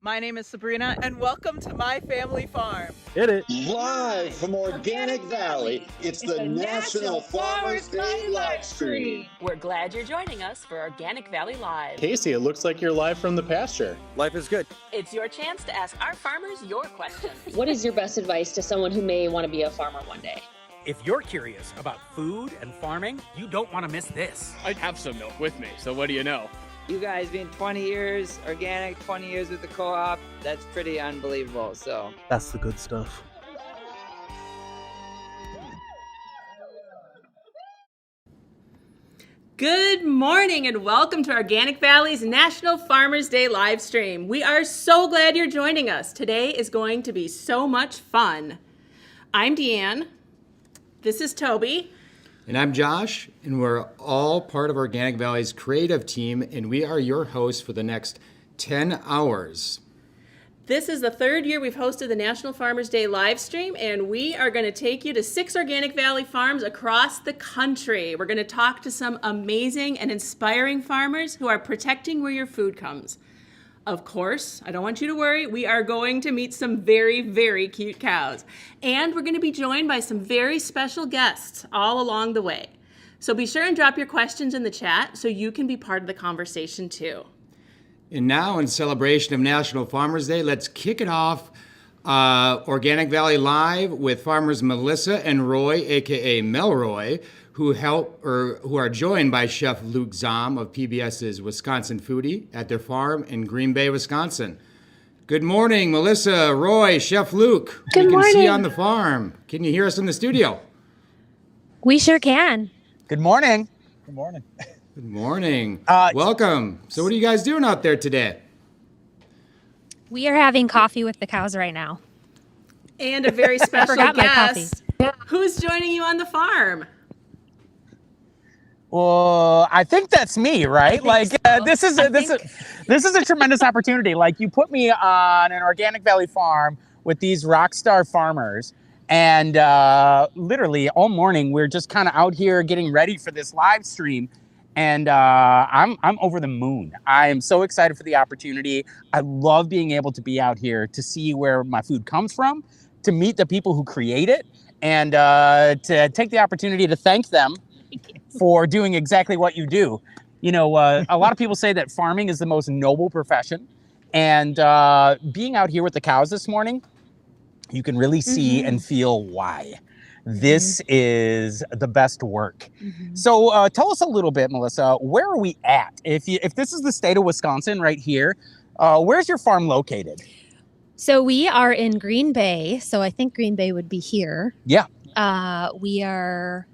My name is Sabrina, and welcome to my family farm. Hit it. Live from Organic Valley, it's the National Farmers Day live stream. We're glad you're joining us for Organic Valley Live. Casey, it looks like you're live from the pasture. Life is good. It's your chance to ask our farmers your questions. What is your best advice to someone who may want to be a farmer one day? If you're curious about food and farming, you don't want to miss this. I'd have some milk with me, so what do you know? You guys being 20 years organic, 20 years with the co-op, that's pretty unbelievable. So That's the good stuff. Good morning and welcome to Organic Valley's National Farmers Day live stream. We are so glad you're joining us. Today is going to be so much fun. I'm Deanne. This is Toby. And I'm Josh, and we're all part of Organic Valley's creative team, and we are your hosts for the next 10 hours. This is the third year we've hosted the National Farmers Day live stream, and we are going to take you to 6 Organic Valley farms across the country. We're going to talk to some amazing and inspiring farmers who are protecting where your food comes. Of course, I don't want you to worry, we are going to meet some very, very cute cows. And we're going to be joined by some very special guests all along the way. So be sure and drop your questions in the chat so you can be part of the conversation too. And now, in celebration of National Farmers Day, let's kick it off Organic Valley Live with farmers Melissa and Roy, aka Melroy, who are joined by Chef Luke Zom of PBS's Wisconsin Foodie at their farm in Green Bay, Wisconsin. Good morning, Melissa, Roy, Chef Luke. Good morning. We can see you on the farm. Can you hear us in the studio? We sure can. Good morning. Good morning. Good morning. Welcome. So what are you guys doing out there today? We are having coffee with the cows right now. And a very special forgot my coffee. guest. Who's joining you on the farm? Well, I think that's me, right? This is a tremendous opportunity. Like, you put me on an Organic Valley farm with these rock star farmers, and literally all morning we're just kind of out here getting ready for this live stream. And I'm over the moon. I am so excited for the opportunity. I love being able to be out here to see where my food comes from, to meet the people who create it, and to take the opportunity to thank them for doing exactly what you do. You know, a lot of people say that farming is the most noble profession. And being out here with the cows this morning, you can really see and feel why. This is the best work. So tell us a little bit, Melissa, where are we at? If this is the state of Wisconsin right here, where's your farm located? So we are in Green Bay. So I think Green Bay would be here. Yeah. We are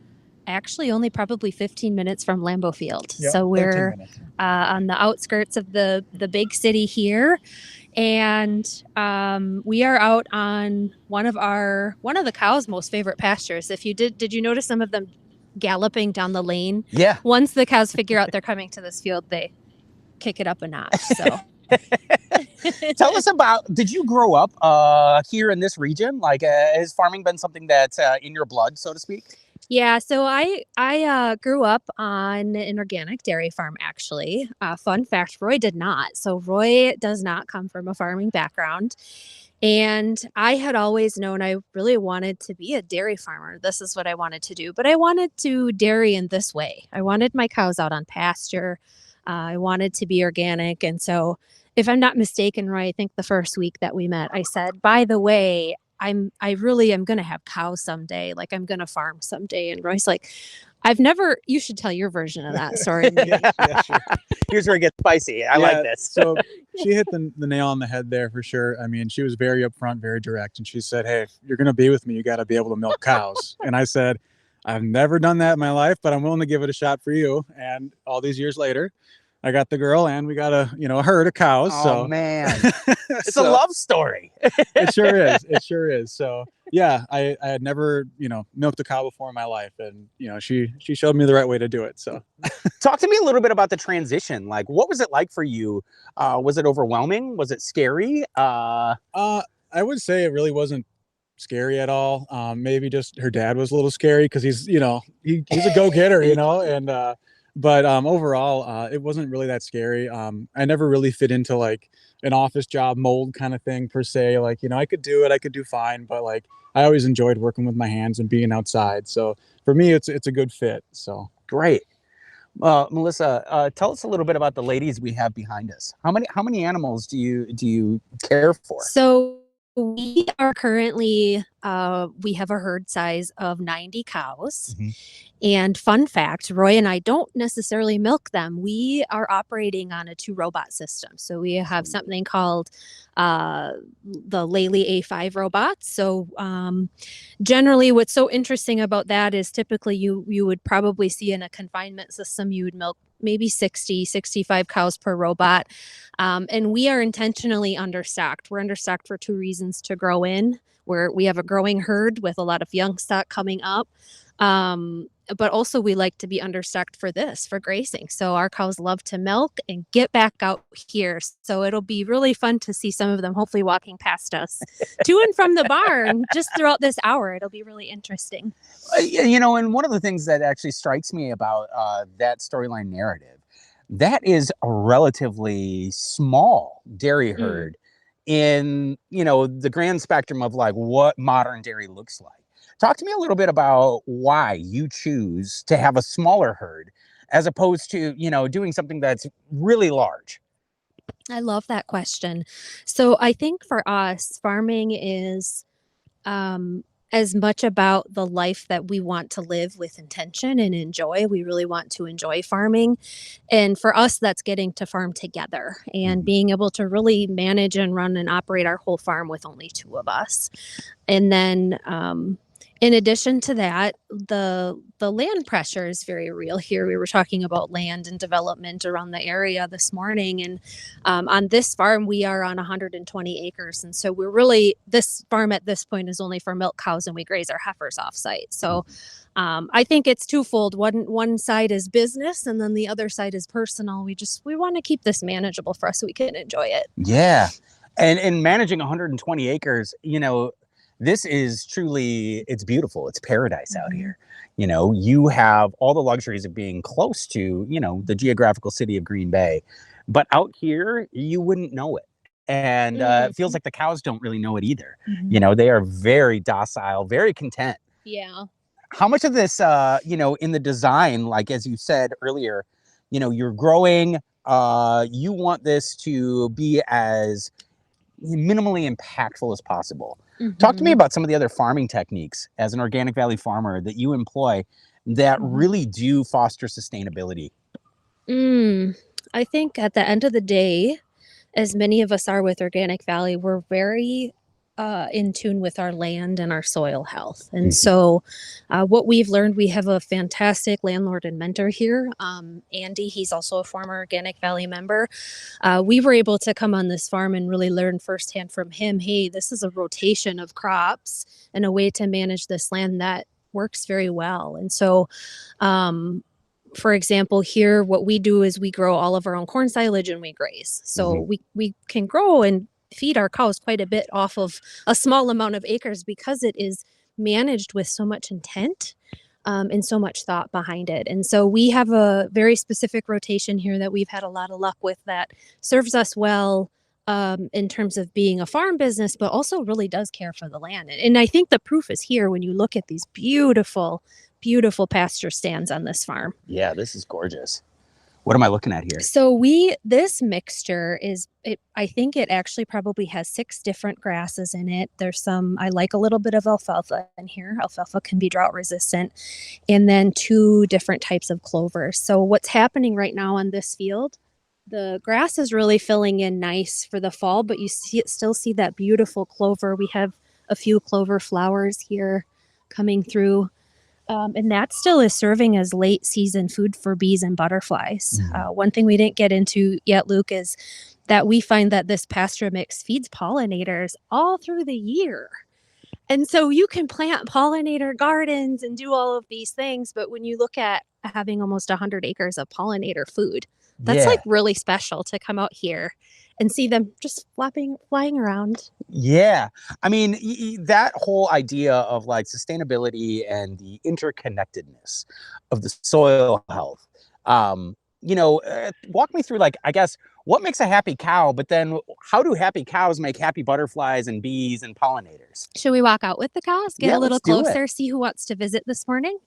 actually only probably 15 minutes from Lambeau Field. Yep, so we're 13 minutes. On the outskirts of the big city here. And we are out on one of the cows' most favorite pastures. If you did you notice some of them galloping down the lane? Yeah. Once the cows figure out they're coming to this field, they kick it up a notch. So Tell us about, did you grow up here in this region? Like, has farming been something that's in your blood, so to speak? yeah, so I grew up on an organic dairy farm, actually. Fun fact, Roy did not. So Roy does not come from a farming background. And I had always known I really wanted to be a dairy farmer. This is what I wanted to do. But I wanted to dairy in this way. I wanted my cows out on pasture. I wanted to be organic. And so if I'm not mistaken, Roy, I think the first week that we met, I said, by the way, I really am going to have cows someday. Like, I'm going to farm someday. And Roy's like, you should tell your version of that story. Yeah, sure. Here's where it gets spicy. I like this. So she hit the nail on the head there for sure. I mean, she was very upfront, very direct. And she said, hey, if you're going to be with me, you got to be able to milk cows. And I said, I've never done that in my life, but I'm willing to give it a shot for you. And all these years later, I got the girl and we got a herd of cows. Oh, man. It's a love story. It sure is. It sure is. So yeah, I had never, milked a cow before in my life. And, she showed me the right way to do it. So talk to me a little bit about the transition. Like, what was it like for you? Was it overwhelming? Was it scary? I would say it really wasn't scary at all. Maybe just her dad was a little scary because he's a go-getter, and But overall, it wasn't really that scary. I never really fit into like an office job mold kind of thing per se. Like, I could do it, I could do fine, but like I always enjoyed working with my hands and being outside. So for me, it's a good fit. So Great. Melissa, tell us a little bit about the ladies we have behind us. How many animals do you care for? So we are currently, we have a herd size of 90 cows. And fun fact, Roy and I don't necessarily milk them. We are operating on a 2-robot system. So we have something called the Lely A5 robots. So generally what's so interesting about that is typically you would probably see in a confinement system, you would milk maybe 60, 65 cows per robot. And we are intentionally understocked. We're understocked for 2 reasons: to grow in, where we have a growing herd with a lot of young stock coming up. But also we like to be understocked for grazing. So our cows love to milk and get back out here. So it'll be really fun to see some of them hopefully walking past us to and from the barn just throughout this hour. It'll be really interesting. And one of the things that actually strikes me about that storyline narrative, that is a relatively small dairy herd in, the grand spectrum of like what modern dairy looks like. Talk to me a little bit about why you choose to have a smaller herd as opposed to, doing something that's really large. I love that question. So I think for us, farming is as much about the life that we want to live with intention and enjoy. We really want to enjoy farming. And for us, that's getting to farm together and being able to really manage and run and operate our whole farm with only 2 of us. And then in addition to that, the land pressure is very real here. We were talking about land and development around the area this morning. And on this farm, we are on 120 acres. And so this farm at this point is only for milk cows, and we graze our heifers off site. So I think it's twofold. One side is business, and then the other side is personal. We want to keep this manageable for us so we can enjoy it. Yeah. And managing 120 acres, this is truly, it's beautiful. It's paradise out here. You have all the luxuries of being close to, the geographical city of Green Bay, but out here, you wouldn't know it. And it feels like the cows don't really know it either. They are very docile, very content. Yeah. How much of this, in the design, like, as you said earlier, you're growing, you want this to be as minimally impactful as possible. Talk to me about some of the other farming techniques as an Organic Valley farmer that you employ that really do foster sustainability. I think at the end of the day, as many of us are with Organic Valley, we're very in tune with our land and our soil health. And so what we've learned, we have a fantastic landlord and mentor here. Andy, he's also a former Organic Valley member. We were able to come on this farm and really learn firsthand from him, hey, this is a rotation of crops and a way to manage this land that works very well. And so for example, here, what we do is we grow all of our own corn silage and we graze. So we can grow and feed our cows quite a bit off of a small amount of acres because it is managed with so much intent and so much thought behind it. And so we have a very specific rotation here that we've had a lot of luck with that serves us well in terms of being a farm business, but also really does care for the land. And I think the proof is here when you look at these beautiful, beautiful pasture stands on this farm. Yeah, this is gorgeous. What am I looking at here? So this mixture I think it actually probably has 6 different grasses in it. There's I like a little bit of alfalfa in here. Alfalfa can be drought resistant. And then 2 different types of clover. So what's happening right now on this field, the grass is really filling in nice for the fall, but you still see that beautiful clover. We have a few clover flowers here coming through. And that still is serving as late season food for bees and butterflies. One thing we didn't get into yet, Luke, is that we find that this pasture mix feeds pollinators all through the year. And so you can plant pollinator gardens and do all of these things. But when you look at having almost 100 acres of pollinator food, that's like really special to come out here and see them just flying around. Yeah. I mean, that whole idea of like sustainability and the interconnectedness of the soil health Walk me through, like, I guess, what makes a happy cow, but then how do happy cows make happy butterflies and bees and pollinators? Should we walk out with the cows, get Yeah, a little let's do it. closer, see who wants to visit this morning?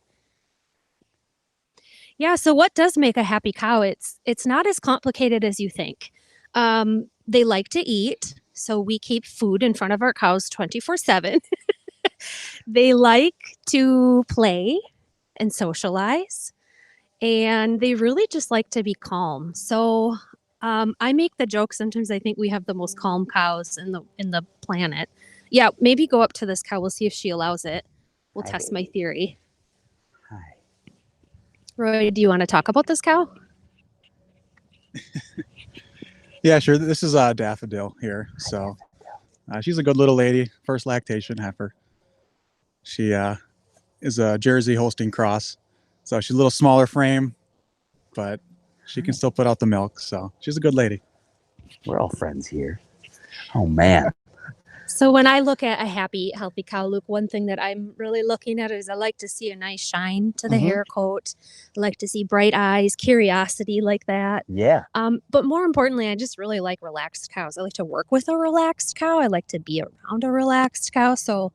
Yeah, so what does make a happy cow? It's not as complicated as you think. They like to eat, so we keep food in front of our cows 24/7. They like to play and socialize, and they really just like to be calm. So I make the joke sometimes I think we have the most calm cows in the planet. Yeah, maybe go up to this cow. We'll see if she allows it. We'll test my theory. Hi. Roy, do you want to talk about this cow? Yeah, sure. This is Daffodil here. So she's a good little lady. First lactation heifer. She is a Jersey Holstein cross. So she's a little smaller frame, but she can still put out the milk. So she's a good lady. We're all friends here. Oh, man. So when I look at a happy, healthy cow, Luke, one thing that I'm really looking at is I like to see a nice shine to the hair coat. I like to see bright eyes, curiosity like that. Yeah. But more importantly, I just really like relaxed cows. I like to work with a relaxed cow. I like to be around a relaxed cow. So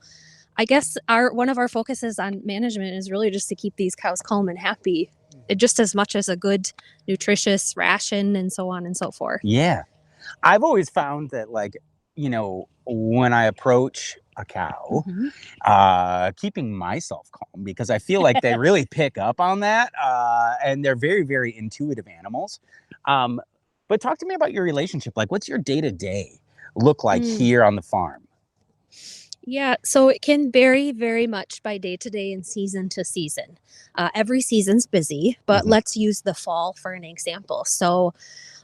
I guess one of our focuses on management is really just to keep these cows calm and happy, just as much as a good, nutritious ration and so on and so forth. Yeah. I've always found that, like, when I approach a cow, keeping myself calm, because I feel like they really pick up on that, and they're very, very intuitive animals. But talk to me about your relationship. Like, what's your day-to-day look like here on the farm? Yeah, so it can vary very much by day to day and season to season. Every season's busy, but let's use the fall for an example. So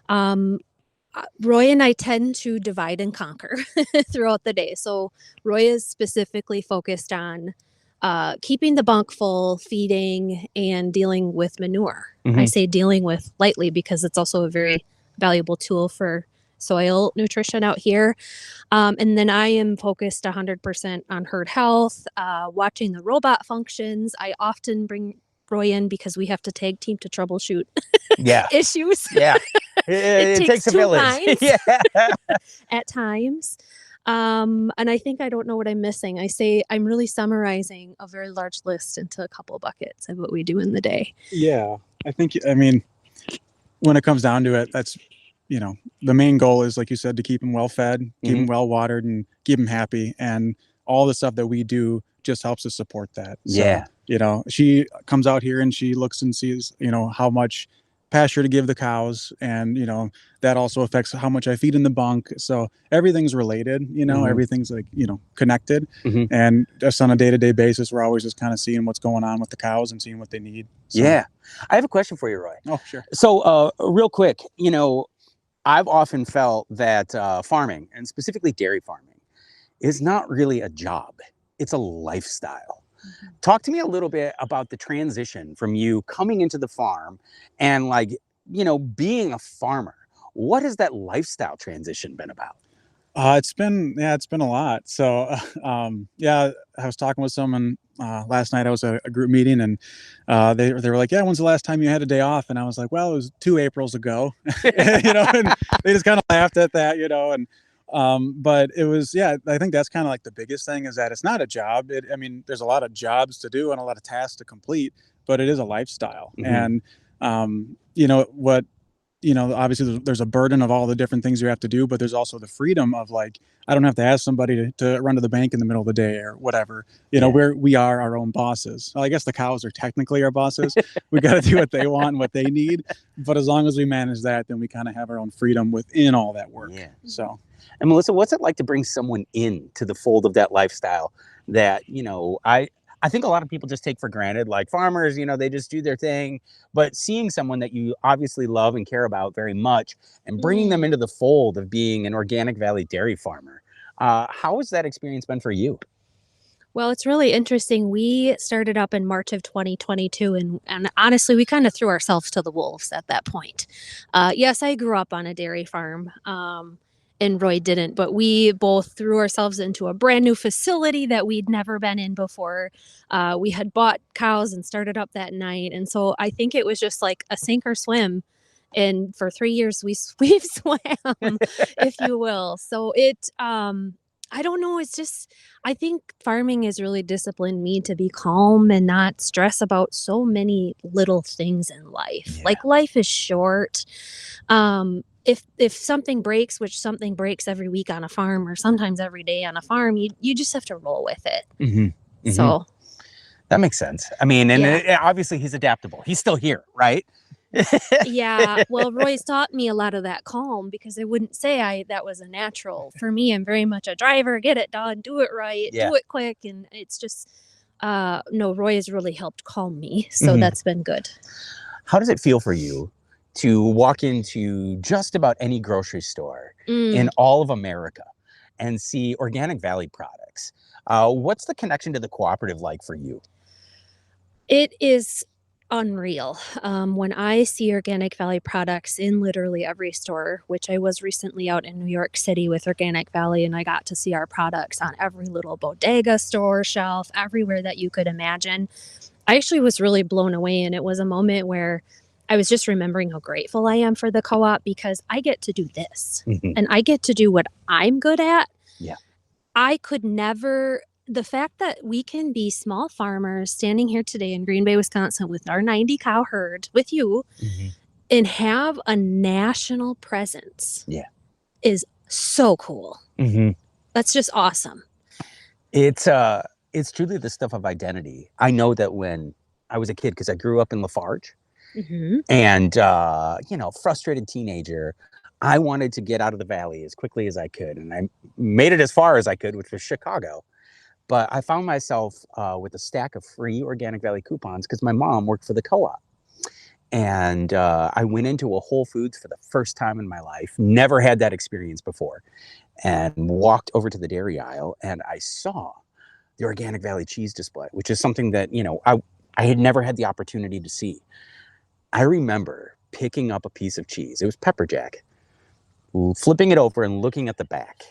Roy and I tend to divide and conquer throughout the day. So Roy is specifically focused on keeping the bunk full, feeding, and dealing with manure. I say dealing with lightly because it's also a very valuable tool for soil nutrition out here. And then I am focused 100% on herd health, watching the robot functions. I often bring Roy in because we have to tag team to troubleshoot issues. Yeah. It takes a village. Yeah. At times. And I think I don't know what I'm missing. I say I'm really summarizing a very large list into a couple buckets of what we do in the day. Yeah, I mean, when it comes down to it, that's, the main goal is, like you said, to keep them well fed, keep them well watered, and keep them happy. And all the stuff that we do just helps us support that. Yeah. So, she comes out here and she looks and sees, how much pasture to give the cows. And, that also affects how much I feed in the bunk. So everything's related, everything's like, connected. And just on a day-to-day basis, we're always just kind of seeing what's going on with the cows and seeing what they need. So. Yeah. I have a question for you, Roy. Oh, sure. So real quick, I've often felt that farming, and specifically dairy farming, is not really a job. It's a lifestyle. Talk to me a little bit about the transition from you coming into the farm and, like, being a farmer. What has that lifestyle transition been about? It's been a lot. So, I was talking with someone last night. I was at a group meeting, and they were like, "Yeah, when's the last time you had a day off?" And I was like, "Well, it was 2 Aprils ago." And they just kind of laughed at that, and but it was, I think that's kind of like the biggest thing, is that it's not a job. There's a lot of jobs to do and a lot of tasks to complete, but it is a lifestyle. And obviously there's a burden of all the different things you have to do, but there's also the freedom of, like, I don't have to ask somebody to run to the bank in the middle of the day or whatever. We are our own bosses. Well, I guess the cows are technically our bosses. We got to do what they want and what they need. But as long as we manage that, then we kind of have our own freedom within all that work. Yeah. So. And Melissa, what's it like to bring someone into the fold of that lifestyle that, I think a lot of people just take for granted, like farmers, they just do their thing, but seeing someone that you obviously love and care about very much and bringing them into the fold of being an Organic Valley dairy farmer, how has that experience been for you? Well, it's really interesting. We started up in March of 2022, and honestly, we kind of threw ourselves to the wolves at that point. Yes, I grew up on a dairy farm. and Roy didn't, but we both threw ourselves into a brand new facility that we'd never been in before. We had bought cows and started up that night. And so I think it was just like a sink or swim. And for 3 years we've swam, if you will. So I don't know. It's just, I think farming has really disciplined me to be calm and not stress about so many little things in life. Yeah. Like life is short. If something breaks, which something breaks every week on a farm or sometimes every day on a farm, you just have to roll with it. Mm-hmm. Mm-hmm. So that makes sense. I mean, and Yeah. obviously he's adaptable. He's still here, right? yeah, well, Roy's taught me a lot of that calm because I wouldn't say that was a natural. For me, I'm very much a driver, get it done, do it right, Yeah. do it quick. And it's just, no, Roy has really helped calm me. So Mhm. that's been good. How does it feel for you to walk into just about any grocery store in all of America and see Organic Valley products? What's the connection to the cooperative like for you? It is unreal. When I see Organic Valley products in literally every store, which I was recently out in New York City with Organic Valley, and I got to see our products on every little bodega, store, shelf, everywhere that you could imagine. I actually was really blown away, and it was a moment where I was just remembering how grateful I am for the co-op because I get to do this, and I get to do what I'm good at. Yeah. I could never... The fact that we can be small farmers standing here today in Green Bay, Wisconsin with our 90 cow herd with you and have a national presence is so cool. That's just awesome. It's truly the stuff of identity. I know that when I was a kid, because I grew up in Lafarge and, frustrated teenager, I wanted to get out of the valley as quickly as I could. And I made it as far as I could, which was Chicago. But I found myself with a stack of free Organic Valley coupons because my mom worked for the co-op. And I went into a Whole Foods for the first time in my life, never had that experience before, and walked over to the dairy aisle and I saw the Organic Valley cheese display, which is something that, I had never had the opportunity to see. I remember picking up a piece of cheese. It was pepper jack, flipping it over and looking at the back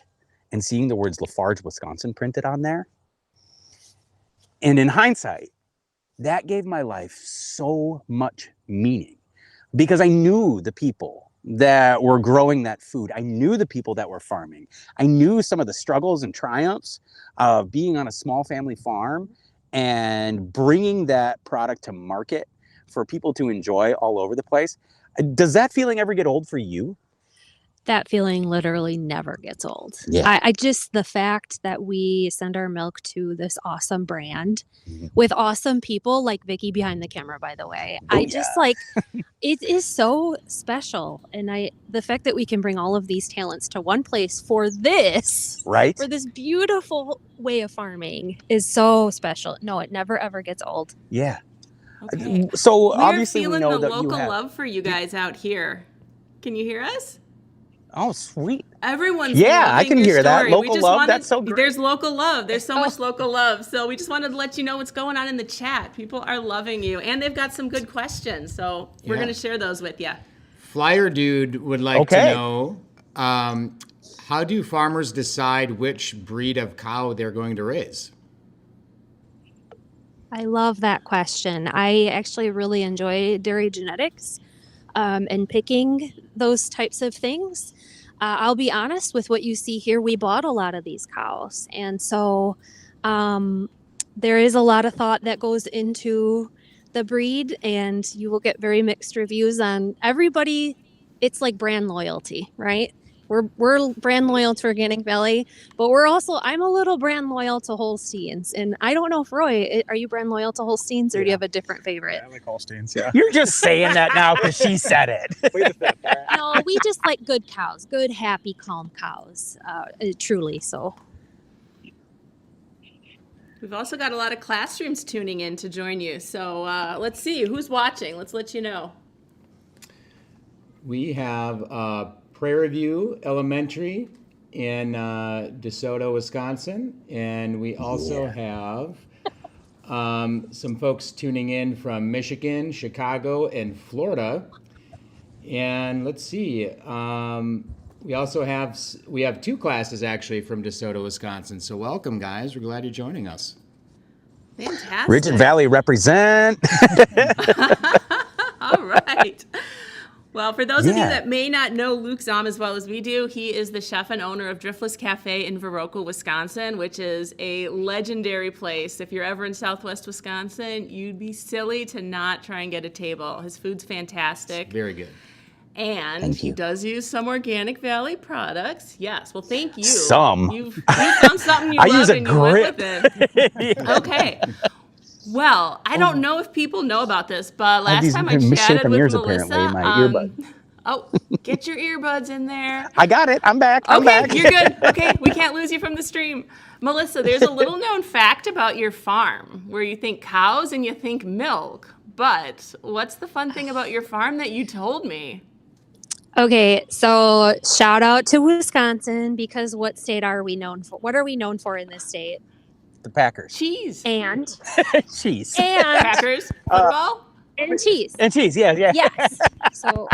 and seeing the words Lafarge, Wisconsin printed on there. And in hindsight, that gave my life so much meaning because I knew the people that were growing that food. I knew the people that were farming. I knew some of the struggles and triumphs of being on a small family farm and bringing that product to market for people to enjoy all over the place. Does that feeling ever get old for you? That feeling literally never gets old. Yeah. I just, the fact that we send our milk to this awesome brand with awesome people like Vicky behind the camera, by the way, it is so special. And the fact that we can bring all of these talents to one place for this beautiful way of farming is so special. No, it never ever gets old. Yeah. Okay. So We're obviously we feeling know the that local you have love for you guys out here. Can you hear us? Oh, sweet. Everyone's I can your hear that. story. Local love, that's so great. There's local love. There's so much local love. So we just wanted to let you know what's going on in the chat. People are loving you, and they've got some good questions. So we're going to share those with you. Flyer Dude would like to know, how do farmers decide which breed of cow they're going to raise? I love that question. I actually really enjoy dairy genetics and picking those types of things. I'll be honest with what you see here. We bought a lot of these cows. And so there is a lot of thought that goes into the breed, and you will get very mixed reviews on everybody. It's like brand loyalty, right? We're brand loyal to Organic Valley, but I'm a little brand loyal to Holsteins. And I don't know if Roy, are you brand loyal to Holsteins, or do you have a different favorite? Yeah, I like Holsteins, yeah. You're just saying that now because she said it. No, we just like good cows, good, happy, calm cows, truly. So we've also got a lot of classrooms tuning in to join you. So let's see who's watching. Let's let you know. We have Prairie View Elementary in DeSoto, Wisconsin. And we also have some folks tuning in from Michigan, Chicago, and Florida. And let's see, We also have 2 classes actually from DeSoto, Wisconsin. So welcome, guys. We're glad you're joining us. Fantastic. Ridge and Valley represent. All right. Well, for those of you that may not know Luke Zahm as well as we do, he is the chef and owner of Driftless Cafe in Vermont, Wisconsin, which is a legendary place. If you're ever in Southwest Wisconsin, you'd be silly to not try and get a table. His food's fantastic. Very good. And he does use some Organic Valley products. Yes. Well, thank you. Some. You've found something you I love use a and you went grip. with it. Okay. Well, I don't know if people know about this, but last time I chatted with Melissa, get your earbuds in there. I got it. I'm back. I'm back. You're good. Okay, we can't lose you from the stream. Melissa, there's a little known fact about your farm where you think cows and you think milk. But what's the fun thing about your farm that you told me? Okay, so shout out to Wisconsin, because what state are we known for? What are we known for in this state? The Packers. Cheese. And cheese. And Packers. Football. And cheese. And cheese. Yeah. Yes. So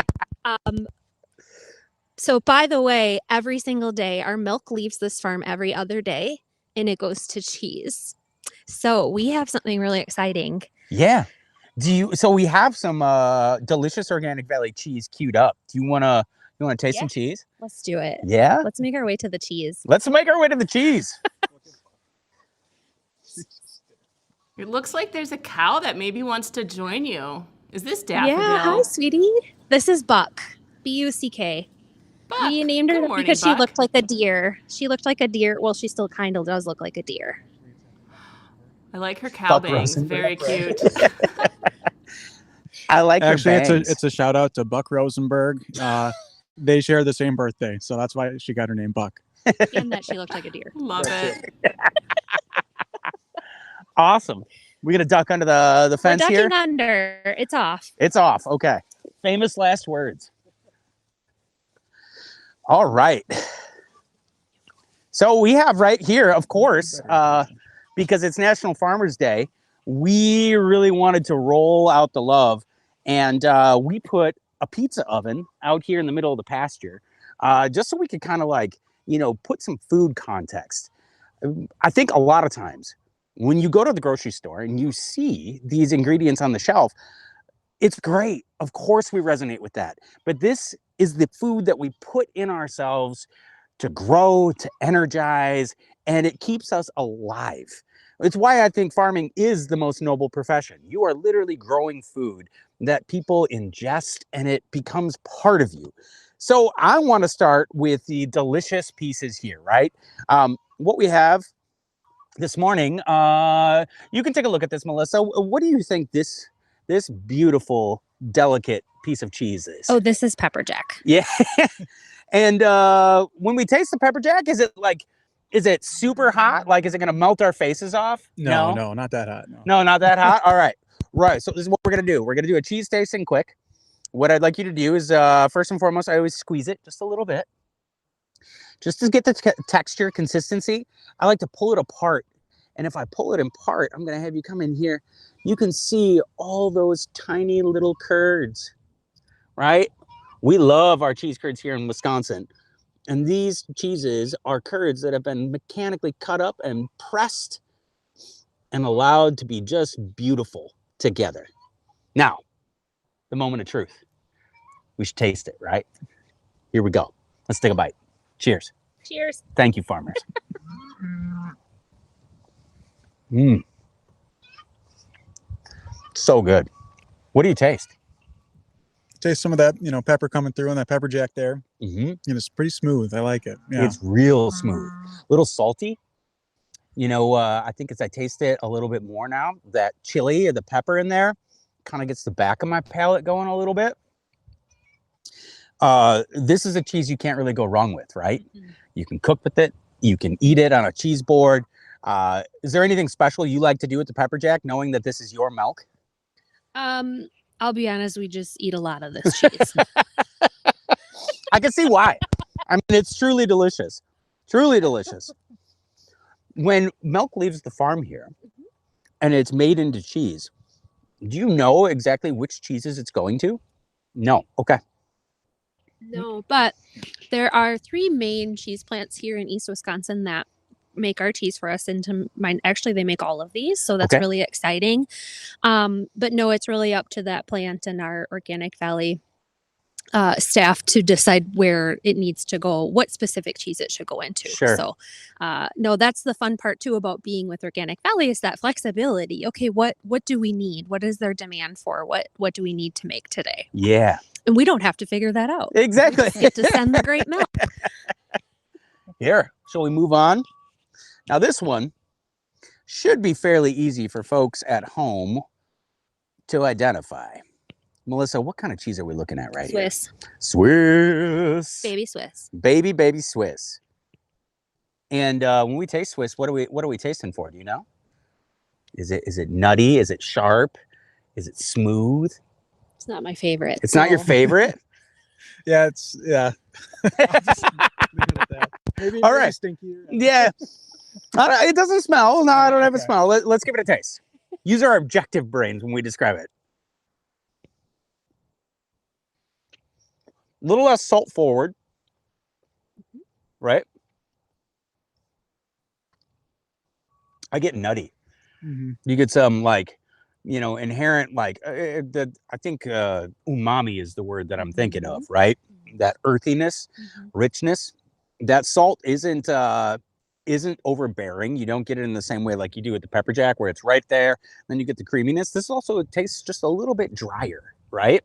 by the way, every single day our milk leaves this farm every other day and it goes to cheese. So we have something really exciting. Yeah. So we have some delicious Organic Valley cheese queued up. Do you wanna taste some cheese? Let's do it. Yeah. Let's make our way to the cheese. Let's make our way to the cheese. It looks like there's a cow that maybe wants to join you. Is this Daffodil? Yeah, hi, sweetie. This is Buck. B-U-C-K. Buck. We named her Good morning, because Buck. she looked like a deer. She looked like a deer. Well, she still kind of does look like a deer. I like her cow bangs. Very cute. I like Actually, her bangs. it's a shout out to Buck Rosenberg. They share the same birthday, so that's why she got her name Buck. And that she looked like a deer. Love it. Awesome. We gonna duck under the fence We're here? ducking under. It's off. It's off. Okay. Famous last words. All right. So we have right here, of course, because it's National Farmers Day, we really wanted to roll out the love, and we put a pizza oven out here in the middle of the pasture, just so we could kind of put some food context. I think a lot of times when you go to the grocery store and you see these ingredients on the shelf, it's great. Of course we resonate with that. But this is the food that we put in ourselves to grow, to energize, and it keeps us alive. It's why I think farming is the most noble profession. You are literally growing food that people ingest and it becomes part of you. So I want to start with the delicious pieces here, right? What we have this morning, you can take a look at this, Melissa. What do you think this beautiful, delicate piece of cheese is? Oh, this is pepper jack. Yeah. And when we taste the pepper jack, is it super hot? Like, is it going to melt our faces off? No, not that hot. No, not that hot. All right. Right. So this is what we're going to do. We're going to do a cheese tasting quick. What I'd like you to do is, first and foremost, I always squeeze it just a little bit, just to get the texture, consistency. I like to pull it apart. And if I pull it apart, I'm going to have you come in here. You can see all those tiny little curds, right? We love our cheese curds here in Wisconsin. And these cheeses are curds that have been mechanically cut up and pressed and allowed to be just beautiful together. Now, the moment of truth. We should taste it, right? Here we go. Let's take a bite. Cheers. Cheers. Thank you, farmers. So good. What do you taste? Taste some of that, pepper coming through and that pepper jack there. Mm-hmm. It's pretty smooth. I like it. Yeah. It's real smooth. A little salty. I think as I taste it a little bit more now, that chili or the pepper in there kind of gets the back of my palate going a little bit. This is a cheese you can't really go wrong with, right? Mm-hmm. You can cook with it. You can eat it on a cheese board. Is there anything special you like to do with the pepper jack, knowing that this is your milk? I'll be honest, we just eat a lot of this cheese. I can see why. I mean, it's truly delicious. Truly delicious. When milk leaves the farm here and it's made into cheese, do you know exactly which cheeses it's going to? No. Okay. No, but there are 3 main cheese plants here in East Wisconsin that make our cheese for us. And to mine, actually, they make all of these, so that's really exciting. But no, it's really up to that plant and our Organic Valley staff to decide where it needs to go, what specific cheese it should go into. Sure. So, no, that's the fun part too about being with Organic Valley is that flexibility. Okay, what do we need? What is their demand for? What do we need to make today? Yeah. And we don't have to figure that out. Exactly. We just get to send the great milk. Here, shall we move on? Now this one should be fairly easy for folks at home to identify. Melissa, what kind of cheese are we looking at right Swiss. here? Swiss. Baby Swiss. Baby Swiss. And when we taste Swiss, what are we tasting for? Do you know? Is it nutty? Is it sharp? Is it smooth? It's not my favorite. It's not your favorite? Yeah, yeah. Maybe all right. Stinky. Yeah. It doesn't smell. No, I don't have a smell. Let's give it a taste. Use our objective brains when we describe it. A little less salt forward, right? I get nutty. You get some inherent I think umami is the word that I'm thinking of, right? That earthiness, richness. That salt isn't overbearing. You don't get it in the same way like you do with the pepper jack, where it's right there. Then you get the creaminess. This also tastes just a little bit drier, right?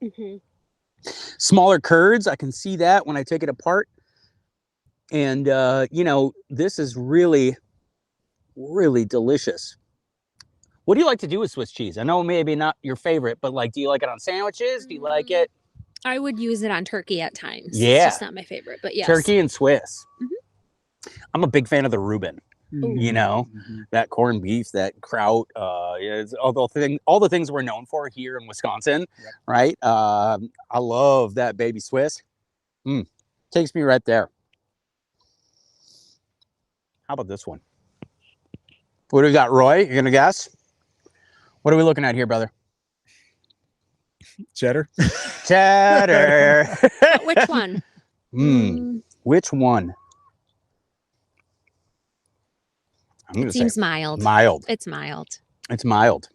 Smaller curds, I can see that when I take it apart. And this is really, really delicious. What do you like to do with Swiss cheese? I know maybe not your favorite, but do you like it on sandwiches? Do you like it? I would use it on turkey at times. Yeah. It's just not my favorite, but yes. Turkey and Swiss. I'm a big fan of the Reuben. That corned beef, that kraut, all the things we're known for here in Wisconsin, right? I love that baby Swiss. Takes me right there. How about this one? What do we got, Roy? You're gonna guess? What are we looking at here, brother? Cheddar. Cheddar. But which one? Which one? It seems mild. Mild. It's mild. It's mild.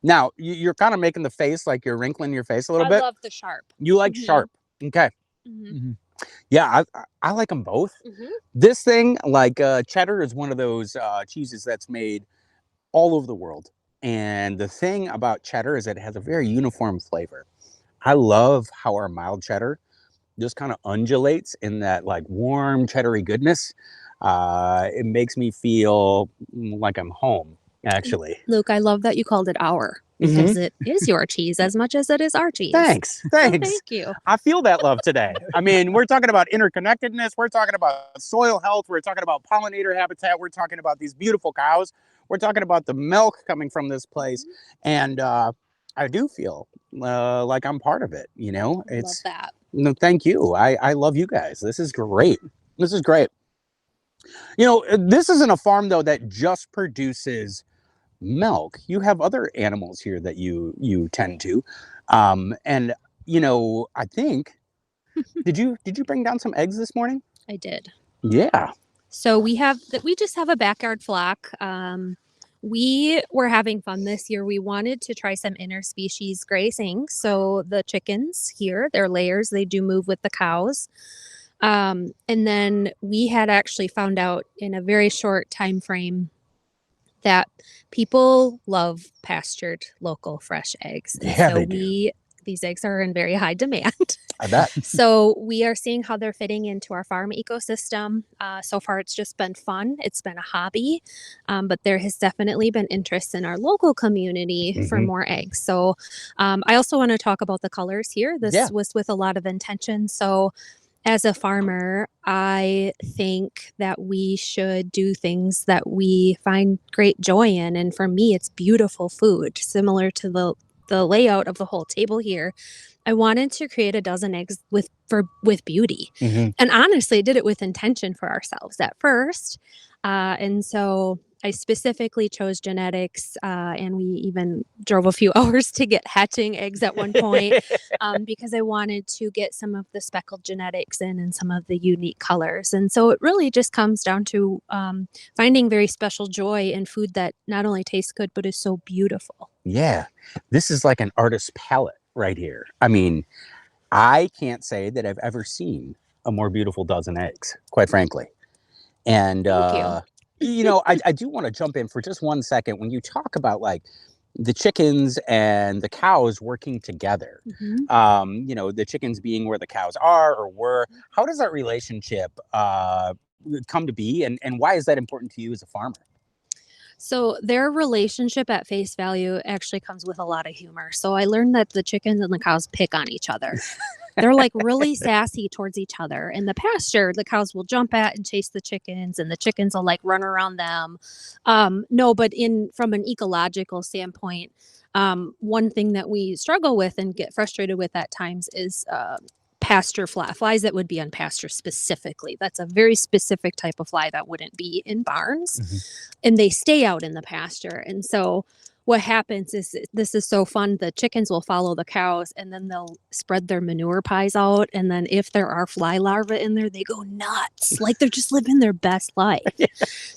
Now, you're kind of making the face like you're wrinkling your face a little bit. I love the sharp. You like sharp. Okay. Yeah, I like them both. This thing, cheddar, is one of those cheeses that's made all over the world. And the thing about cheddar is that it has a very uniform flavor. I love how our mild cheddar just kind of undulates in that warm cheddary goodness. It makes me feel like I'm home, actually. Luke, I love that you called it our, because it is your cheese as much as it is our cheese. Thanks. So thank you. I feel that love today. I mean, we're talking about interconnectedness. We're talking about soil health. We're talking about pollinator habitat. We're talking about these beautiful cows. We're talking about the milk coming from this place. And I do feel like I'm part of it. Love that. No, thank you. I love you guys. This is great. This is great. This isn't a farm, though, that just produces milk. You have other animals here that you tend to. And, I think, did you bring down some eggs this morning? I did. Yeah. So we just have a backyard flock. We were having fun this year. We wanted to try some interspecies grazing. So the chickens here, their layers, they do move with the cows. And then we had actually found out in a very short time frame that people love pastured, local, fresh eggs. And Yeah, so they do. These eggs are in very high demand. I bet. So we are seeing how they're fitting into our farm ecosystem. So far, it's just been fun. It's been a hobby, but there has definitely been interest in our local community for more eggs. So I also want to talk about the colors here. This was with a lot of intention. So as a farmer, I think that we should do things that we find great joy in. And for me, it's beautiful food, similar to the layout of the whole table here. I wanted to create a dozen eggs with beauty. And honestly, I did it with intention for ourselves at first. And so I specifically chose genetics, and we even drove a few hours to get hatching eggs at one point, because I wanted to get some of the speckled genetics in and some of the unique colors. And so it really just comes down to finding very special joy in food that not only tastes good, but is so beautiful. Yeah, this is like an artist's palette right here. I mean, I can't say that I've ever seen a more beautiful dozen eggs, quite frankly. And, you know, I do want to jump in for just 1 second. When you talk about like the chickens and the cows working together, you know, the chickens being where the cows are or were, how does that relationship come to be? And why is that important to you as a farmer? So their relationship at face value actually comes with a lot of humor. So I learned that the chickens and the cows pick on each other. They're like really sassy towards each other. In the pasture, the cows will jump at and chase the chickens, and the chickens will like run around them. No, but from an ecological standpoint, one thing that we struggle with and get frustrated with at times is pasture flies that would be on pasture specifically. That's a very specific type of fly that wouldn't be in barns, and they stay out in the pasture. And so what happens is, this is so fun, the chickens will follow the cows, and then they'll spread their manure pies out, and then if there are fly larvae in there, they go nuts, like they're just living their best life.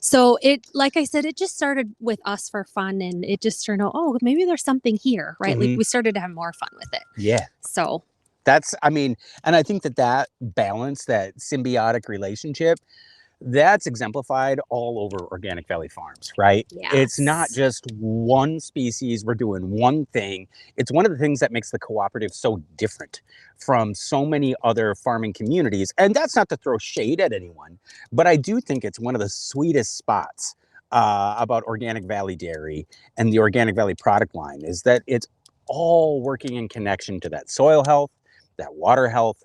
So it, like I said, it just started with us for fun, and it just turned out, oh, maybe there's something here, right? Like we started to have more fun with it. Yeah. So that's, I mean, and I think that balance, that symbiotic relationship, that's exemplified all over Organic Valley Farms, right? Yes. It's not just one species, we're doing one thing. It's one of the things that makes the cooperative so different from so many other farming communities. And that's not to throw shade at anyone, but I do think it's one of the sweetest spots about Organic Valley Dairy and the Organic Valley product line, is that it's all working in connection to that soil health, that water health,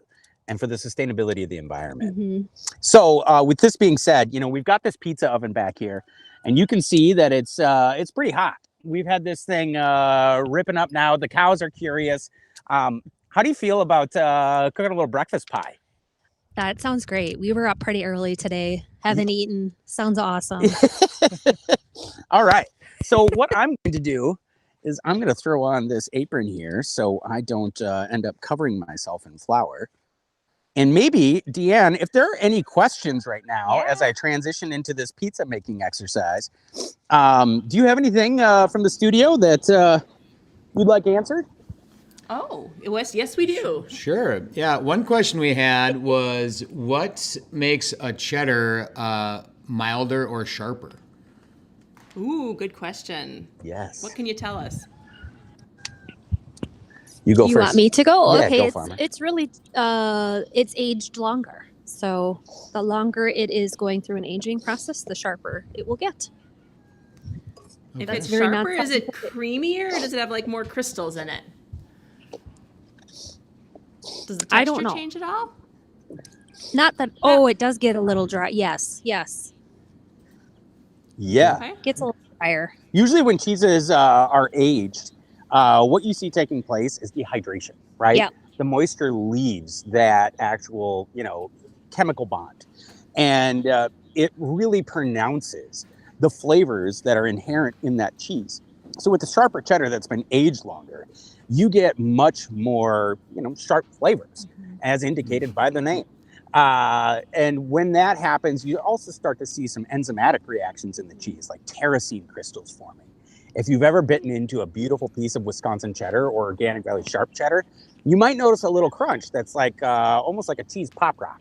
and for the sustainability of the environment. So with this being said, you know, we've got this pizza oven back here, and you can see that it's pretty hot. We've had this thing ripping up now. The cows are curious. How do you feel about cooking a little breakfast pie? that sounds great. We were up pretty early today. Haven't eaten. Sounds awesome. All right. So what I'm going to do is I'm going to throw on this apron here so I don't end up covering myself in flour. And maybe, Deanne, if there are any questions right now as I transition into this pizza making exercise, do you have anything from the studio that you'd like answered? Oh, yes, we do. Sure. Yeah. One question we had was, what makes a cheddar milder or sharper? Ooh, good question. Yes. What can you tell us? You go You first. want me to go? Yeah, Okay, go, it's farmer. it's really it's aged longer. So the longer it is going through an aging process, the sharper it will get. If That's it's very sharper, is it non-scientific. creamier, or does it have like more crystals in it? Does the I don't texture know. change at all? Not that. Oh, it does get a little dry. Yes, yes. Yeah. Okay. Gets a little drier. Usually when cheeses are aged, what you see taking place is dehydration, right? Yeah. The moisture leaves that actual, chemical bond. And it really pronounces the flavors that are inherent in that cheese. So with the sharper cheddar that's been aged longer, you get much more, sharp flavors, as indicated by the name. And when that happens, you also start to see some enzymatic reactions in the cheese, like tyrosine crystals forming. If you've ever bitten into a beautiful piece of Wisconsin cheddar or Organic Valley sharp cheddar, you might notice a little crunch that's like almost like a cheese pop rock.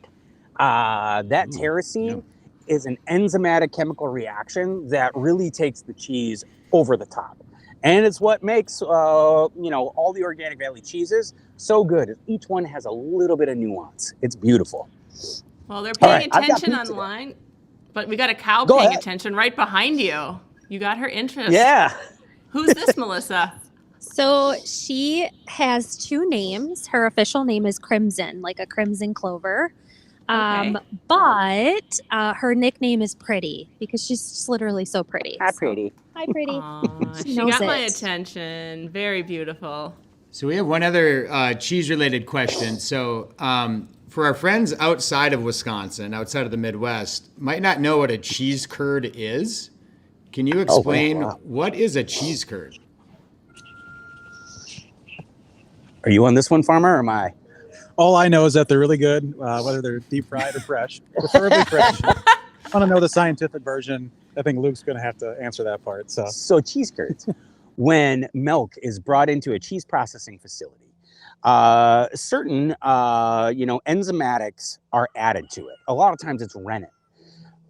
That tyrosine is an enzymatic chemical reaction that really takes the cheese over the top. And it's what makes, all the Organic Valley cheeses so good. Each one has a little bit of nuance. It's beautiful. Well, they're paying All right, I've got attention pizza. online, but we got a cow Go paying ahead. attention right behind you. You got her interest. Yeah. Who's this, Melissa? So she has two names. Her official name is Crimson, like a crimson clover. Okay. But her nickname is Pretty because she's just literally so pretty. Hi, Pretty. Hi, Pretty. Aw, she knows got my it. attention. Very beautiful. So we have one other cheese-related question. So for our friends outside of Wisconsin, outside of the Midwest, might not know what a cheese curd is. Can you explain wow. what is a cheese curd? Are you on this one, Farmer, or am I? All I know is that they're really good, whether they're deep fried or fresh, preferably fresh. I want to know the scientific version. I think Luke's going to have to answer that part. So cheese curds, when milk is brought into a cheese processing facility, certain enzymatics are added to it. A lot of times it's rennet.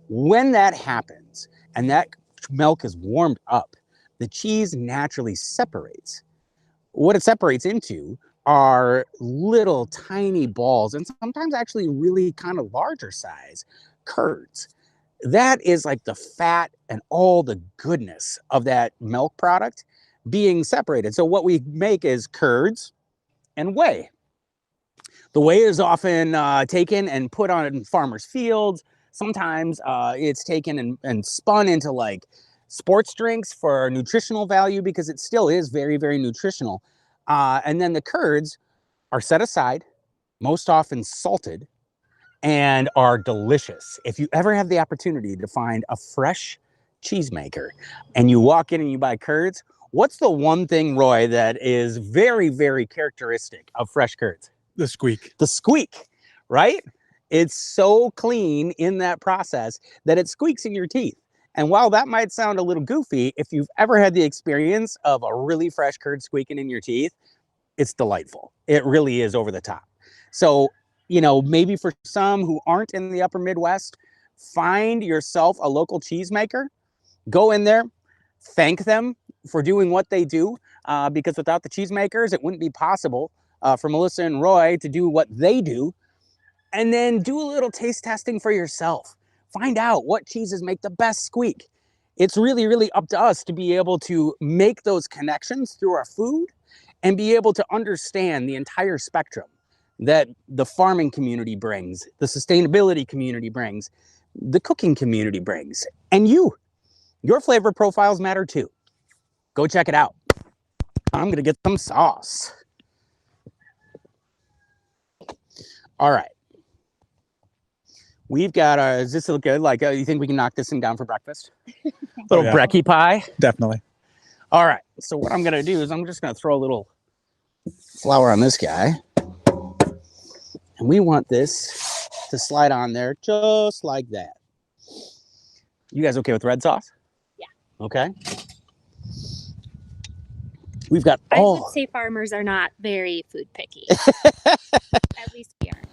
When that happens and that milk is warmed up, the cheese naturally separates. What it separates into are little tiny balls, and sometimes actually really kind of larger size curds. That is like the fat and all the goodness of that milk product being separated. So what we make is curds and whey. The whey is often taken and put on farmers' fields. Sometimes it's taken and spun into like sports drinks for nutritional value, because it still is very, very nutritional. And then the curds are set aside, most often salted, and are delicious. If you ever have the opportunity to find a fresh cheesemaker and you walk in and you buy curds, what's the one thing, Roy, that is very, very characteristic of fresh curds? The squeak. The squeak, right? It's so clean in that process that it squeaks in your teeth. And while that might sound a little goofy, if you've ever had the experience of a really fresh curd squeaking in your teeth, it's delightful. It really is over the top. So, maybe for some who aren't in the upper Midwest, find yourself a local cheesemaker, go in there, thank them for doing what they do, because without the cheesemakers, it wouldn't be possible for Melissa and Roy to do what they do. And then do a little taste testing for yourself. Find out what cheeses make the best squeak. It's really, really up to us to be able to make those connections through our food and be able to understand the entire spectrum that the farming community brings, the sustainability community brings, the cooking community brings, and your flavor profiles matter too. Go check it out. I'm gonna get some sauce. All right. We've got does this look good? Like, you think we can knock this thing down for breakfast? Little brekkie pie? Definitely. All right. So what I'm going to do is I'm just going to throw a little flour on this guy. And we want this to slide on there just like that. You guys okay with red sauce? Yeah. Okay. We've got I would say farmers are not very food picky. At least we aren't.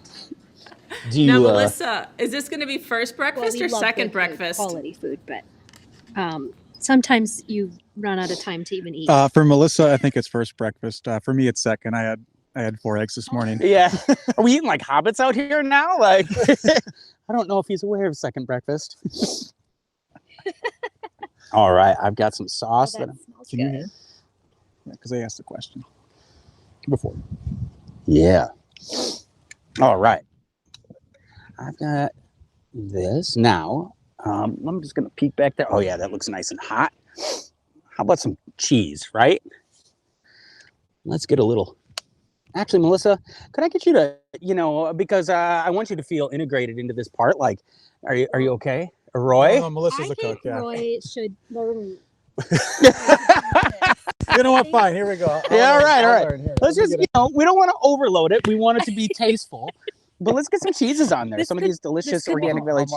Now, Melissa, is this going to be first breakfast we or love second good breakfast? Quality food, but sometimes you run out of time to even eat. For Melissa, I think it's first breakfast. For me, it's second. I had 4 eggs this morning. Yeah. Are we eating like hobbits out here now? Like, I don't know if he's aware of second breakfast. All right. I've got some sauce. Can you hear? Because I asked the question before. Yeah. All right. I've got this now. I'm just going to peek back there. Oh, yeah, that looks nice and hot. How about some cheese, right? Let's get a little. Actually, Melissa, could I get you to, because I want you to feel integrated into this part. Like, are you okay? Roy? Oh, Melissa's a cook, yeah. Roy should learn. You know what? Fine. Here we go. All right. Let's just, we don't want to overload it. We want it to be tasteful. But let's get some cheeses on there. Some of these delicious Organic Village.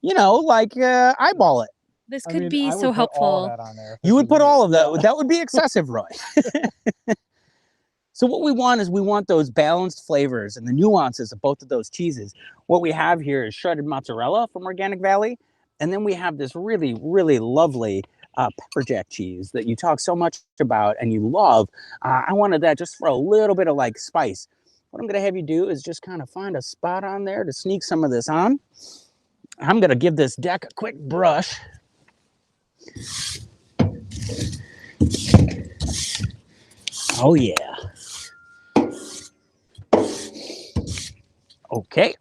Eyeball it. This could be so helpful. You would put all of that. That would be excessive, Roy. So what we want is those balanced flavors and the nuances of both of those cheeses. What we have here is shredded mozzarella from Organic Valley. And then we have this really, really lovely pepper jack cheese that you talk so much about and you love. I wanted that just for a little bit of like spice. What I'm going to have you do is just kind of find a spot on there to sneak some of this on. I'm going to give this deck a quick brush. Oh, yeah. Okay.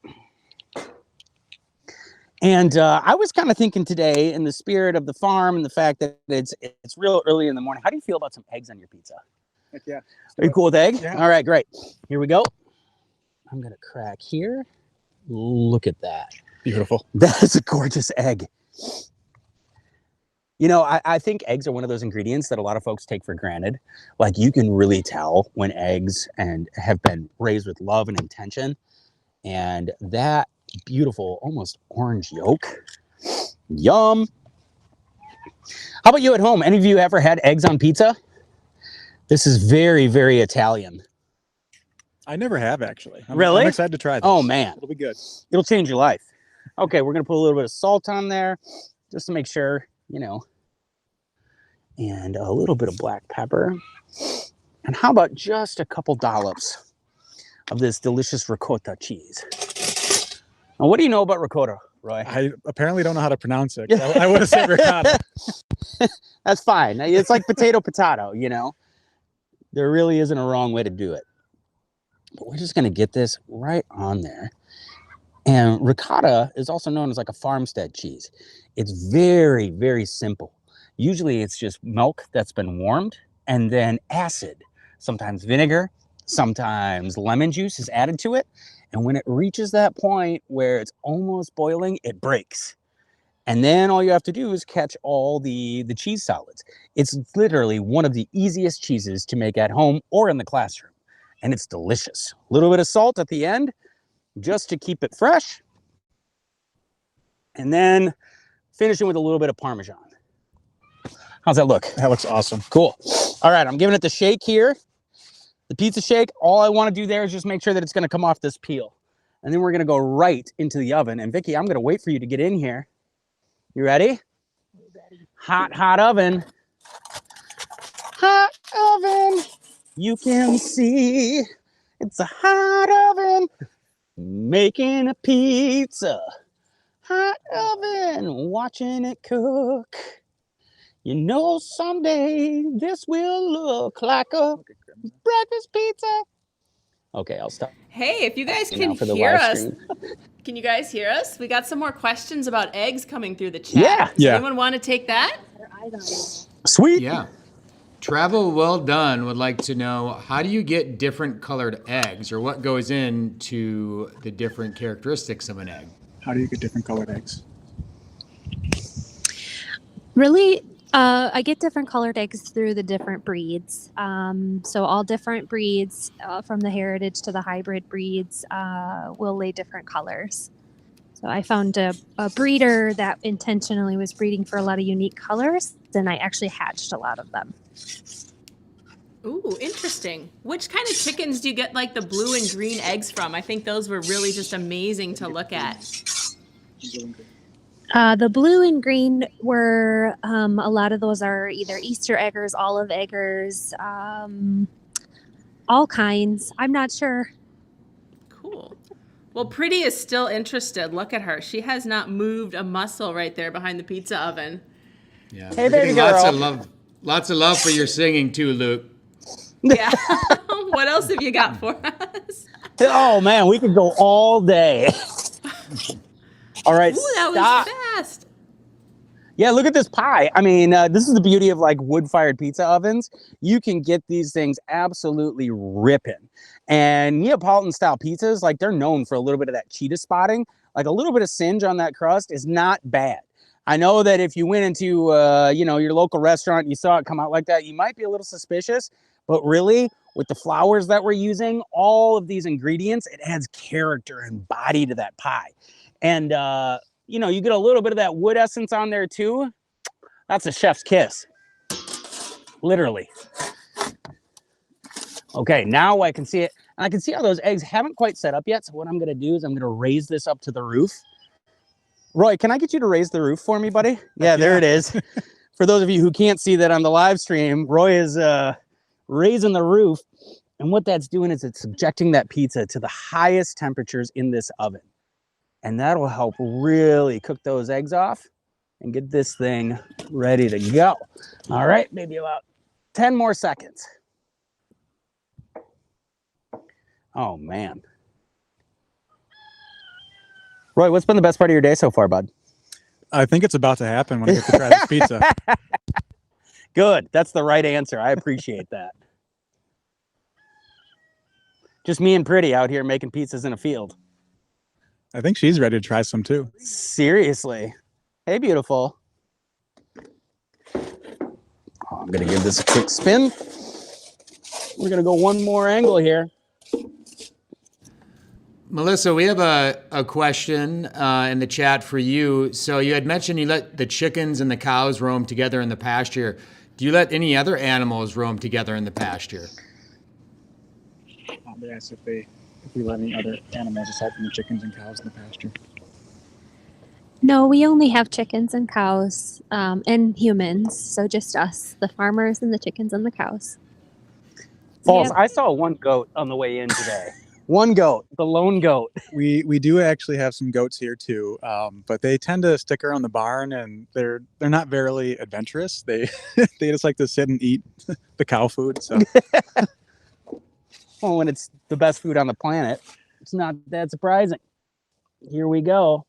And I was kind of thinking today, in the spirit of the farm and the fact that it's real early in the morning, how do you feel about some eggs on your pizza? Heck yeah. Are you cool with egg? Yeah. All right, great. Here we go. I'm going to crack here. Look at that. Beautiful. That is a gorgeous egg. You know, I think eggs are one of those ingredients that a lot of folks take for granted. Like, you can really tell when eggs and have been raised with love and intention. And that beautiful, almost orange yolk. Yum. How about you at home? Any of you ever had eggs on pizza? This is very, very Italian. I never have, actually. Really? I'm excited to try this. Oh, man. It'll be good. It'll change your life. Okay, we're going to put a little bit of salt on there just to make sure, you know, and a little bit of black pepper. And how about just a couple dollops of this delicious ricotta cheese? Now, what do you know about ricotta, Roy? I apparently don't know how to pronounce it. I would have said ricotta. That's fine. It's like potato, you know. There really isn't a wrong way to do it. But we're just going to get this right on there. And ricotta is also known as like a farmstead cheese. It's very, very simple. Usually it's just milk that's been warmed and then acid, sometimes vinegar, sometimes lemon juice is added to it. And when it reaches that point where it's almost boiling, it breaks. And then all you have to do is catch all the cheese solids. It's literally one of the easiest cheeses to make at home or in the classroom. And it's delicious. A little bit of salt at the end just to keep it fresh. And then finishing with a little bit of Parmesan. How's that look? That looks awesome. Cool. All right, I'm giving it the shake here. The pizza shake. All I want to do there is just make sure that it's going to come off this peel. And then we're going to go right into the oven. And Vicky, I'm going to wait for you to get in here. You ready? Hot, hot oven. Hot oven. You can see it's a hot oven making a pizza. Hot oven, watching it cook. You know someday this will look like a breakfast pizza. Okay, I'll stop. Hey, if you guys can hear us, can you guys hear us? We got some more questions about eggs coming through the chat. Yeah. Does anyone want to take that? Sweet. Yeah. Travel Well Done would like to know, how do you get different colored eggs, or what goes into the different characteristics of an egg? How do you get different colored eggs? Really, I get different colored eggs through the different breeds. So all different breeds, from the heritage to the hybrid breeds, will lay different colors. So I found a breeder that intentionally was breeding for a lot of unique colors, and I actually hatched a lot of them. Ooh, interesting. Which kind of chickens do you get like the blue and green eggs from? I think those were really just amazing to look at. The blue and green were, a lot of those are either Easter eggers, olive eggers, all kinds. I'm not sure. Cool. Well, Pretty is still interested. Look at her. She has not moved a muscle right there behind the pizza oven. Yeah. Hey, baby girl. Lots of love for your singing too, Luke. Yeah. What else have you got for us? Oh, man, we could go all day. All right, Ooh, that stop. was fast. Yeah, look at this pie. I mean, this is the beauty of like wood-fired pizza ovens. You can get these things absolutely ripping. And Neapolitan-style pizzas, like, they're known for a little bit of that cheetah spotting. Like, a little bit of singe on that crust is not bad. I know that if you went into, your local restaurant and you saw it come out like that, you might be a little suspicious. But really, with the flours that we're using, all of these ingredients, it adds character and body to that pie. And, you get a little bit of that wood essence on there too. That's a chef's kiss. Literally. Okay, now I can see it. And I can see how those eggs haven't quite set up yet. So what I'm going to do is I'm going to raise this up to the roof. Roy, can I get you to raise the roof for me, buddy? Yeah, there it is. For those of you who can't see that on the live stream, Roy is raising the roof. And what that's doing is it's subjecting that pizza to the highest temperatures in this oven. And that will help really cook those eggs off and get this thing ready to go. All right, maybe about 10 more seconds. Oh, man. Roy, what's been the best part of your day so far, bud? I think it's about to happen when I get to try this pizza. Good. That's the right answer. I appreciate that. Just me and Pretty out here making pizzas in a field. I think she's ready to try some too. Seriously. Hey, beautiful. I'm going to give this a quick spin. We're going to go one more angle here. Melissa, we have a question in the chat for you. So you had mentioned you let the chickens and the cows roam together in the pasture. Do you let any other animals roam together in the pasture? They asked if we let any other animals aside from the chickens and cows in the pasture. No, we only have chickens and cows and humans. So just us, the farmers and the chickens and the cows. False. Yeah. I saw one goat on the way in today. One goat, the lone goat. We do actually have some goats here too, but they tend to stick around the barn, and they're not very adventurous. They they just like to sit and eat the cow food. So, well, when it's the best food on the planet, it's not that surprising. Here we go.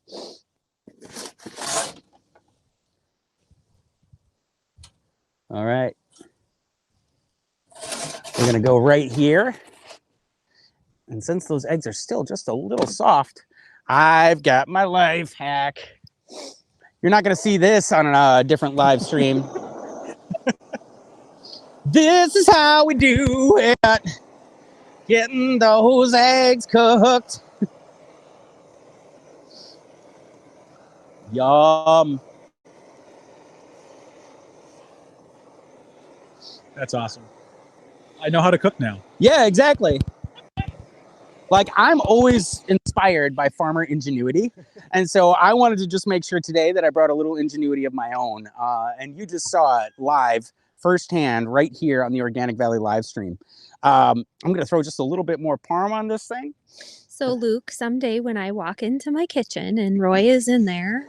All right. We're gonna go right here. And since those eggs are still just a little soft, I've got my life hack. You're not going to see this on a different live stream. This is how we do it. Getting those eggs cooked. Yum. that's awesome. I know how to cook now. Yeah, exactly. Like, I'm always inspired by farmer ingenuity. And so I wanted to just make sure today that I brought a little ingenuity of my own. And you just saw it live firsthand right here on the Organic Valley live stream. I'm going to throw just a little bit more parm on this thing. So Luke, someday when I walk into my kitchen and Roy is in there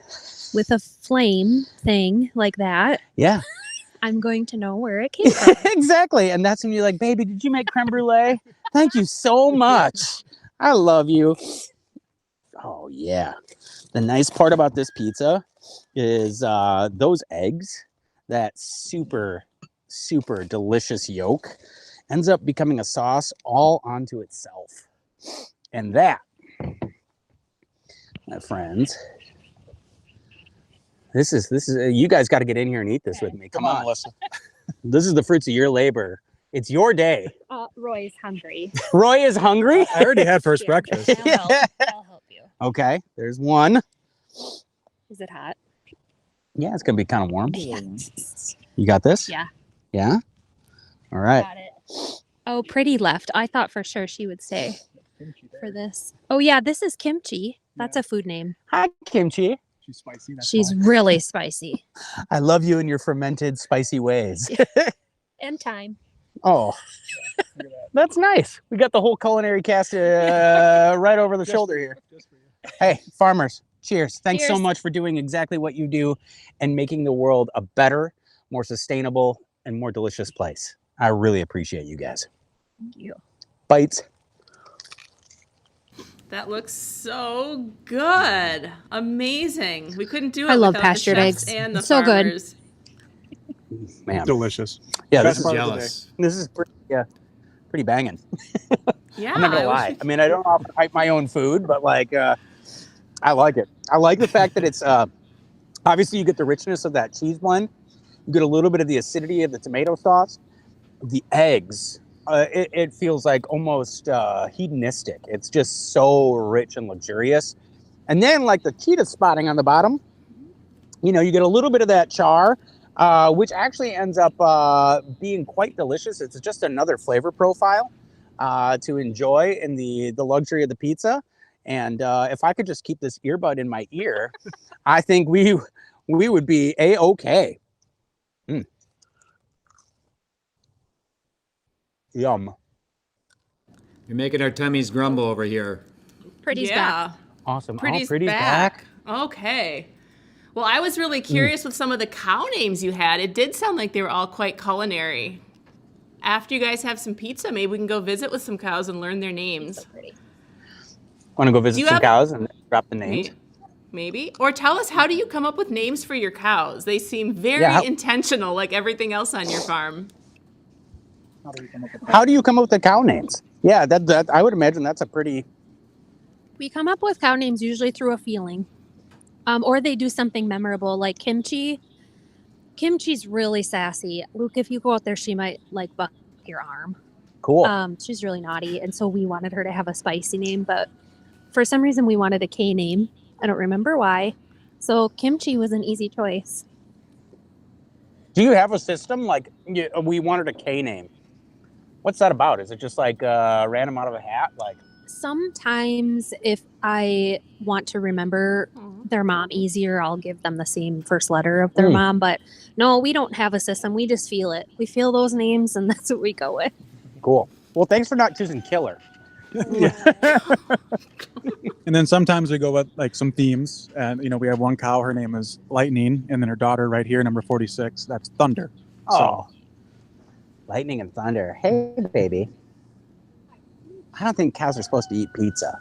with a flame thing like that, yeah, I'm going to know where it came from. Exactly. And that's when you're like, baby, did you make creme brulee? Thank you so much. I love you. Oh, yeah. The nice part about this pizza is those eggs, that super, super delicious yolk ends up becoming a sauce all onto itself. And that, my friends, this is you guys got to get in here and eat this with me. Come on, Melissa. This is the fruits of your labor. It's your day. Roy's hungry. Roy is hungry? I already had first breakfast. I'll help you. Okay, there's one. Is it hot? Yeah, it's going to be kind of warm. Yeah. You got this? Yeah. Yeah? All right. Got it. Oh, Pretty left. I thought for sure she would stay for this. Oh, yeah, this is Kimchi. That's a food name. Hi, Kimchi. She's spicy. She's really spicy. I love you and your fermented spicy ways. And time. Oh, that's nice. We got the whole culinary cast right over the shoulder here. Hey, farmers, cheers. Thanks so much for doing exactly what you do and making the world a better, more sustainable, and more delicious place. I really appreciate you guys. Thank you. Bites. That looks so good. Amazing. We couldn't do it I love without pastured the chefs eggs. and the So good. farmers. Man. Delicious. Yeah, Best this is part of the jealous. This is pretty banging. Yeah. I'm not gonna lie. I mean, I don't often hype my own food, but like, I like it. I like the fact that it's obviously you get the richness of that cheese blend. You get a little bit of the acidity of the tomato sauce. The eggs, it feels like almost hedonistic. It's just so rich and luxurious. And then like the cheetah spotting on the bottom, you know, you get a little bit of that char. Which actually ends up being quite delicious. It's just another flavor profile to enjoy in the luxury of the pizza. And if I could just keep this earbud in my ear, I think we would be A-okay. Mm. Yum. You're making our tummies grumble over here. Pretty's back. Awesome. Pretty's Pretty's back. Okay. Well, I was really curious with some of the cow names you had. It did sound like they were all quite culinary. After you guys have some pizza, maybe we can go visit with some cows and learn their names. Want to go visit some cows and drop the names? Maybe. Or tell us, how do you come up with names for your cows? They seem very intentional, like everything else on your farm. How do you come up with the cow names? Yeah, that I would imagine that's a pretty... We come up with cow names usually through a feeling. Or they do something memorable, like Kimchi. Kimchi's really sassy. Luke, if you go out there, she might like buck your arm. Cool. She's really naughty, and so we wanted her to have a spicy name, but for some reason we wanted a K name. I don't remember why. So Kimchi was an easy choice. Do you have a system? Like, we wanted a K name. What's that about? Is it just like random out of a hat? Like, Sometimes if I want to remember their mom easier, I'll give them the same first letter of their mom. But no, we don't have a system. We just feel it. We feel those names, and that's what we go with. Cool. Well, thanks for not choosing Killer. And then sometimes we go with like some themes, and we have one cow. Her name is Lightning, and then her daughter right here, number 46. That's Thunder. Oh, Lightning and Thunder. Hey, baby. I don't think cows are supposed to eat pizza.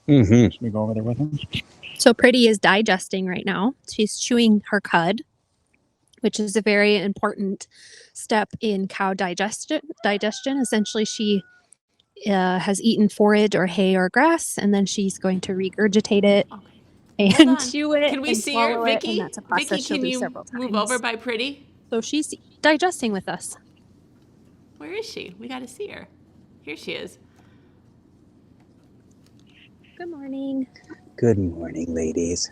Should we go over there with him? So Pretty is digesting right now. She's chewing her cud, which is a very important step in cow digestion. Essentially, she has eaten forage or hay or grass, and then she's going to regurgitate it and chew it. Can we and see her, swallow it, Vicky? and that's a process Vicky, she'll can do you several times. move over by Pretty? So she's digesting with us. Where is she? We got to see her. Here she is. Good morning. Good morning, ladies.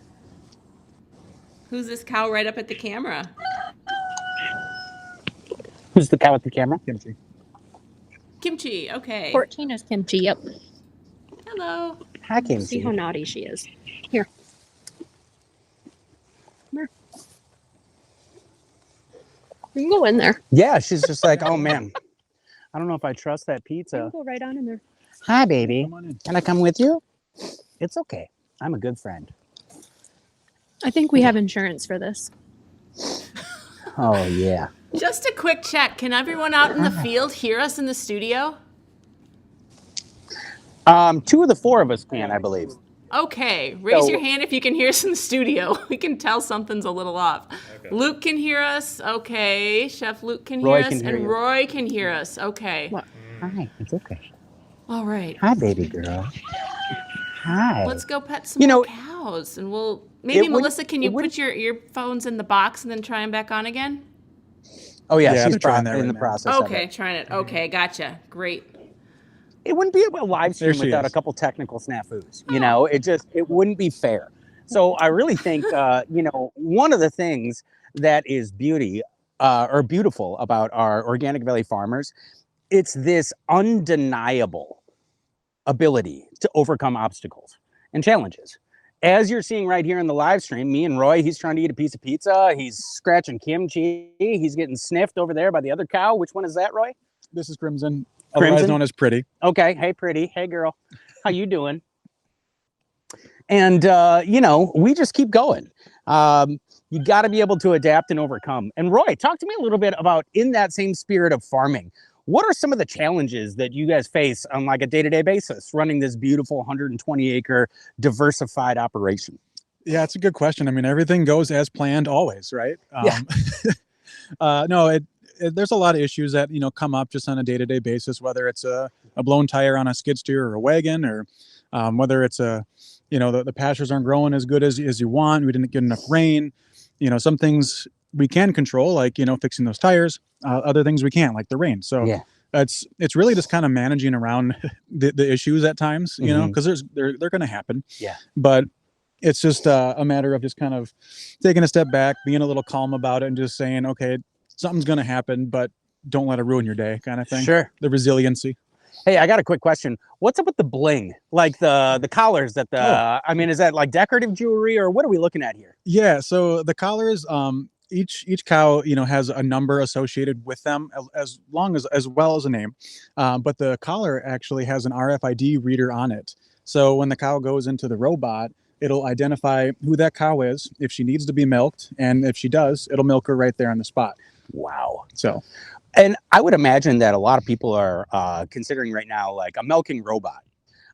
Who's this cow right up at the camera? Who's the cow with the camera? Kimchi. Kimchi, okay. 14 is Kimchi, yep. Hello. Hi, Kimchi. See how naughty she is. Here. Come here. You can go in there. Yeah, she's just like, oh man, I don't know if I trust that You pizza. can go right on in there. Hi, baby. Come on in. Can I come with you? It's okay. I'm a good friend. I think we have insurance for this. Oh, yeah. Just a quick check. Can everyone out in the field hear us in the studio? 2 of the 4 of us can, I believe. Okay. Raise So- your hand if you can hear us in the studio. We can tell something's a little off. Okay. Luke can hear us. Okay. Chef Luke can Roy hear us. can hear and you. Roy can hear us. Okay. What? Hi, it's okay. All right. Hi, baby girl. Hi. Let's go pet some more cows. And we'll maybe, it would- Melissa, can you it would- put your earphones in the box and then try them back on again? Oh, yeah, Yeah, she's they're trying that in right the now. process of Okay, it. trying it. Okay, gotcha. Great. It wouldn't be a live There stream she without is. a couple technical snafus. It wouldn't be fair. So I really think, one of the things that is beautiful about our Organic Valley farmers, it's this undeniable ability to overcome obstacles and challenges. As you're seeing right here in the live stream, me and Roy, he's trying to eat a piece of pizza. He's scratching kimchi. He's getting sniffed over there by the other cow. Which one is that, Roy? This is Crimson, otherwise Crimson? known as Pretty. Okay. Hey, Pretty. Hey, girl. How you doing? And, we just keep going. You got to be able to adapt and overcome. And Roy, talk to me a little bit about, in that same spirit of farming, what are some of the challenges that you guys face on like a day-to-day basis running this beautiful 120-acre diversified operation? Yeah, it's a good question. I mean, everything goes as planned always, right? Yeah. No, there's a lot of issues that, come up just on a day-to-day basis, whether it's a blown tire on a skid steer or a wagon, or whether it's the pastures aren't growing as good as you want. We didn't get enough rain. Some things we can control, like, fixing those tires. Other things we can't, like the rain. So Yeah. it's really just kind of managing around the issues at times, because they're going to happen. Yeah. But it's just a matter of just kind of taking a step back, being a little calm about it, and just saying, okay, something's going to happen, but don't let it ruin your day, kind of thing. Sure. The resiliency. Hey, I got a quick question. What's up with the bling? Like the collars that is that like decorative jewelry, or what are we looking at here? Yeah. So the collars, each cow, has a number associated with them, as well as a name. But the collar actually has an RFID reader on it. So when the cow goes into the robot, it'll identify who that cow is, if she needs to be milked, and if she does, it'll milk her right there on the spot. Wow. So, and I would imagine that a lot of people are considering right now like a milking robot.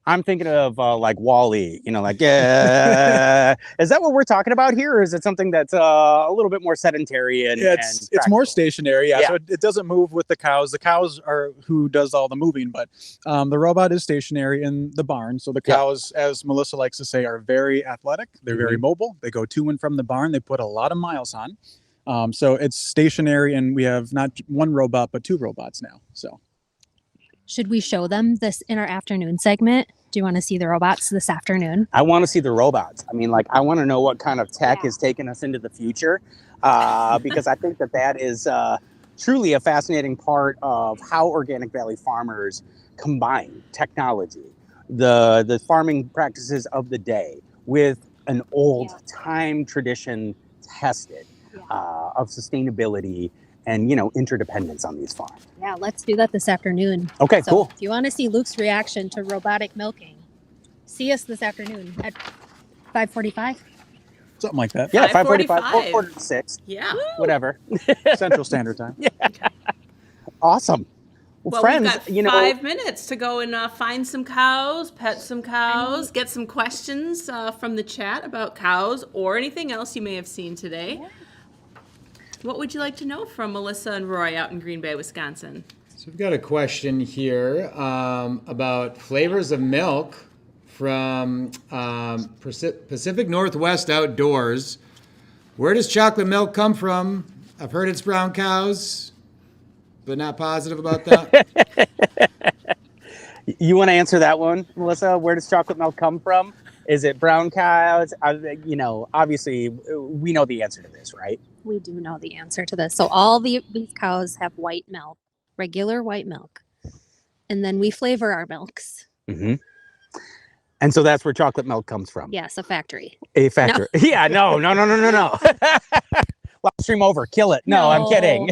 I'm thinking of like Wall-E, you know, like, yeah. Is that what we're talking about here? Or is it something that's a little bit more sedentary and it's more stationary. Yeah. So it doesn't move with the cows. The cows are who does all the moving, but the robot is stationary in the barn. So the cows, as Melissa likes to say, are very athletic. They're very mobile. They go to and from the barn. They put a lot of miles on. So it's stationary, and we have not one robot, but 2 robots now. So. Should we show them this in our afternoon segment? Do you want to see the robots this afternoon? I want to see the robots. I mean, like, I want to know what kind of tech is taking us into the future, because I think that is truly a fascinating part of how Organic Valley farmers combine technology, the farming practices of the day, with an old time tradition tested of sustainability and, you know, interdependence on these farms. Yeah, let's do that this afternoon. Okay, cool. If you want to see Luke's reaction to robotic milking, see us this afternoon at 5:45. Something like that. Yeah, 5:45 or 4:46. Yeah. Whatever. Central Standard Time. Yeah. Awesome. Well, friends, we've got 5 minutes to go and find some cows, pet some cows, get some questions from the chat about cows or anything else you may have seen today. Yeah. What would you like to know from Melissa and Roy out in Green Bay, Wisconsin? So we've got a question here about flavors of milk from Pacific Northwest Outdoors. Where does chocolate milk come from? I've heard it's brown cows, but not positive about that. You want to answer that one, Melissa? Where does chocolate milk come from? Is it brown cows? You know, obviously, we know the answer to this, right? We do know the answer to this. So all these cows have white milk, regular white milk. And then we flavor our milks. Mm-hmm. And so that's where chocolate milk comes from. Yes, a factory. A factory. No. Yeah, no. Livestream over. Kill it. No, I'm kidding.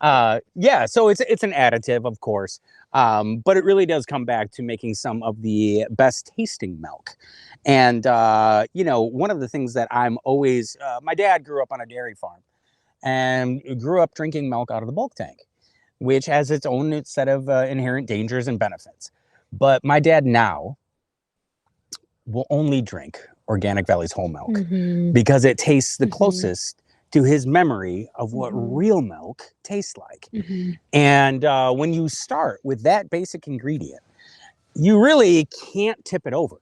Yeah, so it's an additive, of course. But it really does come back to making some of the best tasting milk. And, you know, one of the things that I'm always, my dad grew up on a dairy farm and grew up drinking milk out of the bulk tank, which has its own set of inherent dangers and benefits. But my dad now will only drink Organic Valley's whole milk because it tastes the closest to his memory of what real milk tastes like. And when you start with that basic ingredient, you really can't tip it over.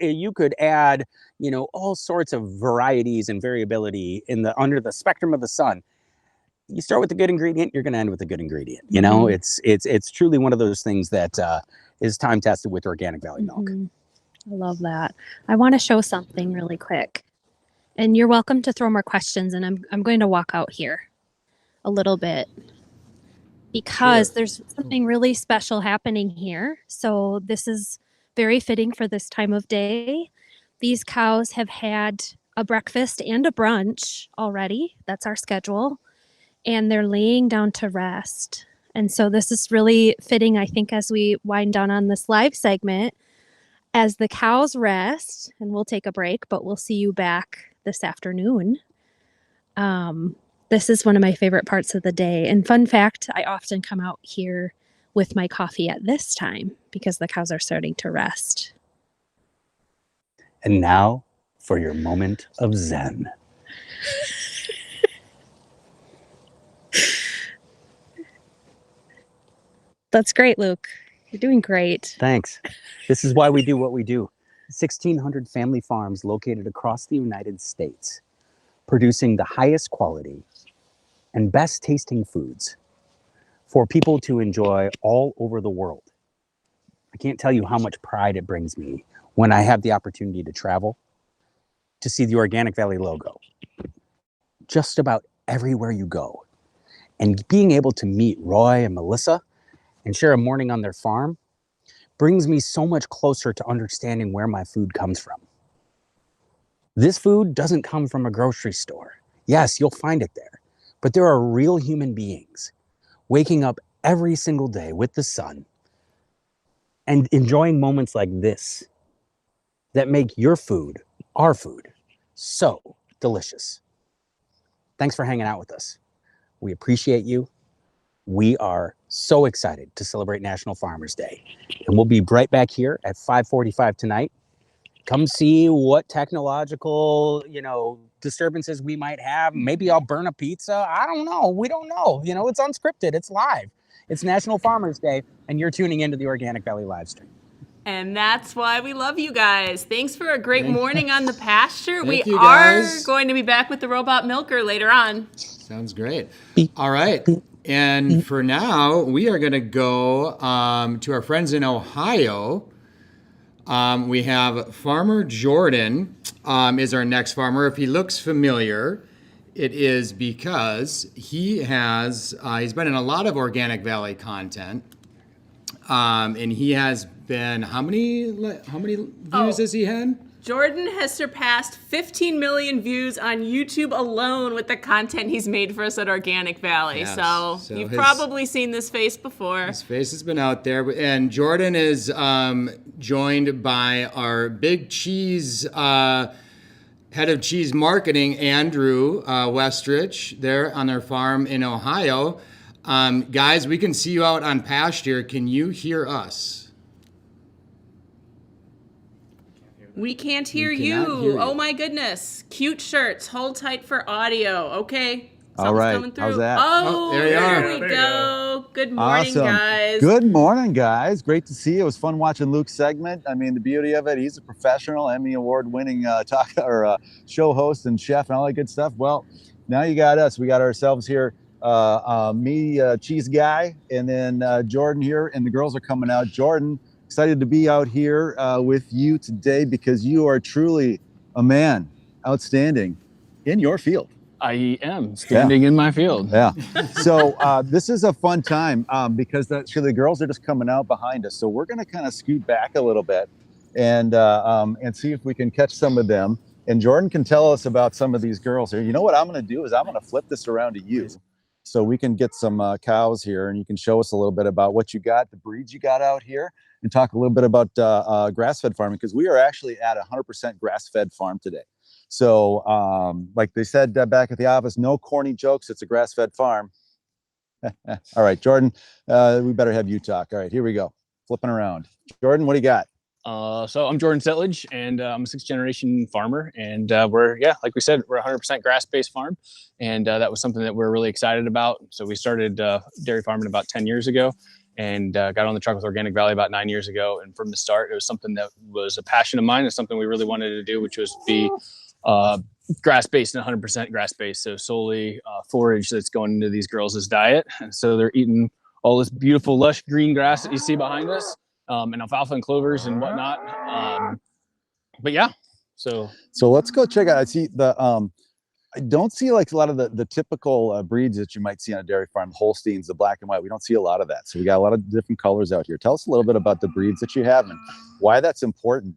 You could add, you know, all sorts of varieties and variability under the spectrum of the sun. You start with a good ingredient, you're going to end with a good ingredient. You know, it's truly one of those things that is time tested with Organic Valley milk. I love that. I want to show something really quick. And you're welcome to throw more questions, and I'm going to walk out here a little bit because there's something really special happening here. So this is very fitting for this time of day. These cows have had a breakfast and a brunch already. That's our schedule. And they're laying down to rest. And so this is really fitting, I think, as we wind down on this live segment, as the cows rest, and we'll take a break, but we'll see you back this afternoon. This is one of my favorite parts of the day. And fun fact, I often come out here with my coffee at this time because the cows are starting to rest. And now for your moment of Zen. That's great, Luke. You're doing great. Thanks. This is why we do what we do. 1,600 family farms located across the United States, producing the highest quality and best tasting foods for people to enjoy all over the world. I can't tell you how much pride it brings me when I have the opportunity to travel, to see the Organic Valley logo just about everywhere you go. And being able to meet Roy and Melissa and share a morning on their farm brings me so much closer to understanding where my food comes from. This food doesn't come from a grocery store. Yes, you'll find it there, but there are real human beings waking up every single day with the sun and enjoying moments like this that make your food, our food, so delicious. Thanks for hanging out with us. We appreciate you. we are so excited to celebrate National Farmers Day. And we'll be right back here at 5:45 tonight. Come see what technological, disturbances we might have. Maybe I'll burn a pizza. I don't know. We don't know. It's unscripted. It's live. It's National Farmers Day, and you're tuning into the Organic Valley live stream. And that's why we love you guys. Thanks for a great morning on the pasture. We you, are guys. going to be back with the robot milker later on. Sounds great. All right. And for now, we are going to go to our friends in Ohio. We have Farmer Jordan is our next farmer. If he looks familiar, it is because he has he's been in a lot of Organic Valley content, and he has been how many views has he had? Jordan has surpassed 15 million views on YouTube alone with the content he's made for us at Organic Valley. Yes. So you've probably seen this face before. His face has been out there. And Jordan is joined by our big cheese, head of cheese marketing, Andrew Westrich, there on their farm in Ohio. Guys, we can see you out on pasture. Can you hear us? We can't hear cannot you. hear you. Oh my goodness. Cute shirts. Hold tight for audio. Okay. All right. Coming through. How's that? Oh, there you are. we go. Good morning, guys. Good morning, guys. Great to see you. It was fun watching Luke's segment. I mean, the beauty of it, he's a professional, Emmy Award-winning show host and chef and all that good stuff. Well, now you got us. We got ourselves here. Me, cheese guy, and then Jordan here, and the girls are coming out. Jordan, excited to be out here with you today because you are truly a man, outstanding in your field. I am standing in my field. Yeah. So this is a fun time because the girls are just coming out behind us. So we're going to kind of scoot back a little bit and see if we can catch some of them. And Jordan can tell us about some of these girls here. You know what I'm going to do is I'm going to flip this around to you so we can get some cows here and you can show us a little bit about what you got, the breeds you got out here, and talk a little bit about grass-fed farming because we are actually at 100% grass-fed farm today. So like they said back at the office, no corny jokes. It's a grass-fed farm. All right, Jordan, we better have you talk. All right, here we go. Flipping around. Jordan, what do you got? So I'm Jordan Settlage, and I'm a 6th generation farmer. And like we said, we're a 100% grass-based farm. And that was something that we're really excited about. So we started dairy farming about 10 years ago and got on the truck with Organic Valley about 9 years ago. And from the start, it was something that was a passion of mine. It's something we really wanted to do, which was be grass-based and 100% grass-based. So solely forage that's going into these girls' diet. And so they're eating all this beautiful, lush green grass that you see behind us. And alfalfa and clovers and whatnot. But yeah, so let's go check out. I see I don't see like a lot of the typical breeds that you might see on a dairy farm, Holsteins, the black and white. We don't see a lot of that. So we got a lot of different colors out here. Tell us a little bit about the breeds that you have and why that's important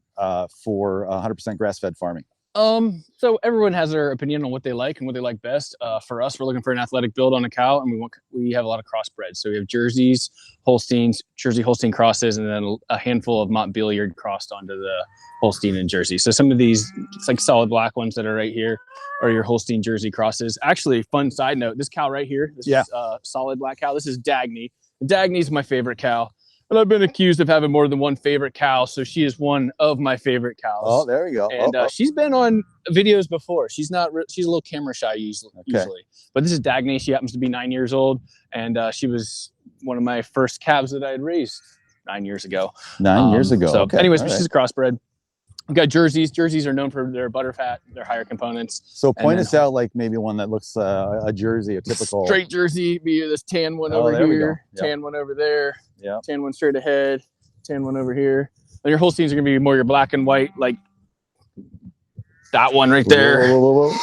for 100% grass-fed farming. So everyone has their opinion on what they like and what they like best. For us, we're looking for an athletic build on a cow, and we have a lot of crossbreds. So we have Jerseys, Holsteins, Jersey Holstein crosses, and then a handful of Montbéliard crossed onto the Holstein and Jersey. So some of these, it's like solid black ones that are right here, are your Holstein Jersey crosses. Actually, fun side note: this cow right here, this is solid black cow. This is Dagny. Dagny's my favorite cow. And I've been accused of having more than one favorite cow, so she is one of my favorite cows. Oh, there we go. And she's been on videos before. She's a little camera shy usually. But this is Dagny. She happens to be 9 years old, and she was one of my first calves that I had raised 9 years ago. 9 years ago. So, anyways, right. She's a crossbred. We've got Jerseys. Jerseys are known for their butter fat, their higher components. So point us out like maybe one that looks a Jersey, a typical straight Jersey. Be this tan one over here, tan one over there, tan one straight ahead, tan one over here. And your Holsteins are gonna be more your black and white, like that one right there. Whoa.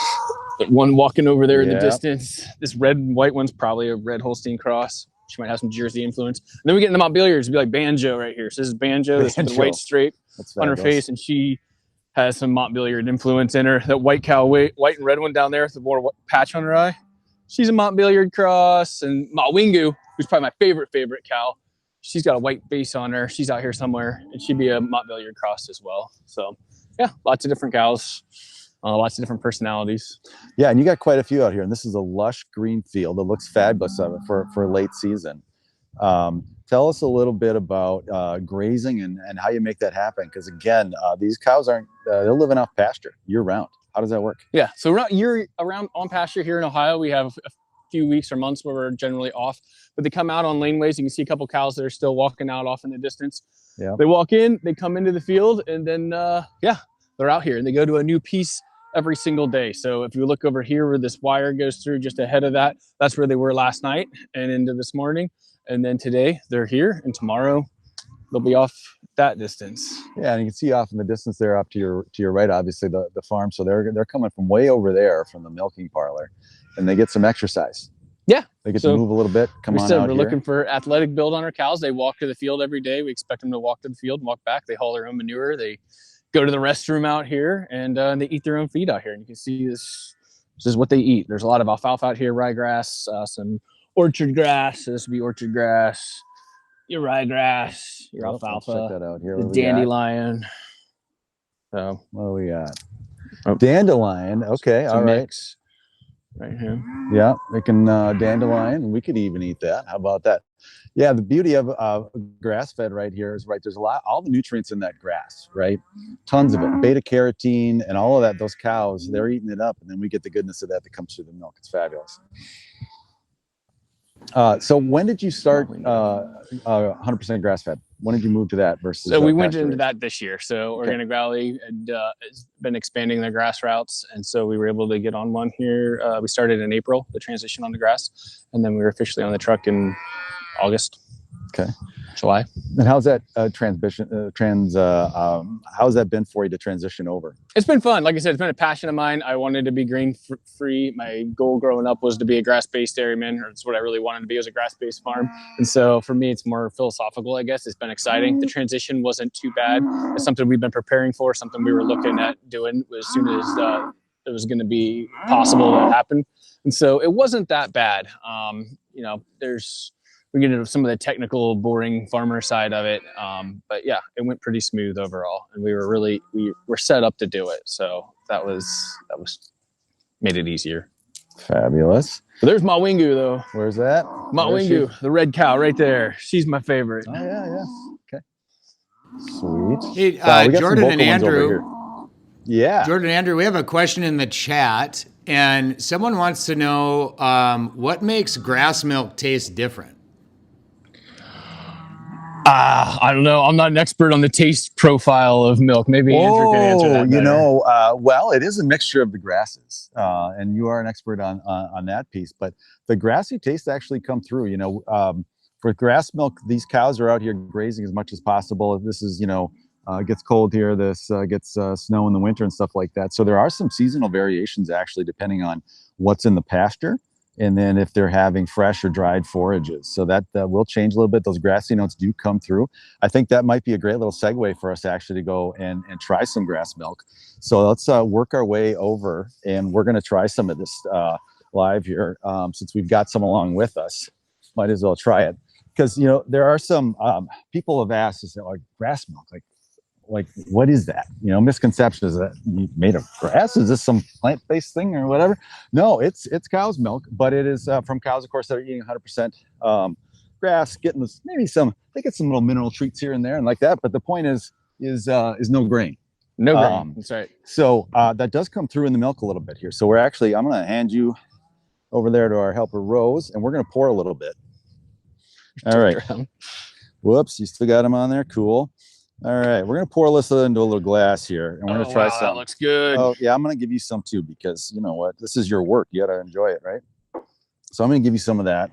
The one walking over there in the distance. This red and white one's probably a red Holstein cross. She might have some Jersey influence. And then we get into Montbéliards. It'd be like Banjo right here. So this is Banjo. This is the white straight on her face, and she has some Montbéliard influence in her. That white cow, white and red one down there with the more patch on her eye. She's a Montbéliard cross. And Mawingu, who's probably my favorite cow, she's got a white base on her. She's out here somewhere, and she'd be a Montbéliard cross as well. So yeah, lots of different cows. lots of different personalities. Yeah, and you got quite a few out here, and this is a lush green field. It looks fabulous for late season. Tell us a little bit about grazing and how you make that happen. Because again, these cows aren't, they're living off pasture year round. How does that work? Yeah, so year around on pasture here in Ohio, we have a few weeks or months where we're generally off, but they come out on laneways. You can see a couple cows that are still walking out off in the distance. Yeah, they walk in, they come into the field, and then yeah, they're out here and they go to a new piece every single day. So if you look over here where this wire goes through just ahead of that, that's where they were last night and into this morning. And then today they're here, and tomorrow they'll be off that distance. Yeah, and you can see off in the distance there, up to your right, obviously the farm. So they're coming from way over there from the milking parlor, and they get some exercise. Yeah, they get to move a little bit. Come on out we're here. looking for athletic build on our cows. They walk to the field every day. We expect them to walk to the field and walk back. They haul their own manure. They go to the restroom out here, and they eat their own feed out here. And you can see this is what they eat. There's a lot of alfalfa out here, ryegrass, some orchard grass. So this would be orchard grass, your ryegrass, your alfalfa. Let's check that out here. The dandelion. So what do we got? Dandelion. Okay, all right. Mix right here. Yeah, we can dandelion, and we could even eat that. How about that? Yeah, the beauty of grass-fed right here is there's all the nutrients in that grass, right? Tons of it, beta carotene and all of that. Those cows, they're eating it up, and then we get the goodness of that comes through the milk. It's fabulous. So when did you start 100% grass-fed? When did you move to that versus? So we went into that this year. So Organic Valley has been expanding their grass routes, and so we were able to get on one here. We started in April, the transition on the grass, and then we were officially on the truck in August. Okay. July. And how's that how's that been for you to transition over? It's been fun. Like I said, it's been a passion of mine. I wanted to be grain free. My goal growing up was to be a grass-based dairyman, or it's what I really wanted to be, was a grass-based farm. And so for me, it's more philosophical, I guess. It's been exciting. The transition wasn't too bad. It's something we've been preparing for, something we were looking at doing as soon as it was going to be possible to happen. And so it wasn't that bad. You know, we get into some of the technical, boring farmer side of it. But yeah, it went pretty smooth overall. And we were set up to do it. So that made it easier. Fabulous. But there's Mawingu though. Where's that? Mawingu, the red cow right there. She's my favorite. Oh yeah. Okay. Sweet. Hey, Jordan and Andrew. Yeah. Jordan and Andrew, we have a question in the chat, and someone wants to know what makes grass milk taste different? I don't know. I'm not an expert on the taste profile of milk. Maybe Andrew can answer that better. You know, well, it is a mixture of the grasses, and you are an expert on that piece. But the grassy tastes actually come through. You know, for grass milk, these cows are out here grazing as much as possible. This is, you know, it gets cold here. This gets snow in the winter and stuff like that. So there are some seasonal variations actually, depending on what's in the pasture. And then if they're having fresh or dried forages. So that will change a little bit. Those grassy notes do come through. I think that might be a great little segue for us actually to go and try some grass milk. So let's work our way over, and we're going to try some of this live here. Since we've got some along with us, might as well try it. Because, you know, there are some people have asked, is that like grass milk? Like what is that? You know, misconception, is that made of grass? Is this some plant-based thing or whatever? No, it's cow's milk, but it is from cows, of course, that are eating 100% grass, getting this, they get some little mineral treats here and there and like that. But the point is no grain. No grain. That's right. So that does come through in the milk a little bit here. So I'm going to hand you over there to our helper Rose, and we're going to pour a little bit. All right. Whoops, you still got them on there. Cool. All right, we're gonna pour Alyssa into a little glass here, and we're gonna try some. That looks good. Oh yeah, I'm gonna give you some too, because you know what, this is your work. You gotta enjoy it, right? So I'm gonna give you some of that.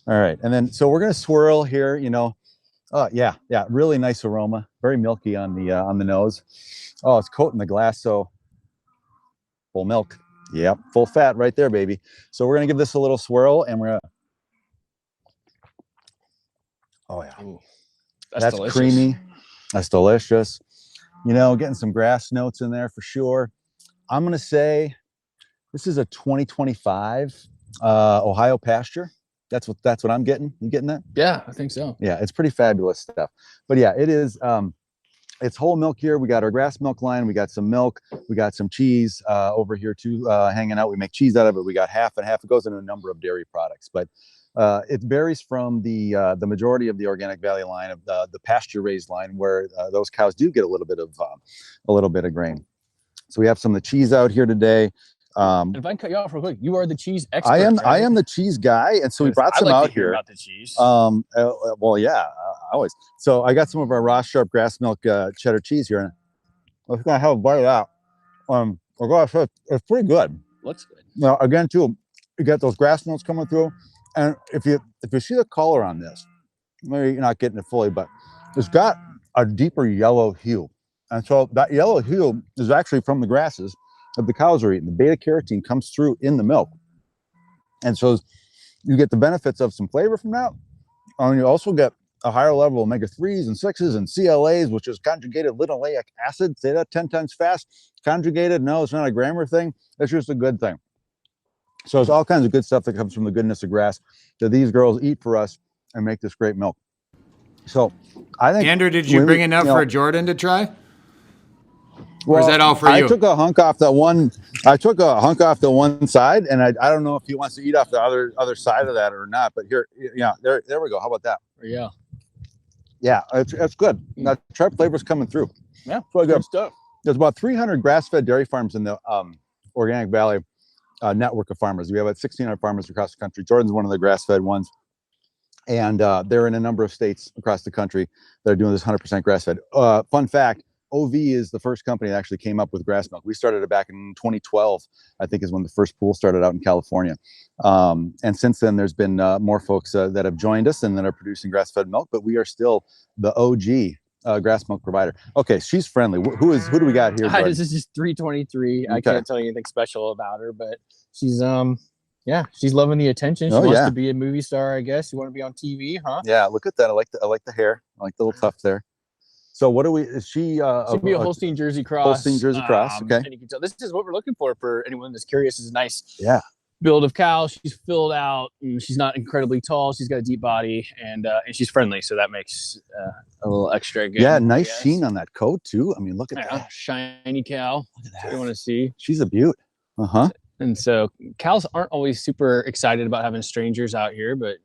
All right, and then so we're gonna swirl here. You know, yeah, really nice aroma, very milky on the nose. Oh, it's coating the glass, so full milk. Yep, full fat right there, baby. So we're gonna give this a little swirl, and we're gonna. Oh yeah, ooh, that's creamy. That's delicious. You know, getting some grass notes in there for sure. I'm going to say this is a 2025 Ohio pasture. That's what I'm getting. You getting that? Yeah, I think so. Yeah, it's pretty fabulous stuff. But yeah, it is it's whole milk here. We got our grass milk line. We got some milk. We got some cheese over here too, hanging out. We make cheese out of it. We got half and half. It goes in a number of dairy products, but it varies from the majority of the Organic Valley line of the pasture raised line, where those cows do get a little bit of grain. So we have some of the cheese out here today. And if I can cut you off real quick, you are the cheese expert. I am the cheese guy, and so we brought some out here. About the cheese. Well, yeah, always. So I got some of our raw sharp grass milk cheddar cheese here, and let's gonna have a bite of that. It's pretty good. Looks good. Now again, too, you get those grass notes coming through, and if you see the color on this, maybe you're not getting it fully, but it's got a deeper yellow hue, and so that yellow hue is actually from the grasses that the cows are eating. The beta carotene comes through in the milk, and so you get the benefits of some flavor from that, and you also get a higher level of omega-3s and 6s and CLAs, which is conjugated linoleic acid. Say that 10 times fast. Conjugated, no, it's not a grammar thing. It's just a good thing. So it's all kinds of good stuff that comes from the goodness of grass that these girls eat for us and make this great milk. So I think, Andrew, did you bring enough for Jordan to try? Well, or is that all for you? I took a hunk off that one. I took a hunk off the one side, and I don't know if he wants to eat off the other side of that or not. But here, yeah, there we go. How about that? Yeah, yeah, it's good. That sharp flavor's coming through. Yeah, it's really good stuff. There's about 300 grass-fed dairy farms in the Organic Valley network of farmers. We have about 1,600 farmers across the country. Jordan's one of the grass-fed ones, and they're in a number of states across the country that are doing this 100% grass-fed. Fun fact. OV is the first company that actually came up with grass milk. We started it back in 2012, I think is when the first pool started out in California. And since then, there's been more folks that have joined us and that are producing grass-fed milk, but we are still the OG grass milk provider. Okay, she's friendly. Who do we got here? This is just 323. Okay. I can't tell you anything special about her, but she's yeah, she's loving the attention. She wants to be a movie star, I guess. You want to be on TV, huh? Yeah, look at that. I like the hair. I like the little tuft there. So what do we? Is she? She'd be a Holstein Jersey Cross. Holstein Jersey Cross. Okay. And you can tell this is what we're looking for anyone that's curious. Is a nice build of cow. She's filled out. And she's not incredibly tall. She's got a deep body, and she's friendly. So that makes a little extra good. Yeah, nice sheen on that coat too. I mean, look at that shiny cow. Look at that. That's what you want to see. She's a beaut. And so cows aren't always super excited about having strangers out here, but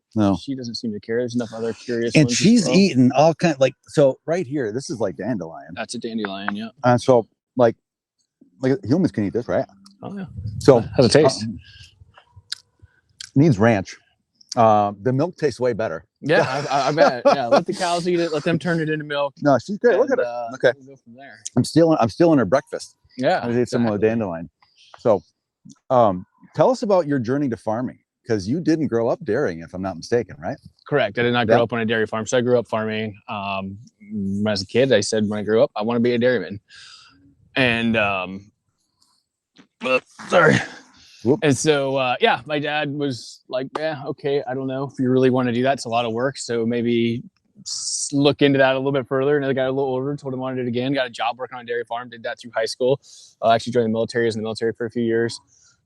she doesn't seem to care. There's enough other curious and ones. She's eating all kind so right here, this is like dandelion. That's a dandelion, yeah. And so like humans can eat this, right? Oh yeah. So how's it taste? Needs ranch. The milk tastes way better. Yeah, I bet. Yeah, let the cows eat it. Let them turn it into milk. No, she's great. Look at her. Okay. We'll go from there. I'm stealing her breakfast. Yeah. I ate some of the dandelion. So tell us about your journey to farming, because you didn't grow up dairying, if I'm not mistaken, right? Correct. I did not grow up on a dairy farm. So I grew up farming. As a kid, I said when I grew up, I want to be a dairyman. And sorry. Whoop. And so yeah, my dad was like, yeah, okay, I don't know if you really want to do that. It's a lot of work. So maybe look into that a little bit further. And I got a little older, told him I wanted it again, got a job working on a dairy farm, did that through high school. Actually joined the military, was in the military for a few years.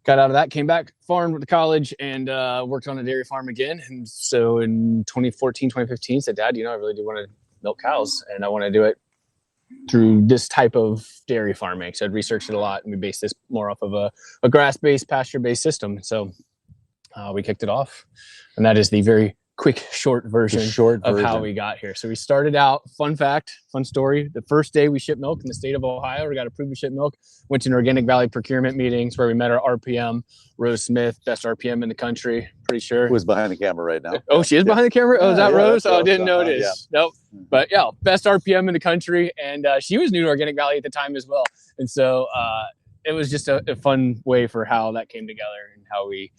Got out of that, came back, farmed to college, and worked on a dairy farm again. And so in 2014, 2015, said, Dad, I really do want to milk cows, and I want to do it through this type of dairy farming. So I'd researched it a lot, and we based this more off of a grass-based, pasture-based system. So we kicked it off, and that is the very quick, short version of how we got here. So we started out, fun fact, fun story. The first day we shipped milk in the state of Ohio, we got approved to ship milk, went to an Organic Valley procurement meetings where we met our RPM, Rose Smith, best RPM in the country, pretty sure. Who's behind the camera right now. Oh, she is behind the camera? Oh, is that Rose? Oh, I didn't notice. Nope. But yeah, best RPM in the country. And she was new to Organic Valley at the time as well. And so it was just a fun way for how that came together and how we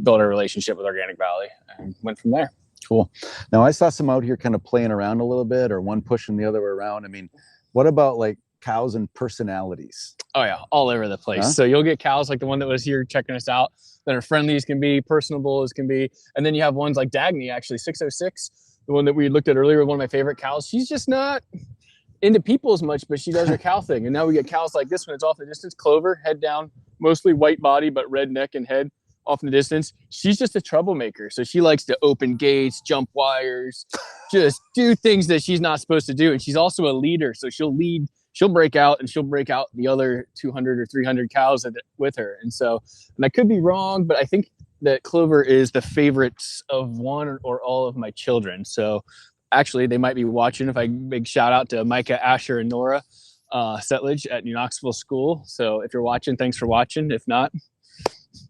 built our relationship with Organic Valley and went from there. Cool. Now I saw some out here kind of playing around a little bit, or one pushing the other way around. I mean, what about like cows and personalities? Oh yeah, all over the place. So you'll get cows like the one that was here checking us out that are friendly as can be, personable as can be. And then you have ones like Dagny, actually 606, the one that we looked at earlier, one of my favorite cows. She's just not into people as much, but she does her cow thing. And now we get cows like this one. It's off the distance, Clover, head down, mostly white body, but red neck and head. off in the distance. She's just a troublemaker. So she likes to open gates, jump wires, just do things that she's not supposed to do. And she's also a leader. So she'll break out and she'll break out the other 200 or 300 cows with her. And I could be wrong, but I think that Clover is the favorites of one or all of my children. So actually they might be watching. If I big shout out to Micah, Asher, and Nora, Settlage at New Knoxville School. So if you're watching, thanks for watching. If not,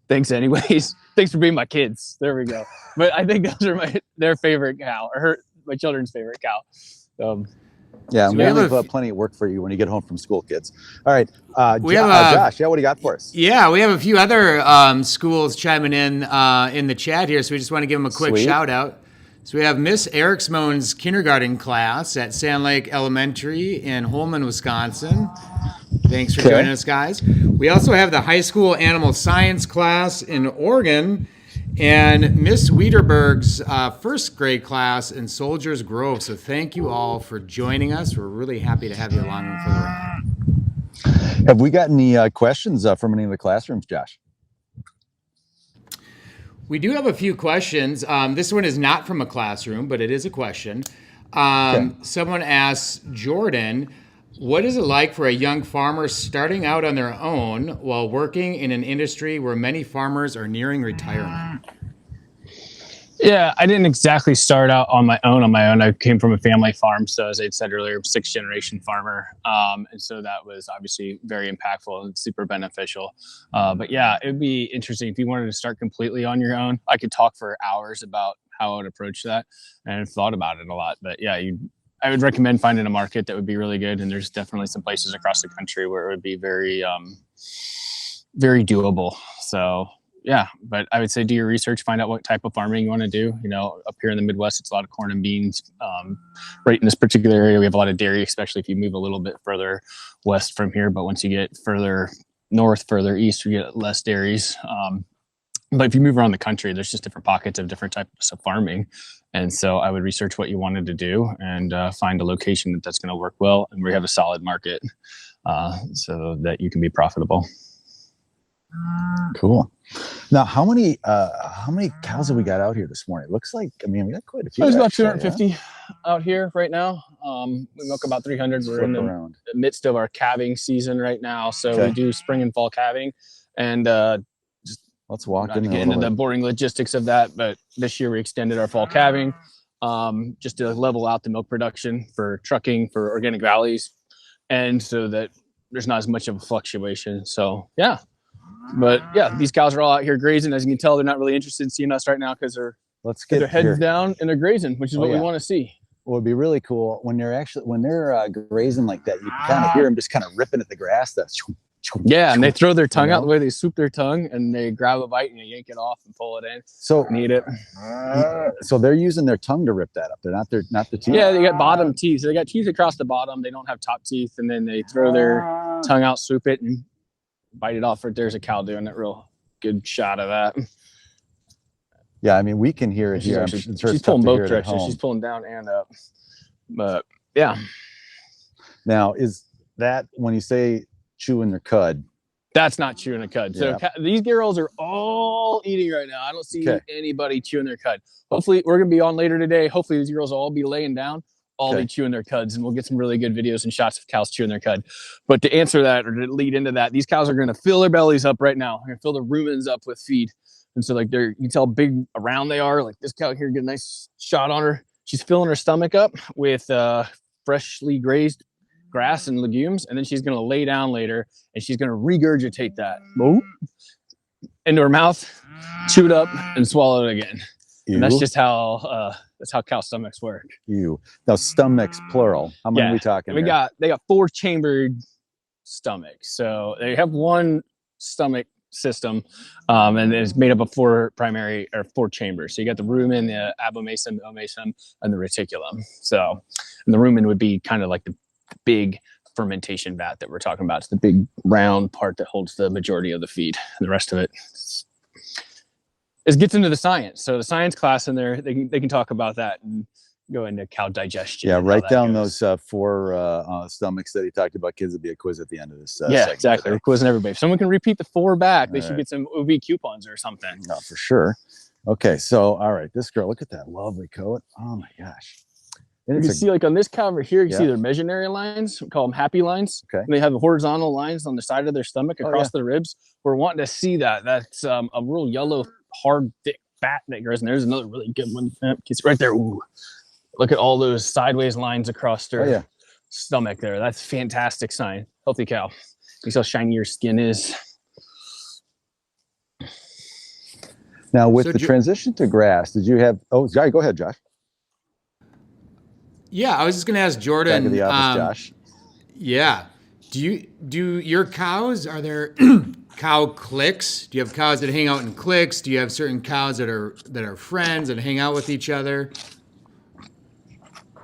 thanks anyways. Thanks for being my kids. There we go. But I think those are their favorite cow, or my children's favorite cow. Yeah, So we have plenty of work for you when you get home from school, kids. All right, Josh, what do you got for us? Yeah, we have a few other schools chiming in the chat here, so we just want to give them a quick shout out. So we have Miss Eriksmoen's kindergarten class at Sand Lake Elementary in Holman, Wisconsin. Thanks for joining us, guys. We also have the high school animal science class in Oregon, and Miss Wiederberg's first grade class in Soldiers Grove. So thank you all for joining us. We're really happy to have you along for the ride. Have we got any questions from any of the classrooms, Josh? We do have a few questions. This one is not from a classroom, but it is a question. Someone asks Jordan, what is it like for a young farmer starting out on their own while working in an industry where many farmers are nearing retirement? Yeah, I didn't exactly start out on my own. I came from a family farm. So as I said earlier, 6th generation farmer. And so that was obviously very impactful and super beneficial. But yeah, it would be interesting if you wanted to start completely on your own. I could talk for hours about how I would approach that, and I've thought about it a lot. But yeah, I would recommend finding a market that would be really good. And there's definitely some places across the country where it would be very, very doable. So yeah, but I would say do your research, find out what type of farming you want to do. You know, up here in the Midwest, it's a lot of corn and beans. Right in this particular area, we have a lot of dairy, especially if you move a little bit further west from here. But once you get further north, further east, you get less dairies. But if you move around the country, there's just different pockets of different types of farming. And so I would research what you wanted to do and find a location that's going to work well and where you have a solid market so that you can be profitable. Cool. Now, how many cows have we got out here this morning? It looks like, we got quite a few. There's about 250 out here right now. We milk about 300. We're in the midst of our calving season right now. So we do spring and fall calving. And let's walk in. Not to get into the boring logistics of that, but this year we extended our fall calving just to level out the milk production for trucking for Organic Valleys, and so that there's not as much of a fluctuation. So yeah, but yeah, these cows are all out here grazing. As you can tell, they're not really interested in seeing us right now because their heads down and they're grazing, which is what we want to see. Well, it'd be really cool when they're grazing like that. You can kind of hear them just kind of ripping at the grass. That's yeah, and they throw their tongue out the way they swoop their tongue, and they grab a bite and they yank it off and pull it in. So eat it. So they're using their tongue to rip that up. They're not the teeth. Yeah, they got bottom teeth. So they got teeth across the bottom. They don't have top teeth, and then they throw their tongue out, swoop it, and bite it off. There's a cow doing it. Real good shot of that. Yeah, we can hear it here. She's pulling both directions. She's pulling down and up. But yeah. Now, is that when you say chewing their cud? That's not chewing a cud. So these girls are all eating right now. I don't see anybody chewing their cud. Hopefully, we're going to be on later today. Hopefully, these girls will all be laying down, all be chewing their cuds, and we'll get some really good videos and shots of cows chewing their cud. But to answer that, or to lead into that, these cows are going to fill their bellies up right now. They're going to fill the rumens up with feed. And so, like, you can tell how big around they are. Like this cow here, get a nice shot on her. She's filling her stomach up with freshly grazed grass and legumes, and then she's going to lay down later and she's going to regurgitate that into her mouth, chew it up, and swallow it again. And that's just how cow stomachs work. Now, stomachs plural. How many are we talking? They got 4-chambered stomachs. So they have one stomach system, and it's made up of 4 chambers. So you got the rumen, the abomasum, the omasum, and the reticulum. So, and the rumen would be kind of like the big fermentation vat that we're talking about. It's the big round part that holds the majority of the feed, and the rest of it gets into the science. So the science class in there, they can talk about that and go into cow digestion. Yeah, and how write that down goes. those 4 stomachs that he talked about. Kids, will be a quiz at the end of this. Yeah, segment exactly. We're quizzing everybody. If someone can repeat the 4 back, they All should right. get some OB coupons or something. No, for sure. Okay, so all right, this girl, look at that lovely coat. Oh my gosh. And You can see like on this cow over here, you Yeah. see their imaginary lines. We call them happy lines. Okay. And they have horizontal lines on the side of their stomach Oh, across yeah. the ribs. We're wanting to see that. That's a real yellow, hard, thick fat that grows. And there's another really good one. It's right there. Ooh. Look at all those sideways lines across their yeah. stomach there. That's a fantastic sign. Healthy cow. You see how shiny your skin is. Now with So the transition to grass, did you have? Oh, sorry, go ahead, Josh. Yeah, I was just going to ask Jordan. Back of the office, Josh. Yeah. Do your cows, are there cow cliques? Do you have cows that hang out in cliques? Do you have certain cows that are friends that hang out with each other?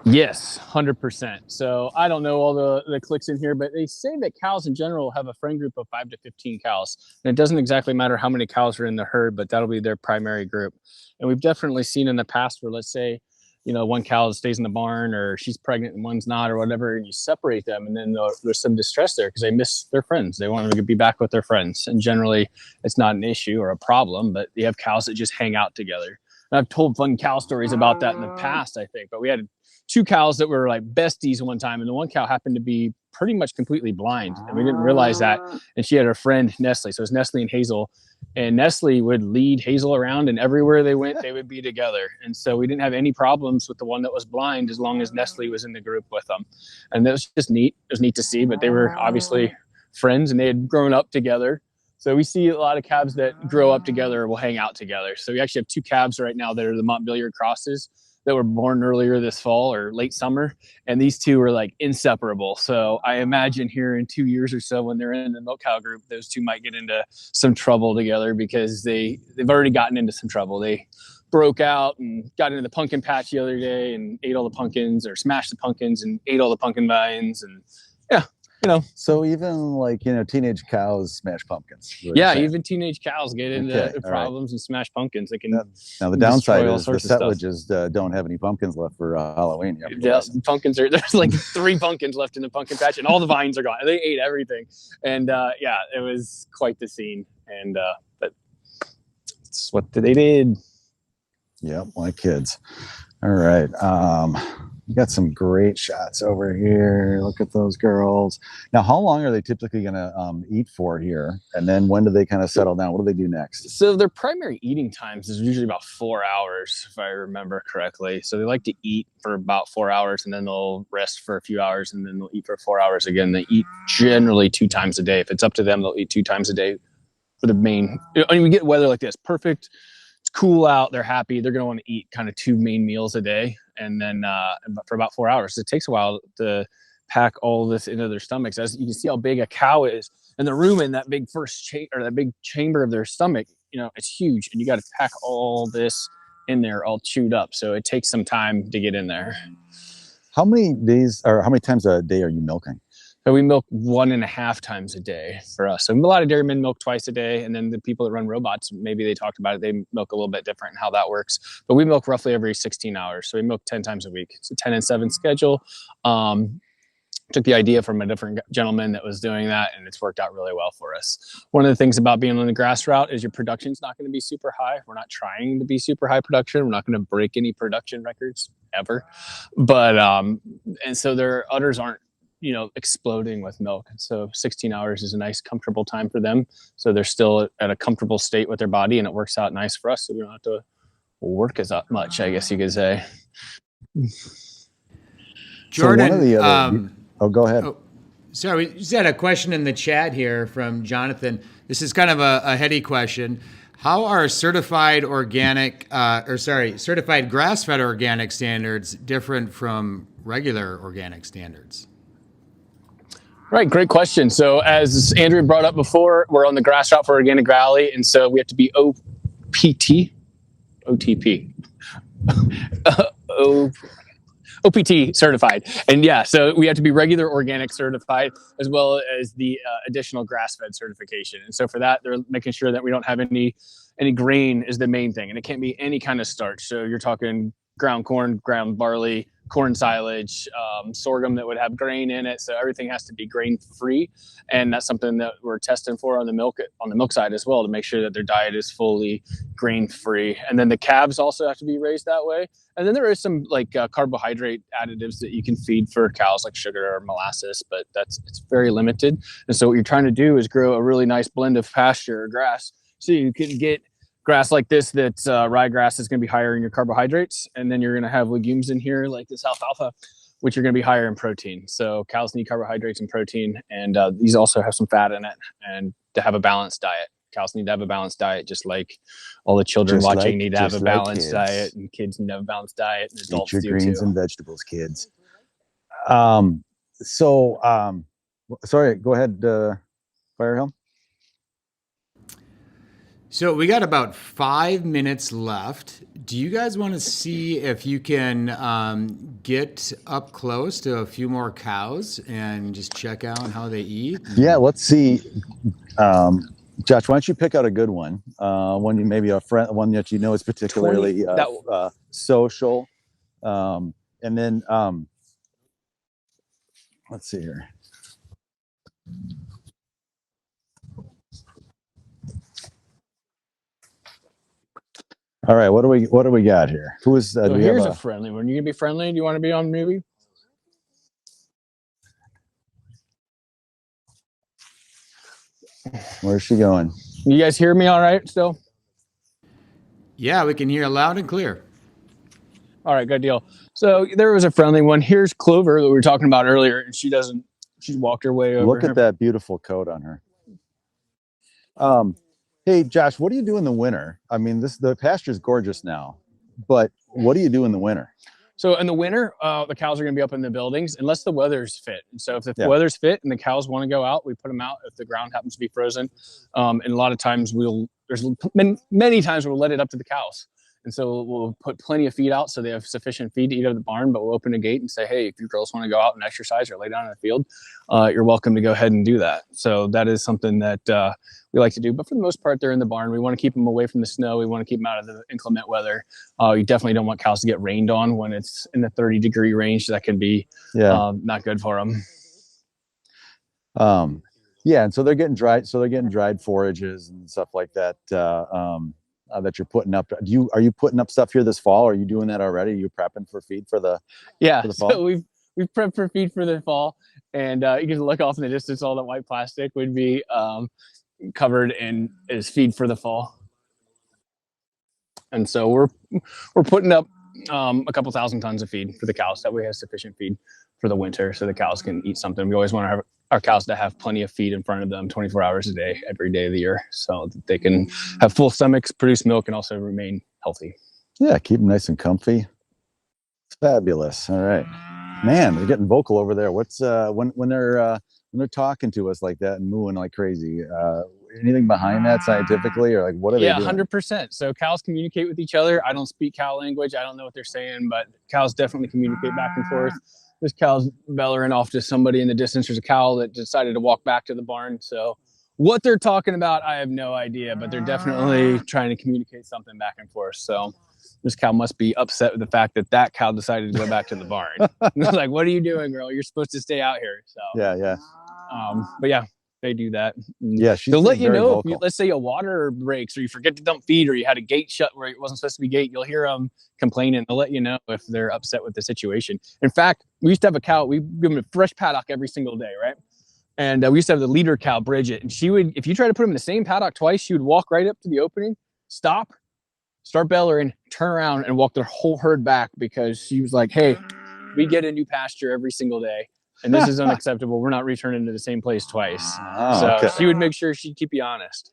Yes, 100%. So I don't know all the clicks in here, but they say that cows in general have a friend group of 5 to 15 cows. And it doesn't exactly matter how many cows are in the herd, but that'll be their primary group. And we've definitely seen in the past where, let's say, one cow stays in the barn or she's pregnant and one's not or whatever, and you separate them, and then there's some distress there because they miss their friends. They want to be back with their friends. And generally it's not an issue or a problem, but you have cows that just hang out together. And I've told fun cow stories about that in the past, I think, but we had 2 cows that were like besties one time, and the one cow happened to be pretty much completely blind, and we didn't realize that. And she had her friend Nestle, so it was Nestle and Hazel, and Nestle would lead Hazel around, and everywhere they went they would be together. And so we didn't have any problems with the one that was blind as long as Nestle was in the group with them. And that was just neat. It was neat to see, but they were obviously friends and they had grown up together. So we see a lot of calves that grow up together will hang out together. So we actually have 2 calves right now that are the Montbéliard crosses that were born earlier this fall or late summer. And these 2 are like inseparable. So I imagine here in 2 years or so, when they're in the milk cow group, those 2 might get into some trouble together because they've already gotten into some trouble. They broke out and got into the pumpkin patch the other day and ate all the pumpkins, or smashed the pumpkins and ate all the pumpkin vines. And yeah, So even like, teenage cows smash pumpkins. Yeah, even teenage cows get into problems and smash pumpkins. They can. Now the downside is the sorts of Settlages don't have any pumpkins left for Halloween. Yeah, pumpkins there's like 3 pumpkins left in the pumpkin patch, and all the vines are gone. They ate everything, and yeah, it was quite the scene. And but it's what they did. Yeah, like kids. All right. We got some great shots over here. Look at those girls. Now, how long are they typically going to eat for here? And then when do they kind of settle down? What do they do next? So their primary eating times is usually about 4 hours, if I remember correctly. So they like to eat for about 4 hours, and then they'll rest for a few hours, and then they'll eat for 4 hours again. They eat generally 2 times a day. If it's up to them, they'll eat 2 times a day for the main. I mean, we get weather like this, perfect. It's cool out. They're happy. They're going to want to eat kind of 2 main meals a day. And then for about 4 hours. It takes a while to pack all this into their stomachs. As you can see how big a cow is, and the room in that big that big chamber of their stomach, it's huge, and you got to pack all this in there all chewed up. So it takes some time to get in there. How many days or how many times a day are you milking? So we milk 1.5 times a day for us. So a lot of dairymen milk twice a day. And then the people that run robots, maybe they talked about it, they milk a little bit different in how that works. But we milk roughly every 16 hours. So we milk 10 times a week. It's a 10 and 7 schedule. Took the idea from a different gentleman that was doing that, and it's worked out really well for us. One of the things about being on the grass route is your production's not going to be super high. We're not trying to be super high production. We're not going to break any production records ever. But, and so their udders aren't, exploding with milk. So 16 hours is a nice, comfortable time for them. So they're still at a comfortable state with their body, and it works out nice for us. So we don't have to work as much, I guess you could say. Jordan, so one of the other, go ahead. Oh, sorry, we just had a question in the chat here from Jonathan. This is kind of a heady question. How are certified grass-fed organic standards different from regular organic standards? Right, great question. So as Andrew brought up before, we're on the grass route for Organic Valley, and so we have to be OPT certified. And yeah, so we have to be regular organic certified, as well as the additional grass-fed certification. And so for that, they're making sure that we don't have any grain is the main thing, and it can't be any kind of starch. So you're talking ground corn, ground barley, corn silage, sorghum that would have grain in it. So everything has to be grain free. And that's something that we're testing for on the milk side as well, to make sure that their diet is fully grain free. And then the calves also have to be raised that way. And then there is some like carbohydrate additives that you can feed for cows, like sugar or molasses, but it's very limited. And so what you're trying to do is grow a really nice blend of pasture or grass, so you can get grass like this that's ryegrass is going to be higher in your carbohydrates, and then you're going to have legumes in here like this alfalfa, which are going to be higher in protein. So cows need carbohydrates and protein, and these also have some fat in it, and to have a balanced diet. Cows need to have a balanced diet, just like all the children watching need to have a balanced diet, and kids need to have a balanced diet, and adults Eat your do greens too. and vegetables, kids. Sorry, go ahead, Firehelm. So we got about 5 minutes left. Do you guys want to see if you can get up close to a few more cows and just check out how they eat? Yeah, let's see. Josh, why don't you pick out a good one? One you maybe a friend, one that you know is particularly social, and then let's see here. All right, what do we got here? Who is? So here's a friendly one. You gonna be friendly? Do you want to be on maybe? Where's she going? You guys hear me all right still? Yeah, we can hear loud and clear. All right, good deal. So there was a friendly one. Here's Clover that we were talking about earlier, and she's walked her way over. Look at that beautiful coat on her. Hey, Josh, what do you do in the winter? I mean, the pasture is gorgeous now, but what do you do in the winter? So in the winter, the cows are going to be up in the buildings unless the weather's fit. And so if the weather's fit and the cows want to go out, we put them out if the ground happens to be frozen. And a lot of times many times we'll let it up to the cows. And so we'll put plenty of feed out so they have sufficient feed to eat out of the barn, but we'll open a gate and say, hey, if your girls want to go out and exercise or lay down in the field, you're welcome to go ahead and do that. So that is something that we like to do. But for the most part, they're in the barn. We want to keep them away from the snow. We want to keep them out of the inclement weather. You definitely don't want cows to get rained on when it's in the 30-degree range. That can be not good for them. Yeah, and so they're getting dried. So they're getting dried forages and stuff like that. That you're putting up. Are you putting up stuff here this fall? Are you doing that already? Are you prepping for feed for the fall? So we've prepped for feed for the fall, and you can look off in the distance. All that white plastic would be covered in is feed for the fall, and so we're putting up a couple thousand tons of feed for the cows. That way, we have sufficient feed for the winter, so the cows can eat something. We always want our cows to have plenty of feed in front of them 24 hours a day, every day of the year, so that they can have full stomachs, produce milk, and also remain healthy. Yeah, keep them nice and comfy. Fabulous. All right, man, they're getting vocal over there. What's when they're talking to us like that and mooing like crazy? Anything behind that scientifically, or like what are they doing? 100%. So cows communicate with each other. I don't speak cow language. I don't know what they're saying, but cows definitely communicate back and forth. This cow's bellowing off to somebody in the distance. There's a cow that decided to walk back to the barn. So what they're talking about, I have no idea, but they're definitely trying to communicate something back and forth. So this cow must be upset with the fact that cow decided to go back to the barn. It's like, what are you doing, girl? You're supposed to stay out here. So yeah. But yeah, they do that. Yeah, she's they'll let you know vocal. if let's say a water breaks or you forget to dump feed or you had a gate shut where it wasn't supposed to be gate. You'll hear them complaining. They'll let you know if they're upset with the situation. In fact, we used to have a cow. We give them a fresh paddock every single day, right? And we used to have the leader cow, Bridget, and she would, if you try to put them in the same paddock twice, she would walk right up to the opening, stop, start bellowing, turn around, and walk their whole herd back because she was like, "Hey, we get a new pasture every single day." And this is unacceptable. We're not returning to the same place twice. So she would make sure she'd keep you honest.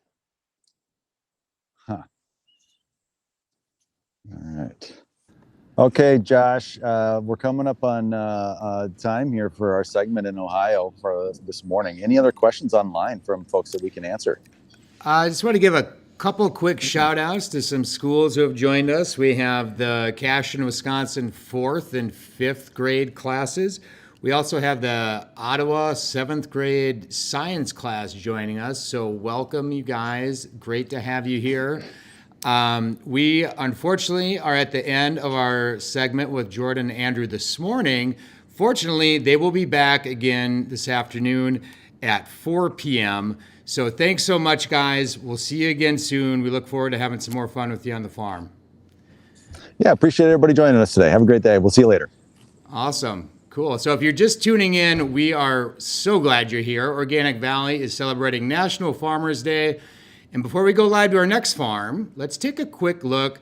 Huh. All right. Okay, Josh, we're coming up on time here for our segment in Ohio for this morning. Any other questions online from folks that we can answer? I just want to give a couple quick shout outs to some schools who have joined us. We have the Cashin, Wisconsin 4th and 5th grade classes. We also have the Ottawa 7th grade science class joining us. So welcome, you guys. Great to have you here. We unfortunately are at the end of our segment with Jordan and Andrew this morning. Fortunately, they will be back again this afternoon at 4 p.m. So thanks so much, guys. We'll see you again soon. We look forward to having some more fun with you on the farm. Yeah, appreciate everybody joining us today. Have a great day. We'll see you later. Awesome. Cool. So if you're just tuning in, we are so glad you're here. Organic Valley is celebrating National Farmers Day. And before we go live to our next farm, let's take a quick look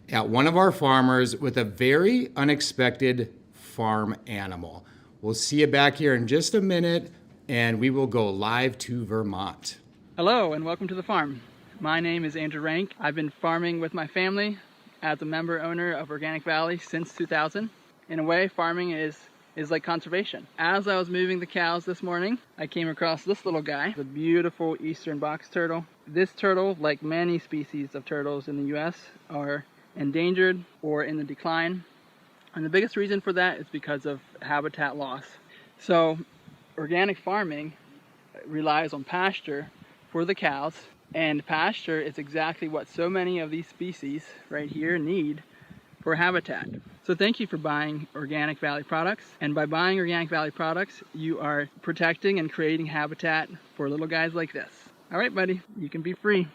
at one of our farmers with a very unexpected farm animal. We'll see you back here in just a minute, and we will go live to Vermont. Hello, and welcome to the farm. My name is Andrew Rank. I've been farming with my family as a member owner of Organic Valley since 2000. In a way, farming is like conservation. As I was moving the cows this morning, I came across this little guy, the beautiful eastern box turtle. This turtle, like many species of turtles in the US, are endangered or in the decline. And the biggest reason for that is because of habitat loss. So organic farming relies on pasture for the cows, and pasture is exactly what so many of these species right here need for habitat. So thank you for buying Organic Valley products. And by buying Organic Valley products, you are protecting and creating habitat for little guys like this. All right, buddy, you can be free.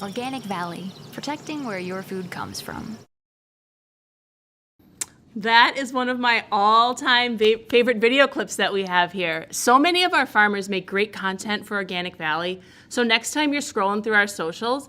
Organic Valley, protecting where your food comes from. That is one of my all-time favorite video clips that we have here. So many of our farmers make great content for Organic Valley. So next time you're scrolling through our socials,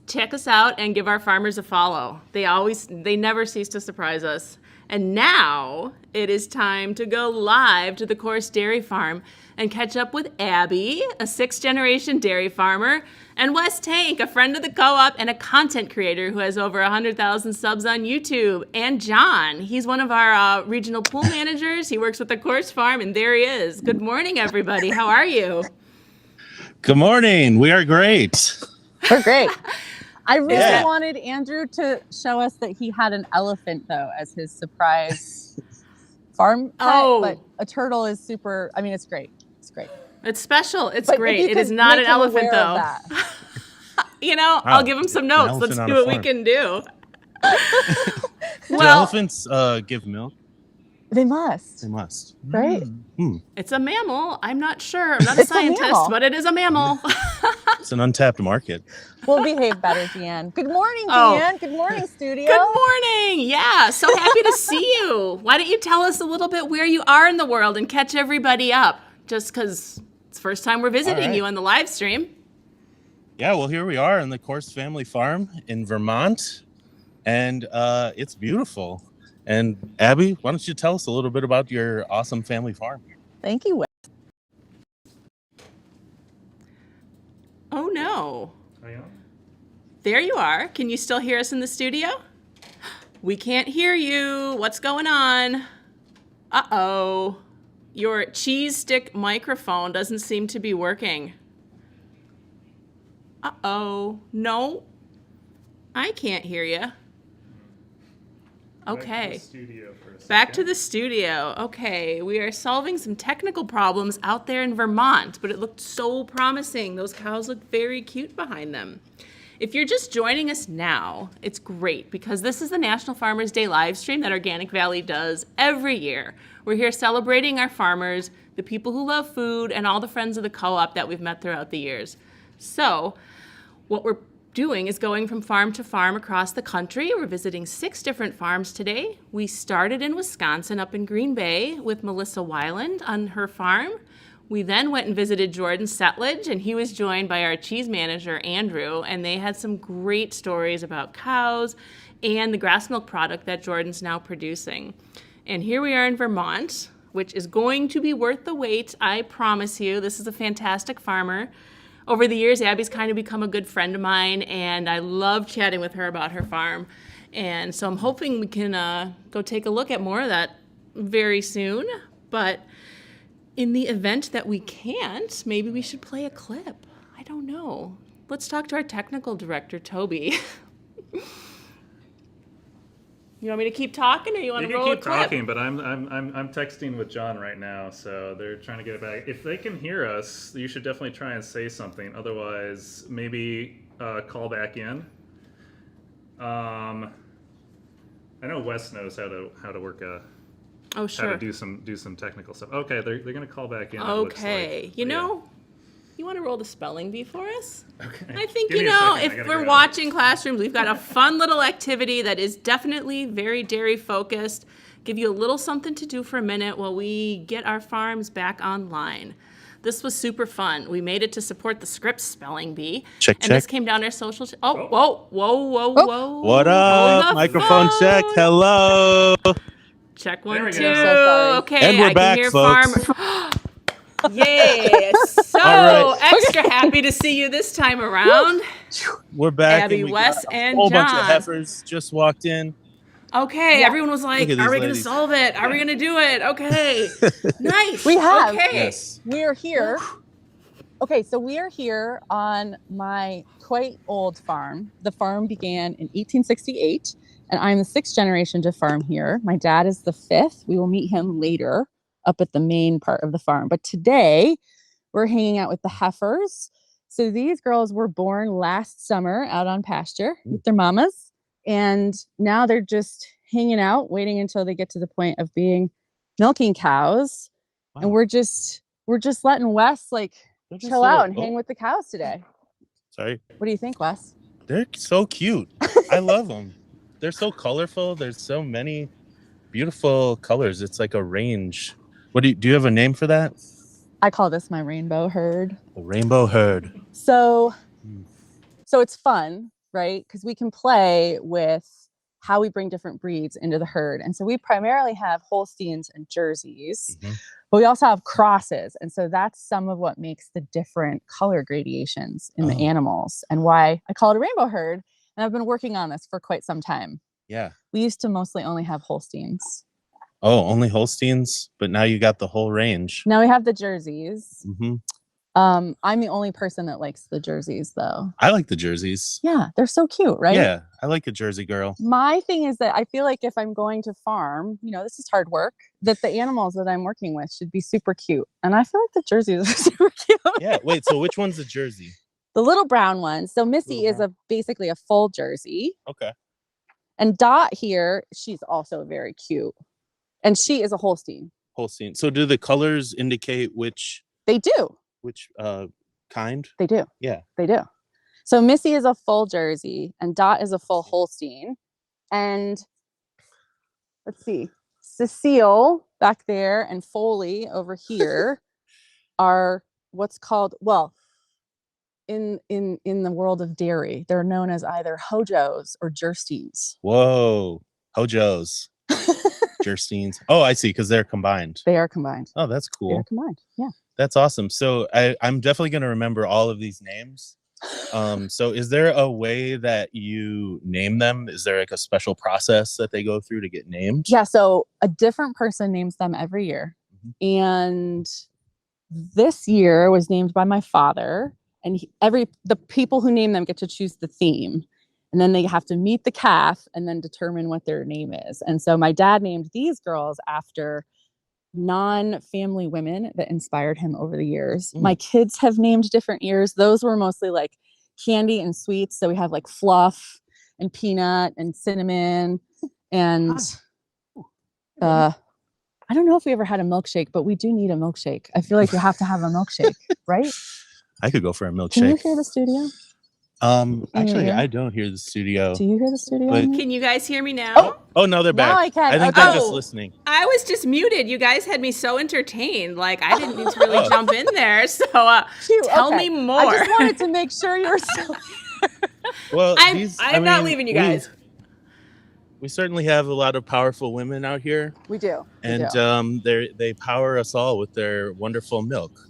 check us out and give our farmers a follow. They never cease to surprise us. And now it is time to go live to the Corse Dairy Farm and catch up with Abby, a 6th-generation dairy farmer, and Wes Tank, a friend of the co-op and a content creator who has over 100,000 subs on YouTube, and John. He's one of our regional pool managers. He works with the Corse Farm, and there he is. Good morning, everybody. How are you? Good morning. We are great. We're great. I really wanted Andrew to show us that he had an elephant, though, as his surprise farm pet, but a turtle is super, I mean, it's great. It's great. It's special. It's great. It is not an elephant, though. You know, I'll give him some notes. Let's see what we can do. Do elephants give milk? They must. They must. Right? It's a mammal. I'm not sure. I'm not a scientist, but it is a mammal. It's an untapped market. We'll behave better, Deanne. Good morning, Deanne. Good morning, studio. Good morning. Yeah, so happy to see you. Why don't you tell us a little bit where you are in the world and catch everybody up? Just because it's the first time we're visiting you on the live stream. Yeah, well, here we are in the Corse family farm in Vermont, and it's beautiful. And Abby, why don't you tell us a little bit about your awesome family farm? Thank you, Wes. Oh, no. There you are. Can you still hear us in the studio? We can't hear you. What's going on? Uh-oh. Your cheese stick microphone doesn't seem to be working. Uh-oh. No. I can't hear you. Okay. Back to the studio. Okay, we are solving some technical problems out there in Vermont, but it looked so promising. Those cows look very cute behind them. If you're just joining us now, it's great because this is the National Farmers Day live stream that Organic Valley does every year. We're here celebrating our farmers, the people who love food, and all the friends of the co-op that we've met throughout the years. So, what we're doing is going from farm to farm across the country. We're visiting 6 different farms today. We started in Wisconsin up in Green Bay with Melissa Weyland on her farm. We then went and visited Jordan Settlage, and he was joined by our cheese manager, Andrew, and they had some great stories about cows and the grass milk product that Jordan's now producing. And here we are in Vermont, which is going to be worth the wait, I promise you. This is a fantastic farmer. Over the years, Abby's kind of become a good friend of mine, and I love chatting with her about her farm. And so I'm hoping we can go take a look at more of that very soon. But in the event that we can't, maybe we should play a clip. I don't know. Let's talk to our technical director, Toby. You want me to keep talking, or you want to roll a clip? You can keep talking, but I'm texting with John right now, so they're trying to get it back. If they can hear us, you should definitely try and say something. Otherwise, maybe call back in. I know Wes knows how to work Oh, sure. how to do some technical stuff. Okay, they're gonna call back in. Okay, you know, you want to roll the spelling bee for us? Okay. I think, Give you me a know, second. I if gotta we're grab it. watching classrooms, we've got a fun little activity that is definitely very dairy focused. Give you a little something to do for a minute while we get our farms back online. This was super fun. We made it to support the Scripps spelling bee. Check, and this check. came down our social. Whoa. What up? Hold the Microphone phone. check. Hello. Check There 1, we 2. go. So sorry. Okay, And we're I back, can hear folks. farmer. Yay! So All right. extra happy to see you this time around. We're back. Abby, and we Wes, got and a whole bunch of John. heifers just walked in. Okay, everyone was like, Look at are these we going to ladies. solve it? Are we going to do it? Okay. Nice. We have. Okay. Yes. We are here. Okay, so we are here on my quite old farm. The farm began in 1868, and I'm the 6th generation to farm here. My dad is the 5th. We will meet him later up at the main part of the farm. But today, we're hanging out with the heifers. So these girls were born last summer out on pasture with their mamas, and now they're just hanging out, waiting until they get to the point of being milking cows. Wow. And we're just letting Wes like They're just chill little- out and hang with the cows today. Sorry. What do you think, Wes? They're so cute. I love them. They're so colorful. There's so many beautiful colors. It's like a range. What do you have a name for that? I call this my rainbow herd. A rainbow herd. So it's fun, right? Because we can play with how we bring different breeds into the herd. And so we primarily have Holsteins and Jerseys, but we also have crosses. And so that's some of what makes the different color gradations in the animals and why I call it a rainbow herd. And I've been working on this for quite some time. Yeah. We used to mostly only have Holsteins. Oh, only Holsteins, but now you got the whole range. Now we have the Jerseys. Mm-hmm. I'm the only person that likes the Jerseys, though. I like the jerseys. Yeah, they're so cute, right? Yeah, I like a Jersey girl. My thing is that I feel like if I'm going to farm, you know, this is hard work, that the animals that I'm working with should be super cute. And I feel like the Jerseys are super cute. Yeah, wait, so which one's a Jersey? The little brown one. So Missy is basically a full Jersey. Okay. And Dot here, she's also very cute. And she is a Holstein. Holstein. So do the colors indicate which They do. kind? They do. Yeah. They do. So Missy is a full Jersey and Dot is a full Holstein. And let's see, Cecile back there and Foley over here are what's called, well, in the world of dairy, they're known as either Hojos or Jersteins. Whoa. Hojos. Jersteins. Oh, I see, because they're combined. They are combined. Oh, that's cool. They're combined. Yeah. That's awesome. So I'm definitely going to remember all of these names. So is there a way that you name them? Is there like a special process that they go through to get named? Yeah. So a different person names them every year. And this year was named by my father. And the people who name them get to choose the theme. And then they have to meet the calf and then determine what their name is. And so my dad named these girls after non-family women that inspired him over the years. My kids have named different years. Those were mostly like candy and sweets. So we have like Fluff and Peanut and Cinnamon. And I don't know if we ever had a milkshake, but we do need a milkshake. I feel like you have to have a milkshake, right? I could go for a milkshake. Can you hear the studio? Actually, I don't hear the studio. Do you hear the studio? But- Can you guys hear me now? Oh, no, they're back. Now I can. I think Okay. they're just listening. I was just muted. You guys had me so entertained. Like, I didn't need to really jump in there. So tell me more. I just wanted to make sure you were still Well, I'm not leaving you guys. We certainly have a lot of powerful women out here. We do. And they power us all with their wonderful milk.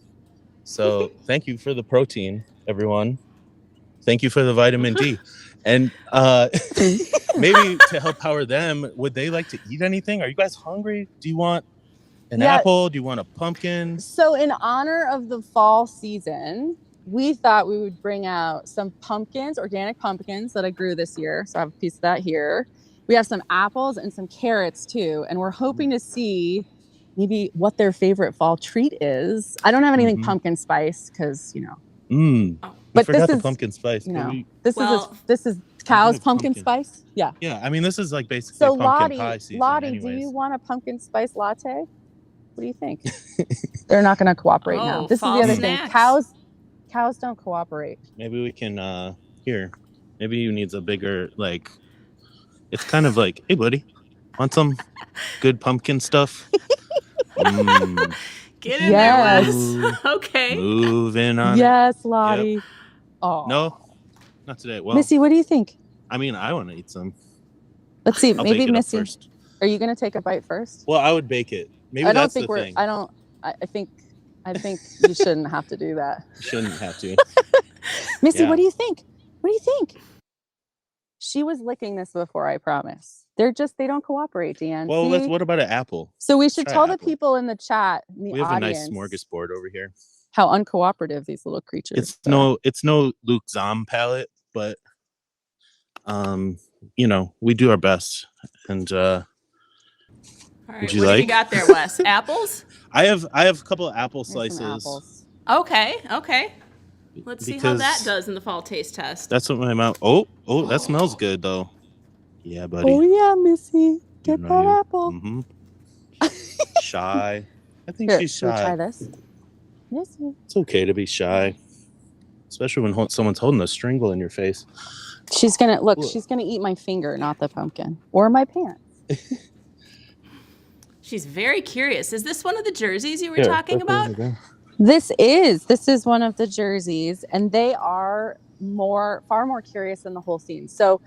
So thank you for the protein, everyone. Thank you for the vitamin D. And maybe to help power them, would they like to eat anything? Are you guys hungry? Do you want an apple? Do you want a pumpkin? So in honor of the fall season, we thought we would bring out some pumpkins, organic pumpkins that I grew this year. So I have a piece of that here. We have some apples and some carrots too. And we're hoping to see maybe what their favorite fall treat is. I don't have anything pumpkin spice because, you know. But forgot this the is, pumpkin spice. you but know, we- this is cow's have pumpkin pumpkin. spice. Yeah. Yeah, I mean, this is like basically So pumpkin pie season Lottie, do anyways. you want a pumpkin spice latte? What do you think? They're not going to cooperate now. This is the other thing. Cows don't cooperate. Maybe we can, here, maybe you needs a bigger, like, it's kind of like, hey, buddy, want some good pumpkin stuff? Get in there, Wes. Ooh, Okay. Moving on. Yes, Lottie. Yep. Oh. No, not today. Well, Missy, what do you think? I mean, I want to eat some. Let's see. I'll Maybe bake it up Missy. first. Are you going to take a bite first? Well, I would bake it. Maybe I don't that's think the we're. thing. I think you shouldn't have to do that. You shouldn't have to. Missy, Yeah. what do you think? What do you think? She was licking this before, I promise. They don't cooperate, Dan. Well, See? what about an apple? So we should Try tell the apple. people in the chat, in the We have audience, a nice smorgasbord over here. how uncooperative these little creatures are. It's no Luke Zom palette, but you know, we do our best. And All right, would you what like? do you got there, Wes? Apples? I have a couple of apple Here's some slices. apples. Okay. Let's see how that Because- does in the fall taste test. That's what my mouth. Oh, that smells good though. Yeah, buddy. Oh yeah, Missy, get know that you. apple. Mhm. Shy. I think Here, she's should we shy. try this? Missy. It's okay to be shy, especially when someone's holding a strangle in your face. She's gonna look. Look. She's gonna eat my finger, not the pumpkin or my pants. She's very curious. Is this one of the jerseys you were Here, talking about? This is one of the jerseys, and they are far more curious than the Holsteins. So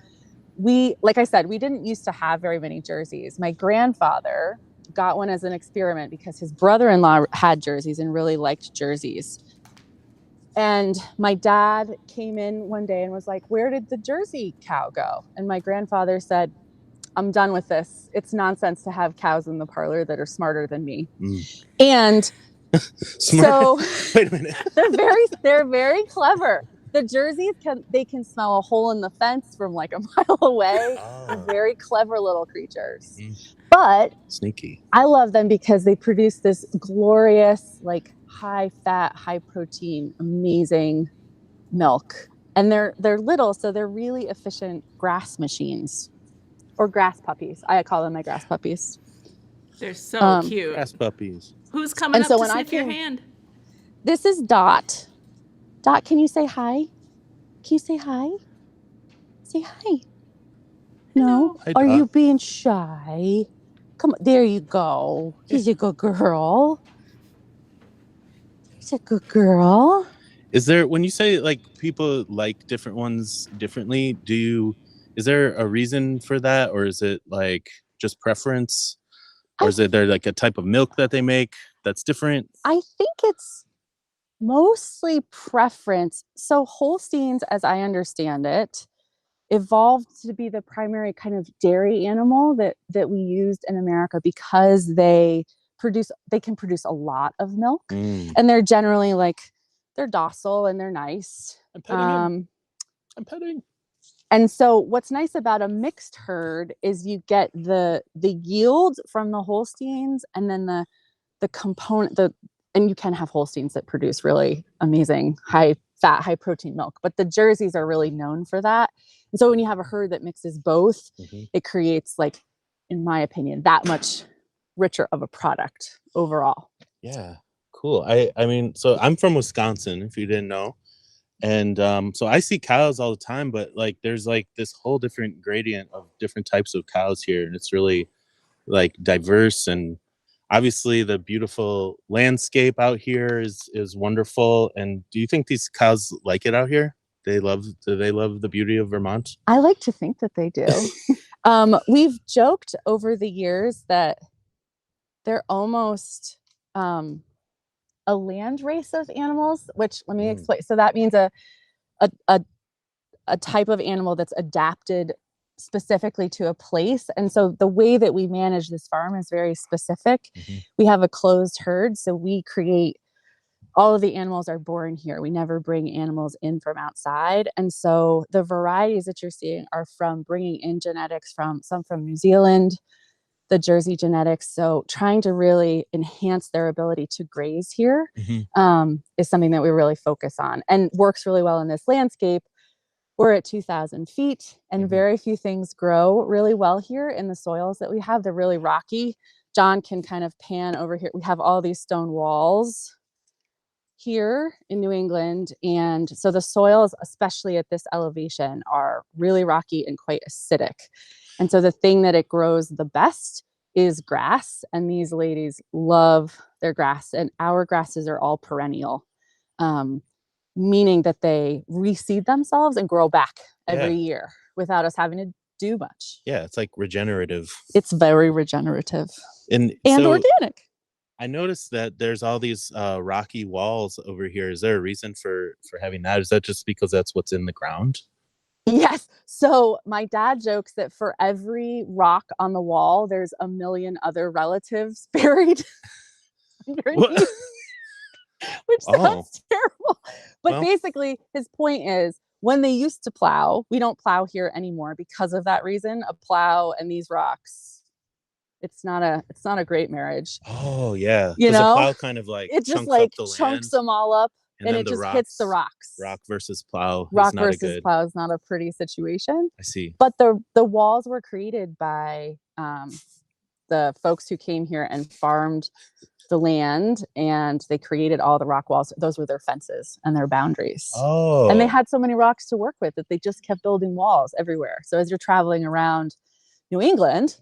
like I said, we didn't used to have very many jerseys. My grandfather got one as an experiment because his brother-in-law had jerseys and really liked jerseys. And my dad came in one day and was like, "Where did the Jersey cow go?" And my grandfather said, "I'm done with this. It's nonsense to have cows in the parlor that are smarter than me." And so wait a minute. they're very clever. The jerseys can smell a hole in the fence from like a mile away. They're very clever little creatures. But Sneaky. I love them because they produce this glorious, like high fat, high protein, amazing milk. And they're little, so they're really efficient grass machines. Or grass puppies. I call them my grass puppies. They're so cute. Grass puppies. Who's coming And up so to when I sniff your came- hand? This is Dot. Dot, can you say hi? Can you say hi? Say hi. No? Hi, Are Dot. you being shy? Come on. There you go. She's a good girl. She's a good girl. Is there, when you say like people like different ones differently, is there a reason for that, or is it like just preference, or is there like a type of milk that they make that's different? I think it's mostly preference. So Holsteins, as I understand it, evolved to be the primary kind of dairy animal that we used in America because they can produce a lot of milk, and they're generally they're docile and they're nice. I'm petting him. I'm petting. And so what's nice about a mixed herd is you get the yield from the Holsteins, and then the component, and you can have Holsteins that produce really amazing high fat, high protein milk, but the Jerseys are really known for that. And so when you have a herd that mixes both, it creates, like, in my opinion, that much richer of a product overall. Yeah, cool. I mean, so I'm from Wisconsin, if you didn't know. And so I see cows all the time, but like there's like this whole different gradient of different types of cows here, and it's really like diverse. And obviously the beautiful landscape out here is wonderful. And do you think these cows like it out here? Do they love the beauty of Vermont? I like to think that they do. We've joked over the years that they're almost a land race of animals, which, let me explain. So that means a type of animal that's adapted specifically to a place. And so the way that we manage this farm is very specific. We have a closed herd, so we create, all of the animals are born here. We never bring animals in from outside. And so the varieties that you're seeing are from bringing in genetics from New Zealand. the Jersey genetics. So trying to really enhance their ability to graze here is something that we really focus on and works really well in this landscape. We're at 2,000 feet and very few things grow really well here in the soils that we have. They're really rocky. John can kind of pan over here. We have all these stone walls here in New England. And so the soils, especially at this elevation, are really rocky and quite acidic. And so the thing that it grows the best is grass. And these ladies love their grass. And our grasses are all perennial, meaning that they reseed themselves and grow back every year without us having to do much. Yeah, it's like regenerative. It's very regenerative And so, organic. I noticed that there's all these rocky walls over here. Is there a reason for having that? Is that just because that's what's in the ground? Yes. So my dad jokes that for every rock on the wall, there's a million other relatives buried underneath, which sounds terrible. But basically, his point is, when they used to plow, we don't plow here anymore because of that reason. A plow and these rocks, it's not a great marriage. Oh yeah, you know, a plow kind of like it just like chunks them all up, and it just hits the rocks. Rock versus plow. Rock versus plow is not a pretty situation. I see. But the walls were created by the folks who came here and farmed the land, and they created all the rock walls. Those were their fences and their boundaries. Oh. And they had so many rocks to work with that they just kept building walls everywhere. So as you're traveling around New England,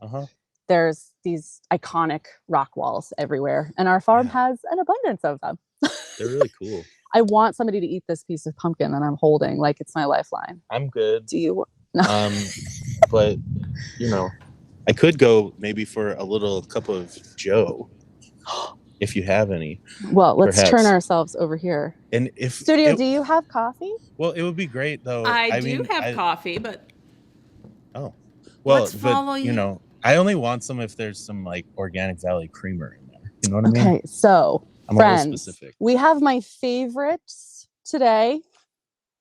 there's these iconic rock walls everywhere. And our farm has an abundance of them. They're really cool. I want somebody to eat this piece of pumpkin that I'm holding like it's my lifeline. I'm good. Do you? No. But, you know, I could go maybe for a little cup of Joe. If you have any. Well, let's turn ourselves over here. And if Studio, do you have coffee? Well, it would be great though. I do have coffee, but well, let's follow you know, I only want some if there's some like Organic Valley creamer in there. You know what I mean? Okay, so I'm friends, a little specific. We have my favorites today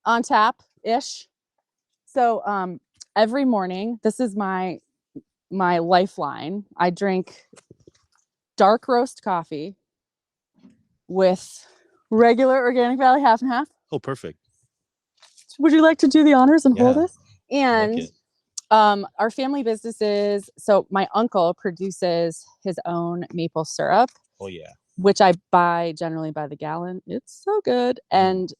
on tap-ish. So every morning, this is my lifeline. I drink dark roast coffee with regular Organic Valley half and half. Oh, perfect. Would you like to do the honors and hold this? And our family businesses. So my uncle produces his own maple syrup. Oh yeah. Which I buy generally by the gallon. It's so good. And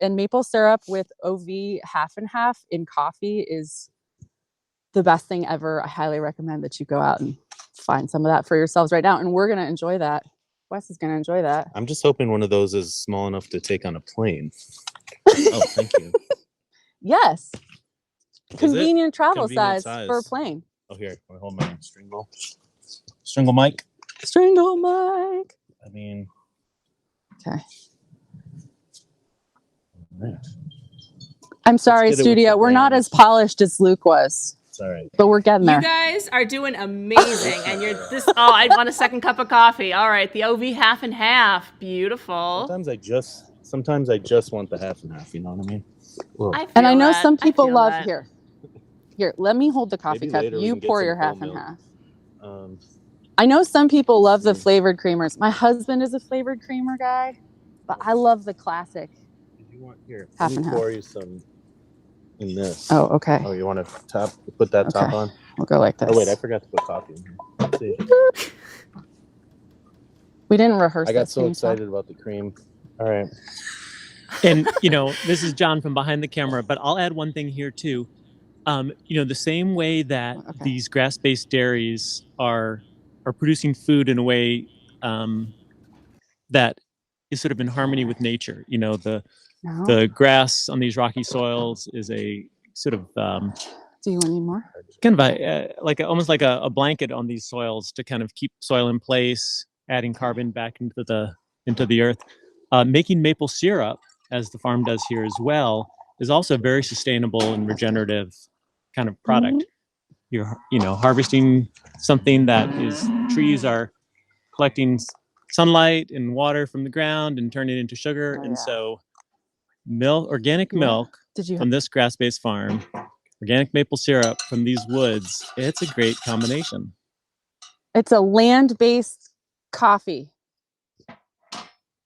maple syrup with OV half and half in coffee is the best thing ever. I highly recommend that you go out and find some of that for yourselves right now. And we're going to enjoy that. Wes is going to enjoy that. I'm just hoping one of those is small enough to take on a plane. Oh, thank you. Yes. Convenient travel size for a plane. Oh, here. Can I hold my Stringle? Stringle mic? Stringle mic. I mean. Okay. Right. I'm sorry, studio. We're not as polished as Luke was. It's all right. But we're getting there. You guys are doing amazing, and you're this. Oh, I want a second cup of coffee. All right, the OV half and half, beautiful. Sometimes I just want the half and half. You know what I mean? And I know some people love here. Here, let me hold the coffee cup. You pour your half and half. I know some people love the flavored creamers. My husband is a flavored creamer guy, but I love the classic. You want here? Half Let me and pour half. you some in this. Oh, okay. Oh, you want to put that top on? We'll go like this. Oh wait, I forgot to put coffee in here. Let's see. We didn't rehearse. I got so excited about the cream. All right. And you know, this is John from behind the camera, but I'll add one thing here too. You know, the same way that these grass-based dairies are producing food in a way that is sort of in harmony with nature. You know, the grass on these rocky soils is a sort of do you want any more? Kind of almost like a blanket on these soils to kind of keep soil in place, adding carbon back into the earth. Making maple syrup, as the farm does here as well, is also a very sustainable and regenerative kind of product. You're harvesting something that trees are collecting sunlight and water from the ground and turning it into sugar. And so organic milk from this grass-based farm, organic maple syrup from these woods, it's a great combination. It's a land-based coffee,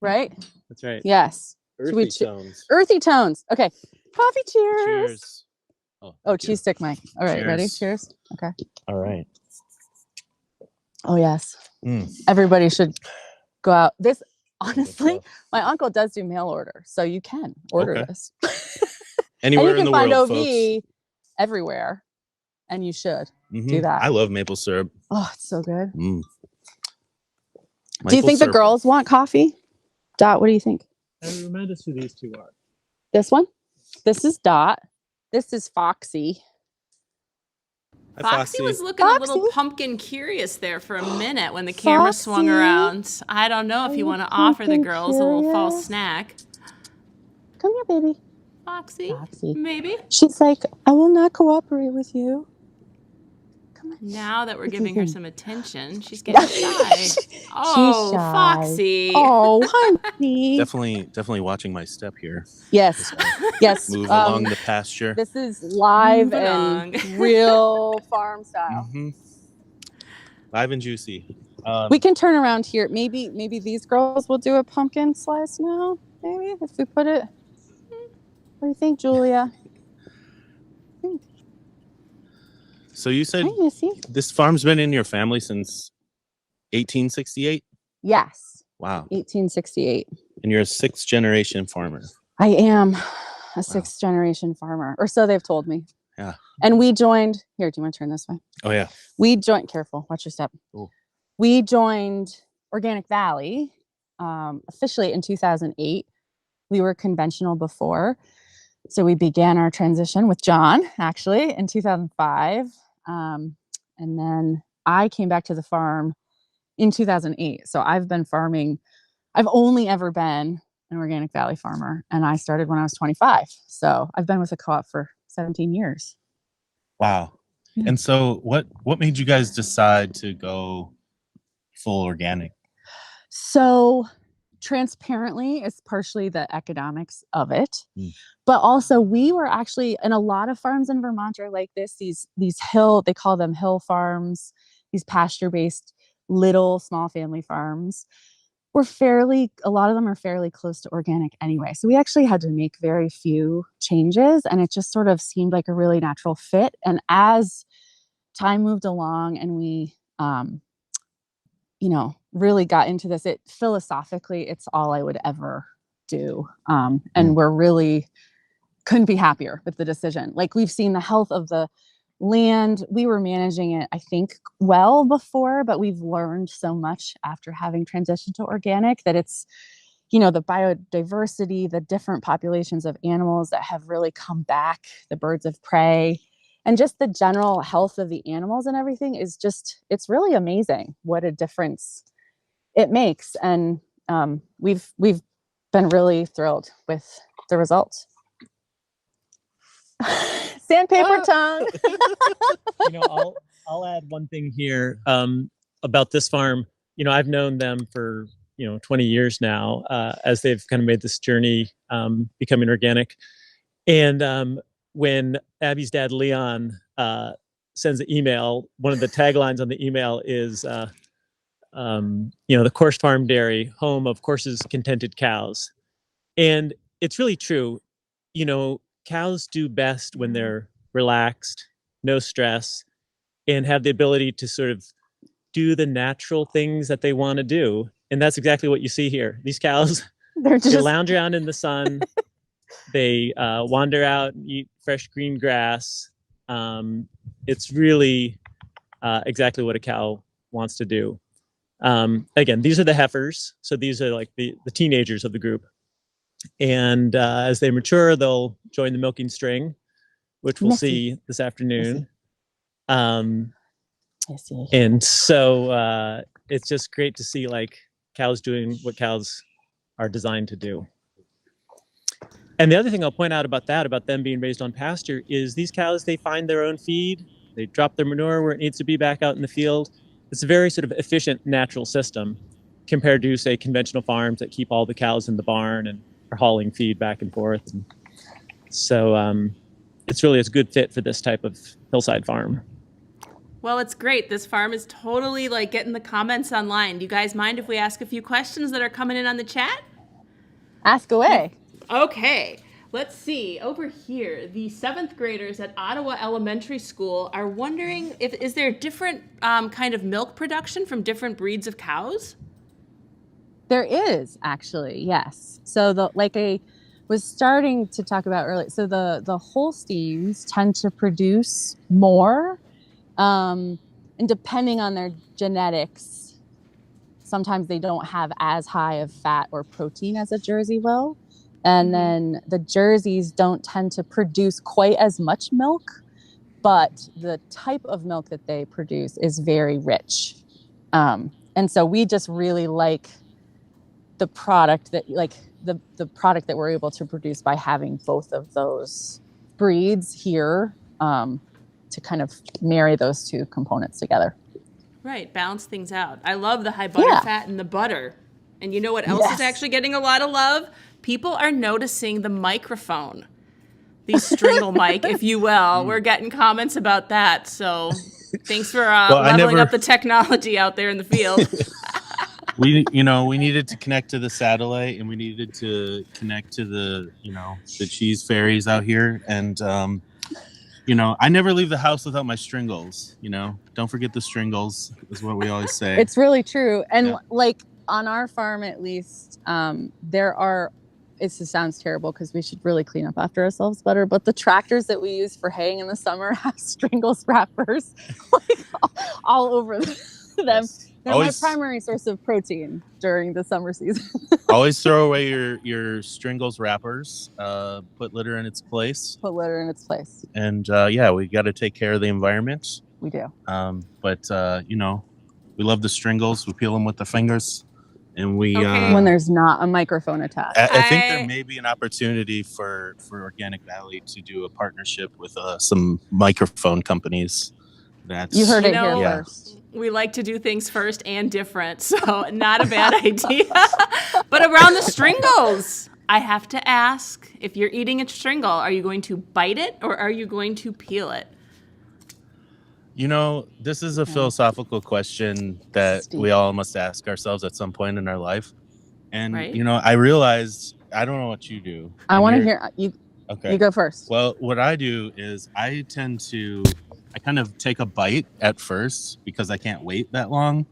right? That's right. Yes. Earthy tones. Earthy tones. Okay. Coffee cheers. Cheers. Oh, cheese stick, Mike. All right, ready? Cheers. Cheers. Okay. All right. Oh, yes. Mm. Everybody should go out. This, honestly, my uncle does do mail order, so you can order this. Anywhere and you in can the find world, OV everywhere, and you should do that. I love maple syrup. Oh, it's so good. Mm. Do you think the girls want coffee? Dot, what do you think? Remind us who these two are. This one? This is Dot. This is Foxy. Foxy was looking a little pumpkin curious there for a minute when the camera swung around. I don't know if you want to offer the girls a little fall snack. Come here, baby. Foxy, maybe? She's like, I will not cooperate with you. Now that we're giving her some attention, she's getting shy. Oh, shy. Foxy. Oh, honey. Definitely watching my step here. Yes. Yes. Move along the pasture. This is live Moving and real farm style. Live and juicy. We can turn around here. Maybe these girls will do a pumpkin slice now. Maybe if we put it. What do you think, Julia? So you said Hi, Missy. this farm's been in your family since 1868? Yes. Wow. 1868. And you're a 6th generation farmer. I am a 6th generation farmer, or so they've told me. Yeah. And we joined. Here, do you want to turn this way? Oh, yeah. We joined. Careful. Watch your step. Ooh. We joined Organic Valley officially in 2008. We were conventional before. So we began our transition with John, actually, in 2005. And then I came back to the farm in 2008. So I've been farming. I've only ever been an Organic Valley farmer, and I started when I was 25. So I've been with the co-op for 17 years. Wow. And so what made you guys decide to go full organic? So transparently, it's partially the economics of it, but also we were actually, and a lot of farms in Vermont are like this, these hill, they call them hill farms, these pasture-based little small family farms. A lot of them are fairly close to organic anyway. So we actually had to make very few changes, and it just sort of seemed like a really natural fit. And as time moved along and we, really got into this, philosophically, it's all I would ever do. And we're really couldn't be happier with the decision. Like, we've seen the health of the land. We were managing it, I think, well before, but we've learned so much after having transitioned to organic that it's, the biodiversity, the different populations of animals that have really come back, the birds of prey, and just the general health of the animals and everything is just, it's really amazing what a difference it makes. And we've been really thrilled with the results. Sandpaper tongue. I'll add one thing here about this farm. I've known them for 20 years now, as they've kind of made this journey becoming organic. And when Abby's dad Leon sends an email, one of the taglines on the email is the Corse Farm Dairy, home of Corse's contented cows. And it's really true. Cows do best when they're relaxed, no stress, and have the ability to sort of do the natural things that they want to do. And that's exactly what you see here. These cows, they lounge around in the sun. They wander out and eat fresh green grass. It's really exactly what a cow wants to do. Again, these are the heifers. So these are like the teenagers of the group. And as they mature, they'll join the milking string, which we'll see this afternoon. And so it's just great to see like cows doing what cows are designed to do. And the other thing I'll point out about them being raised on pasture, is these cows, they find their own feed. They drop their manure where it needs to be back out in the field. It's a very sort of efficient, natural system compared to, say, conventional farms that keep all the cows in the barn and are hauling feed back and forth. And so it's really a good fit for this type of hillside farm. Well, it's great. This farm is totally like getting the comments online. Do you guys mind if we ask a few questions that are coming in on the chat? Ask away. Okay. Let's see. Over here, the 7th graders at Ottawa Elementary School are wondering is there different kind of milk production from different breeds of cows? There is actually, yes. So like I was starting to talk about earlier, so the Holsteins tend to produce more, and depending on their genetics, sometimes they don't have as high of fat or protein as a Jersey will. And then the Jerseys don't tend to produce quite as much milk, but the type of milk that they produce is very rich. And so we just really like the product that the product that we're able to produce by having both of those breeds here, to kind of marry those two components together. Right, balance things out. I love the high butter fat and the butter. And you know what else is actually getting a lot of love? People are noticing the microphone, the stringle mic, if you will. We're getting comments about that. So thanks for leveling up the technology out there in the field. We needed to connect to the satellite, and we needed to connect to the cheese fairies out here. And, I never leave the house without my stringles, Don't forget the stringles is what we always say. It's really true. And like on our farm, at least, it sounds terrible because we should really clean up after ourselves better, but the tractors that we use for haying in the summer have stringles wrappers like all over them. Yes. They're my primary source of protein during the summer season. Always throw away your stringles wrappers. Put litter in its place. And we got to take care of the environment. We do. But we love the stringles. We peel them with the fingers. And we when there's not a microphone attached. I think there may be an opportunity for Organic Valley to do a partnership with some microphone companies. You heard it here first. We like to do things first and different, so not a bad idea. But around the stringles, I have to ask, if you're eating a stringle, are you going to bite it or are you going to peel it? This is a philosophical question that we all must ask ourselves at some point in our life. And, I realized, I don't know what you do. I want to hear you. Okay. You go first. Well, what I do is I kind of take a bite at first because I can't wait that long.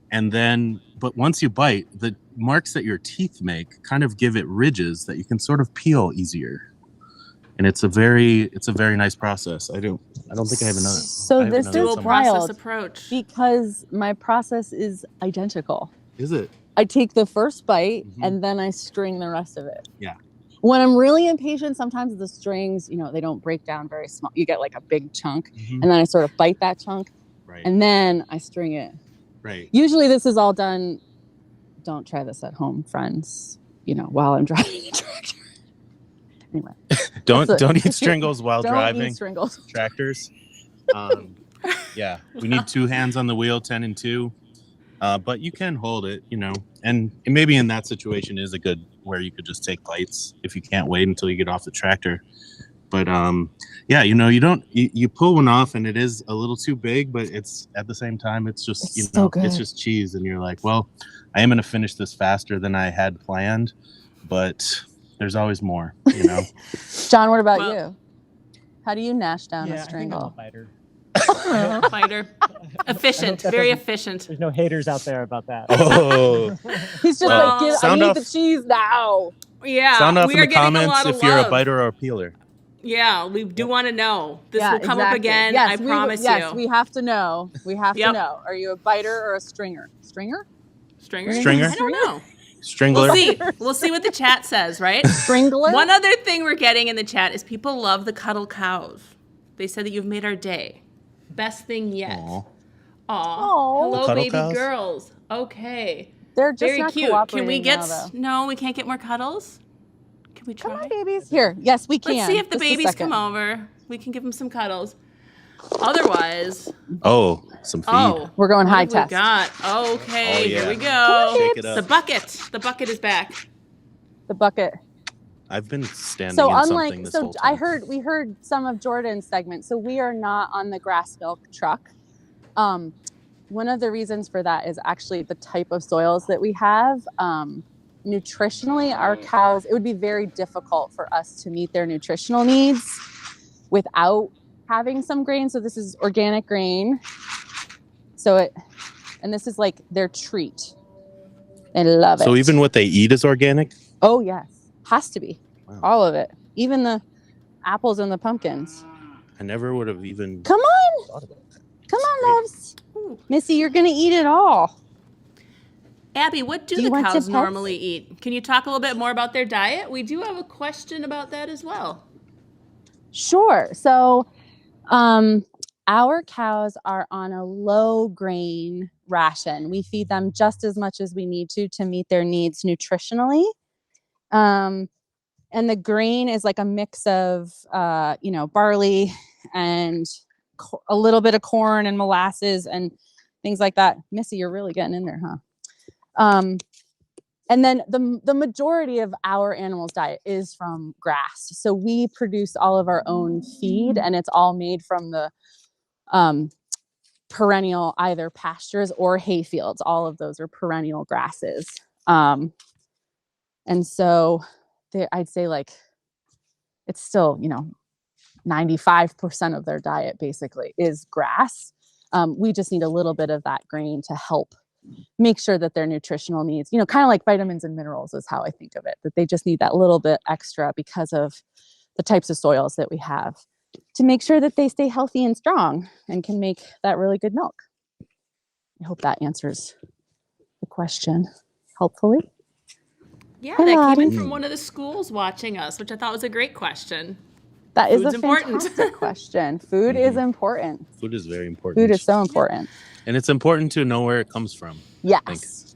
But once you bite, the marks that your teeth make kind of give it ridges that you can sort of peel easier. And it's a very nice process. I don't think I have another. So this is dual process approach because my process is identical. Is it? I take the first bite and then I string the rest of it. Yeah. When I'm really impatient, sometimes the strings, they don't break down very small. You get like a big chunk and then I sort of bite that chunk and then I string it. Right. Usually this is all done. Don't try this at home, friends, while I'm driving a tractor. Anyway. Don't eat stringles while driving. Don't eat stringles. Tractors. We need 2 hands on the wheel, 10 and 2. But you can hold it, and maybe in that situation is a good where you could just take bites if you can't wait until you get off the tractor. But you pull one off and it is a little too big, but it's at the same time it's just it's just cheese, and you're like, well, I am going to finish this faster than I had planned, but there's always more, John, what about you? How do you gnash down a stringle? Biter. Efficient, very efficient. There's no haters out there about that. Oh. He's just I need the cheese now. Yeah. Sound off we in are the comments if you're a biter or a peeler. Yeah, we do want to know. This will come up again, yes, I promise you. Yes, we have to know. We have to know. Are you a biter or a stringer? Stringer? Stringer? I don't know. Stringler. We'll see what the chat says, right? Stringler? One other thing we're getting in the chat is people love the cuddle cows. They said that you've made our day. Best thing yet. Aww. Hello, Cuddle baby cows? girls. Okay. They're just very not cute. Can we get now, no? We can't get more cuddles. Can we try? Come on, babies. Here, yes, we can. Let's see if the babies come over. We can give them some cuddles. Otherwise, some feed. We're going high what test. We got okay. Yeah. Here we go. On, the bucket. The bucket is back. The bucket. I've been standing so in unlike something this whole time. we heard some of Jordan's segment. So we are not on the grass milk truck. One of the reasons for that is actually the type of soils that we have. Nutritionally, our cows, it would be very difficult for us to meet their nutritional needs without having some grain. So this is organic grain. And this is like their treat. They love it. So even what they eat is organic? Oh, yes. Has to be. Wow. All of it. Even the apples and the pumpkins. I never would have even Come on. thought about that. Come on, loves. Missy, you're going to eat it all. Abby, what do you the want cows to normally eat? Can you talk a little bit more about their diet? We do have a question about that as well. Sure. So our cows are on a low grain ration. We feed them just as much as we need to meet their needs nutritionally. And the grain is like a mix of, barley and a little bit of corn and molasses and things like that. Missy, you're really getting in there, huh? And then the majority of our animals' diet is from grass. So we produce all of our own feed, and it's all made from the perennial either pastures or hay fields. All of those are perennial grasses. And so I'd say like it's still, 95% of their diet basically is grass. We just need a little bit of that grain to help make sure that their nutritional needs, kind of like vitamins and minerals is how I think of it, that they just need that little bit extra because of the types of soils that we have to make sure that they stay healthy and strong and can make that really good milk. I hope that answers the question, hopefully. Yeah, Hey, that came Lottie. in from one of the schools watching us, which I thought was a great question. That is Food's a important. fantastic question. Food is important. Food is very important. Food is so important. And it's important to know where it comes from. Yes.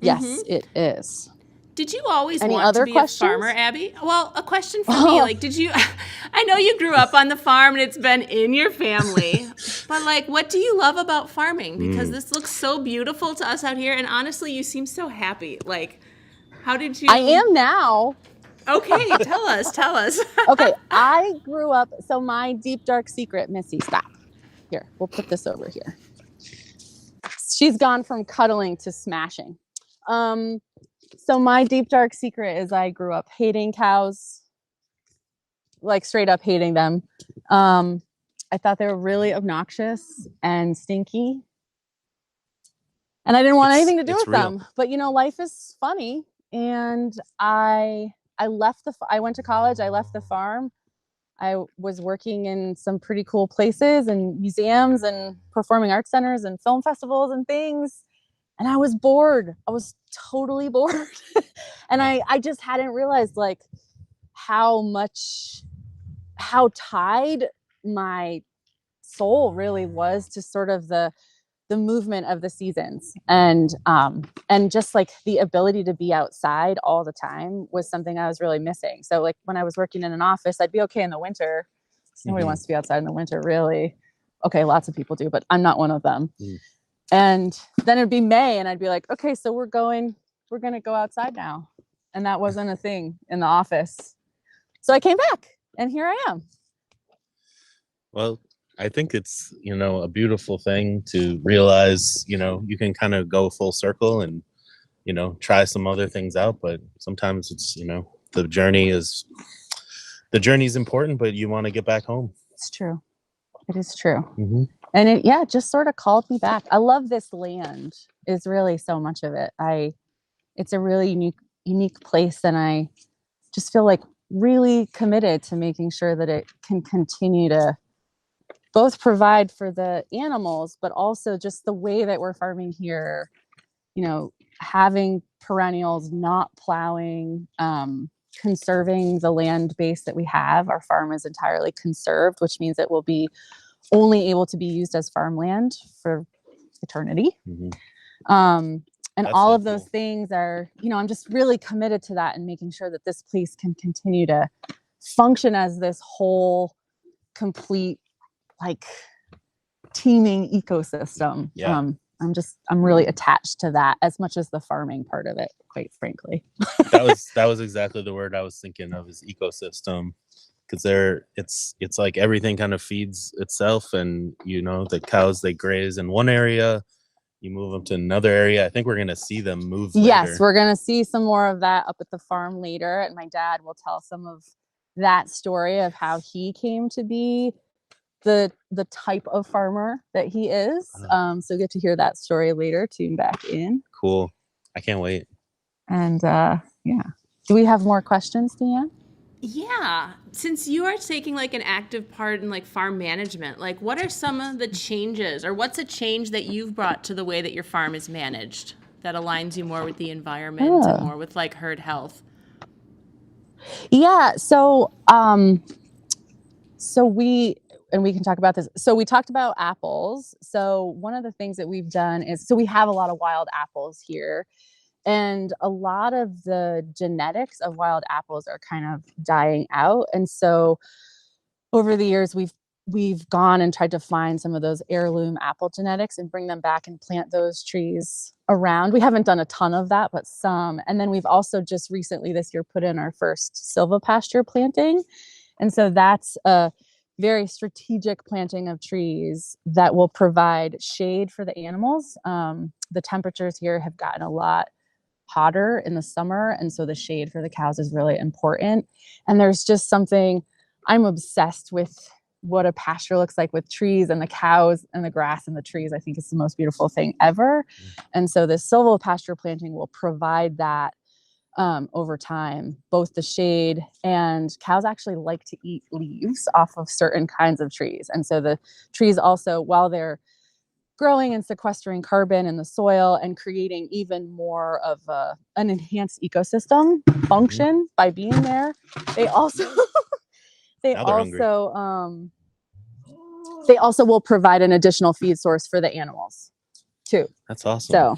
Yes, Mhm. it is. Did you always Any want other to be questions? a farmer, Abby? Well, a question for me, like, did you, I know you grew up on the farm and it's been in your family, but like, what do you love about farming? Because this looks so beautiful to us out here. And honestly, you seem so happy. Like, how did you? I am now. Okay, tell us. Okay, I grew up, so my deep dark secret, Missy, stop. Here, we'll put this over here. She's gone from cuddling to smashing. So my deep dark secret is I grew up hating cows, like straight up hating them. I thought they were really obnoxious and stinky. And I didn't want anything to do with them. But life is funny. And I went to college, I left the farm. I was working in some pretty cool places and museums and performing arts centers and film festivals and things. And I was bored. I was totally bored. And I just hadn't realized like how tied my soul really was to sort of the movement of the seasons, and just like the ability to be outside all the time was something I was really missing. So like when I was working in an office, I'd be okay in the winter. Nobody wants to be outside in the winter, really. Okay, lots of people do, but I'm not one of them. And then it'd be May and I'd be like, okay, so we're going to go outside now. And that wasn't a thing in the office. So I came back and here I am. Well, I think it's, a beautiful thing to realize, you can kind of go full circle and, try some other things out. But sometimes it's, the journey is important, but you want to get back home. It's true. It is true. Mm-hmm. And it just sort of called me back. I love this land is really so much of it. It's a really unique place. And I just feel like really committed to making sure that it can continue to both provide for the animals, but also just the way that we're farming here, having perennials, not plowing, conserving the land base that we have. Our farm is entirely conserved, which means it will be only able to be used as farmland for eternity. Mm-hmm. And That's all so of those cool. things are, I'm just really committed to that and making sure that this place can continue to function as this whole complete, like teeming ecosystem. Yeah. I'm really attached to that as much as the farming part of it, quite frankly. That was exactly the word I was thinking of, is ecosystem. because it's like everything kind of feeds itself, and the cows, they graze in one area, you move them to another area. I think we're gonna see them move Yes, later. we're gonna see some more of that up at the farm later, and my dad will tell some of that story of how he came to be the type of farmer that he is. So get to hear that story later. Tune back in. Cool. I can't wait. And yeah, do we have more questions, Deanne? Yeah. Since you are taking like an active part in like farm management, like what are some of the changes, or what's a change that you've brought to the way that your farm is managed that aligns you more with the environment and more with like herd health? Yeah. So we can talk about this. So we talked about apples. So one of the things that we've done is, so we have a lot of wild apples here, and a lot of the genetics of wild apples are kind of dying out. And so over the years, we've gone and tried to find some of those heirloom apple genetics and bring them back and plant those trees around. We haven't done a ton of that, but some. And then we've also just recently this year put in our first silvopasture planting. And so that's a very strategic planting of trees that will provide shade for the animals. The temperatures here have gotten a lot hotter in the summer, and so the shade for the cows is really important. And there's just something, I'm obsessed with what a pasture looks like with trees and the cows and the grass and the trees. I think it's the most beautiful thing ever. And so this silvopasture planting will provide that over time, both the shade, and cows actually like to eat leaves off of certain kinds of trees. And so the trees also, while they're growing and sequestering carbon in the soil and creating even more of an enhanced ecosystem function by being there, they also they also will provide an additional feed source for the animals too. That's awesome. So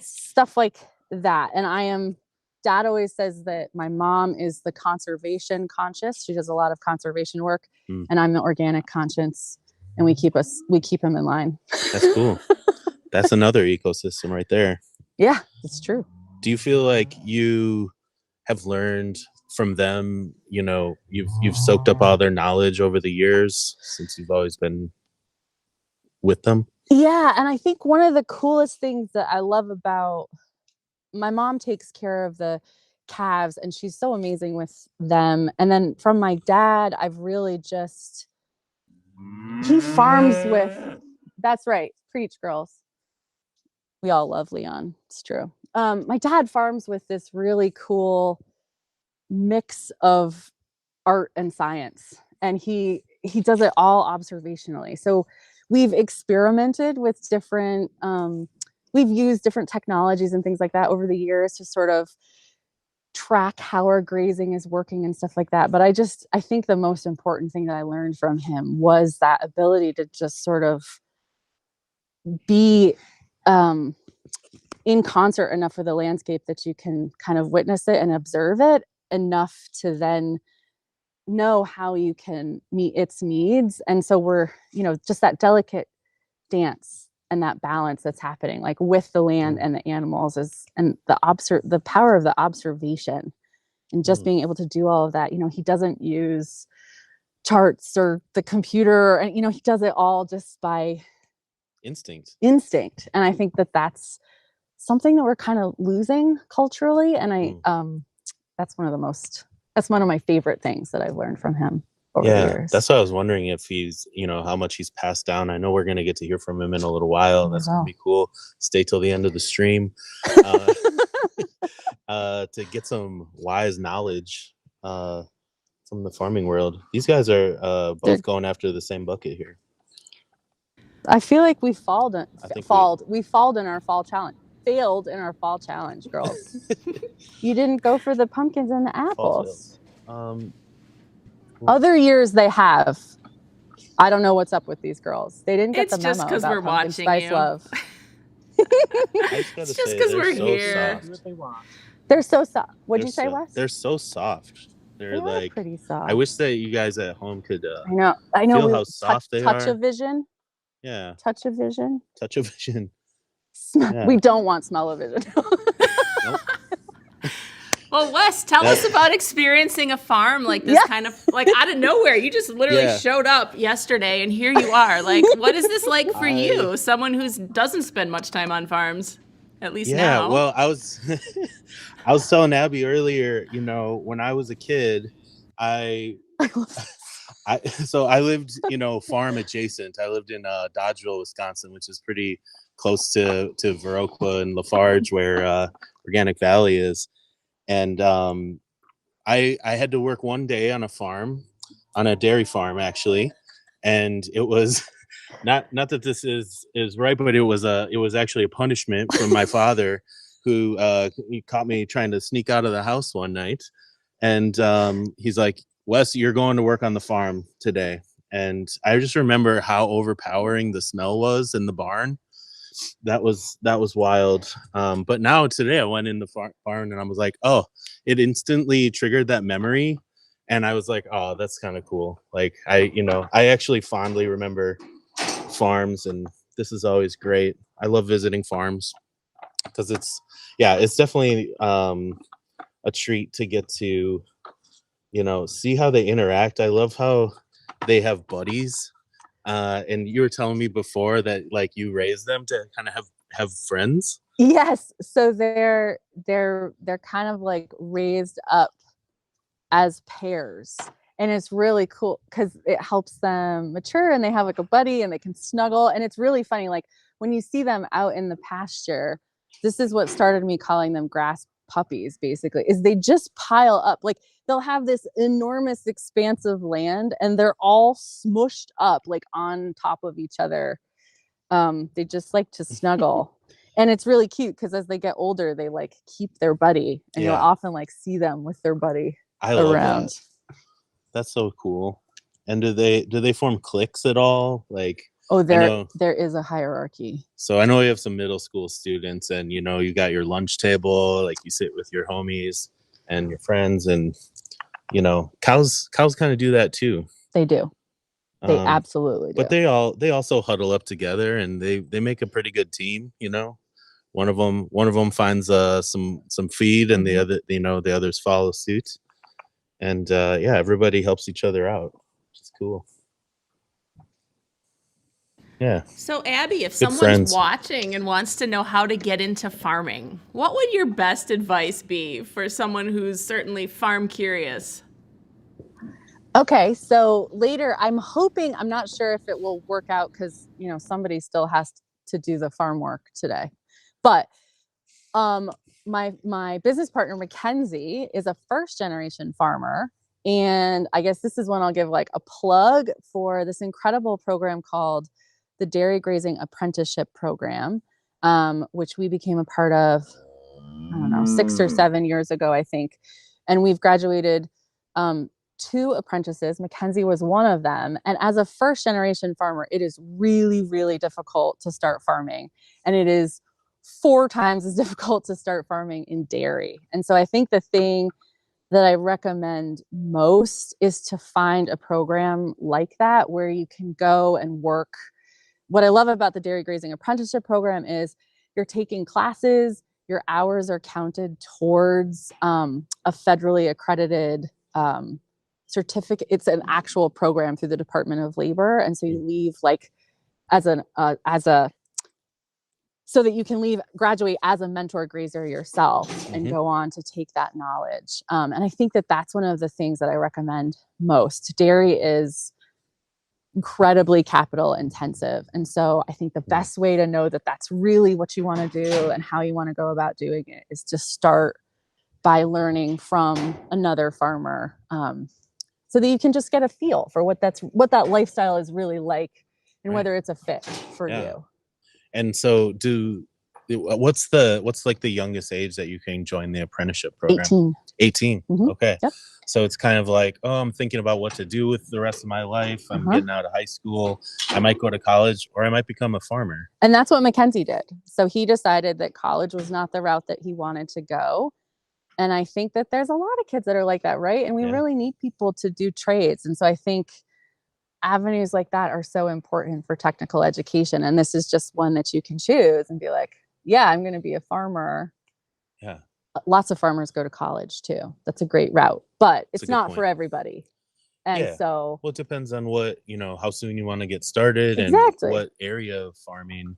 stuff like that. And Dad always says that my mom is the conservation conscious. She does a lot of conservation work, and I'm the organic conscience. And we keep him in line. That's cool. That's another ecosystem right there. Yeah, it's true. Do you feel like you have learned from them? You've soaked up all their knowledge over the years since you've always been with them. Yeah, and I think one of the coolest things that I love about my mom takes care of the calves, and she's so amazing with them. And then from my dad, I've really just he farms with, that's right, preach, girls. We all love Leon. It's true. My dad farms with this really cool mix of art and science, and he does it all observationally. So we've experimented with different, we've used different technologies and things like that over the years to sort of track how our grazing is working and stuff like that. But I think the most important thing that I learned from him was that ability to just sort of be in concert enough for the landscape that you can kind of witness it and observe it enough to then know how you can meet its needs. And so we're, just that delicate dance and that balance that's happening like with the land and the animals and the power of the observation and just being able to do all of that. He doesn't use charts or the computer, and he does it all just by instinct. And I think that that's something that we're kind of losing culturally. And that's one of my favorite things that I've learned from him over the years. That's why I was wondering if he's, how much he's passed down. I know we're going to get to hear from him in a little while. That's going to be cool. Stay till the end of the stream to get some wise knowledge from the farming world. These guys are both going after the same bucket here. I feel like we failed in our fall challenge. Failed in our fall challenge, girls. You didn't go for the pumpkins and the apples. Other years they have. I don't know what's up with these girls. They didn't get the memo about we're pumpkin spice you. Love. It's just because we're here. They're so soft. What'd you say, Wes? They're so soft. They're like pretty soft. I wish that you guys at home could. I know. Feel how soft they are. Touch of vision. Yeah. Touch of vision. Touch of vision. We don't want smell of vision. Well, Well, Wes, tell us about experiencing a farm like this, kind of like out of nowhere. You just literally showed up yesterday and here you are. Like, what is this like for you? Someone who doesn't spend much time on farms, at least now. Well, I was I was telling Abby earlier, you know, when I was a kid, I lived, you know, farm adjacent. I lived in Dodgeville, Wisconsin, which is pretty close to Viroqua and Lafarge, where Organic Valley is. And I had to work one day on a farm, on a dairy farm actually, and it was not that this is right, but it was actually a punishment from my father, who he caught me trying to sneak out of the house one night, and he's like, Wes, you're going to work on the farm today. And I just remember how overpowering the smell was in the barn. That was wild. But now today I went in the barn and I was like, oh, it instantly triggered that memory. And I was like, oh, that's kind of cool. Like I actually fondly remember farms, and this is always great. I love visiting farms because it's definitely a treat to get to, you know, see how they interact. I love how they have buddies. And you were telling me before that like you raise them to kind of have friends. Yes. So they're kind of like raised up as pairs. And it's really cool because it helps them mature and they have like a buddy and they can snuggle. And it's really funny. Like when you see them out in the pasture, this is what started me calling them grass puppies, basically, is they just pile up. Like they'll have this enormous expanse of land and they're all smushed up like on top of each other. They just like to snuggle. And it's really cute because as they get older, they like keep their buddy, and you'll often like see them with their buddy around. That's so cool. And do they form cliques at all? Like, oh, there is a hierarchy. So I know you have some middle school students, and you know, you got your lunch table, like you sit with your homies and your friends, and you know, cows kind of do that too. They do. They absolutely do. But they also huddle up together, and they make a pretty good team, you know. One of them finds some feed, and the others follow suit. And everybody helps each other out. It's cool. Yeah. So Abby, if Good someone's friends. watching and wants to know how to get into farming, what would your best advice be for someone who's certainly farm curious? Okay, so later I'm not sure if it will work out because, you know, somebody still has to do the farm work today. But my business partner, Mackenzie, is a first generation farmer. And I guess this is when I'll give like a plug for this incredible program called the Dairy Grazing Apprenticeship Program, which we became a part of, I don't know, 6 or 7 years ago, I think. And we've graduated 2 apprentices. Mackenzie was one of them. And as a first generation farmer, it is really, really difficult to start farming. And it is 4 times as difficult to start farming in dairy. And so I think the thing that I recommend most is to find a program like that where you can go and work. What I love about the Dairy Grazing Apprenticeship Program is you're taking classes, your hours are counted towards a federally accredited certificate. It's an actual program through the Department of Labor. And so you leave like so that you can graduate as a mentor grazer yourself and go on to take that knowledge. And I think that that's one of the things that I recommend most. Dairy is incredibly capital intensive. And so I think the best way to know that that's really what you want to do and how you want to go about doing it is to start by learning from another farmer, so that you can just get a feel for what that lifestyle is really like and whether it's a fit for you. And so what's like the youngest age that you can join the apprenticeship program? 18. Okay. Yep. So it's kind of like, oh, I'm thinking about what to do with the rest of my life. I'm getting out of high school. I might go to college, or I might become a farmer. And that's what Mackenzie did. So he decided that college was not the route that he wanted to go. And I think that there's a lot of kids that are like that, right? And we really need people to do trades. And so I think avenues like that are so important for technical education. And this is just one that you can choose and be like, yeah, I'm going to be a farmer. Yeah. lots of farmers go to college too. That's a great route, but it's a good not point. for everybody. And so, well, it depends on what, how soon you want to get started Exactly. and what area of farming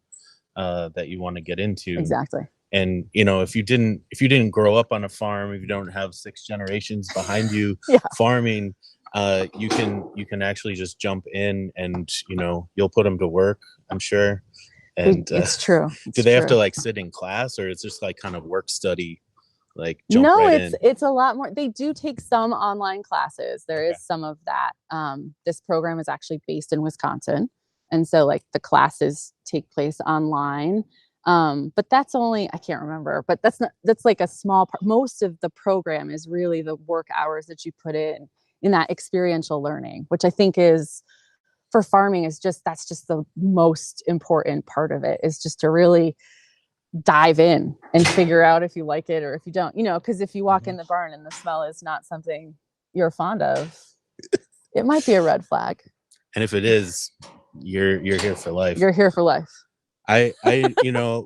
that you want to get into. Exactly. And if you didn't grow up on a farm, if you don't have 6 generations behind you farming, you can actually just jump in and you'll put them to work, I'm sure. And it's true. Do they have to like sit in class, or it's just like kind of work study? Like jump right in? It's a lot more. They do take some online classes. There is some of that. This program is actually based in Wisconsin, and so like the classes take place online. But that's only, I can't remember, but that's like a small part. Most of the program is really the work hours that you put in that experiential learning, which I think is for farming that's just the most important part of it, is just to really dive in and figure out if you like it or if you don't, because if you walk in the barn and the smell is not something you're fond of, it might be a red flag. And if it is, you're here for life. You're here for life. I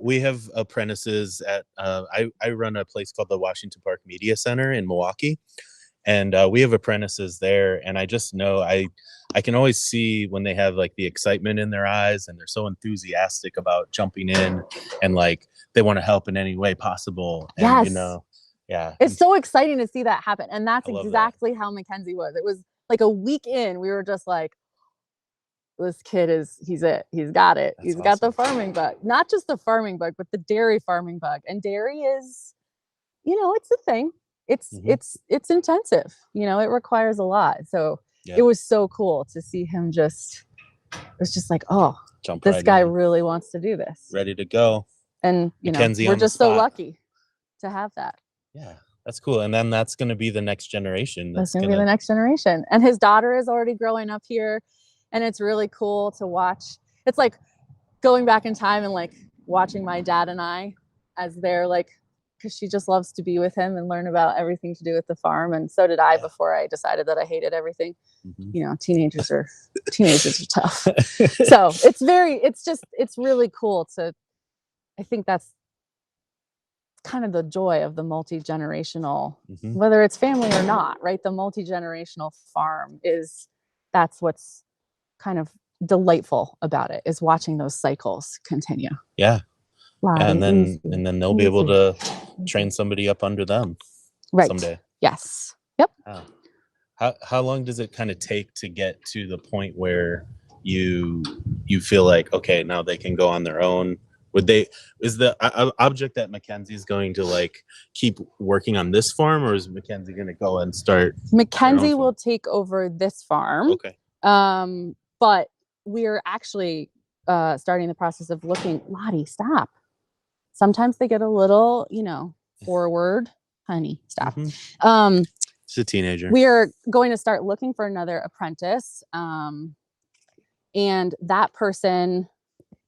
we have apprentices at I run a place called the Washington Park Media Center in Milwaukee, and we have apprentices there, and I just know I can always see when they have like the excitement in their eyes and they're so enthusiastic about jumping in and like they want to help in any way possible. And it's so exciting to see that happen. And that's exactly how Mackenzie was. It was like a week in, we were just like, this kid he's got it. That's he's got the farming bug, not just the farming bug, but the dairy farming bug. And dairy is, it's a thing. It's intensive, it requires a lot. So it was so cool to see him it was just like, jump this right guy in. really wants to do this. Ready to go. And, Mackenzie we're on the just so spot. lucky to have that. Yeah, that's cool. And then that's going to be the next generation. That's going to be the next generation. And his daughter is already growing up here. And it's really cool to watch. It's like going back in time and like watching my dad and I as they're like, because she just loves to be with him and learn about everything to do with the farm. And so did I before I decided that I hated everything. Teenagers are tough. So it's really cool I think that's kind of the joy of the multi-generational, whether it's family or not, right? The multi-generational farm that's what's kind of delightful about it, is watching those cycles continue. Yeah. And then they'll be able to train somebody up under them someday. Yes. Yep. How long does it kind of take to get to the point where you feel like, okay, now they can go on their own? Is the object that Mackenzie's going to like keep working on this farm, or is Mackenzie going to go and start? Mackenzie will take over this farm. Okay. But we're actually starting the process of looking. Lottie, stop. Sometimes they get a little, forward. Honey, stop. She's a teenager. We are going to start looking for another apprentice. And that person,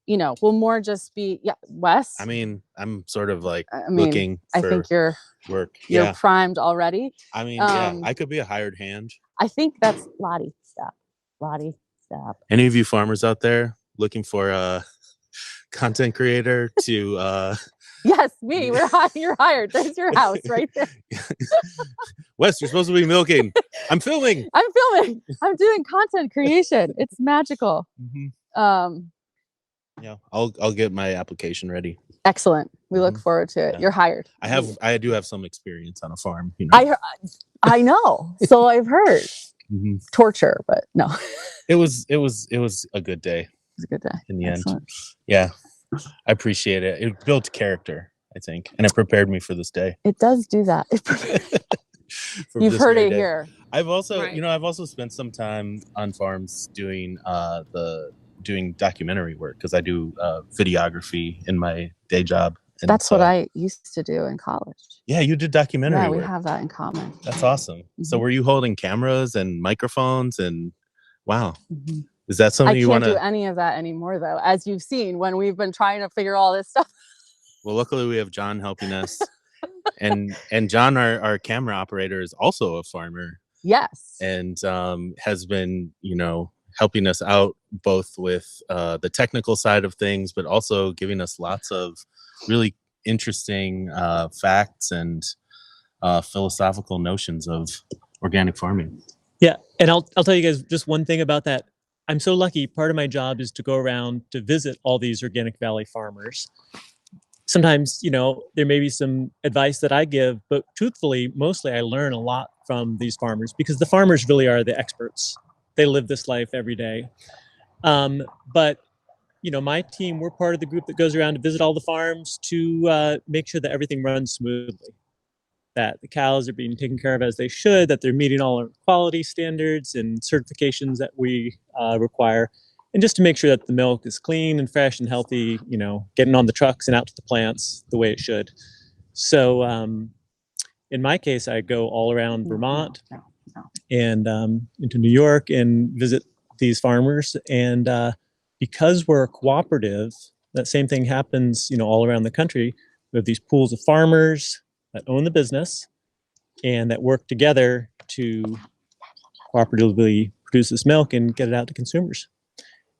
will more just be, Wes. I mean, I'm sort of like looking for I think you're work. You're primed already. I mean, I could be a hired hand. I think that's Lottie. Stop. Lottie, stop. Any of you farmers out there looking for a content creator to Yes, me. You're hired. There's your house right there. Wes, you're supposed to be milking. I'm filming. I'm doing content creation. It's magical. Yeah, I'll get my application ready. Excellent. We look forward to it. You're hired. I do have some experience on a farm. I know. So I've heard. Torture, but no. It was a good day. It was a good day. In the Excellent. end. Yeah. I appreciate it. It built character, I think, and it prepared me for this day. It does do that. You've heard it here. I've also, I've also spent some time on farms doing documentary work, because I do videography in my day job. And that's what I used to do in college. Yeah, you did documentary work. We have that in common. That's awesome. So were you holding cameras and microphones and wow. Is that something you want to? I can't do any of that anymore, though, as you've seen when we've been trying to figure all this stuff. Well, luckily we have John helping us. and John, our camera operator, is also a farmer. Yes. And has been, helping us out both with the technical side of things, but also giving us lots of really interesting facts and philosophical notions of organic farming. Yeah, and I'll tell you guys just one thing about that. I'm so lucky. Part of my job is to go around to visit all these Organic Valley farmers. Sometimes, there may be some advice that I give, but truthfully, mostly I learn a lot from these farmers because the farmers really are the experts. They live this life every day. But my team, we're part of the group that goes around to visit all the farms to make sure that everything runs smoothly, that the cows are being taken care of as they should, that they're meeting all our quality standards and certifications that we require, and just to make sure that the milk is clean and fresh and healthy, getting on the trucks and out to the plants the way it should. So in my case, I go all around Vermont and into New York and visit these farmers. And because we're a cooperative, that same thing happens, all around the country. We have these pools of farmers that own the business and that work together to cooperatively produce this milk and get it out to consumers.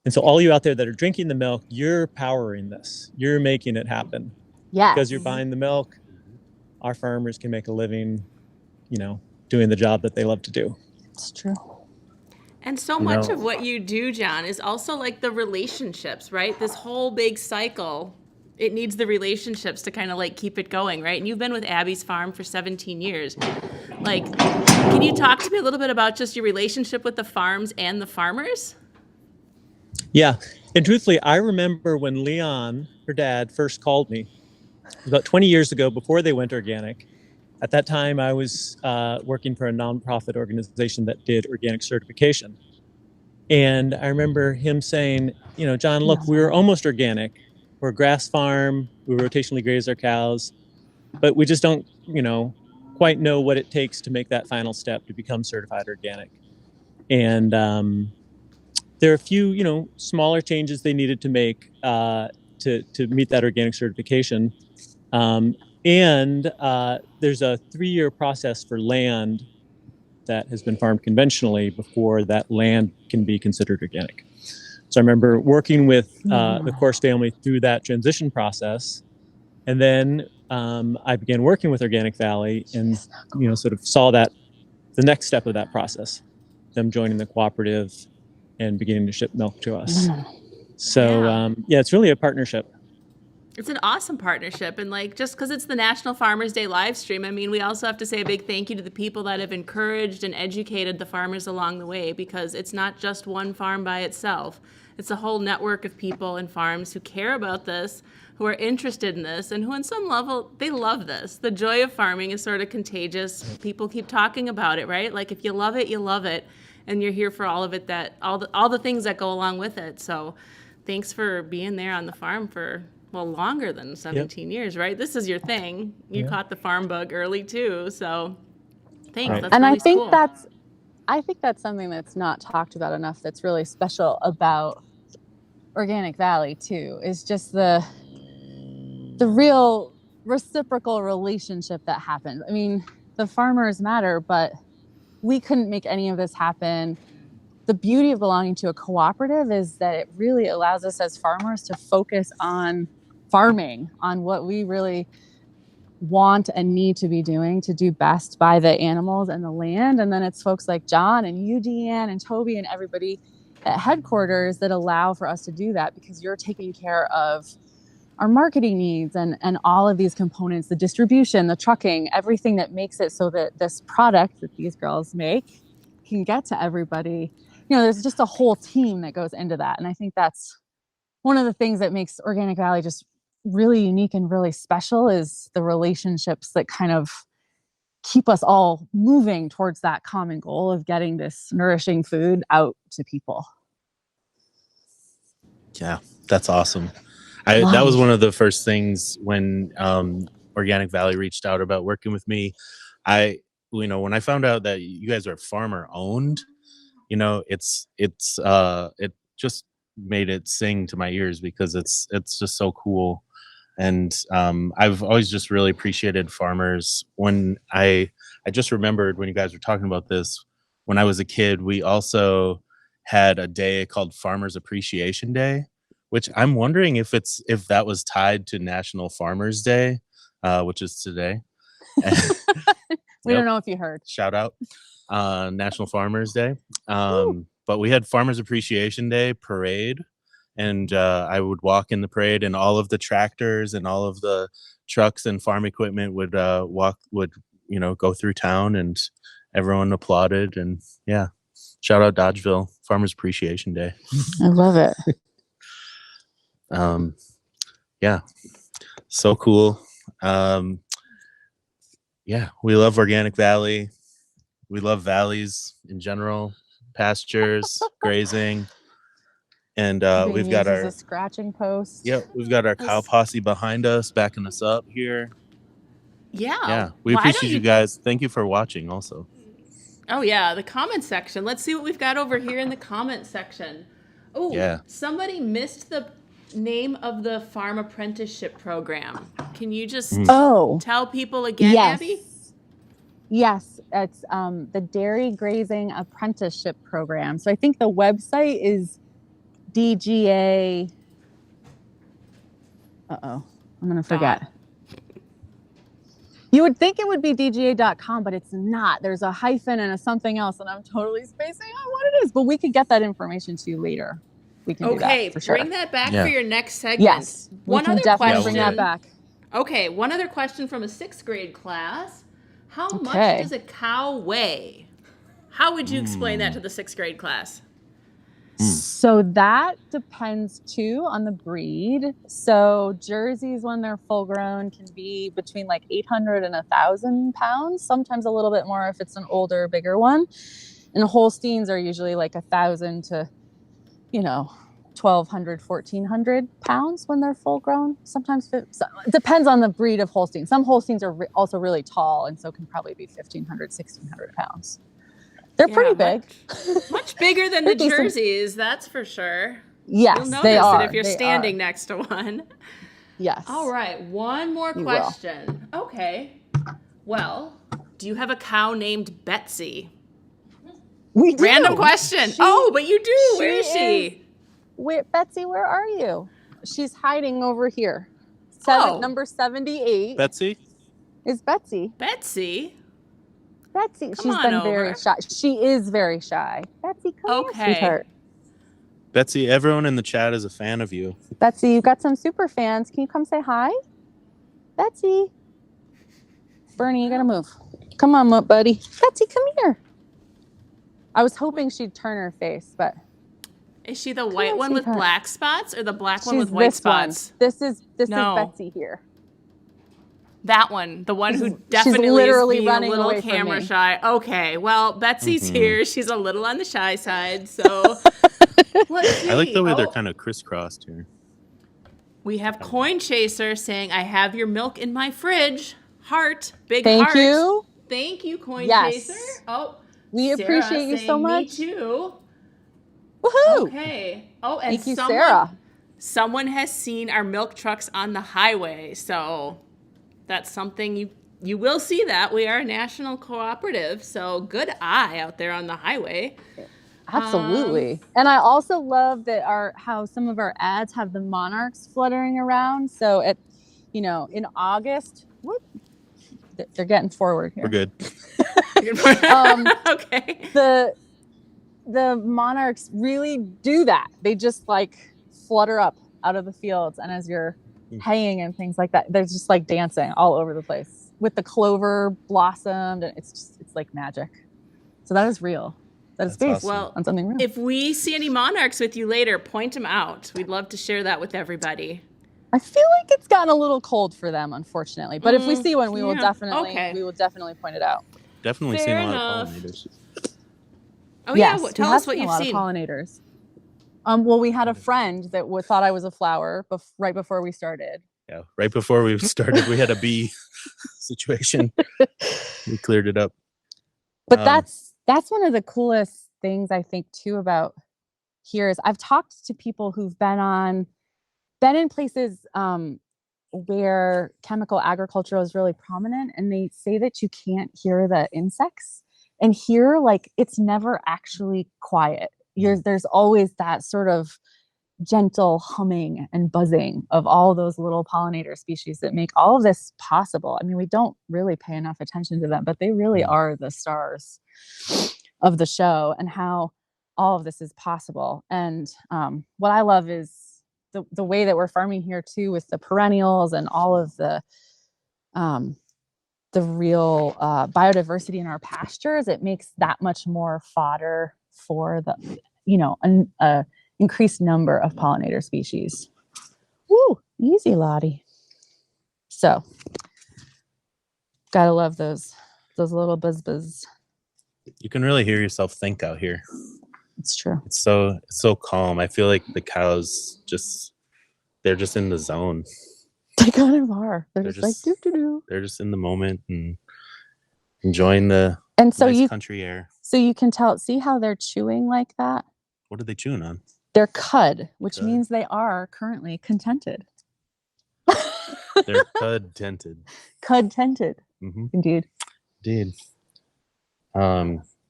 And so all you out there that are drinking the milk, you're powering this. You're making it happen. Yes. Because you're buying the milk, our farmers can make a living, doing the job that they love to do. It's true. And so much of what you do, John, is also like the relationships, right? This whole big cycle, it needs the relationships to kind of like keep it going, right? And you've been with Abby's farm for 17 years. Like, can you talk to me a little bit about just your relationship with the farms and the farmers? Yeah. And truthfully, I remember when Leon, her dad, first called me about 20 years ago before they went organic. At that time, I was working for a nonprofit organization that did organic certification. And I remember him saying, John, look, we were almost organic. We're a grass farm. We rotationally graze our cows. But we just don't, quite know what it takes to make that final step to become certified organic. And there are a few, smaller changes they needed to make to meet that organic certification. And there's a 3-year process for land that has been farmed conventionally before that land can be considered organic. So I remember working with the Corse family through that transition process. And then I began working with Organic Valley and, sort of saw that the next step of that process, them joining the cooperative and beginning to ship milk to us. So, it's really a partnership. It's an awesome partnership. And like, just because it's the National Farmers Day live stream, I mean, we also have to say a big thank you to the people that have encouraged and educated the farmers along the way, because it's not just one farm by itself. It's a whole network of people and farms who care about this, who are interested in this, and who on some level, they love this. The joy of farming is sort of contagious. People keep talking about it, right? Like if you love it, you love it. And you're here for all of it, all the things that go along with it. So thanks for being there on the farm for longer than 17 years, right? This is your thing. You caught the farm bug early too, so thanks. Right. That's and really I think cool. that's something that's not talked about enough. That's really special about Organic Valley too. Is just the real reciprocal relationship that happens. I mean, the farmers matter, but we couldn't make any of this happen. The beauty of belonging to a cooperative is that it really allows us as farmers to focus on farming, on what we really want and need to be doing to do best by the animals and the land. And then it's folks like John and you, Deanne, and Toby and everybody at headquarters that allow for us to do that, because you're taking care of our marketing needs and all of these components, the distribution, the trucking, everything that makes it so that this product that these girls make can get to everybody. There's just a whole team that goes into that. And I think that's one of the things that makes Organic Valley just really unique and really special, is the relationships that kind of keep us all moving towards that common goal of getting this nourishing food out to people. Yeah, that's awesome. That was one of the first things when Organic Valley reached out about working with me. When I found out that you guys are farmer owned, it just made it sing to my ears, because it's just so cool. And I've always just really appreciated farmers. When I just remembered when you guys were talking about this, when I was a kid, we also had a day called Farmers Appreciation Day, which I'm wondering if that was tied to National Farmers Day, which is today. We don't know if you heard. Shout out, National Farmers Day. But we had Farmers Appreciation Day parade, and I would walk in the parade, and all of the tractors and all of the trucks and farm equipment would go through town, and everyone applauded. And yeah, shout out Dodgeville, Farmers Appreciation Day. I love it. Yeah, so cool. Yeah, we love Organic Valley. We love valleys in general, pastures, grazing, and we've got our a scratching post. Yep, we've got our cow posse behind us, backing us up here. Yeah. We appreciate you guys. Thank you for watching also. Oh yeah, the comment section. Let's see what we've got over here in the comment section. Oh, yeah. Somebody missed the name of the farm apprenticeship program. Can you just tell people again, Abby? Yes, it's the Dairy Grazing Apprenticeship Program. So I think the website is DGA. I'm going to forget. You would think it would be DGA.com, but it's not. There's a hyphen and a something else, and I'm totally spacing on what it is. But we could get that information to you later. We can do that for sure. Bring that back for your next segment. Yes, one other definitely question. Bring that back. Okay, one other question from a 6th grade class. How much does a cow weigh? How would you explain that to the 6th grade class? So that depends too on the breed. So Jerseys, when they're full grown, can be between like 800 and 1,000 pounds, sometimes a little bit more if it's an older, bigger one. And Holsteins are usually like 1,000 to 1,200, 1,400 pounds when they're full grown. Sometimes it depends on the breed of Holstein. Some Holsteins are also really tall, and so can probably be 1,500, 1,600 pounds. They're pretty big. Much bigger than the Jerseys, that's for sure. Yes, You'll notice they are. it if you're standing next to one. Yes. All right, one more question. Okay. Well, do you have a cow named Betsy? We do. Random question. But you do. Where is she? Betsy, where are you? She's hiding over here. Number 78. Betsy? Is Betsy. Betsy? She's been very shy. She is very shy. Betsy, come here, sweetheart. Betsy, everyone in the chat is a fan of you. Betsy, you got some super fans. Can you come say hi? Betsy. Bernie, you gotta move. Come on, buddy. Betsy, come here. I was hoping she'd turn her face, but... Is she the white one with black spots or the black one with white spots? This is Betsy here. That one, the one who definitely literally is being running a little away from camera me. shy. Okay, well, Betsy's here. She's a little on the shy side, so let's see. I like the way they're kind of crisscrossed here. We have Coin Chaser saying, "I have your milk in my fridge." Heart, big Thank heart. you. Thank you, Coin Yes. Chaser. Oh, We Sarah appreciate you so saying, much. Me too. Woohoo! Okay. Oh, and Thank you, Sarah. Someone has seen our milk trucks on the highway, so that's something you will see that. We are a national cooperative, so good eye out there on the highway. Absolutely. And I also love that how some of our ads have the monarchs fluttering around. So in August, they're getting forward here. We're good. Okay. The monarchs really do that. They just like flutter up out of the fields, and as you're haying and things like that, they're just like dancing all over the place with the clover blossomed, and it's like magic. So that is real. That is based on something real. If we see any monarchs with you later, point them out. We'd love to share that with everybody. I feel like it's gotten a little cold for them, unfortunately. But if we see one, we will definitely point it out. Definitely seen a lot of pollinators. Oh yes, yeah, tell us what you've seen. A lot of pollinators. Well, we had a friend that thought I was a flower right before we started. Yeah, right before we started, we had a bee situation. We cleared it up. But that's one of the coolest things I think too about here is I've talked to people who've been in places where chemical agriculture is really prominent, and they say that you can't hear the insects. And here, like, it's never actually quiet. There's always that sort of gentle humming and buzzing of all those little pollinator species that make all of this possible. I mean, we don't really pay enough attention to them, but they really are the stars of the show and how all of this is possible. And what I love is the way that we're farming here too, with the perennials and all of the real biodiversity in our pastures. It makes that much more fodder for the, an increased number of pollinator species. Woo, easy, Lottie. So, gotta love those little buzz. You can really hear yourself think out here. It's true. It's so calm. I feel like the cows they're just in the zone. They kind of are. They're just like doo doo doo. They're just in the moment and enjoying the nice country air. So you can see how they're chewing like that? What are they chewing on? They're cud, which means they are currently contented. They're cud-tented. Cud-tented. Mm-hmm. Indeed.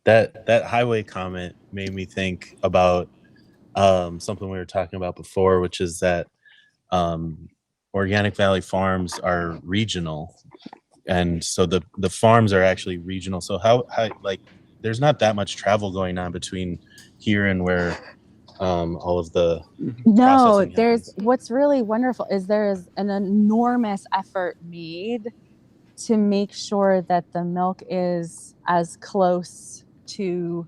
That highway comment made me think about something we were talking about before, which is that Organic Valley Farms are regional, and so the farms are actually regional. So how like there's not that much travel going on between here and where all of the what's really wonderful is there is an enormous effort made to make sure that the milk is as close to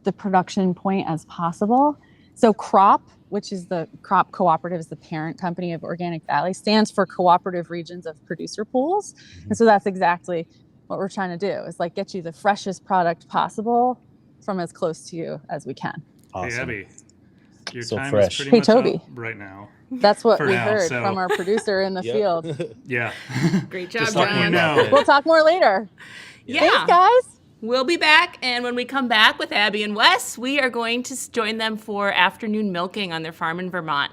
the production point as possible. So CROP, which is the Crop Cooperative, is the parent company of Organic Valley, stands for Cooperative Regions of Producer Pools. And so that's exactly what we're trying to do, is like get you the freshest product possible from as close to you as we can. Awesome. Hey, Abby, your So time fresh. is pretty much Toby. up right now. That's what For we now, heard so- from our producer in the field. Yeah. Great job, Just letting you John. know. We'll talk more later. Yeah. Thanks, guys. We'll be back, and when we come back with Abby and Wes, we are going to join them for afternoon milking on their farm in Vermont.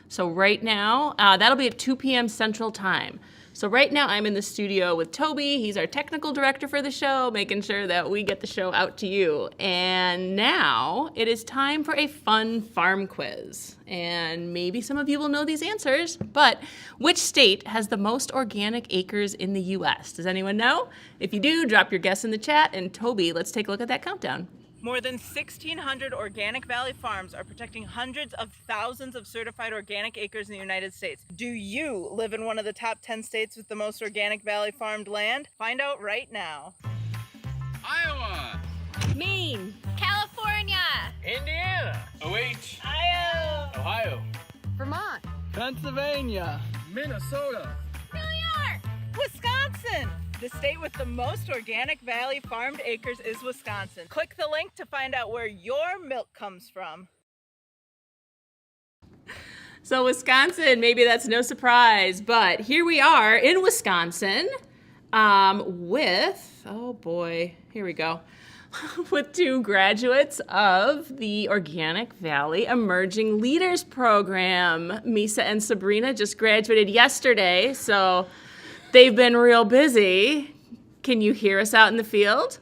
So right now, that'll be at 2 p.m. Central Time. So right now, I'm in the studio with Toby. He's our technical director for the show, making sure that we get the show out to you. And now it is time for a fun farm quiz. And maybe some of you will know these answers, but which state has the most organic acres in the U.S.? Does anyone know? If you do, drop your guess in the chat. And Toby, let's take a look at that countdown. More than 1,600 Organic Valley farms are protecting hundreds of thousands of certified organic acres in the United States. Do you live in one of the top 10 states with the most Organic Valley farmed land? Find out right now. Iowa, Maine, California, Indiana, Ohio, Vermont, Pennsylvania, Minnesota, New York. Wisconsin. The state with the most Organic Valley farmed acres is Wisconsin. Click the link to find out where your milk comes from. So Wisconsin, maybe that's no surprise, but here we are in Wisconsin with, oh boy, here we go, with two graduates of the Organic Valley Emerging Leaders Program. Misa and Sabrina just graduated yesterday, so they've been real busy. Can you hear us out in the field?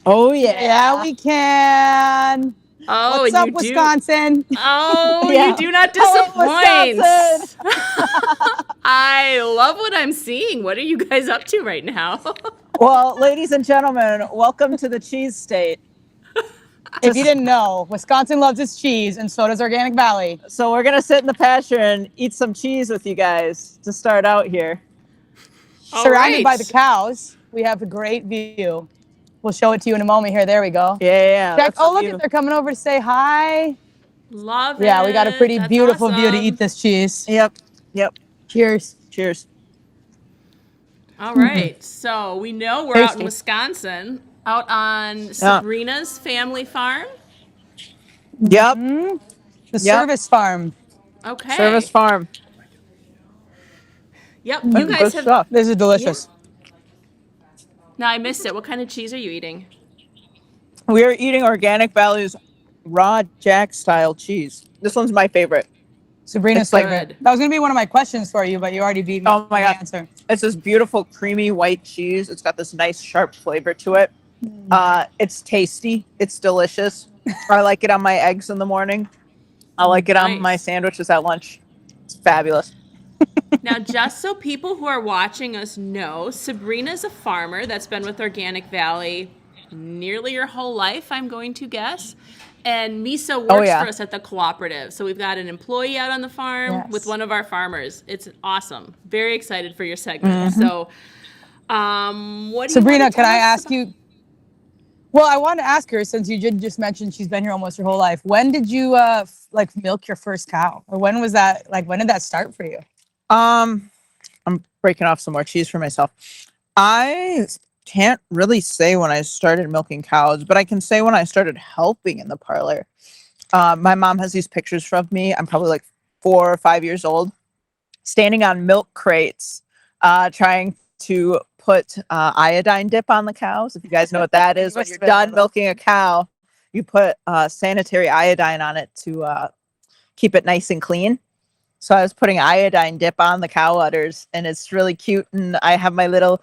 Oh, yeah. Yeah, we can. Oh, What's and up, Wisconsin? Oh, Yeah. you do not Hello, disappoint. Wisconsin. I love what I'm seeing. What are you guys up to right now? Well, ladies and gentlemen, welcome to the cheese state. If you didn't know, Wisconsin loves its cheese, and so does Organic Valley. So we're gonna sit in the pasture and eat some cheese with you guys to start out here. Surrounded by the cows, we have a great view. We'll show it to you in a moment here. There we go. Yeah. Check. that's Oh, look, beautiful. they're coming over to say hi. Love it. Yeah, we got a pretty That's beautiful view to awesome. eat this cheese. Yep. Cheers. Cheers. All right. So we know we're out in Tasty. Wisconsin, out on Sabrina's family farm. Yep. The Yep. Servais Farm. Okay. Service Farm. Yep. You guys Good have. stuff. This is delicious. Now I missed it. What kind of cheese are you eating? We are eating Organic Valley's raw Jack style cheese. This one's my favorite. Sabrina's It's like- favorite. That was gonna be one of my questions for you, but you already beat me. Oh my to the God. answer. It's this beautiful creamy white cheese. It's got this nice sharp flavor to it. It's tasty. It's delicious. I like it on my eggs in the morning. I like it on Nice. my sandwiches at lunch. It's fabulous. Now, just so people who are watching us know, Sabrina's a farmer that's been with Organic Valley nearly your whole life, I'm going to guess. And Misa works for us at the cooperative. So we've got an employee out on the farm with one of our farmers. It's awesome. Very excited for your segment. So, what do Sabrina, you can I ask you? Well, I want to ask her, since you did just mention she's been here almost her whole life. When did you like milk your first cow, or when was that? Like, when did that start for you? I'm breaking off some more cheese for myself. I can't really say when I started milking cows, but I can say when I started helping in the parlor. My mom has these pictures from me. I'm probably like 4 or 5 years old, standing on milk crates, trying to put iodine dip on the cows. If you guys know what that is, when you're done milking a cow, you put sanitary iodine on it to keep it nice and clean. So I was putting iodine dip on the cow udders, and it's really cute. And I have my little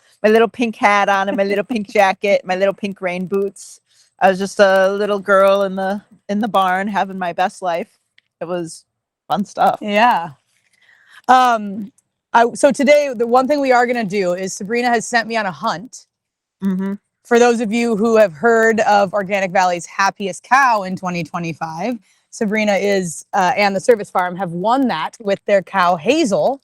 pink hat on and my little pink jacket, my little pink rain boots. I was just a little girl in the barn having my best life. It was fun stuff. Yeah. So today, the one thing we are going to do is Sabrina has sent me on a hunt. For those of you who have heard of Organic Valley's Happiest Cow in 2025, Sabrina is and the Servais farm have won that with their cow Hazel.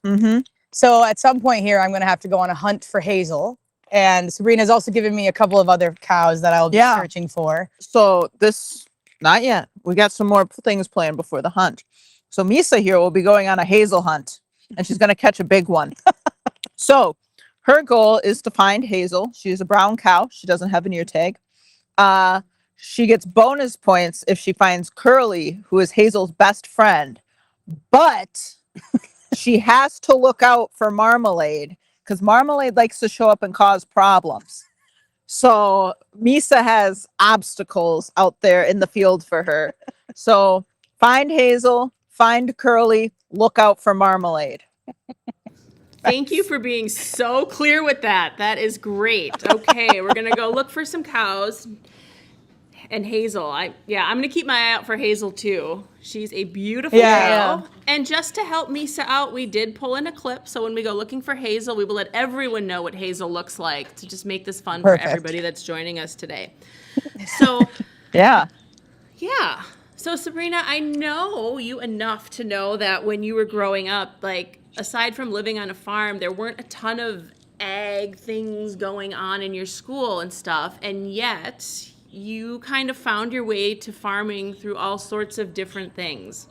So at some point here, I'm going to have to go on a hunt for Hazel. And Sabrina has also given me a couple of other cows that I'll be searching for. So not yet. We got some more things planned before the hunt. So Misa here will be going on a Hazel hunt, and she's going to catch a big one. So her goal is to find Hazel. She's a brown cow. She doesn't have an ear tag. She gets bonus points if she finds Curly, who is Hazel's best friend. But she has to look out for Marmalade, because Marmalade likes to show up and cause problems. So Misa has obstacles out there in the field for her. So find Hazel, find Curly, look out for Marmalade. Thank you for being so clear with that. That is great. Okay, we're going to go look for some cows. And Hazel, I'm going to keep my eye out for Hazel too. She's a beautiful cow. And just to help Misa out, we did pull in a clip. So when we go looking for Hazel, we will let everyone know what Hazel looks like to just make this fun for everybody that's joining us today. So, yeah. So Sabrina, I know you enough to know that when you were growing up, like aside from living on a farm, there weren't a ton of ag things going on in your school and stuff. And yet you kind of found your way to farming through all sorts of different things.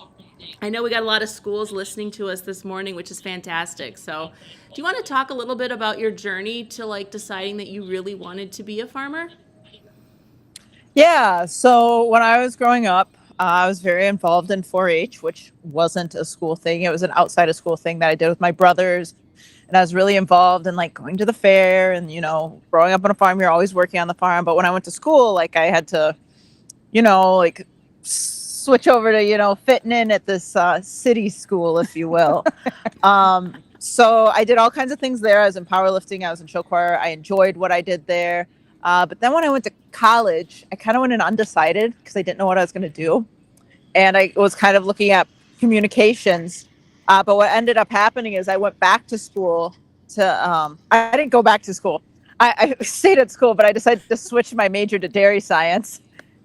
I know we got a lot of schools listening to us this morning, which is fantastic. So do you want to talk a little bit about your journey to like deciding that you really wanted to be a farmer? Yeah, so when I was growing up, I was very involved in 4-H, which wasn't a school thing. It was an outside of school thing that I did with my brothers. And I was really involved in like going to the fair and, growing up on a farm, you're always working on the farm. But when I went to school, like I had to, like switch over to, fitting in at this city school, if you will. So I did all kinds of things there. I was in powerlifting. I was in show choir. I enjoyed what I did there. But then when I went to college, I kind of went in undecided because I didn't know what I was going to do. And I was kind of looking at communications. But what ended up happening is I went back to school to, I didn't go back to school. I stayed at school, but I decided to switch my major to dairy science.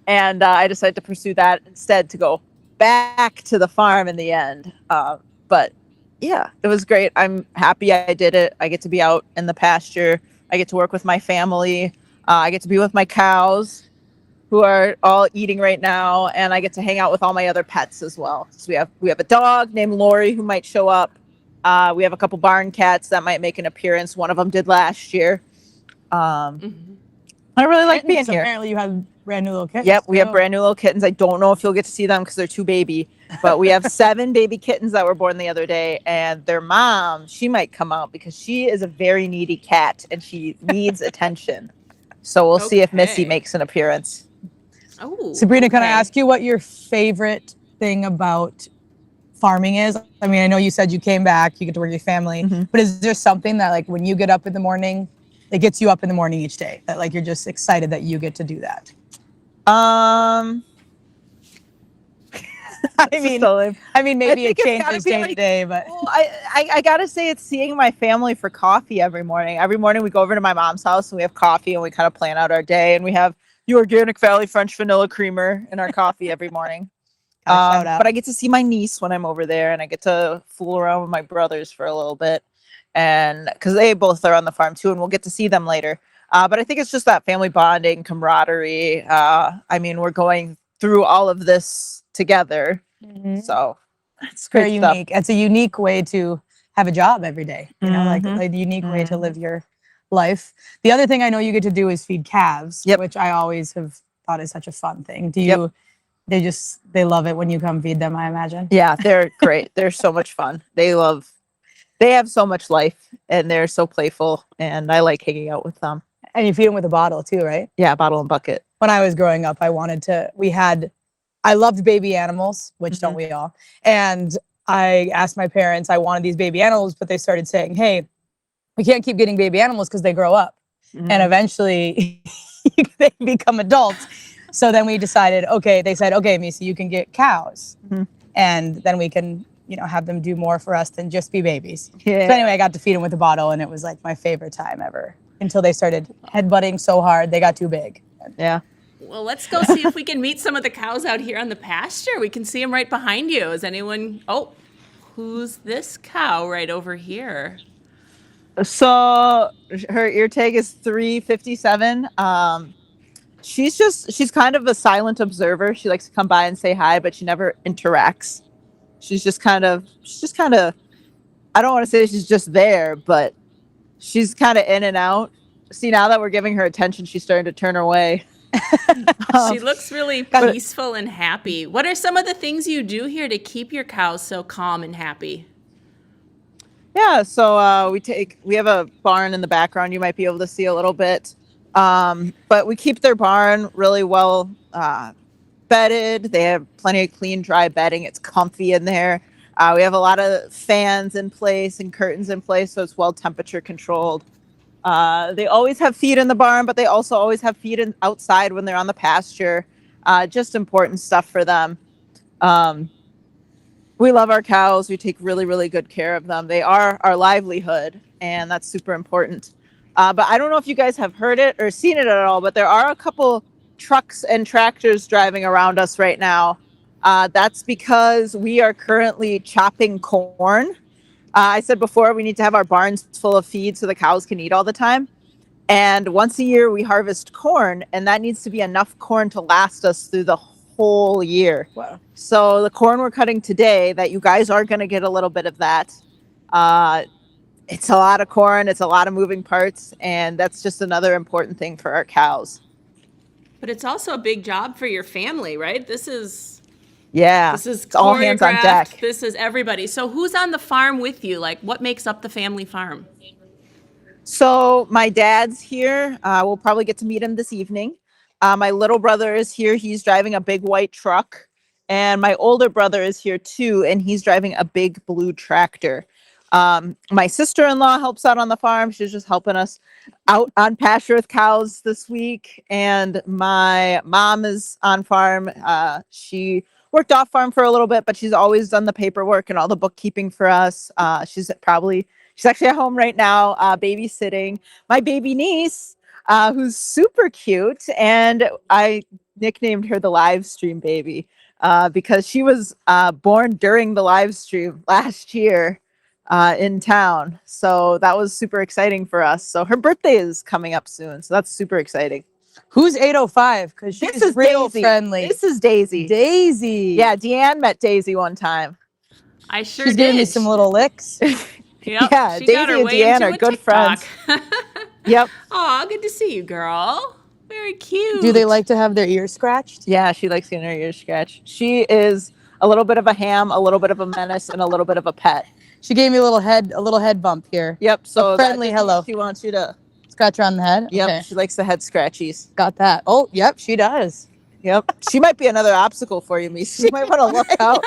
And I decided to pursue that instead to go back to the farm in the end. But yeah, it was great. I'm happy I did it. I get to be out in the pasture. I get to work with my family. I get to be with my cows, who are all eating right now, and I get to hang out with all my other pets as well. So we have a dog named Lori who might show up. We have a couple barn cats that might make an appearance. One of them did last year. I really like being here. Apparently you have brand new little kittens. Yep, we have brand new little kittens. I don't know if you'll get to see them because they're too baby, but we have 7 baby kittens that were born the other day, and their mom, she might come out because she is a very needy cat and she needs attention. So we'll see if Missy makes an appearance. Oh, Sabrina, can I ask you what your favorite thing about farming is? I mean, I know you said you came back, you get to work with your family, but is there something that like when you get up in the morning, it gets you up in the morning each day, that like you're just excited that you get to do that? I mean, maybe it think it's gotta changes be day to day, but Well, I gotta say it's seeing my family for coffee every morning. Every morning we go over to my mom's house and we have coffee and we kind of plan out our day, and we have the Organic Valley French vanilla creamer in our coffee every morning. Shout out. But I get to see my niece when I'm over there, and I get to fool around with my brothers for a little bit, and because they both are on the farm too, and we'll get to see them later. But I think it's just that family bonding, camaraderie. I mean, we're going through all of this together, so it's great very stuff. unique. It's a unique way to have a job every day. You know, like a unique way to live your life. The other thing I know you get to do is feed calves, which I always have thought is such a fun thing. Do you? They love it when you come feed them, I imagine. Yeah, they're great. They're so much fun. They have so much life, and they're so playful, and I like hanging out with them. And you feed them with a bottle too, right? Yeah, bottle and bucket. When I was growing up, I loved baby animals, which don't we all? And I asked my parents, I wanted these baby animals, but they started saying, hey, we can't keep getting baby animals because they grow up. And eventually they become adults. So then we decided, they said, okay, Misa, you can get cows. And then we can, have them do more for us than just be babies. Yeah. So anyway, I got to feed them with a bottle, and it was like my favorite time ever until they started headbutting so hard they got too big. Yeah. Well, let's go see if we can meet some of the cows out here on the pasture. We can see them right behind you. Is anyone? Oh, who's this cow right over here? So her ear tag is 357. She's kind of a silent observer. She likes to come by and say hi, but she never interacts. She's just kind of, I don't want to say she's just there, but she's kind of in and out. See, now that we're giving her attention, she's starting to turn away. She looks really peaceful and happy. What are some of the things you do here to keep your cows so calm and happy? Yeah, so we have a barn in the background. You might be able to see a little bit. But we keep their barn really well bedded. They have plenty of clean, dry bedding. It's comfy in there. We have a lot of fans in place and curtains in place, so it's well temperature controlled. They always have feed in the barn, but they also always have feed outside when they're on the pasture. Just important stuff for them. We love our cows. We take really, really good care of them. They are our livelihood, and that's super important. But I don't know if you guys have heard it or seen it at all, but there are a couple trucks and tractors driving around us right now. That's because we are currently chopping corn. I said before, we need to have our barns full of feed so the cows can eat all the time. And once a year, we harvest corn, and that needs to be enough corn to last us through the whole year. Wow. So the corn we're cutting today, that you guys are going to get a little bit of that. It's a lot of corn. It's a lot of moving parts. And that's just another important thing for our cows. But it's also a big job for your family, right? This is all hands on deck. This is everybody. So who's on the farm with you? Like, what makes up the family farm? So my dad's here. We'll probably get to meet him this evening. My little brother is here. He's driving a big white truck. And my older brother is here too, and he's driving a big blue tractor. My sister-in-law helps out on the farm. She's just helping us out on pasture with cows this week. And my mom is on farm. She worked off farm for a little bit, but she's always done the paperwork and all the bookkeeping for us. She's actually at home right now, babysitting my baby niece, who's super cute. And I nicknamed her the Livestream baby because she was born during the live stream last year. In town. So that was super exciting for us. So her birthday is coming up soon. So that's super exciting. Who's 805? Because she's real friendly. This is Daisy. Daisy. Yeah, Deanne met Daisy one time. I sure She's did. giving me some little licks. Yep, yeah, she Daisy got her and way Deanne into are a good TikTok. friends. Yep. Aw, good to see you, girl. Very cute. Do they like to have their ears scratched? Yeah, she likes getting her ears scratched. She is a little bit of a ham, a little bit of a menace, and a little bit of a pet. She gave me a little head bump here. Yep. So a friendly hello. She wants you to scratch her on the head. Yep. Okay. She likes the head scratchies. Got that. Oh, yep, she does. Yep. She might be another obstacle for you, Misa. You might want to look out.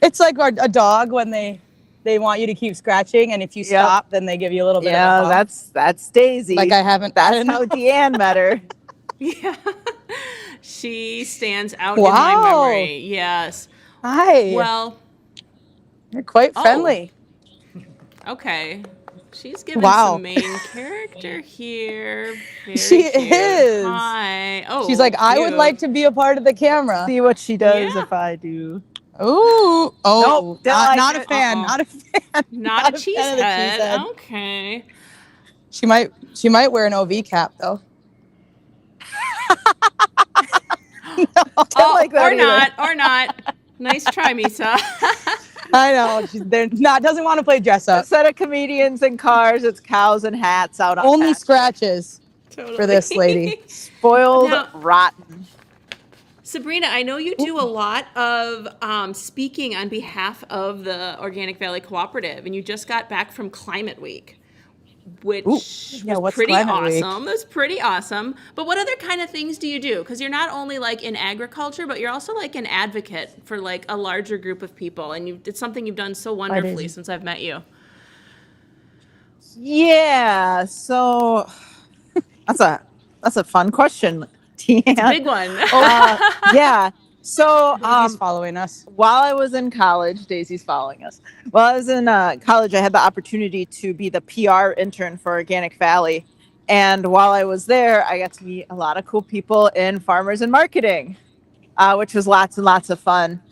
It's like a dog when they want you to keep scratching, and if you stop, then they give you a little bit. Yeah, of a bump. that's Daisy. Like I haven't. That's how Deanne met her. Yeah. She stands out in my memory. Yes. Hi. Well, you're quite friendly. Okay. She's given Wow. some main character here. Very She cute. is. Hi. Oh, She's like, I would cute. like to be a part of the camera. See what she does if I do. Ooh. Oh, Nope, don't like not a it. fan. Not a fan. Not a fan of the cheesehead. Okay. She might wear an OV cap though. Don't like that or not. Nice try, Misa. I know. They're not doesn't want to play dress up. Instead of comedians and cars, it's cows and hats out on Only pasture. scratches for this lady. Spoiled, Now- rotten. Sabrina, I know you do a lot of speaking on behalf of the Organic Valley Cooperative, and you just got back from Climate Week, which was what's pretty Climate Week? awesome. That's pretty awesome. But what other kind of things do you do? Because you're not only like in agriculture, but you're also like an advocate for like a larger group of people, and it's something you've done so wonderfully since I've met you. Yeah, so that's a fun question. It's a big one. Yeah. So Daisy's following us. While I was in college, Daisy's following us. While I was in college, I had the opportunity to be the PR intern for Organic Valley. And while I was there, I got to meet a lot of cool people in farmers and marketing, which was lots and lots of fun.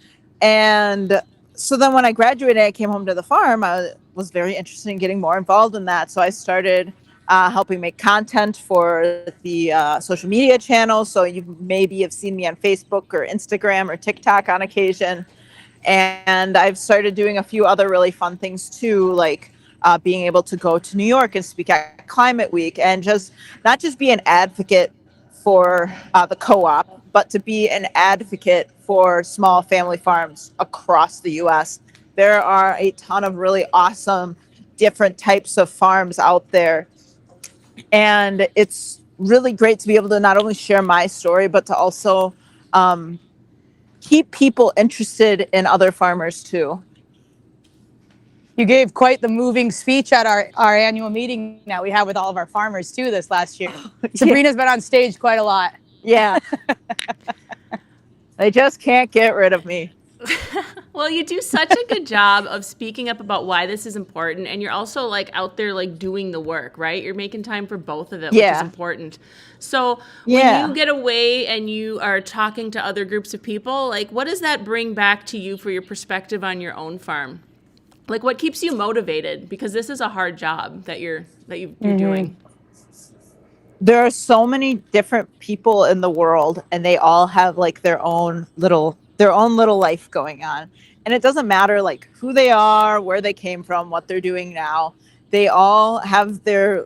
And so then when I graduated, I came home to the farm. I was very interested in getting more involved in that. So I started helping make content for the social media channels. So you maybe have seen me on Facebook or Instagram or TikTok on occasion. And I've started doing a few other really fun things too, like being able to go to New York and speak at Climate Week, and just not just be an advocate for the co-op, but to be an advocate for small family farms across the U.S. There are a ton of really awesome different types of farms out there. And it's really great to be able to not only share my story, but to also keep people interested in other farmers too. You gave quite the moving speech at our annual meeting that we had with all of our farmers too this last year. Sabrina's been on stage quite a lot. Yeah. They just can't get rid of me. Well, you do such a good job of speaking up about why this is important, and you're also like out there like doing the work, right? You're making time for both of it, which is important. So when you get away and you are talking to other groups of people, like what does that bring back to you for your perspective on your own farm? Like what keeps you motivated? Because this is a hard job that you're doing. There are so many different people in the world, and they all have like their own little life going on. And it doesn't matter like who they are, where they came from, what they're doing now. They all have their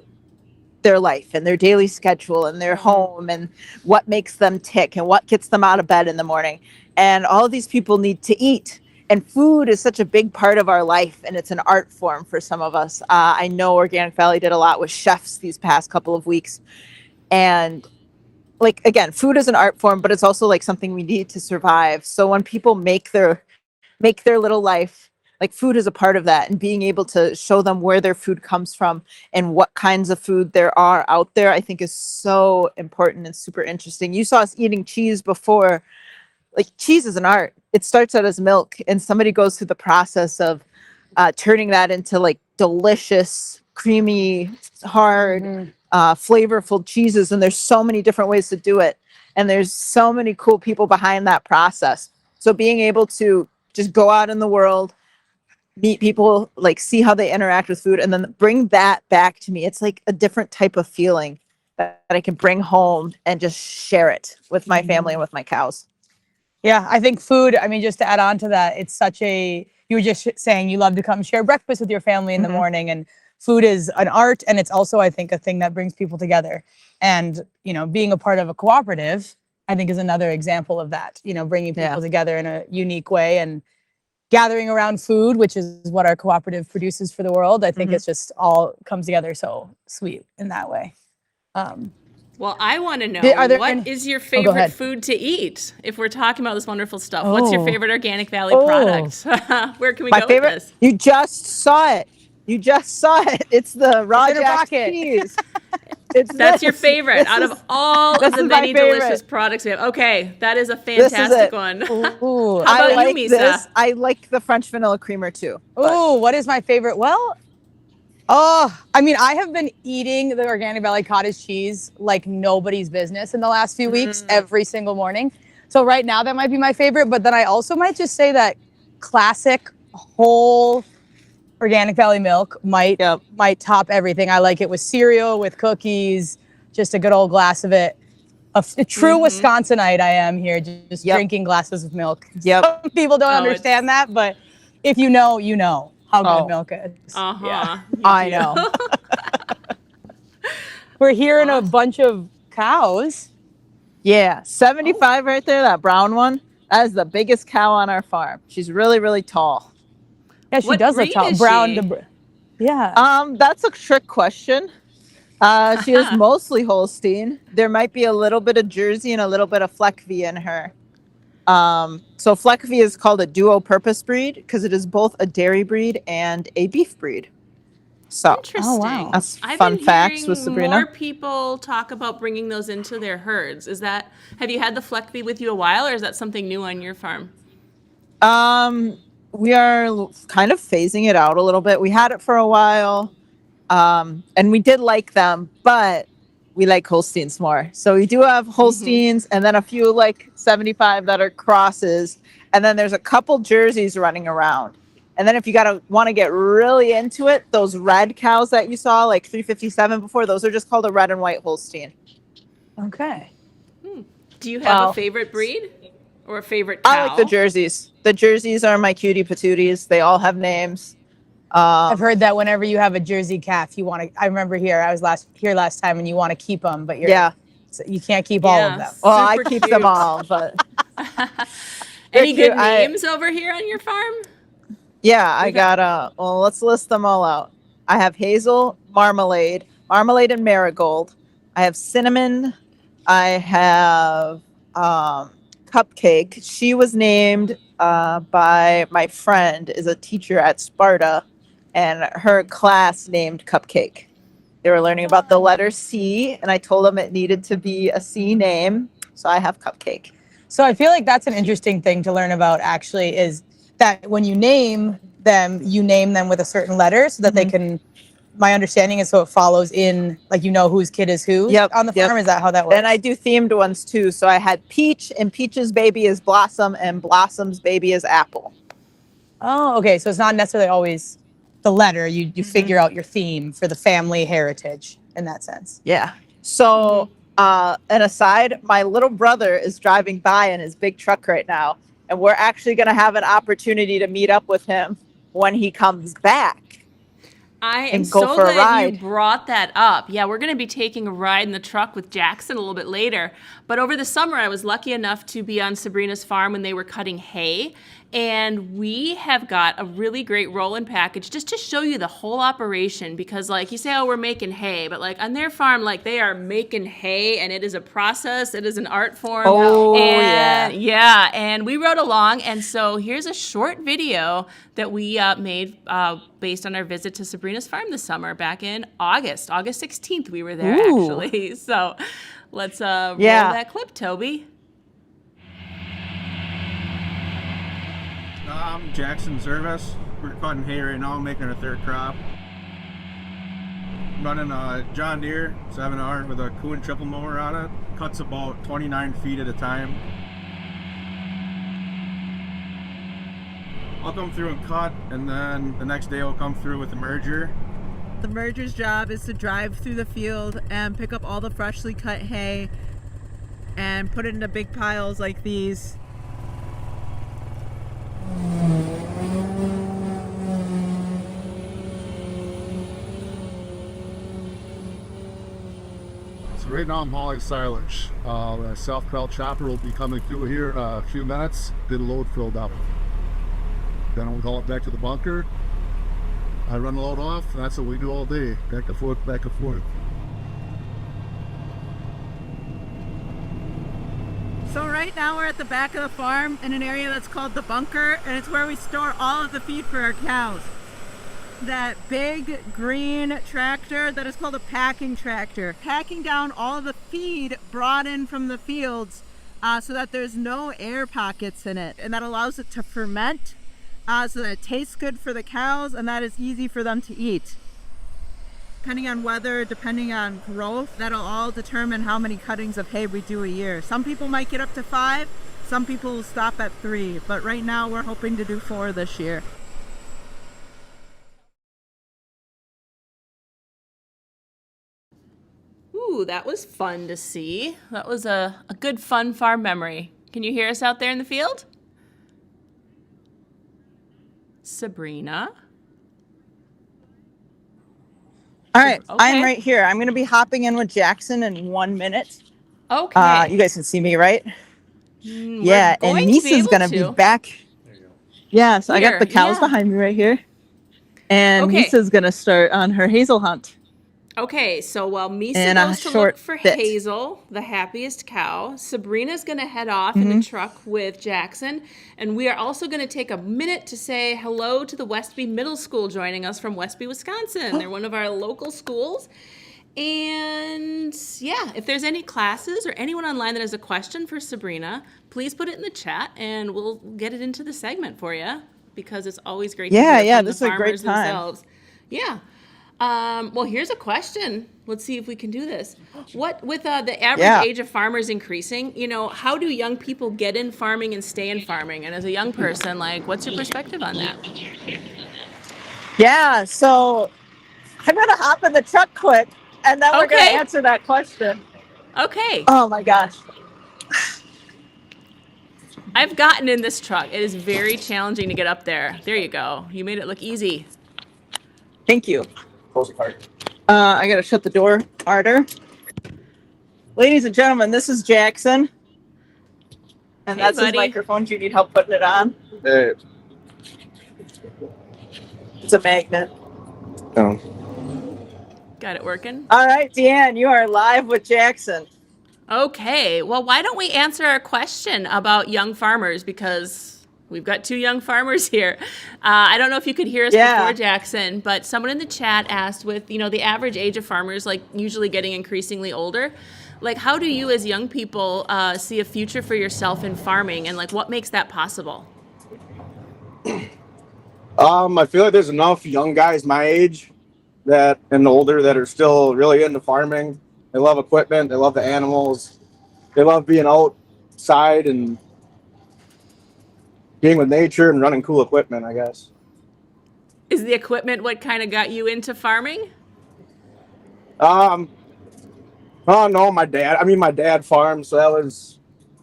life and their daily schedule and their home and what makes them tick and what gets them out of bed in the morning. And all of these people need to eat. And food is such a big part of our life, and it's an art form for some of us. I know Organic Valley did a lot with chefs these past couple of weeks. And like, again, food is an art form, but it's also like something we need to survive. So when people make their little life, like food is a part of that, and being able to show them where their food comes from and what kinds of food there are out there, I think is so important and super interesting. You saw us eating cheese before. Like cheese is an art. It starts out as milk, and somebody goes through the process of turning that into like delicious, creamy, hard, flavorful cheeses. And there's so many different ways to do it. And there's so many cool people behind that process. So being able to just go out in the world, meet people, like see how they interact with food, and then bring that back to me. It's like a different type of feeling that I can bring home and just share it with my family and with my cows. Yeah, I think food, I mean, just to add on to that, it's such a, you were just saying you love to come share breakfast with your family in the morning, and food is an art, and it's also, I think, a thing that brings people together. And, you know, being a part of a cooperative, I think is another example of that, you know, bringing people together in a unique way and gathering around food, which is what our cooperative produces for the world. I think it's just all comes together so sweet in that way. Well, I want to know, what is your go favorite ahead. food to eat? If we're talking about this wonderful stuff, what's your favorite Organic Valley product? Where can we go with this? You just saw it. It's the raw jack cheese. That's your this. favorite This out is- of all this of the is my many favorite. delicious products we have. Okay, that is a This is fantastic it. one. Ooh. How about I like you, Misa? this. I like the French vanilla creamer too. Ooh, what is my favorite? Well, I mean, I have been eating the Organic Valley cottage cheese like nobody's business in the last few weeks, every single morning. So right now that might be my favorite, but then I also might just say that classic whole Organic Valley milk might top everything. I like it with cereal, with cookies, just a good old glass of it. A true Wisconsinite I am here, just drinking glasses of milk. Yep. Some people don't understand that, but if you know, you know how good milk is. Uh-huh. I know. We're hearing a bunch of cows. Yeah, 75 right there, that brown one. That is the biggest cow on our farm. She's really, really tall. Yeah, she does look tall. Brown. Yeah. That's a trick question. She is mostly Holstein. There might be a little bit of Jersey and a little bit of Fleckvieh in her. So Fleckvieh is called a duo-purpose breed because it is both a dairy breed and a beef breed. So Interesting. that's I've fun been facts hearing with Sabrina. more people talk about bringing those into their herds. Have you had the Fleckvieh with you a while, or is that something new on your farm? We are kind of phasing it out a little bit. We had it for a while, and we did like them, but we like Holsteins more. So we do have Holsteins, and then a few like 75 that are crosses, and then there's a couple Jerseys running around. And then if you want to get really into it, those red cows that you saw, like 357 before, those are just called a red and white Holstein. Okay. Do you have a favorite breed or a favorite cow? I like the Jerseys. The Jerseys are my cutie patooties. They all have names. I've heard that whenever you have a Jersey calf, you want to. I remember I was last time, and you want to keep them, but you can't keep all of them. Well, I keep them all, but Any cute. good names over here on your farm? Yeah, I got well, let's list them all out. I have Hazel, Marmalade and Marigold. I have Cinnamon. I have Cupcake. She was named by my friend, is a teacher at Sparta, and her class named Cupcake. They were learning about the letter C, and I told them it needed to be a C name, so I have Cupcake. So I feel like that's an interesting thing to learn about, actually, is that when you name them with a certain letter so that they can, my understanding is so it follows in, like, you know whose kid is who on the farm. Is that how that works? And I do themed ones too. So I had Peach, and Peach's baby is Blossom, and Blossom's baby is Apple. Oh, okay. So it's not necessarily always the letter. You figure out your theme for the family heritage in that sense. Yeah. So, an aside, my little brother is driving by in his big truck right now, and we're actually going to have an opportunity to meet up with him when he comes back. I am go so for a glad ride. you brought that up. Yeah, we're going to be taking a ride in the truck with Jackson a little bit later. But over the summer, I was lucky enough to be on Sabrina's farm when they were cutting hay. And we have got a really great roll-in package just to show you the whole operation. Because, like, you say, oh, we're making hay. But, like, on their farm, like, they are making hay. And it is a process. It is an art form. Oh, and, yeah. And we rode along. And so here's a short video that we made based on our visit to Sabrina's farm this summer back in August 16th. We were there, actually. So let's roll that clip, Toby. I'm Jackson Servais. We're cutting hay right now, making our third crop. Running a John Deere 7R with a Kuhn triple mower on it. Cuts about 29 feet at a time. I'll come through and cut, and then the next day I'll come through with the merger. The merger's job is to drive through the field and pick up all the freshly cut hay and put it into big piles like these. So right now I'm hauling silage. The self-propelled chopper will be coming through here in a few minutes. Get a load filled up. Then we'll haul it back to the bunker. I run the load off, and that's what we do all day. Back and forth, back and forth. So right now we're at the back of the farm in an area that's called the bunker, and it's where we store all of the feed for our cows. that big green tractor that is called a packing tractor, packing down all of the feed brought in from the fields so that there's no air pockets in it, and that allows it to ferment so that it tastes good for the cows and that is easy for them to eat. Depending on weather, depending on growth, that'll all determine how many cuttings of hay we do a year. Some people might get up to 5, some people will stop at 3, but right now we're hoping to do 4 this year. Ooh, that was fun to see. That was a good fun farm memory. Can you hear us out there in the field? Sabrina? All right, Okay. I'm right here. I'm going to be hopping in with Jackson in 1 minute. Okay. You guys can see me, right? We're Yeah, going and to be Nisa's able going to be to. back. Yeah, so I got Here, the cows yeah. behind me right here. And Okay. Nisa's going to start on her hazel hunt. Okay, so while Misa And a goes to short look for bit. Hazel, the happiest cow, Sabrina's going to head off in the truck with Jackson. And we are also going to take a minute to say hello to the Westby Middle School joining us from Westby, Wisconsin. They're one of our local schools. And yeah, if there's any classes or anyone online that has a question for Sabrina, please put it in the chat and we'll get it into the segment for you, because it's always great to hear from this the is a great farmers time. themselves. Yeah. Well, here's a question. Let's see if we can do this. What with the average age of farmers increasing, how do young people get in farming and stay in farming? And as a young person, what's your perspective on that? Yeah, so I'm going to hop in the truck quick, and then we're going to answer that question. Okay. Oh, my gosh. I've gotten in this truck. It is very challenging to get up there. There you go. You made it look easy. Thank you. I got to shut the door harder. Ladies and gentlemen, this is Jackson. And Hey, that's buddy. his microphone. Do you need help putting it on? Hey. It's a magnet. Oh. Got it working? All right, Deanne, you are live with Jackson. Okay. Well, why don't we answer our question about young farmers, because we've got 2 young farmers here. I don't know if you could hear us before, Jackson, but someone in the chat asked, with the average age of farmers usually getting increasingly older, how do you as young people see a future for yourself in farming, and what makes that possible? I feel like there's enough young guys my age and older that are still really into farming. They love equipment. They love the animals. They love being outside and being with nature and running cool equipment, I guess. Is the equipment what kind of got you into farming? Oh no, my dad farmed, so that was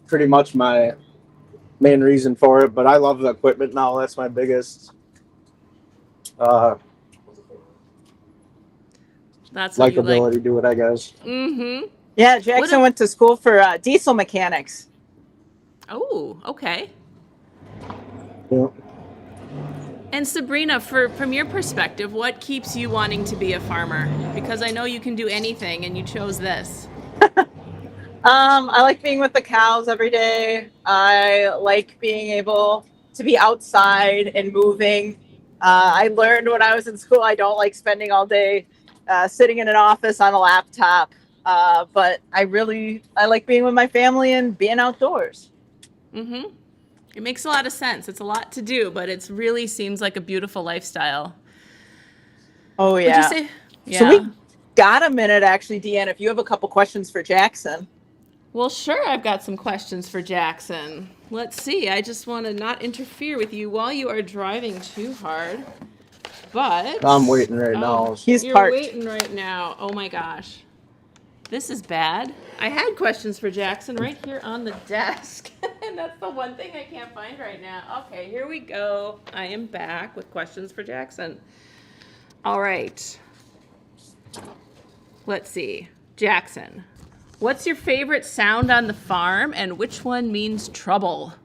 pretty much my main reason for it. But I love the equipment now. That's my biggest That's what likability to do it, I guess. Mm-hmm. Yeah, Jackson went to school for diesel mechanics. Oh, okay. Yeah. And Sabrina, from your perspective, what keeps you wanting to be a farmer? Because I know you can do anything, and you chose this. I like being with the cows every day. I like being able to be outside and moving. I learned when I was in school, I don't like spending all day sitting in an office on a laptop. But I like being with my family and being outdoors. Mm-hmm. It makes a lot of sense. It's a lot to do, but it really seems like a beautiful lifestyle. Oh, yeah. Would you say? Yeah. So we got a minute, actually, Deanne, if you have a couple questions for Jackson. Well, sure, I've got some questions for Jackson. Let's see. I just want to not interfere with you while you are driving too hard. But I'm waiting right now. You're waiting right now. Oh my gosh. This is bad. I had questions for Jackson right here on the desk. And that's the one thing I can't find right now. Okay, here we go. I am back with questions for Jackson. All right. Let's see. Jackson, what's your favorite sound on the farm, and which one means trouble?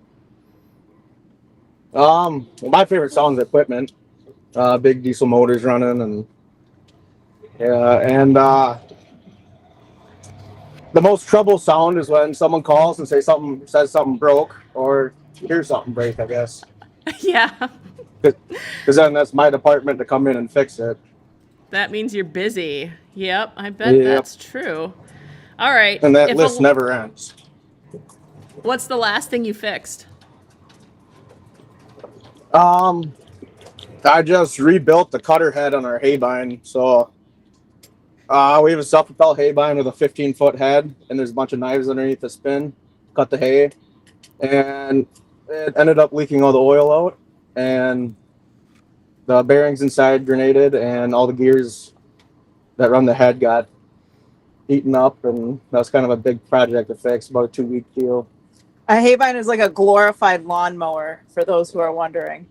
Well, my favorite sound is equipment. Big diesel motors running, and the most trouble sound is when someone calls and says something broke, or hear something break, I guess. Yeah. Because then that's my department to come in and fix it. That means you're busy. Yep, I bet Yep. that's true. All right. And that if list never ends. What's the last thing you fixed? I just rebuilt the cutter head on our hay bine. So we have a self-propelled hay bine with a 15-foot head, and there's a bunch of knives underneath the spin, cut the hay, and it ended up leaking all the oil out, and the bearings inside grenaded, and all the gears that run the head got eaten up, and that was kind of a big project to fix, about a 2-week deal. A haybine is like a glorified lawnmower, for those who are wondering.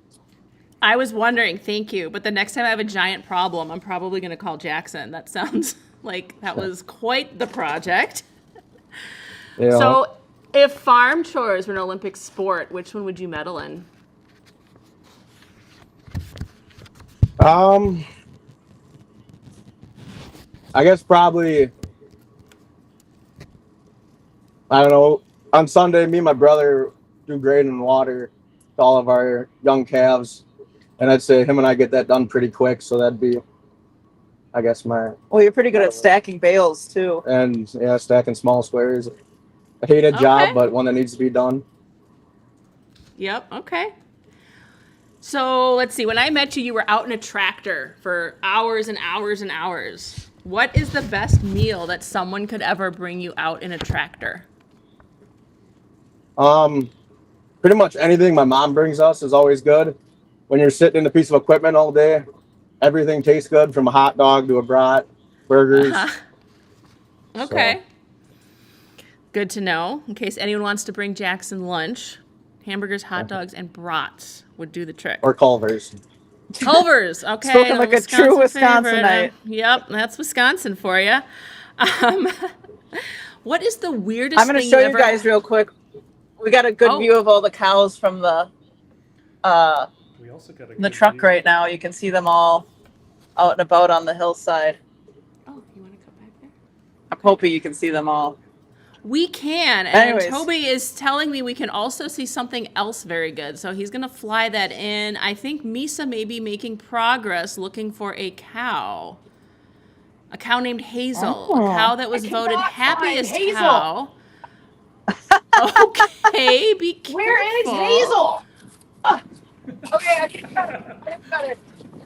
I was wondering, thank you. But the next time I have a giant problem, I'm probably going to call Jackson. That sounds like that was quite the project. Yeah. So if farm chores were an Olympic sport, which one would you medal in? I guess probably, I don't know, on Sunday, me and my brother do grading water to all of our young calves. And I'd say him and I get that done pretty quick. So that'd be, I guess, my... Well, you're pretty good at stacking bales, too. And, yeah, stacking small squares. A hated job, but one that needs to be done. Yep, okay. So let's see. When I met you, you were out in a tractor for hours and hours and hours. What is the best meal that someone could ever bring you out in a tractor? Pretty much anything my mom brings us is always good. When you're sitting in a piece of equipment all day, everything tastes good, from a hot dog to a brat, burgers. Okay. Good to know. In case anyone wants to bring Jackson lunch, hamburgers, hot dogs, and brats would do the trick. Or Culver's. Culver's, okay. Spoken like a true Wisconsinite. Yep, that's Wisconsin for you. What is the weirdest I'm going to thing show ever... you guys real quick. We got a good view of all the cows from the truck right now. You can see them all out and about on the hillside. Oh, you want to come back there? I'm hoping you can see them all. We can. And Anyways. Toby is telling me we can also see something else very good. So he's going to fly that in. I think Misa may be making progress looking for a cow. A cow named Hazel. A cow that was voted happiest cow. Okay, be careful. Where is Hazel? Okay, I got it.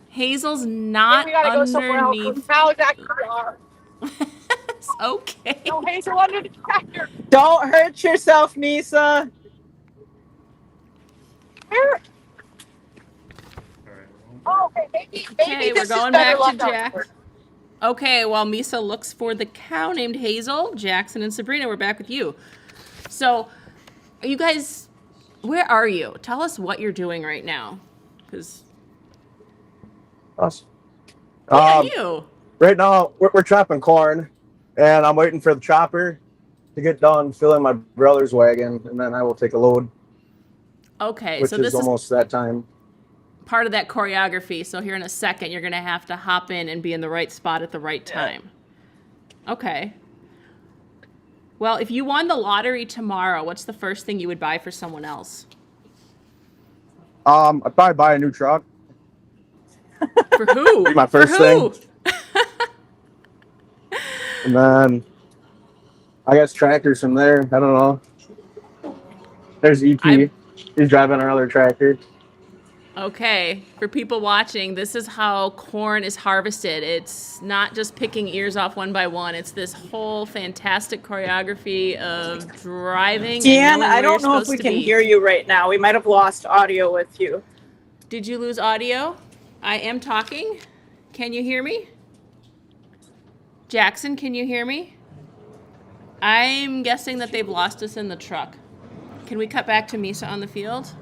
Hazel's not we gotta go somewhere else. underneath. Cows actually are. Okay. No Hazel under the tractor. Don't hurt yourself, Nisa. Where? Oh, okay, maybe Okay, we're this is going better back to luck Jack. elsewhere. Okay, while Misa looks for the cow named Hazel, Jackson and Sabrina, we're back with you. So, are you guys, where are you? Tell us what you're doing right now. Because, Us. you. Right now, we're chopping corn, and I'm waiting for the chopper to get done filling my brother's wagon, and then I will take a load. Okay, which so is this almost that time. part of that choreography. So here in a second, you're going to have to hop in and be in the right spot at the right time. Okay. Well, if you won the lottery tomorrow, what's the first thing you would buy for someone else? I'd probably buy a new truck. For who? Be my first For who? thing. And then I guess tractors from there. I don't know. There's EP. He's driving our other tractor. Okay, for people watching, this is how corn is harvested. It's not just picking ears off one by one. It's this whole fantastic choreography of driving. and Deanne, knowing I where don't you're know if supposed we to can be. hear you right now. We might have lost audio with you. Did you lose audio? I am talking. Can you hear me? Jackson, can you hear me? I'm guessing that they've lost us in the truck. Can we cut back to Misa on the field?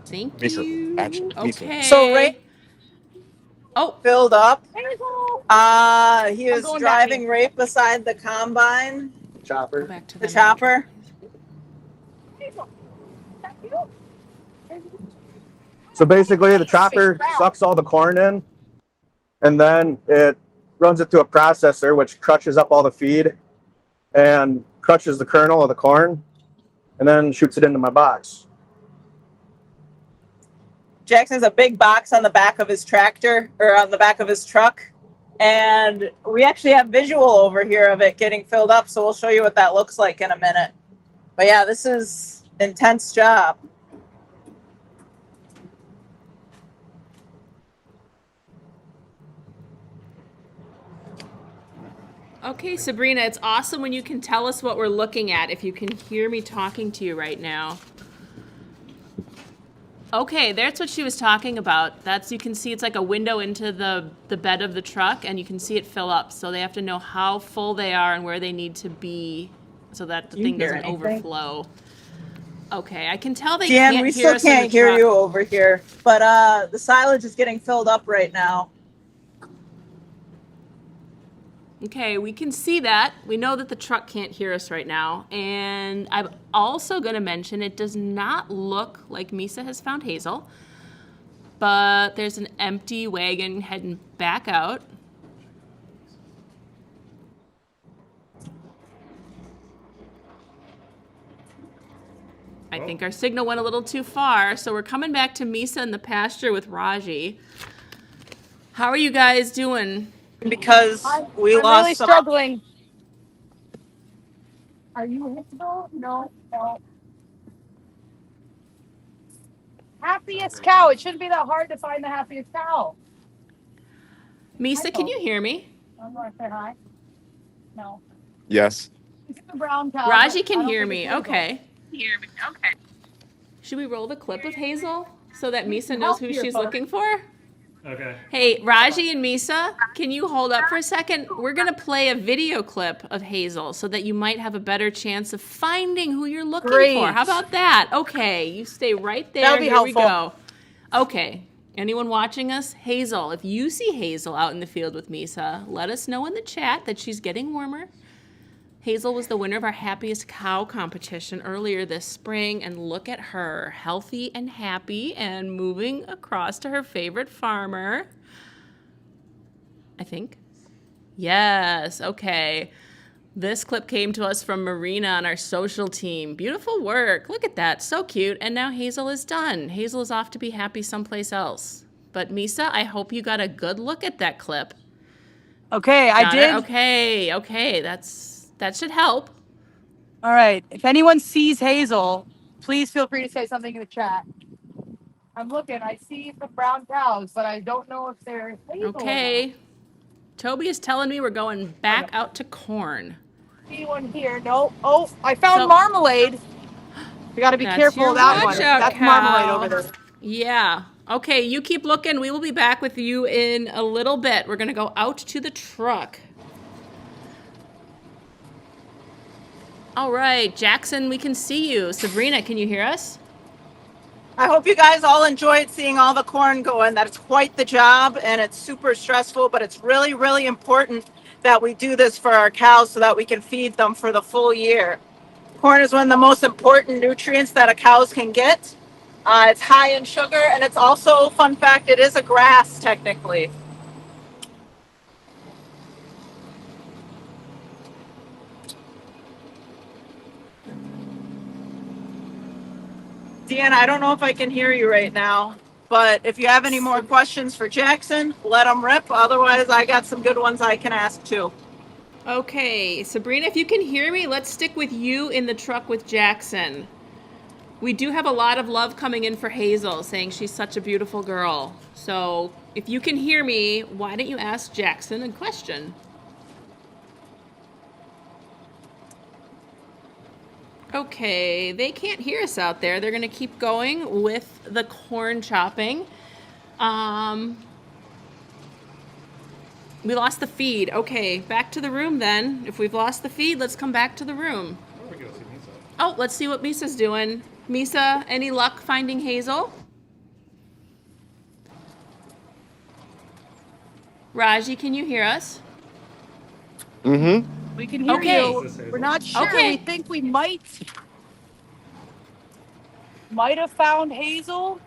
Thank you. Okay. So Ray filled up. He was going back driving right beside the combine. Chopper. The chopper. So basically, the chopper sucks all the corn in, and then it runs it through a processor, which crushes up all the feed and crushes the kernel of the corn, and then shoots it into my box. Jackson has a big box on the back of his tractor, or on the back of his truck. And we actually have visual over here of it getting filled up, so we'll show you what that looks like in a minute. But yeah, this is an intense job. Okay, Sabrina, it's awesome when you can tell us what we're looking at, if you can hear me talking to you right now. Okay, that's what she was talking about. You can see it's like a window into the bed of the truck, and you can see it fill up. So they have to know how full they are and where they need to be so that the thing doesn't overflow. Okay, I can tell they Jan, can't we hear still us in the can't hear truck. you over here, but the silage is getting filled up right now. Okay, we can see that. We know that the truck can't hear us right now. And I'm also going to mention it does not look like Misa has found Hazel, but there's an empty wagon heading back out. I think our signal went a little too far, so we're coming back to Misa in the pasture with Raji. How are you guys doing? Because I'm lost really some. struggling. Are you Hazel? No, no. Happiest cow. It shouldn't be that hard to find the happiest cow. Misa, can you hear me? I'm going to say hi. No. Yes. It's the brown cow. Raji but I can don't hear think me. it's Hazel. Okay. Hear me. Okay. Should we roll the clip of Hazel so that Misa knows help who here, she's folks. looking for? Okay. Hey, Raji and Misa, can you hold up for a second? We're going to play a video clip of Hazel so that you might have a better chance of finding who you're looking Great. for. How about that? Okay, you stay right there. That'll be Here we helpful. go. Okay. Anyone watching us? Hazel, if you see Hazel out in the field with Misa, let us know in the chat that she's getting warmer. Hazel was the winner of our Happiest Cow competition earlier this spring, and look at her, healthy and happy and moving across to her favorite farmer. I think. Yes, okay. This clip came to us from Marina on our social team. Beautiful work. Look at that. So cute. And now Hazel is done. Hazel is off to be happy someplace else. But Misa, I hope you got a good look at that clip. Okay, I Got it? did. Okay. That should help. All right. If anyone sees Hazel, please feel free to say something in the chat. I'm looking. I see some brown cows, but I don't know if they're Hazel or Okay. Toby is telling me we're going back out to corn. not. See one here. No. Oh, I found So- marmalade. You got to be That's careful your of that one. watch out That's cow. marmalade over there. Yeah. Okay, you keep looking. We will be back with you in a little bit. We're going to go out to the truck. All right, Jackson, we can see you. Sabrina, can you hear us? I hope you guys all enjoyed seeing all the corn going. That's quite the job, and it's super stressful, but it's really, really important that we do this for our cows so that we can feed them for the full year. Corn is one of the most important nutrients that a cows can get. It's high in sugar, and it's also, fun fact, it is a grass technically. Deanna, I don't know if I can hear you right now, but if you have any more questions for Jackson, let him rip. Otherwise, I got some good ones I can ask too. Okay, Sabrina, if you can hear me, let's stick with you in the truck with Jackson. We do have a lot of love coming in for Hazel, saying she's such a beautiful girl. So if you can hear me, why don't you ask Jackson a question? Okay, they can't hear us out there. They're going to keep going with the corn chopping. We lost the feed. Okay, back to the room then. If we've lost the feed, let's come back to the room. Oh, let's see what Misa's doing. Misa, any luck finding Hazel? Raji, can you hear us? Mm-hmm. We can hear Okay. you. We're not sure. Okay. We think we might have found Hazel.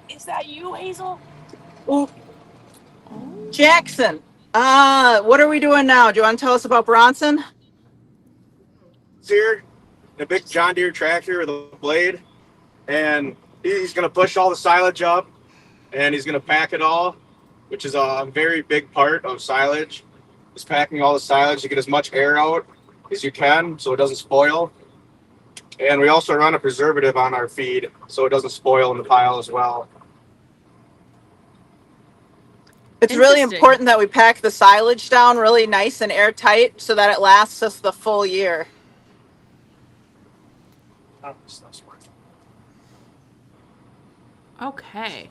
Is that you, Hazel? Ooh. Jackson, what are we doing now? Do you want to tell us about Bronson? Here, a big John Deere tractor with a blade, and He's going to push all the silage up, and he's going to pack it all, which is a very big part of silage. Is packing all the silage to get as much air out as you can so it doesn't spoil. And we also run a preservative on our feed so it doesn't spoil in the pile as well. It's really important that we pack the silage down really nice and airtight so that it lasts us the full year. Okay.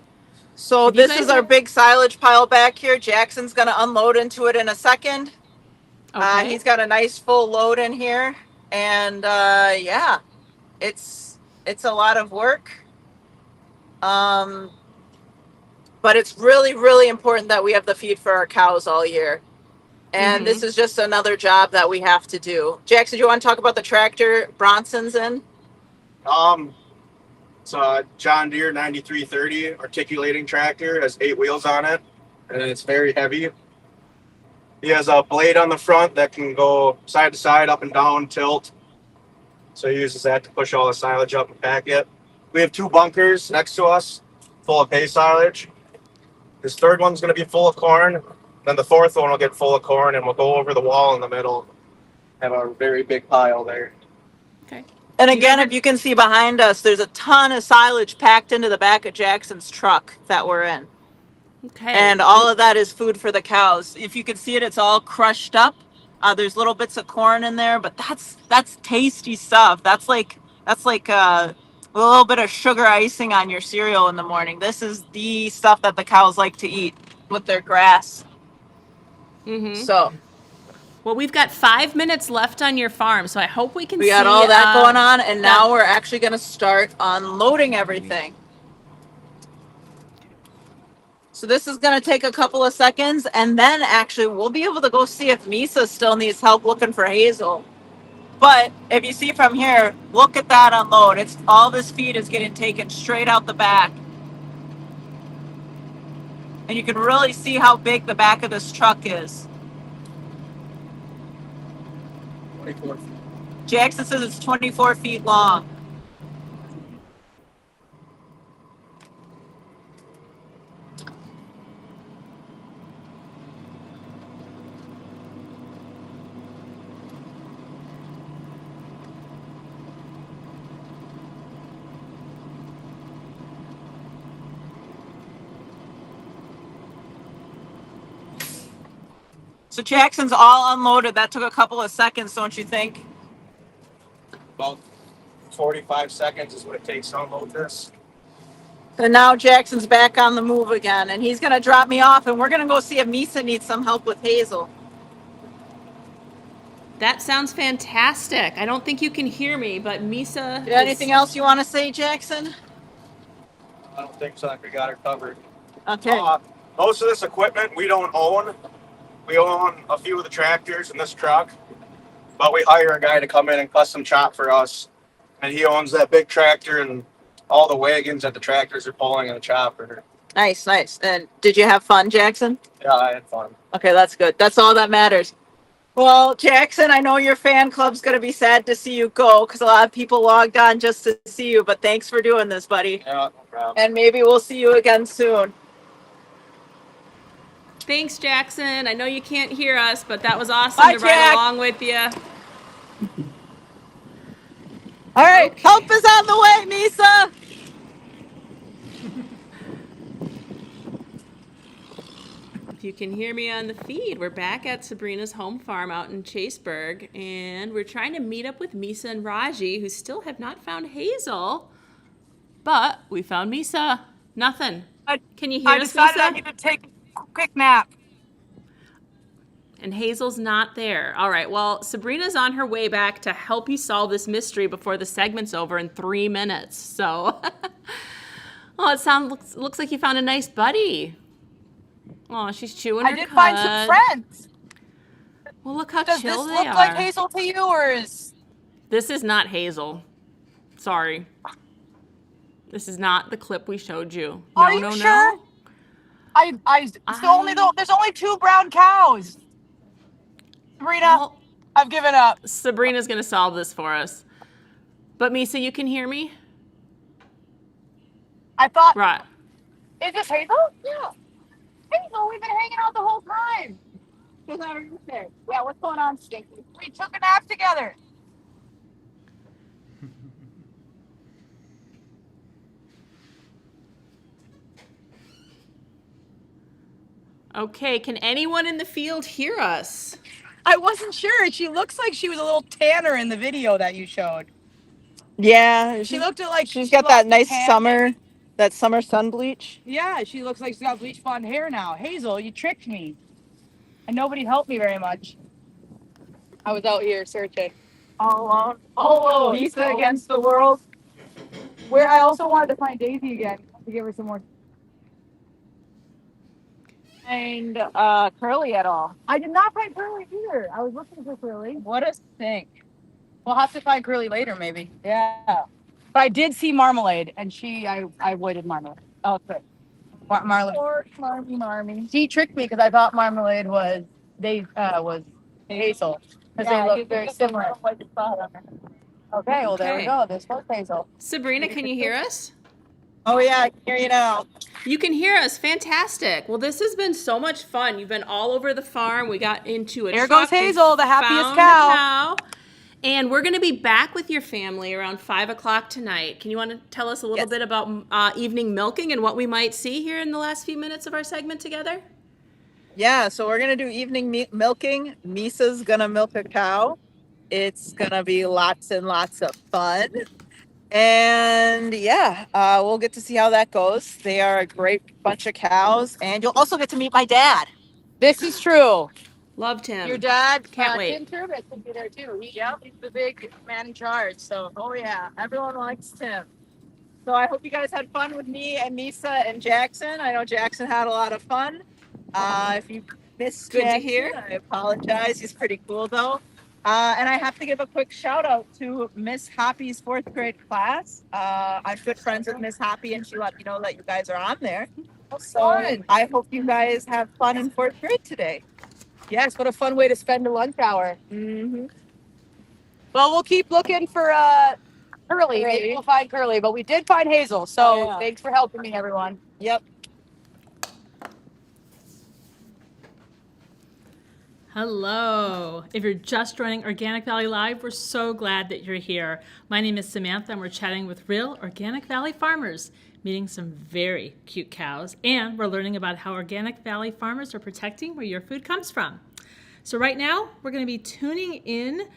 So this is our big silage pile back here. Jackson's going to unload into it in a second. Okay. He's got a nice full load in here. And yeah, it's a lot of work. But it's really, really important that we have the feed for our cows all year. And this is just another job that we have to do. Jackson, do you want to talk about the tractor Bronson's in? It's a John Deere 9330 articulating tractor. It has 8 wheels on it, and it's very heavy. He has a blade on the front that can go side to side, up and down, tilt. So he uses that to push all the silage up and pack it. We have 2 bunkers next to us full of hay silage. This third one's going to be full of corn. Then the fourth one will get full of corn, and we'll go over the wall in the middle. Have a very big pile there. Okay. And again, if you can see behind us, there's a ton of silage packed into the back of Jackson's truck that we're in. Okay. And all of that is food for the cows. If you can see it, it's all crushed up. There's little bits of corn in there, but that's tasty stuff. That's like a little bit of sugar icing on your cereal in the morning. This is the stuff that the cows like to eat with their grass. So well, we've got 5 minutes left on your farm, so I hope we can see. we got all that going on, and now we're actually going to start unloading everything. So this is going to take a couple of seconds, and then actually we'll be able to go see if Misa still needs help looking for Hazel. But if you see from here, look at that unload. It's all this feed is getting taken straight out the back. And you can really see how big the back of this truck is. 24 feet. Jackson says it's 24 feet long. So Jackson's all unloaded. That took a couple of seconds, don't you think? About 45 seconds is what it takes to unload this. And now Jackson's back on the move again, and he's going to drop me off, and we're going to go see if Misa needs some help with Hazel. That sounds fantastic. I don't think you can hear me, but Misa. Anything else you want to say, Jackson? I don't think so. We got her covered. Okay. Most of this equipment we don't own. We own a few of the tractors in this truck, but we hire a guy to come in and custom chop for us. And he owns that big tractor and all the wagons that the tractors are pulling in the chopper. Nice, nice. And did you have fun, Jackson? Yeah, I had fun. Okay, that's good. That's all that matters. Well, Jackson, I know your fan club's going to be sad to see you go because a lot of people logged on just to see you, but thanks for doing this, buddy. Yeah, no problem. And maybe we'll see you again soon. Thanks, Jackson. I know you can't hear us, but that was awesome Bye, to ride Jack. along with you. All right, help is on the way, Misa. If you can hear me on the feed, we're back at Sabrina's home farm out in Chaseburg, and we're trying to meet up with Misa and Raji, who still have not found Hazel, but we found Misa. Nothing. Can you hear us, Misa? I need to take a quick nap. And Hazel's not there. All right, well, Sabrina's on her way back to help you solve this mystery before the segment's over in 3 minutes. So, oh, it looks like you found a nice buddy. Oh, she's chewing her cud. I did find some friends. Well, look how Does chill this they look are. like Hazel to you, or is... This is not Hazel. Sorry. This is not the clip we showed you. No, Are you no, sure? no. There's only 2 brown cows. Sabrina, I've given up. Sabrina's going to solve this for us. But Misa, you can hear me? I thought. Right. Is this Hazel? Yeah. Hazel, we've been hanging out the whole time. She's never there. Yeah, what's going on, Stinky? We took a nap together. Okay, can anyone in the field hear us? I wasn't sure. She looks like she was a little tanner in the video that you showed. Yeah, She looked like she's she got that lost a nice tan. summer sun bleach. Yeah, she looks like she's got bleach blonde hair now. Hazel, you tricked me. And nobody helped me very much. I was out here searching. All alone. All alone. Lisa against the world. Where I also wanted to find Daisy again to give her some more. And Curly at all. I did not find Curly either. I was looking for Curly. What a stink. We'll have to find Curly later, maybe. Yeah. But I did see Marmalade, and I avoided Marmalade. Oh, good. Marmalade. Poor Marmy. She tricked me because I thought Marmalade was Hazel. Because they look very similar. Okay, well, there we go. This was Hazel. Sabrina, can you hear us? Oh yeah, I can hear you now. You can hear us. Fantastic. Well, this has been so much fun. You've been all over the farm. We got into a There truck. goes Hazel, the happiest Found cow. the cow. And we're going to be back with your family around 5 o'clock tonight. Can you want to tell us a little bit about evening milking and what we might see here in the last few minutes of our segment together? Yeah, so we're gonna do evening milking. Misa's gonna milk a cow. It's gonna be lots and lots of fun. And yeah, we'll get to see how that goes. They are a great bunch of cows, and you'll also get to meet my dad. This is true. Loved him. Your dad, Can't wait. Tim Turbis will be there too. He's the big man in charge. So, Oh yeah, everyone likes Tim. So I hope you guys had fun with me and Misa and Jackson. I know Jackson had a lot of fun. If you missed Good to Jackson, hear. I apologize. He's pretty cool though. And I have to give a quick shout out to Miss Hoppy's 4th grade class. I'm good friends with Miss Hoppy, and she let me know that you guys are on there. So I hope you guys have fun in 4th grade today. yes, what a fun way to spend a lunch hour. Mm-hmm. Well, we'll keep looking for Curly. Maybe we'll find Curly, but we did find Hazel. So thanks for helping me, everyone. Yep. Hello. If you're just joining Organic Valley Live, we're so glad that you're here. My name is Samantha, and we're chatting with real Organic Valley farmers, meeting some very cute cows, and we're learning about how Organic Valley farmers are protecting where your food comes from. So right now, we're going to be tuning in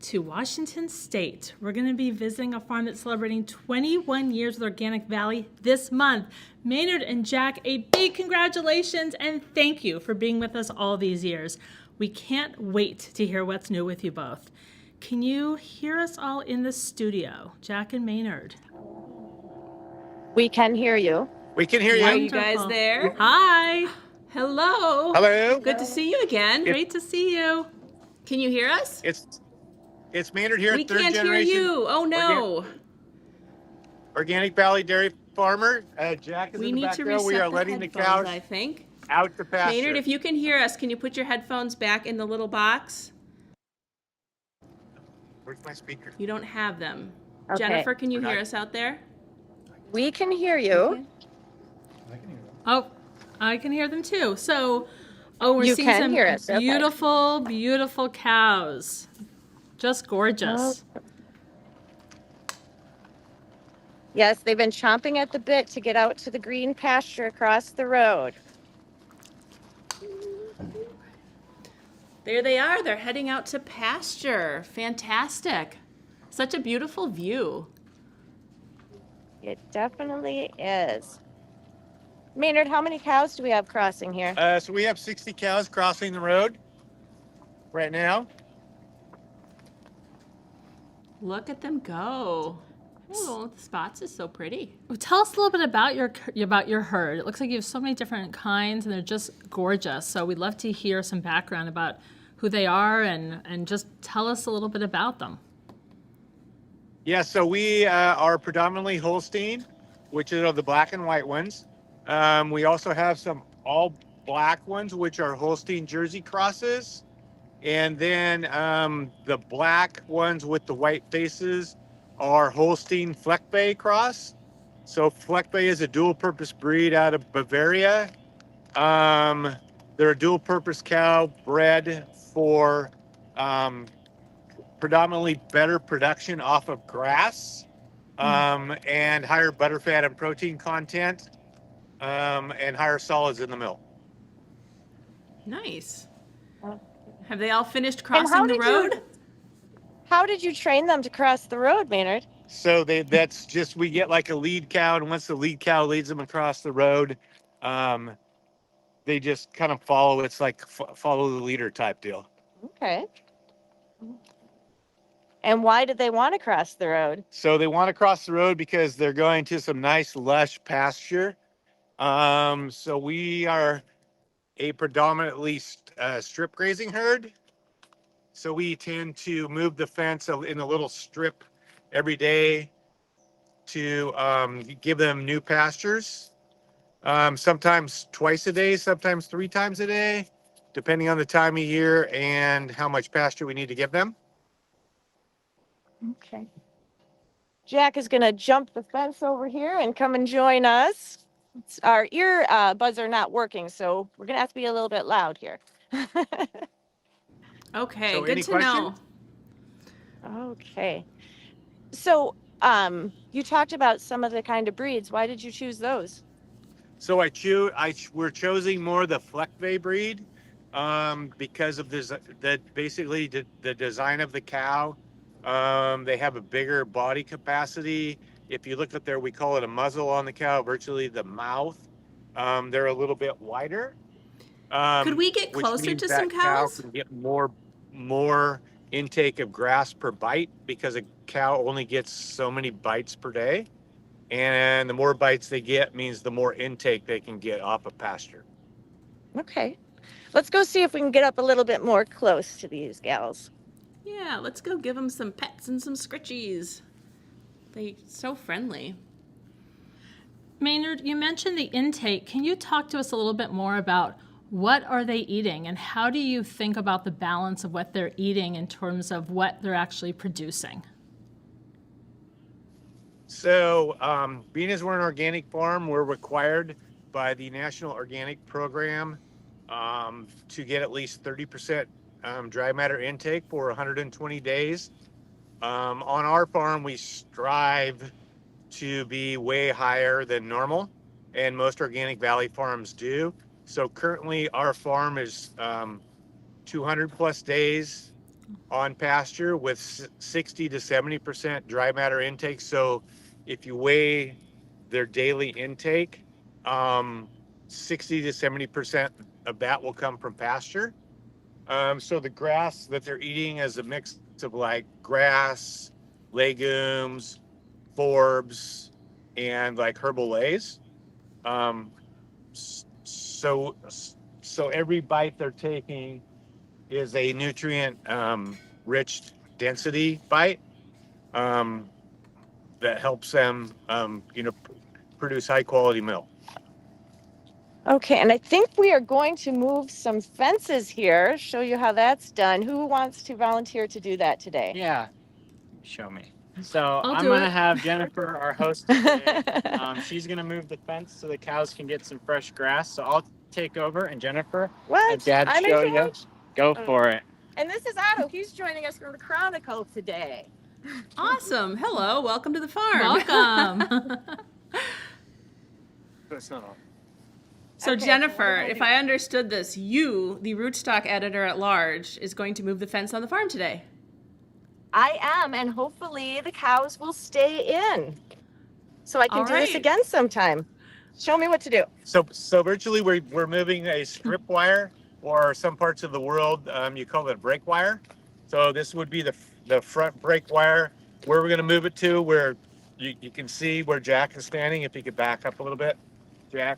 to Washington State. We're going to be visiting a farm that's celebrating 21 years with Organic Valley this month. Maynard and Jack, a big congratulations and thank you for being with us all these years. We can't wait to hear what's new with you both. Can you hear us all in the studio, Jack and Maynard? We can hear you. We can hear you. Are you guys there? Hi. Hello. Hello. Good to see you again. Great to see you. Can you hear us? It's Maynard here, We third can't hear generation. you. Oh no. Organic Valley dairy farmer. Jack is We in the need back to there. reset We are the letting the headphones, cows I think. out to pasture. Maynard, if you can hear us, can you put your headphones back in the little box? Where's my speaker? You don't have them. Okay. Jennifer, can you hear us out there? We can hear you. Oh, I can hear them too. So, we're You seeing can some hear us, okay. beautiful, beautiful cows. Just gorgeous. Yes, they've been chomping at the bit to get out to the green pasture across the road. There they are. They're heading out to pasture. Fantastic. Such a beautiful view. It definitely is. Maynard, how many cows do we have crossing here? So we have 60 cows crossing the road right now. Look at them go. Oh, the spots is so pretty. Well, tell us a little bit about your herd. It looks like you have so many different kinds, and they're just gorgeous. So we'd love to hear some background about who they are, and just tell us a little bit about them. Yeah, so we are predominantly Holstein, which are the black and white ones. We also have some all black ones, which are Holstein Jersey crosses. And then the black ones with the white faces are Holstein Fleck Bay cross. So Fleckbay is a dual-purpose breed out of Bavaria. They're a dual-purpose cow bred for predominantly better production off of grass, and higher butterfat and protein content, and higher solids in the milk. Nice. Have they all finished And crossing the road? How did you train them to cross the road, Maynard? So that's just, we get like a lead cow, and once the lead cow leads them across the road, they just kind of follow. It's like follow the leader type deal. Okay. And why did they want to cross the road? So they want to cross the road because they're going to some nice lush pasture. So we are a predominantly strip grazing herd. So we tend to move the fence in a little strip every day to give them new pastures. Sometimes twice a day, sometimes 3 times a day, depending on the time of year and how much pasture we need to give them. Okay. Jack is going to jump the fence over here and come and join us. Our ear buds are not working, so we're going to have to be a little bit loud here. Okay, So good any to know. Okay. So you talked about some of the kind of breeds. Why did you choose those? So we're choosing more the Fleckbay breed because of basically the design of the cow. They have a bigger body capacity. If you look up there, we call it a muzzle on the cow, virtually the mouth. They're a little bit wider. Could we get which closer means to that some cow cows? can get more intake of grass per bite, because a cow only gets so many bites per day. And the more bites they get means the more intake they can get off of pasture. Okay. Let's go see if we can get up a little bit more close to these gals. Yeah, let's go give them some pets and some scritchies. They're so friendly. Maynard, you mentioned the intake. Can you talk to us a little bit more about what are they eating and how do you think about the balance of what they're eating in terms of what they're actually producing? So being as we're an organic farm, we're required by the National Organic Program to get at least 30% dry matter intake for 120 days. On our farm, we strive to be way higher than normal, and most organic valley farms do. So currently our farm is 200 plus days on pasture with 60 to 70% dry matter intake. So if you weigh their daily intake, 60 to 70% of that will come from pasture. So the grass that they're eating is a mix of like grass, legumes, forbs, and like herbal lays. So every bite they're taking is a nutrient rich density bite that helps them produce high quality milk. Okay, and I think we are going to move some fences here, show you how that's done. Who wants to volunteer to do that today? Yeah, show me. So I'll I'm do gonna it. have Jennifer, our host today. She's gonna move the fence so the cows can get some fresh grass. So I'll take over, and Jennifer, What? Dad I'm in show you. charge? Go for it. And this is Otto. He's joining us from the Chronicle today. Awesome. Hello. Welcome to the farm. Welcome. That's not all. So Okay, Jennifer, so if I understood this, you, the rootstock editor at large, is going to move the fence on the farm today. I am, and hopefully the cows will stay in. So I can All do this right. again sometime. Show me what to do. So virtually we're moving a strip wire, or some parts of the world you call it a brake wire. So this would be the front brake wire. Where we're going to move it to, where you can see where Jack is standing. If you could back up a little bit, Jack.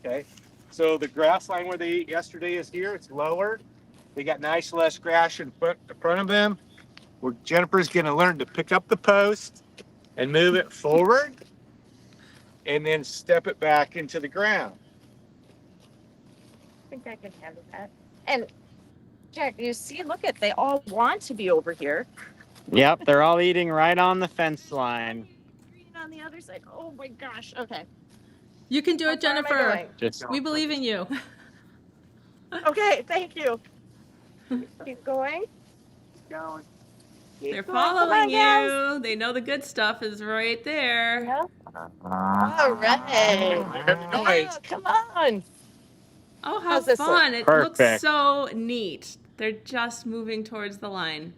Okay. So the grass line where they ate yesterday is here. It's lower. They got nice lush grass in front of them. Where Jennifer's going to learn to pick up the post and move it forward, and then step it back into the ground. I think I can handle that. And Jack, you see, look at, they all want to be over here. Yep, they're all eating right on the fence line. On on the other side. Oh my gosh. Okay. You can do it, How far am I Jennifer. going? Just We believe in you. Okay, thank you. Keep going. going. They're Come on, following guys. you. They know the good stuff is right there. Yep. All right. Oh, come on. Oh, how How's this look? fun. It looks Perfect. so neat. They're just moving towards the line.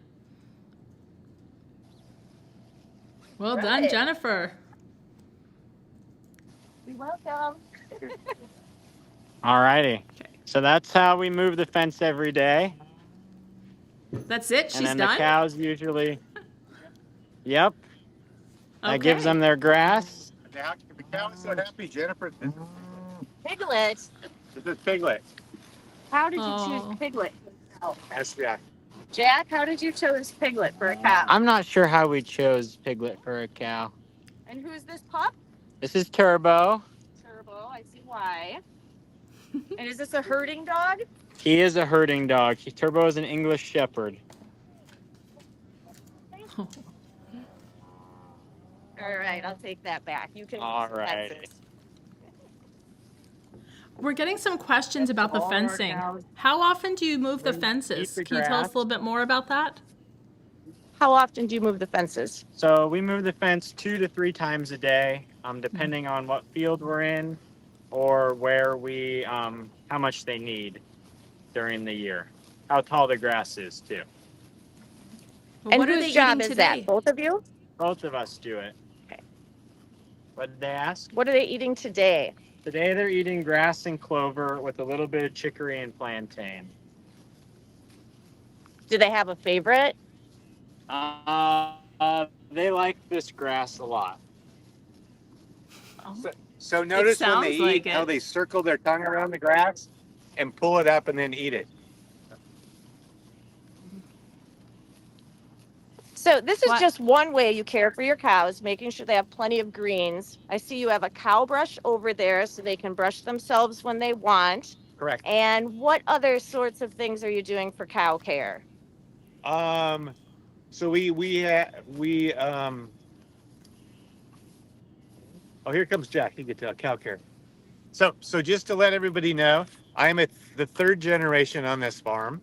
Well done, Right. Jennifer. You're welcome. Alrighty. So that's how we move the fence every day. That's it? She's And then done? the cows usually. Yep. That gives Okay. them their grass. The cow is so happy, Jennifer. Piglet. This is Piglet. How did you Oh. choose Piglet? That's Jack. Jack, how did you choose Piglet for a cow? I'm not sure how we chose Piglet for a cow. And who's this pup? This is Turbo. Turbo. I see why. And is this a herding dog? He is a herding dog. Turbo is an English Shepherd. All right, I'll take that back. You can. All right. We're getting some questions about the fencing. How often do you move the fences? the Can you tell us grass. a little bit more about that? How often do you move the fences? So we move the fence 2 to 3 times a day, depending on what field we're in or where we, how much they need during the year. How tall the grass is too. Well, And what are whose they job eating is today? that? Both of you? Both of us do it. Okay. What did they ask? What are they eating today? Today they're eating grass and clover with a little bit of chicory and plantain. Do they have a favorite? They like this grass a lot. So notice when sounds they like eat how it. they circle their tongue around the grass and pull it up and then eat it. So this is What? just one way you care for your cows, making sure they have plenty of greens. I see you have a cow brush over there so they can brush themselves when they want. Correct. And what other sorts of things are you doing for cow care? So oh, here comes Jack. He gets cow care. So just to let everybody know, I'm the 3rd generation on this farm.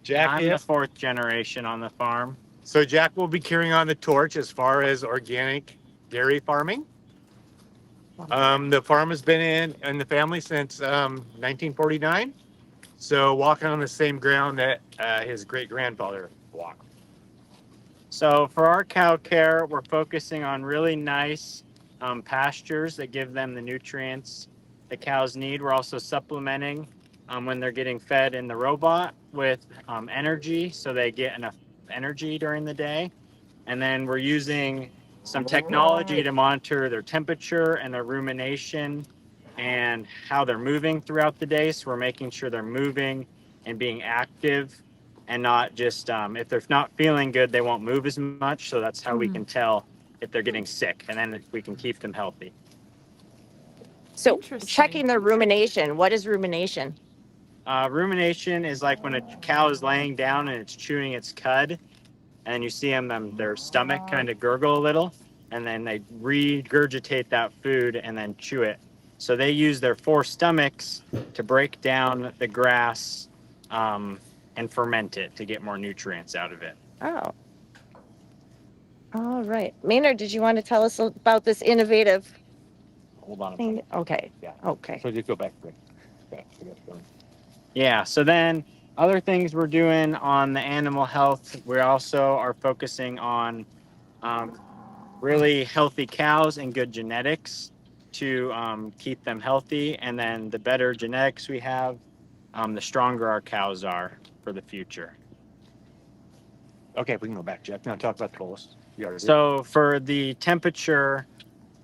Jack I'm the is. 4th generation on the farm. So Jack will be carrying on the torch as far as organic dairy farming. The farm has been in the family since 1949. So walking on the same ground that his great-grandfather walked. So for our cow care, we're focusing on really nice pastures that give them the nutrients the cows need. We're also supplementing when they're getting fed in the robot with energy, so they get enough energy during the day. And then we're using some technology to monitor their temperature and their rumination and how they're moving throughout the day. So we're making sure they're moving and being active and not just, if they're not feeling good, they won't move as much. So that's how we can tell if they're getting sick, and then we can keep them healthy. So checking their rumination. What is rumination? Rumination is like when a cow is laying down and it's chewing its cud, and you see them, their stomach kind of gurgle a little, and then they regurgitate that food and then chew it. So they use their 4 stomachs to break down the grass and ferment it to get more nutrients out of it. Oh. All right. Maynard, did you want to tell us about this innovative Hold on a thing? second. Okay. Yeah. Okay. So just go back quick. Okay. Yeah, so then other things we're doing on the animal health, we also are focusing on really healthy cows and good genetics to keep them healthy. And then the better genetics we have, the stronger our cows are for the future. Okay, we can go back, Jeff. Now talk about the bolus. So for the temperature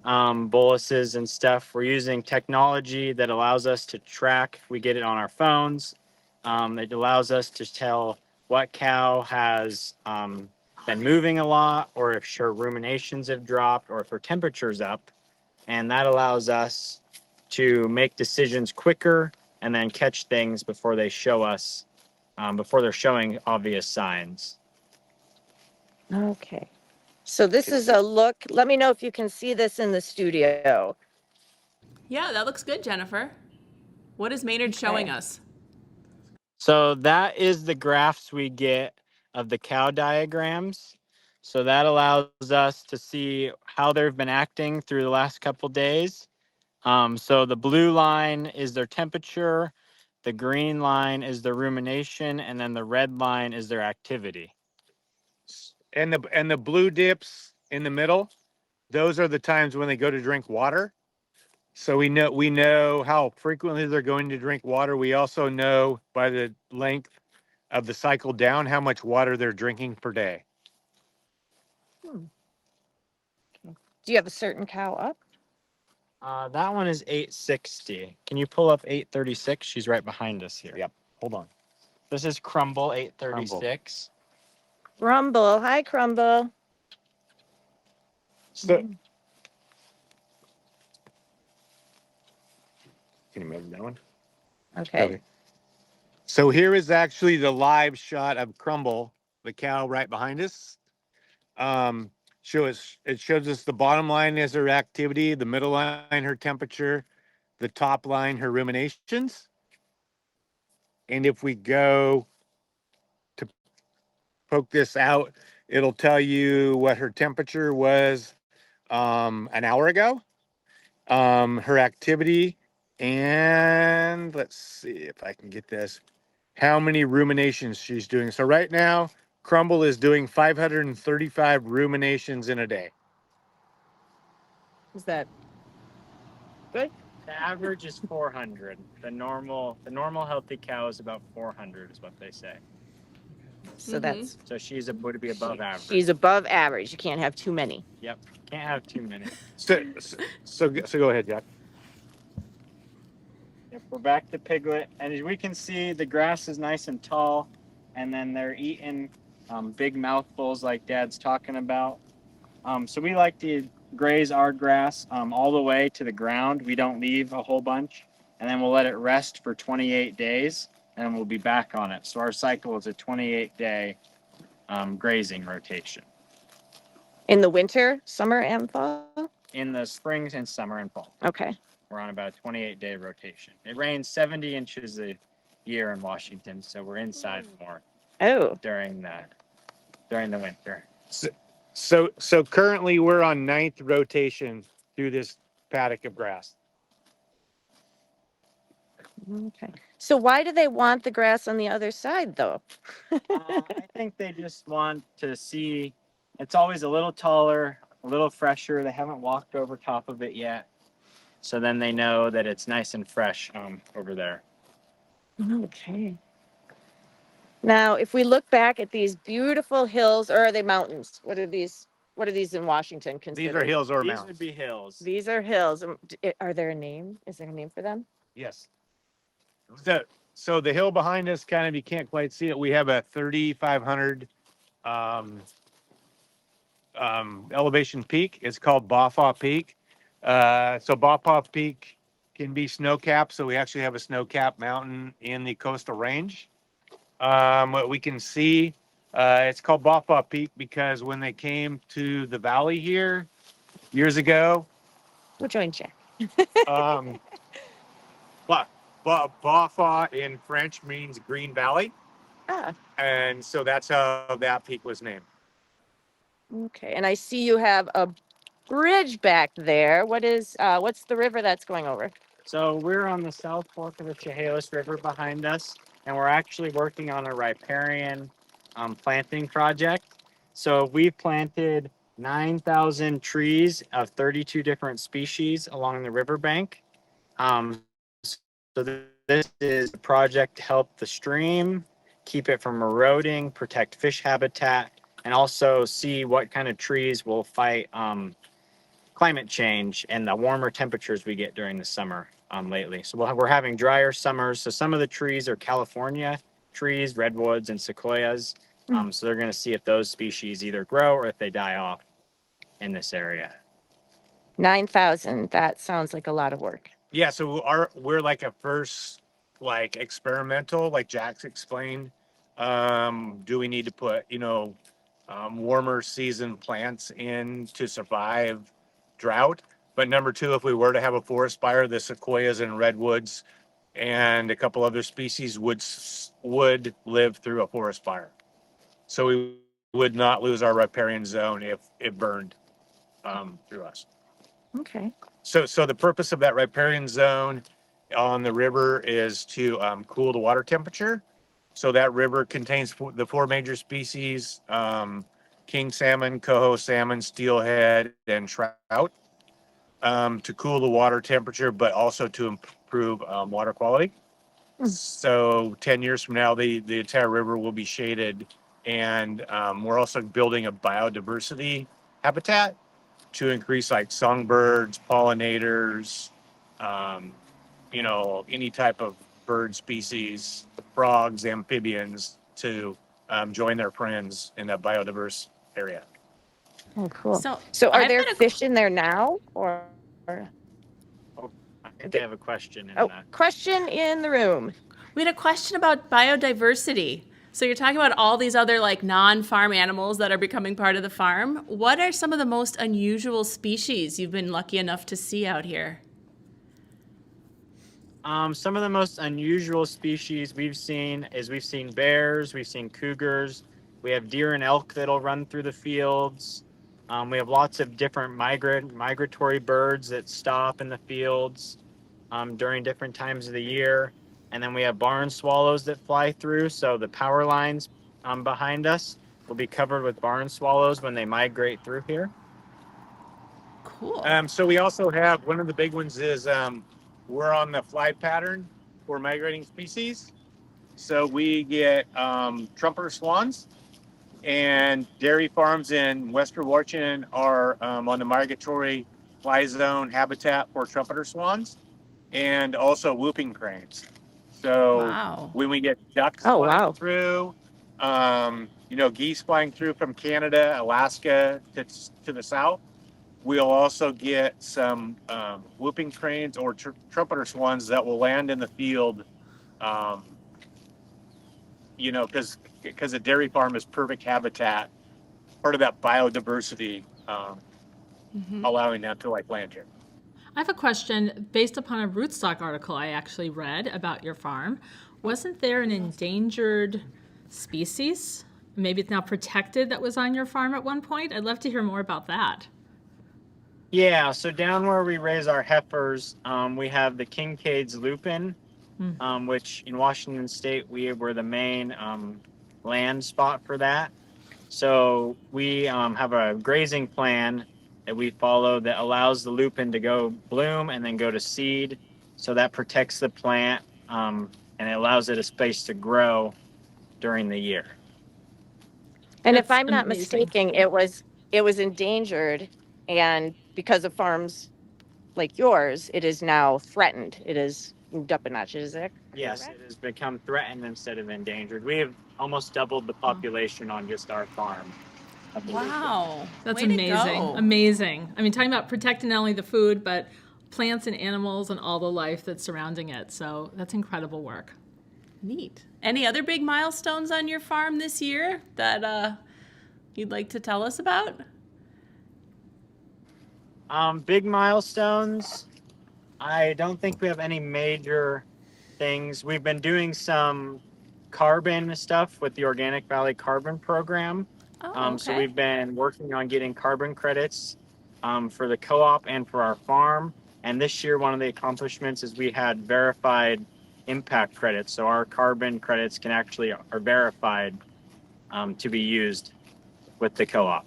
boluses and stuff, we're using technology that allows us to track. We get it on our phones. It allows us to tell what cow has been moving a lot, or if her ruminations have dropped, or if her temperature's up. And that allows us to make decisions quicker and then catch things before they show us, before they're showing obvious signs. Okay. So this is a look. Let me know if you can see this in the studio. Yeah, that looks good, Jennifer. What is Maynard showing us? So that is the graphs we get of the cow diagrams. So that allows us to see how they've been acting through the last couple days. So the blue line is their temperature, the green line is their rumination, and then the red line is their activity. And the blue dips in the middle, those are the times when they go to drink water. So we know how frequently they're going to drink water. We also know by the length of the cycle down how much water they're drinking per day. Do you have a certain cow up? That one is 860. Can you pull up 836? She's right behind us here. Yep. Hold on. This is Crumble 836. Crumble. Hi, Crumble. So, can you move that one? Okay. So here is actually the live shot of Crumble, the cow right behind us. It shows us the bottom line is her activity, the middle line her temperature, the top line her ruminations. And if we go to poke this out, it'll tell you what her temperature was an hour ago, her activity, and let's see if I can get this, how many ruminations she's doing. So right now, Crumble is doing 535 ruminations in a day. Is that good? The average is 400. The normal healthy cow is about 400 is what they say. So that's So would be above average. she's above average. You can't have too many. Yep. Can't have too many. So go ahead, Jack. Yep, we're back to Piglet, and as we can see, the grass is nice and tall, and then they're eating big mouthfuls like Dad's talking about. So we like to graze our grass all the way to the ground. We don't leave a whole bunch, and then we'll let it rest for 28 days, and we'll be back on it. So our cycle is a 28-day grazing rotation. In the winter, summer, and fall? In the springs and summer and fall. Okay. We're on about a 28-day rotation. It rains 70 inches a year in Washington, so we're inside more. Oh. During the winter. So currently we're on 9th rotation through this paddock of grass. Okay. So why do they want the grass on the other side, though? I think they just want to see. It's always a little taller, a little fresher. They haven't walked over top of it yet. So then they know that it's nice and fresh over there. Okay. Now, if we look back at these beautiful hills, or are they mountains? What are these in Washington considered? These are hills or These mountains. would be hills. These are hills. Are there a name? Is there a name for them? Yes. So the hill behind us, kind of, you can't quite see it. We have a 3,500 elevation peak. It's called Bawfaw Peak. So Bawfaw Peak can be snow-capped. So we actually have a snow-capped mountain in the coastal range. What we can see, it's called Bawfaw Peak because when they came to the valley here years ago, We'll join Jack. Bawfaw in French means green valley. Ah. And so that's how that peak was named. Okay. And I see you have a bridge back there. What's the river that's going over? So we're on the south fork of the Chehalis River behind us, and we're actually working on a riparian planting project. So we've planted 9,000 trees of 32 different species along the riverbank. So this is a project to help the stream, keep it from eroding, protect fish habitat, and also see what kind of trees will fight climate change and the warmer temperatures we get during the summer lately. So we're having drier summers. So some of the trees are California trees, redwoods and sequoias. So they're going to see if those species either grow or if they die off in this area. 9,000. That sounds like a lot of work. Yeah, so we're like a first experimental, like Jack's explained. Do we need to put warmer season plants in to survive drought. But number two, if we were to have a forest fire, the sequoias and redwoods and a couple other species would live through a forest fire. So we would not lose our riparian zone if it burned through us. Okay. So the purpose of that riparian zone on the river is to cool the water temperature. So that river contains the four major species: king salmon, coho salmon, steelhead, and trout. To cool the water temperature, but also to improve water quality. So 10 years from now, the entire river will be shaded, and we're also building a biodiversity habitat to increase like songbirds, pollinators, any type of bird species, frogs, amphibians to join their friends in that biodiverse area. Oh, cool. So are I've there got a- fish in there now, or? I think I have a question in Oh, that. question in the room. We had a question about biodiversity. So you're talking about all these other like non-farm animals that are becoming part of the farm. What are some of the most unusual species you've been lucky enough to see out here? Some of the most unusual species we've seen bears, we've seen cougars, we have deer and elk that'll run through the fields. We have lots of different migratory birds that stop in the fields during different times of the year. And then we have barn swallows that fly through. So the power lines behind us will be covered with barn swallows when they migrate through here. Cool. So we also have, one of the big ones is we're on the fly pattern for migrating species. So we get trumpeter swans, and dairy farms in Western Washington are on the migratory fly zone habitat for trumpeter swans, and also whooping cranes. So when we get ducks flying through, geese flying through from Canada, Alaska to the south, we'll also get some whooping cranes or trumpeter swans that will land in the field, because a dairy farm is perfect habitat, part of that biodiversity, allowing them to land here. I have a question based upon a Rootstock article I actually read about your farm. Wasn't there an endangered species, maybe it's now protected, that was on your farm at one point? I'd love to hear more about that. Yeah, so down where we raise our heifers, we have the Kincaid's lupin, which in Washington State, we were the main land spot for that. So we have a grazing plan that we follow that allows the lupin to go bloom and then go to seed. So that protects the plant and it allows it a space to grow during the year. And if I'm not mistaken, it was endangered, and because of farms like yours, it is now threatened. It is moved up a notch, is it? Yes, it has become threatened instead of endangered. We have almost doubled the population on just our farm. Wow, that's Way to amazing. go. Amazing. I mean, talking about protecting not only the food, but plants and animals and all the life that's surrounding it. So that's incredible work. Neat. Any other big milestones on your farm this year that you'd like to tell us about? Big milestones. I don't think we have any major things. We've been doing some carbon stuff with the Organic Valley Carbon Program. So we've been working on getting carbon credits for the co-op and for our farm. And this year, one of the accomplishments is we had verified impact credits. So our carbon credits are verified to be used with the co-op.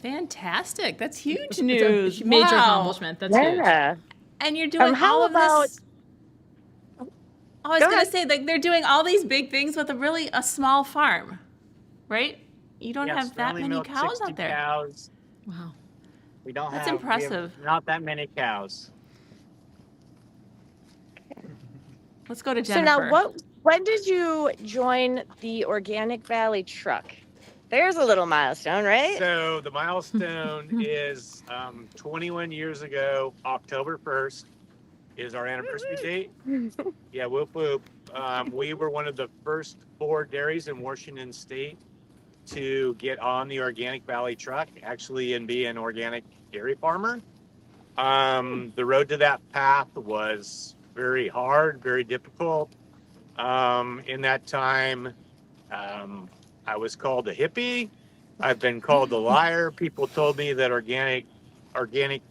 Fantastic. That's huge It's a news. Major accomplishment. That's huge. And you're doing how all of about- this. Oh, I was going to say, they're doing all these big things with a small farm, right? You don't Yes, have we that only many milk cows 60 out there. Cows. Wow. We don't That's have impressive. not that many cows. Let's go to So Jennifer. now, when did you join the Organic Valley truck? There's a little milestone, right? So the milestone is 21 years ago, October 1st is our anniversary date. Yeah, whoop whoop. We were one of the first 4 dairies in Washington State to get on the Organic Valley truck, actually, and be an organic dairy farmer. The road to that path was very hard, very difficult. In that time, I was called a hippie. I've been called a liar. People told me that organic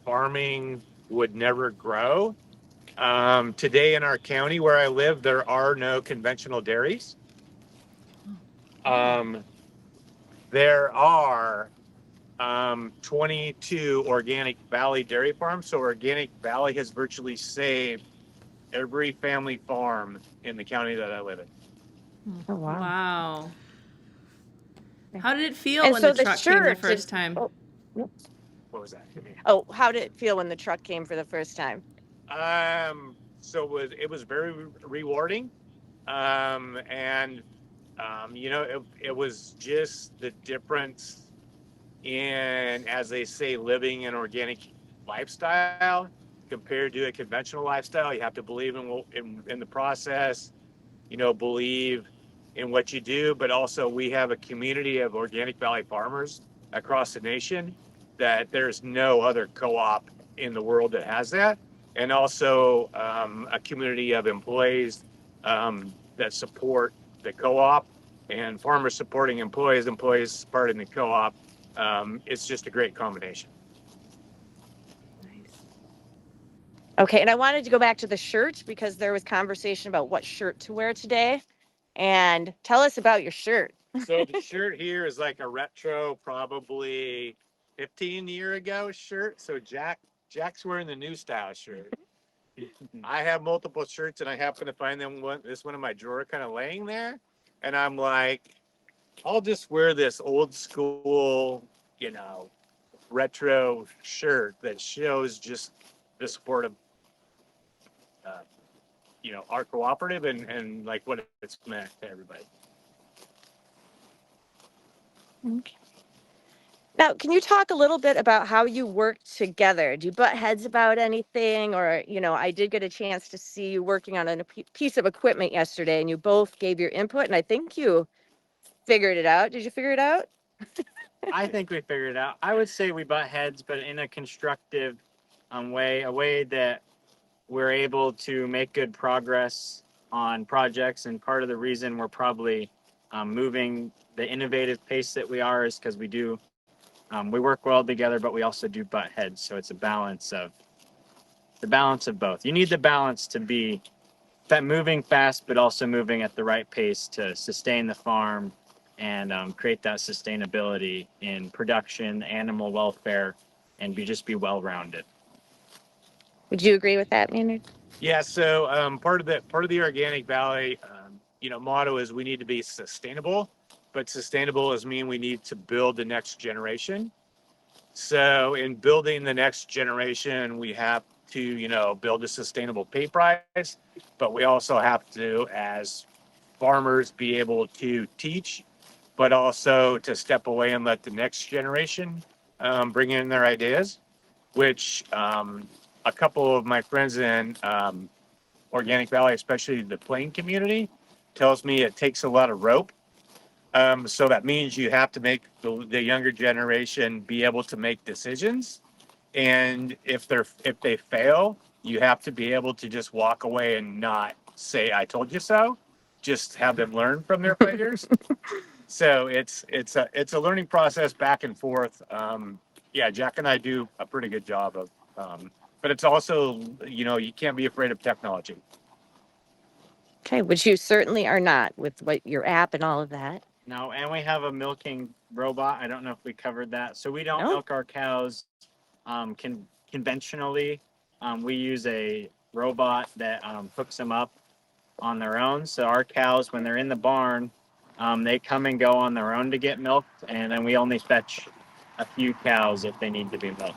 farming would never grow. Today in our county where I live, there are no conventional dairies. There are 22 Organic Valley dairy farms. So Organic Valley has virtually saved every family farm in the county that I live in. Oh, wow. Wow. How did it feel And when so the truck came the shirt first time? Oh, What was that? oh, how did it feel when the truck came for the first time? So it was very rewarding. It was just the difference in, as they say, living an organic lifestyle compared to a conventional lifestyle. You have to believe in the process, believe in what you do, but also we have a community of Organic Valley farmers across the nation that there's no other co-op in the world that has that. And also a community of employees that support the co-op, and farmers supporting employees supporting the co-op. It's just a great combination. Okay, and I wanted to go back to the shirt because there was conversation about what shirt to wear today. And tell us about your shirt. So the shirt here is like a retro, probably 15-year ago shirt. So Jack's wearing the new style shirt. I have multiple shirts, and I happen to find this one in my drawer kind of laying there. And I'm like, I'll just wear this old school, retro shirt that shows just the support of, our cooperative and like what it's meant to everybody. Okay. Now, can you talk a little bit about how you work together? Do you butt heads about anything? Or, I did get a chance to see you working on a piece of equipment yesterday, and you both gave your input, and I think you figured it out. Did you figure it out? I think we figured it out. I would say we butt heads, but in a constructive way, a way that we're able to make good progress on projects. And part of the reason we're probably moving the innovative pace that we are is because we work well together, but we also do butt heads. So it's a balance of both. You need the balance to be moving fast, but also moving at the right pace to sustain the farm and create that sustainability in production, animal welfare, and just be well-rounded. Would you agree with that, Maynard? Yeah. So part of the Organic Valley, motto is we need to be sustainable, but sustainable is mean we need to build the next generation. So in building the next generation, we have to, build a sustainable pay price, but we also have to, as farmers, be able to teach, but also to step away and let the next generation bring in their ideas, which a couple of my friends in Organic Valley, especially the Plain community, tells me it takes a lot of rope. So that means you have to make the younger generation be able to make decisions. And if they fail, you have to be able to just walk away and not say, I told you so. Just have them learn from their failures. So it's a learning process back and forth. Jack and I do a pretty good job of, but it's also, you can't be afraid of technology. Okay, which you certainly are not with your app and all of that. No, and we have a milking robot. I don't know if we covered that. So we don't milk our cows conventionally. We use a robot that hooks them up on their own. So our cows, when they're in the barn, they come and go on their own to get milked, and then we only fetch a few cows if they need to be milked.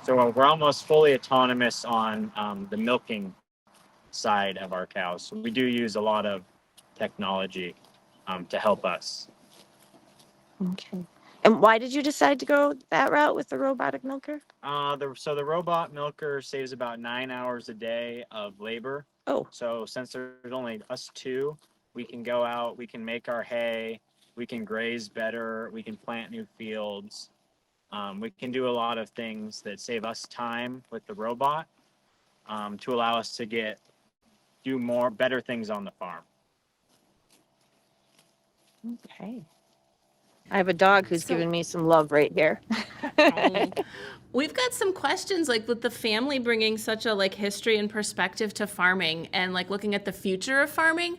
So we're almost fully autonomous on the milking side of our cows. So we do use a lot of technology to help us. Okay. And why did you decide to go that route with the robotic milker? The robot milker saves about 9 hours a day of labor. Oh. So since there's only us two, we can go out, we can make our hay, we can graze better, we can plant new fields. We can do a lot of things that save us time with the robot to allow us to do better things on the farm. Okay. I have a dog who's giving me some love right here. We've got some questions, like with the family bringing such a like history and perspective to farming and like looking at the future of farming.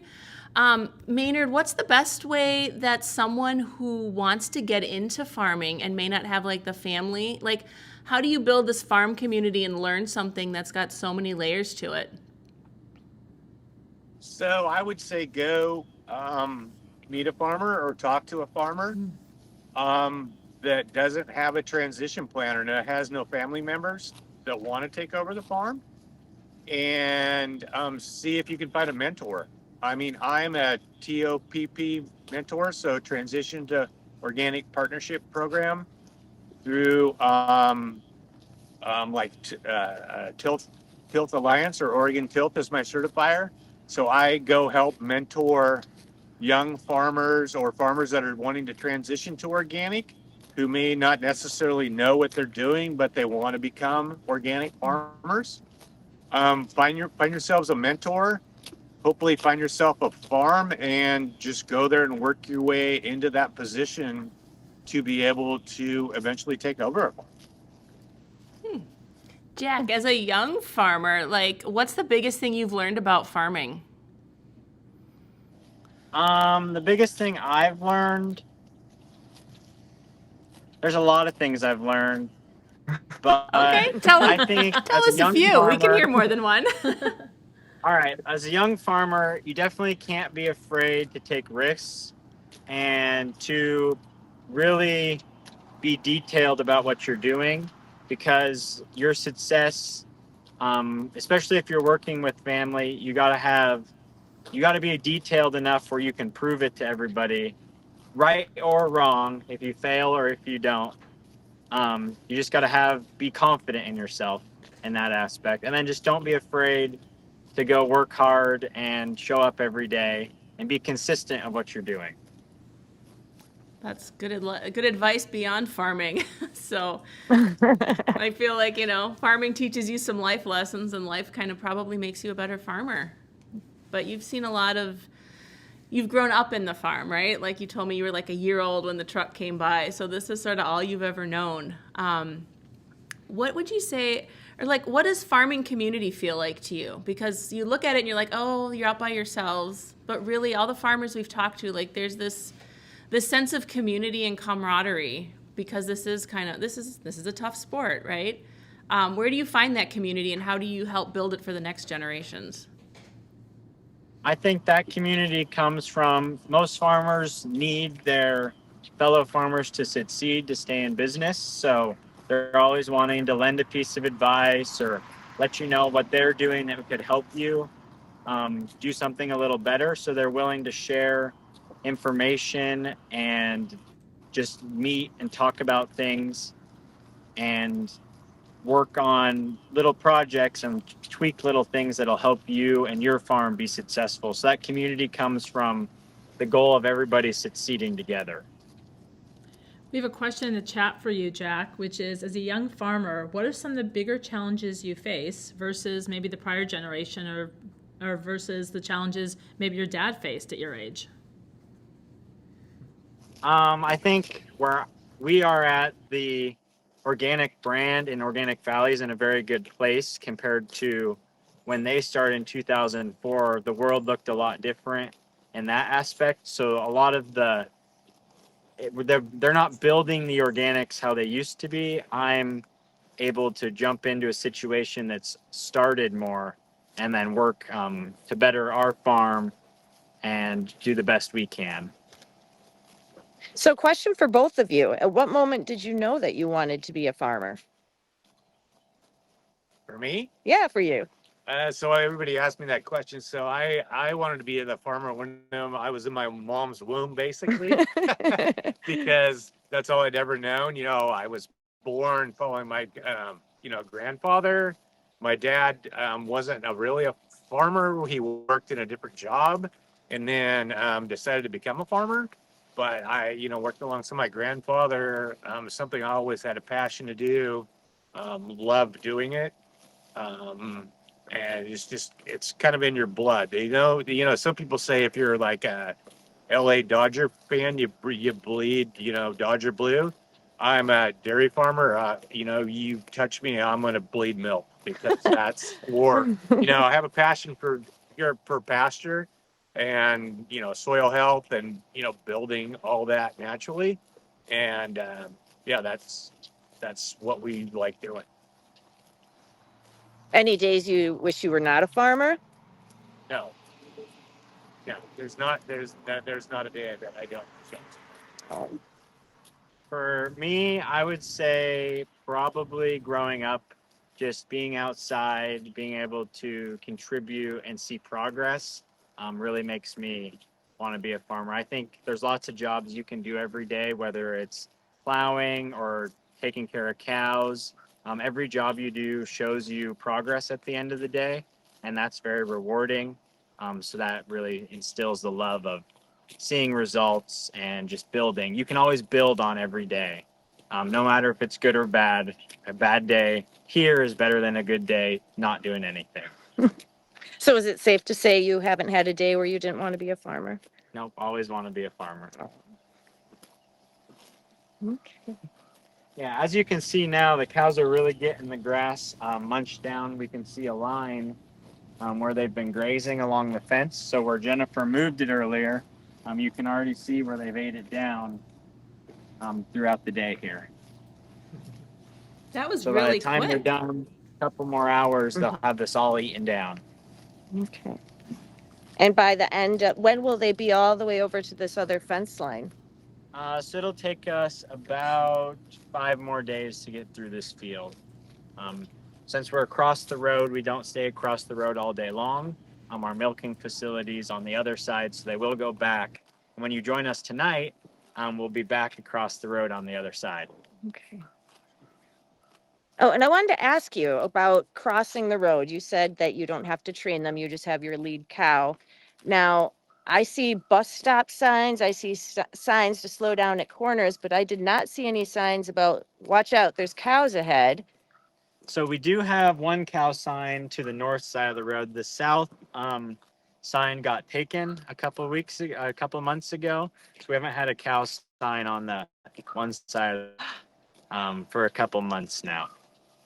Maynard, what's the best way that someone who wants to get into farming and may not have like the family, like how do you build this farm community and learn something that's got so many layers to it? So I would say go meet a farmer or talk to a farmer that doesn't have a transition plan or that has no family members that want to take over the farm, and see if you can find a mentor. I mean, I'm a TOPP mentor, so Transition to Organic Partnership Program through Tilth Alliance or Oregon Tilth is my certifier. So I go help mentor young farmers or farmers that are wanting to transition to organic, who may not necessarily know what they're doing, but they want to become organic farmers. Find yourselves a mentor. Hopefully find yourself a farm and just go there and work your way into that position to be able to eventually take over a farm. Jack, as a young farmer, like what's the biggest thing you've learned about farming? The biggest thing I've learned, there's a lot of things I've learned, but Okay, tell I think tell as us a young few. We can farmer- hear more than one. All right, as a young farmer, you definitely can't be afraid to take risks and to really be detailed about what you're doing, because your success, especially if you're working with family, you got to be detailed enough where you can prove it to everybody, right or wrong, if you fail or if you don't. You just got to be confident in yourself in that aspect, and then just don't be afraid to go work hard and show up every day and be consistent of what you're doing. That's good advice beyond farming. So I feel like, farming teaches you some life lessons, and life kind of probably makes you a better farmer. But you've seen you've grown up in the farm, right? Like you told me you were like a year old when the truck came by. So this is sort of all you've ever known. What would you say, or like, what does farming community feel like to you? Because you look at it and you're like, oh, you're out by yourselves. But really all the farmers we've talked to, like there's this sense of community and camaraderie, because this is a tough sport, right? Where do you find that community, and how do you help build it for the next generations? I think that community comes from, most farmers need their fellow farmers to succeed, to stay in business. So they're always wanting to lend a piece of advice or let you know what they're doing that could help you do something a little better. So they're willing to share information and just meet and talk about things and work on little projects and tweak little things that'll help you and your farm be successful. So that community comes from the goal of everybody succeeding together. We have a question in the chat for you, Jack, which is, as a young farmer, what are some of the bigger challenges you face versus maybe the prior generation, or versus the challenges maybe your dad faced at your age? I think where we are at, the organic brand in Organic Valley is in a very good place compared to when they started in 2004. The world looked a lot different in that aspect. So a lot of they're not building the organics how they used to be. I'm able to jump into a situation that's started more and then work to better our farm and do the best we can. So question for both of you. At what moment did you know that you wanted to be a farmer? For me? Yeah, for you. So everybody asked me that question. So I wanted to be a farmer when I was in my mom's womb, basically, because that's all I'd ever known. I was born following my, grandfather. My dad wasn't really a farmer. He worked in a different job and then decided to become a farmer. but I, worked alongside my grandfather. Something I always had a passion to do. Loved doing it. And it's kind of in your blood. Some people say if you're like a LA Dodger fan, you bleed, Dodger blue. I'm a dairy farmer. You touch me, I'm going to bleed milk because that's war. I have a passion for pasture and, soil health and, building all that naturally. And yeah, that's what we like doing. Any days you wish you were not a farmer? No, there's not a day that I don't. So. For me, I would say probably growing up, just being outside, being able to contribute and see progress really makes me want to be a farmer. I think there's lots of jobs you can do every day, whether it's plowing or taking care of cows. Every job you do shows you progress at the end of the day, and that's very rewarding. So that really instills the love of seeing results and just building. You can always build on every day, no matter if it's good or bad. A bad day here is better than a good day not doing anything. So is it safe to say you haven't had a day where you didn't want to be a farmer? Nope, always want to be a farmer. Okay. Yeah, as you can see now, the cows are really getting the grass munched down. We can see a line where they've been grazing along the fence. So where Jennifer moved it earlier, you can already see where they've ate it down throughout the day here. That was so really by the time quick. they're done, a couple more hours, they'll have this all eaten down. Okay. And by the end, when will they be all the way over to this other fence line? So it'll take us about 5 more days to get through this field. Since we're across the road, we don't stay across the road all day long. Our milking facility's on the other side, so they will go back. And when you join us tonight, we'll be back across the road on the other side. Okay. Oh, and I wanted to ask you about crossing the road. You said that you don't have to train them, you just have your lead cow. Now, I see bus stop signs, I see signs to slow down at corners, but I did not see any signs about, watch out, there's cows ahead. So we do have one cow sign to the north side of the road. The south sign got taken a couple of months ago. So we haven't had a cow sign on the one side for a couple months now.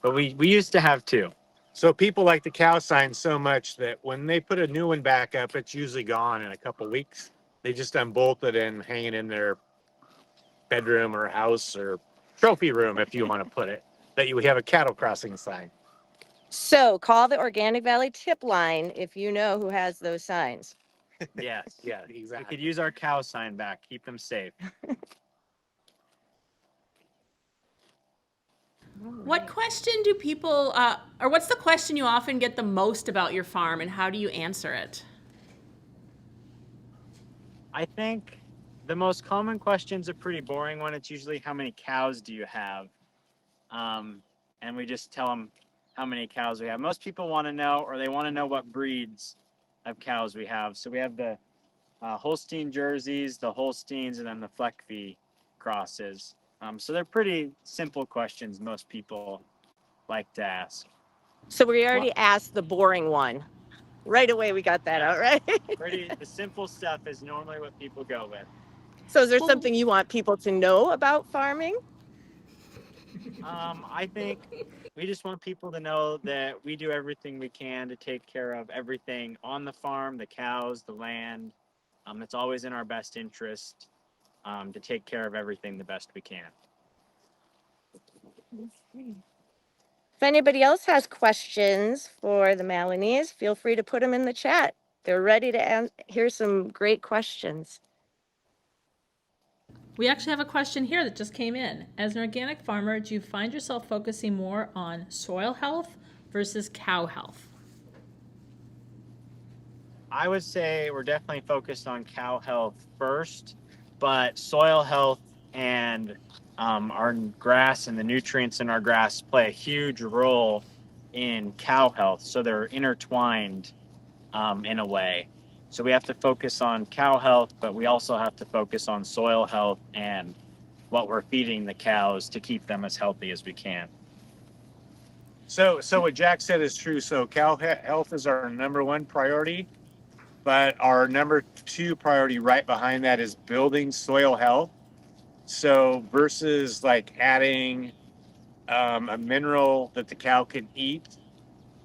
But we used to have 2. So people like the cow sign so much that when they put a new one back up, it's usually gone in a couple weeks. They just unbolt it and hang it in their bedroom or house or trophy room, if you want to put it, that you have a cattle crossing sign. So call the Organic Valley tip line if you know who has those signs. Yes, Yeah, exactly. we could use our cow sign back, keep them safe. What question do people, or what's the question you often get the most about your farm, and how do you answer it? I think the most common question's a pretty boring one. It's usually, how many cows do you have? And we just tell them how many cows we have. Most people want to know, or they want to know what breeds of cows we have. So we have the Holstein Jerseys, the Holsteins, and then the Fleckvieh crosses. So they're pretty simple questions most people like to ask. So we already asked the boring one. Right away we got that out, right? The simple stuff is normally what people go with. So is there something you want people to know about farming? I think we just want people to know that we do everything we can to take care of everything on the farm, the cows, the land. It's always in our best interest to take care of everything the best we can. If anybody else has questions for the Malinese, feel free to put them in the chat. They're ready to hear some great questions. We actually have a question here that just came in. As an organic farmer, do you find yourself focusing more on soil health versus cow health? I would say we're definitely focused on cow health first, but soil health and our grass and the nutrients in our grass play a huge role in cow health. So they're intertwined in a way. So we have to focus on cow health, but we also have to focus on soil health and what we're feeding the cows to keep them as healthy as we can. So what Jack said is true. So cow health is our number one priority, but our number two priority right behind that is building soil health. So versus like adding a mineral that the cow can eat,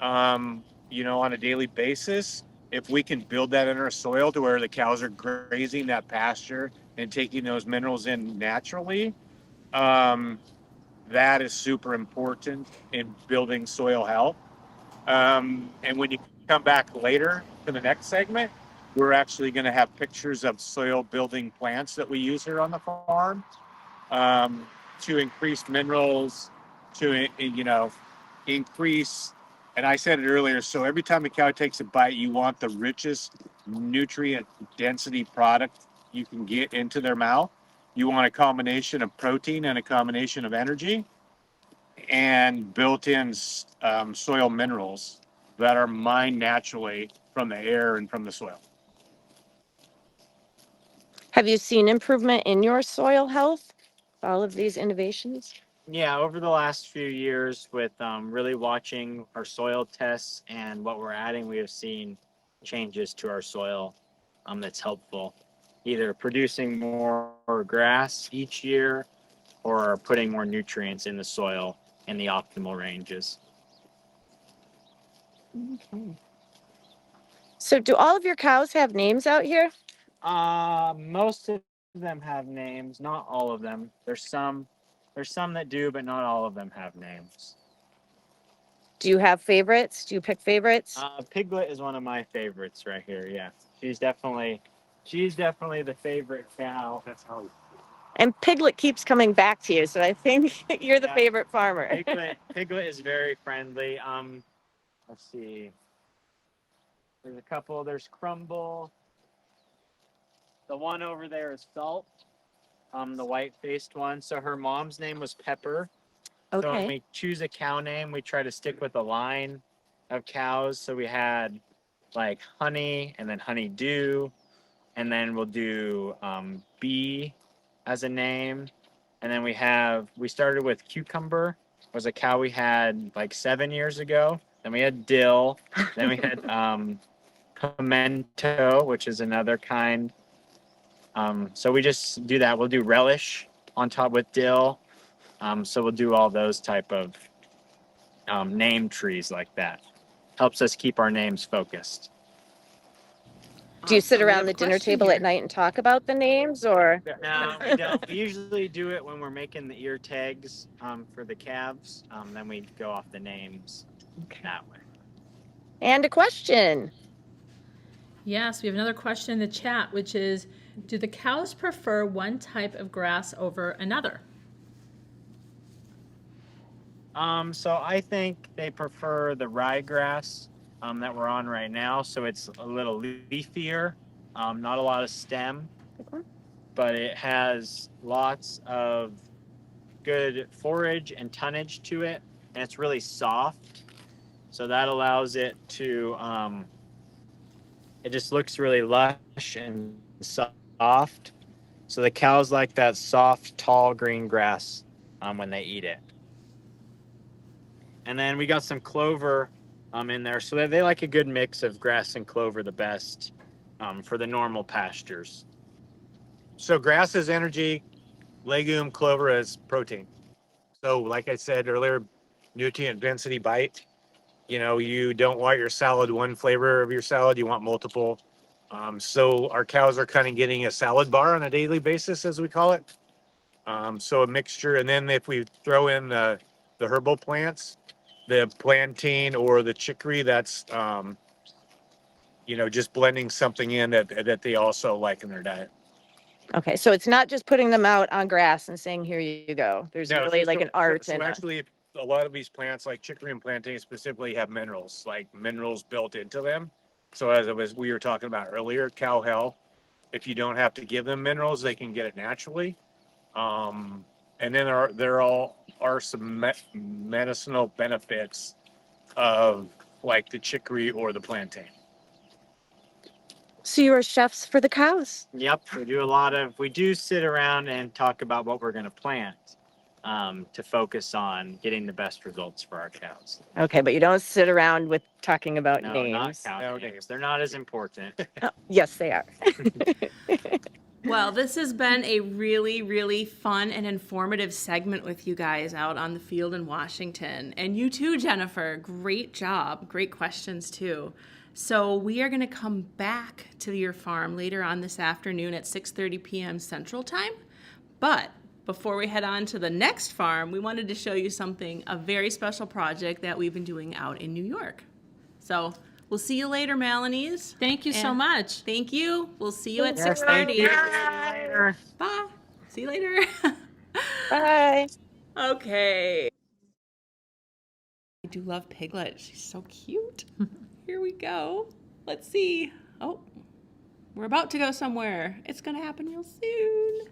you know, on a daily basis, if we can build that in our soil to where the cows are grazing that pasture and taking those minerals in naturally, that is super important in building soil health. And when you come back later to the next segment, we're actually going to have pictures of soil building plants that we use here on the farm to increase minerals, to, you know, increase. And I said it earlier, so every time a cow takes a bite, you want the richest nutrient density product you can get into their mouth. You want a combination of protein and a combination of energy and built-in soil minerals that are mined naturally from the air and from the soil. Have you seen improvement in your soil health? All of these innovations? Yeah, over the last few years with really watching our soil tests and what we're adding, we have seen changes to our soil that's helpful, either producing more grass each year or putting more nutrients in the soil in the optimal ranges. Okay. So do all of your cows have names out here? Most of them have names, not all of them. There's some that do, but not all of them have names. Do you have favorites? Do you pick favorites? Piglet is one of my favorites right here. Yeah, she's definitely the favorite cow. That's how. And Piglet keeps coming back to you, so I think you're the favorite farmer. Piglet is very friendly. Let's see. There's a couple. There's Crumble. The one over there is Salt. The white-faced one. So her mom's name was Pepper. Okay. So when we choose a cow name, we try to stick with a line of cows. So we had like Honey and then Honeydew, and then we'll do Bee as a name. And then we started with Cucumber, was a cow we had like 7 years ago. Then we had Dill. Then we had Pimento, which is another kind. So we just do that. We'll do Relish on top with Dill. So we'll do all those type of name trees like that. Helps us keep our names focused. Do you sit around the dinner table at night and talk about the names, or? No, we don't. We usually do it when we're making the ear tags for the calves. Then we go off the names that way. And a question. Yes, we have another question in the chat, which is, do the cows prefer one type of grass over another? So I think they prefer the ryegrass that we're on right now. So it's a little leafier, not a lot of stem, but it has lots of good forage and tonnage to it, and it's really soft. So that allows it to, it just looks really lush and soft. So the cows like that soft, tall green grass when they eat it. And then we got some clover in there. So they like a good mix of grass and clover the best for the normal pastures. So grass is energy, legume, clover is protein. So like I said earlier, nutrient density bite. You know, you don't want your salad one flavor of your salad, you want multiple. So our cows are kind of getting a salad bar on a daily basis, as we call it. So a mixture, and then if we throw in the herbal plants, the plantain or the chicory, that's you know, just blending something in that they also like in their diet. Okay, so it's not just putting them out on grass and saying, here you go. There's really like an art. So actually, a lot of these plants, like chicory and plantain specifically, have minerals, like minerals built into them. So as we were talking about earlier, cow health, if you don't have to give them minerals, they can get it naturally. And then there are some medicinal benefits of like the chicory or the plantain. So you are chefs for the cows. Yep, we do sit around and talk about what we're going to plant to focus on getting the best results for our cows. Okay, but you don't sit around with talking about No, names. not cow names. They're not as important. Oh, yes, they are. Well, this has been a really, really fun and informative segment with you guys out on the field in Washington. And you too, Jennifer. Great job. Great questions, too. So we are going to come back to your farm later on this afternoon at 6:30 p.m. Central Time. But before we head on to the next farm, we wanted to show you something, a very special project that we've been doing out in New York. So we'll see you later, Melanies. Thank you so much. Thank you. We'll see you at Yes, 6:30. thank you. Bye. See you later. Bye. Okay. I do love Piglet. She's so cute. Here we go. Let's see. Oh, we're about to go somewhere. It's going to happen real soon.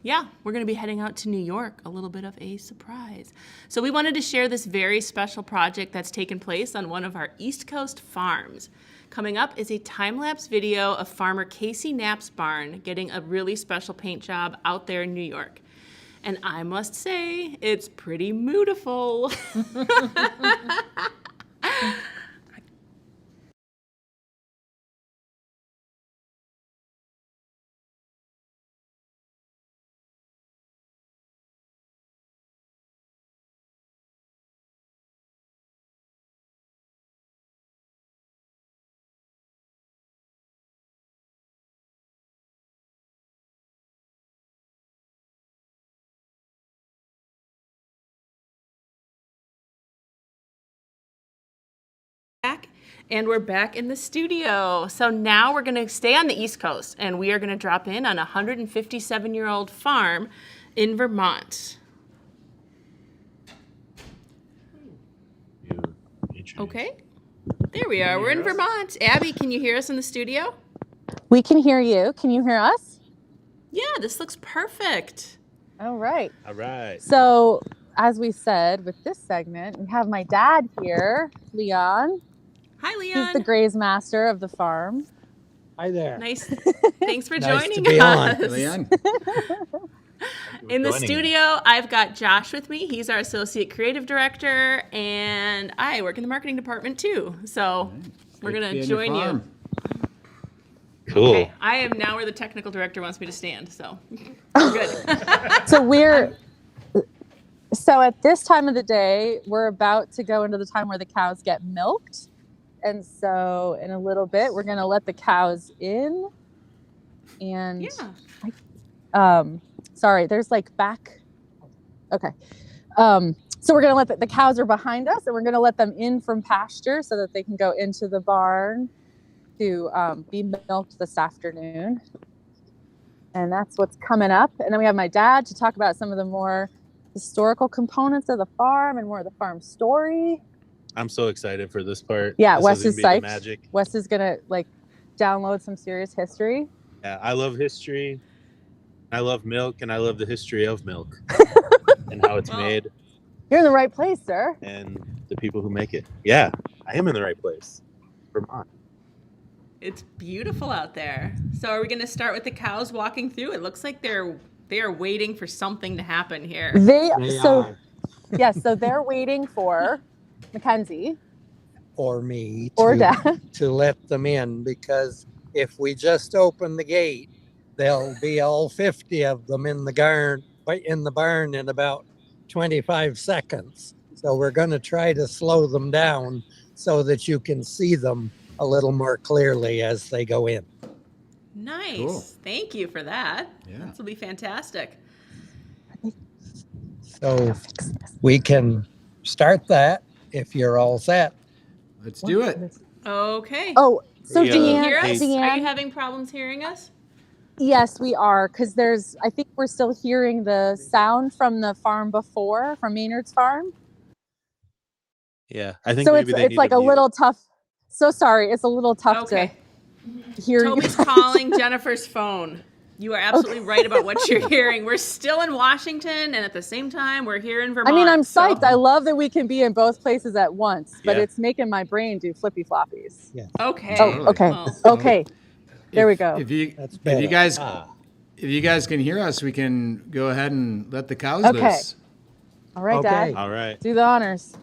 Yeah, we're going to be heading out to New York, a little bit of a surprise. So we wanted to share this very special project that's taken place on one of our East Coast farms. Coming up is a time-lapse video of farmer Casey Knapp's barn getting a really special paint job out there in New York. And I must say, it's pretty beautiful. And we're back in the studio. So now we're gonna stay on the East Coast and we are gonna drop in on a 157-year-old farm in Vermont. Okay, there we are. We're in Vermont. Abby, can you hear us in the studio? We can hear you. Can you hear us? Yeah, this looks perfect. All right. All right. So, as we said with this segment, we have my dad here, Leon. Hi, Leon. He's the graze master of the farm. Hi there. Nice. Thanks for Nice joining to be us. on. Leon. In the joining studio, I've got Josh with me. He's our associate creative director, and I work in the marketing department too. So we're going to join you. Cool. Okay, I am now where the technical director wants me to stand, so we're good. So at this time of the day, we're about to go into the time where the cows get milked. And so in a little bit, we're going to let the cows in. And sorry, there's like back. Okay. So we're going to let the cows are behind us, and we're going to let them in from pasture so that they can go into the barn to be milked this afternoon. And that's what's coming up. And then we have my dad to talk about some of the more historical components of the farm and more of the farm story. I'm so excited for this part. Yeah, This Wes is gonna be the psyched. magic. Wes is gonna like download some serious history. Yeah, I love history. I love milk, and I love the history of milk and how it's made You're in the right place, sir. and the people who make it. Yeah, I am in the right place. Vermont. It's beautiful out there. So are we going to start with the cows walking through? It looks like they are waiting for something to happen here. So they're waiting for Mackenzie Or me or to, Dad. to let them in, because if we just open the gate, there'll be all 50 of them in the barn in about 25 seconds. So we're going to try to slow them down so that you can see them a little more clearly as they go in. Nice. Cool. Thank you for that. Yeah. This will be fantastic. So we can start that if you're all set. Let's do it. Okay. Oh, so Can you Deanne, hear us? Are Deanne? you having problems hearing us? Yes, we are, because I think we're still hearing the sound from the farm before, from Maynard's farm. Yeah, I think So maybe they it's need like to a mute. little tough. So sorry, it's a little tough Okay. to hear you. Toby's calling Jennifer's phone. You are absolutely right about what you're hearing. We're still in Washington, and at the same time, we're here in Vermont. I mean, I'm psyched. so- I love that we can be in both places at once, but Yeah. it's making my brain do flippy floppies. Yeah. Okay. Oh, okay. Well, Okay. There we go. If you better. if you guys can hear us, we can go ahead and let the cows Okay. loose. All right, Okay. Dad. All right. Do the honors.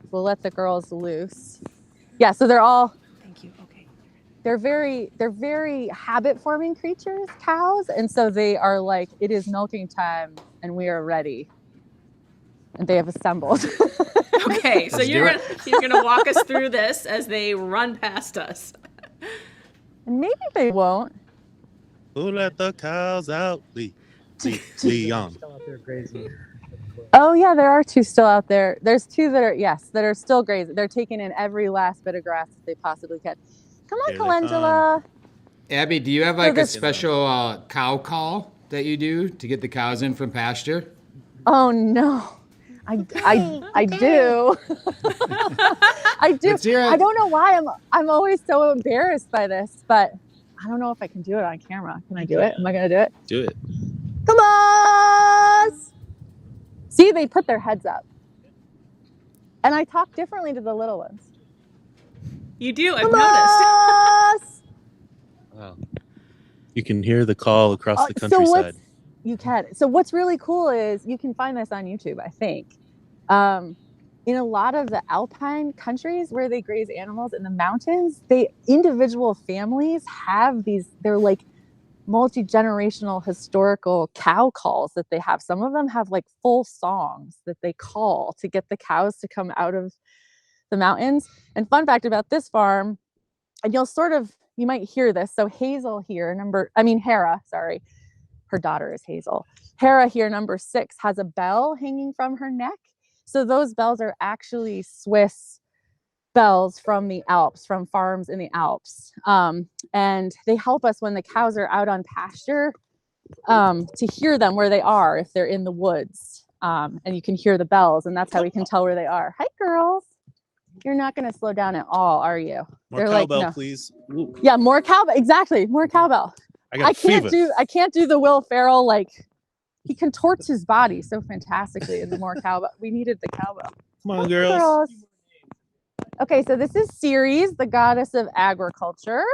We'll let the girls loose. Yeah, so they're all thank you. Okay. they're very habit forming creatures, cows, and so they are like, it is milking time and we are ready. And they have assembled. Okay, so you're gonna walk us through this as they run past us. And maybe they won't. Who let the cows out? Leon. Still out there grazing. Oh yeah, there are two still out there. There's two that are still grazing. They're taking in every last bit of grass that they possibly can. Come on, Here they Calendula. Abby, do you have like a this- special cow call that you do to get the cows in from pasture? Oh no. I do. I do. Let's hear it. I don't know why I'm always so embarrassed by this, but I don't know if I can do it on camera. Can I do it? Am I gonna do it? Do it. Come on! See, they put their heads up. And I talk differently to the little ones. You do. I've Come noticed. on! Wow. You can hear the call across the So countryside. you can. So what's really cool is you can find this on YouTube, I think. In a lot of the alpine countries where they graze animals in the mountains, individual families have they're like multi-generational historical cow calls that they have. Some of them have like full songs that they call to get the cows to come out of the mountains. And fun fact about this farm, and you might hear this. So Hazel here, Hera, sorry. Her daughter is Hazel. Hera here, number 6, has a bell hanging from her neck. So those bells are actually Swiss bells from the Alps, from farms in the Alps. And they help us when the cows are out on pasture to hear them where they are if they're in the woods. And you can hear the bells, and that's how we can tell where they are. Hi, girls. You're not going to slow down at all, are you? More They're cowbell, no. please. Yeah, more cowbell. Exactly, more cowbell. I can't do the Will Ferrell, like he contorts his body so fantastically in the more cowbell. We needed the cowbell. Come on, girls. Okay, so this is Ceres, the goddess of agriculture.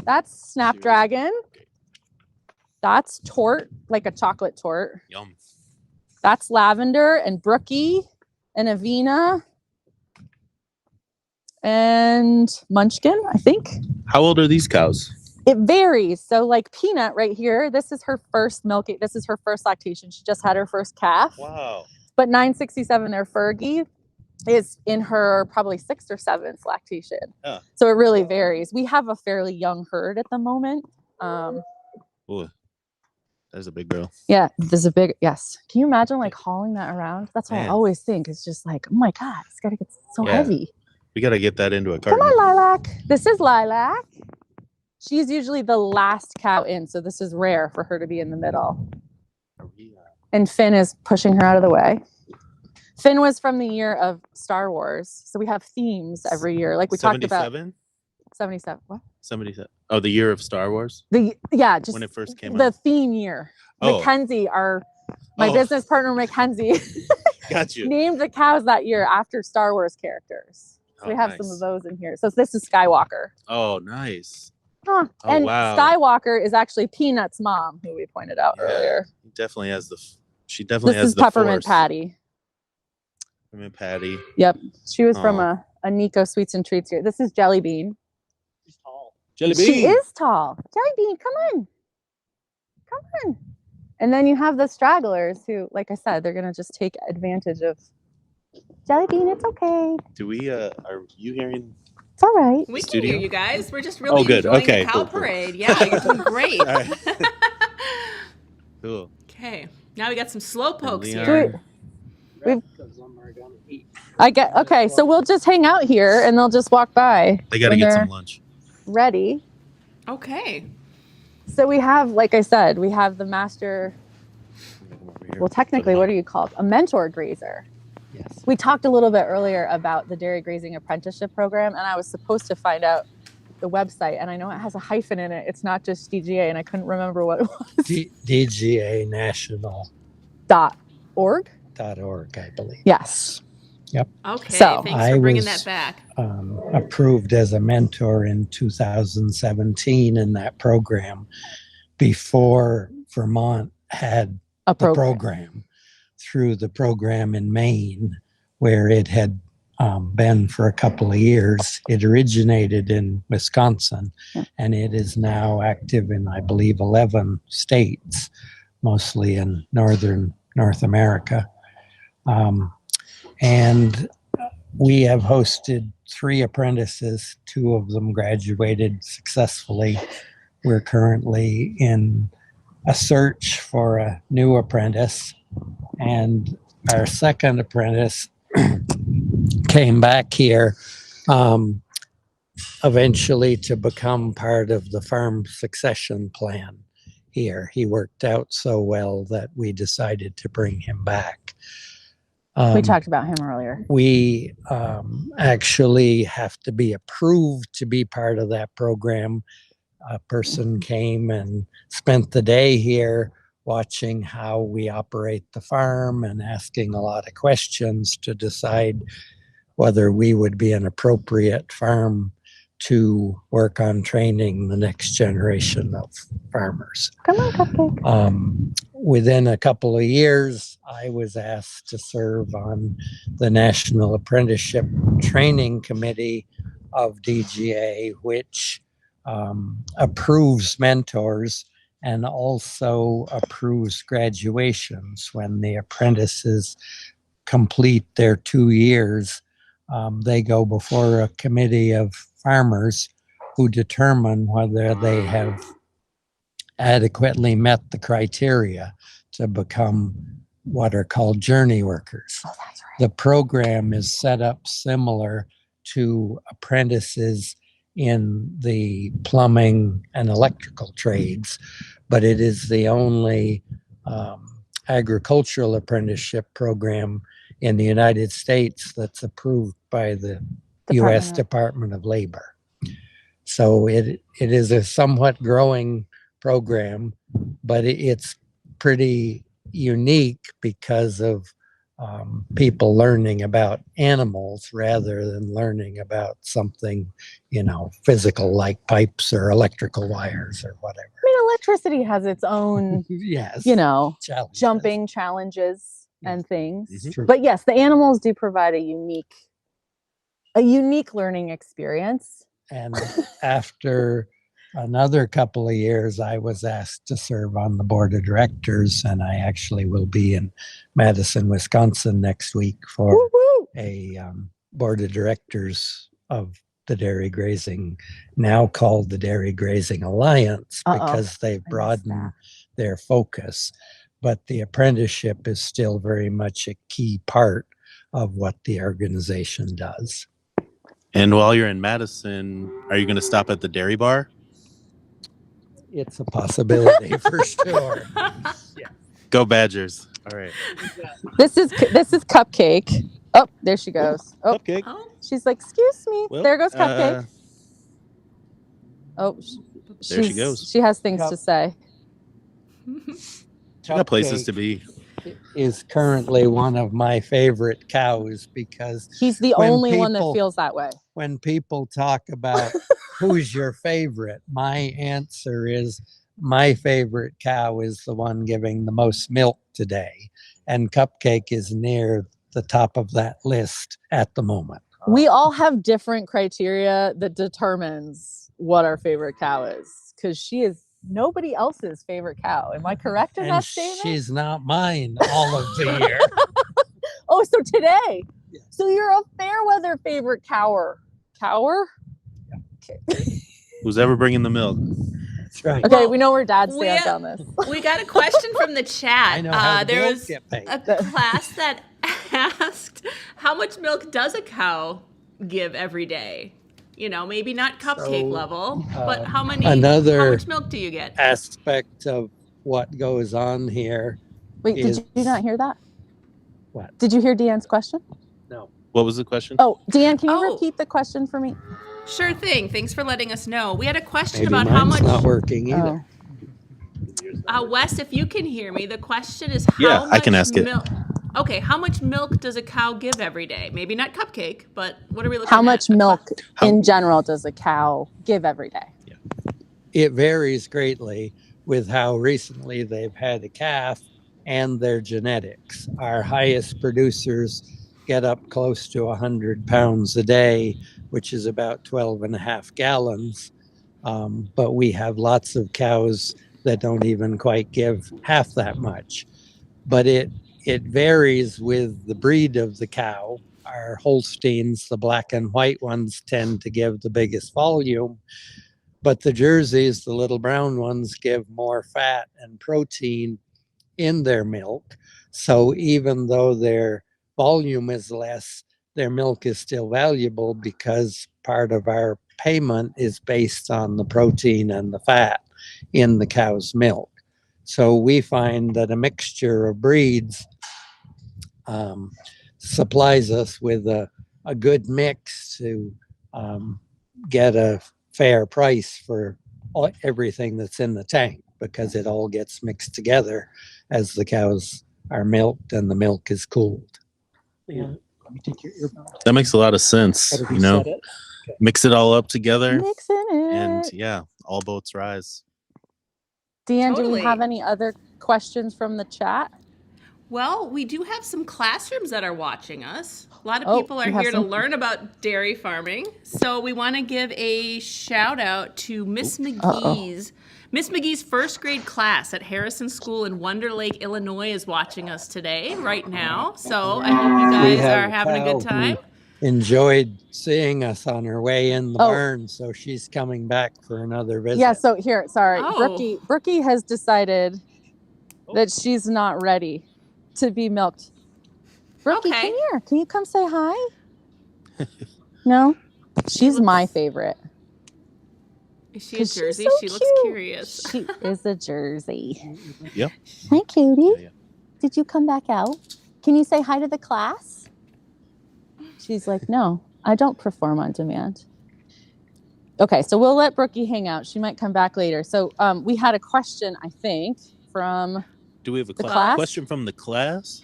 That's Snapdragon. That's Tort, like a chocolate tort. Yum. That's Lavender and Brookie and Avena and Munchkin, I think. How old are these cows? It varies. So like Peanut right here, this is her first milking. This is her first lactation. She just had her first calf. Wow. But 967, their Fergie, is in her probably 6th or 7th lactation. Yeah. So it really varies. We have a fairly young herd at the moment. Ooh, that's a big girl. Yeah, there's a big, yes. Can you imagine like hauling that around? That's what I Man. always think. It's just like, oh my God, it's got to get so Yeah. heavy. We got to get that into a Come carton. on, Lilac. This is Lilac. She's usually the last cow in, so this is rare for her to be in the middle. And Finn is pushing her out of the way. Finn was from the year of Star Wars, so we have themes every year. Like we talked about 77. What? 77. Oh, the year of Star Wars? Just when it first came the out. theme year. Oh. Mackenzie, my business partner Mackenzie, Got you. named the cows that year after Star Wars characters. So Oh, we have nice. some of those in here. So this is Skywalker. Oh, nice. Huh. Oh, And wow. Skywalker is actually Peanut's mom, who we pointed out earlier. He definitely has she definitely This has is the Peppermint force. Patty. Peppermint Patty. Yep. She was from Aw. a Nico Sweets and Treats here. This is Jelly Bean. Jelly She bean. is tall. Jelly Bean, come on. Come on. And then you have the stragglers who, like I said, they're going to just take advantage of Jelly Bean. It's okay. Do we, are you hearing? It's all right. We can Studio? hear you guys. We're just really good. enjoying Okay, the cow cool, cool. parade. Yeah, you're doing great. All right. Cool. Okay, now we got some slow pokes Leon. here. Okay, so we'll just hang out here and they'll just walk by. They got to when get they're some lunch. ready. Okay. So we have, like I said, we have the master. Well, technically, what are you called? A mentor grazer. Yes. We talked a little bit earlier about the dairy grazing apprenticeship program, and I was supposed to find out the website, and I know it has a hyphen in it. It's not just DGA, and I couldn't remember what it was. DGA National .org? .org, I believe. Yes. Yep. Okay, So, thanks for bringing that back. Approved as a mentor in 2017 in that program before Vermont had the program through the program in Maine, where it had been for a couple of years. It originated in Wisconsin, and it is now active in, I believe, 11 states, mostly in northern North America. And we have hosted 3 apprentices. 2 of them graduated successfully. We're currently in a search for a new apprentice, and our second apprentice came back here eventually to become part of the farm succession plan here. He worked out so well that we decided to bring him back. We talked about him earlier. We actually have to be approved to be part of that program. A person came and spent the day here watching how we operate the farm and asking a lot of questions to decide whether we would be an appropriate farm to work on training the next generation of farmers. Come on, Cupcake. Within a couple of years, I was asked to serve on the National Apprenticeship Training Committee of DGA, which approves mentors and also approves graduations. When the apprentices complete their 2 years, they go before a committee of farmers who determine whether they have adequately met the criteria to become what are called journey workers. Oh, that's right. The program is set up similar to apprentices in the plumbing and electrical trades, but it is the only agricultural apprenticeship program in the United States that's approved by the U.S. Department of Labor. So it is a somewhat growing program, but it's pretty unique because of people learning about animals rather than learning about something, physical like pipes or electrical wires or whatever. I mean, electricity has its own, yes, challenges. Jumping challenges and things. Mm-hmm. But yes, the animals do provide a unique learning experience. And after another couple of years, I was asked to serve on the board of directors, and I actually will be in Madison, Wisconsin next week for a board of directors of the Dairy Grazing, now called the Dairy Grazing Alliance, because they've broadened their focus. But the apprenticeship is still very much a key part of what the organization does. And while you're in Madison, are you going to stop at the dairy bar? It's a possibility for sure. Yeah. Go Badgers. All right. This is Cupcake. Oh, there she goes. Oh, Cupcake. She's like, excuse me. Well, there goes Cupcake. There she goes. She has things to say. Got places to be. Is currently one of my favorite cows because he's the only one that feels that way. When people talk about who's your favorite, my answer is my favorite cow is the one giving the most milk today. And Cupcake is near the top of that list at the moment. We all have different criteria that determines what our favorite cow is, because she is nobody else's favorite cow. Am I correct in that statement? She's not mine all of the year. Oh, so today. Yes. So you're a Fairweather favorite cower. Cower? Yeah. Okay. Who's ever bringing the milk? That's right. Okay, we know where Dad stands on this. We got a question from the chat. I know how there was a class that asked, how much milk does a cow give every day? Maybe not Cupcake level, but how much milk do you get? Aspect of what goes on here. Wait, did you not hear that? What? Did you hear Deanne's question? No. What was the question? Oh, Deanne, can you repeat the question for me? Sure thing. Thanks for letting us know. We had a question Maybe about how mine's much. not working either. Wes, if you can hear me, the question is Yeah, how I much can ask it. milk. Okay, how much milk does a cow give every day? Maybe not cupcake, but what are we looking How at? much milk in general does a cow give every day? It varies greatly with how recently they've had a calf and their genetics. Our highest producers get up close to 100 pounds a day, which is about 12 and a half gallons. But we have lots of cows that don't even quite give half that much. But it varies with the breed of the cow. Our Holsteins, the black and white ones, tend to give the biggest volume, but the Jerseys, the little brown ones, give more fat and protein in their milk. So even though their volume is less, their milk is still valuable because part of our payment is based on the protein and the fat in the cow's milk. So we find that a mixture of breeds supplies us with a good mix to get a fair price for everything that's in the tank, because it all gets mixed together as the cows are milked and the milk is cooled. Yeah. Let me take your earbud. That makes a lot of sense. Gotta You know, reset it. Okay. mix it all up together, Mixing it. and yeah, all boats rise. Dan, do Totally. we have any other questions from the chat? Well, we do have some classrooms that are watching us. A lot of Oh, people are you have here to some- learn about dairy farming. So we want to give a shout out to Miss McGee's. Miss McGee's first grade class at Harrison School in Wonder Lake, Illinois is watching us today, right now. So I hope you We guys have are having a good cow who time. enjoyed seeing us on her way in the Oh. barn, so she's coming back for another visit. Yeah, so here, sorry. Oh. Brookie has decided that she's not ready to be milked. Brookie, Okay. come here. Can you come say hi? No? She's my favorite. Is she a 'Cause she's Jersey? so She looks cute. curious. She is a Jersey. Yep. Hi, cutie. Did you come back out? Can you say hi to the class? She's like, no, I don't perform on demand. Okay, so we'll let Brookie hang out. She might come back later. So we had a question, I think, from Do we have a the class? question from the class?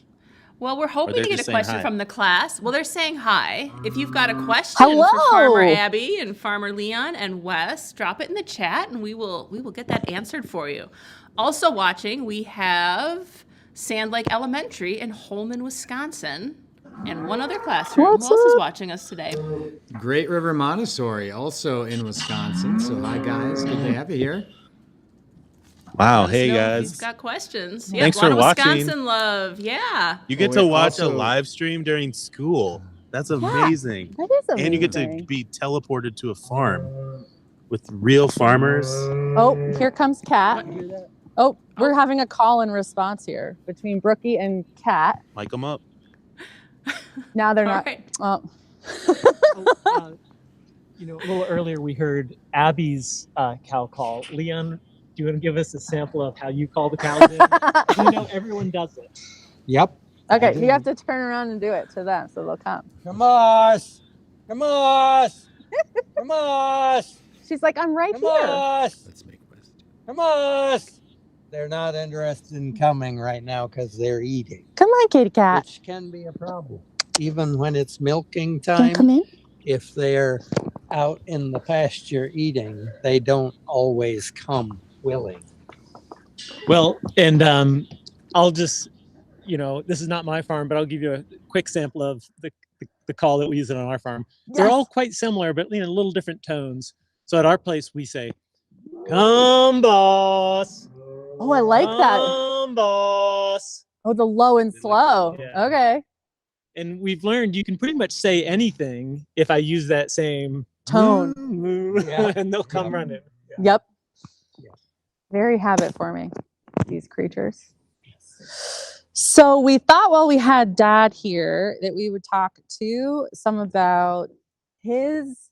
Well, we're hoping they're to get a just saying question hi? from the class. Well, they're saying hi. If you've got a question Hello. for Farmer Abby and Farmer Leon and Wes, drop it in the chat and we will get that answered for you. Also watching, we have Sand Lake Elementary in Holman, Wisconsin, and one other classroom. What's Who else is up? watching us today? Great River Montessori, also in Wisconsin. So hi guys, good to have you here. Wow. Let us Hey know if guys. you've got questions. Thanks a lot for of watching. Wisconsin love. Yeah. You get Oh, to we watch a also- live stream during school. That's amazing. That is And you get to amazing. be teleported to a farm with real farmers. Oh, here comes Kat. Oh, we're having a call and response here between Brookie and Kat. Mic them up. Now they're All not. right. Oh. You know, a little earlier we heard Abby's cow call. Leon, do you want to give us a sample of how you call the cows in? 'Cause we know everyone does it. Yep. Okay, you have to turn around and do it to them so they'll come. Come on. Come on. Come on. She's like, I'm right Come here. on. Let's make Wes. Come on. They're not interested in coming right now because they're eating, Come on, kitty cat. which can be a problem. Even when it's milking Can you time, come in? if they're out in the pasture eating, they don't always come willing. Well, and I'll just, you know, this is not my farm, but I'll give you a quick sample of the call that we use it on our farm. They're all quite similar, but in a little different tones. So at our place, we say, "Come, boss." Oh, I like that. Come, boss. Oh, the low and slow. Yeah. Okay. And we've learned you can pretty much say anything if I use that same Tone. and they'll come running. Yep. Very habit forming, these creatures. So we thought while we had Dad here that we would talk to some about his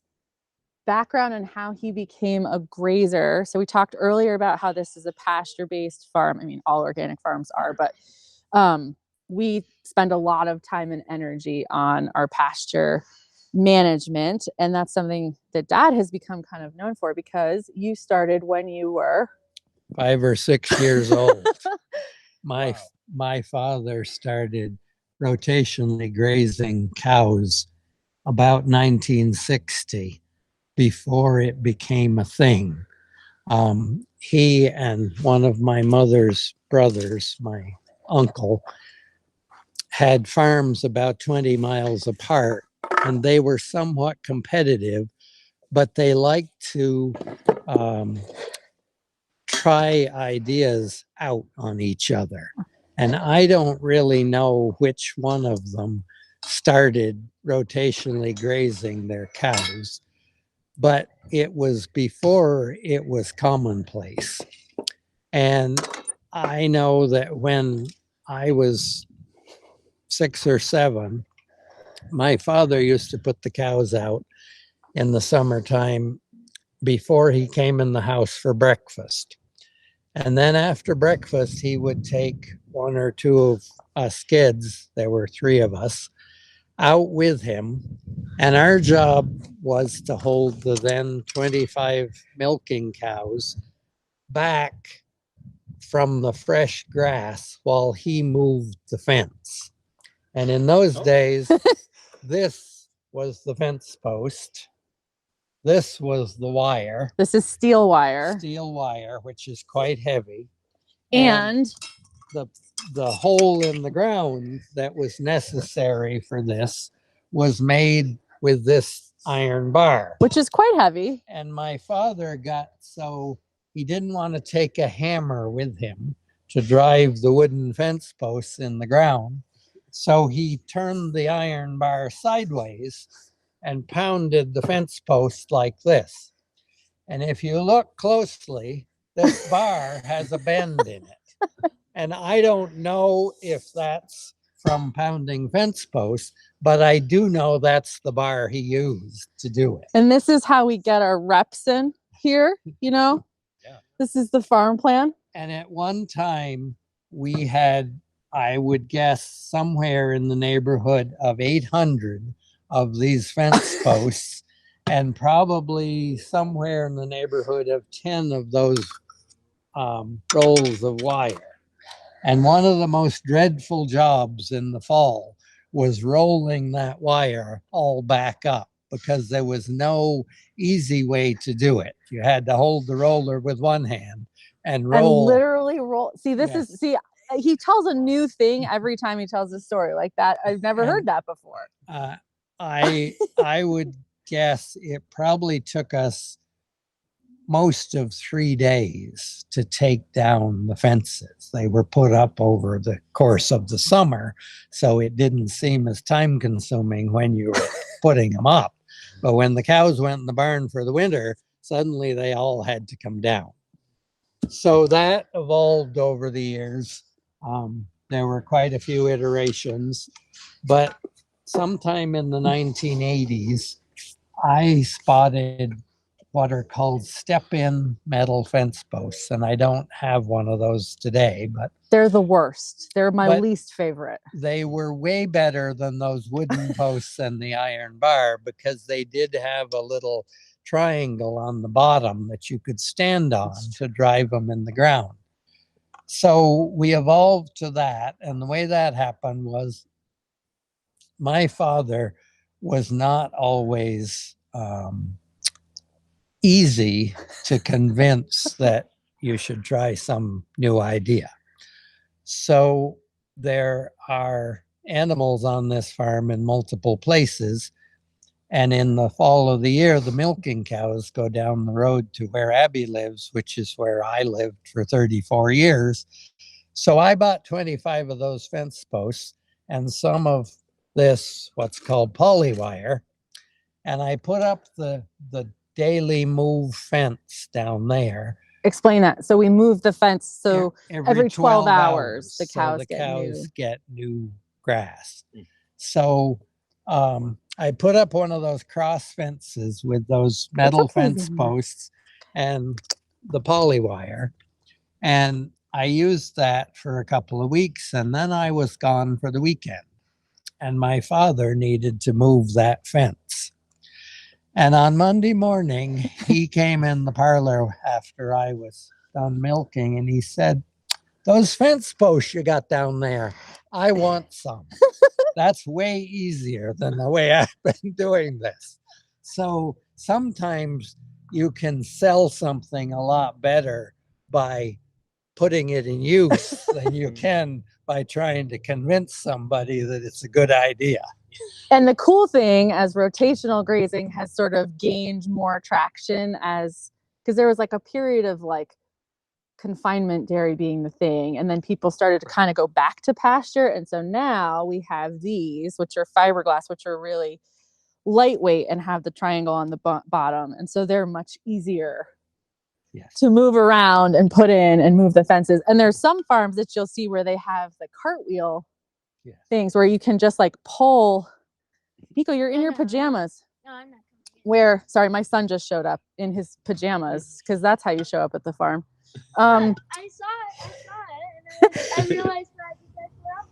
background and how he became a grazer. So we talked earlier about how this is a pasture-based farm. I mean, all organic farms are, but we spend a lot of time and energy on our pasture management. And that's something that Dad has become kind of known for, because you started when you were 5 or 6 years old. My father started rotationally grazing cows about 1960, before it became a thing. He and one of my mother's brothers, my uncle, had farms about 20 miles apart, and they were somewhat competitive, but they liked to try ideas out on each other. And I don't really know which one of them started rotationally grazing their cows, but it was before it was commonplace. And I know that when I was 6 or 7, my father used to put the cows out in the summertime before he came in the house for breakfast. And then after breakfast, he would take 1 or 2 of us kids, there were 3 of us, out with him. And our job was to hold the then 25 milking cows back from the fresh grass while he moved the fence. And in those days, this was the fence post. This was the wire. This is steel wire. Steel wire, which is quite heavy. And the hole in the ground that was necessary for this was made with this iron bar, which is quite heavy. And my father got so he didn't want to take a hammer with him to drive the wooden fence posts in the ground. So he turned the iron bar sideways and pounded the fence post like this. And if you look closely, this bar has a bend in it. And I don't know if that's from pounding fence posts, but I do know that's the bar he used to do it. And this is how we get our reps in here, you know? Yeah. This is the farm plan. And at one time we had, I would guess, somewhere in the neighborhood of 800 of these fence posts, and probably somewhere in the neighborhood of 10 of those rolls of wire. And one of the most dreadful jobs in the fall was rolling that wire all back up, because there was no easy way to do it. You had to hold the roller with one hand and roll. And literally roll. See, this is, see, he tells a new thing every time he tells a story like that. I've never heard that before. I would guess it probably took us most of 3 days to take down the fences. They were put up over the course of the summer, so it didn't seem as time consuming when you were putting them up. But when the cows went in the barn for the winter, suddenly they all had to come down. So that evolved over the years. There were quite a few iterations, but sometime in the 1980s, I spotted what are called step-in metal fence posts. And I don't have one of those today, but they're the worst. They're my least favorite. They were way better than those wooden posts and the iron bar, because they did have a little triangle on the bottom that you could stand on to drive them in the ground. So we evolved to that. And the way that happened was my father was not always easy to convince that you should try some new idea. So there are animals on this farm in multiple places. And in the fall of the year, the milking cows go down the road to where Abby lives, which is where I lived for 34 years. So I bought 25 of those fence posts and some of this, what's called polywire. And I put up the daily move fence down there. Explain that. So we move the fence. So every 12 hours, the cows, get new grass. So I put up one of those cross fences with those metal fence posts and the polywire. And I used that for a couple of weeks, and then I was gone for the weekend. and my father needed to move that fence. And on Monday morning, he came in the parlor after I was done milking, and he said, "Those fence posts you got down there, I want some." That's way easier than the way I've been doing this. So sometimes you can sell something a lot better by putting it in use than you can by trying to convince somebody that it's a good idea. And the cool thing, as rotational grazing has sort of gained more traction, as because there was like a period of like confinement dairy being the thing, and then people started to kind of go back to pasture, and so now we have these, which are fiberglass, which are really lightweight and have the triangle on the bottom, and so they're much easier to move around and put in and move the fences. And there's some farms that you'll see where they have the cartwheel things where you can just like pull. Nico, you're in your pajamas. No, I'm not. Where, sorry, my son just showed up in his pajamas because that's how you show up at the farm. I saw it, and then I realized that you guys were up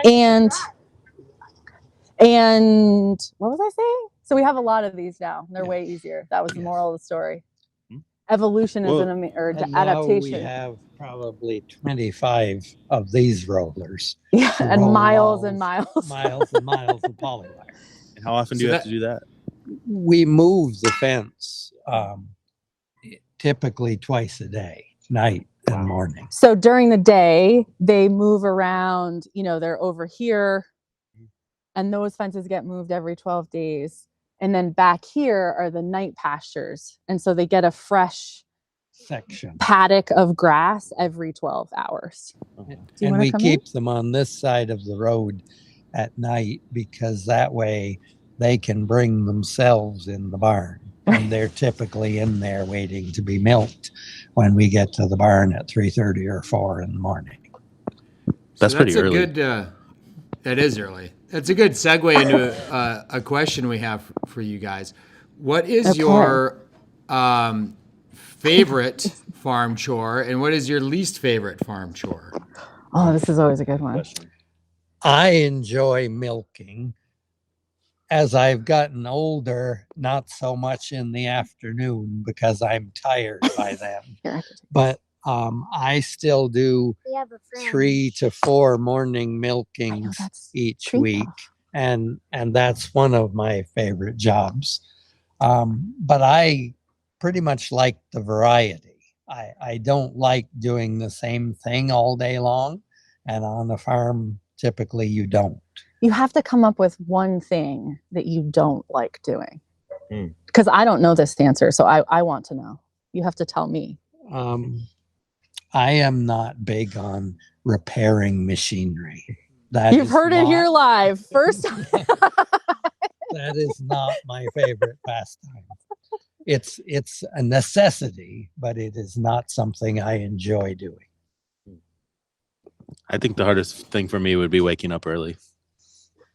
there. And what was I saying? So we have a lot of these now. They're way easier. That was the moral of the story. Evolution is adaptation. We have probably 25 of these rollers. Yeah, and miles and miles. Miles and miles of polywire. And how often do you have to do that? We move the fence typically twice a day, night and morning. So during the day, they move around, you know, they're over here, and those fences get moved every 12 days. And then back here are the night pastures. And so they get a fresh section paddock of grass every 12 hours. And we keep them on this side of the road at night because that way they can bring themselves in the barn. And they're typically in there waiting to be milked when we get to the barn at 3:30 or 4 in the morning. That's pretty early. That is early. That's a good segue into a question we have for you guys. What is your favorite farm chore, and what is your least favorite farm chore? Oh, this is always a good one. I enjoy milking. As I've gotten older, not so much in the afternoon because I'm tired by then. But I still do 3 to 4 morning milkings each week, and that's one of my favorite jobs. But I pretty much like the variety. I don't like doing the same thing all day long, and on the farm, typically you don't. You have to come up with one thing that you don't like doing. Because I don't know this answer, so I want to know. You have to tell me. I am not big on repairing machinery. You've heard it here live. First time. That is not my favorite pastime. It's a necessity, but it is not something I enjoy doing. I think the hardest thing for me would be waking up early.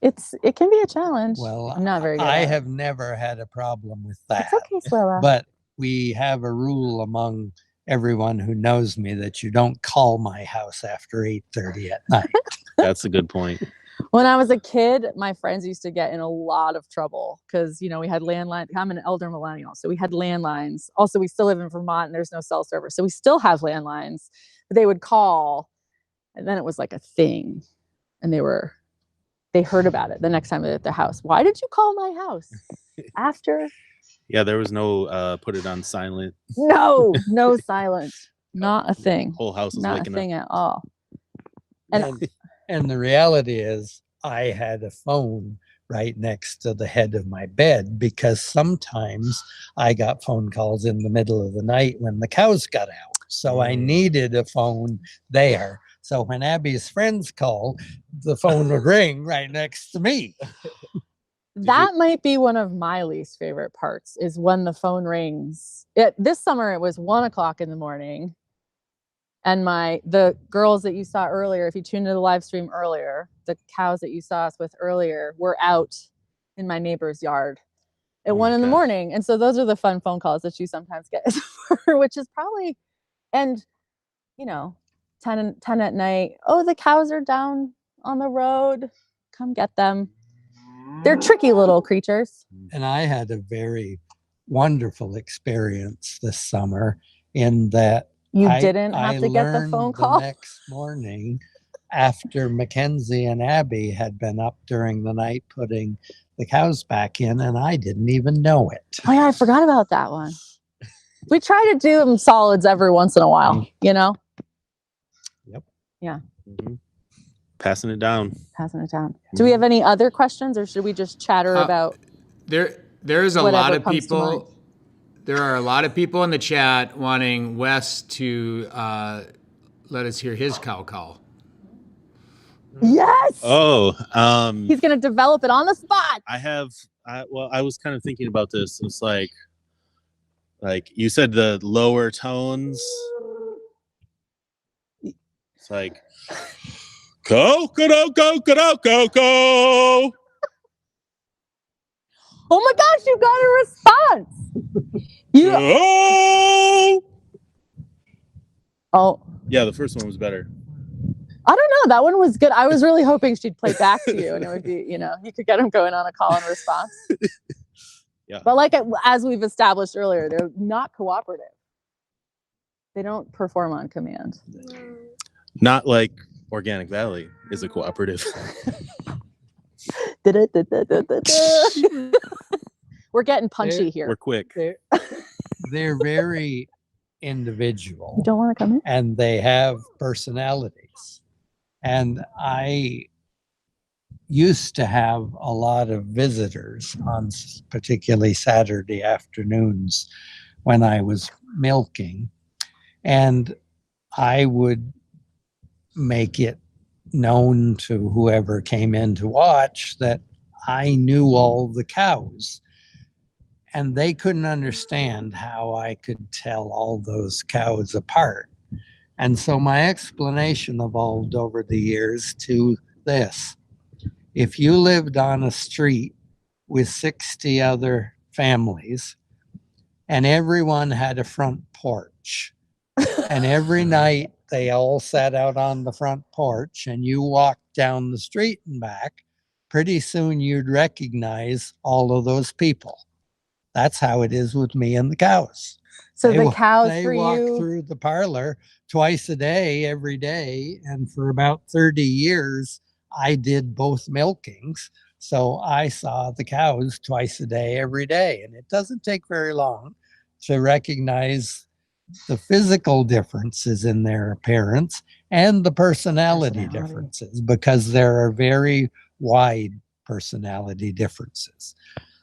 It can be a challenge. Well, I'm not very good. I have never had a problem with that. It's okay, Swella. But we have a rule among everyone who knows me that you don't call my house after 8:30 at night. That's a good point. When I was a kid, my friends used to get in a lot of trouble because, you know, we had landlines. I'm an elder millennial, so we had landlines. Also, we still live in Vermont and there's no cell service, so we still have landlines. But they would call, and then it was like a thing, and they heard about it the next time they're at their house. Why did you call my house after? Yeah, there was no put it on silent. No silent. Not a thing. Whole house was not waking a thing up. at all. And the reality is I had a phone right next to the head of my bed because sometimes I got phone calls in the middle of the night when the cows got out. So I needed a phone there. So when Abby's friends called, the phone would ring right next to me. That might be one of my least favorite parts is when the phone rings. This summer, it was 1 o'clock in the morning. And the girls that you saw earlier, if you tuned into the live stream earlier, the cows that you saw us with earlier were out in my neighbor's yard at 1 in the morning. And so those are the fun phone calls that you sometimes get, which is probably, and, you know, 10 at night. Oh, the cows are down on the road. come get them. They're tricky little creatures. And I had a very wonderful experience this summer in that You didn't have to get the phone call? The next morning after Mackenzie and Abby had been up during the night putting the cows back in, and I didn't even know it. Oh yeah, I forgot about that one. We try to do them solids every once in a while, you know? Yep. Yeah. Passing it down. Passing it down. Do we have any other questions, or should we just chatter about There's a lot whatever of comes to mind? people. There are a lot of people in the chat wanting Wes to let us hear his cow call. Yes. Oh, He's gonna develop it on the spot. I was kind of thinking about this. It's like you said, the lower tones. It's like go, go, go, go, go, go. Oh my gosh, you got a response. Oh. Yeah, the first one was better. I don't know. That one was good. I was really hoping she'd play back to you, and it would be, you could get him going on a call and response. Yeah. But as we've established earlier, they're not cooperative. They don't perform on command. Not like Organic Valley is a cooperative. We're getting punchy here. We're quick. They're very individual. You don't want to come in? And they have personalities. And I used to have a lot of visitors on particularly Saturday afternoons when I was milking. And I would make it known to whoever came in to watch that I knew all the cows. And they couldn't understand how I could tell all those cows apart. And so my explanation evolved over the years to this. If you lived on a street with 60 other families and everyone had a front porch, and every night they all sat out on the front porch and you walked down the street and back, pretty soon you'd recognize all of those people. That's how it is with me and the cows. So the cows they for walk you, through the parlor twice a day, every day. And for about 30 years, I did both milkings. So I saw the cows twice a day, every day. And it doesn't take very long to recognize the physical differences in their appearance and the personality differences, because there are very wide personality differences.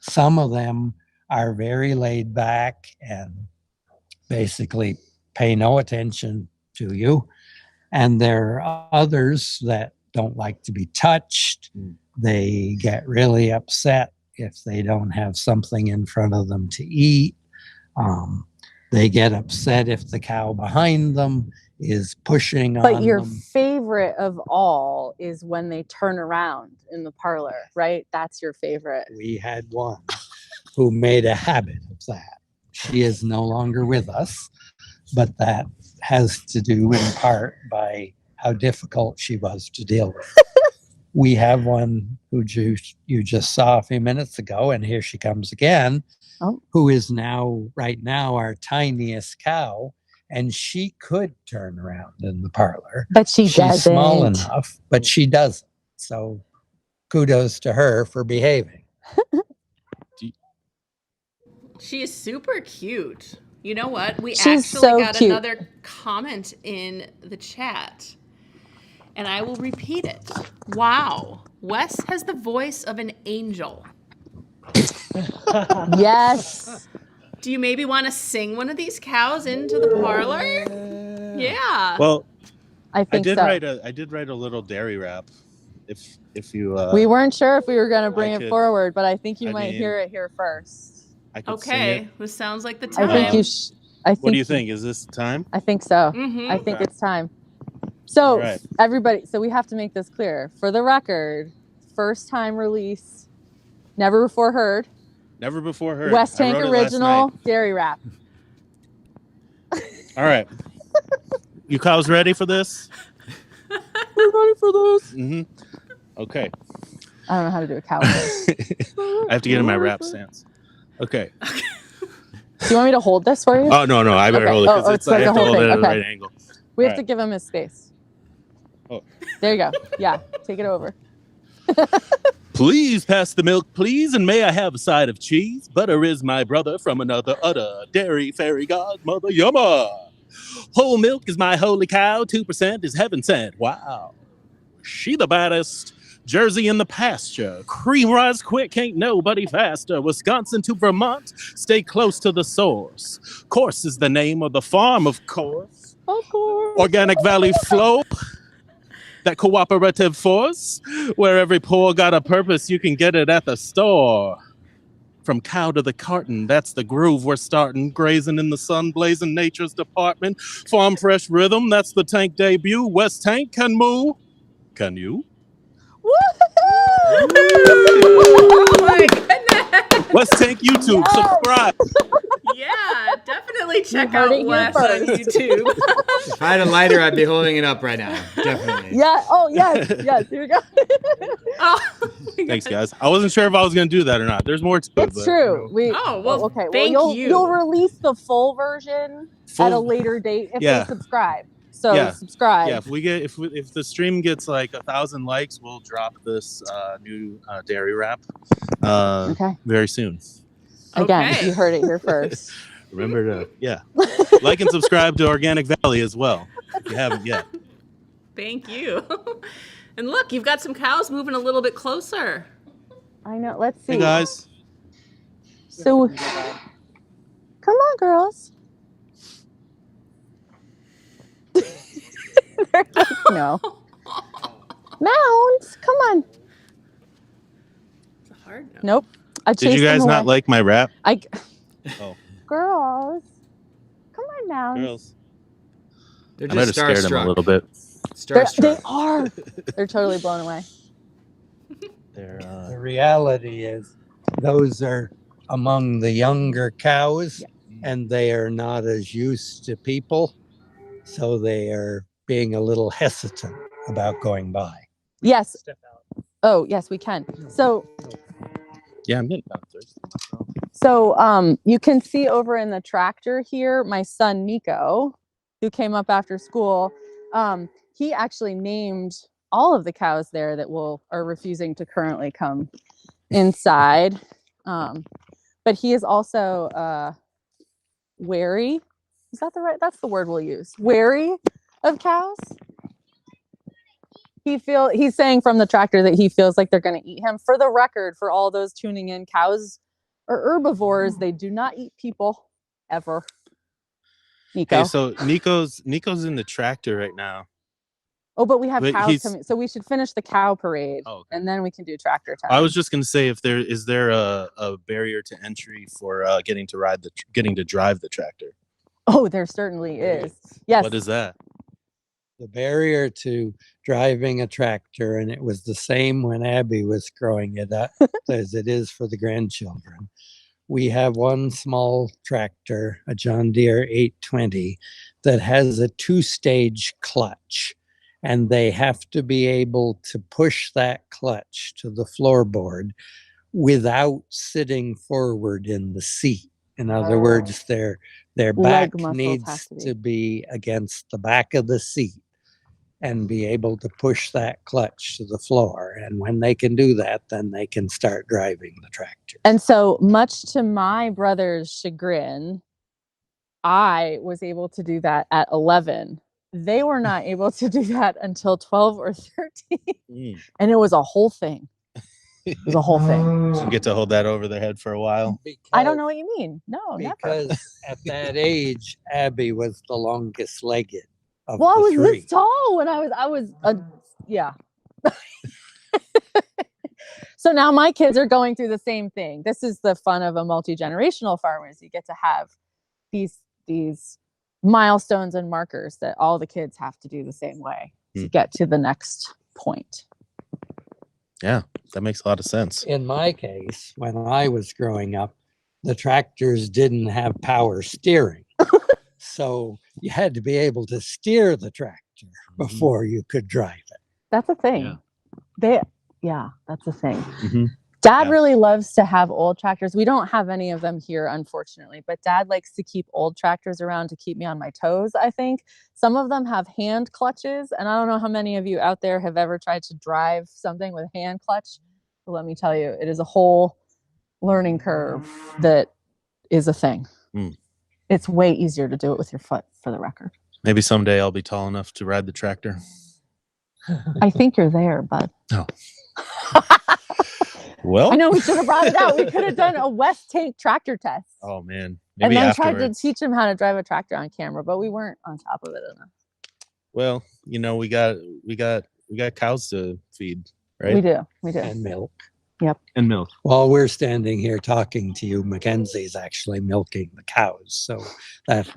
Some of them are very laid back and basically pay no attention to you. And there are others that don't like to be touched. They get really upset if they don't have something in front of them to eat. They get upset if the cow behind them is pushing on them. but your favorite of all is when they turn around in the parlor, right? That's your favorite. We had one who made a habit of that. She is no longer with us, but that has to do in part by how difficult she was to deal with. We have one who you just saw a few minutes ago, and here she comes again, who is right now our tiniest cow, and she could turn around in the parlor. But she's small enough, but she doesn't. So kudos to her for behaving. She is super cute. You know what? We She's actually so got cute. another comment in the chat, and I will repeat it. Wow. Wes has the voice of an angel. Yes. Do you maybe want to sing one of these cows into the parlor? Yeah. Well, I think did so. I did write a little dairy rap. If you We weren't sure if we were going to bring it could- forward, but I think you I might mean, hear it here first. I could sing Okay. it. This sounds like the I time. think you What do you think? Is this the time? I think so. Mhm. I think Okay. it's time. So All right. everybody, so we have to make this clear. For the record, first time release, never before heard. Never before heard. West I Tank wrote it last original night. dairy wrap. All right. You cows ready for this? We're ready for this. Mm-hmm. Okay. I don't know how to do a cow voice. I have to get in my rap stance. Okay. Do you want me to hold this for you? Oh, no, I better Okay. hold it because I like have the to whole hold it thing. at the Okay. right angle. We have All to right. give him his space. Oh. There you go. Yeah, take it over. Please pass the milk, please, and may I have a side of cheese? Butter is my brother from another udder. Dairy fairy godmother, yumma. Whole milk is my holy cow. 2% is heaven sent. Wow. She the baddest. Jersey in the pasture. Cream rise quick, ain't nobody faster. Wisconsin to Vermont, stay close to the source. Corse is the name of the farm, of course. Of course. Organic Valley Flow. That cooperative force, where every pour got a purpose, you can get it at the store. From cow to the carton, that's the groove we're starting. Grazing in the sun, blazing nature's department. Farm fresh rhythm, that's the tank debut. West Tank can move. Can you? Oh my goodness. West Tank YouTube, subscribe. Yeah, definitely check heard out it here Wes on first. YouTube. If I had a lighter, I'd be holding it up right now. Definitely. Yeah. Oh, yes. Here we go. Thanks, guys. I wasn't sure if I was going to do that or not. There's more to it. It's true. Okay. thank well, you. You'll release the full version at a later date if they subscribe. So subscribe. Yeah, if the stream gets like 1,000 likes, we'll drop this new dairy wrap very soon. Again, you heard it here first. Remember to like and subscribe to Organic Valley as well if you haven't yet. Thank you. And look, you've got some cows moving a little bit closer. I know. Let's see. Hey guys. So, come on, girls. They're like, no. Mounds, come on. It's a hard no. Nope. I Did you guys not like my rap? Oh, Girls, come on, Mounds. girls. They're I might just have scared them a little bit. They are. They're totally blown away. The reality is those are among the younger cows and they are not as used to people. So they are being a little hesitant about going by. Yes. Oh, yes, we can. So, Yeah, I'm getting down Thursday. so you can see over in the tractor here, my son Nico, who came up after school. He actually named all of the cows there that are refusing to currently come inside. But he is also wary. Is that that's the word we'll use. Wary of cows. He's saying from the tractor that he feels like they're going to eat him. For the record, for all those tuning in, cows are herbivores. They do not eat people ever. Nico. Hey, so Nico's in the tractor right now. Oh, but we have But cows coming. So we should finish the cow parade and then we can do tractor time. I was just going to say, if there is a barrier to entry for getting to drive the tractor? Oh, there certainly is. Yes. What is that? The barrier to driving a tractor, and it was the same when Abby was growing it up as it is for the grandchildren. We have one small tractor, a John Deere 820, that has a 2-stage clutch, and they have to be able to push that clutch to the floorboard without sitting forward in the seat. In other words, their back needs to be against the back of the seat and be able to push that clutch to the floor. And when they can do that, then they can start driving the tractor. And so, much to my brother's chagrin, I was able to do that at 11. They were not able to do that until 12 or 13. And it was a whole thing. It was a whole thing. So you get to hold that over their head for a while? I don't know what you mean. No, Because never. at that age, Abby was the longest legged of Well, I the was three. this tall when I was yeah. So now my kids are going through the same thing. This is the fun of a multi-generational farm, is you get to have these milestones and markers that all the kids have to do the same way to get to the next point. Yeah, that makes a lot of sense. In my case, when I was growing up, the tractors didn't have power steering. So you had to be able to steer the tractor before you could drive it. That's a thing. Yeah, that's the thing. Mm-hmm. Dad really loves to have old tractors. We don't have any of them here, unfortunately, but Dad likes to keep old tractors around to keep me on my toes, I think. Some of them have hand clutches, and I don't know how many of you out there have ever tried to drive something with hand clutch. But let me tell you, it is a whole learning curve that is a thing. Mm. It's way easier to do it with your foot, for the record. Maybe someday I'll be tall enough to ride the tractor. I think you're there, bud. Oh. Well, I know we should have brought it out. We could have done a West Tank tractor test. Oh man, And maybe then afterwards. tried to teach him how to drive a tractor on camera, but we weren't on top of it enough. Well, you know, we got cows to feed, right? We do. And milk. Yep. And milk. While we're standing here talking to you, Mackenzie's actually milking the cows. So that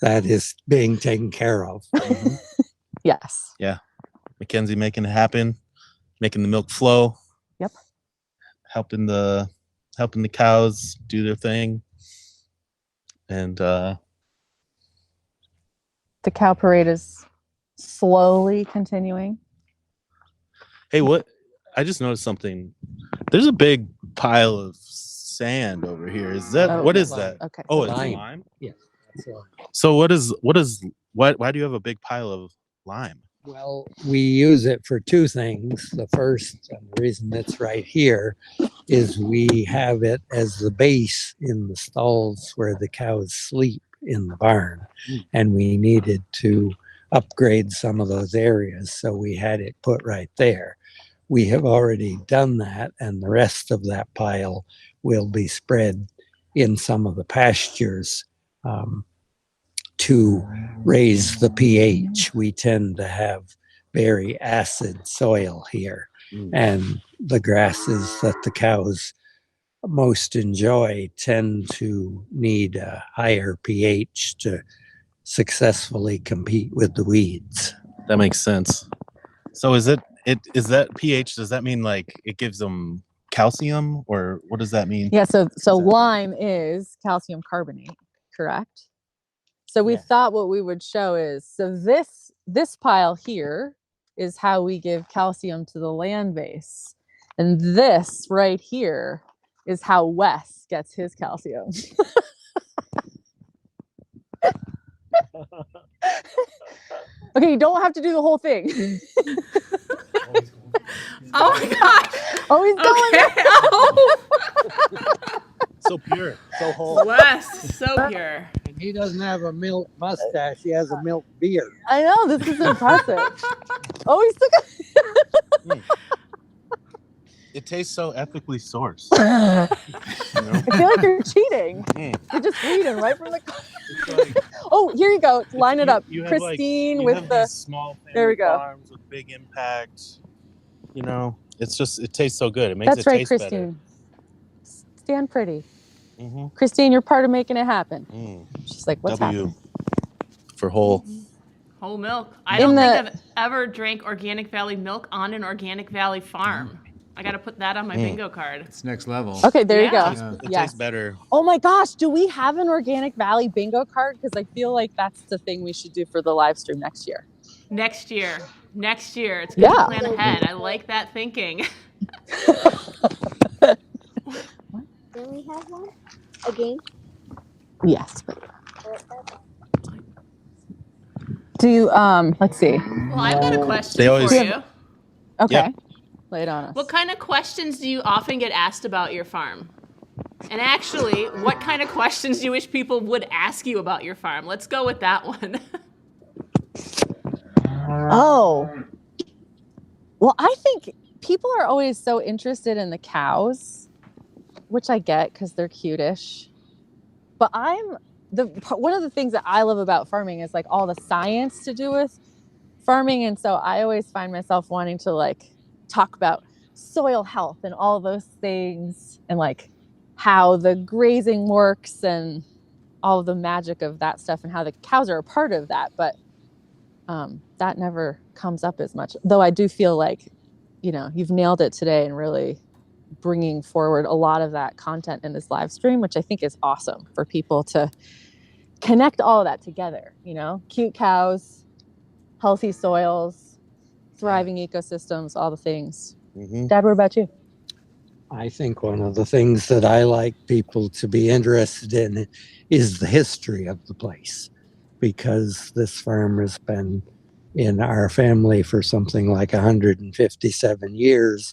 is being taken care of. Yes. Yeah. Mackenzie making it happen, making the milk flow. Yep. Helping the cows do their thing. And the cow parade is slowly continuing. Hey, what? I just noticed something. There's a big pile of sand over here. Is that what is that? Okay. Oh, it's Lime. lime. Yeah. That's lime. So why do you have a big pile of lime? Well, we use it for two things. The first, and the reason it's right here, is we have it as the base in the stalls where the cows sleep in the barn. And we needed to upgrade some of those areas, so we had it put right there. We have already done that, and the rest of that pile will be spread in some of the pastures to raise the pH. We tend to have very acid soil here, and the grasses that the cows most enjoy tend to need a higher pH to successfully compete with the weeds. That makes sense. So is that pH, does that mean like it gives them calcium, or what does that mean? Yeah, so lime is calcium carbonate, correct? So we thought what we would show is, so this pile here is how we give calcium to the land base. And this right here is how Wes gets his calcium. Okay, you don't have to do the whole thing. Oh my gosh. Oh, he's going Oh. So pure, so whole. Wes, so pure. And he doesn't have a milk mustache, he has a milk beard. I know, this is impressive. Oh, he's still going. It tastes so ethically sourced. I feel like you're cheating. You're just reading right from the. Oh, here you go. Line it up, You have, Christine you with have the. these small There we family go. farms with big impact. You know, it tastes so good. It makes That's it right, taste Christine. Stand pretty. better. Christine, you're part of making it happen. She's like, what's happening? For whole. Whole milk. I don't think I've ever drank Organic Valley milk on an Organic Valley farm. I got to put that on my bingo card. It's next level. Okay, there you go. It Yes. tastes better. Oh my gosh, do we have an Organic Valley bingo card? Because I feel like that's the thing we should do for the live stream next year. Next year. It's good to plan ahead. I like that thinking. Do we have one? A game? Yes. Do you, let's see. Well, I've got a question They always- for you. Okay. Yeah. Lay it on us. What kind of questions do you often get asked about your farm? And actually, what kind of questions do you wish people would ask you about your farm? Let's go with that one. Oh. Well, I think people are always so interested in the cows, which I get because they're cutish. But one of the things that I love about farming is like all the science to do with farming. And so I always find myself wanting to like talk about soil health and all those things and like how the grazing works and all of the magic of that stuff and how the cows are a part of that. But that never comes up as much, though I do feel like, you know, you've nailed it today and really bringing forward a lot of that content in this live stream, which I think is awesome for people to connect all of that together, you know, cute cows, healthy soils, thriving ecosystems, all the things. Dad, what about you? I think one of the things that I like people to be interested in is the history of the place, because this farm has been in our family for something like 157 years,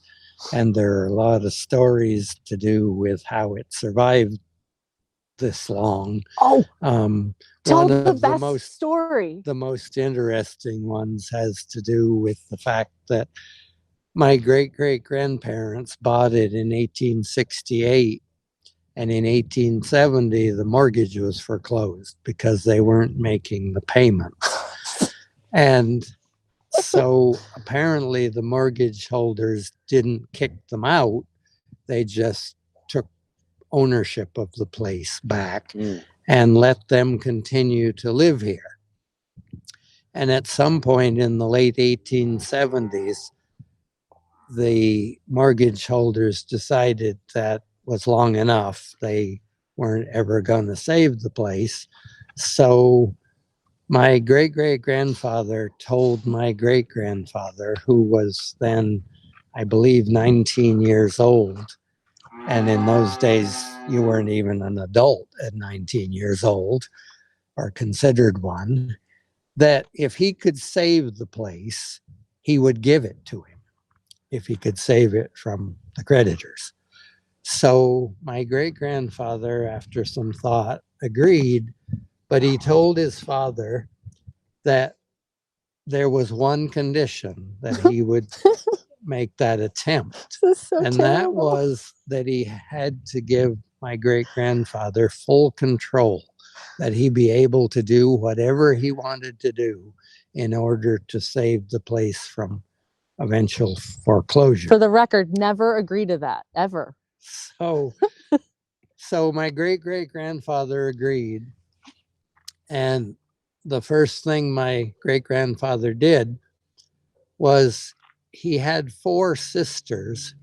and there are a lot of stories to do with how it survived this long. Oh, tell One the of best story. the most interesting ones has to do with the fact that my great-great-grandparents bought it in 1868, and in 1870, the mortgage was foreclosed because they weren't making the payments. And so apparently the mortgage holders didn't kick them out. They just took ownership of the place back and let them continue to live here. And at some point in the late 1870s, the mortgage holders decided that was long enough. They weren't ever going to save the place. So my great-great-grandfather told my great-grandfather, who was then, I believe, 19 years old. And in those days, you weren't even an adult at 19 years old, or considered one, that if he could save the place, he would give it to him, if he could save it from the creditors. So my great-grandfather, after some thought, agreed, but he told his father that there was one condition, that he would make that attempt. And that was that he had to give my great-grandfather full control, that he be able to do whatever he wanted to do in order to save the place from eventual foreclosure. For the record, never agree to that, ever. So my great-great-grandfather agreed. And the first thing my great-grandfather did was he had 4 sisters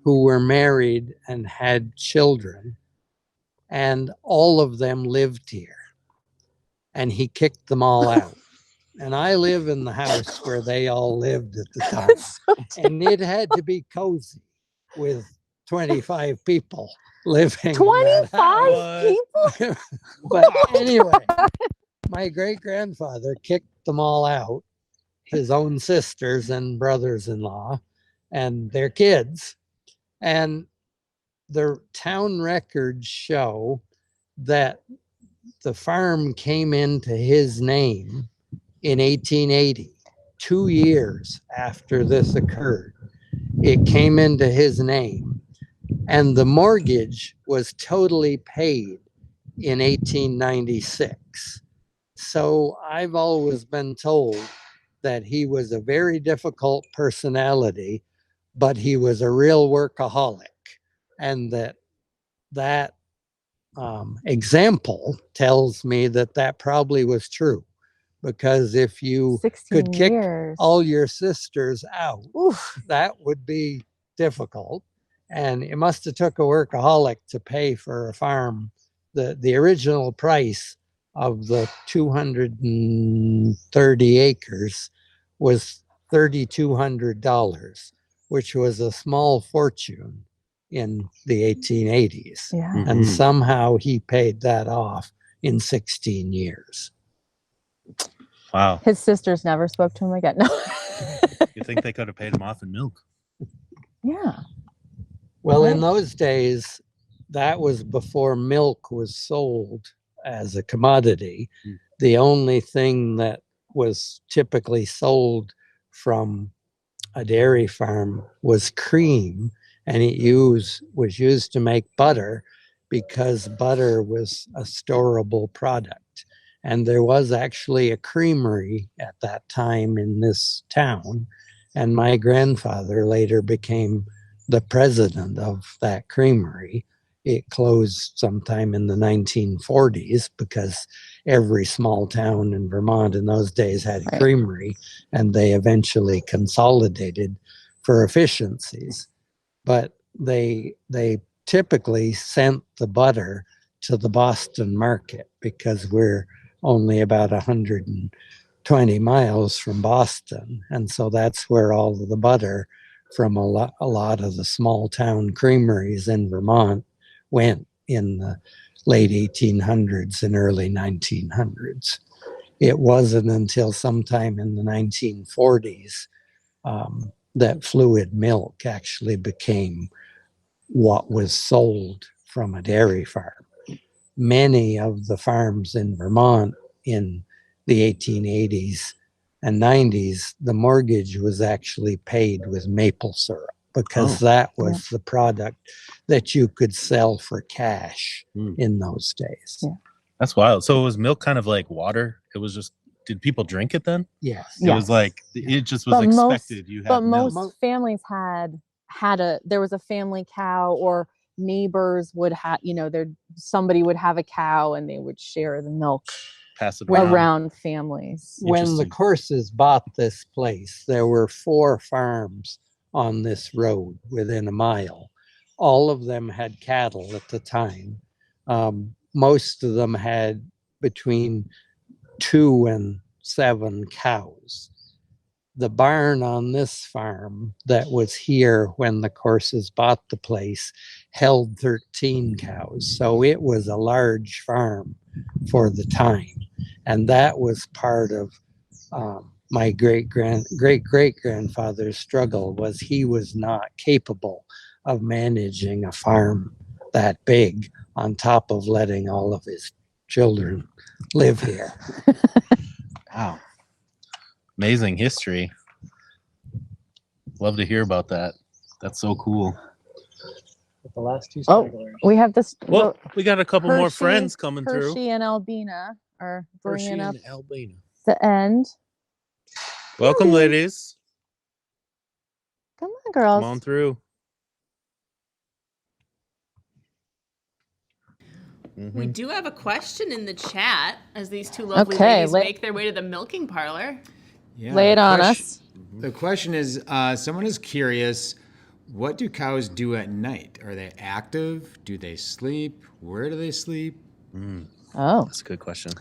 who were married and had children, and all of them lived here. And he kicked them all out. And I live in the house where they all lived at the time. And it had to be cozy with 25 people living. 25 people? But anyway, my great-grandfather kicked them all out, his own sisters and brothers-in-law and their kids. And the town records show that the farm came into his name in 1880, 2 years after this occurred. It came into his name, and the mortgage was totally paid in 1896. So I've always been told that he was a very difficult personality, but he was a real workaholic, and that example tells me that that probably was true, because if you could kick all your sisters out, that would be difficult. And it must have took a workaholic to pay for a farm. The original price of the 230 acres was $3,200, which was a small fortune in the 1880s. Yeah. And somehow he paid that off in 16 years. Wow. His sisters never spoke to him again. No. You think they could have paid him off in milk? Yeah. Well, in those days, that was before milk was sold as a commodity. The only thing that was typically sold from a dairy farm was cream, and it was used to make butter, because butter was a storable product. And there was actually a creamery at that time in this town, and my grandfather later became the president of that creamery. It closed sometime in the 1940s because every small town in Vermont in those days had a creamery, and they eventually consolidated for efficiencies. But they typically sent the butter to the Boston market, because we're only about 120 miles from Boston. And so that's where all of the butter from a lot of the small town creameries in Vermont went in the late 1800s and early 1900s. It wasn't until sometime in the 1940s that fluid milk actually became what was sold from a dairy farm. Many of the farms in Vermont in the 1880s and 90s, the mortgage was actually paid with maple syrup because that was the product that you could sell for cash in those days. Yeah. That's wild. So it was milk kind of like water? It was just, did people drink it then? Yes. It was like, it just was expected. You had But milk. most families there was a family cow, or neighbors would have, somebody would have a cow and they would share the milk Pass it around families. When the Corses bought this place, there were 4 farms on this road within a mile. All of them had cattle at the time. Most of them had between 2 and 7 cows. The barn on this farm that was here when the Corses bought the place held 13 cows. So it was a large farm for the time. And that was part of my great-great-grandfather's struggle, was he was not capable of managing a farm that big on top of letting all of his children live here. Wow. Amazing history. Love to hear about that. That's so cool. The last 2 We have this. Well, we got a couple more friends coming through. Hershey and Albina are bringing up Albina. the end. Welcome, ladies. Come on, girls. Come on through. We do have a question in the chat as these two lovely ladies make their way to the milking parlor. Yeah, Lay it on us. The question is, someone is curious, what do cows do at night? Are they active? Do they sleep? Where do they sleep? Oh, that's a good question.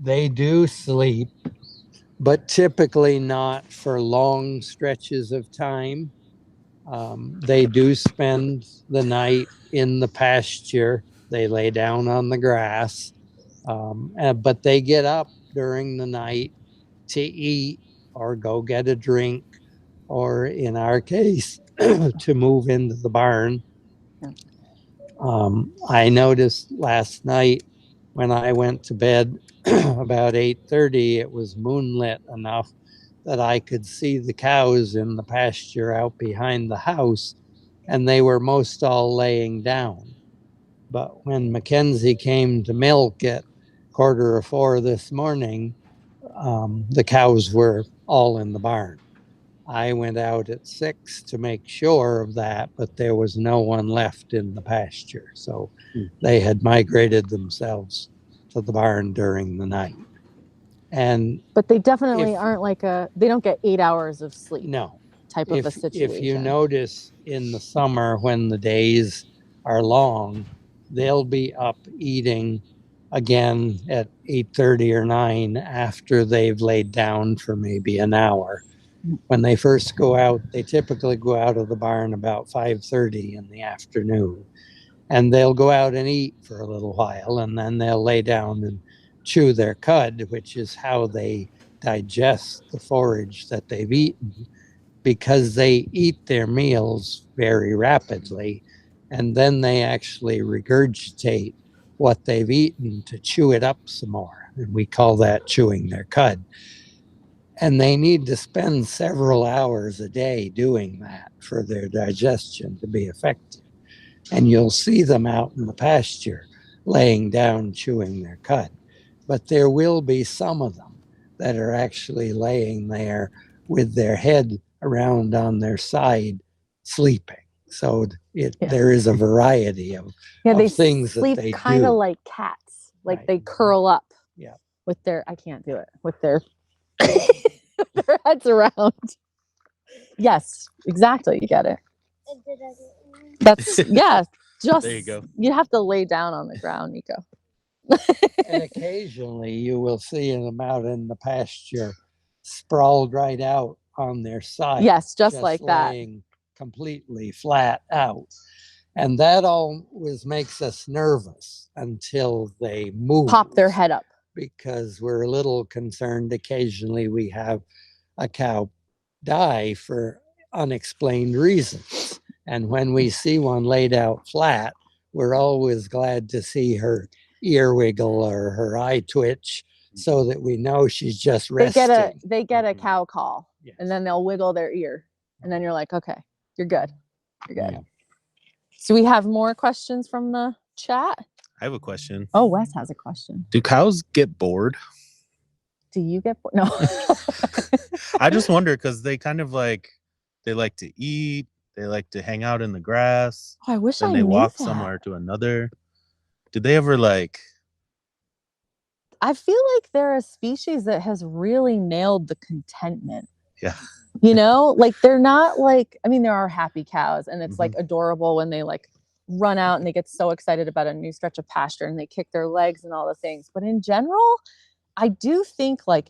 They do sleep, but typically not for long stretches of time. They do spend the night in the pasture. They lay down on the grass, but they get up during the night to eat or go get a drink, or in our case, to move into the barn. I noticed last night when I went to bed about 8:30, it was moonlit enough that I could see the cows in the pasture out behind the house, and they were most all laying down. But when Mackenzie came to milk at 3:45 this morning, the cows were all in the barn. I went out at 6 to make sure of that, but there was no one left in the pasture. So they had migrated themselves to the barn during the night. But they definitely aren't they don't get 8 hours of sleep. No. Type of a situation. If you notice in the summer when the days are long, they'll be up eating again at 8:30 or 9 after they've laid down for maybe an hour. When they first go out, they typically go out of the barn about 5:30 in the afternoon, and they'll go out and eat for a little while, and then they'll lay down and chew their cud, which is how they digest the forage that they've eaten, because they eat their meals very rapidly, and then they actually regurgitate what they've eaten to chew it up some more. And we call that chewing their cud. And they need to spend several hours a day doing that for their digestion to be effective. And you'll see them out in the pasture laying down, chewing their cud. But there will be some of them that are actually laying there with their head around on their side, sleeping. So there is a variety of things that they kind do. of like cats, like they curl up. Yeah. With their, I can't do it. With their heads around. Yes, exactly. You get it. That's just there you go. You have to lay down on the ground, Nico. And occasionally you will see them out in the pasture sprawled right out on their side. Yes, just like that. Laying completely flat out. And that always makes us nervous until they move. Pop their head up. Because we're a little concerned occasionally we have a cow die for unexplained reasons. And when we see one laid out flat, we're always glad to see her ear wiggle or her eye twitch so that we know she's just resting. They get a cow call, and then they'll wiggle their ear, and then you're like, okay, you're good. You're good. Yeah. So we have more questions from the chat. I have a question. Oh, Wes has a question. Do cows get bored? Do you get bored? No. I just wonder because they kind of like to eat, they like to hang out in the grass. Oh, I wish then I they knew walk that. somewhere to another. Did they ever like? I feel like they're a species that has really nailed the contentment. Yeah. You know, like they're not like, I mean, there are happy cows and it's like adorable when they like run out and they get so excited about a new stretch of pasture and they kick their legs and all the things. But in general, I do think like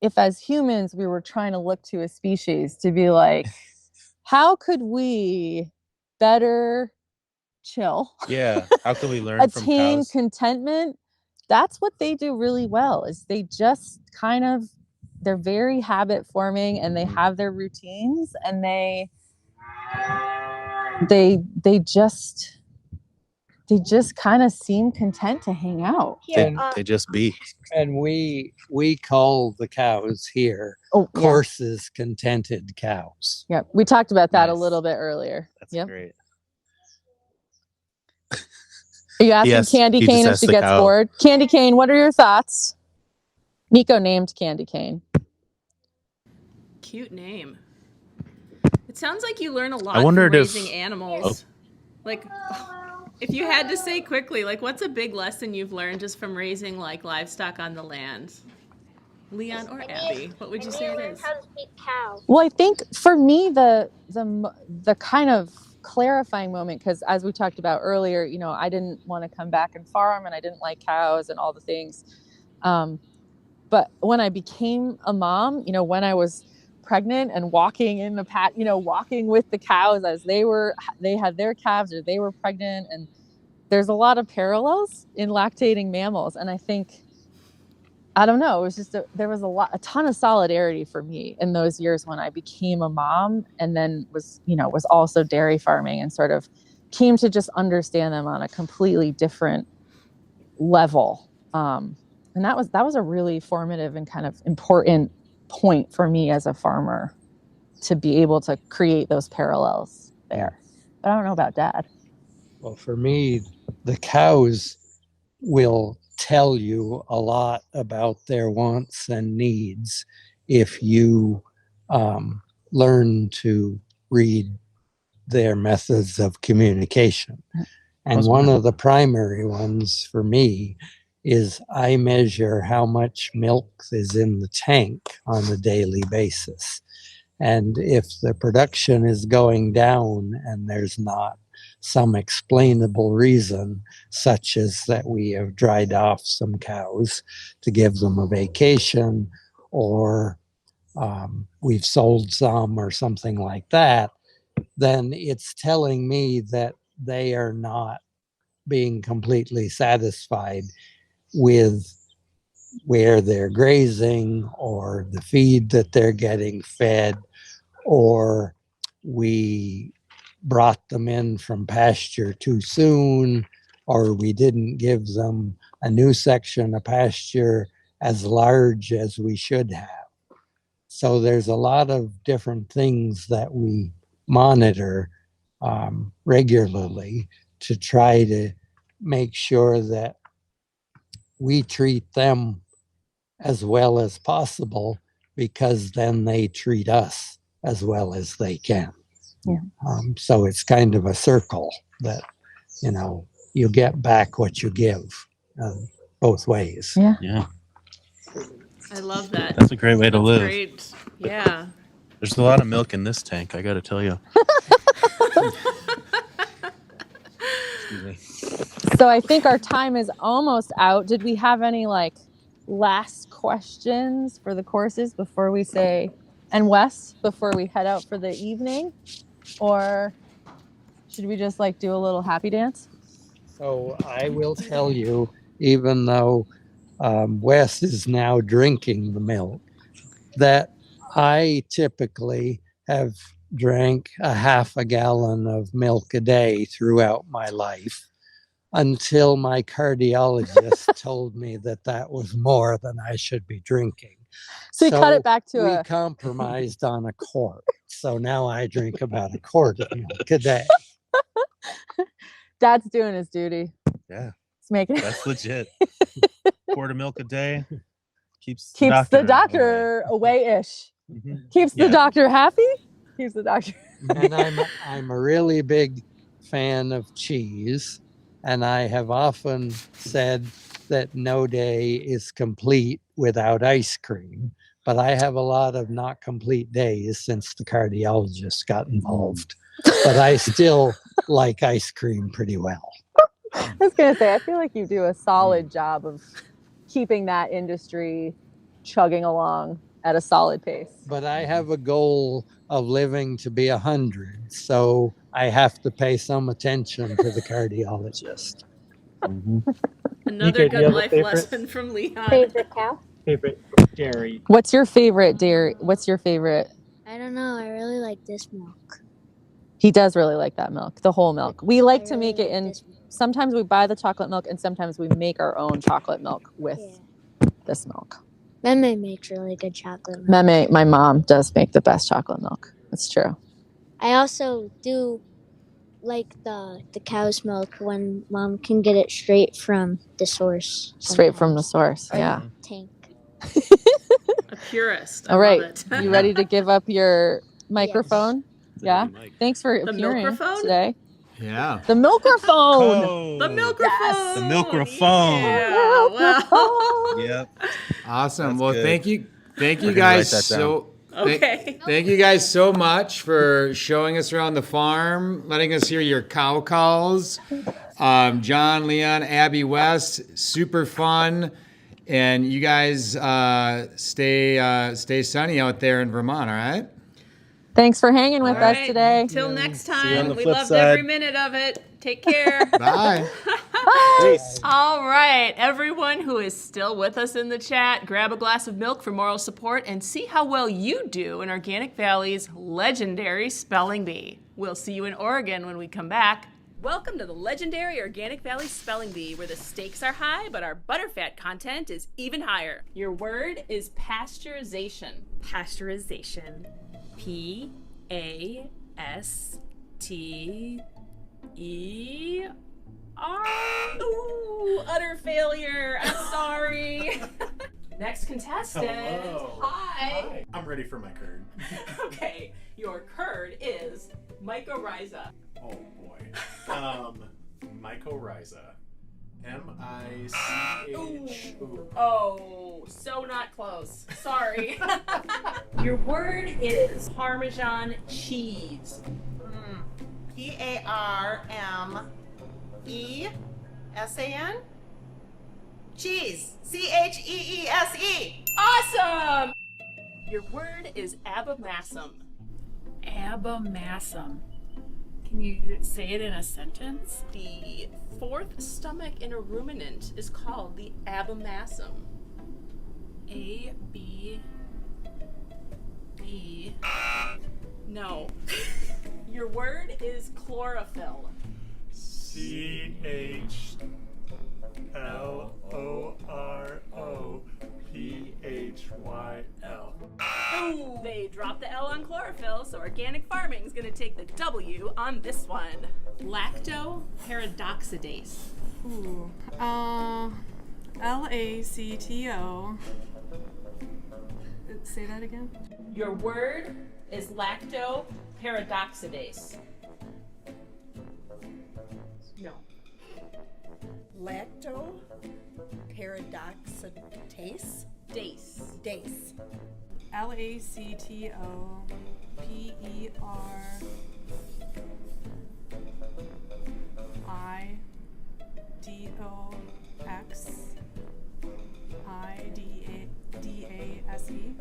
if as humans we were trying to look to a species to be like, how could we better chill? Yeah. How can we learn from Attain cows? contentment? That's what they do really well is they just kind of, they're very habit forming and they have their routines and they just kind of seem content to hang out. They just be. And we call the cows here Corse's contented cows. Yeah, we talked about that a little bit earlier. That's great. Are you asking Yes, Candy he Cane just if asked she the gets cow. bored? Candy Cane, what are your thoughts? Nico named Candy Cane. Cute name. It sounds like you learn a lot I from wondered raising if- animals. Like, if you had to say quickly, like, what's a big lesson you've learned just from raising like livestock on the land? Leon or Abby, what would you say it is? How to feed cows. Well, I think for me, the kind of clarifying moment, because as we talked about earlier, you know, I didn't want to come back and farm and I didn't like cows and all the things. But when I became a mom, you know, when I was pregnant and walking in the walking with the cows as they had their calves or they were pregnant, and there's a lot of parallels in lactating mammals. And I think, I don't know, it was just there was a ton of solidarity for me in those years when I became a mom and then was also dairy farming and sort of came to just understand them on a completely different level. And that was a really formative and kind of important point for me as a farmer to be able to create those parallels there. But I don't know about Dad. Well, for me, the cows will tell you a lot about their wants and needs if you learn to read their methods of communication. And one of the primary ones for me is I measure how much milk is in the tank on a daily basis. And if the production is going down and there's not some explainable reason, such as that we have dried off some cows to give them a vacation, or we've sold some or something like that, then it's telling me that they are not being completely satisfied with where they're grazing or the feed that they're getting fed, or we brought them in from pasture too soon, or we didn't give them a new section of pasture as large as we should have. So there's a lot of different things that we monitor regularly to try to make sure that we treat them as well as possible, because then they treat us as well as they can. Yeah. So it's kind of a circle that, you know, you get back what you give both ways. Yeah. Yeah. I love that. That's a great way to live. Great. Yeah. There's a lot of milk in this tank, I got to tell you. Excuse me. So I think our time is almost out. Did we have any like last questions for the courses before we say and Wes before we head out for the evening? Or should we just like do a little happy dance? So I will tell you, even though Wes is now drinking the milk, that I typically have drank a half a gallon of milk a day throughout my life until my cardiologist told me that that was more than I should be drinking. So you cut it back to we compromised on a quart. So now I drink about a quart of milk a day. Dad's doing his duty. Yeah. He's making That's legit. Quart of milk a day keeps the doctor away-ish. Keeps the doctor happy. Keeps the doctor. And I'm a really big fan of cheese, and I have often said that no day is complete without ice cream. But I have a lot of not complete days since the cardiologist got involved. But I still like ice cream pretty well. I was gonna say, I feel like you do a solid job of keeping that industry chugging along at a solid pace. But I have a goal of living to be 100, so I have to pay some attention to the cardiologist. Another Nika, do you good have a life favorite? lesson from Leon. Favorite cow? Favorite dairy. What's your favorite dairy? What's your favorite? I don't know. I really like this milk. He does really like that milk, the whole milk. We like to make it really in. like this milk. Sometimes we buy the chocolate milk, and sometimes we make our own chocolate milk with this milk. Meme makes really good chocolate milk. Meme, my mom does make the best chocolate milk. That's true. I also do like the cow's milk when mom can get it straight from the source. Straight from the source. Or Yeah. tank. A purist. I All right. love it. You ready to give up your microphone? Yeah. Thanks for The appearing milkraphone? today. Yeah. The milkraphone. The milkraphone. The milkraphone. Yeah, well. Yep. Awesome. That's Well, good. thank you We're guys gonna write that so. Okay. Thank you guys so much for showing us around the farm, letting us hear your cow calls. John, Leon, Abby, West, super fun. And you guys stay sunny out there in Vermont, all right? Thanks for hanging with All us right, today. Till next you on the time. We flip loved side. every minute of it. Take care. Bye. Peace. All right, everyone who is still with us in the chat, grab a glass of milk for moral support and see how well you do in Organic Valley's legendary spelling bee. We'll see you in Oregon when we come back. Welcome to the legendary Organic Valley Spelling Bee, where the stakes are high, but our butterfat content is even higher. Your word is pasteurization. Pasteurization. P-A-S-T-E-R. Ooh, utter failure. I'm sorry. Next contestant. Hello. Hi. I'm ready for my curd. Okay, your curd is mycorrhiza. Oh boy. Mycorrhiza. M-I-C-H. Ooh. Oh, so not close. Sorry. Your word is Parmesan cheese. P-A-R-M-E-S-A-N? Cheese. C-H-E-E-S-E. Awesome! Your word is abomasum. Abomasum. Can you say it in a sentence? The fourth stomach in a ruminant is called the abomasum. A-B-B. No. Your word is chlorophyll. C-H-L-O-R-O-P-H-Y-L. Ooh, they dropped the L on chlorophyll, so organic farming is going to take the W on this one. Lactoparadoxidase. Ooh. L-A-C-T-O. Say that again. Your word is lactoparadoxidase. No. Lactoparadoxidase? Dace. Lactoperidoxidase.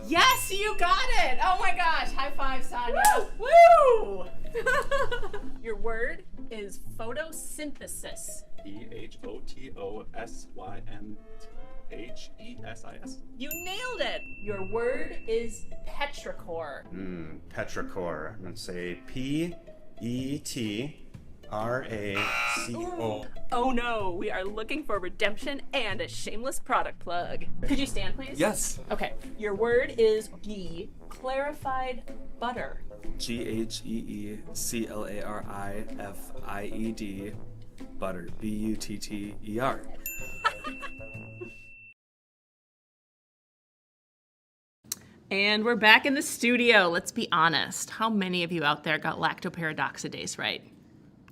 Yes, you got it. Oh my gosh. High five, Sonia. Woo! Your word is photosynthesis. PHOTOSYNTHESIS. You nailed it. Your word is petrichor. Petrichor. I'm going to say PETRACO. Oh no, we are looking for redemption and a shameless product plug. Could you stand, please? Yes. Okay. Your word is ghee, clarified butter. GHEECLARIFIED. Butter. BUTTER. And we're back in the studio. Let's be honest. How many of you out there got lactoparadoxidase right?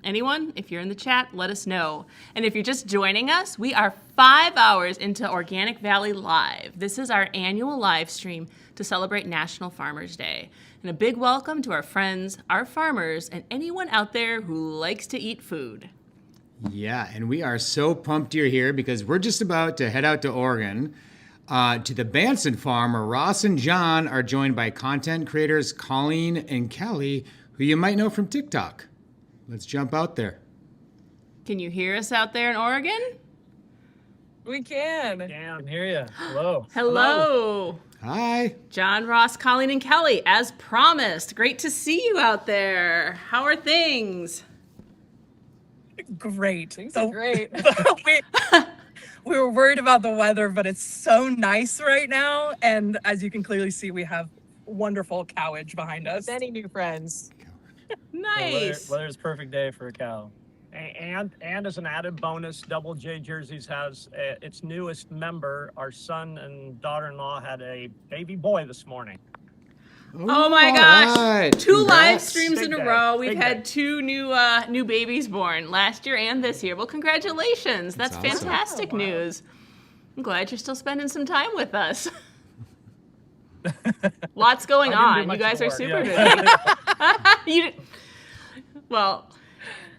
Anyone? If you're in the chat, let us know. And if you're just joining us, we are 5 hours into Organic Valley Live. This is our annual live stream to celebrate National Farmers Day. And a big welcome to our friends, our farmers, and anyone out there who likes to eat food. Yeah, and we are so pumped you're here because we're just about to head out to Oregon to the Banson Farm, where Ross and John are joined by content creators Colleen and Kelly, who you might know from TikTok. Let's jump out there. Can you hear us out there in Oregon? We can. I can hear you. Hello. Hello. Hi. John, Ross, Colleen, and Kelly, as promised. Great to see you out there. How are things? Great. Things are great. We were worried about the weather, but it's so nice right now. And as you can clearly see, we have wonderful cowage behind us. Many new friends. Nice. Weather's perfect day for a cow. And as an added bonus, Double J Jerseys has its newest member. Our son and daughter-in-law had a baby boy this morning. Oh my gosh. Right. Two Congrats. live streams Big in a day. row. We've Big had day. two new babies born last year and this year. Well, congratulations. That's awesome. fantastic news. I'm glad you're still spending some time with us. Lots going I didn't do on. much You guys of are the super work, busy. Well,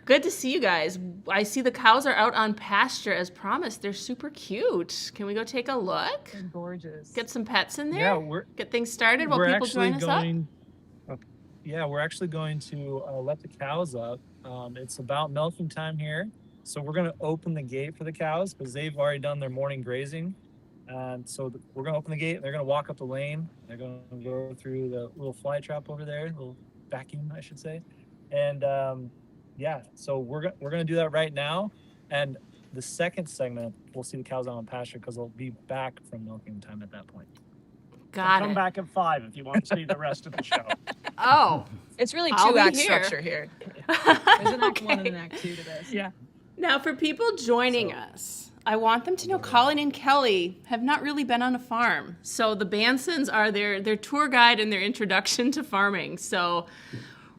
good to see you guys. I see the cows are out on pasture as promised. They're super cute. Can we go take a look? They're gorgeous. Get some pets in there? Yeah, Get things started while people join us up? Yeah, we're actually going to let the cows up. It's about milking time here. So we're going to open the gate for the cows because they've already done their morning grazing. And so we're going to open the gate. They're going to walk up the lane. They're going to go through the little fly trap over there, little vacuum, I should say. And yeah, so we're going to do that right now. And the second segment, we'll see the cows out on pasture because they'll be back from milking time at that point. Come back at 5 if you want to see the rest of the show. Oh. It's really I'll be two-act here. structure here. There's an act one and an Okay. act two to this. Yeah. Now, for people joining us, I want them to know Colin and Kelly have not really been on a farm. So the Bansons are their tour guide and their introduction to farming. So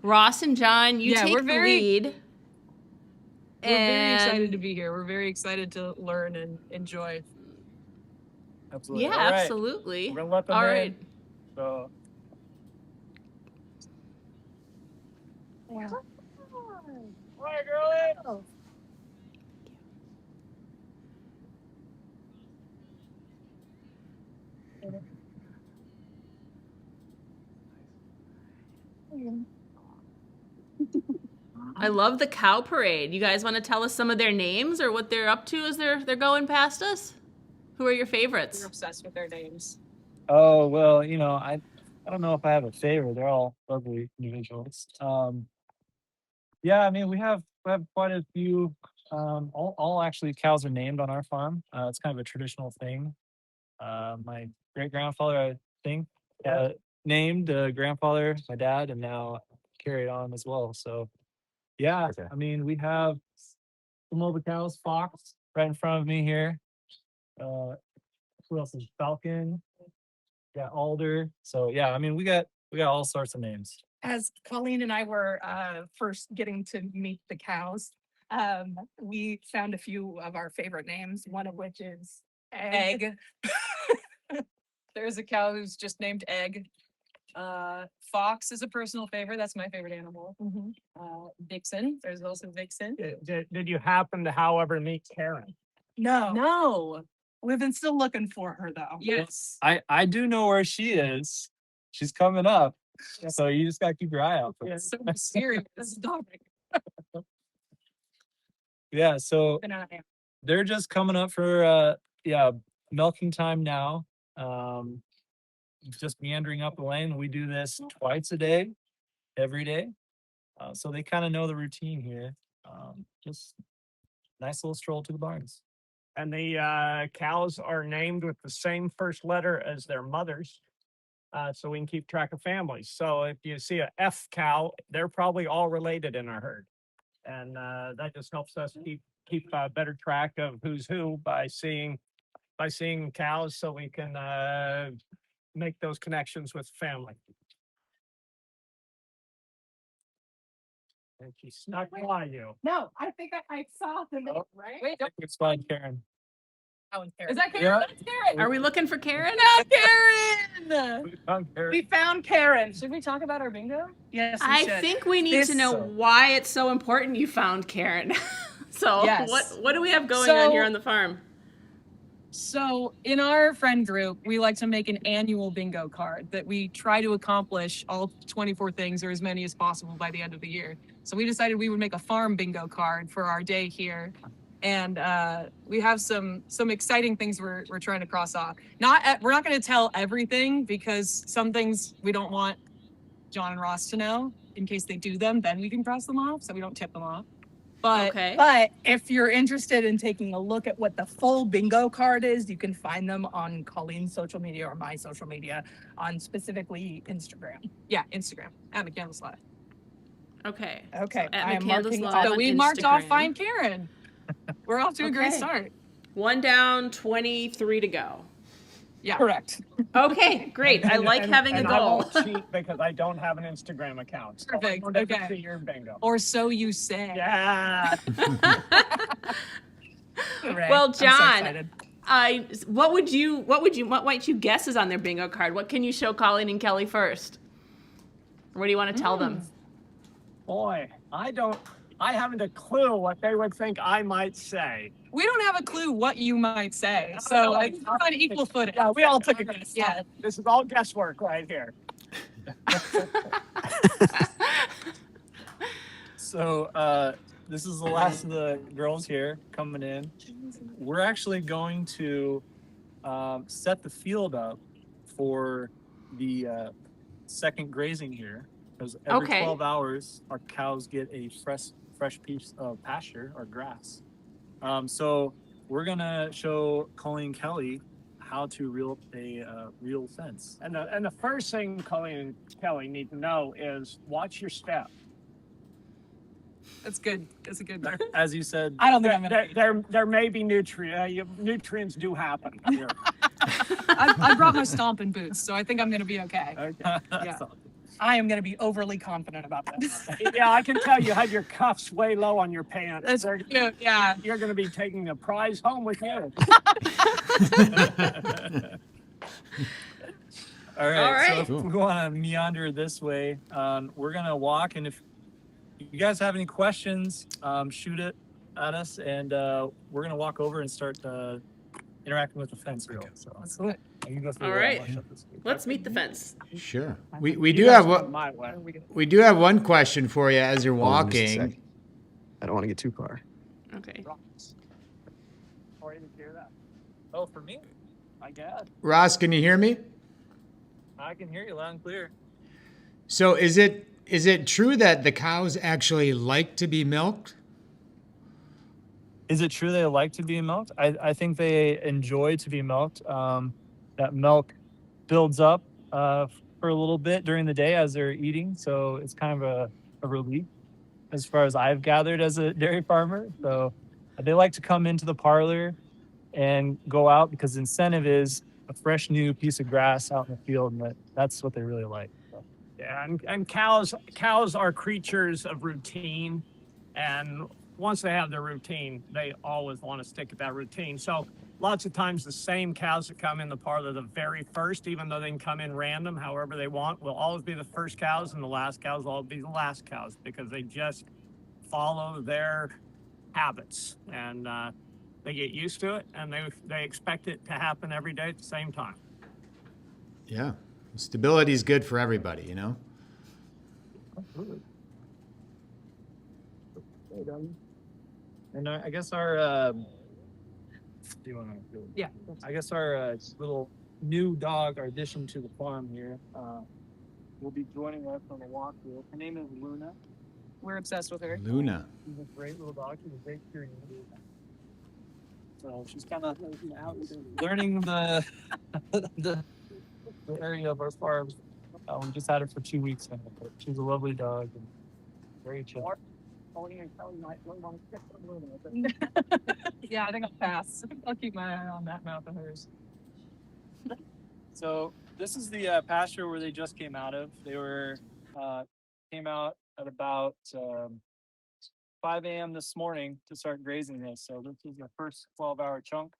Ross and John, you take we're the very- lead. We're very And- excited to be here. We're very excited to learn and enjoy. Absolutely. Yeah, All right. absolutely. We're going to let them All in. right. So. Hi, girlie. I love the cow parade. You guys want to tell us some of their names or what they're up to as they're going past us? Who are your favorites? We're obsessed with their names. Oh, well, I don't know if I have a favorite. They're all lovely individuals. Yeah, I mean, we have quite a few. All actually cows are named on our farm. It's kind of a traditional thing. My great grandfather, I think, named grandfather, my dad, and now carried on as well. So, yeah, I mean, we have some of the cows. Fox right in front of me here. Who else is Falcon? Yeah, Alder. So yeah, I mean, we got all sorts of names. As Colleen and I were first getting to meet the cows, we found a few of our favorite names, one of which is Egg. There's a cow who's just named Egg. Fox is a personal favorite. That's my favorite animal. Vixen. There's also Vixen. Did you happen to, however, meet Karen? No. No. We've been still looking for her though. Yes. I do know where she is. She's coming up. So you just gotta keep your eye out for her. So serious. Yeah, so they're just coming up for milking time now. Just meandering up the lane. We do this twice a day, every day. So they kind of know the routine here. Just nice little stroll to the barns. And the cows are named with the same first letter as their mothers, so we can keep track of families. So if you see a F cow, they're probably all related in our herd, and that just helps us keep better track of who's who by seeing cows, so we can make those connections with family. And she snuck by you. No, I think I saw them. Right? Wait, Let's find Karen. is that Karen? Yeah. That's Karen. Are we looking for Karen? No, Karen. Karen. We found Karen. Should we talk about our bingo? Yes, we I should. think we need to know why it's so important you found Karen. So Yes. what do we have going on here on the farm? So in our friend group, we like to make an annual bingo card that we try to accomplish all 24 things or as many as possible by the end of the year. So we decided we would make a farm bingo card for our day here. And we have some exciting things we're trying to cross off. We're not going to tell everything because some things we don't want John and Ross to know. In case they do them, then we can cross them off so we don't tip them off. But if you're interested in taking a look at what the full bingo card is, you can find them on Colleen's social media or my social media on specifically Instagram. Yeah, Instagram at McCandless Live. Okay. So at I am McCandless marking Live off. So on we marked off Instagram. Find Karen. We're off to a great Okay. start. 1 down, 23 to go. Yeah. Correct. Okay, great. I like having a and goal. I won't cheat because I don't have an Instagram account. So Perfect. I don't get to Okay. see your bingo. Or so you say. Yeah. Hooray. Well, I'm so John, excited. what might you guess is on their bingo card? What can you show Colleen and Kelly first? Or what do you want to tell them? Boy, I haven't a clue what they would think I might say. We don't have a clue what you might say. So like, we're on equal footing. Yeah, we all took a guess. Yeah. This is all guesswork right here. So this is the last of the girls here coming in. We're actually going to set the field up for the second grazing here. Because every 12 hours, our cows get a fresh piece of pasture or grass. So we're gonna show Colleen and Kelly how to reel a real fence. And the first thing Colleen and Kelly need to know is watch your step. That's good. That's a good. As you said, I don't think I'm gonna. There may be nutrients do happen here. I brought my stomping boots, so I think I'm gonna be okay. Okay. Yeah. I am going to be overly confident about that. Yeah, I can tell you had your cuffs way low on your pants. That's cute. Yeah. You're going to be taking the prize home with you. All right. All right. So if we want to meander this way, we're gonna walk, and if you guys have any questions, shoot it at us, and we're gonna walk over and start interacting with the fence girl. So Let's do it. you can go through All there. right. I'll shut this. Let's meet the fence. Sure. You We do guys have come one. my way. We do have one question for you as you're Hold on just a walking. sec. I don't want to get too far. Okay. Or you can hear that. Oh, for me, I guess. Ross, can you hear me? I can hear you loud and clear. So is it true that the cows actually like to be milked? Is it true they like to be milked? I think they enjoy to be milked. That milk builds up for a little bit during the day as they're eating, so it's kind of a relief as far as I've gathered as a dairy farmer. So they like to come into the parlor and go out because the incentive is a fresh new piece of grass out in the field, and that's what they really like. So. Yeah, and cows are creatures of routine, and once they have their routine, they always want to stick to that routine. So lots of times the same cows that come in the parlor the very first, even though they can come in random, however they want, will always be the first cows, and the last cows will always be the last cows because they just follow their habits. And they get used to it, and they expect it to happen every day at the same time. Yeah. Stability is good for everybody, you know? Absolutely. And I guess our, do you want to do? Yeah. I guess our little new dog, our addition to the farm here, will be joining us on the walk here. Her name is Luna. We're obsessed with her. Luna. She's a great little dog. She's a great curious. So she's kind of out learning the, the area of our farm. We just had her for 2 weeks now, but she's a lovely dog and very chill. Yeah, I think I'll pass. I'll keep my eye on that mouth of hers. So this is the pasture where they just came out of. They were came out at about 5 a.m. this morning to start grazing this. So this is the first 12-hour chunk,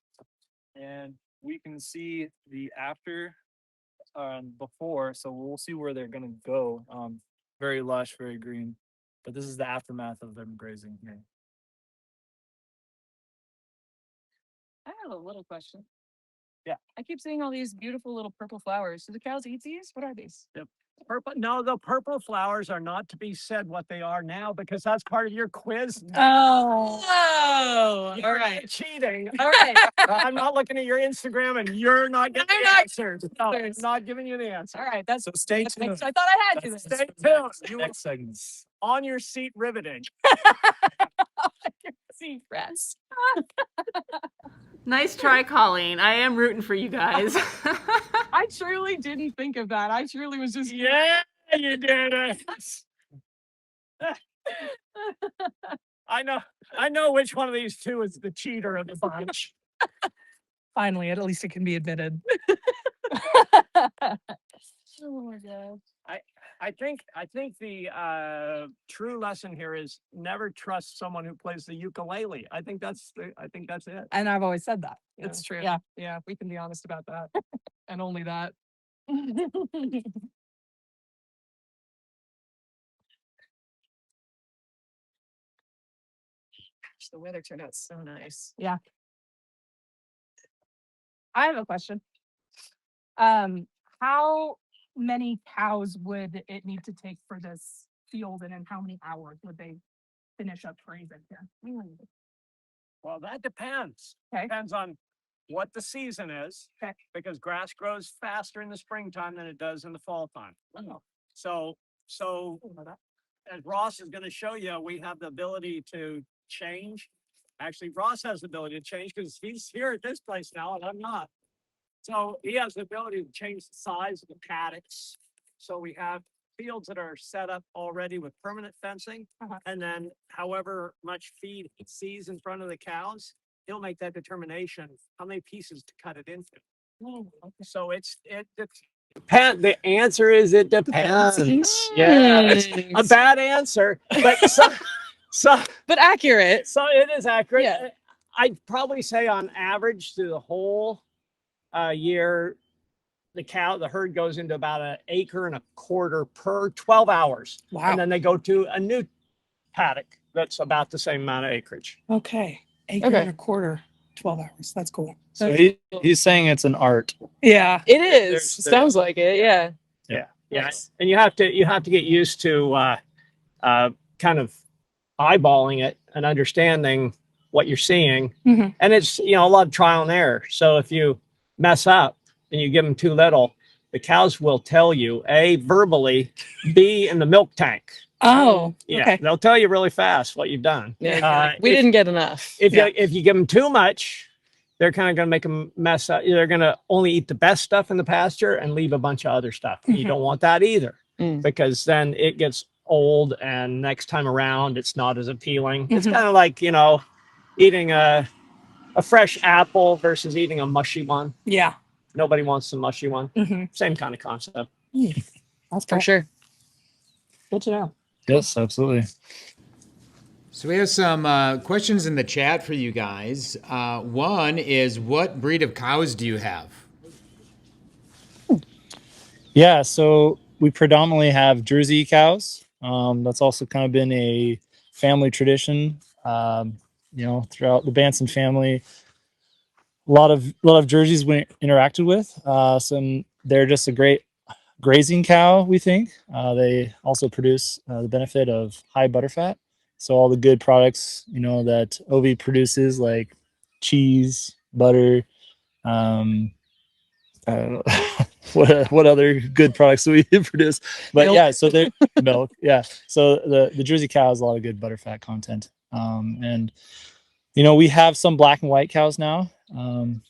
and we can see the after and before. So we'll see where they're gonna go. Very lush, very green. But this is the aftermath of them grazing here. I have a little question. Yeah. I keep seeing all these beautiful little purple flowers. Do the cows eat these? What are these? The purple flowers are not to be said what they are now, because that's part of your quiz. Oh, You're all right. cheating. All right. I'm not looking at your Instagram, and you're not getting the answers. No, I'm not giving you the answer. All right. That's So stay that's tuned. next. I thought I had you. Stay tuned. You will Next segments. on your seat riveting. See, rats. Nice try, Colleen. I am rooting for you guys. I truly didn't think of that. I truly was just. Yeah, you did it. I know which one of these two is the cheater of the bunch. Finally, at least it can be admitted. Oh my god. I think the true lesson here is never trust someone who plays the ukulele. I think that's it. And I've always said that. Yeah. It's true. Yeah. Yeah. We can be honest about that. And only that. The weather turned out so nice. Yeah. I have a question. How many cows would it need to take for this field, and in how many hours would they finish up grazing here? Well, that depends. Okay. Depends on what the season is, Okay. because grass grows faster in the springtime than it does in the fall time. Oh. So as Ross is going to show you, we have the ability to change. Actually, Ross has the ability to change because he's here at this place now and I'm not. So he has the ability to change the size of the paddocks. So we have fields that are set up already with permanent fencing. And then however much feed he sees in front of the cows, he'll make that determination how many pieces to cut it into. So the answer is it depends. Yeah, it's a bad answer, but but accurate. So it is accurate. Yeah. I'd probably say on average through the whole year, the herd goes into about 1.25 acres per 12 hours. Wow. And then they go to a new paddock that's about the same amount of acreage. Okay. Acre and a quarter, 12 hours. That's cool. So he's saying it's an art. Yeah. It is. Sounds like it. Yeah. Yeah. Yes. And you have to get used to kind of eyeballing it and understanding what you're seeing. Mm-hmm. And it's, a lot of trial and error. So if you mess up and you give them too little, the cows will tell you, A, verbally, B, in the milk tank. Oh, Yeah, okay. they'll tell you really fast what you've done. Yeah. We didn't get enough. If you give them too much, they're kind of going to make them mess up. They're going to only eat the best stuff in the pasture and leave a bunch of other stuff. You don't want that either, because then it gets old and next time around it's not as appealing. It's kind of like, eating a fresh apple versus eating a mushy one. Yeah. Nobody wants the mushy one. Mm-hmm. Same kind of concept. That's For sure. Good to know. Yes, absolutely. So we have some questions in the chat for you guys. One is, what breed of cows do you have? Yeah, so we predominantly have Jersey cows. That's also kind of been a family tradition. throughout the Banson family. A lot of Jerseys we interacted with. They're just a great grazing cow, we think. They also produce the benefit of high butterfat. So all the good products, that Ovi produces, like cheese, butter, I don't know what other good products do we produce, but Milk. yeah, so they're milk. Yeah. So the Jersey cow has a lot of good butterfat content. And we have some black and white cows now.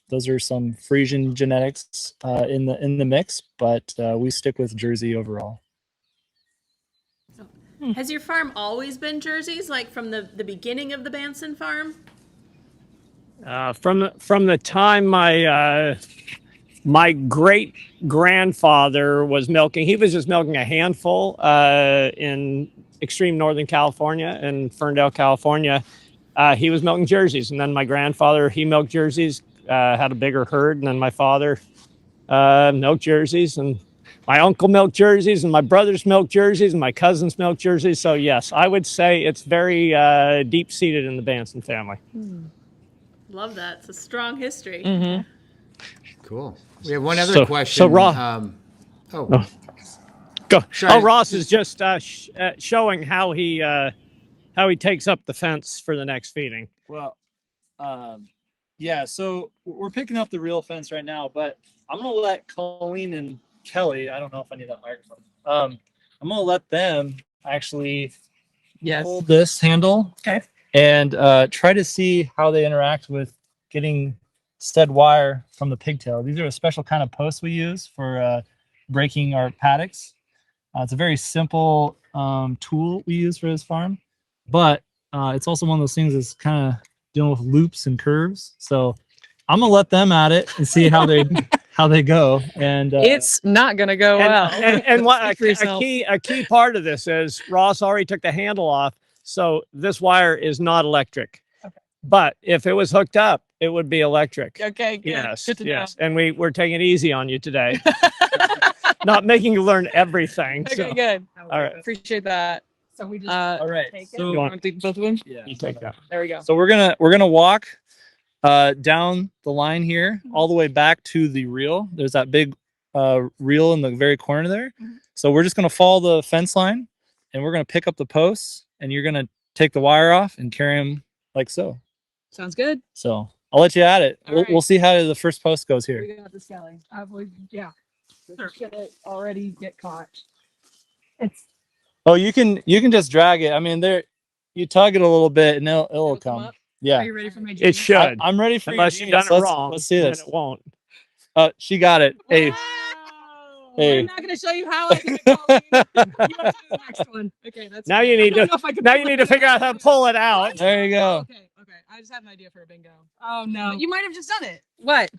Those are some Frisian genetics in the mix, but we stick with Jersey overall. Has your farm always been Jerseys, like from the beginning of the Banson farm? From the time my great grandfather was milking, he was just milking a handful in extreme Northern California, in Ferndale, California. He was milking Jerseys, and then my grandfather, he milked Jerseys, had a bigger herd, and then my father milked Jerseys, and my uncle milked Jerseys, and my brothers milked Jerseys, and my cousins milked Jerseys. So yes, I would say it's very deep-seated in the Banson family. Love that. It's a strong history. Cool. We have one other question. So Ross, Go. Ross is just showing how he takes up the fence for the next feeding. Well, yeah, so we're picking up the real fence right now, but I'm going to let Colleen and Kelly, I don't know if I need that microphone. I'm going to let them actually hold this handle. Okay. And try to see how they interact with getting stud wire from the pigtail. These are a special kind of posts we use for breaking our paddocks. It's a very simple tool we use for this farm, but it's also one of those things that's kind of dealing with loops and curves. So I'm gonna let them at it and see how they go. And it's not gonna go well. And what a key part of this is Ross already took the handle off, so this wire is not electric. Okay. But if it was hooked up, it would be electric. Okay, good. Yes, Good to yes. know. And we're taking it easy on you today. Not making you learn everything. Okay, so. good. All right. Appreciate that. So we just all right. Take So you want to take both of them? Yeah. You take that. There we go. So we're gonna walk down the line here all the way back to the reel. There's that big reel in the very corner there. So we're just gonna follow the fence line, and we're gonna pick up the posts, and you're gonna take the wire off and carry them like so. Sounds good. So I'll let you at it. All We'll right. see how the first post goes we here. got this, Kelly. Yeah. Sure. Should it already get caught? It's Oh, you can just drag it. I mean, you tug it a little bit, and it'll come. Yeah. Are you ready for my It genius? should. I'm ready for Unless your you've done genius. it wrong. Let's see then this. it won't. She got it. Hey. Hey. I'm not going to show you how I do it, Colleen. You have to do the next one. Okay, that's Now fine. you need I don't to know if I can now pull you need it to figure out how to pull it out. There you go. Okay. I just had an idea for a bingo. Oh no. But you might have just done it. What?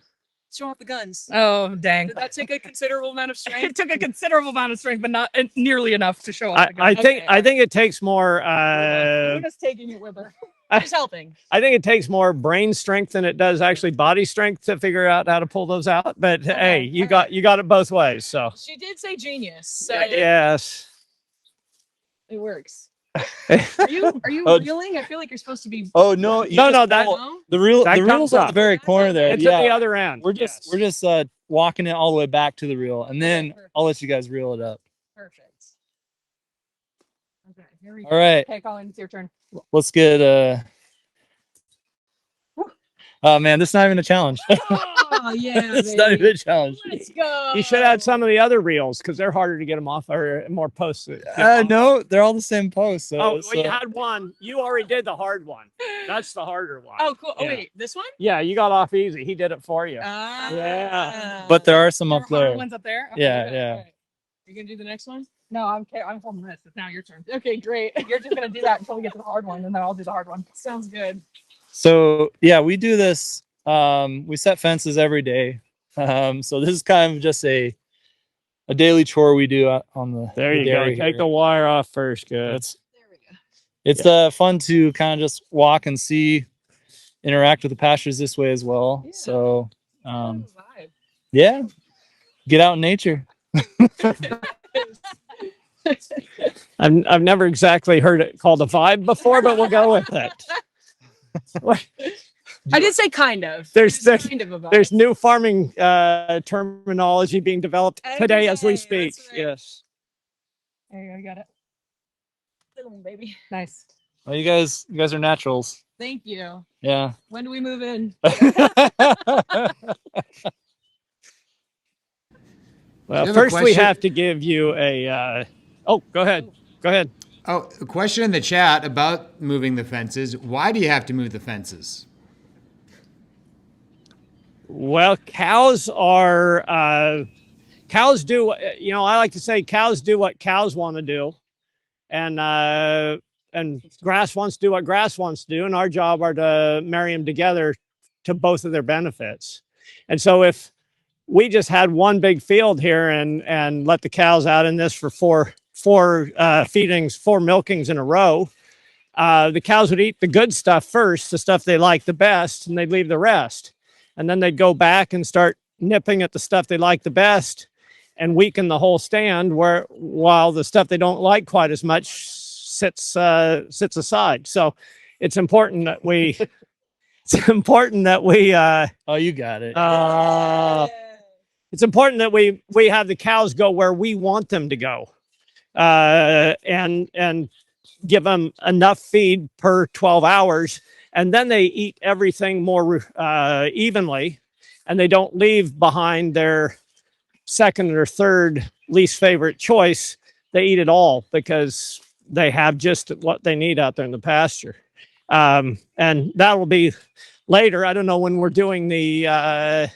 Show off the guns. Oh, dang. Did that take a considerable amount of strength? It took a considerable amount of strength, but not nearly enough to show off the I guns. think it takes more We're just taking it with her. Just helping. I think it takes more brain strength than it does actually body strength to figure out how to pull those out. But hey, you got it both ways. So She did say genius. So yes. it works. Are you Oh. reeling? I feel like you're supposed to be. Oh no, the reel's at the very corner there. It's at the other end. We're just walking it all the way back to the reel, and then I'll let you guys reel it up. Perfect. Okay, here we go. All right. Okay, Colin, it's your turn. Let's get oh man, this is not even a challenge. Oh yeah, It's not even a challenge. Let's go. You should add some of the other reels because they're harder to get them off or more posts. No, they're all the same post. So, Oh, well, you had one. You already did the hard one. That's the harder one. Oh, cool. Oh Yeah. wait, this one? Yeah, you got off easy. He did it for you. Yeah. but there are some up There are there. ones up there. Okay, Yeah, good, yeah. okay. You gonna do the next one? No, I'm holding this. It's now your turn. Okay, great. You're just gonna do that until we get to the hard one, and then I'll do the hard one. Sounds good. So yeah, we do this. We set fences every day. So this is kind of just a daily chore we do on the. There you go. dairy Take here. the wire off first. Good. It's fun to kind of just walk and interact with the pastures this way as well. Yeah. So yeah, get out in nature. I've never exactly heard it called a vibe before, but we'll go with it. I did say kind of. There's kind of about there's new farming terminology being developed today as we speak. Yes. There you go. You got it. Little one, baby. Nice. Well, you guys are naturals. Thank you. Yeah. When do we move in? Well, first we have to give you a. Oh, go ahead. Go ahead. Oh, a question in the chat about moving the fences. Why do you have to move the fences? Well, cows do, you know, I like to say cows do what cows want to do. And grass wants to do what grass wants to do. And our job are to marry them together to both of their benefits. And so if we just had one big field here and let the cows out in this for four feedings, 4 milkings in a row, the cows would eat the good stuff first, the stuff they like the best, and they'd leave the rest. And then they'd go back and start nipping at the stuff they like the best and weaken the whole stand, while the stuff they don't like quite as much sits aside. So it's important that we oh, you got it. It's important that we have the cows go where we want them to go, and give them enough feed per 12 hours. And then they eat everything more evenly, and they don't leave behind their second or third least favorite choice. They eat it all because they have just what they need out there in the pasture. And that will be later. I don't know when we're doing the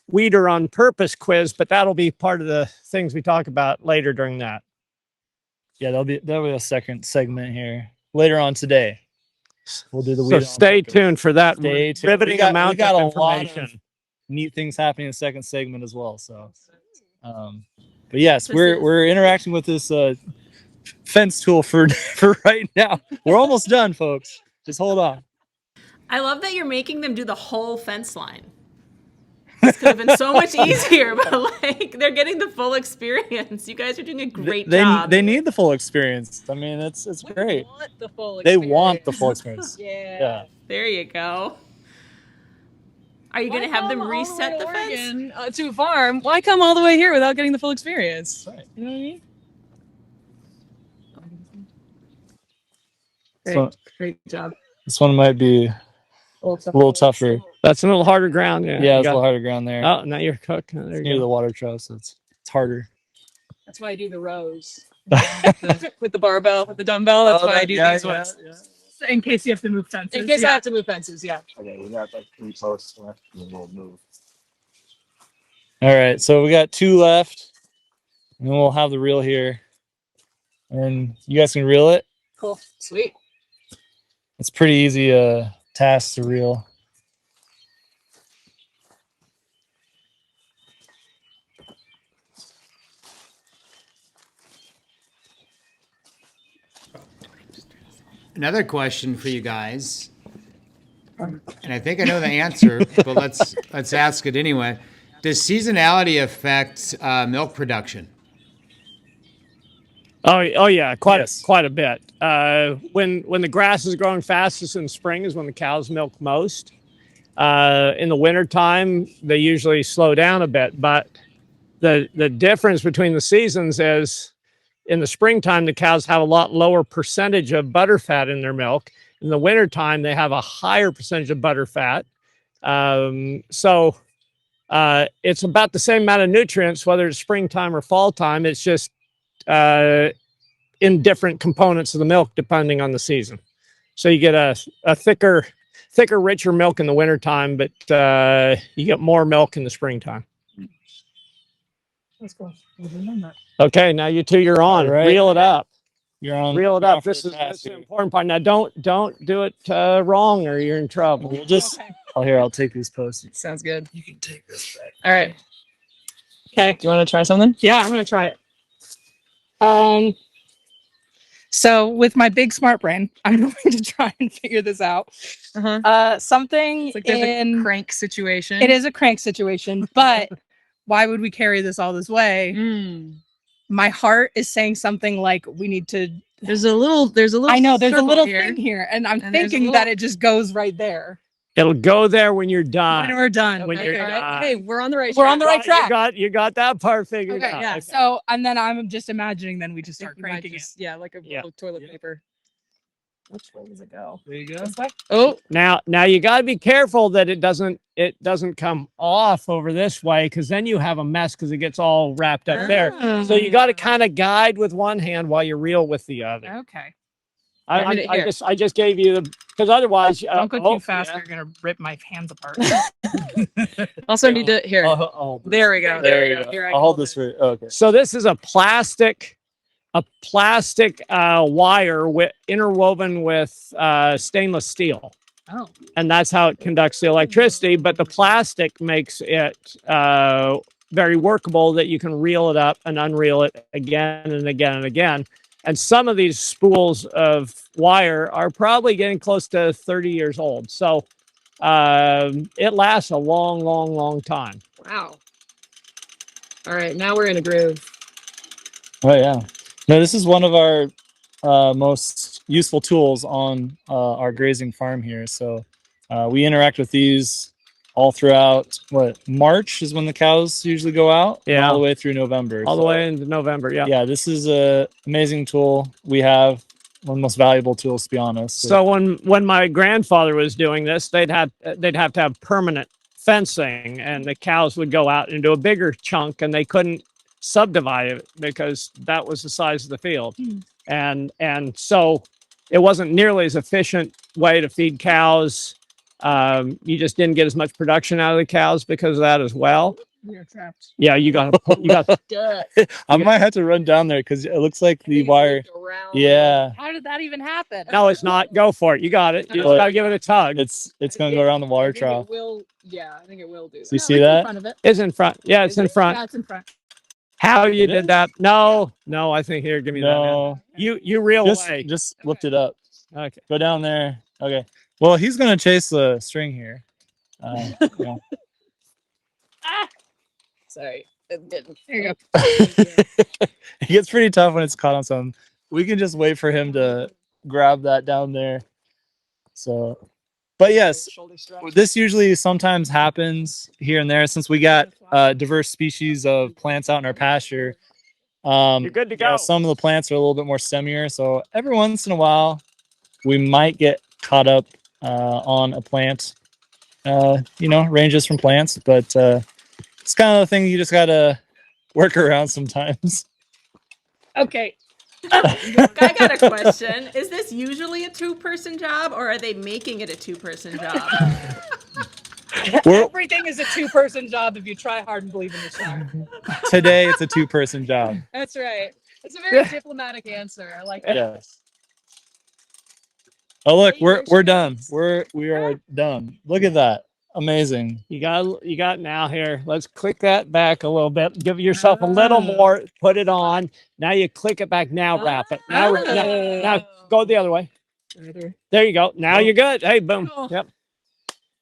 Weeder on Purpose quiz, but that'll be part of the things we talk about later during that. Yeah, that'll be a second segment here later on today. We'll do the So stay tuned for that. Stay tuned. Riveting amount we got of a information. lot of neat things happening in the second segment as well. So, but yes, we're interacting with this fence tool for right now. We're almost done, folks. Just hold on. I love that you're making them do the whole fence line. This could have been so much easier, but like they're getting the full experience. You guys are doing a great job. They need the full experience. I mean, it's great. Want the full They want the full experience. Yeah. There you go. Are you going to have them reset the fence? To a farm. Why come all the way here without getting the full experience? Right. You know what I mean? Great job. This one might be a little tougher. That's a little harder ground. Yeah, it's a little harder ground there. Oh, now you're cooking. There It's you near go. the water trough, so it's harder. That's why I do the rows. with the barbell, with the dumbbell. That's why I do these ones. In case you have to move fences. In case I have to move fences, yeah. Okay, we got like 3 posts left, and we'll move. All right, so we got 2 left, and then we'll have the reel here, and you guys can reel it. Cool. Sweet. It's pretty easy task to reel. Another question for you guys, and I think I know the answer, but let's ask it anyway. Does seasonality affect milk production? Oh yeah, quite a bit. When the grass is growing fastest in spring is when the cows milk most. In the wintertime, they usually slow down a bit, but the difference between the seasons is in the springtime, the cows have a lot lower percentage of butterfat in their milk. In the wintertime, they have a higher percentage of butterfat. So it's about the same amount of nutrients, whether it's springtime or fall time. It's just in different components of the milk, depending on the season. So you get a thicker, richer milk in the wintertime, but you get more milk in the springtime. Let's go. Okay, now you 2, you're on. Right. Reel it up. You're on. Reel it up. This is the important part. Now, don't do it wrong, or you're in trouble. We'll just. Oh, here, I'll take these posts. Sounds good. You can take this back. All right. Okay. Do you want to try something? Yeah, I'm going to try it. So with my big smart brain, I'm going to try and figure this out. Something It's like there's in a crank situation. It is a crank situation, but why would we carry this all this way? My heart is saying something like we need to There's a little. I know there's a circle little here. thing here, and I'm And there's a thinking little- that it just goes right there. It'll go there when you're done. When we're done. When you're Okay. done. Hey, we're on the right. We're on the right track. You got that part figured Okay, out. yeah. Okay. So, and then I'm just imagining then we just start cranking it. Yeah, like a little toilet paper. Which way does it go? There you go. This way? Oh, now you got to be careful that it doesn't come off over this way, because then you have a mess because it gets all wrapped up there. So you got to kind of guide with one hand while you reel with the other. Okay. I just gave you the, because otherwise Don't go too fast. You're gonna rip my hands apart. Also need to here. There we go. There you go. Here, I'll hold this for. Okay. So this is a plastic wire interwoven with stainless steel. Oh. And that's how it conducts the electricity. But the plastic makes it very workable, that you can reel it up and unreel it again and again and again. And some of these spools of wire are probably getting close to 30 years old. So it lasts a long, long, long time. Wow. All right, now we're in a groove. Oh yeah. No, this is one of our most useful tools on our grazing farm here. So we interact with these all throughout. March is when the cows usually go out. Yeah. All the way through November. All the way into November. Yeah. Yeah. This is a amazing tool. We have one of the most valuable tools, to be honest. So when my grandfather was doing this, they'd have to have permanent fencing, and the cows would go out into a bigger chunk, and they couldn't subdivide it because that was the size of the field. And so it wasn't nearly as efficient way to feed cows. You just didn't get as much production out of the cows because of that as well. You're trapped. Yeah, you got. I might have to run down there because it looks like the wire. Yeah. How did that even happen? No, it's not. Go for it. You got it. You just gotta give it a tug. It's gonna go around the water trough. I think it will do. So you see that? In front of it. It's in front. Yeah, it's in front. Yeah, it's in front. How you did that? No, I think here. Give me that. No. You reel away. Just lift it up. Okay. Go down there. Okay. Well, he's gonna chase the string here. Yeah. Sorry. There you go. It gets pretty tough when it's caught on something. We can just wait for him to grab that down there. So, but yes, this usually sometimes happens here and there since we got diverse species of plants out in our pasture. You're good to go. Some of the plants are a little bit more stemmier, so every once in a while we might get caught up on a plant. Ranges from plants, but it's kind of the thing you just gotta work around sometimes. Okay. I got a question. Is this usually a two-person job, or are they making it a two-person job? Everything is a two-person job if you try hard and believe in yourself. Today it's a two-person job. That's right. It's a very diplomatic answer. I like that. Yes. Oh look, we're done. We are done. Look at that. Amazing. You got now here. Let's click that back a little bit. Give yourself a little more. Put it on. Now you click it back. Now wrap it. Now go the other way. There you go. Now you're good. Hey, boom. Cool.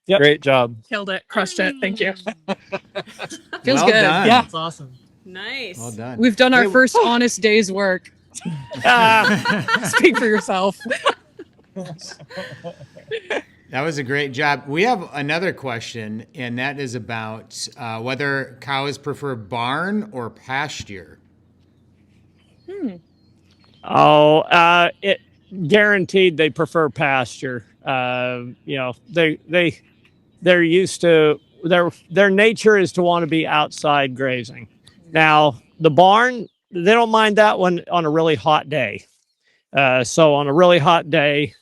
Yep. Great job. Killed it. Crushed it. Thank you. Well Feels good. done. Yeah. That's awesome. Nice. Well done. We've done our first honest day's work. Speak for yourself. That was a great job. We have another question, and that is about whether cows prefer barn or pasture. It guaranteed they prefer pasture. They're used to their nature is to want to be outside grazing. Now the barn, they don't mind that one on a really hot day. So on a really hot day,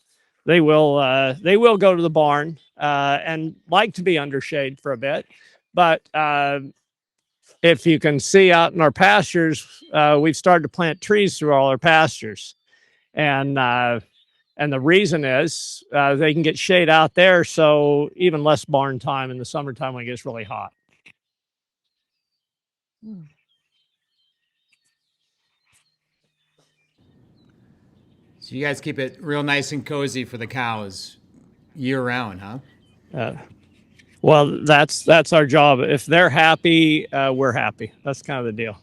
they will go to the barn and like to be under shade for a bit. But if you can see out in our pastures, we've started to plant trees through all our pastures. And the reason is they can get shade out there, so even less barn time in the summertime when it gets really hot. So you guys keep it real nice and cozy for the cows year round, huh? Well, that's our job. If they're happy, we're happy. That's kind of the deal.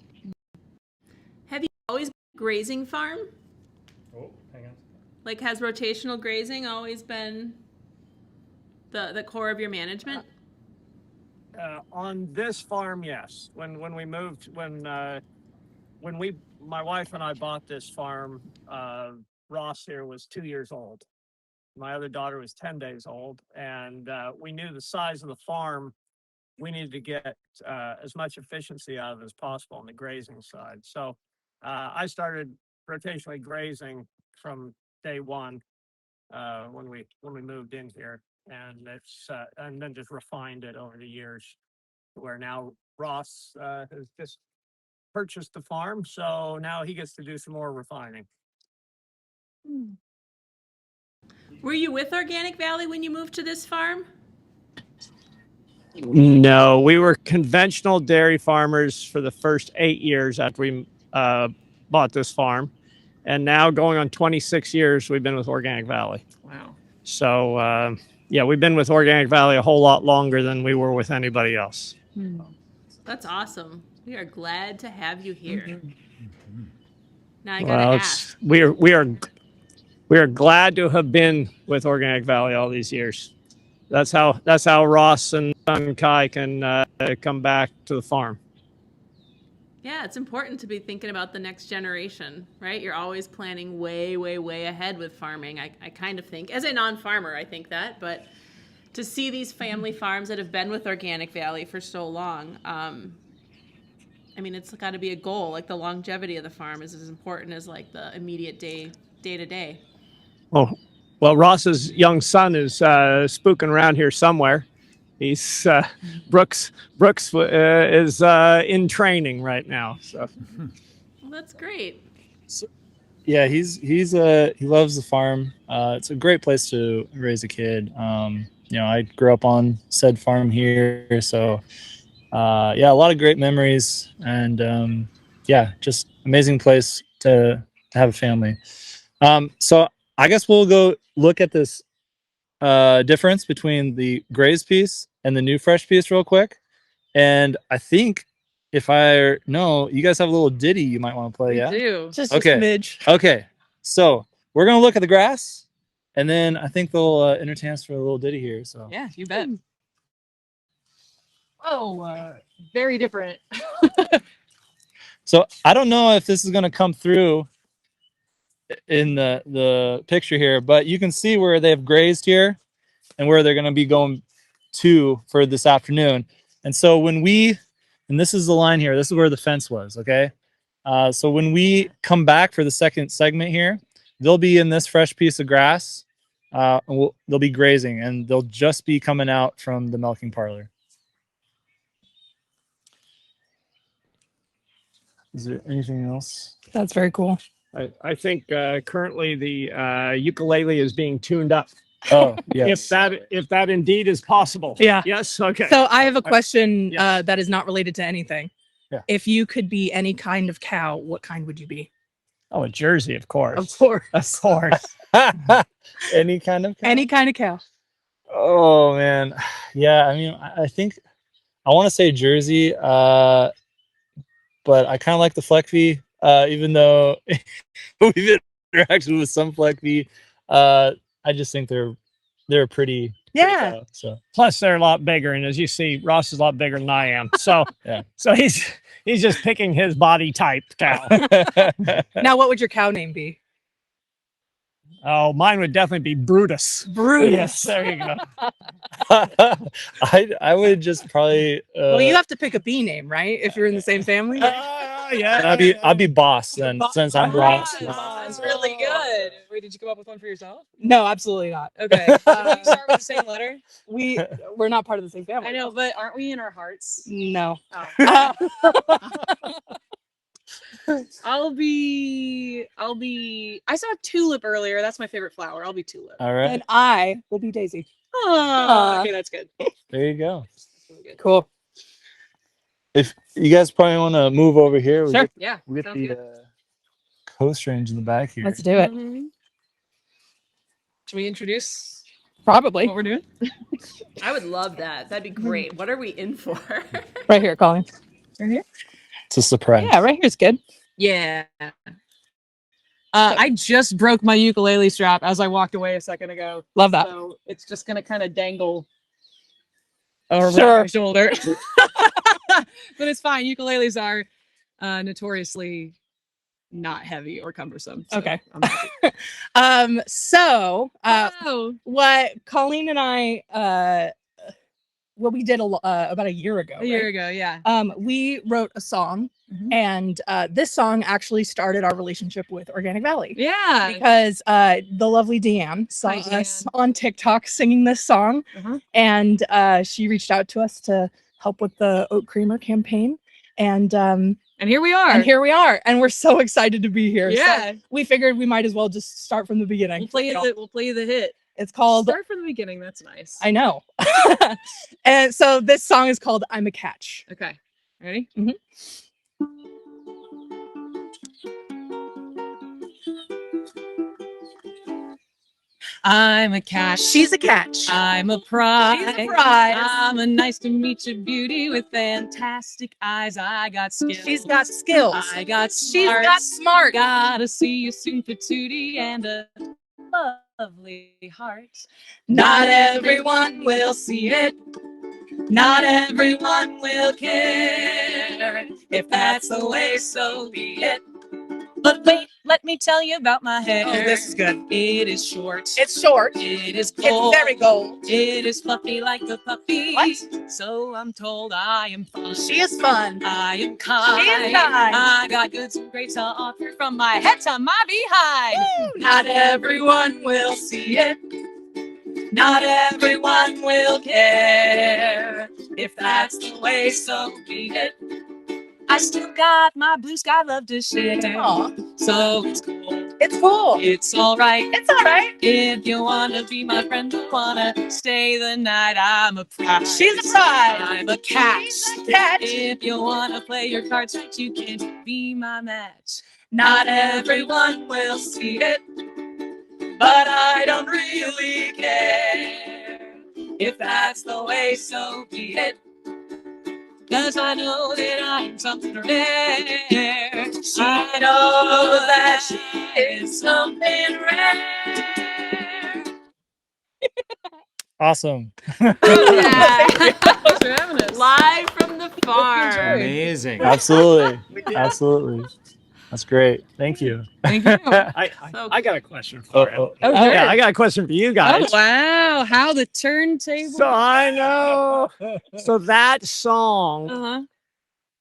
Have you always been a grazing farm? Oh, hang on. Like, has rotational grazing always been the core of your management? On this farm, yes. When we moved, my wife and I bought this farm, Ross here was 2 years old. My other daughter was 10 days old, and we knew the size of the farm. We needed to get as much efficiency out of it as possible on the grazing side. So I started rotationally grazing from day one when we moved in here, and and then just refined it over the years, where now Ross has just purchased the farm, so now he gets to do some more refining. Were you with Organic Valley when you moved to this farm? No, we were conventional dairy farmers for the first 8 years after we bought this farm. And now going on 26 years, we've been with Organic Valley. Wow. So, yeah, we've been with Organic Valley a whole lot longer than we were with anybody else. That's awesome. We are glad to have you here. Now I gotta Well, ask. we are glad to have been with Organic Valley all these years. That's how Ross and son Kai can come back to the farm. Yeah, it's important to be thinking about the next generation, right? You're always planning way, way, way ahead with farming. I kind of think, as a non-farmer, I think that, but to see these family farms that have been with Organic Valley for so long, I mean, it's got to be a goal. Like, the longevity of the farm is as important as like the immediate day to day. Well, Ross's young son is spooking around here somewhere. He's Brooks is in training right now. So Well, that's great. Yeah, he loves the farm. It's a great place to raise a kid. I grew up on said farm here, so yeah, a lot of great memories, and yeah, just amazing place to have a family. So I guess we'll go look at this difference between the grazed piece and the new fresh piece real quick. And I think if I know, you guys have a little ditty you might want to play. We Yeah, do. Just okay. a smidge. Okay, so we're gonna look at the grass, and then I think they'll entertain us for a little ditty here. So Yeah, you bet. Oh, very different. So I don't know if this is gonna come through in the picture here, but you can see where they've grazed here and where they're gonna be going to for this afternoon. And so and this is the line here, this is where the fence was, okay? So when we come back for the second segment here, they'll be in this fresh piece of grass. They'll be grazing, and they'll just be coming out from the milking parlor. Is there anything else? That's very cool. I think currently the ukulele is being tuned up. Oh, yes. If that indeed is possible. Yeah. Yes. Okay. So I have a question that is not related to anything. Yeah. If you could be any kind of cow, what kind would you be? Oh, a Jersey, of course. Of course. Of course. Any kind of cow? Any kind of cow. Oh man, yeah. I mean, I think I want to say Jersey, but I kind of like the Fleckvieh, even though we've interacted with some Fleckvieh. I just think they're pretty. Yeah. Cow, so Plus, they're a lot bigger, and as you see, Ross is a lot bigger than I am. So, yeah. So he's just picking his body type cow. Now, what would your cow name be? Oh, mine would definitely be Brutus. Brutus. Yes, there you go. I would just probably. Well, you have to pick a bee name, right? If you're in the same family. Yeah. I'd be boss then, since I'm boss. That's really good. Wait, did you come up with one for yourself? No, absolutely not. Okay. You start with the same letter. We're not part of the same family. I know, but aren't we in our hearts? No. Oh. I'll be. I saw tulip earlier. That's my favorite flower. I'll be tulip. All right. And I will be Daisy. Oh, okay, that's good. There you go. Cool. If you guys probably want to move over here, Sure. we get sounds the good. coast range in the back here. Let's do it. Should we introduce Probably. what we're doing? I would love that. That'd be great. What are we in for? Right here, Colin. Right here. It's a surprise. Yeah, right here's good. Yeah. I just broke my ukulele strap as I walked away a second ago. Love that. So it's just gonna kind of dangle over Sure. my shoulder. But it's fine. Ukuleles are notoriously not heavy or cumbersome. So Okay. I'm happy. What Colleen and I, what we did about a year ago. A year right? ago, yeah. We wrote a song, and this song actually started our relationship with Organic Valley. Yeah. Because the lovely Deanne saw us on TikTok singing this song, and she reached out to us to help with the oat creamer campaign. And here we are. And we're so excited to be here. Yeah. So we figured we might as well just start from the beginning. We'll play the hit. It's called Start from the beginning. That's nice. I know. And so this song is called I'm a Catch. Okay. Ready? I'm a catch. She's a catch. I'm a prize. She's a prize. I'm a nice to meet you beauty with fantastic eyes. I got skills. She's got skills. I got She's smarts. got smart. Gotta see you soon, patootie, and a lovely heart. Not everyone will see it. Not everyone will care. If that's the way, so be it. But wait, let me tell you about my hair. Oh, this is good. It is short. It's short. It is gold. It's very gold. It is fluffy like a puppy. What? So I'm told I am fun. She is fun. I am kind. She is kind. I got goods and great to offer from my head to my behind. Woo! Not everyone will see it. Not everyone will care. If that's the way, so be it. I still got my blue sky love to share. Aw. So it's cool. It's cool. It's alright. It's all right. If you wanna be my friend or wanna stay the night, I'm a prize. She's a prize. I'm a catch. She's a catch. If you wanna play your cards right, you can be my match. Not everyone will see it, but I don't really care. If that's the way, so be it. 'Cause I know that I'm something rare. I know that she is something rare. Awesome. Live from the farm. Amazing. Absolutely. Absolutely. That's great. Thank you. Thank you. I got a question for you. Oh, Yeah, I got a question for you guys. Oh, wow. How the turntable. So I know. So that song, Uh-huh.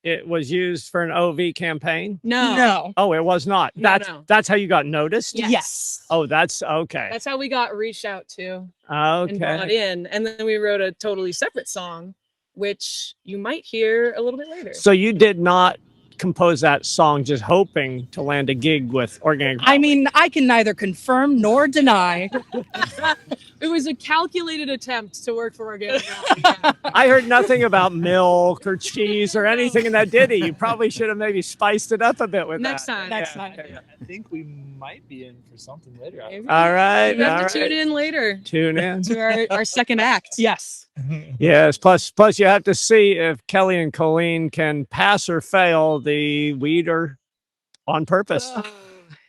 it was used for an OV campaign? No. No. Oh, it was not. No, That's how you got noticed? Yes. Oh, that's okay. That's how we got reached out to and brought Okay. in. And then we wrote a totally separate song, which you might hear a little bit later. So you did not compose that song just hoping to land a gig with Organic I mean, I can neither confirm nor deny. It was a calculated attempt to work for Organic Valley. I heard nothing about milk or cheese or anything in that ditty. You probably should have maybe spiced it up a bit with Next that. time. Next time. I think we might be in for something later. Maybe. All right. You have all to right. tune in later Tune in. to our second act. Yes. Yes. Plus you have to see if Kelly and Colleen can pass or fail the weeder on purpose.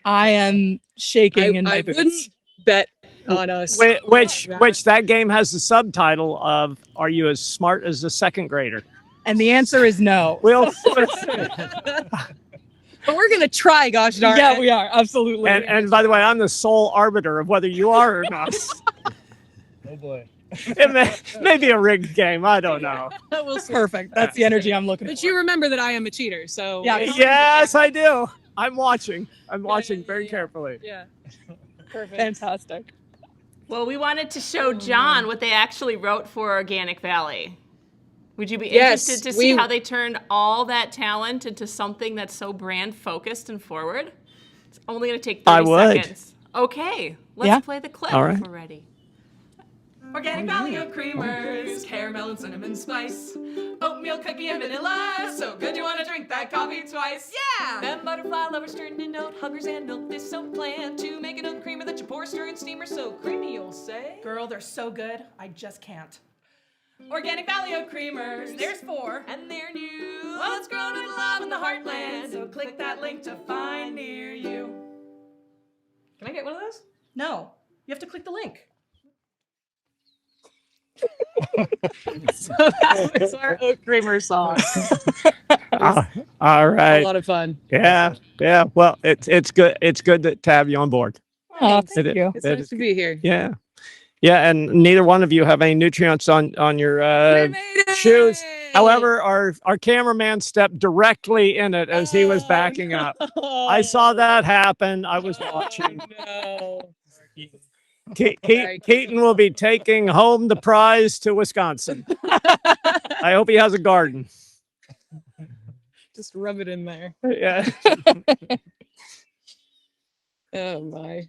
I am shaking in my I boots. wouldn't bet on us. Which that game has the subtitle of "Are you as smart as a second grader?" And the answer is no. We'll But we're gonna try, gosh darn Yeah, it. we are. Absolutely. and by the way, I'm the sole arbiter of whether you are or not. Oh boy. It may be a rigged game. I don't know. We'll see. Perfect. That's the energy I'm looking But for. you remember that I am a cheater, so Yeah. Yes, I do. I'm watching. I'm watching very carefully. yeah. Perfect. Fantastic. Well, we wanted to show John what they actually wrote for Organic Valley. Would you be Yes, interested to see we- how they turned all that talent into something that's so brand focused and forward? It's only going to take 30 I would. seconds. Okay, let's Yeah. play the clip All right. if we're ready. Organic Valley oat creamers, caramel and cinnamon spice, oatmeal, cookie, and vanilla. So good you want to drink that coffee twice. Yeah! Them butterfly lovers turned into oat huggers and built this oat plant to make an oat creamer that you pour, stir, and steamer so creamy, you'll say. Girl, they're so good, I just can't. Organic Valley oat creamers. There's 4, and they're new. Well, it's grown in love in the heartland, so click that link to find near you. Can I get one of those? No. You have to click the link. So that was our oat creamer song. All right. A lot of fun. Yeah. Yeah. Well, it's good. It's good to have you on board. Oh, thank It- you. it It's nice is to be here. Yeah. Yeah, and neither one of you have any nutrients on your shoes. However, our cameraman stepped directly in it as he was backing up. I saw that happen. I was watching. No. Keaton will be taking home the prize to Wisconsin. I hope he has a garden. Just rub it in there. Yeah. Oh my.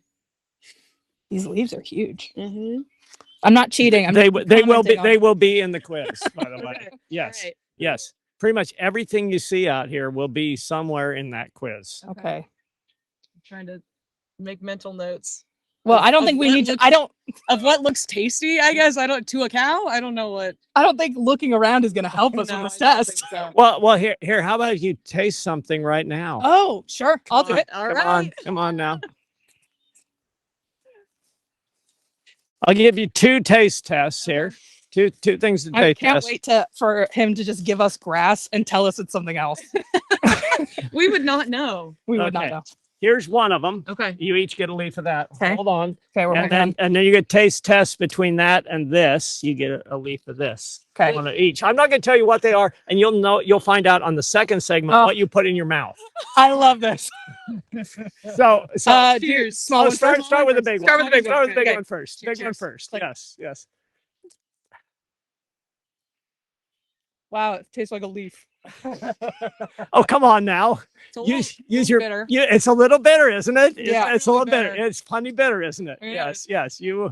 These leaves are huge. I'm not cheating. I'm They commenting on will be in the quiz, by the way. Okay. Yes. All right. Yes. Pretty much everything you see out here will be somewhere in that quiz. Okay. I'm trying to make mental notes. Well, I don't of think we what need to. looks- I don't. Of what looks tasty, I guess. I don't to a cow. I don't know what. I don't think looking around is going to help us No, with this I don't test. Well, here. How about you taste something right now? Oh, sure. I'll do it. All Come right. on, come on now. I'll give you 2 taste tests here. Two things to I taste can't test. wait for him to just give us grass and tell us it's something else. We would not know. We would Okay. not know. Here's one of them. Okay. You each get a leaf of that. Okay. Hold on. Okay, we're and then you get taste tests between that and this. You get a leaf of this. Okay. One of each. I'm not going to tell you what they are, and you'll find out on the second segment what you put in your mouth. I love this. So Cheers. Small one start first. with the big one. Start with the big Start one. with the big Okay. one first. Cheers, Big one cheers. first. Click. Yes. Wow, it tastes like a leaf. Oh, come on now. It's a Use little your bitter. it's a little bitter, isn't it? Yeah, It's a really little bitter. bitter. It's plenty bitter, isn't it? Yeah. Yes. You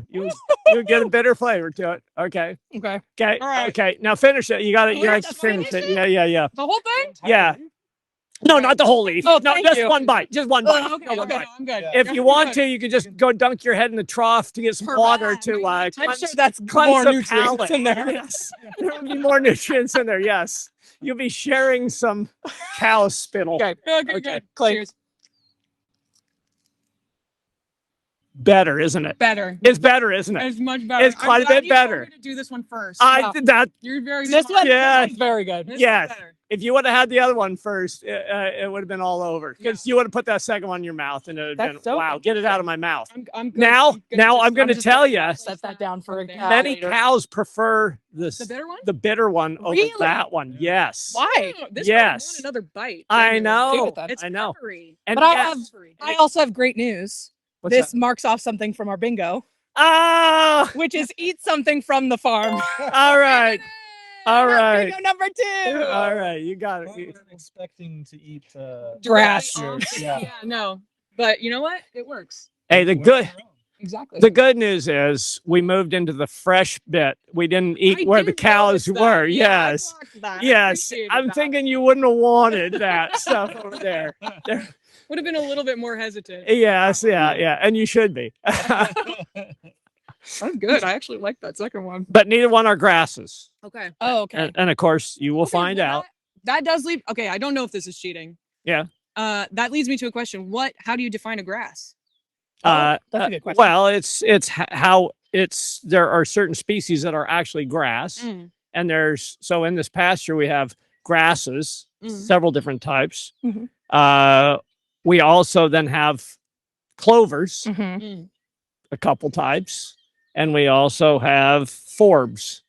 get a bitter flavor to it. Okay. Okay. Okay. All right. Okay. Now finish it. You got to we have to to finish finish it. Yeah. The whole thing? Yeah. No, not the whole leaf. Oh, no, thank just you. one bite. Just one bite. Okay, No, one bite. I'm good. If you want to, you can just go dunk your head in the trough to get some water to I'm cleanse, sure that's cleanse more the nutrients palate. in there. Yes. There will be more nutrients in there. Yes. You'll be sharing some cow spittle. Okay. Okay. Good. Cheers. Better, isn't it? Better. It's better, isn't it? It's much better. It's quite a bit better. To do this one first. I did that. You're very. This smart. one. Yeah. This one's very good. This Yes. one's better. If you would have had the other one first, it would have been all over. Because you would have put that second one in your mouth, and it would have been, so wow, get it out of my mouth. I'm good. Now I'm going to just tell gonna you, set that down for a cow many later. cows prefer The bitter one? the bitter one over Really? that one. Yes. Why? This Yes. one another bite. I Give know. it that. It's I know. peppery. And But yes. I also have great news. What's This that? marks off something from our bingo, Ah! which is eat something from the farm. All right. All right. Bingo number 2. All right. You got it. I wasn't expecting to eat Grass. Yeah. No, but you know what? It works. Hey, Exactly. the good news is we moved into the fresh bit. We didn't eat I where the did cows notice that. were. Yeah, I Yes. clocked that. I Yes. appreciated I'm that. thinking you wouldn't have wanted that stuff over there. Would have been a little bit more hesitant. Yes. Yeah. And you should be. I'm good. I actually like that second one. But neither one are grasses. Okay. Oh, okay. And of course, you will find out. That does leave. Okay, I don't know if this is cheating. Yeah. That leads me to a question. How do you define a grass? that's a good question. Well, how there are certain species that are actually grass, Mm. and so in this pasture we have grasses, Mhm. several different types. Mhm. We also then have clovers, Mhm. a couple types, and we also have forbs.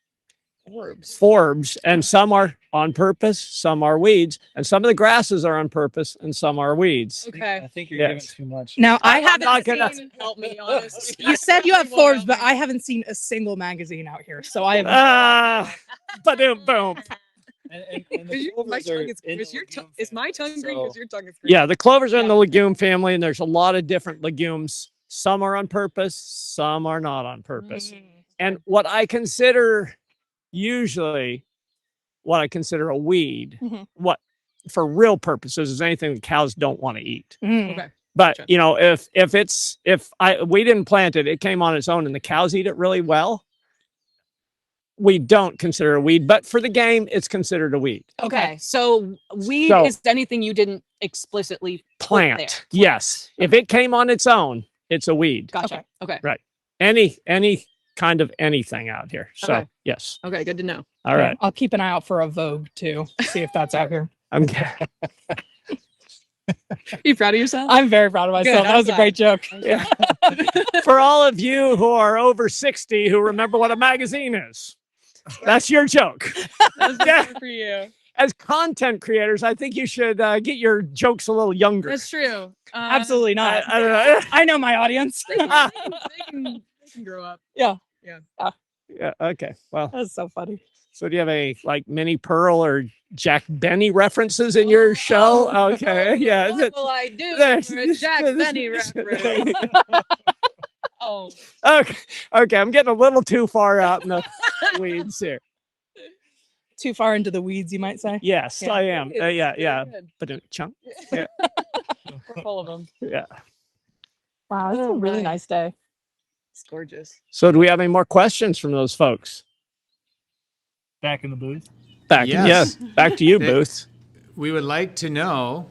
Orbs. And some are on purpose, some are weeds, and some of the grasses are on purpose, and some are weeds. Okay. I think you're Yes. giving too much. Now I I'm haven't not gonna- seen. Help me, honestly. You said you have Forbes, but I haven't seen a single magazine out here, so I have. Boom. And Is your- my clovers are tongue is, in is the your legume tongue is my tongue green? Because so- your tongue is green. Yeah, the clovers are in the legume family, and there's a lot of different legumes. Some are on purpose, some are not on purpose. And what I consider a weed, Mhm. what for real purposes is anything that cows don't want to eat. Okay. But Gotcha. you know, we didn't plant it, it came on its own, and the cows eat it really well. We don't consider a weed, but for the game, it's considered a weed. Okay, so weed So- is anything you didn't explicitly put there. Plant. Yes. If it came on its own, It's a weed. Gotcha. Okay. Right. Any kind of anything out here. So Okay. yes. Okay, good to know. All right. I'll keep an eye out for a Vogue too. See if that's out here. I'm You proud of yourself? I'm very proud of myself. Good, That was a great joke. Yeah. For all of you who are over 60 who remember what a magazine is, that's your joke. That's good for you. As content creators, I think you should get your jokes a little younger. That's true. Absolutely not. I don't know. I know my audience. They can grow up. Yeah. Yeah. Yeah. Okay. Well, That's so funny. so do you have a like Minnie Pearl or Jack Benny references in your show? Okay. Yeah. What will I do for a Jack Benny reference? Oh. Okay. Okay. I'm getting a little too far out in the weeds here. Too far into the weeds, you might say. Yes, Yeah. I am. Yeah. Yeah. Good. But a chunk. Yeah. We're full of them. Yeah. Wow, it's a really nice day. It's gorgeous. So do we have any more questions from those folks? Back in the booth. Back. Yes. Yeah. Back to you, They- Booth. We would like to know,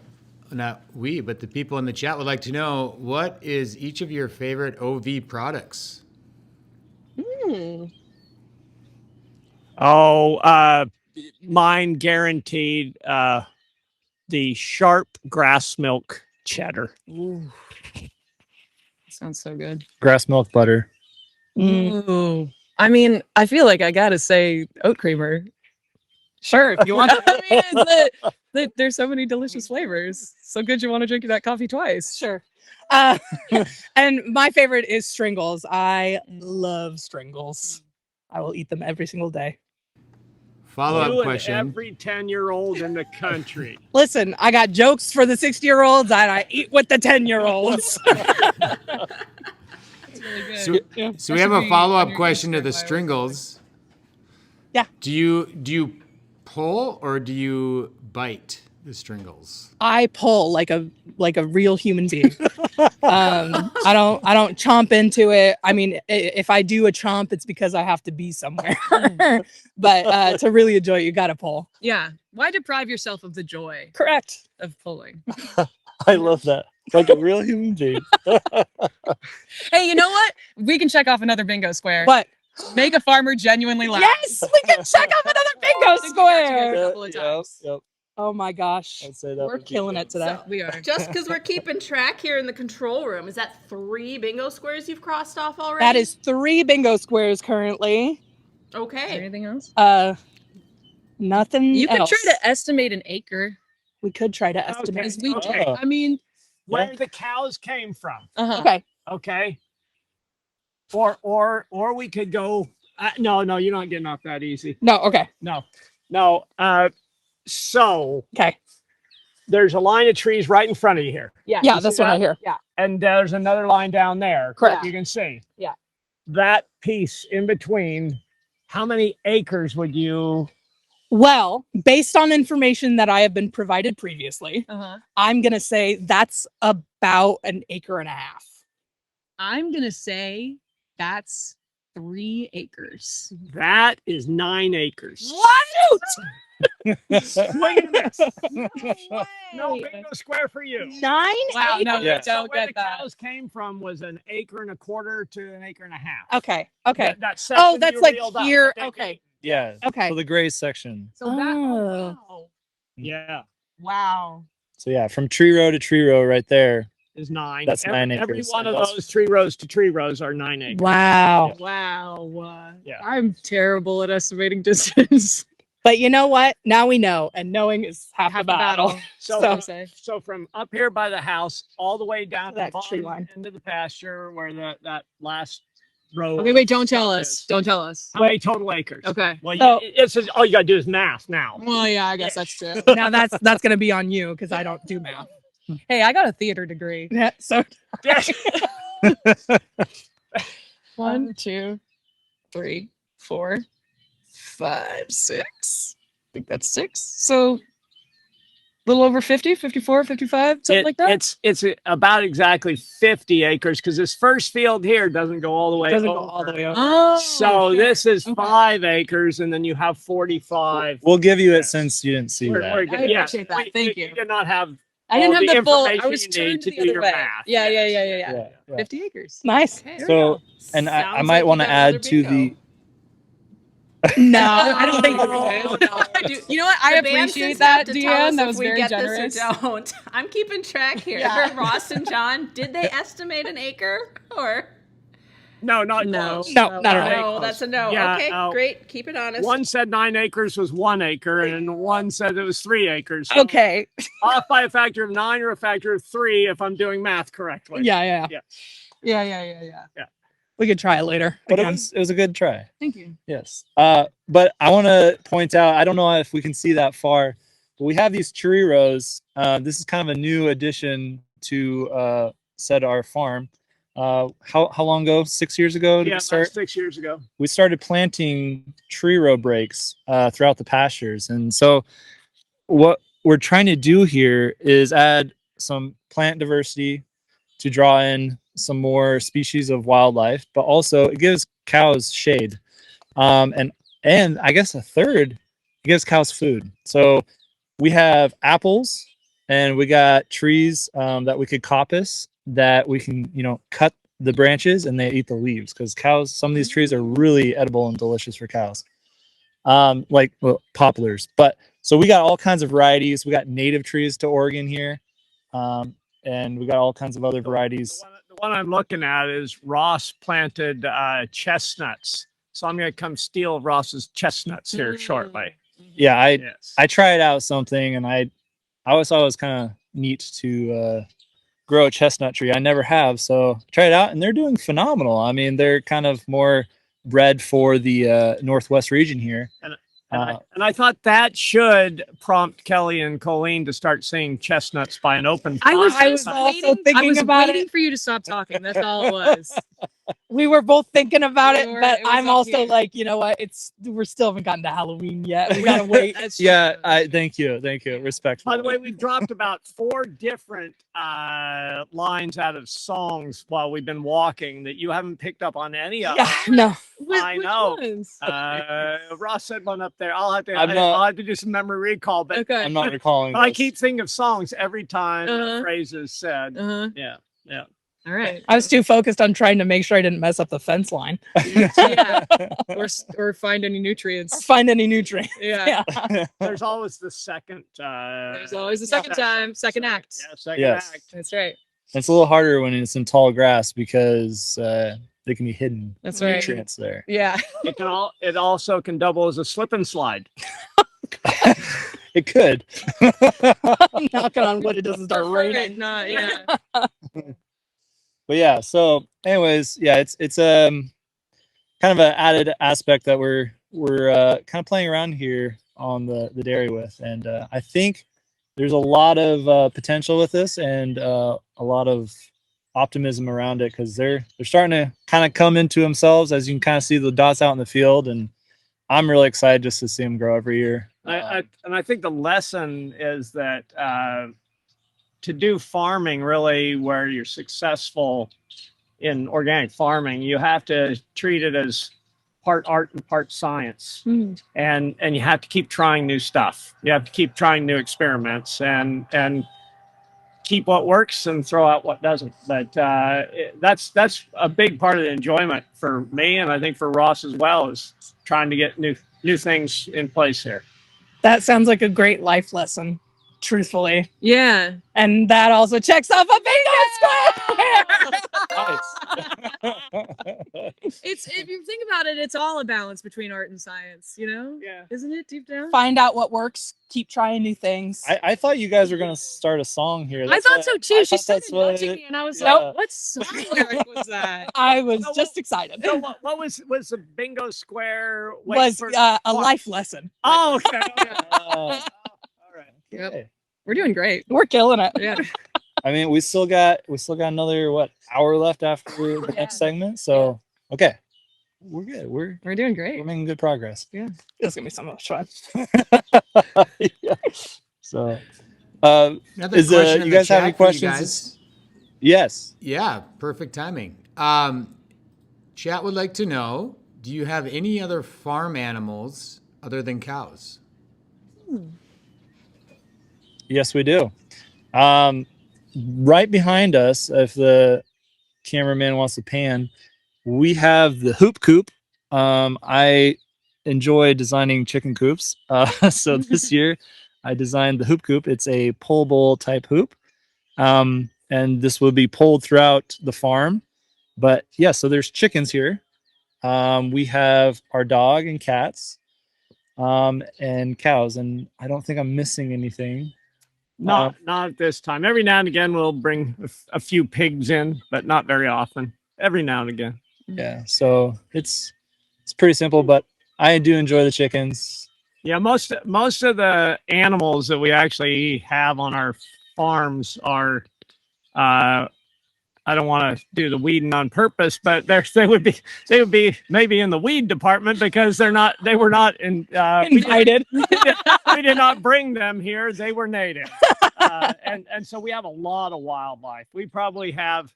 not we, but the people in the chat would like to know, what is each of your favorite OV products? Oh, mine guaranteed the sharp grass milk cheddar. Ooh. Sounds so good. Grass milk butter. Ooh. I mean, I feel like I gotta say oat creamer. Sure, if you want. I mean, there's so many delicious flavors. So good you want to drink that coffee twice. Sure. And my favorite is Stringles. I love Stringles. I will eat them every single day. Follow-up You and question. every 10-year-old in the country. Listen, I got jokes for the 60-year-olds and I eat with the 10-year-olds. So, so we have a follow-up question to the Stringles. Yeah. Do you pull or do you bite the Stringles? I pull like a real human being. I don't chomp into it. I mean, if I do a chomp, it's because I have to be somewhere. But to really enjoy it, you gotta pull. Yeah. Why deprive yourself of the joy Correct. of pulling? I love that. Like a real human being. Hey, you know what? We can check off another bingo square. What? Make a farmer genuinely laugh. Yes, we can check off another bingo square. A couple of times. Yep. Oh my gosh. I'd say that We're would be killing good. it today. We are. Just because we're keeping track here in the control room, is that 3 bingo squares you've crossed off already? That is 3 bingo squares currently. Okay. Anything else? Nothing You could else. try to estimate an acre. We could try to estimate. As we, Okay. I mean, Where the cows came from. Okay. Okay. Or we could go. No, you're not getting off that easy. No, okay. No. So Okay. there's a line of trees right in front of you here. Yeah, You this see one right that? here. Yeah. And there's another line down there. Correct. You can see. Yeah. That piece in between, how many acres would you? Well, based on information that I have been provided previously, I'm going to say that's about 1.5 acres. I'm going to say that's 3 acres. That is 9 acres. What? Swing and miss. No bingo square for you. 9 Wow, no, acres? you So don't where get the that. cows came from was 1.25 acres to 1.5 acres. Okay. Okay. That section Oh, that's you like reeled up. here. They- Okay. Yeah. Okay. So the gray section. So that, Oh. Yeah. wow. So yeah, from tree row to tree row right there. Is 9. That's 9 Every acres. one of those tree rows to tree rows are 9 acres. Wow. Wow. Yeah. I'm terrible at estimating distance. But you know what? Now we know, and knowing is half the battle. So from up here by the house all the way down to That the tree bottom line. into the pasture where that last row. Okay, wait, don't tell us. Don't tell us. How many total acres? Okay. Well, So- it's just, all you gotta do is math now. Well, yeah, I guess that's true. Now that's going to be on you because I don't do math. Hey, I got a theater degree. Yeah, so 1, 2, 3, 4, 5, 6. I think that's 6. So a little over 50, 54, 55, something like that. It's about exactly 50 acres because this first field here doesn't go all the way doesn't over. go all the way over. Oh, So okay. this is 5 acres, and then you have 45. We'll give you it since you didn't see We're that. good. I Yeah, appreciate that. Thank you. You did not have I didn't have the the full. I information was you need turned to the do other your way. math. Yeah, Yes. Yeah. 50 acres. Nice. Okay. So, and I Sounds might like you want to got another add to bingo. No, I don't think we do. You know what? I The band appreciate sits have that, to tell Deanne. us That if was we very get generous. this or don't. I'm keeping track here. Yeah. Ross and John, did they estimate an acre or? No, not No. close. No, not at all. No, that's a no. Yeah, Okay, great. Keep it honest. One said 9 acres was 1 acre, and one said it was 3 acres. So Okay. off by a factor of 9 or a factor of 3 if I'm doing math correctly. Yeah. We could try it later. But again. it was a good try. Thank you. Yes. But I want to point out, I don't know if we can see that far, but we have these tree rows. This is kind of a new addition to our farm. How long ago? 6 years ago? Did Yeah, we about start? 6 years ago. We started planting tree row breaks throughout the pastures. And so what we're trying to do here is add some plant diversity to draw in some more species of wildlife, but also it gives cows shade. And I guess a third, it gives cows food. So we have apples and we got trees that we could coppice, that we can, cut the branches and they eat the leaves, because cows, some of these trees are really edible and delicious for cows. Like poplars. But so we got all kinds of varieties. We got native trees to Oregon here. And we got all kinds of other varieties. The one I'm looking at is Ross planted chestnuts. So I'm going to come steal Ross's chestnuts here shortly. Yeah, I tried out something, and I always thought it was kind of neat to grow a chestnut tree. I never have, so try it out, and they're doing phenomenal. I mean, they're kind of more bred for the Northwest region here. And I thought that should prompt Kelly and Colleen to start saying chestnuts by an open fire. I was also thinking about waiting it. for you to stop talking. That's all it was. We were both thinking about it, but it was I'm up also here. like, you know what? We're still haven't gotten to Halloween yet. We gotta wait. Yeah, thank you, respectful. By the way, we've dropped about 4 different lines out of songs while we've been walking that you haven't picked up on any of. Yeah, no. I know. Ross said one up there. I'll have to. I'm not- I'll have to do some memory recall. But Okay. I'm not recalling. I those. keep thinking of songs every time the phrase is said. Yeah. All right. I was too focused on trying to make sure I didn't mess up the fence line. Yeah. Or find any nutrients. Or find any nutrients. Yeah. There's always the second. There's always the second time, second act. Yeah, second Yes. act. That's right. It's a little harder when it's in tall grass because they can be hidden. That's right. Nutrients there. Yeah. It also can double as a slip and slide. It could. I'm knocking on wood. It doesn't start raining. Not, yeah. But yeah, so anyways, yeah, it's kind of an added aspect that we're kind of playing around here on the dairy with, and I think there's a lot of potential with this, and a lot of optimism around it, because they're starting to kind of come into themselves, as you can kind of see the dots out in the field, and I'm really excited just to see them grow every year. I think the lesson is that to do farming really where you're successful in organic farming, you have to treat it as part art and part science. And you have to keep trying new stuff. You have to keep trying new experiments and keep what works and throw out what doesn't. But that's a big part of the enjoyment for me, and I think for Ross as well, is trying to get new things in place here. That sounds like a great life lesson, truthfully. Yeah. And that also checks off a It's if you think about it, it's all a balance between art and science, you know? Yeah. Isn't it deep down? Find out what works. Keep trying new things. I thought you guys were gonna start a song here. I thought so too. She thought started that's what nudging it- me, and I was yeah. like, "What song lyric was that?" I was just excited. So what was the bingo square? Was a life lesson. Oh, okay. All right. Yep. We're doing great. We're killing it. Yeah. I mean, we still got another hour left after the next segment. So okay, we're good. We're doing great. We're making good progress. Yeah, it's gonna be so much fun. Yeah. So, Another is question in you the guys have chat any for you questions? guys. Yes. Yeah, perfect timing. Chat would like to know: do you have any other farm animals other than cows? Yes, we do. Right behind us, if the cameraman wants to pan, we have the hoop coop. I enjoy designing chicken coops. So this year I designed the hoop coop. It's a pole bowl type hoop. And this will be pulled throughout the farm. But yeah, so there's chickens here. We have our dog and cats, and cows, and I don't think I'm missing anything. Not at this time. Every now and again, we'll bring a few pigs in, but not very often. Every now and again. Yeah, so it's pretty simple, but I do enjoy the chickens. Yeah, most of the animals that we actually have on our farms are, I don't want to do the weeding on purpose, but they would be maybe in the weed department because they were not Invited. We did not bring them here. They were native. And so we have a lot of wildlife. We probably have,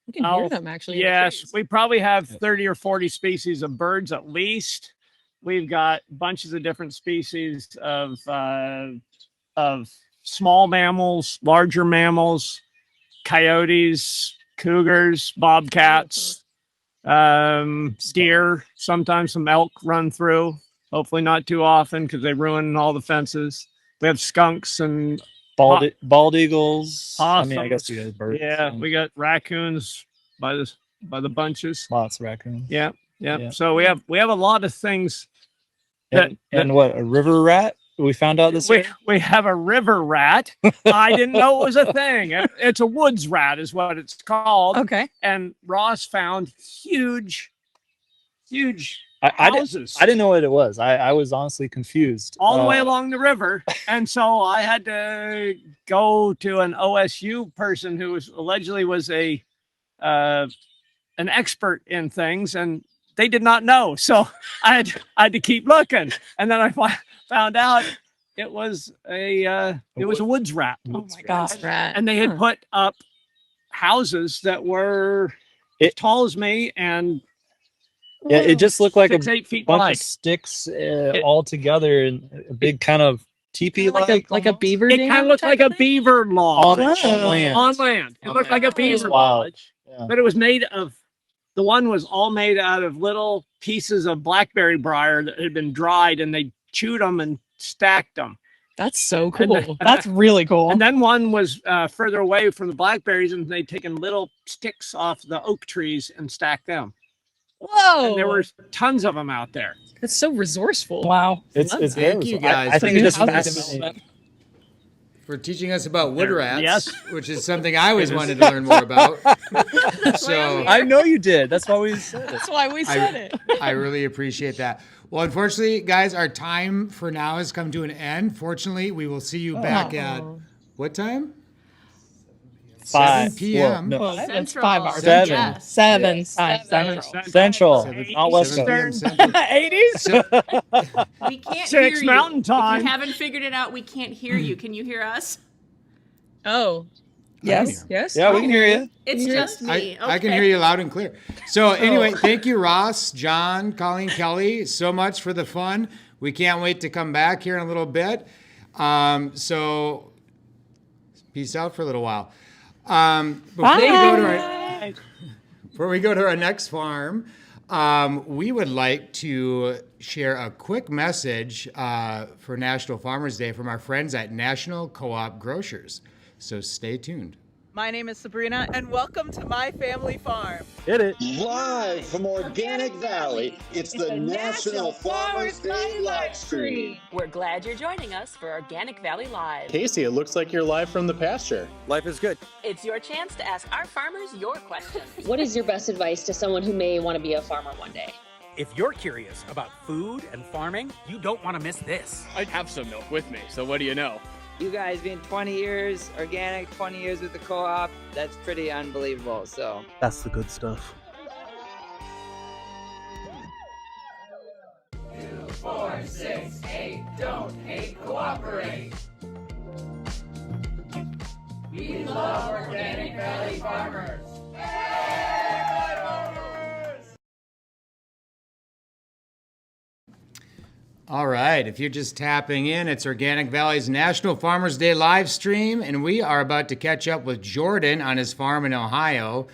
You can hear them actually. in the yes, trees. we probably have 30 or 40 species of birds at least. We've got bunches of different species of small mammals, larger mammals, coyotes, cougars, bobcats, deer. Sometimes some elk run through. Hopefully not too often because they ruin all the fences. We have skunks and Bald eagles. I mean, I guess possums. you guys birds. Yeah, we got raccoons by the bunches. Lots of raccoons. Yeah. Yeah. So we have a lot of things. And what, a river rat? We found out this year? We have a river rat. I didn't know it was a thing. It's a woods rat is what it's called. Okay. And Ross found huge I houses didn't know what it was. I was honestly confused. all the way along the river. And so I had to go to an OSU person who allegedly was an expert in things, and they did not know. So I had to keep looking. And then I found out it was a woods rat. Oh my gosh, rat. And they had put up houses that were as tall as me and Yeah, it just looked like 6-8 feet bunch wide. of sticks all together in a big kind of teepee like a beaver It dam kind of looked type like a thing? beaver lodge On land. On land. It looked like a beaver Wow. lodge, but it was made of. The one was all made out of little pieces of blackberry briar that had been dried, and they chewed them and stacked them. That's so cool. That's really cool. And then one was further away from the blackberries, and they'd taken little sticks off the oak trees and stacked them. Whoa! And there were tons of them out there. That's so resourceful. Wow. It's Thank you guys. I think it's just fascinating. For teaching us about wood rats, yes. which is something I always wanted to learn more about. So I know you did. That's why we said it. That's why we said it. I really appreciate that. Well, unfortunately, guys, our time for now has come to an end. Fortunately, we will see you back at what time? 7 p.m. Well, That's Central. 5 hours. 7. 7 Central. Seven- Not West 7 p.m. Coast. Central. 80s? We can't 6 hear you. Mountain Time. If you haven't figured it out, we can't hear you. Can you hear us? Oh. Yes. Yes. Yeah, we can hear you. It's just me. I can Okay. hear you loud and clear. So anyway, thank you, Ross, John, Colleen, Kelly, so much for the fun. We can't wait to come back here in a little bit. So peace out for a little while. Before we go to our next farm, we would like to share a quick message for National Farmers Day from our friends at National Co-op Grocers. So stay tuned. My name is Sabrina, and welcome to my family farm. Hit it. Live from Organic Valley, it's the National Farmers Day live stream. We're glad you're joining us for Organic Valley Live. Casey, it looks like you're live from the pasture. Life is good. It's your chance to ask our farmers your questions. What is your best advice to someone who may want to be a farmer one day? If you're curious about food and farming, you don't want to miss this. I'd have some milk with me, so what do you know? You guys being 20 years organic, 20 years with the co-op, that's pretty unbelievable. So That's the good stuff. 2, 4, 6, 8, don't hate, cooperate. We love Organic Valley farmers. All right, if you're just tapping in, it's Organic Valley's National Farmers Day live stream, and we are about to catch up with Jordan on his farm in Ohio.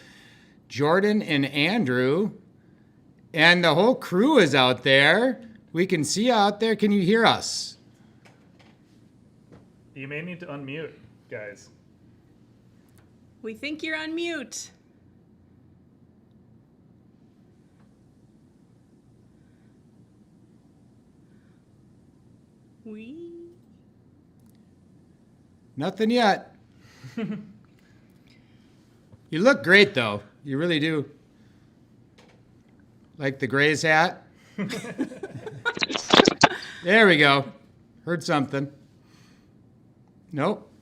Jordan and Andrew and the whole crew is out there. We can see you out there. Can you hear us? You may need to unmute, guys. We think you're on mute. Nothing yet. You look great, though. You really do. Like the Gray's hat. There we go. Heard something. Nope.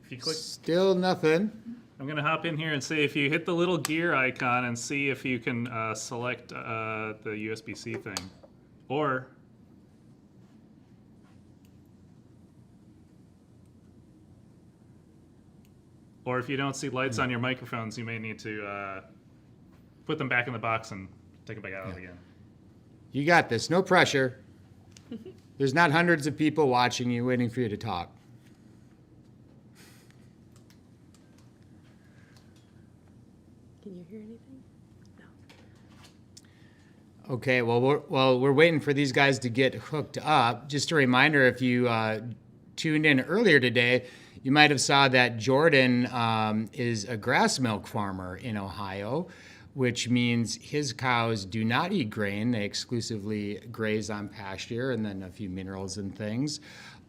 If you click, still nothing. I'm gonna hop in here and see if you hit the little gear icon and see if you can select the USB-C thing, or if you don't see lights on your microphones, you may need to put them back in the box and take it back out again. You got this. No pressure. There's not hundreds of people watching you, waiting for you to talk. Can you hear anything? No. Okay, well, we're waiting for these guys to get hooked up. Just a reminder, if you tuned in earlier today, you might have saw that Jordan is a grass milk farmer in Ohio, which means his cows do not eat grain. They exclusively graze on pasture and then a few minerals and things.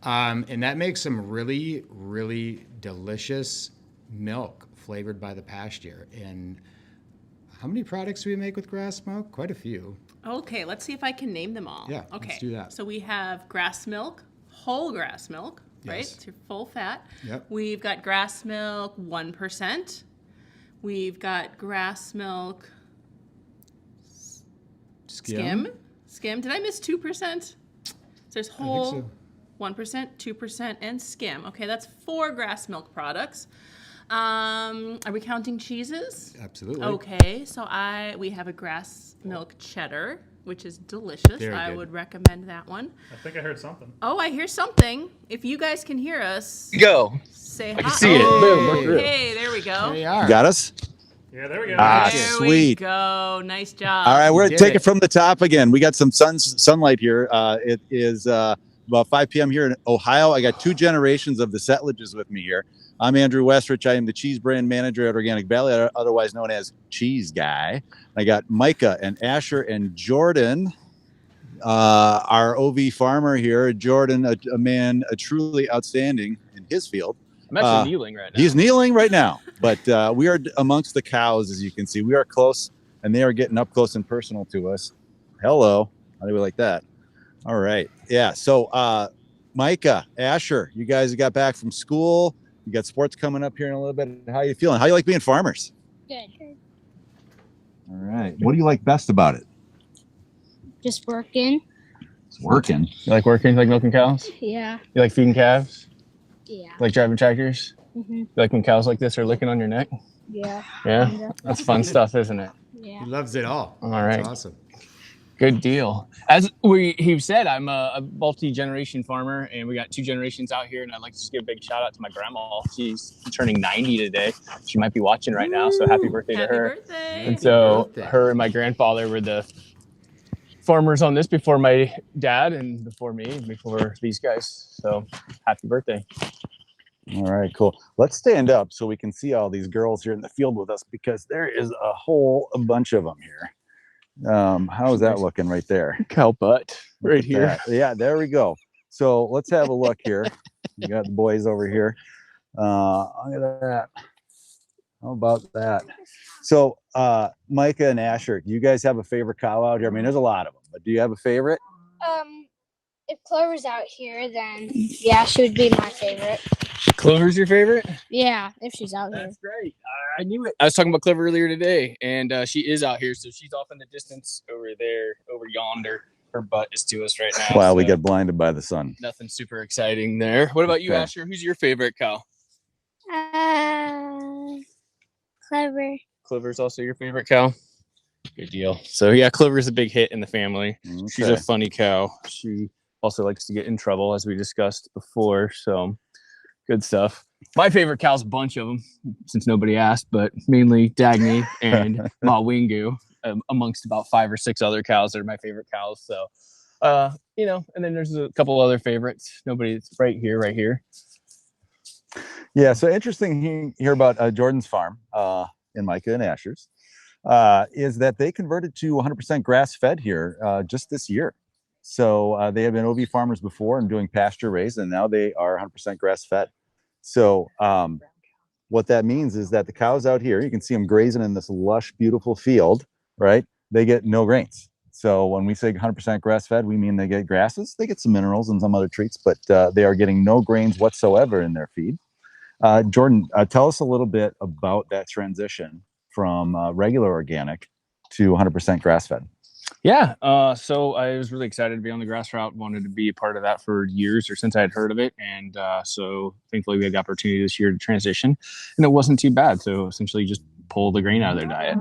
And that makes some really, really delicious milk flavored by the pasture. And how many products do we make with grass milk? Quite a few. Okay, let's see if I can name them all. Yeah, okay. let's do that. So we have grass milk, whole grass milk, right? Yes. It's your full fat. Yep. We've got grass milk 1%. We've got grass milk skim. Did I miss 2%? So there's whole, 1%, 2%, and skim. Okay, that's 4 grass milk products. Are we counting cheeses? Absolutely. Okay, so we have a grass milk cheddar, which is delicious. Very I good. would recommend that one. I think I heard something. Oh, I hear something. If you guys can hear us, Go. say hi. I can see it. Oh, hey, there we go. There you are. Got us? Yeah, there we go. Ah, There sweet. we go. Nice job. All right, we're did taking it. it from the top again. We got some sunlight here. It is about 5 p.m. here in Ohio. I got 2 generations of the Settlages with me here. I'm Andrew Westrich. I am the cheese brand manager at Organic Valley, otherwise known as Cheese Guy. I got Micah and Asher and Jordan, our OV farmer here. Jordan, a man truly outstanding in his field. I'm actually kneeling right now. He's kneeling right now, but we are amongst the cows, as you can see. We are close, and they are getting up close and personal to us. Hello. How do we like that? All right. Yeah. So, Micah, Asher, you guys got back from school. You got sports coming up here in a little bit. How you feeling? How you like being farmers? Good. All right. What do you like best about it? Just working. It's working. You like working? You like milking cows? Yeah. You like feeding calves? Yeah. You like driving tractors? Mm-hmm. You like when cows like this are licking on your neck? Yeah. Yeah? Kinda. That's fun stuff, isn't it? Yeah. He loves it all. All right. That's awesome. Good deal. As he said, I'm a multi-generation farmer, and we got 2 generations out here, and I'd like to just give a big shout out to my grandma. She's turning 90 today. She might be watching right now, so happy birthday to her. Birthday. And so birthday. her and my grandfather were the farmers on this before my dad and before me and before these guys. So happy birthday. All right, cool. Let's stand up so we can see all these girls here in the field with us, because there is a whole bunch of them here. How's that looking right there? Cow butt Look right at here. that. Yeah, there we go. So let's have a look here. You got the boys over here. Look at that. How about that? So Micah and Asher, do you guys have a favorite cow out here? I mean, there's a lot of them, but do you have a favorite? If Clover's out here, then yeah, she would be my favorite. Clover's your favorite? Yeah, if she's out here. That's great. I knew it. I was talking about Clover earlier today, and she is out here. So she's off in the distance over there, over yonder. Her butt is to us right now. Wow, we so get blinded by the sun. nothing super exciting there. What about you, Okay. Asher? Who's your favorite cow? Clover. Clover's also your favorite cow? Good deal. So yeah, Clover's a big hit in the family. She's a funny cow. She also likes to get in trouble, as we discussed before. So good stuff. My favorite cow's a bunch of them, since nobody asked, but mainly Dagny and Ma Wingu, amongst about 5 or 6 other cows that are my favorite cows. So, you know, and then there's a couple other favorites. Nobody's right here. Yeah, so interesting hear about Jordan's farm in Micah and Asher's is that they converted to 100% grass-fed here just this year. So they have been OV farmers before and doing pasture raised, and now they are 100% grass-fed. So what that means is that the cows out here, you can see them grazing in this lush, beautiful field, right? They get no grains. So when we say 100% grass-fed, we mean they get grasses, they get some minerals and some other treats, but they are getting no grains whatsoever in their feed. Jordan, tell us a little bit about that transition from regular organic to 100% grass-fed. Yeah, so I was really excited to be on the grass route, wanted to be a part of that for years or since I had heard of it. And so thankfully we had the opportunity this year to transition, and it wasn't too bad. So essentially just pull the grain out of their diet.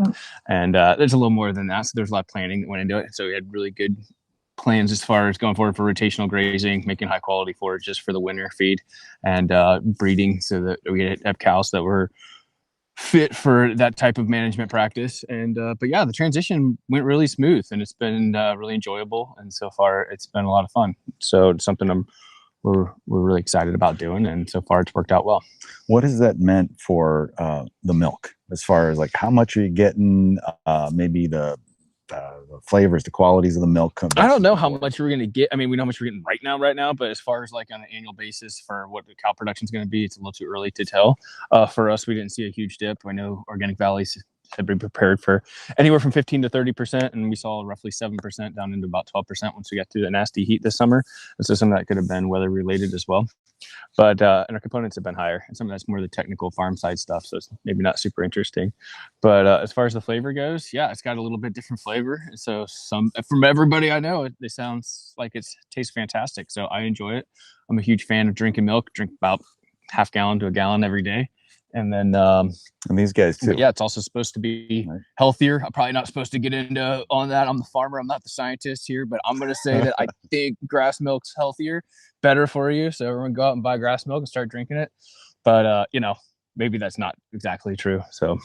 And there's a little more than that. So there's a lot of planning that went into it. So we had really good plans as far as going forward for rotational grazing, making high quality forages for the winter feed, and breeding so that we have cows that were fit for that type of management practice. And but yeah, the transition went really smooth, and it's been really enjoyable, and so far it's been a lot of fun. So it's something we're really excited about doing, and so far it's worked out well. What has that meant for the milk, as far as like how much are you getting, maybe the flavors, the qualities of the milk? I don't know how much we're going to get. I mean, we know how much we're getting right now, but as far as like on an annual basis for what the cow production is going to be, it's a little too early to tell. For us, we didn't see a huge dip. I know Organic Valley's had been prepared for anywhere from 15 to 30%, and we saw roughly 7% down into about 12% once we got through the nasty heat this summer. And so some of that could have been weather related as well. But and our components have been higher, and some of that's more the technical farm side stuff, so it's maybe not super interesting. But as far as the flavor goes, yeah, it's got a little bit different flavor. So from everybody I know, it sounds like it tastes fantastic. So I enjoy it. I'm a huge fan of drinking milk. Drink about half gallon to a gallon every day. And then and these guys too. Yeah, it's also supposed to be healthier. I'm probably not supposed to get into on that. I'm the farmer. I'm not the scientist here, but I'm going to say that I think grass milk's healthier, better for you. So everyone go out and buy grass milk and start drinking it. But you know, maybe that's not exactly true. So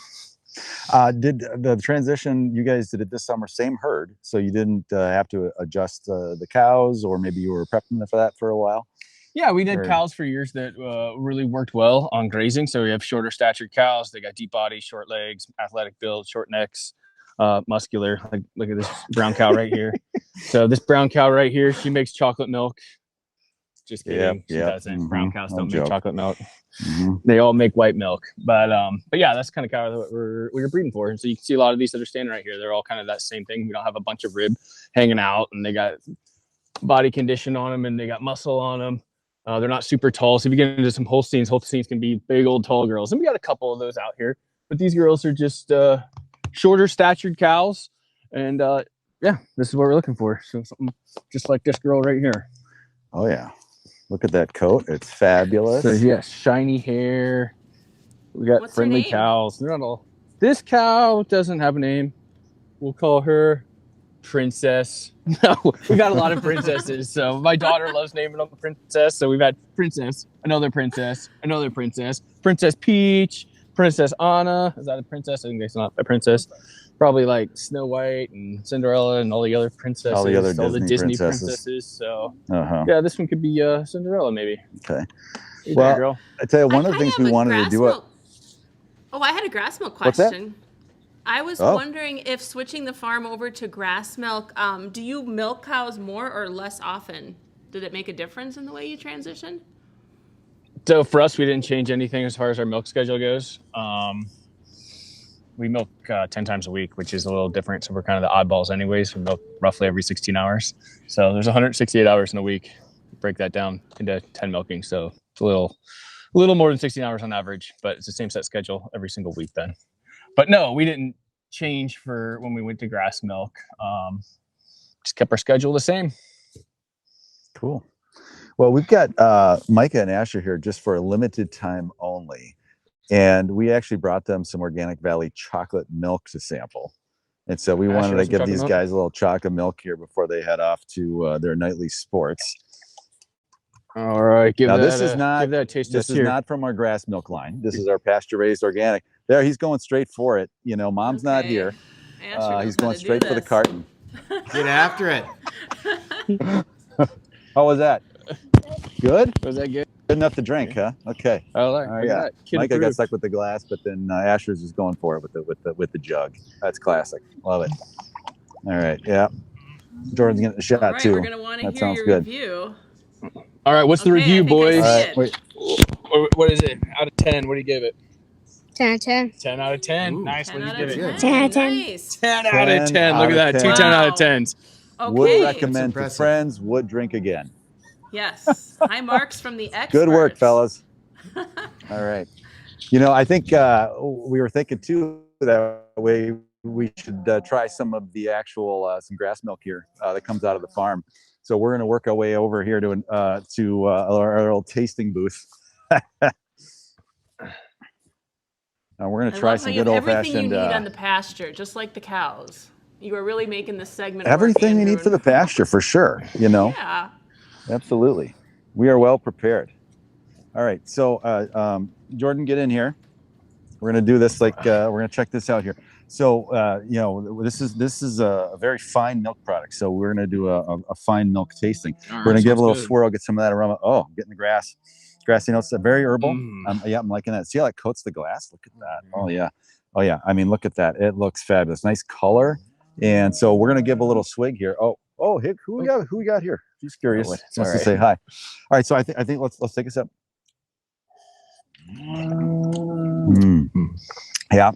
did the transition you guys did it this summer, same herd, so you didn't have to adjust the cows, or maybe you were prepping for that for a while? Yeah, we did cows for years that really worked well on grazing. So we have shorter statured cows. They got deep bodies, short legs, athletic build, short necks, muscular. Like, look at this brown cow right here. So this brown cow right here, she makes chocolate milk. Just kidding. She doesn't. Brown cows don't make chocolate milk. They all make white milk. But yeah, that's the kind of cow that we're breeding for. And so you can see a lot of these that are standing right here. They're all kind of that same thing. We don't have a bunch of rib hanging out, and they got body condition on them, and they got muscle on them. They're not super tall. So if you get into some Holsteins can be big old tall girls. And we got a couple of those out here. But these girls are just shorter statured cows. And yeah, this is what we're looking for. So something just like this girl right here. Oh, yeah. Look at that coat. It's fabulous. So yeah, shiny hair. We got friendly cows. They're not all. This cow doesn't have a name. We'll call her Princess. No, we got a lot of princesses. So my daughter loves naming them Princess. So we've had Princess, another Princess, another Princess, Princess Peach, Princess Anna. Is that a princess? I think that's not a princess. Probably like Snow White and Cinderella and all the other princesses. All the other Disney princesses. So yeah, this one could be Cinderella maybe. Okay. Hey, well, girl. I tell you, one of the things we wanted to do. Oh, I had a grass milk question. I was wondering if switching the farm over to grass milk, do you milk cows more or less often? Did it make a difference in the way you transitioned? So for us, we didn't change anything as far as our milk schedule goes. We milk 10 times a week, which is a little different. So we're kind of the oddballs anyways. We milk roughly every 16 hours. So there's 168 hours in a week. Break that down into 10 milking. So it's a little more than 16 hours on average, but it's the same set schedule every single week then. But no, we didn't change for when we went to grass milk. Just kept our schedule the same. Cool. Well, we've got Micah and Asher here just for a limited time only. And we actually brought them some Organic Valley chocolate milk to sample. And so we wanted to give these guys a little chocolate milk here before they head off to their nightly sports. All right, Now this is not give that a taste this test is here. not from our grass milk line. This is our pasture raised organic. There, he's going straight for it. You know, mom's not here. He's going straight for the carton. Get after it. How was that? Good? Was that good? Good enough to drink, huh? Okay. Oh, look at that. Kid Micah got approved. stuck with the glass, but then Asher's is going for it with the jug. That's classic. Love it. All right. Yeah. Jordan's getting a shot All right, too. we're gonna want to That hear sounds your good. review. All right, what's the review, boys? All right, wait. What is it? Out of 10, what do you give it? 10 out of 10. 10 out of 10. Nice. What do you give it? 10 out of 10. Nice. 10 out of 10. Look at that. 2 10 out of 10s. Would Okay. recommend to friends. Would drink again. Yes. High marks from the experts. Good work, fellas. All right. You know, I think we were thinking too that way we should try some of the actual some grass milk here that comes out of the farm. So we're going to work our way over here to our little tasting booth. Now we're going to I try love how some you good have old everything fashioned. you need on the pasture, just like the cows. You are really making this segment. Everything you need for the pasture, for sure. You know. Yeah. Absolutely. We are well prepared. All right. So, Jordan, get in here. We're going to do this like we're going to check this out here. So, you know, this is a very fine milk product. So we're going to do a fine milk tasting. All right, we're going to give a little sounds good. swirl, get some of that aroma. Oh, getting the grass. Grassy notes, very herbal. Yeah, I'm liking that. See how it coats the glass? Look at that. Oh, yeah. Oh, yeah. I mean, look at that. It looks fabulous. Nice color. And so we're going to give a little swig here. Oh, Hick, who we got here? Just curious. Wants to say hi. All right. So I think let's take a sip. Yeah.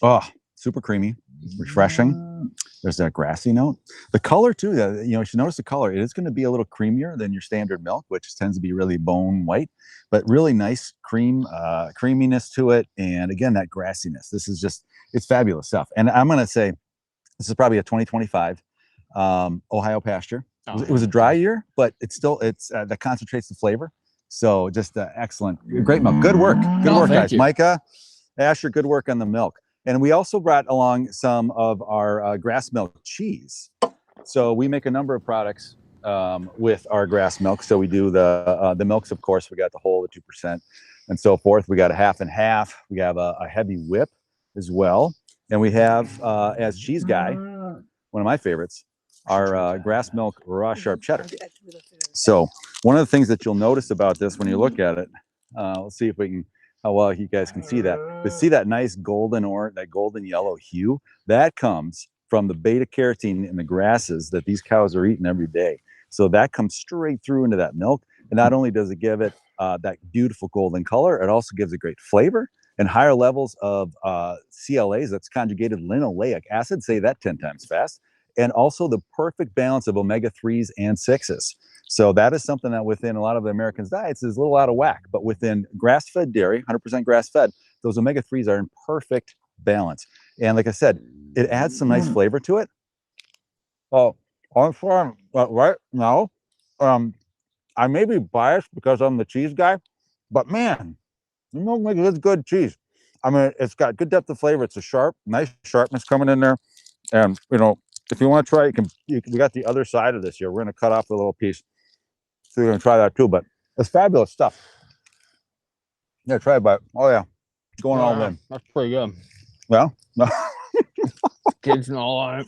Oh, super creamy, refreshing. There's that grassy note. The color too. You know, you should notice the color. It is going to be a little creamier than your standard milk, which tends to be really bone white, but really nice creaminess to it. And again, that grassiness. This is it's fabulous stuff. And I'm going to say this is probably a 2025 Ohio pasture. It was a dry year, but it's that concentrates the flavor. So just excellent, great milk. Good work, guys. You. Micah, Asher, good work on the milk. And we also brought along some of our grass milk cheese. So we make a number of products with our grass milk. So we do the milks, of course. We got the whole, the 2%, and so forth. We got a half and half. We have a heavy whip as well, and we have as cheese guy, one of my favorites, our grass milk raw sharp cheddar. So one of the things that you'll notice about this when you look at it, let's see if we can, how well you guys can see that. But see that nice golden that golden yellow hue? That comes from the beta carotene in the grasses that these cows are eating every day. So that comes straight through into that milk. And not only does it give it that beautiful golden color, it also gives it great flavor and higher levels of CLAs, that's conjugated linoleic acid, say that 10 times fast, and also the perfect balance of omega-3s and 6s. So that is something that within a lot of the Americans' diets is a little out of whack, but within grass-fed dairy, 100% grass-fed, those omega-3s are in perfect balance. And like I said, it adds some nice flavor to it. Oh, on farm right now, I may be biased because I'm the cheese guy, but man, you know, like it's good cheese. I mean, it's got good depth of flavor. It's a nice sharpness coming in there. And you know, if you want to try, we got the other side of this here. We're going to cut off a little piece. So you're going to try that too, but it's fabulous stuff. Yeah, try it, but oh yeah, going all in. That's pretty good. Well, no. Kids and all on it.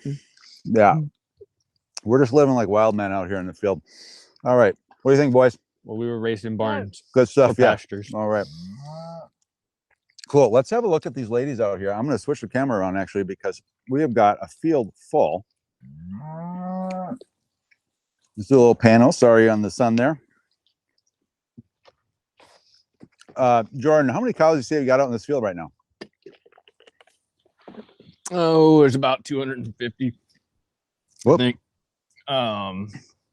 Yeah. We're just living like wild men out here in the field. All right. What do you think, boys? Well, we were raised in barns. Good stuff, yeah. Pastures. All right. Cool. Let's have a look at these ladies out here. I'm going to switch the camera around actually because we have got a field full. Just do a little panel. Sorry on the sun there. Jordan, how many cows do you say you got out in this field right now? Oh, there's about 250. Whoop. I think.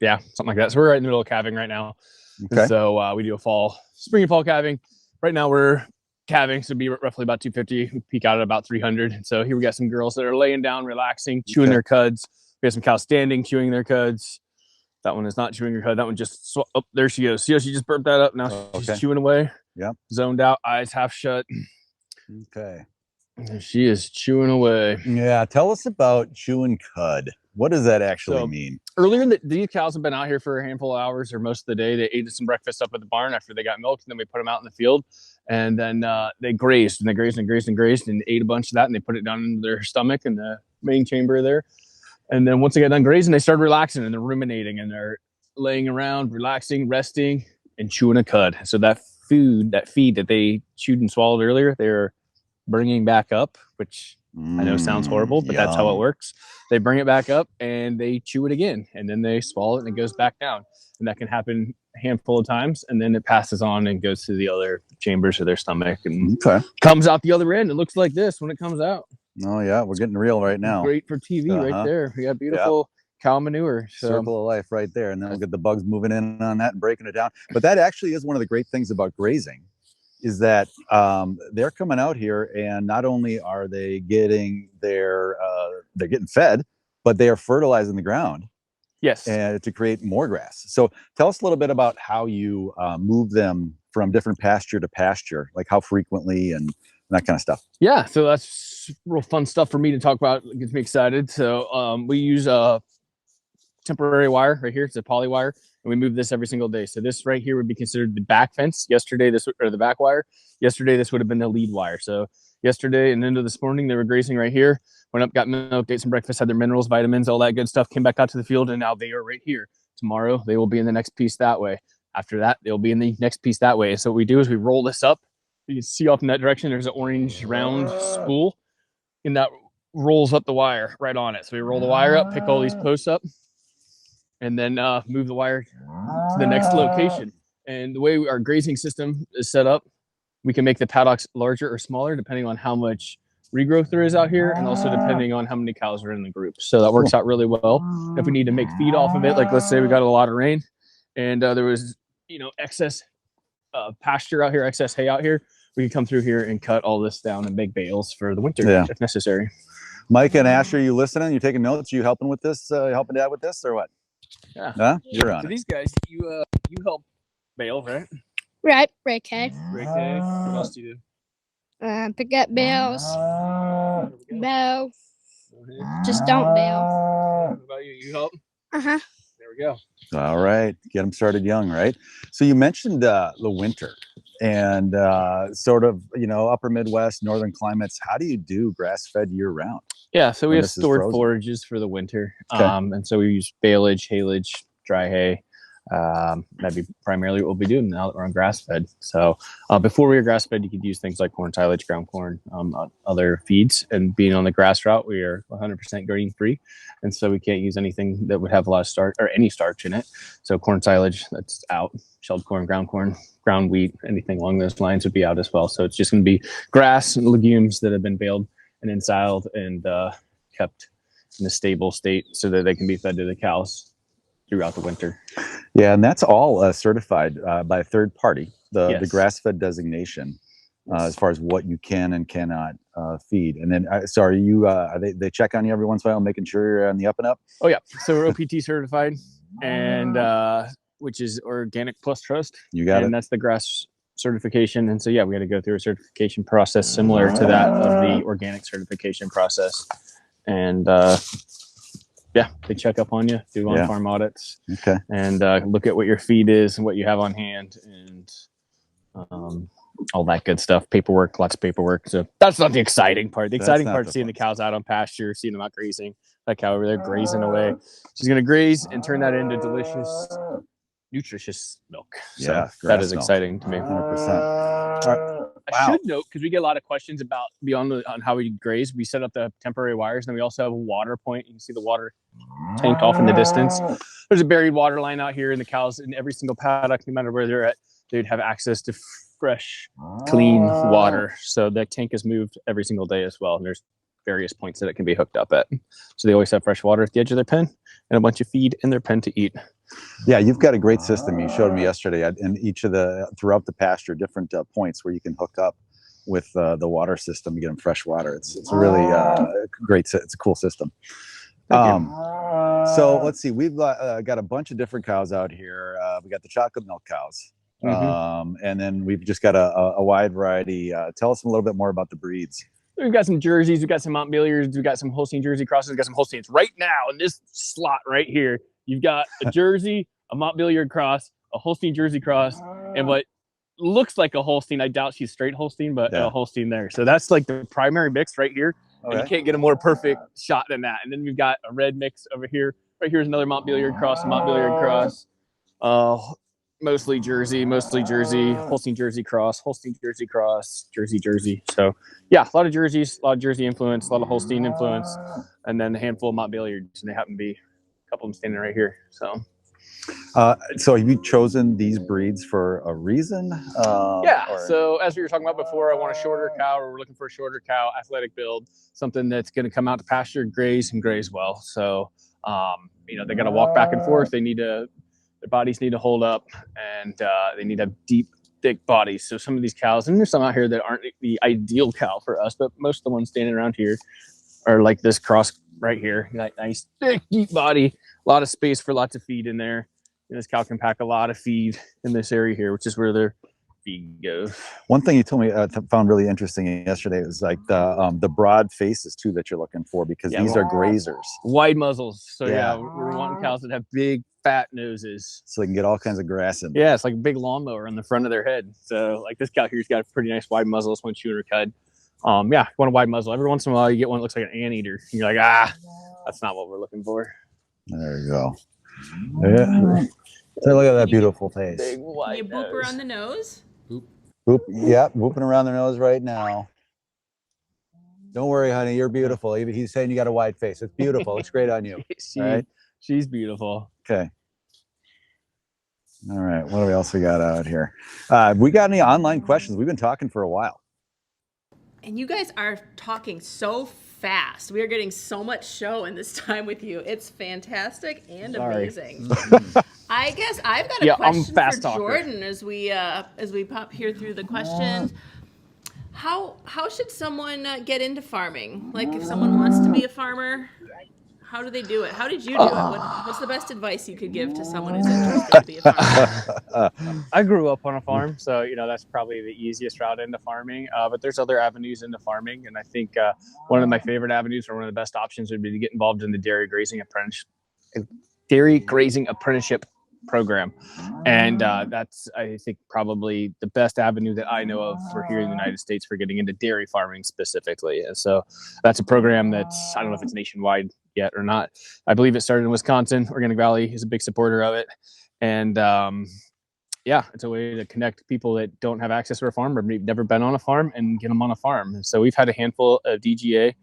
Yeah, something like that. So we're right in the middle of calving right now. Okay. So we do spring and fall calving. Right now we're calving, so it'd be roughly about 250. We peak out at about 300. So here we got some girls that are laying down, relaxing, chewing their cuds. We have some cows standing, chewing their cuds. That one is not chewing her cud. That one just, oh, there she goes. See how she just burped that up? Now she's chewing away. Yeah. Zoned out, eyes half shut. Okay. She is chewing away. Yeah. Tell us about chewing cud. What does that actually mean? Earlier, these cows have been out here for a handful of hours or most of the day. They ate some breakfast up at the barn after they got milked, and then we put them out in the field. And then they grazed, and they grazed and grazed and grazed and ate a bunch of that, and they put it down in their stomach in the main chamber there. And then once they got done grazing, they started relaxing, and they're ruminating, and they're laying around, relaxing, resting, and chewing a cud. So that feed that they chewed and swallowed earlier, they're bringing back up, which I know sounds horrible, but that's how it works. They bring it back up and they chew it again, and then they swallow it and it goes back down. And that can happen a handful of times, and then it passes on and goes to the other chambers of their stomach and comes out the other end. It looks like this when it comes out. Oh yeah, we're getting real right now. Great for TV right there. We got beautiful cow manure. So. Circle of life right there, and then we'll get the bugs moving in on that and breaking it down. But that actually is one of the great things about grazing, is that they're coming out here, and not only are they getting they're getting fed, but they are fertilizing the ground. Yes. And to create more grass. So tell us a little bit about how you move them from different pasture to pasture, like how frequently and that kind of stuff. Yeah, so that's real fun stuff for me to talk about. It gets me excited. So we use a temporary wire right here. It's a poly wire, and we move this every single day. So this right here would be considered the back fence. Yesterday, the back wire. Yesterday, this would have been the lead wire. So yesterday and into this morning, they were grazing right here. Went up, got milk, ate some breakfast, had their minerals, vitamins, all that good stuff. Came back out to the field, and now they are right here. Tomorrow, they will be in the next piece that way. After that, they'll be in the next piece that way. And so what we do is we roll this up. You can see off in that direction, there's an orange round spool, and that rolls up the wire right on it. So we roll the wire up, pick all these posts up, and then move the wire to the next location. And the way our grazing system is set up, we can make the paddocks larger or smaller depending on how much regrowth there is out here, and also depending on how many cows are in the group. So that works out really well. If we need to make feed off of it, like let's say we got a lot of rain and there was excess pasture out here, excess hay out here, we can come through here and cut all this down and make bales for the winter if necessary. Mike and Asher, you listening? You taking notes? You helping with this? Helping Dad with this, or what? Yeah. Huh? You're on. So these guys, you help bale, right? Right, rake hay. Rake hay. What else do you do? Pick up bales. Bow. Just don't bail. What about you? You help? Uh-huh. There we go. All right. Get them started young, right? So you mentioned the winter and sort of, upper Midwest, northern climates. How do you do grass-fed year-round? Yeah, so we have stored forages for the winter. Okay. And so we use baleage, haylage, dry hay. That'd be primarily what we'll be doing now that we're on grass fed. So before we were grass fed, you could use things like corn silage, ground corn, other feeds. And being on the grass route, we are 100% grain free, and so we can't use anything that would have a lot of starch or any starch in it. So corn silage, that's out. Shelled corn, ground wheat, anything along those lines would be out as well. So it's just going to be grass and legumes that have been baled and ensiled and kept in a stable state so that they can be fed to the cows throughout the winter. Yeah, and that's all certified by a third party, the grass-fed designation, as far as what you can and cannot feed. And then, they check on you every once in a while, making sure you're on the up and up? Oh, yeah. So we're OPT certified, and which is Organic Plus Trust. You got it. And that's the grass certification. And so, yeah, we had to go through a certification process similar to that of the organic certification process. And yeah, they check up on you, do on-farm audits, and look at what your feed is and what you have on hand, and all that good stuff. Paperwork, lots of paperwork. So that's not the exciting part. The exciting part is seeing the cows out on pasture, seeing them out grazing. That cow over there grazing away. She's going to graze and turn that into delicious, nutritious milk. So that is exciting to me. 100%. I should note, because we get a lot of questions about on how we graze. We set up the temporary wires, and then we also have a water point. You can see the water tank off in the distance. There's a buried water line out here, and the cows in every single paddock, no matter where they're at, they'd have access to fresh, clean water. So that tank is moved every single day as well, and there's various points that it can be hooked up at. So they always have fresh water at the edge of their pen and a bunch of feed in their pen to eat. Yeah, you've got a great system. You showed me yesterday in each of throughout the pasture, different points where you can hook up with the water system to get them fresh water. It's a really great. It's a cool system. So let's see. We've got a bunch of different cows out here. We got the chocolate milk cows. And then we've just got a wide variety. Tell us a little bit more about the breeds. We've got some jerseys, we've got some Montbéliards, we've got some Holstein Jersey crosses, we've got some Holsteins. Right now, in this slot right here, you've got a Jersey, a Montbéliard cross, a Holstein Jersey cross, and what looks like a Holstein. I doubt she's straight Holstein, but a Holstein there. So that's like the primary mix right here. And you can't get a more perfect shot than that. And then we've got a red mix over here. Right here is another Montbéliard cross, a Montbéliard cross. Mostly Jersey, Holstein Jersey cross, Holstein Jersey cross, Jersey. So yeah, a lot of jerseys, a lot of Jersey influence, a lot of Holstein influence, and then a handful of Montbéliards, and they happen to be a couple of them standing right here. So have you chosen these breeds for a reason? So as we were talking about before, I want a shorter cow, or we're looking for a shorter cow, athletic build, something that's going to come out to pasture, graze, and graze well. So they got to walk back and forth. Their bodies need to hold up, and they need to have deep, thick bodies. So some of these cows, and there's some out here that aren't the ideal cow for us, but most of the ones standing around here are like this cross right here. Nice, thick, deep body, a lot of space for lots of feed in there. And this cow can pack a lot of feed in this area here, which is where their feed goes. One thing you told me found really interesting yesterday was like the broad faces too that you're looking for, because these are grazers. Wide muzzles. So we're wanting cows that have big, fat noses, so they can get all kinds of grass in. Yeah, it's like a big lawnmower on the front of their head. So like this cow here's got a pretty nice wide muzzle. This one's chewing her cud. You want a wide muzzle. Every once in a while you get one that looks like an anteater. And you're like, that's not what we're looking for. There you go. Yeah. So look at that beautiful face. Big Can wide you boop around the nose? Boop. Yeah, whooping around their nose right now. Don't worry, honey, you're beautiful. Even he's saying you got a wide face. It's beautiful. It's great on you. She's beautiful. Okay. All right. What else we got out here? We got any online questions? We've been talking for a while. And you guys are talking so fast. We are getting so much show in this time with you. It's fantastic and amazing. I guess I've got a question for Jordan as we pop here through the questions. How should someone get into farming? Like if someone wants to be a farmer, how do they do it? How did you do it? What's the best advice you could give to someone who's interested to be a farmer? I grew up on a farm, so that's probably the easiest route into farming. But there's other avenues into farming, and I think one of my favorite avenues, or one of the best options, would be to get involved in the dairy grazing apprenticeship program. And that's, I think, probably the best avenue that I know of for here in the United States for getting into dairy farming specifically. And so that's a program that's, I don't know if it's nationwide yet or not. I believe it started in Wisconsin. Organic Valley is a big supporter of it. And it's a way to connect people that don't have access to a farm or maybe never been on a farm and get them on a farm. And so we've had a handful of DGA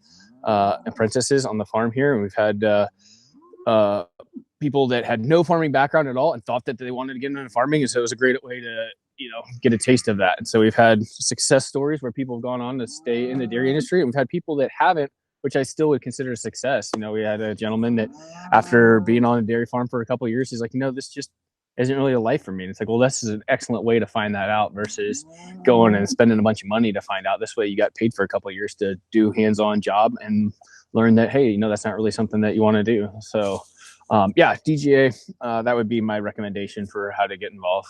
apprentices on the farm here. And we've had people that had no farming background at all and thought that they wanted to get into farming. And so it was a great way to, get a taste of that. And so we've had success stories where people have gone on to stay in the dairy industry. And we've had people that haven't, which I still would consider a success. We had a gentleman that after being on a dairy farm for a couple of years, he's like, this just isn't really a life for me. And it's like, well, this is an excellent way to find that out versus going and spending a bunch of money to find out. This way you got paid for a couple of years to do hands-on job and learn that, hey, that's not really something that you want to do. So DGA, that would be my recommendation for how to get involved.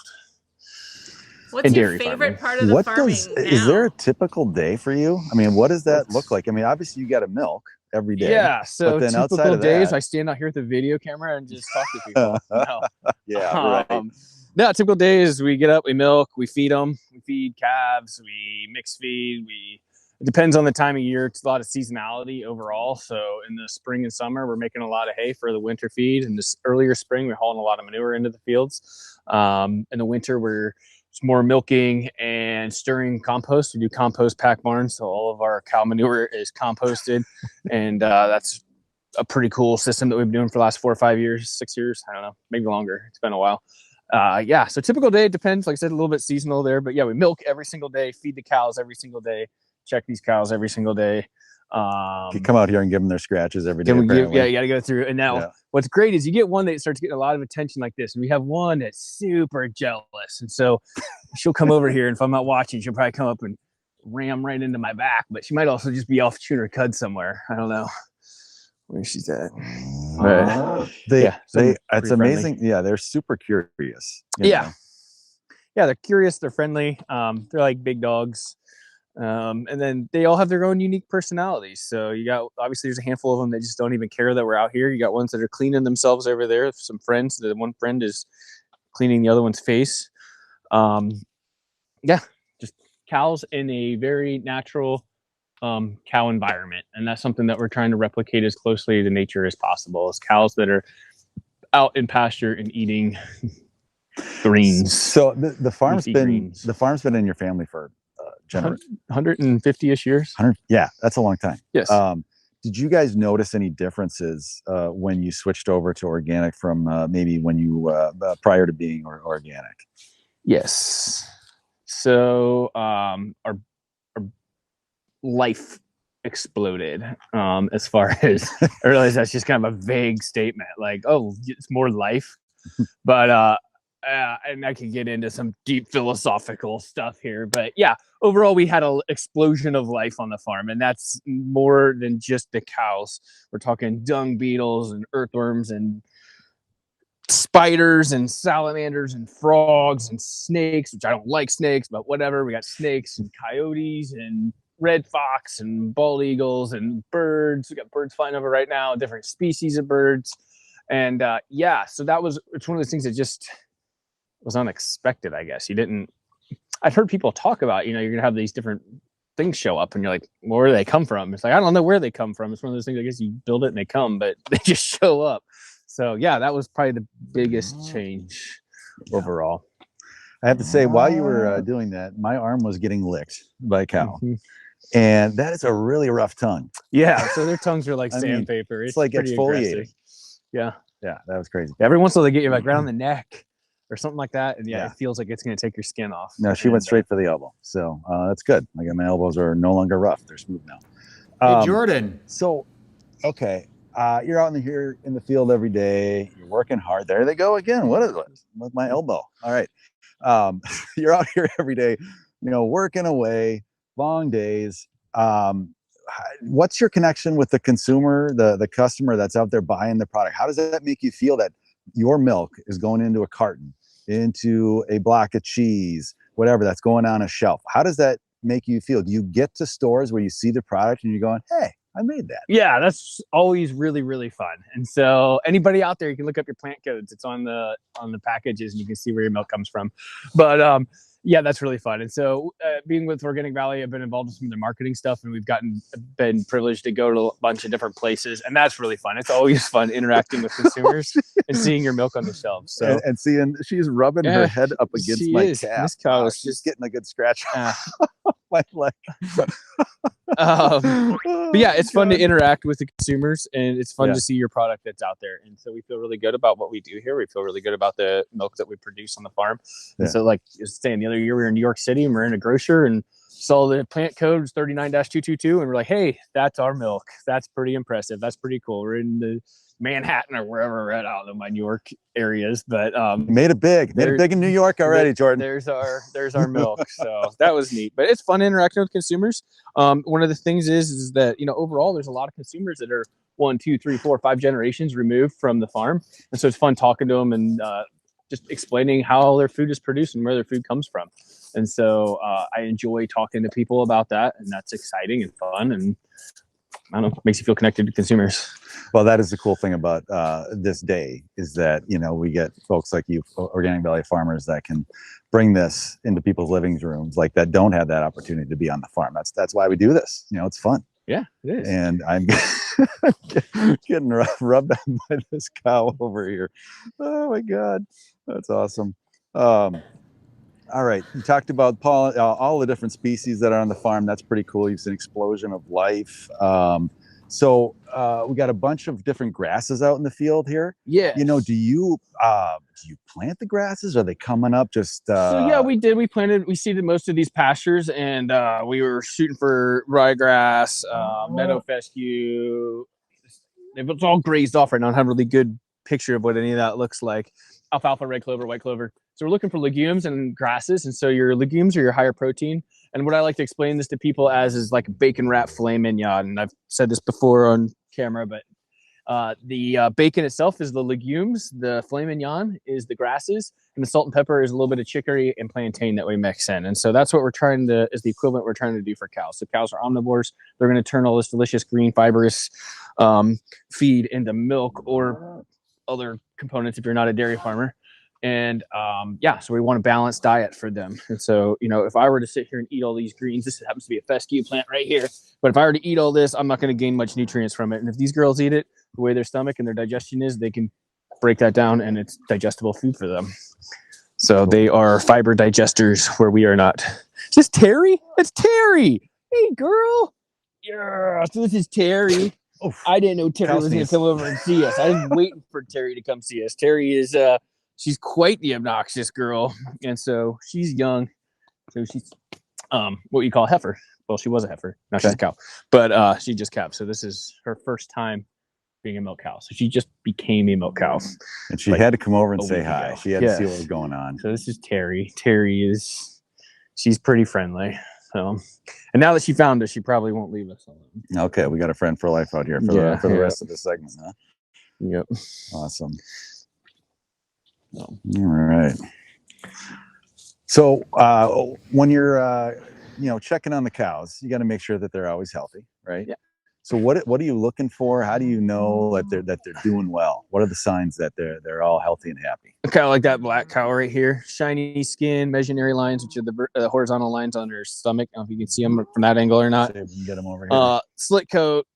What's your favorite part of the farming now? Is there a typical day for you? I mean, what does that look like? I mean, obviously you got to milk every day. Yeah, so but then typical outside of days, that, I stand out here with the video camera and just talk to people. right. No, typical days, we get up, we milk, we feed them, we feed calves, we mix feed, it depends on the time of year. It's a lot of seasonality overall. So in the spring and summer, we're making a lot of hay for the winter feed. In this earlier spring, we're hauling a lot of manure into the fields. In the winter, it's more milking and stirring compost. We do compost pack barns. So all of our cow manure is composted. And that's a pretty cool system that we've been doing for the last 4 or 5 years, 6 years. I don't know, maybe longer. It's been a while. So typical day, it depends. Like I said, a little bit seasonal there. But we milk every single day, feed the cows every single day. Check these cows every single day. You come out here and give them their scratches every day. You got to go through. And now what's great is you get one that starts getting a lot of attention like this. And we have one that's super jealous. And so she'll come over here. And if I'm not watching, she'll probably come up and ram right into my back. But she might also just be off chewing her cud somewhere. I don't know where she's at. But it's amazing. Yeah, they're super curious. You know? yeah, they're curious, they're friendly, they're like big dogs. And then they all have their own unique personalities. So you got, obviously there's a handful of them that just don't even care that we're out here. You got ones that are cleaning themselves over there. Some friends, the one friend is cleaning the other one's face. Yeah, just cows in a very natural cow environment. And that's something that we're trying to replicate as closely to nature as possible, is cows that are out in pasture and eating greens. So the farm's been in your family for 150-ish years. Yeah, that's a long time. Yes. Did you guys notice any differences when you switched over to organic from maybe when you prior to being organic? Yes. So our life exploded as far as I realize that's just kind of a vague statement, like, oh, it's more life. But and I can get into some deep philosophical stuff here, but yeah, overall we had an explosion of life on the farm, and that's more than just the cows. We're talking dung beetles and earthworms and spiders and salamanders and frogs and snakes, which I don't like snakes, but whatever. We got snakes and coyotes and red fox and bald eagles and birds. We got birds flying over right now, different species of birds. And yeah, so it's one of those things that just was unexpected, I guess. I've heard people talk about, you're gonna have these different things show up and you're like, well, where do they come from? It's like, I don't know where they come from. It's one of those things, I guess you build it and they come, but they just show up. So yeah, that was probably the biggest change overall. I have to say, while you were doing that, my arm was getting licked by a cow. And that is a really rough tongue. Yeah, so their tongues are like sandpaper. It's like exfoliating. Aggressive. Yeah. Yeah, that was crazy. Every once in a while they get you like right on the neck or something like that, and yeah, it feels like it's going to take your skin off. No, she went straight for the elbow, so that's good. My elbows are no longer rough; they're smooth now. Hey, Jordan. So, okay, you're out here in the field every day. You're working hard. There they go again. What is it with my elbow? All right, you're out here every day, working away, long days. What's your connection with the consumer, the customer that's out there buying the product? How does that make you feel that your milk is going into a carton, into a block of cheese, whatever that's going on a shelf? How does that make you feel? Do you get to stores where you see the product and you're going, hey, I made that? Yeah, that's always really, really fun. And so anybody out there, you can look up your plant codes. It's on the packages and you can see where your milk comes from. But yeah, that's really fun. And so being with Organic Valley, I've been involved in some of their marketing stuff, and we've been privileged to go to a bunch of different places, and that's really fun. It's always fun interacting with consumers and seeing your milk on the shelves. So and seeing she's rubbing her head up against my calf. This cow is just getting a good scratch on my leg. But yeah, it's fun to interact with the consumers, and it's fun to see your product that's out there. And so we feel really good about what we do here. We feel really good about the milk that we produce on the farm. And so, like you were saying, the other year we were in New York City and we're in a grocer and saw the plant code 39-222, and we're like, hey, that's our milk. That's pretty impressive. That's pretty cool. We're in the Manhattan or wherever we're at, out in my New York areas, but made it big in New York already, Jordan. There's our milk. So that was neat, but it's fun interacting with consumers. One of the things is that overall there's a lot of consumers that are 1, 2, 3, 4, 5 generations removed from the farm, and so it's fun talking to them and just explaining how their food is produced and where their food comes from. And so I enjoy talking to people about that, and that's exciting and fun, and I don't know, makes you feel connected to consumers. Well, that is the cool thing about this day, is that, we get folks like you, Organic Valley farmers, that can bring this into people's living rooms, like that don't have that opportunity to be on the farm. That's why we do this. It's fun. Yeah, it is. And I'm getting rubbed on by this cow over here. Oh my God, that's awesome. All right, you talked about all the different species that are on the farm. That's pretty cool. You've seen an explosion of life. So we got a bunch of different grasses out in the field here. Yeah. Do you plant the grasses? Are they coming up just? So yeah, we did. We seeded most of these pastures, and we were shooting for ryegrass, meadow fescue. It's all grazed off right now. I don't have a really good picture of what any of that looks like. Alfalfa, red clover, white clover. So we're looking for legumes and grasses. And so your legumes are your higher protein. And what I like to explain this to people as is like a bacon wrap filet mignon. And I've said this before on camera, but The bacon itself is the legumes. The filet mignon is the grasses, and the salt and pepper is a little bit of chicory and plantain that we mix in. And so that's what we're trying to is the equivalent we're trying to do for cows. So cows are omnivores. They're going to turn all this delicious green fibrous feed into milk or other components if you're not a dairy farmer. And so we want a balanced diet for them. And so, if I were to sit here and eat all these greens, this happens to be a fescue plant right here. But if I were to eat all this, I'm not going to gain much nutrients from it. And if these girls eat it, the way their stomach and their digestion is, they can break that down and it's digestible food for them. So they are fiber digesters where we are not. Is this Terry? It's Terry. Hey, girl. Yeah. So this is Terry. Oh, I didn't know Terry was going to come over and see us. I was waiting for Terry to come see us. Terry is she's quite the obnoxious girl, and so she's young. So she's what you call a heifer. Well, she was a heifer. Now she's a cow, but she just calved. So this is her first time being a milk cow. So she just became a milk cow, and she had to come over and say hi. She had to see what was going on. So this is Terry. She's pretty friendly. So, and now that she found us, she probably won't leave us alone. Okay, we got a friend for life out here for the rest of the segment, huh? Yep. Awesome. All right. So when you're checking on the cows, you got to make sure that they're always healthy, right? Yeah. So what are you looking for? How do you know that they're doing well? What are the signs that they're all healthy and happy? Kind of like that black cow right here, shiny skin, mesionary lines, which are the horizontal lines on her stomach. I don't know if you can see them from that angle or not. See if we can get them over here. Slick coat,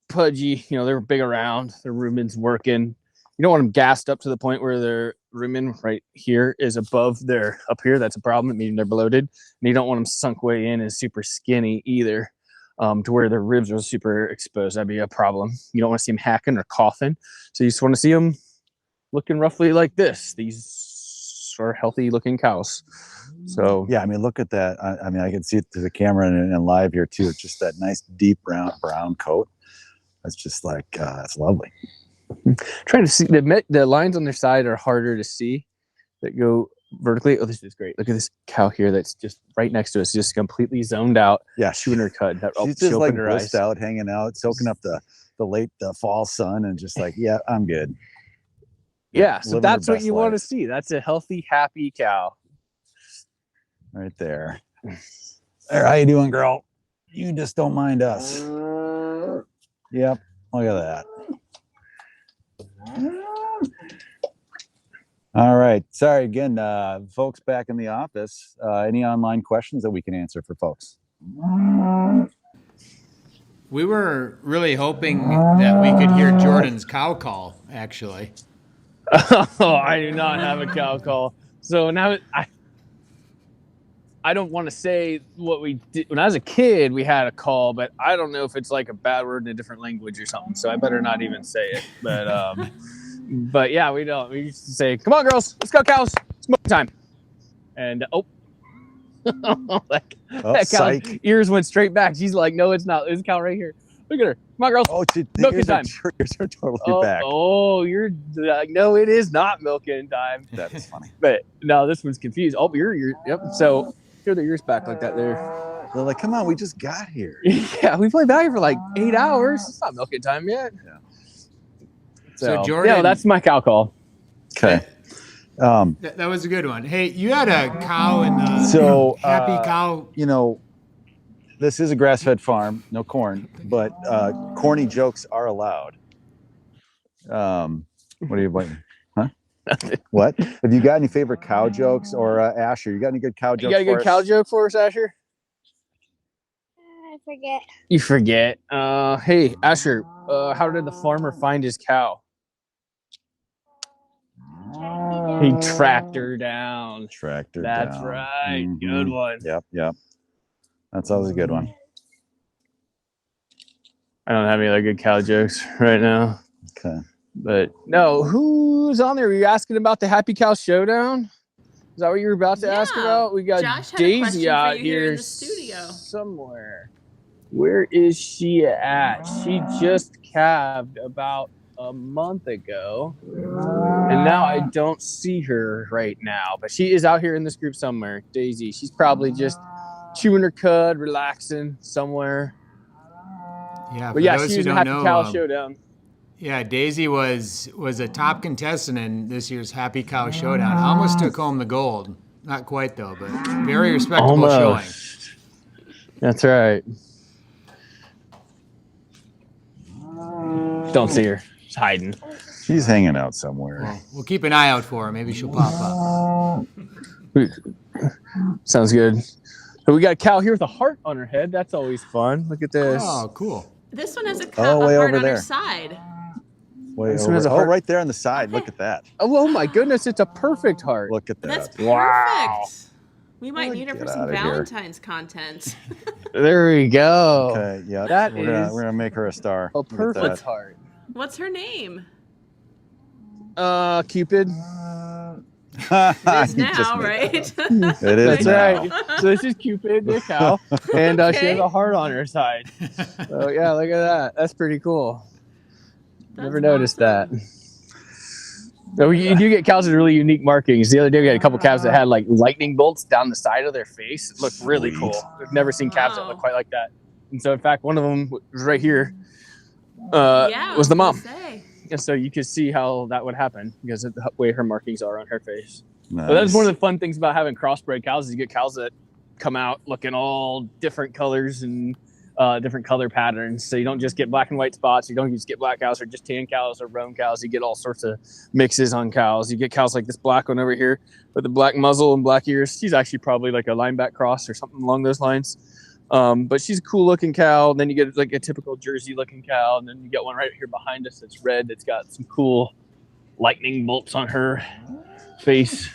pudgy. They're big around. Their rumen's working. You don't want them gassed up to the point where their rumen right here is above their up here. That's a problem, meaning they're bloated. And you don't want them sunk way in and super skinny either, to where their ribs are super exposed. That'd be a problem. You don't want to see them hacking or coughing. So you just want to see them looking roughly like this. These are healthy looking cows. So yeah, look at that. I can see it through the camera and live here too. It's just that nice deep brown coat. That's just like it's lovely. Trying to see the lines on their side are harder to see that go vertically. Oh, this is great. Look at this cow here that's just right next to us, just completely zoned out. Yeah, chewing her cud. She's just like blissed out, hanging out, soaking up the late fall sun, and just like, yeah, I'm good. Yeah, so that's what you want to see. That's a healthy, happy cow. Right there. There, how you doing, girl? You just don't mind us. Yep, look at that. All right. Sorry again, folks back in the office. Any online questions that we can answer for folks? We were really hoping that we could hear Jordan's cow call, actually. Oh, I do not have a cow call. So now I don't want to say what we did. When I was a kid, we had a call, but I don't know if it's like a bad word in a different language or something. So I better not even say it. But yeah, we don't. We used to say, "Come on, girls, let's go, cows. Smoke time." And that cow's ears went straight back. She's like, "No, it's not. There's a cow right here. Look at her. Come on, girls. Oh, milking time." Ears are totally back. Oh, you're like, no, it is not milking time. That is funny. But no, this one's confused. Oh, you're yep. So here the ears back like that there. They're like, come on, we just got here. Yeah, we played back here for like 8 hours. It's not milking time yet. Yeah. So Jordan, yeah, that's my cow call. Okay. That was a good one. Hey, you had a cow in the happy cow. This is a grass-fed farm, no corn, but corny jokes are allowed. What are you waiting? Huh? What? Have you got any favorite cow jokes, or Asher? You got any good cow jokes? You got a good cow joke for us, Asher? I forget. You forget. Hey, Asher, how did the farmer find his cow? He tracked her down. Tracked her down. That's right. Mm-hmm. Good one. Yep. That's always a good one. I don't have any other good cow jokes right now. Okay. But no, who's on there? Were you asking about the Happy Cow Showdown? Is that what you were about to ask about? We got Josh had Daisy out here here in the studio somewhere. Where is she at? She just calved about a month ago, and now I don't see her right now, but she is out here in this group somewhere. Daisy, she's probably just chewing her cud, relaxing somewhere. Yeah, but yeah, she was in Happy Cow Showdown. Yeah, Daisy was a top contestant in this year's Happy Cow Showdown. Almost took home the gold. Not quite though, but very respectable showing. Almost. That's right. Don't see her. She's hiding. She's hanging out somewhere. Well, we'll keep an eye out for her. Maybe she'll pop up. Sounds good. So we got a cow here with a heart on her head. That's always fun. Look at this. Oh, cool. This one has a, way heart over on there. her side. Way This over. one has a Oh, heart. right there on the side. Look at that. Oh my goodness, it's a perfect heart. Look at that. That's perfect. Wow. We might need her for get some outta here. Valentine's content. There we go. Okay, yeah. That we're gonna make her a star. a Look at perfect that. heart. What's her name? Cupid. It is You just now, made right? that. It is That's now. right. So this is Cupid, the cow, and she has a heart on her side. So yeah, look at that. That's pretty cool. Never noticed that. So you do get cows with really unique markings. The other day we had a couple calves that had like lightning bolts down the side of their face. It looked really cool. I've never seen calves that look quite like that. And so in fact, one of them was right here. Was the mom. And so you could see how that would happen because of the way her markings are on her face. Nice. So that's one of the fun things about having crossbred cows is you get cows that come out looking all different colors and different color patterns. So you don't just get black and white spots. You don't just get black cows or just tan cows or roan cows. You get all sorts of mixes on cows. You get cows like this black one over here with the black muzzle and black ears. She's actually probably like a lineback cross or something along those lines. But she's a cool looking cow. And then you get like a typical Jersey looking cow. And then you get one right here behind us that's red that's got some cool lightning bolts on her face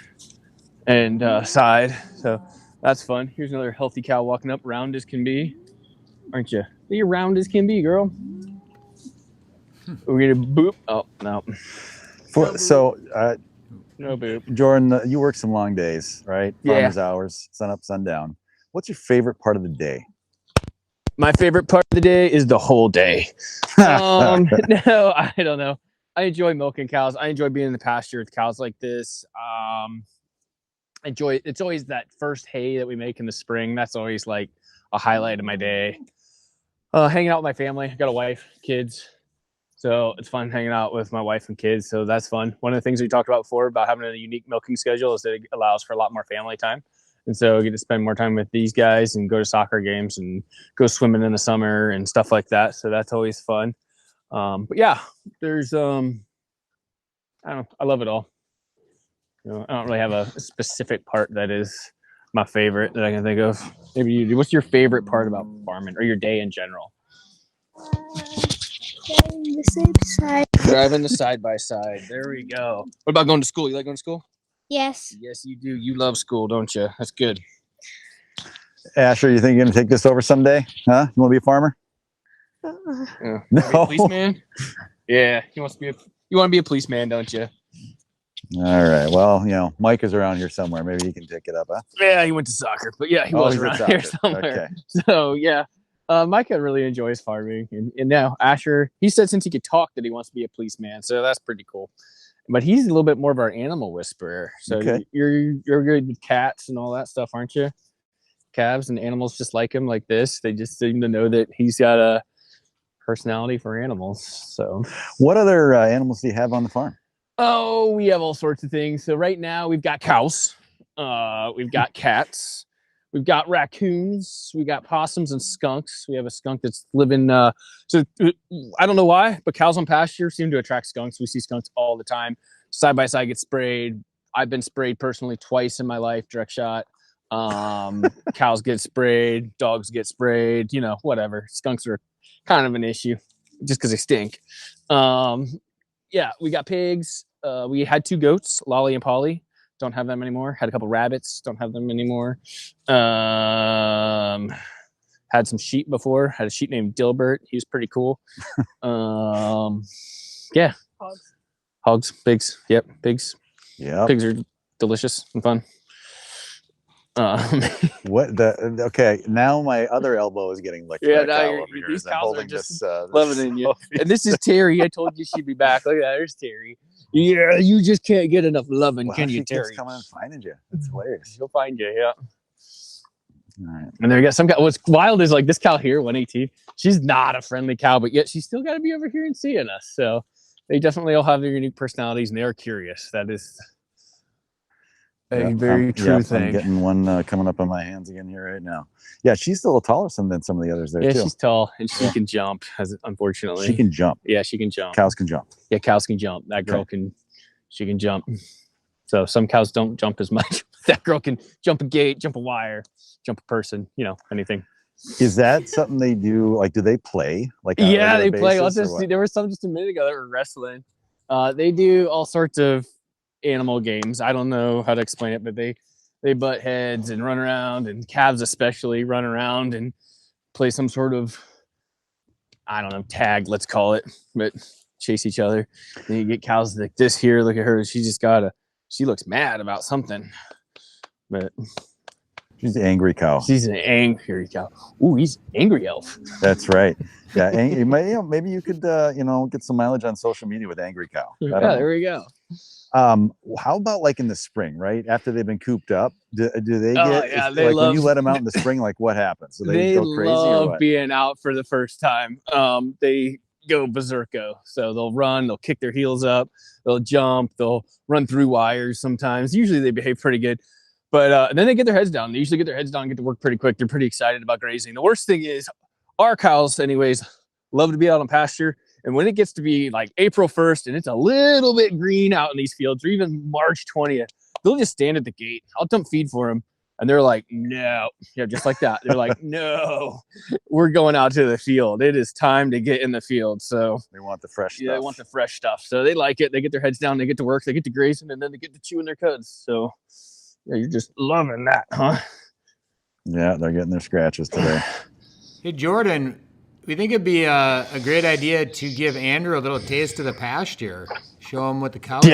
and side. So that's fun. Here's another healthy cow walking up, round as can be. Aren't you? You're round as can be, girl. We're gonna boop. Oh no. So, no boop. Jordan, you work some long days, right? Yeah. Farmers hours, sun up, sundown. What's your favorite part of the day? My favorite part of the day is the whole day. No, I don't know. I enjoy milking cows. I enjoy being in the pasture with cows like this. It's always that first hay that we make in the spring. That's always like a highlight of my day. Hanging out with my family. I got a wife, kids. So it's fun hanging out with my wife and kids. So that's fun. One of the things we talked about before about having a unique milking schedule is that it allows for a lot more family time. And so I get to spend more time with these guys and go to soccer games and go swimming in the summer and stuff like that. So that's always fun. But yeah, there's, I don't know. I love it all. You know, I don't really have a specific part that is my favorite that I can think of. Maybe you do. What's your favorite part about farming or your day in general? Driving the side side. Driving the side by side. There we go. What about going to school? You like going to school? Yes. Yes, you do. You love school, don't you? That's good. Asher, you think you're gonna take this over someday? Huh? You want to be a farmer? Yeah. No. Policeman? Yeah. You want to be a policeman, don't you? All right. Well, you know, Mike is around here somewhere. Maybe he can pick it up, huh? Yeah, he went to soccer, but yeah, he was he's at around here soccer. somewhere. Okay. So yeah, Micah really enjoys farming, and now Asher, he said since he could talk that he wants to be a policeman, so that's pretty cool. But he's a little bit more of our animal whisperer. So Okay. you're good with cats and all that stuff, aren't you? Calves and animals just like him, like this. They just seem to know that he's got a personality for animals. So, What other animals do you have on the farm? oh, we have all sorts of things. So right now we've got cows, we've got cats, we've got raccoons, we got possums and skunks. We have a skunk that's living. I don't know why, but cows on pasture seem to attract skunks. We see skunks all the time. Side by side get sprayed. I've been sprayed personally twice in my life, direct shot. Cows get sprayed, dogs get sprayed. You know, whatever. Skunks are kind of an issue just because they stink. Yeah, we got pigs. We had 2 goats, Lolly and Polly. Don't have them anymore. Had a couple rabbits. Don't have them anymore. Had some sheep before. Had a sheep named Dilbert. He was pretty cool. Yeah. Hogs. Pigs. Yep. Pigs. Yeah. Pigs are delicious and fun. Okay, now my other elbow is getting licked. Yeah, by a now cow you're- over here these as I'm cows are holding just this, loving in you. And this is Terry. I told you she'd be back. Look at that. There's Terry. Yeah, you just can't get enough loving, Wow, can she you, keeps Terry? coming and finding you. It's hilarious. She'll find you. Yeah. All right. And then we got some cow. What's wild is like this cow here, 118. She's not a friendly cow, but yet she's still got to be over here and seeing us. So they definitely all have their unique personalities, and they are curious. That is a very true thing. I'm getting one coming up on my hands again here right now. Yeah, she's still taller than some of the others there too. Yeah, she's tall and she can jump. Unfortunately, she can jump. Yeah, she can jump. Cows can jump. Yeah, cows can jump. That girl she can jump. So some cows don't jump as much. That girl can jump a gate, jump a wire, jump a person. Anything. Is that something they do? Like, do they play? Like, yeah, they play. There was some just a minute ago that were wrestling. They do all sorts of animal games. I don't know how to explain it, but they butt heads and run around, and calves especially run around and play some sort of, I don't know, tag, let's call it, but chase each other. And you get cows like this here. Look at her. She looks mad about something, but she's an angry cow. She's an angry cow. Ooh, he's an angry elf. That's right. Yeah, maybe you could get some mileage on social media with angry cow. Yeah, there we go. How about like in the spring, right after they've been cooped up? Do they get? Yeah, like when you let them out in the spring, like what happens? Do they go crazy love or what? being out for the first time. They go berserko. So they'll run, they'll kick their heels up, they'll jump, they'll run through wires sometimes. Usually they behave pretty good. But then they get their heads down. They usually get their heads down and get to work pretty quick. They're pretty excited about grazing. The worst thing is our cows, anyways, love to be out on pasture. And when it gets to be like April 1st and it's a little bit green out in these fields, or even March 20th, they'll just stand at the gate. I'll dump feed for them. And they're like, no. Yeah, just like that. They're like, no, we're going out to the field. It is time to get in the field. So they want the fresh stuff. Yeah, they want the fresh stuff. So they like it. They get their heads down. They get to work. They get to grazing, and then they get to chewing their cuds. So yeah, you're just loving that, huh? Yeah, they're getting their scratches today. Hey, Jordan, we think it'd be a great idea to give Andrew a little taste of the pasture. Show him what the cows are.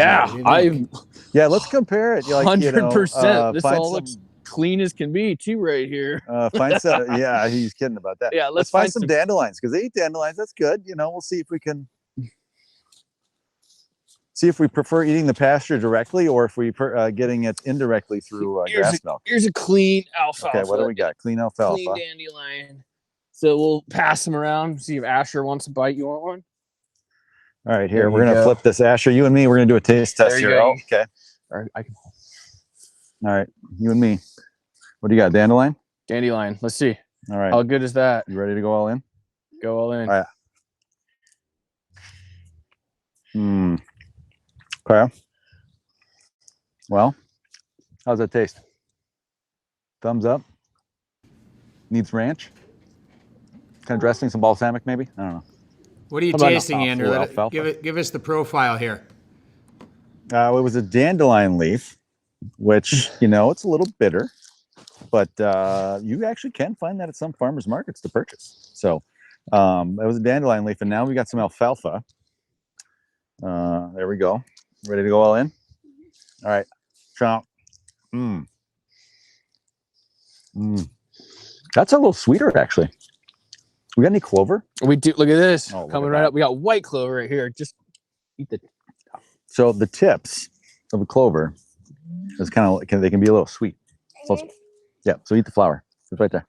Yeah, let's compare it. 100%. This all looks clean as can be too right here. Find some. Yeah, he's kidding about that. Yeah, let's find some dandelions because they eat dandelions. That's good. We'll see if we can prefer eating the pasture directly or if we getting it indirectly through grass milk. Here's a clean alfalfa. Okay, what do we got? Clean alfalfa. Clean dandelion. So we'll pass them around. See if Asher wants a bite. You want one? All right, here we're gonna flip this. Asher, you and me, we're gonna do a taste test here. Go. Okay. All right, I can. All right, you and me. What do you got? Dandelion? Dandelion. Let's see. All right. How good is that? You ready to go all in? Go all in. All right. Okay. Well, how's that taste? Thumbs up. Needs ranch. Kind of dressing, some balsamic, maybe. I don't know. What are you tasting, Andrew? Give us the profile here. It was a dandelion leaf, which it's a little bitter, but you actually can find that at some farmers markets to purchase. So it was a dandelion leaf, and now we got some alfalfa. There we go. Ready to go all in? All right. Chomp. That's a little sweeter, actually. We got any clover? We do. Look at this. Coming right up. We got white clover right here. Just eat the top. So the tips of a clover is kind of, they can be a little sweet. So so eat the flower. It's right there.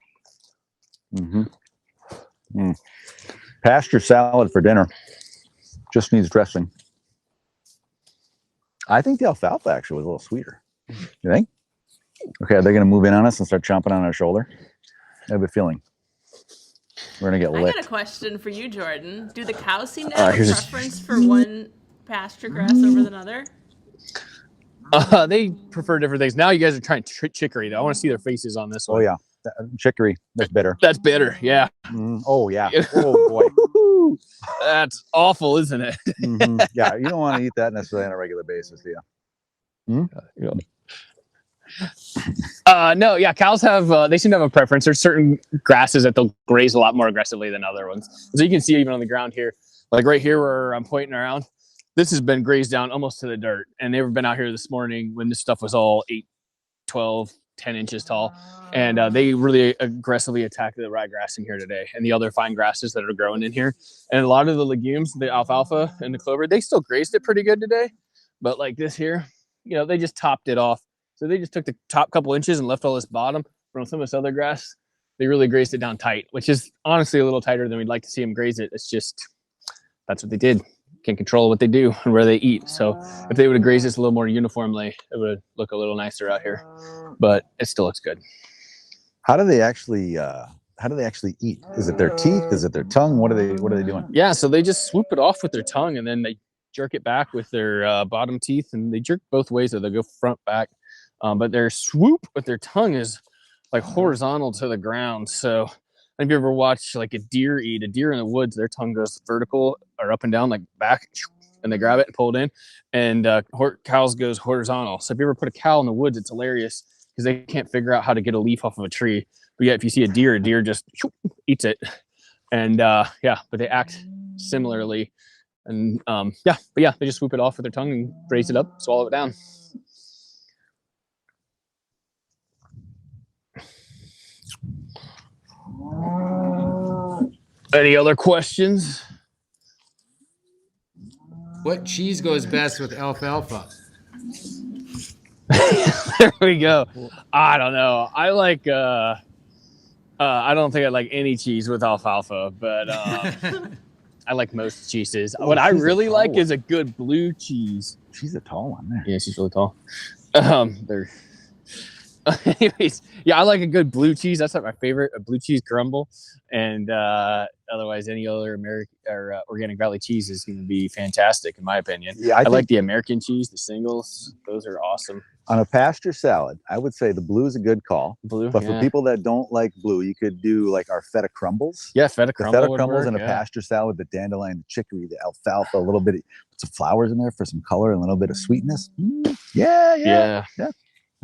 Pasture salad for dinner. Just needs dressing. I think the alfalfa actually was a little sweeter. You think? Okay, are they going to move in on us and start chomping on our shoulder? I have a feeling. We're going to get licked. I got a question for you, Jordan. Do the cows seem to have a preference for one pasture grass over another? They prefer different things. Now you guys are trying chicory, though. I want to see their faces on this one. Oh, yeah. Chicory. That's bitter. That's bitter, yeah. Oh, yeah. Oh, boy. That's awful, isn't it? Yeah, you don't want to eat that necessarily on a regular basis, do you? No, yeah, cows have, they seem to have a preference. There's certain grasses that they'll graze a lot more aggressively than other ones. So you can see even on the ground here, like right here where I'm pointing around, this has been grazed down almost to the dirt. And they've been out here this morning when this stuff was all 8, 12, 10 inches tall. And they really aggressively attacked the ryegrass in here today and the other fine grasses that are growing in here. And a lot of the legumes, the alfalfa and the clover, they still grazed it pretty good today. But like this here, they just topped it off. So they just took the top couple inches and left all this bottom. But on some of this other grass, they really grazed it down tight, which is honestly a little tighter than we'd like to see them graze it. It's just, that's what they did. Can't control what they do and where they eat. So if they would have grazed this a little more uniformly, it would look a little nicer out here. But it still looks good. How do they actually eat? Is it their teeth? Is it their tongue? What are they doing? Yeah, so they just swoop it off with their tongue, and then they jerk it back with their bottom teeth, and they jerk both ways, so they go front, back. But their swoop with their tongue is like horizontal to the ground. So if you ever watch like a deer eat, a deer in the woods, their tongue goes vertical or up and down, like back, and they grab it and pull it in. And cows goes horizontal. So if you ever put a cow in the woods, it's hilarious because they can't figure out how to get a leaf off of a tree. But yeah, if you see a deer just eats it. And but they act similarly. And they just swoop it off with their tongue and raise it up, swallow it down. Any other questions? What cheese goes best with alfalfa? There we go. I don't know. I like I don't think I like any cheese with alfalfa, but I like most cheeses. What I really like is a good blue cheese. She's a tall one there. Yeah, she's really tall. They're anyways, yeah, I like a good blue cheese. That's like my favorite, a blue cheese crumble. And otherwise, any other American or Organic Valley cheese is going to be fantastic, in my opinion. Yeah, I like the American cheese, the singles. Those are awesome. On a pasture salad, I would say the blue is a good call. Blue, but for people that don't like blue, you could do like our feta crumbles. Yeah, feta crumble. Feta crumbles in a pasture salad, the dandelion, the chicory, the alfalfa, a little bit, put some flowers in there for some color and a little bit of sweetness. Yeah.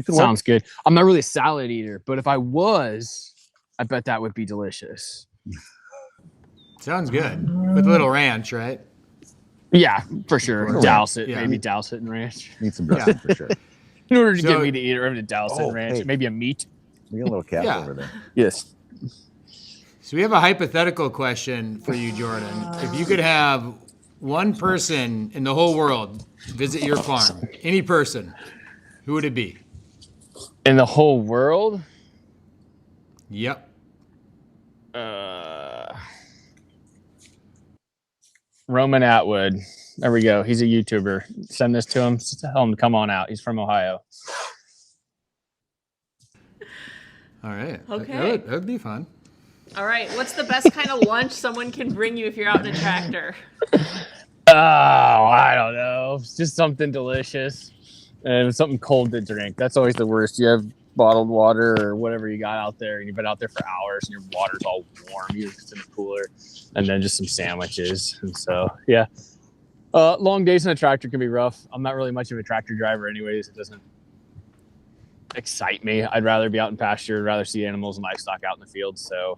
Sounds good. I'm not really a salad eater, but if I was, I bet that would be delicious. Sounds good. With a little ranch, right? Yeah, for sure. Douse it. Yeah. Maybe douse it in ranch. Need some dressing for sure. In order to get me to eat it, I have to douse it in ranch. Hey. Maybe a meat. We got a little cat over there. Yes. So we have a hypothetical question for you, Jordan. If you could have one person in the whole world visit your farm, any person, who would it be? In the whole world? Yep. Roman Atwood. There we go. He's a YouTuber. Send this to him. Tell him to come on out. He's from Ohio. All right. Okay. That would be fun. All right. What's the best kind of lunch someone can bring you if you're out in a tractor? Oh, I don't know. It's just something delicious. And something cold to drink. That's always the worst. You have bottled water or whatever you got out there, and you've been out there for hours, and your water's all warm. You're just in the cooler. And then just some sandwiches. And so, yeah. Long days in a tractor can be rough. I'm not really much of a tractor driver anyways. It doesn't excite me. I'd rather be out in pasture. I'd rather see animals and livestock out in the field. So,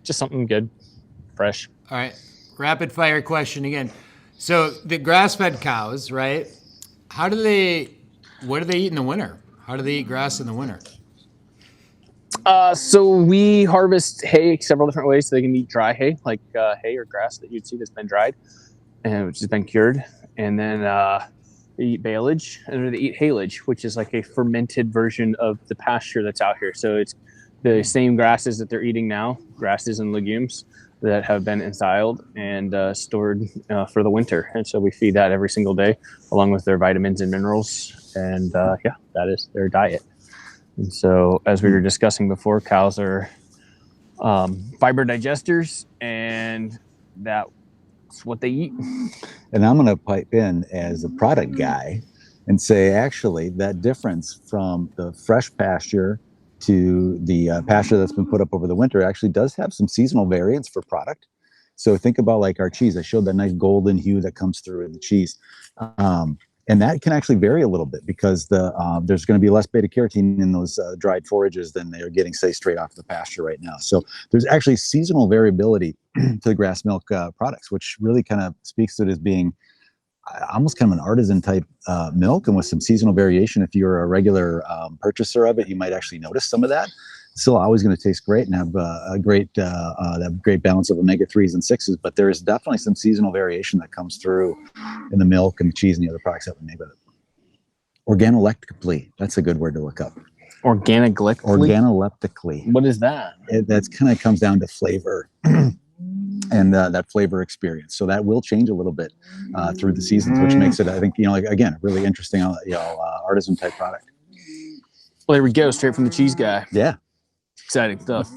just something good, fresh. All right. Rapid fire question again. So the grass-fed cows, right? What do they eat in the winter? How do they eat grass in the winter? So we harvest hay several different ways. So they can eat dry hay, like hay or grass that you'd see that's been dried, and which has been cured. And then they eat baleage, and then they eat haylage, which is like a fermented version of the pasture that's out here. So it's the same grasses that they're eating now, grasses and legumes that have been ensiled and stored for the winter. And so we feed that every single day, along with their vitamins and minerals. And that is their diet. And so, as we were discussing before, cows are fiber digesters, and that's what they eat. And I'm going to pipe in as a product guy and say, actually, that difference from the fresh pasture to the pasture that's been put up over the winter actually does have some seasonal variance for product. So think about like our cheese. I showed that nice golden hue that comes through in the cheese. And that can actually vary a little bit because there's going to be less beta carotene in those dried forages than they're getting, say, straight off the pasture right now. So there's actually seasonal variability to the grass milk products, which really kind of speaks to it as being almost kind of an artisan type milk, and with some seasonal variation. If you're a regular purchaser of it, you might actually notice some of that. It's still always going to taste great and have a great balance of omega-3s and 6s, but there is definitely some seasonal variation that comes through in the milk and the cheese and the other products that we make with it. Organoleptically, that's a good word to look up. Organoleptically. What is that? That's kind of comes down to flavor and that flavor experience. So that will change a little bit through the seasons, which makes it, I think, like, again, a really interesting, artisan type product. Well, there we go, straight from the cheese guy. Yeah. Exciting stuff.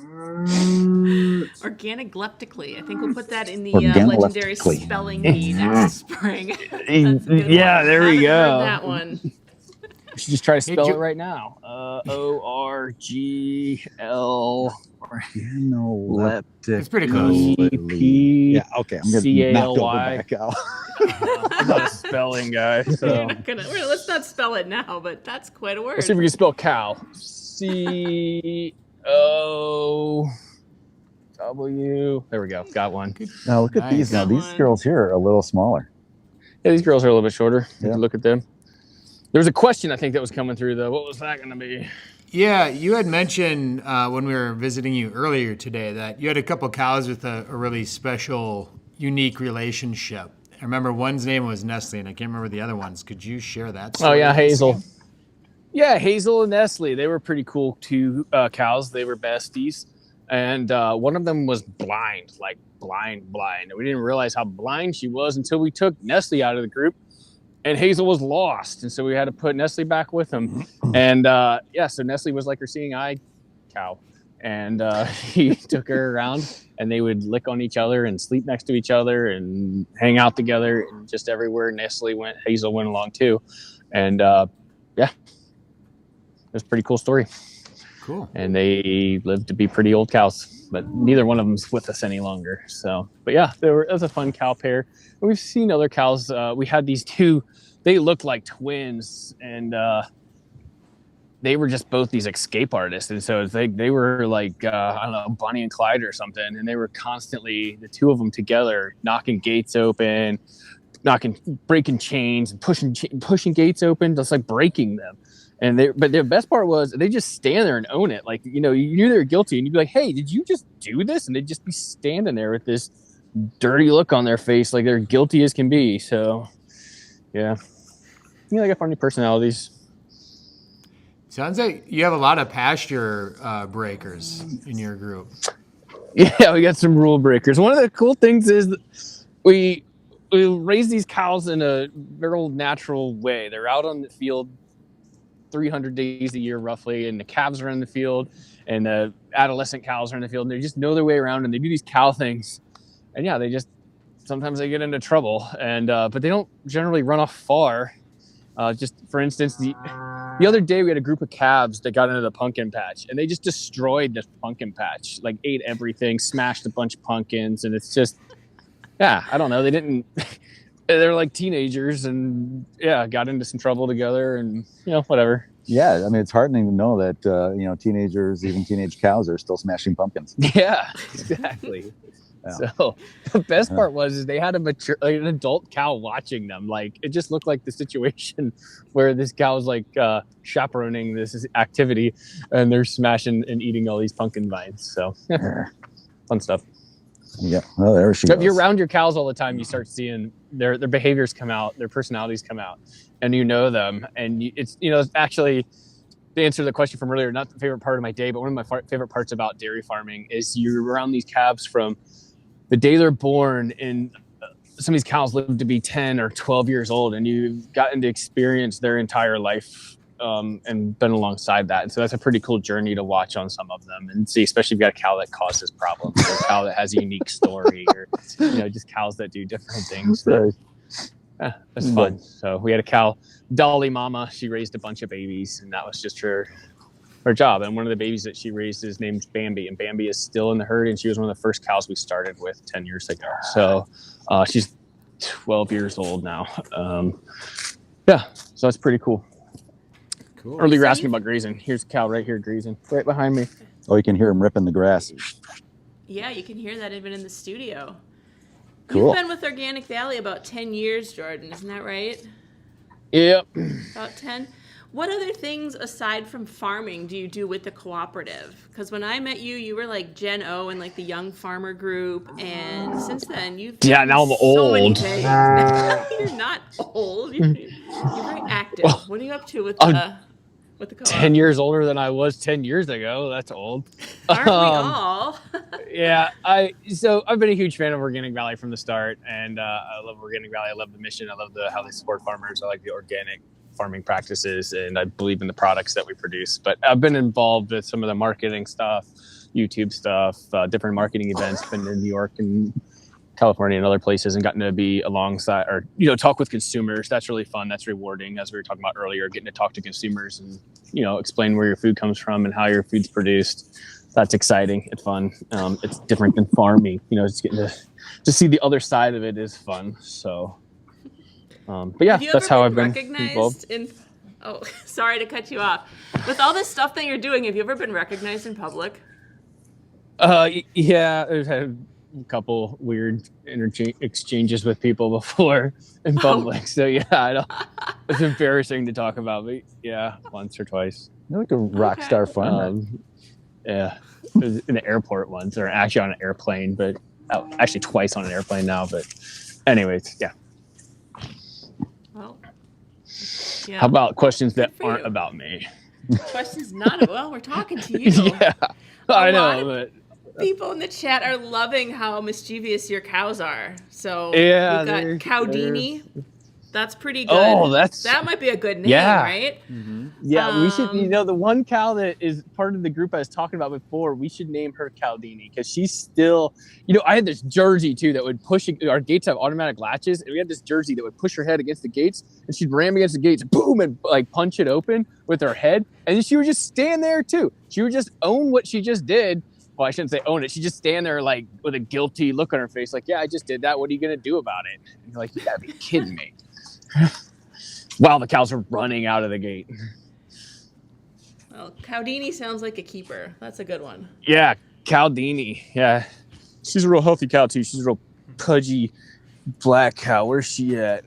Organigleptically. I think we'll put that in the legendary spelling bee next spring. Yeah, there we go. That one. We should just try to spell it right now. ORGL. Organoleptic. It's pretty close. Yeah, okay. I'm going to knock over back out. I'm not a spelling guy. So. Let's not spell it now, but that's quite a word. Let's see if we can spell cow. COW. There we go. Got one. Now look at these. Now these girls here are a little smaller. Yeah, these girls are a little bit shorter. Yeah. Look at them. There was a question I think that was coming through though. What was that going to be? Yeah, you had mentioned when we were visiting you earlier today that you had a couple cows with a really special, unique relationship. I remember one's name was Nestle, and I can't remember the other ones. Could you share that story? Oh yeah, Hazel. Yeah, Hazel and Nestle. They were pretty cool two cows. They were besties. And one of them was blind, like blind. And we didn't realize how blind she was until we took Nestle out of the group. And Hazel was lost. And so we had to put Nestle back with him. And so Nestle was like her seeing eye cow. And he took her around and they would lick on each other and sleep next to each other and hang out together. And just everywhere Nestle went, Hazel went along too. And it was a pretty cool story. Cool. And they lived to be pretty old cows, but neither one of them's with us any longer. So, but yeah, it was a fun cow pair. And we've seen other cows. We had these two, they looked like twins, and they were just both these escape artists. And so they were like, I don't know, Bonnie and Clyde or something. And they were constantly, the two of them together, knocking gates open, breaking chains, and pushing gates open, just like breaking them. But the best part was they just stand there and own it. Like, you knew they were guilty and you'd be like, hey, did you just do this? And they'd just be standing there with this dirty look on their face, like they're guilty as can be. So, yeah. They got funny personalities. Sounds like you have a lot of pasture breakers in your group. Yeah, we got some rule breakers. One of the cool things is that we raise these cows in a very natural way. They're out on the field 300 days a year roughly, and the calves are in the field and the adolescent cows are in the field, and they just know their way around and they do these cow things. And yeah, sometimes they get into trouble, and but they don't generally run off far. Just for instance, the other day we had a group of calves that got into the pumpkin patch, and they just destroyed this pumpkin patch, like ate everything, smashed a bunch of pumpkins, and it's just, yeah, I don't know. They didn't, they're like teenagers, and yeah, got into some trouble together, and whatever. Yeah, I mean, it's heartening to know that teenagers, even teenage cows, are still smashing pumpkins. Yeah, exactly. Yeah. So the best part was they had an adult cow watching them. Like, it just looked like the situation where this cow was like chaperoning this activity, and they're smashing and eating all these pumpkin vines. So fun stuff. Yeah, well, there she goes. If you're around your cows all the time, you start seeing their behaviors come out, their personalities come out, and you know them. And it's actually, to answer the question from earlier, not the favorite part of my day, but one of my favorite parts about dairy farming is you're around these calves from the day they're born, and some of these cows live to be 10 or 12 years old, and you've gotten to experience their entire life and been alongside that. And so that's a pretty cool journey to watch on some of them and see, especially if you've got a cow that causes problems, or a cow that has a unique story, or just cows that do different things. That's fun. So we had a cow, Dolly Mama. She raised a bunch of babies, and that was just her job. And one of the babies that she raised is named Bambi, and Bambi is still in the herd, and she was one of the first cows we started with 10 years ago. So she's 12 years old now. So that's pretty cool. Cool. Earlier you were asking about grazing. Here's a cow right here grazing, right behind me. Oh, you can hear him ripping the grass. Yeah, you can hear that even in the studio. Cool. You've been with Organic Valley about 10 years, Jordan, isn't that right? Yep. About 10. What other things aside from farming do you do with the cooperative? Because when I met you, you were like Gen O and like the young farmer group, and since then you've done now I'm so many old. things. You're not old. You're very active. What are you up to with with the co-op? 10 years older than I was 10 years ago. That's old. Aren't we all? Yeah, I've been a huge fan of Organic Valley from the start, and I love Organic Valley. I love the mission. I love how they support farmers. I like the organic farming practices, and I believe in the products that we produce. But I've been involved with some of the marketing stuff, YouTube stuff, different marketing events. Been in New York and California and other places, and gotten to be alongside or talk with consumers. That's really fun. That's rewarding, as we were talking about earlier, getting to talk to consumers and explain where your food comes from and how your food's produced. That's exciting. It's fun. It's different than farming. Just getting to see the other side of it is fun. So but yeah, that's how I've been involved. Oh, sorry to cut you off. With all this stuff that you're doing, have you ever been recognized in public? Yeah, I've had a couple weird exchanges with people before in public. So yeah, it's embarrassing to talk about, but yeah, once or twice. You're like a rock star farmer. Yeah, it was in the airport once, or actually on an airplane, but actually twice on an airplane now. But anyways, yeah. Well, yeah. How about questions that aren't about me? Questions not well, we're talking to you. Yeah, I know, but people in the chat are loving how mischievous your cows are. So yeah, we've got Cowdini. That's pretty good. Oh, that might be a good name, right? Mm-hmm. Yeah, we should. The one cow that is part of the group I was talking about before, we should name her Cowdini because she's still. I had this Jersey too that would push. Our gates have automatic latches, and we had this Jersey that would push her head against the gates, and she'd ram against the gates, boom, and like punch it open with her head, and then she would just stand there too. She would just own what she just did. Well, I shouldn't say own it. She just stand there like with a guilty look on her face, like, yeah, I just did that. What are you gonna do about it? And you're like, you gotta be kidding me. While the cows are running out of the gate. Well, Cowdini sounds like a keeper. That's a good one. Yeah, Cowdini. Yeah, she's a real healthy cow too. She's a real pudgy black cow. Where's she at?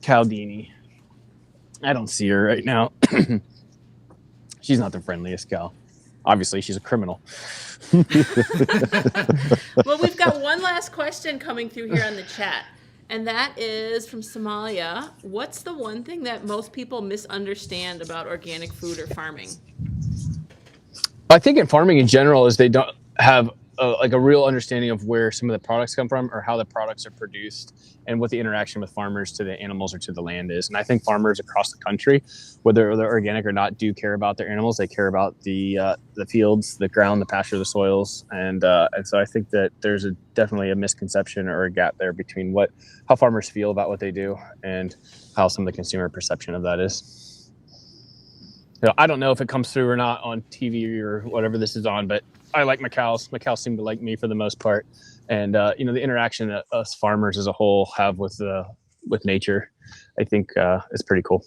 Cowdini. I don't see her right now. She's not the friendliest cow. Obviously, she's a criminal. Well, we've got one last question coming through here on the chat. And that is from Somalia. What's the one thing that most people misunderstand about organic food or farming? I think in farming in general is they don't have a real understanding of where some of the products come from or how the products are produced and what the interaction with farmers to the animals or to the land is. And I think farmers across the country, whether they're organic or not, do care about their animals. They care about the fields, the ground, the pasture, the soils. And so I think that there's definitely a misconception or a gap there between how farmers feel about what they do and how some of the consumer perception of that is. I don't know if it comes through or not on TV or whatever this is on, but I like my cows. My cows seem to like me for the most part. And, the interaction that us farmers as a whole have with nature, I think is pretty cool.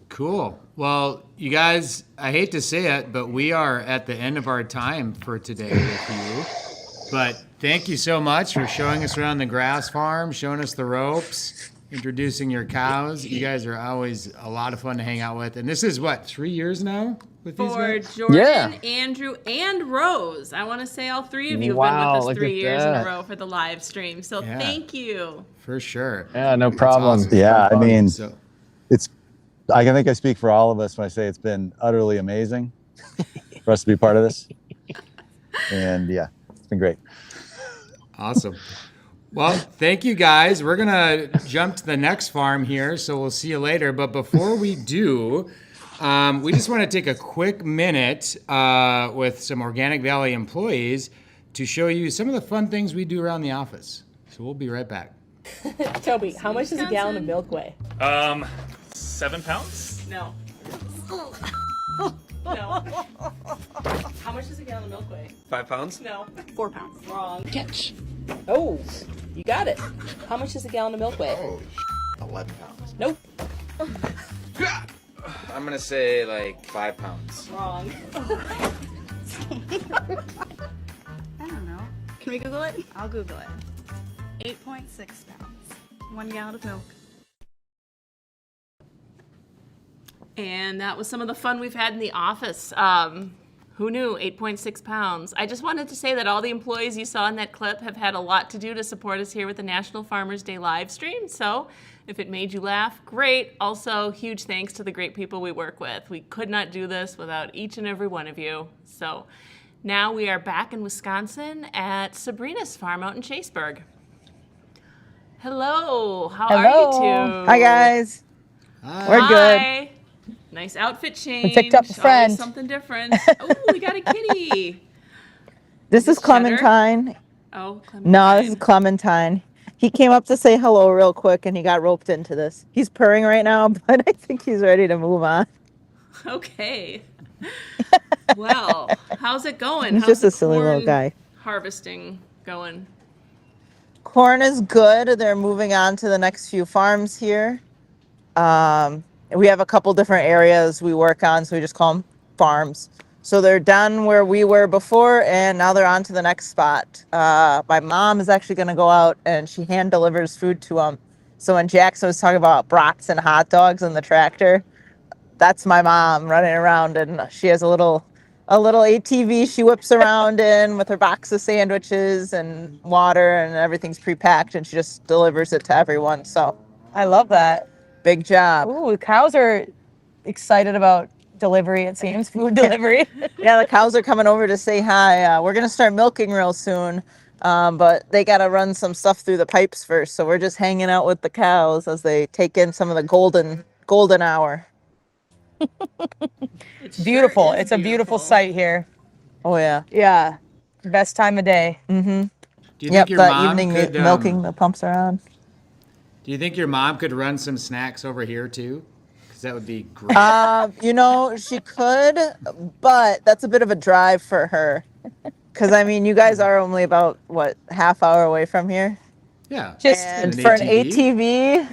Cool. Well, you guys, I hate to say it, but we are at the end of our time for today with you. But thank you so much for showing us around the grass farm, showing us the ropes, introducing your cows. You guys are always a lot of fun to hang out with. And this is 3 years now with these guys? For Jordan, Andrew, and Rose. I want to say all three of you have been with us 3 years in a row for the live stream. So thank you. For sure. Yeah, no problem. Awesome. Yeah, I mean, I think I speak for all of us when I say it's been utterly amazing for us to be part of this. And yeah, it's been great. Awesome. Well, thank you guys. We're going to jump to the next farm here, so we'll see you later. But before we do, we just want to take a quick minute with some Organic Valley employees to show you some of the fun things we do around the office. So we'll be right back. Toby, how much does a gallon of milk weigh? 7 pounds? No. No. How much does a gallon of milk weigh? 5 pounds? No. 4 pounds. Wrong. Catch. Oh, you got it. How much does a gallon of milk weigh? Oh, 11 pounds. Nope. I'm gonna say like 5 pounds. Wrong. I don't know. Can we Google it? I'll Google it. 8.6 pounds. 1 gallon of milk. And that was some of the fun we've had in the office. Who knew? 8.6 pounds. I just wanted to say that all the employees you saw in that clip have had a lot to do to support us here with the National Farmers Day live stream. So if it made you laugh, great. Also, huge thanks to the great people we work with. We could not do this without each and every one of you. So now we are back in Wisconsin at Sabrina's farm out in Chaseburg. Hello. How are you two? Hi, guys. We're good. Nice outfit change. picked up a friend. Always something different. Oh, we got a kitty. This is Clementine. Oh, Clementine. No, this is Clementine. He came up to say hello real quick and he got roped into this. He's purring right now, but I think he's ready to move on. Okay. Well, how's it going? He's just a silly little guy. Harvesting going? Corn is good. They're moving on to the next few farms here. We have a couple different areas we work on, so we just call them farms. So they're done where we were before, and now they're on to the next spot. My mom is actually going to go out, and she hand delivers food to them. So when Jackson was talking about brats and hot dogs in the tractor, that's my mom running around, and she has a little ATV she whips around in with her box of sandwiches and water, and everything's pre-packed, and she just delivers it to everyone. So I love that. Big job. Ooh, cows are excited about delivery, it seems. Food delivery. Yeah, the cows are coming over to say hi. We're going to start milking real soon, but they got to run some stuff through the pipes first. So we're just hanging out with the cows as they take in some of the golden hour. It's beautiful. It's a beautiful sight here. Oh, yeah. Yeah. Best time of day. Mm-hmm. Do you think your mom evening could, milking, the pumps are on. Do you think your mom could run some snacks over here too? Because that would be great. She could, but that's a bit of a drive for her. Because, I mean, you guys are only about, half hour away from here? Yeah. Just for an ATV?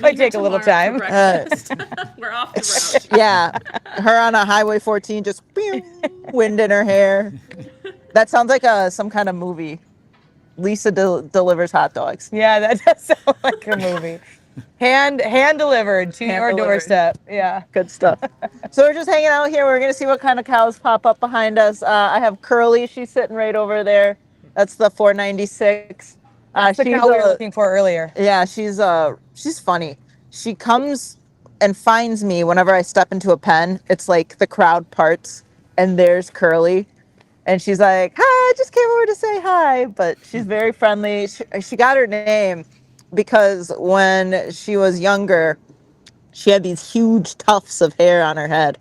Might take a little time. We're off the road. Yeah. Her on a Highway 14, just wind in her hair. That sounds like some kind of movie. Lisa delivers hot dogs. Yeah, that does sound like a movie. Hand delivered to your doorstep. Yeah. Good stuff. So we're just hanging out here. We're going to see what kind of cows pop up behind us. I have Curly. She's sitting right over there. That's the 496. That's the cow we were looking for earlier. Yeah, she's funny. She comes and finds me whenever I step into a pen. It's like the crowd parts, and there's Curly. And she's like, hi, I just came over to say hi. But she's very friendly. She got her name because when she was younger, she had these huge tufts of hair on her head.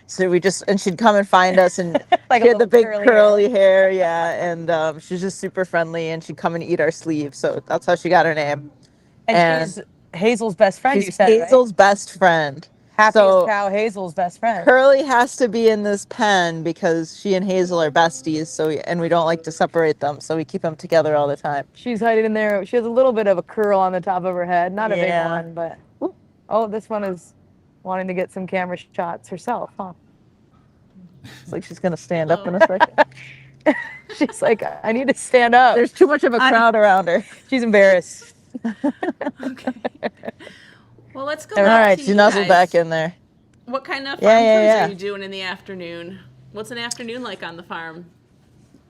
So and she'd come and find us, and like she had the big curly hair, yeah. And she's just super friendly, and she'd come and eat our sleeves. So that's how she got her name. And she's Hazel's best friend, you said, Hazel's best friend. Happiest cow, Hazel's best friend. Curly has to be in this pen because she and Hazel are besties, and we don't like to separate them, so we keep them together all the time. She's hiding in there. She has a little bit of a curl on the top of her head. Not a big one, but... Oh, this one is wanting to get some camera shots herself, huh? It's like she's going to stand up in a second. She's like, I need to stand up. There's too much of a crowd around her. She's embarrassed. Okay. Well, let's go All back right, to she you nuzzled guys. back in there. What kind of farm Yeah. chores are you doing in the afternoon? What's an afternoon like on the farm?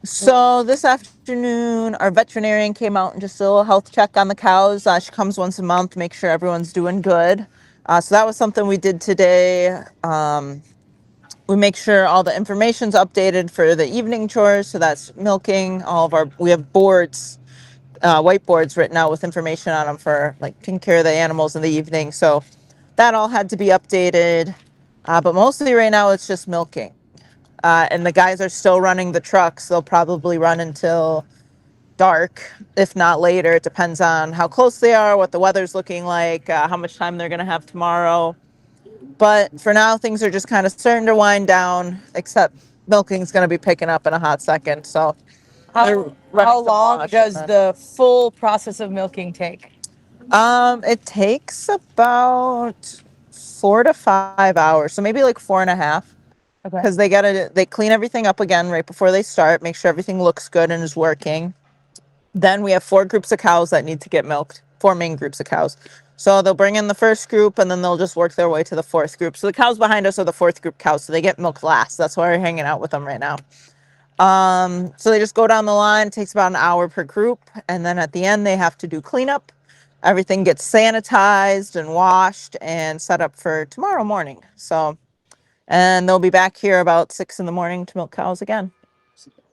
So this afternoon, our veterinarian came out and just did a little health check on the cows. She comes once a month to make sure everyone's doing good. So that was something we did today. We make sure all the information's updated for the evening chores. So that's milking. We have boards, whiteboards written out with information on them for like taking care of the animals in the evening. So that all had to be updated. But mostly right now it's just milking. And the guys are still running the trucks. They'll probably run until dark, if not later. It depends on how close they are, what the weather's looking like, how much time they're going to have tomorrow. But for now, things are just kind of starting to wind down, except milking's going to be picking up in a hot second. So how long does the full process of milking take? It takes about 4 to 5 hours. So maybe like 4.5. Because they clean everything up again right before they start, make sure everything looks good and is working. Then we have 4 groups of cows that need to get milked, 4 main groups of cows. So they'll bring in the first group and then they'll just work their way to the fourth group. So the cows behind us are the fourth group cows. So they get milked last. That's why we're hanging out with them right now. So they just go down the line. It takes about an hour per group. And then at the end, they have to do cleanup. Everything gets sanitized and washed and set up for tomorrow morning. So, and they'll be back here about 6 in the morning to milk cows again.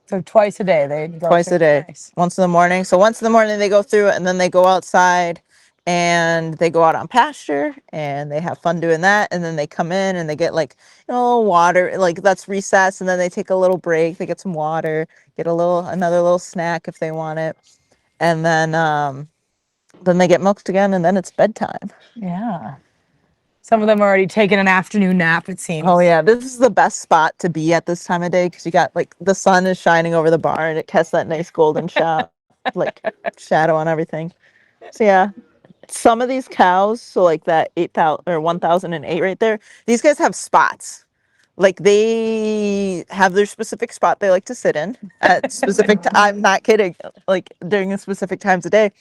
So twice a day they go Twice through. a day. Nice. Once in the morning. So once in the morning they go through it and then they go outside and they go out on pasture and they have fun doing that. And then they come in and they get like, you know, a little water, like that's recess. And then they take a little break. They get some water, get another little snack if they want it. And then they get milked again and then it's bedtime. Yeah. Some of them are already taking an afternoon nap, it seems. Oh yeah, this is the best spot to be at this time of day because you got like the sun is shining over the barn. It casts that nice golden like shadow on everything. So yeah, some of these cows, so like that 8,000 or 1,008 right there, these guys have spots. Like they have their specific spot they like to sit in at specific. I'm not kidding. Like during the specific times of day,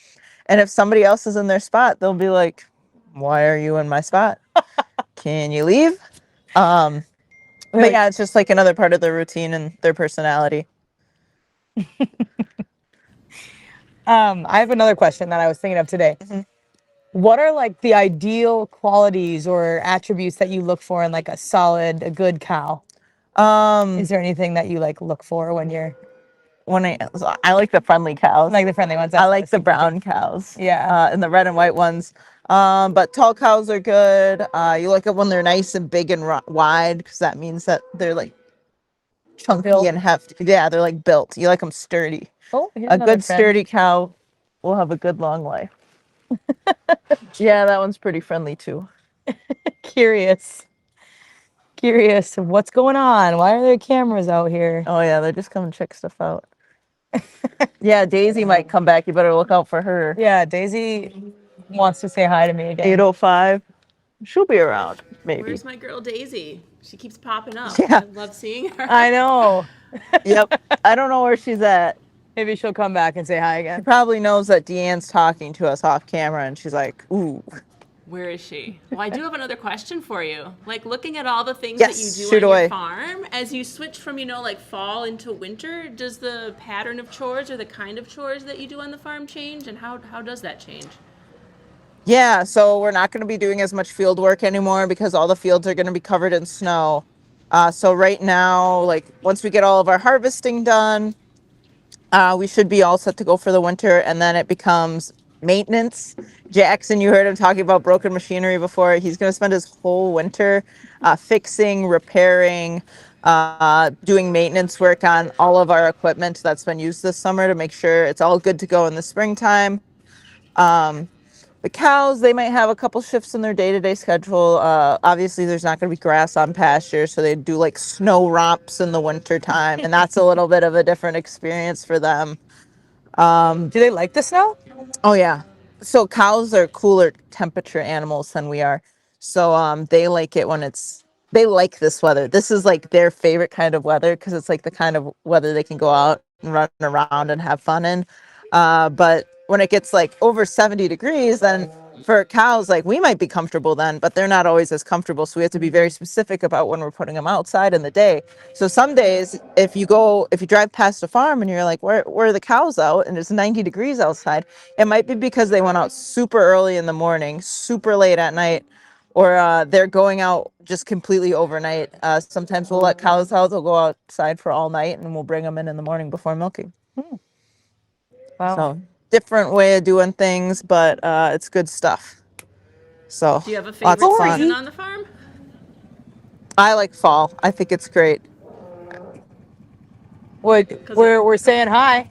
and if somebody else is in their spot, they'll be like, "Why are you in my spot? Can you leave?" But yeah, it's just like another part of their routine and their personality. I have another question that I was thinking of today. What are like the ideal qualities or attributes that you look for in like a good cow? Is there anything that you like look for when you're I like the friendly cows. Like the friendly ones. I like the brown cows. Yeah. And the red and white ones. But tall cows are good. You like it when they're nice and big and wide because that means that they're like chunky and hefty. Yeah, they're like built. You like them sturdy. Oh, here's a another good friend. sturdy cow will have a good long life. Yeah, that one's pretty friendly too. Curious of what's going on. Why are there cameras out here? Oh yeah, they're just coming to check stuff out. Yeah, Daisy might come back. You better look out for her. Yeah, Daisy wants to say hi to me again. 8:05. She'll be around, maybe. Where's my girl Daisy? She keeps popping up. Yeah. I love seeing her. I know. Yep. I don't know where she's at. Maybe she'll come back and say hi She again. probably knows that Deanne's talking to us off camera and she's like, ooh. Where is she? Well, I do have another question for you. Like looking at all the things Yes, that you do shoot on away. your farm, as you switch from, like fall into winter, does the pattern of chores or the kind of chores that you do on the farm change? And how does that change? Yeah, so we're not going to be doing as much field work anymore because all the fields are going to be covered in snow. So right now, like once we get all of our harvesting done, we should be all set to go for the winter, and then it becomes maintenance. Jackson, you heard him talking about broken machinery before. He's going to spend his whole winter fixing, repairing, doing maintenance work on all of our equipment that's been used this summer to make sure it's all good to go in the springtime. The cows, they might have a couple shifts in their day-to-day schedule. Obviously, there's not going to be grass on pasture, so they do like snow romps in the winter time, and that's a little bit of a different experience for them. Do they like the snow? Oh, yeah. So cows are cooler temperature animals than we are. So they like it when they like this weather. This is like their favorite kind of weather because it's like the kind of weather they can go out and run around and have fun in. But when it gets like over 70 degrees, then for cows, like we might be comfortable then, but they're not always as comfortable. So we have to be very specific about when we're putting them outside in the day. So some days, if you drive past a farm and you're like, where are the cows out? And it's 90 degrees outside, it might be because they went out super early in the morning, super late at night, or they're going out just completely overnight. Sometimes we'll let cows out. They'll go outside for all night and we'll bring them in the morning before milking. Wow. So different way of doing things, but it's good stuff. So Do you have a lots favorite of fun. season on the farm? I like fall. I think it's great. We're saying hi.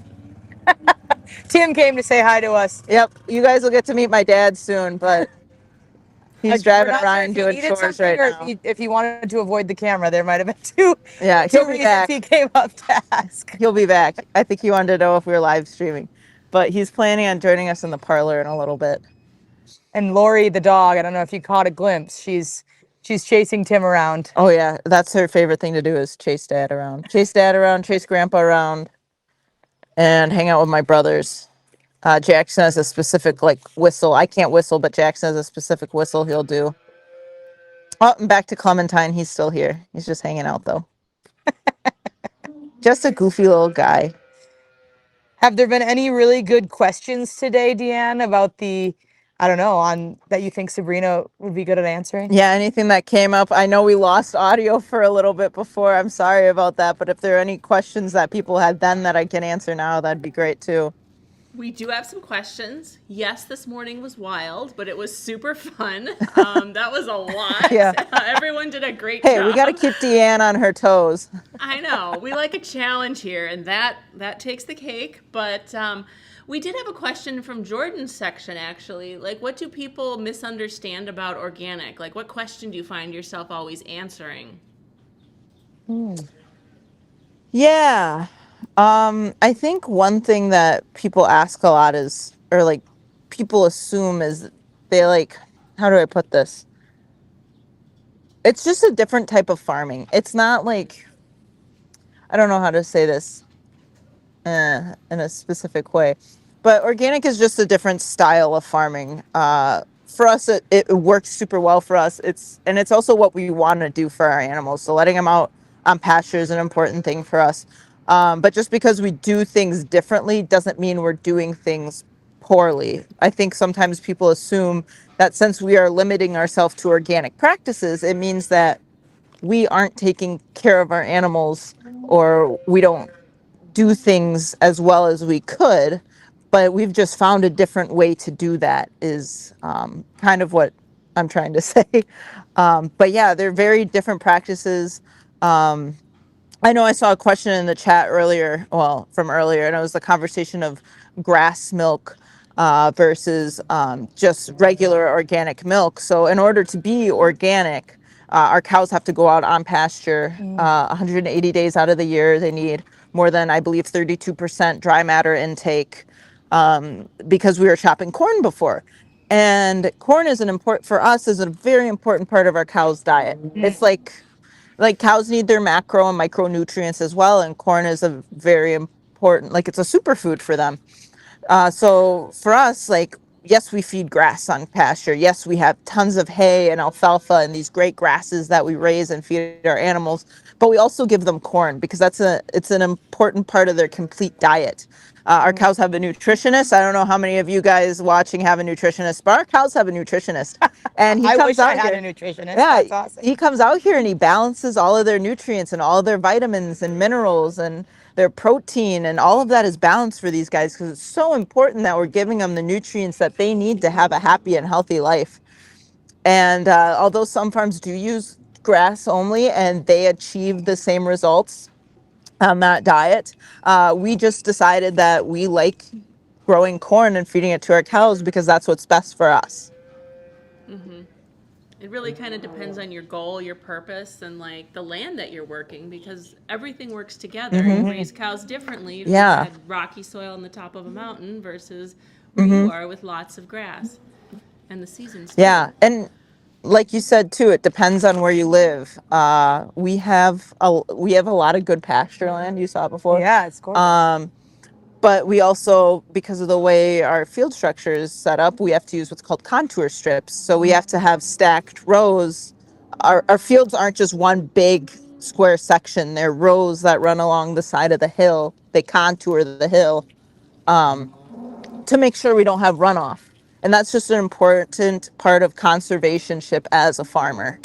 Tim came to say hi to us. Yep. You guys will get to meet my dad soon, but he's driving around doing chores right now. If he wanted to avoid the camera, there might have been two. Yeah, two he'll be reasons back. he came up to ask. He'll be back. I think he wanted to know if we were live streaming, but he's planning on joining us in the parlor in a little bit. And Lori, the dog, I don't know if you caught a glimpse. She's chasing Tim around. Oh yeah, that's her favorite thing to do is chase dad around, chase grandpa around, and hang out with my brothers. Jackson has a specific like whistle. I can't whistle, but Jackson has a specific whistle he'll do. Oh, and back to Clementine. He's still here. He's just hanging out though. Just a goofy little guy. Have there been any really good questions today, Deanne, about the, I don't know, on that you think Sabrina would be good at answering? Yeah, anything that came up. I know we lost audio for a little bit before. I'm sorry about that. But if there are any questions that people had then that I can answer now, that'd be great too. We do have some questions. Yes, this morning was wild, but it was super fun. That was a lot. Yeah. Everyone did a great Hey, job. we got to keep Deanne on her toes. I know. We like a challenge here, and that takes the cake. But we did have a question from Jordan's section, actually. Like, what do people misunderstand about organic? Like, what question do you find yourself always answering? Yeah. I think one thing that people ask a lot is, or like people assume is they like, how do I put this? It's just a different type of farming. It's not like, I don't know how to say this in a specific way, but organic is just a different style of farming. For us, it works super well for us. It's also what we want to do for our animals. So letting them out on pasture is an important thing for us. But just because we do things differently doesn't mean we're doing things poorly. I think sometimes people assume that since we are limiting ourselves to organic practices, it means that we aren't taking care of our animals or we don't do things as well as we could. But we've just found a different way to do that is kind of what I'm trying to say. But yeah, they're very different practices. I know I saw a question in the chat earlier, from earlier, and it was the conversation of grass milk versus just regular organic milk. So in order to be organic, our cows have to go out on pasture 180 days out of the year. They need more than, I believe, 32% dry matter intake because we were chopping corn before. And corn is for us is a very important part of our cows' diet. It's like cows need their macro and micronutrients as well, and corn is a very important, like it's a superfood for them. So for us, like, yes, we feed grass on pasture. Yes, we have tons of hay and alfalfa and these great grasses that we raise and feed our animals, but we also give them corn because it's an important part of their complete diet. Our cows have a nutritionist. I don't know how many of you guys watching have a nutritionist, but our cows have a nutritionist. And he I comes wish out I had here. a nutritionist. Yeah, That's awesome. he comes out here and he balances all of their nutrients and all of their vitamins and minerals and their protein, and all of that is balanced for these guys because it's so important that we're giving them the nutrients that they need to have a happy and healthy life. And although some farms do use grass only and they achieve the same results on that diet, we just decided that we like growing corn and feeding it to our cows because that's what's best for us. It really kind of depends on your goal, your purpose, and like the land that you're working, because everything works together. You raise cows differently. If you had rocky soil on the top of a mountain versus where you are with lots of grass and the seasons. Yeah, and like you said too, it depends on where you live. We have a lot of good pasture land. You saw it before. Yeah, it's gorgeous. But we also, because of the way our field structure is set up, we have to use what's called contour strips. So we have to have stacked rows. Our fields aren't just one big square section. They're rows that run along the side of the hill. They contour the hill to make sure we don't have runoff. And that's just an important part of conservationship as a farmer,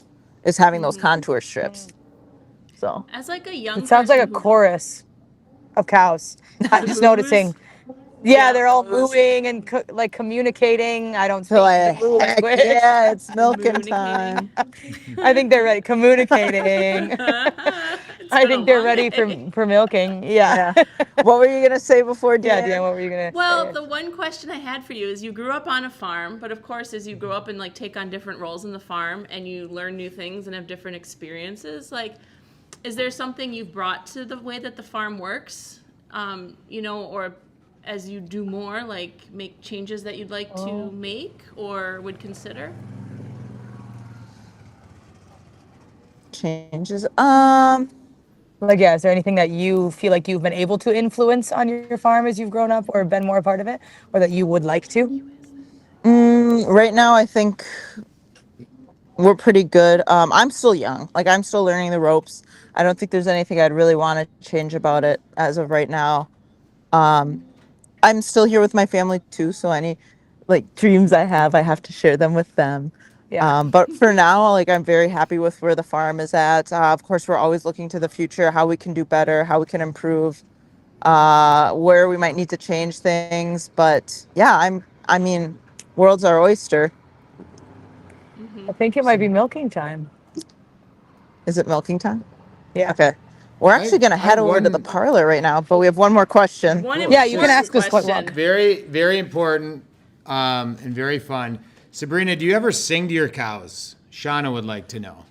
is having those contour strips. So as like a young It sounds like a person who- chorus of cows. I'm just noticing. Yeah, they're all mooing and like communicating. I don't speak the moo language. Yeah, it's milking time. I think they're ready. Communicating. I think they're ready for milking. Yeah. What were you gonna say before, Yeah, Deanne? Dan, what were you gonna Well, say? the one question I had for you is, you grew up on a farm, but of course, as you grow up and like take on different roles in the farm and you learn new things and have different experiences, like, is there something you've brought to the way that the farm works? Or as you do more, like make changes that you'd like to make or would consider? Changes. Like, yeah, is there anything that you feel like you've been able to influence on your farm as you've grown up or been more a part of it, or that you would like to? Right now, I think we're pretty good. I'm still young. Like, I'm still learning the ropes. I don't think there's anything I'd really want to change about it as of right now. I'm still here with my family too, so any like dreams I have to share them with them. Yeah. But for now, like I'm very happy with where the farm is at. Of course, we're always looking to the future, how we can do better, how we can improve, where we might need to change things. But yeah, I mean, world's our oyster. I think it might be milking time. Is it milking time? Yeah. Okay. We're actually going to head over to the parlor right now, but we have one more question. Yeah, you can ask us what luck. Very, very important and very fun. Sabrina, do you ever sing to your cows? Shauna would like to know.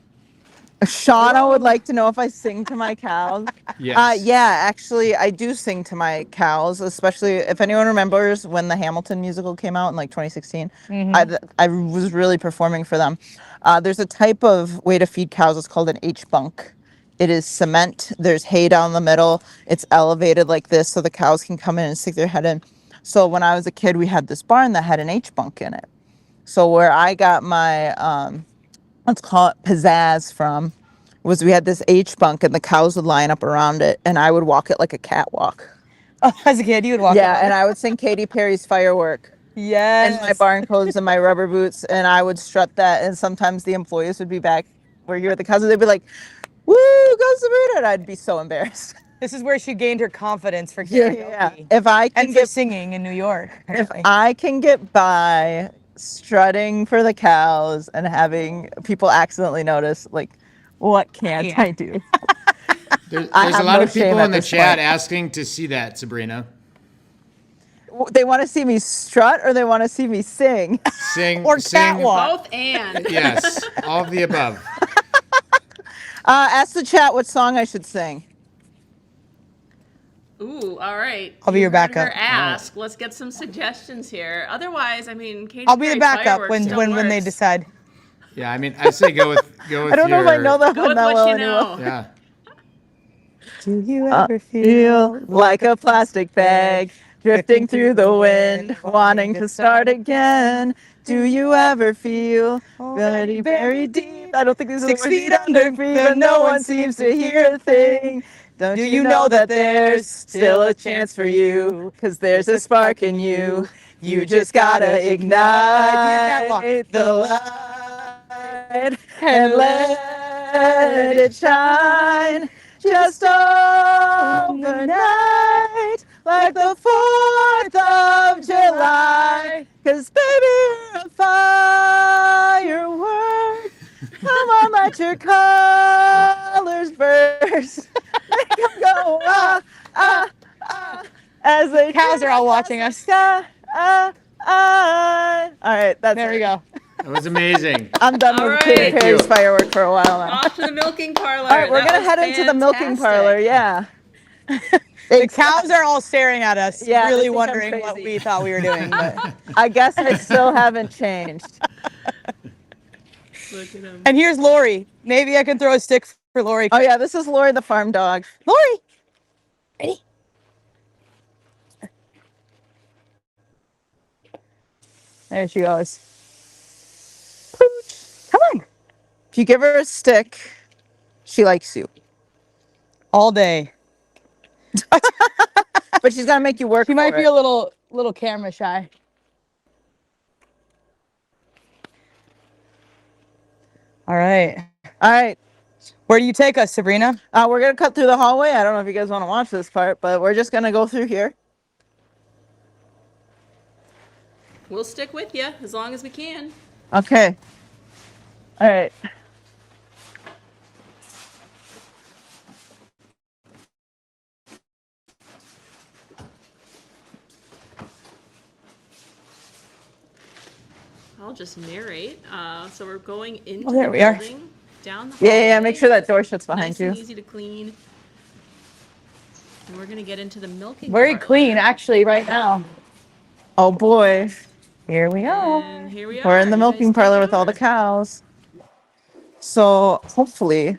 Shauna would like to know if I sing to my cows. Yes. Yeah, actually, I do sing to my cows, especially if anyone remembers when the Hamilton musical came out in like 2016. I was really performing for them. There's a type of way to feed cows. It's called an H-bunk. It is cement. There's hay down the middle. It's elevated like this so the cows can come in and stick their head in. So when I was a kid, we had this barn that had an H-bunk in it. So where I got my, let's call it pizzazz from, was we had this H-bunk and the cows would line up around it and I would walk it like a catwalk. Oh, as a kid, you would walk Yeah, it. and I would sing Katy Perry's Firework. Yes. And my barn clothes and my rubber boots, and I would strut that, and sometimes the employees would be back where you were at the cows, and they'd be like, woo, go Sabrina, and I'd be so embarrassed. This is where she gained her confidence for Yeah, karaoke. yeah. If I can and for get singing in New York. If I can get by strutting for the cows and having people accidentally notice, like, what can't I do? There's I a have lot no of people shame in at the this chat point. asking to see that, Sabrina. They want to see me strut or they want to see me sing? Sing Or sing, catwalk. Both and. Yes, all of the above. Ask the chat what song I should sing. Ooh, all right. I'll be You your heard backup. her ask. Let's get some suggestions here. Otherwise, I mean, Katy I'll be the Perry backup Fireworks when still when they works. decide. Yeah, I mean, I say go with I don't know if I know that Go one with that what well you anyway. know. Yeah. Do you ever feel like a plastic bag drifting through the wind, wanting to start again? Do you ever feel very, very deep? I don't think this is 6 the feet word. under, but no one seems to hear a thing. Don't you know that there's still a chance for you? 'Cause there's a spark in you. You just gotta ignite the light and let it shine. Just overnight, like the 4th of July. 'Cause baby, you're a firework. Come on, let your colors burst. Make them go as the Cows are all watching us. All right, that's There we go. That was amazing. I'm done All with right. Katy Thank Perry's you. firework for a while now. Off to the milking parlor. All right, we're That gonna was head into the milking fantastic. parlor. Yeah. The cows are all staring at us, Yeah, they really think I'm wondering what crazy. we thought we were doing. But I guess I still haven't changed. Look at him. and here's Lori. Maybe I can throw a stick for Lori. Oh yeah, this is Lori the farm dog. Lori, ready? There she goes. Pooch. Come on. If you give her a stick, she likes you. All day. But she's gonna make you work. She for might be it. a little camera shy. All right. All right. Where do you take us, Sabrina? We're gonna cut through the hallway. I don't know if you guys want to watch this part, but we're just gonna go through here. We'll stick with you as long as we can. Okay. All right. I'll just narrate. So we're going into there the we are. building, down the Yeah, yeah, yeah. hallway. Make sure that door shuts behind Nice you. and easy to clean. And we're gonna get into the milking. Very parlor. clean, actually, right now. Oh boy. Here we go. And here we are. We're in the You milking guys parlor take with all the over. cows. So hopefully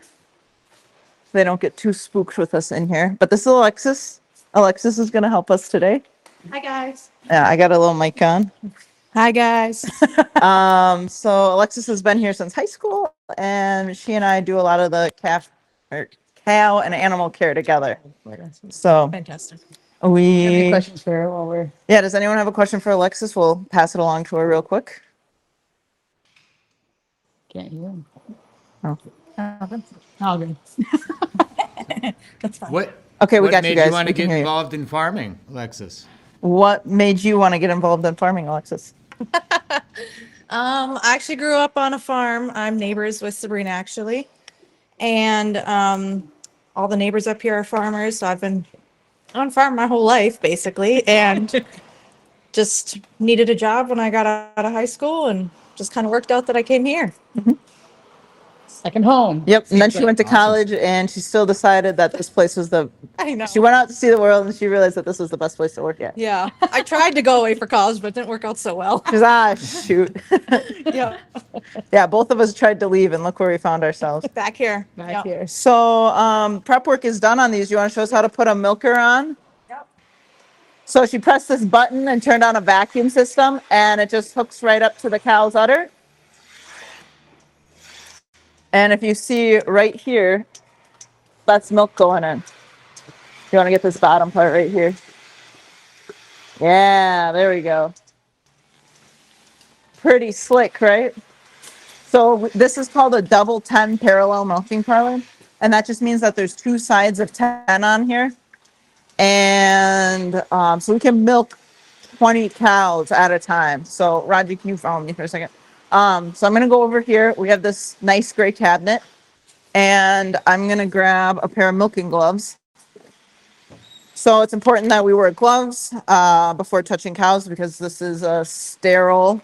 they don't get too spooked with us in here. But this is Alexis. Alexis is going to help us today. Hi, guys. Yeah, I got a little mic on. Hi, guys. So Alexis has been here since high school, and she and I do a lot of the cow and animal care together. So Fantastic. we. Questions for her while we're. Yeah, does anyone have a question for Alexis? We'll pass it along to her real quick. Can't hear him. Oh. All good. That's fine. What? Okay, we what got you made guys. you want We to can get hear you. involved in farming, Alexis? What made you want to get involved in farming, Alexis? I actually grew up on a farm. I'm neighbors with Sabrina, actually. And all the neighbors up here are farmers. So I've been on farm my whole life, basically. And just needed a job when I got out of high school and just kind of worked out that I came here. Second home. Yep. And then she went to Awesome. college, and she still decided that this place was the. I know. She went out to see the world, and she realized that this was the best place to work at. Yeah. I tried to go away for college, but it didn't work out so well. She's shoot. Yeah. Yeah, both of us tried to leave, and look where we found ourselves. Back here. Back Yep. here. So prep work is done on these. You want to show us how to put a milker on? Yep. So she pressed this button and turned on a vacuum system, and it just hooks right up to the cow's udder. And if you see right here, that's milk going in. You want to get this bottom part right here. Yeah, there we go. Pretty slick, right? So this is called a double 10 parallel milking parlor. And that just means that there's two sides of 10 on here. And so we can milk 20 cows at a time. So Roger, can you follow me for a second? So I'm going to go over here. We have this nice gray cabinet. And I'm going to grab a pair of milking gloves. So it's important that we wear gloves before touching cows because this is a sterile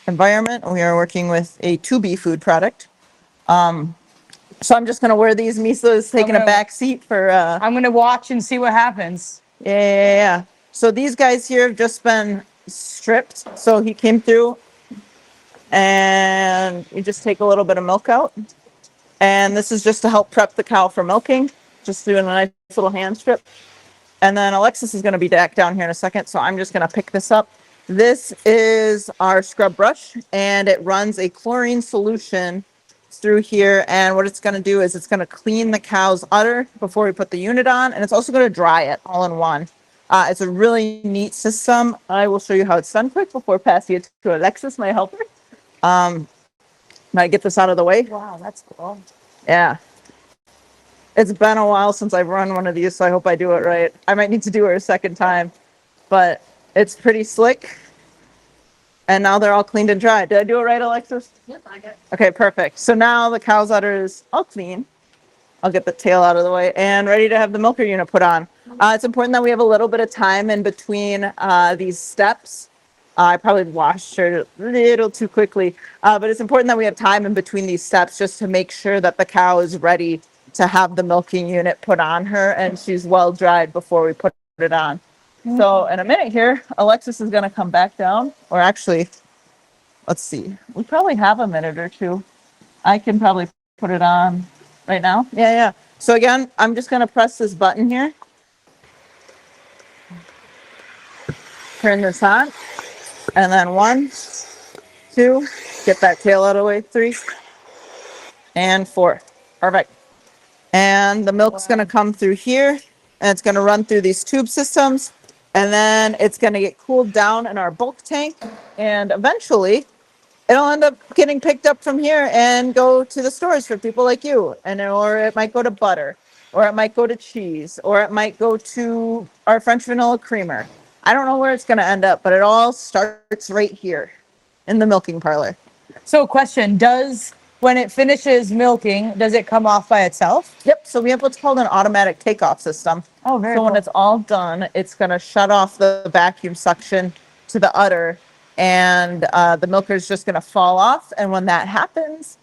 environment. We are working with a to-be food product. So I'm just going to wear these. Misa's taking a back seat for... I'm going to watch and see what happens. Yeah. So these guys here have just been stripped. So he came through and you just take a little bit of milk out. And this is just to help prep the cow for milking. Just doing a nice little hand strip. And then Alexis is going to be back down here in a second. So I'm just going to pick this up. This is our scrub brush, and it runs a chlorine solution through here. And what it's going to do is it's going to clean the cow's udder before we put the unit on. And it's also going to dry it all in one. It's a really neat system. I will show you how it's done quick before passing it to Alexis, my helper. Might get this out of the way. Wow, that's cool. Yeah. It's been a while since I've run one of these, so I hope I do it right. I might need to do it a second time, but it's pretty slick. And now they're all cleaned and dry. Did I do it right, Alexis? Yep, I got it. Okay, perfect. So now the cow's udder is all clean. I'll get the tail out of the way and ready to have the milker unit put on. It's important that we have a little bit of time in between these steps. I probably washed her a little too quickly, but it's important that we have time in between these steps just to make sure that the cow is ready to have the milking unit put on her and she's well dried before we put it on. So in a minute here, Alexis is going to come back down, or actually, let's see. We probably have a minute or two. I can probably put it on right now. Yeah. So again, I'm just going to press this button here. Turn this on. And then 1, 2, get that tail out of the way, 3, and 4. Perfect. And the milk's going to come through here, and it's going to run through these tube systems, and then it's going to get cooled down in our bulk tank, and eventually it'll end up getting picked up from here and go to the stores for people like you, or it might go to butter, or it might go to cheese, or it might go to our French vanilla creamer. I don't know where it's going to end up, but it all starts right here in the milking parlor. So question, when it finishes milking, does it come off by itself? Yep. So we have what's called an automatic takeoff system. Oh, very So when cool. it's all done, it's going to shut off the vacuum suction to the udder, and the milker is just going to fall off. And when that happens,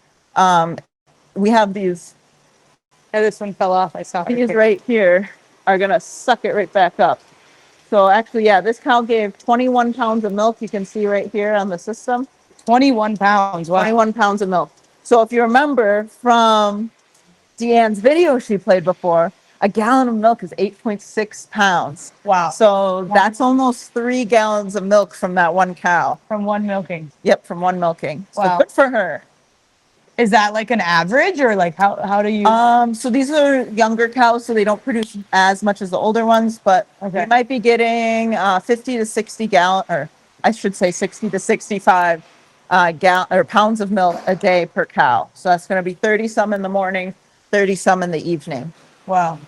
we have these. Yeah, this one fell off. I saw it. These right here are going to suck it right back up. So actually, yeah, this cow gave 21 pounds of milk. You can see right here on the system. 21 pounds. Wow. 21 pounds of milk. So if you remember from Deanne's video she played before, a gallon of milk is 8.6 pounds. Wow. So that's almost 3 gallons of milk from that one cow. From one milking. Yep, from one milking. So Wow. good for her. Is that like an average or like how do you? So these are younger cows, so they don't produce as much as the older ones, but we might be getting 50 to 60 gallon, or I should say 60 to 65 pounds of milk a day per cow. So that's going to be 30 some in the morning, 30 some in the evening. Wow.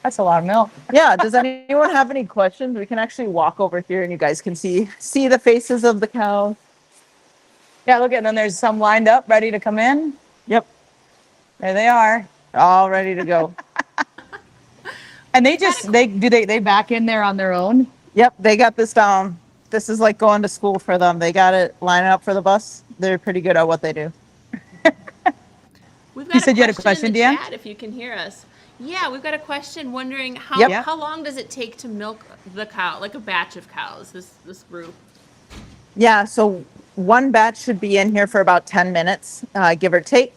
That's a lot of milk. Yeah. Does anyone have any questions? We can actually walk over here and you guys can see the faces of the cows. Yeah, look at them. There's some lined up, ready to come in. Yep. There they are. All ready to go. And they back in there on their own? Yep, they got this down. This is like going to school for them. They got it lining up for the bus. They're pretty good at what they do. We've got You said you had a question in question, the Deanne? chat if you can hear us. Yeah, we've got a question wondering how long does it take to milk the cow, like a batch of cows, this group? Yeah, so one batch should be in here for about 10 minutes, give or take.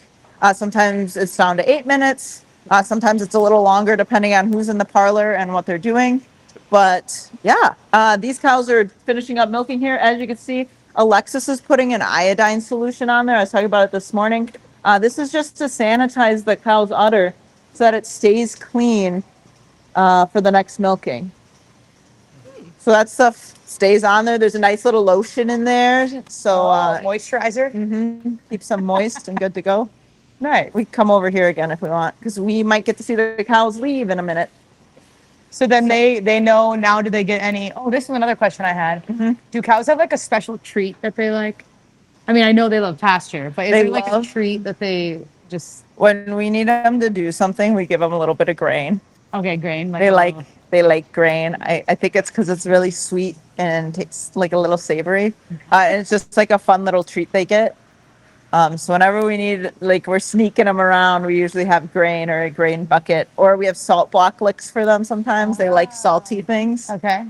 Sometimes it's down to 8 minutes. Sometimes it's a little longer depending on who's in the parlor and what they're doing. But yeah, these cows are finishing up milking here. As you can see, Alexis is putting an iodine solution on there. I was talking about it this morning. This is just to sanitize the cow's udder so that it stays clean for the next milking. So that stuff stays on there. There's a nice little lotion in there. So moisturizer. Keeps them moist and good to go. Right. We can come over here again if we want, because we might get to see the cows leave in a minute. So then they know now. Do they get any? Oh, this is another question I had. Do cows have like a special treat that they like? I mean, I know they love pasture, but is there like a treat that they just? When we need them to do something, we give them a little bit of grain. Okay, grain. They like grain. I think it's because it's really sweet and tastes like a little savory. And it's just like a fun little treat they get. So whenever we need, like we're sneaking them around, we usually have grain or a grain bucket, or we have salt block licks for them sometimes. They like salty things. Okay.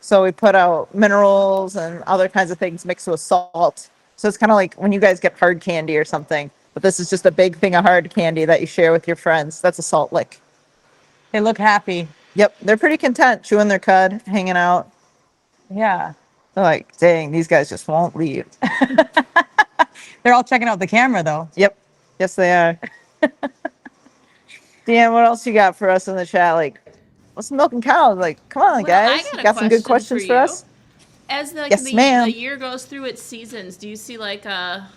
So we put out minerals and other kinds of things mixed with salt. So it's kind of like when you guys get hard candy or something, but this is just a big thing of hard candy that you share with your friends. That's a salt lick. They look happy. Yep. They're pretty content chewing their cud, hanging out. Yeah. They're like, dang, these guys just won't leave. They're all checking out the camera though. Yep. Yes, they are. Dan, what else you got for us in the chat? Like, what's milking cows? Like, come on, guys. I Got some good questions for us? As the Yes, ma'am. the year goes through its seasons, do you see like an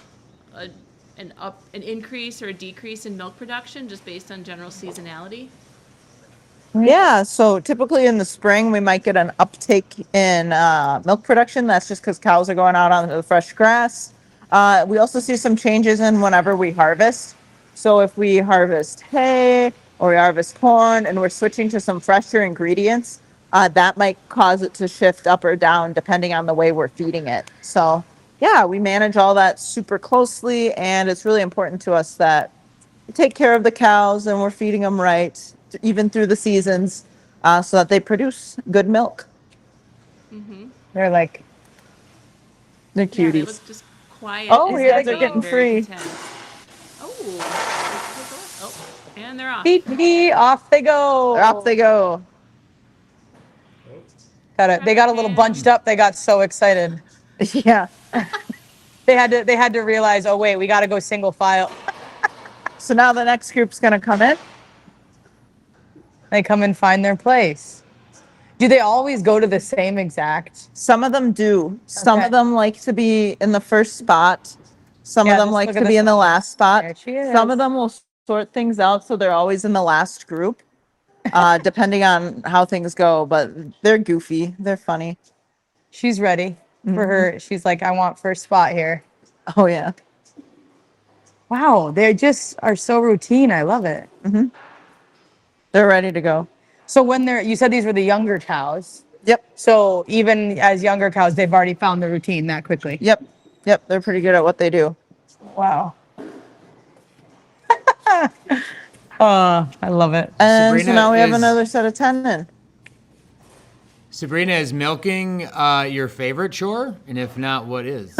increase or a decrease in milk production just based on general seasonality? Yeah, so typically in the spring, we might get an uptake in milk production. That's just because cows are going out on the fresh grass. We also see some changes in whenever we harvest. So if we harvest hay or we harvest corn and we're switching to some fresher ingredients, that might cause it to shift up or down depending on the way we're feeding it. So yeah, we manage all that super closely, and it's really important to us that we take care of the cows and we're feeding them right, even through the seasons, so that they produce good milk. They're like, they're Yeah, they cuties. look just quiet. Oh, and here happy they're getting and very free. content. Oh, and they're off. beep, beep, off they go. Off they go. Got it. They got a little bunched up. They got so excited. Yeah. They had to realize, oh wait, we got to go single file. So now the next group's gonna come in. They come and find their place. Do they always go to the same exact? Some of them do. Some Okay. of them like to be in the first spot. Some Yeah, of them just like look to at be this in the one. last spot. There she is. Some of them will sort things out so they're always in the last group, depending on how things go. But they're goofy. They're funny. She's ready for her. She's like, I want first spot here. Oh yeah. Wow, they just are so routine. I love it. They're ready to go. So when you said these were the younger cows. Yep. So even as younger cows, they've already found the routine that quickly. Yep. Yep. They're pretty good at what they do. Wow. I love it. And so Sabrina now we have is- another set of 10 in. Sabrina, is milking your favorite chore? And if not, what is?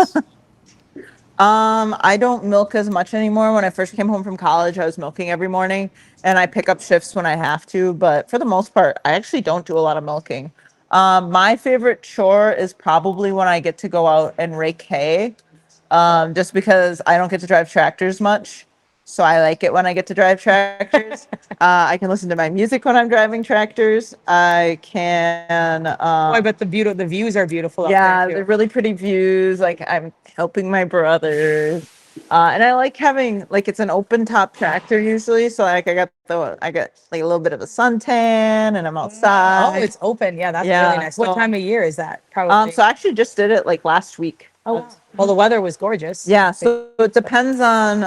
I don't milk as much anymore. When I first came home from college, I was milking every morning, and I pick up shifts when I have to. But for the most part, I actually don't do a lot of milking. My favorite chore is probably when I get to go out and rake hay, just because I don't get to drive tractors much. So I like it when I get to drive tractors. I can listen to my music when I'm driving tractors. I can. Oh, I bet the views are beautiful. Yeah, Up there they're too. really pretty views. Like I'm helping my brothers. And I like having like it's an open top tractor usually. So like I got like a little bit of a suntan and I'm Oh, outside. it's open. Yeah, that's Yeah, really nice. What so- time of year is that? Probably. So I actually just did it like last week. Oh, wow. Well, the weather was gorgeous. Yeah, so it depends on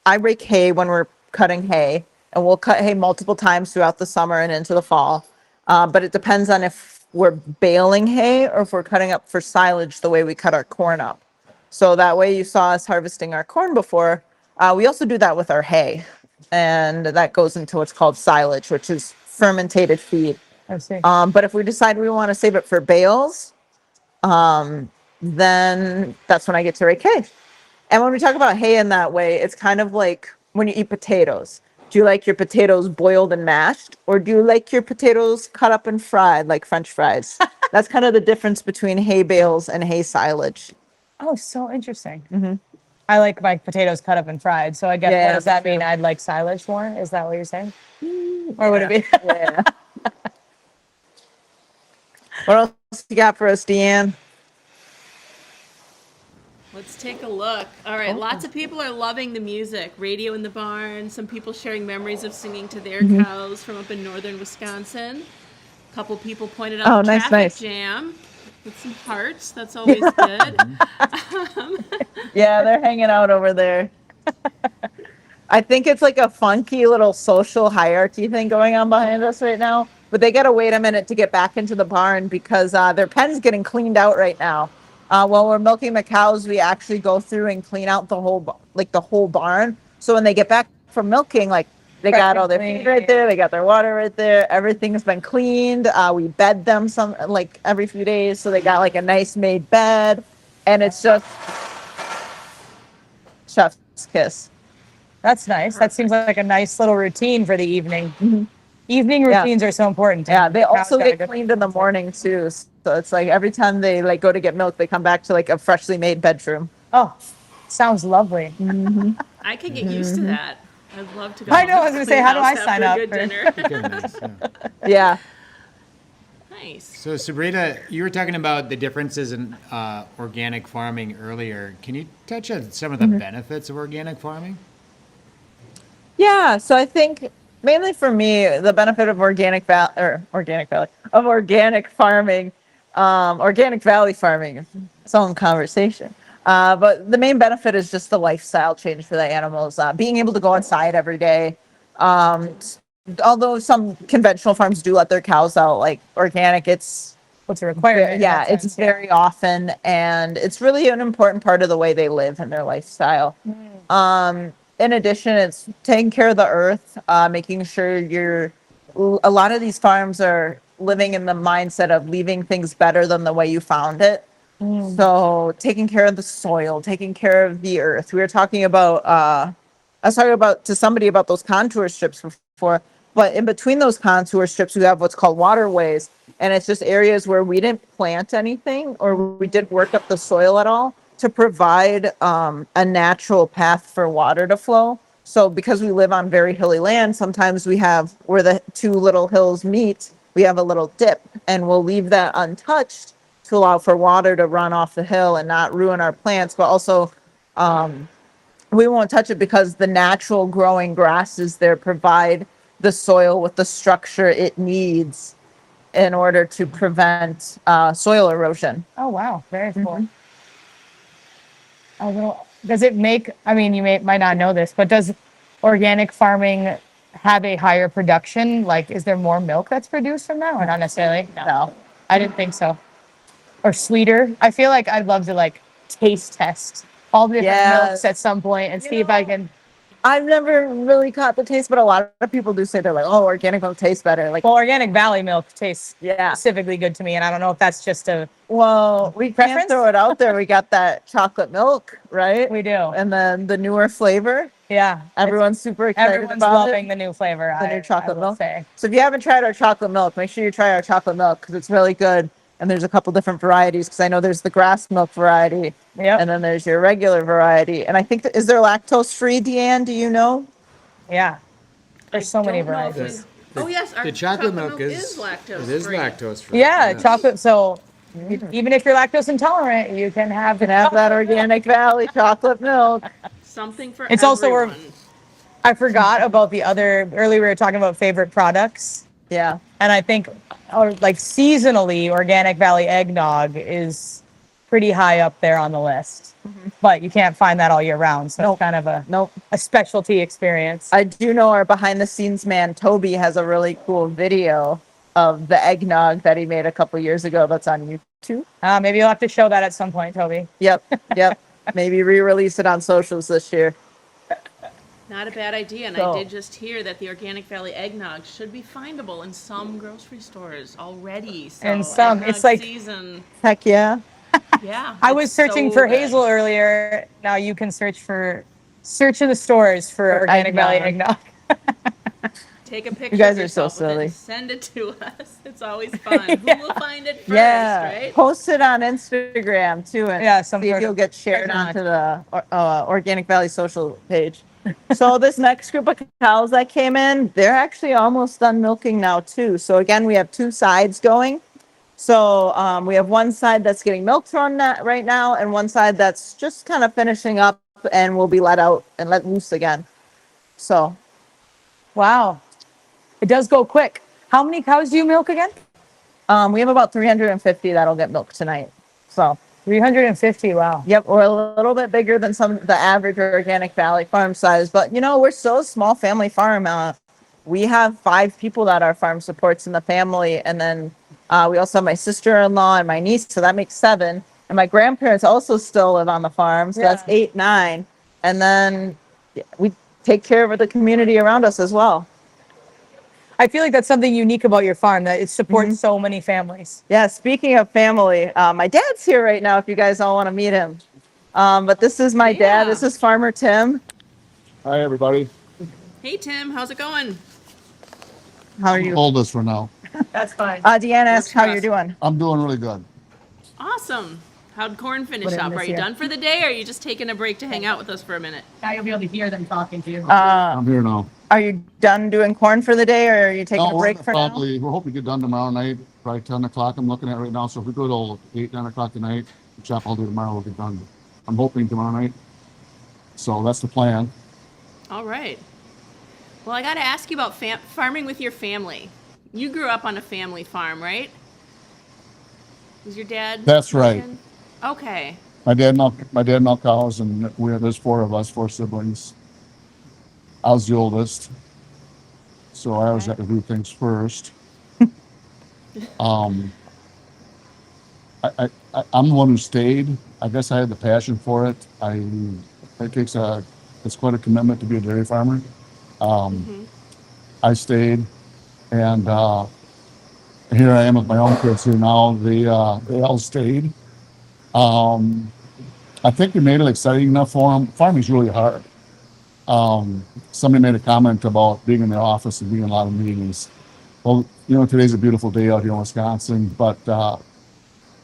I rake hay when we're cutting hay, and we'll cut hay multiple times throughout the summer and into the fall. But it depends on if we're baling hay or if we're cutting up for silage the way we cut our corn up. So that way you saw us harvesting our corn before. We also do that with our hay, and that goes into what's called silage, which is fermented feed. I see. But if we decide we want to save it for bales, then that's when I get to rake hay. And when we talk about hay in that way, it's kind of like when you eat potatoes. Do you like your potatoes boiled and mashed, or do you like your potatoes cut up and fried like French fries? That's kind of the difference between hay bales and hay silage. Oh, so interesting. I like my potatoes cut up and fried. So I guess Yeah, what does that me mean? too. I'd like silage more? Is that what you're saying? Or would it be? Yeah. What else you got for us, Deanne? Let's take a look. All right, lots of people are loving the music. Radio in the barn. Some people sharing memories of singing to their cows from up in northern Wisconsin. A couple people pointed out the traffic jam with some hearts. That's always good. Yeah, they're hanging out over there. I think it's like a funky little social hierarchy thing going on behind us right now. But they got to wait a minute to get back into the barn because their pen's getting cleaned out right now. While we're milking the cows, we actually go through and clean out the whole barn. So when they get back from milking, like they got all their feed right there, they got their water right there. Everything's been cleaned. We bed them like every few days, so they got like a nice made bed, and it's just chef's kiss. That's nice. That seems like a nice little routine for the evening. Evening routines are so important. Yeah, they also get cleaned in the morning too. So it's like every time they like go to get milk, they come back to like a freshly made bedroom. Oh, sounds lovely. I could get used to that. I'd love to go. I know, I was gonna say, how do I clean sign house up after a good for- dinner. Yeah. Nice. So Sabrina, you were talking about the differences in organic farming earlier. Can you touch on some of the benefits of organic farming? Yeah, so I think mainly for me, the benefit of organic farming, organic valley farming, its own conversation. But the main benefit is just the lifestyle change for the animals, being able to go outside every day. Although some conventional farms do let their cows out, like organic, it's what's a requirement. Yeah, it's very often, and it's really an important part of the way they live and their lifestyle. In addition, it's taking care of the earth, making sure a lot of these farms are living in the mindset of leaving things better than the way you found it. So taking care of the soil, taking care of the earth. We were talking about, I was talking about to somebody about those contour strips before, but in between those contour strips, we have what's called waterways. And it's just areas where we didn't plant anything or we didn't work up the soil at all to provide a natural path for water to flow. So because we live on very hilly land, sometimes we have where the two little hills meet, we have a little dip, and we'll leave that untouched to allow for water to run off the hill and not ruin our plants. But also we won't touch it because the natural growing grasses there provide the soil with the structure it needs in order to prevent soil erosion. Oh, wow. Very cool. Does it make, I mean, you might not know this, but does organic farming have a higher production? Like, is there more milk that's produced from that or not necessarily? No, I didn't think so. Or sweeter. I feel like I'd love to like taste test all the different milks at some point and see if I can. I've never really caught the taste, but a lot of people do say they're like, oh, organic milk tastes better. Like, Well, Organic Valley milk tastes yeah. specifically good to me, and I don't know if that's just a Well, we preference. can't throw it out there. We got that chocolate milk, right? We do. And then the newer flavor. Yeah. Everyone's super excited Everyone's about loving it. the new flavor. The new chocolate I will milk. say. So if you haven't tried our chocolate milk, make sure you try our chocolate milk because it's really good. And there's a couple different varieties because I know there's the grass milk variety. Yep. And then there's your regular variety. And I think is there lactose free, Deanne? Do you know? Yeah. There's so many don't know if varieties. Oh yes, our The chocolate milk is lactose It is free. lactose free. Yeah, chocolate. So even if you're lactose intolerant, you can have that Organic Valley chocolate milk. Something for It's everyone. also I forgot about the other earlier we were talking about favorite products. Yeah. And I think like seasonally Organic Valley eggnog is pretty high up there on the list. But you can't find that all year round. So it's kind of a specialty experience. I do know our behind the scenes man, Toby, has a really cool video of the eggnog that he made a couple years ago that's on YouTube. Maybe you'll have to show that at some point, Toby. Yep. Maybe re-release it on socials this year. Not a bad idea, and So- I did just hear that the Organic Valley eggnog should be findable in some grocery stores already. So And some, eggnog it's like- season. Heck yeah. Yeah. I was it's searching so for good. Hazel earlier. Now you can search in the stores for Organic Valley eggnog. Take a picture. You guys of are so yourself with it silly. and send it to us. It's always fun. Who will find it first, Yeah. right? Post it on Instagram too, and see if you'll get shared onto the Organic Valley social page. So this next group of cows that came in, they're actually almost done milking now too. So again, we have two sides going. So we have one side that's getting milked right now, and one side that's just kind of finishing up and will be let out and let loose again. So, wow, it does go quick. How many cows do you milk again? We have about 350 that'll get milked tonight. So 350, wow. Yep, we're a little bit bigger than the average Organic Valley farm size, but we're still a small family farm. We have 5 people that our farm supports in the family, and then we also have my sister-in-law and my niece, so that makes 7. And my grandparents also still live on the farm, so that's 8, 9. And then we take care of the community around us as well. I feel like that's something unique about your farm, that it supports so many families. Yeah, speaking of family, my dad's here right now if you guys all want to meet him. But this is my dad. This is Farmer Tim. Hi, everybody. Hey Tim, how's it going? How are you? Hold this for now. That's fine. Deanna asked how you're doing. I'm doing really good. Awesome. How'd corn finish What did I up? miss Are you here? done for the day, or are you just taking a break to hang out with us for a minute? Now you'll be able to hear them talking to you. I'm here now. Are you done doing corn for the day, or are you taking a break for now? We're hoping to get done tomorrow night, probably 10 o'clock. I'm looking at right now. So if we go till 8, 9 o'clock tonight, the chop all day tomorrow, we'll get done. I'm hoping tomorrow night. So that's the plan. All right. Well, I got to ask you about farming with your family. You grew up on a family farm, right? Was your dad? That's right. working? Okay. My dad milked cows, and there's 4 of us, 4 siblings. I was the oldest, so I always had to do things first. I'm the one who stayed. I guess I had the passion for it. It's quite a commitment to be a dairy farmer. I stayed, and here I am with my own kids here now. They all stayed. I think we made it exciting enough for them. Farming's really hard. Somebody made a comment about being in the office and being in a lot of meetings. Well, today's a beautiful day out here in Wisconsin, but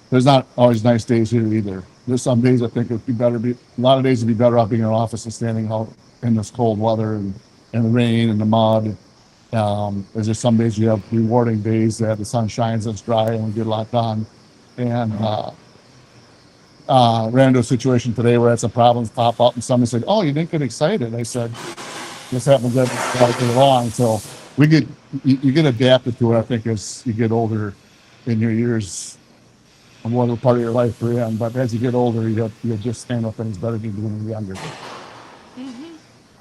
there's not always nice days here either. There's some days I think a lot of days it'd be better off being in an office and standing out in this cold weather and the rain and the mud. There's just some days you have rewarding days that the sun shines and it's dry and we get a lot done. And ran into a situation today where I had some problems pop up and somebody said, "Oh, you didn't get excited." I said, "This happens all day long." So you get adapted to it, I think, as you get older in your years. One part of your life we're in, but as you get older, you just handle things better than you do when you're younger.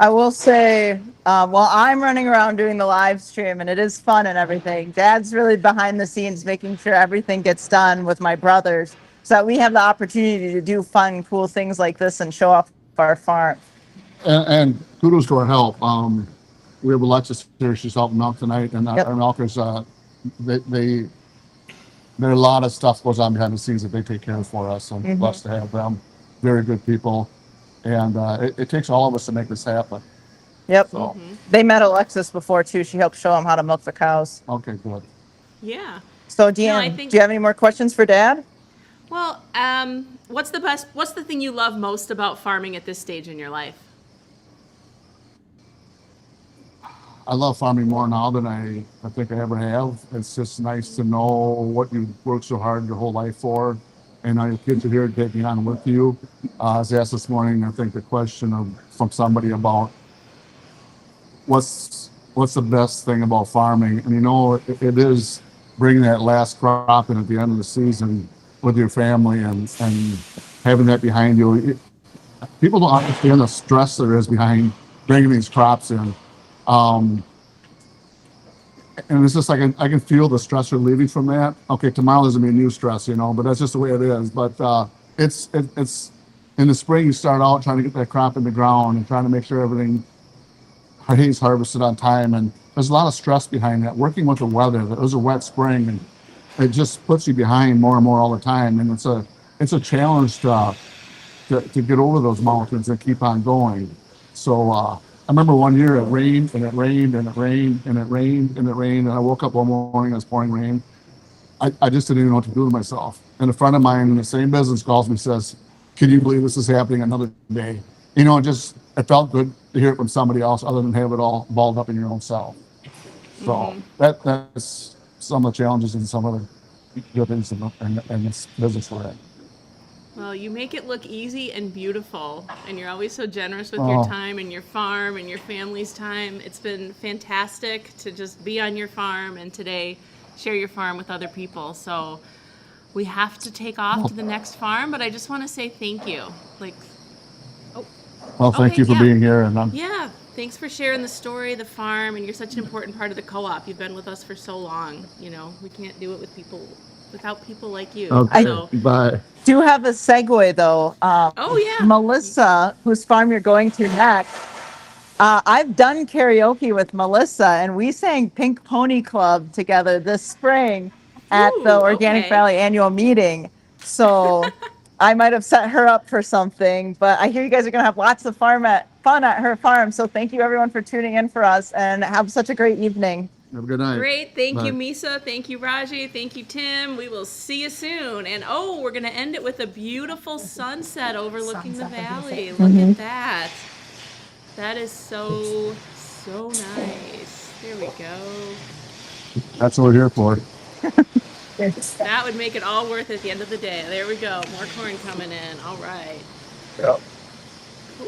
I will say, while I'm running around doing the live stream, and it is fun and everything, Dad's really behind the scenes making sure everything gets done with my brothers so that we have the opportunity to do fun, cool things like this and show off our farm. And kudos to our help. We have Alexis here. She's helping milk tonight, and our milkers, there are a lot of stuff goes on behind the scenes that they take care of for us. I'm blessed to have them. Very good people, and it takes all of us to make this happen. Yep. So, They met Alexis before too. She helped show them how to milk the cows. okay, good. Yeah. So Deanne, do you have any more questions for Dad? Well, what's the thing you love most about farming at this stage in your life? I love farming more now than I think I ever have. It's just nice to know what you worked so hard your whole life for, and now your kids are here taking on with you. I was asked this morning, I think, the question from somebody about what's the best thing about farming, and it is bringing that last crop in at the end of the season with your family and having that behind you. People don't understand the stress there is behind bringing these crops in. And it's just like I can feel the stress relieving from that. Okay, tomorrow there's gonna be a new stress, but that's just the way it is. But it's in the spring you start out trying to get that crop in the ground and trying to make sure everything is harvested on time. And there's a lot of stress behind that. Working with the weather, it was a wet spring, and it just puts you behind more and more all the time. And it's a challenge to get over those mountains and keep on going. So I remember one year it rained and it rained and it rained and it rained and it rained. And I woke up one morning, it was pouring rain. I just didn't even know what to do with myself. And a friend of mine in the same business calls me and says, "Can you believe this is happening another day?" It felt good to hear it from somebody else other than have it all balled up in your own self. So that's some of the challenges and some of the good things in this business we're in. Well, you make it look easy and beautiful, and you're always so generous with your time and your farm and your family's time. It's been fantastic to just be on your farm and today share your farm with other people. So we have to take off to the next farm, but I just want to say thank you. Well, thank you for being here. And yeah, thanks for sharing the story, the farm, and you're such an important part of the co-op. You've been with us for so long. We can't do it without people like you. Okay, So, bye. Do have a segue though. yeah. Melissa, whose farm you're going to next. I've done karaoke with Melissa, and we sang Pink Pony Club together this spring at the Organic Valley annual meeting. So I might have set her up for something, but I hear you guys are going to have lots of fun at her farm. So thank you everyone for tuning in for us, and have such a great evening. Have a good night. Great. Thank you, Bye. Misa. Thank you, Raji. Thank you, Tim. We will see you soon. And we're going to end it with a beautiful sunset overlooking the valley. Look at that. That is so nice. There we go. That's what we're here for. That would make it all worth it at the end of the day. There we go. More corn coming in. All right. Yep.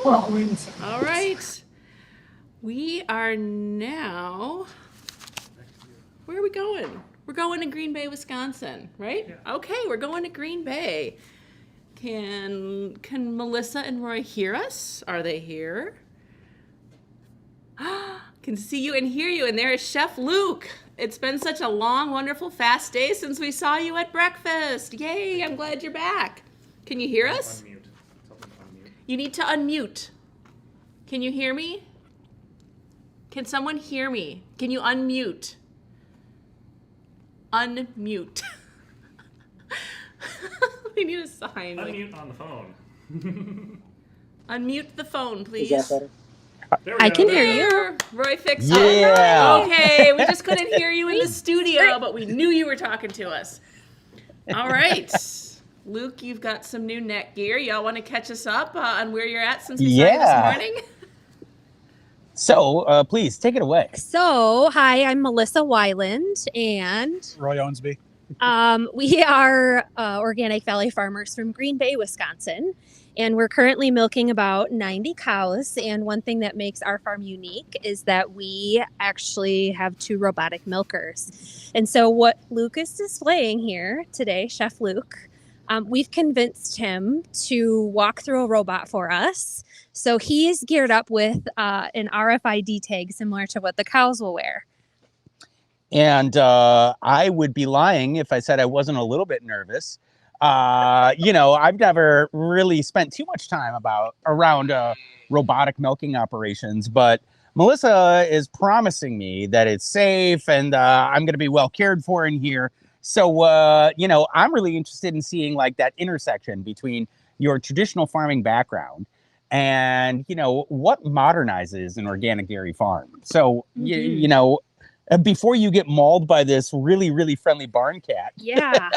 Cool. All right. We are now... Where are we going? We're going to Green Bay, Wisconsin, right? Yeah. Okay, we're going to Green Bay. Can Melissa and Roy hear us? Are they here? Can see you and hear you, and there is Chef Luke. It's been such a long, wonderful, fast day since we saw you at breakfast. Yay, I'm glad you're back. Can you hear us? Unmute. You need to unmute. Can you hear me? Can someone hear me? Can you unmute? Unmute. We need a sign. Unmute on the phone. Unmute the phone, please. Is that better? I can hear you. Roy fixed it. Yeah. Okay, we just couldn't hear you in the studio, but we knew you were talking to us. All right. Luke, you've got some new neck gear. Y'all want to catch us up on where you're at since we saw you this morning? So, please, take it away. So, hi, I'm Melissa Weyland, and Roy Owensby. we are Organic Valley farmers from Green Bay, Wisconsin, and we're currently milking about 90 cows. And one thing that makes our farm unique is that we actually have 2 robotic milkers. And so what Luke is displaying here today, Chef Luke, we've convinced him to walk through a robot for us. So he's geared up with an RFID tag similar to what the cows will wear. And I would be lying if I said I wasn't a little bit nervous. I've never really spent too much time around robotic milking operations, but Melissa is promising me that it's safe and I'm going to be well cared for in here. So, you know, I'm really interested in seeing like that intersection between your traditional farming background and, you know, what modernizes an organic dairy farm. So, you know, before you get mauled by this really, really friendly barn cat. Yeah.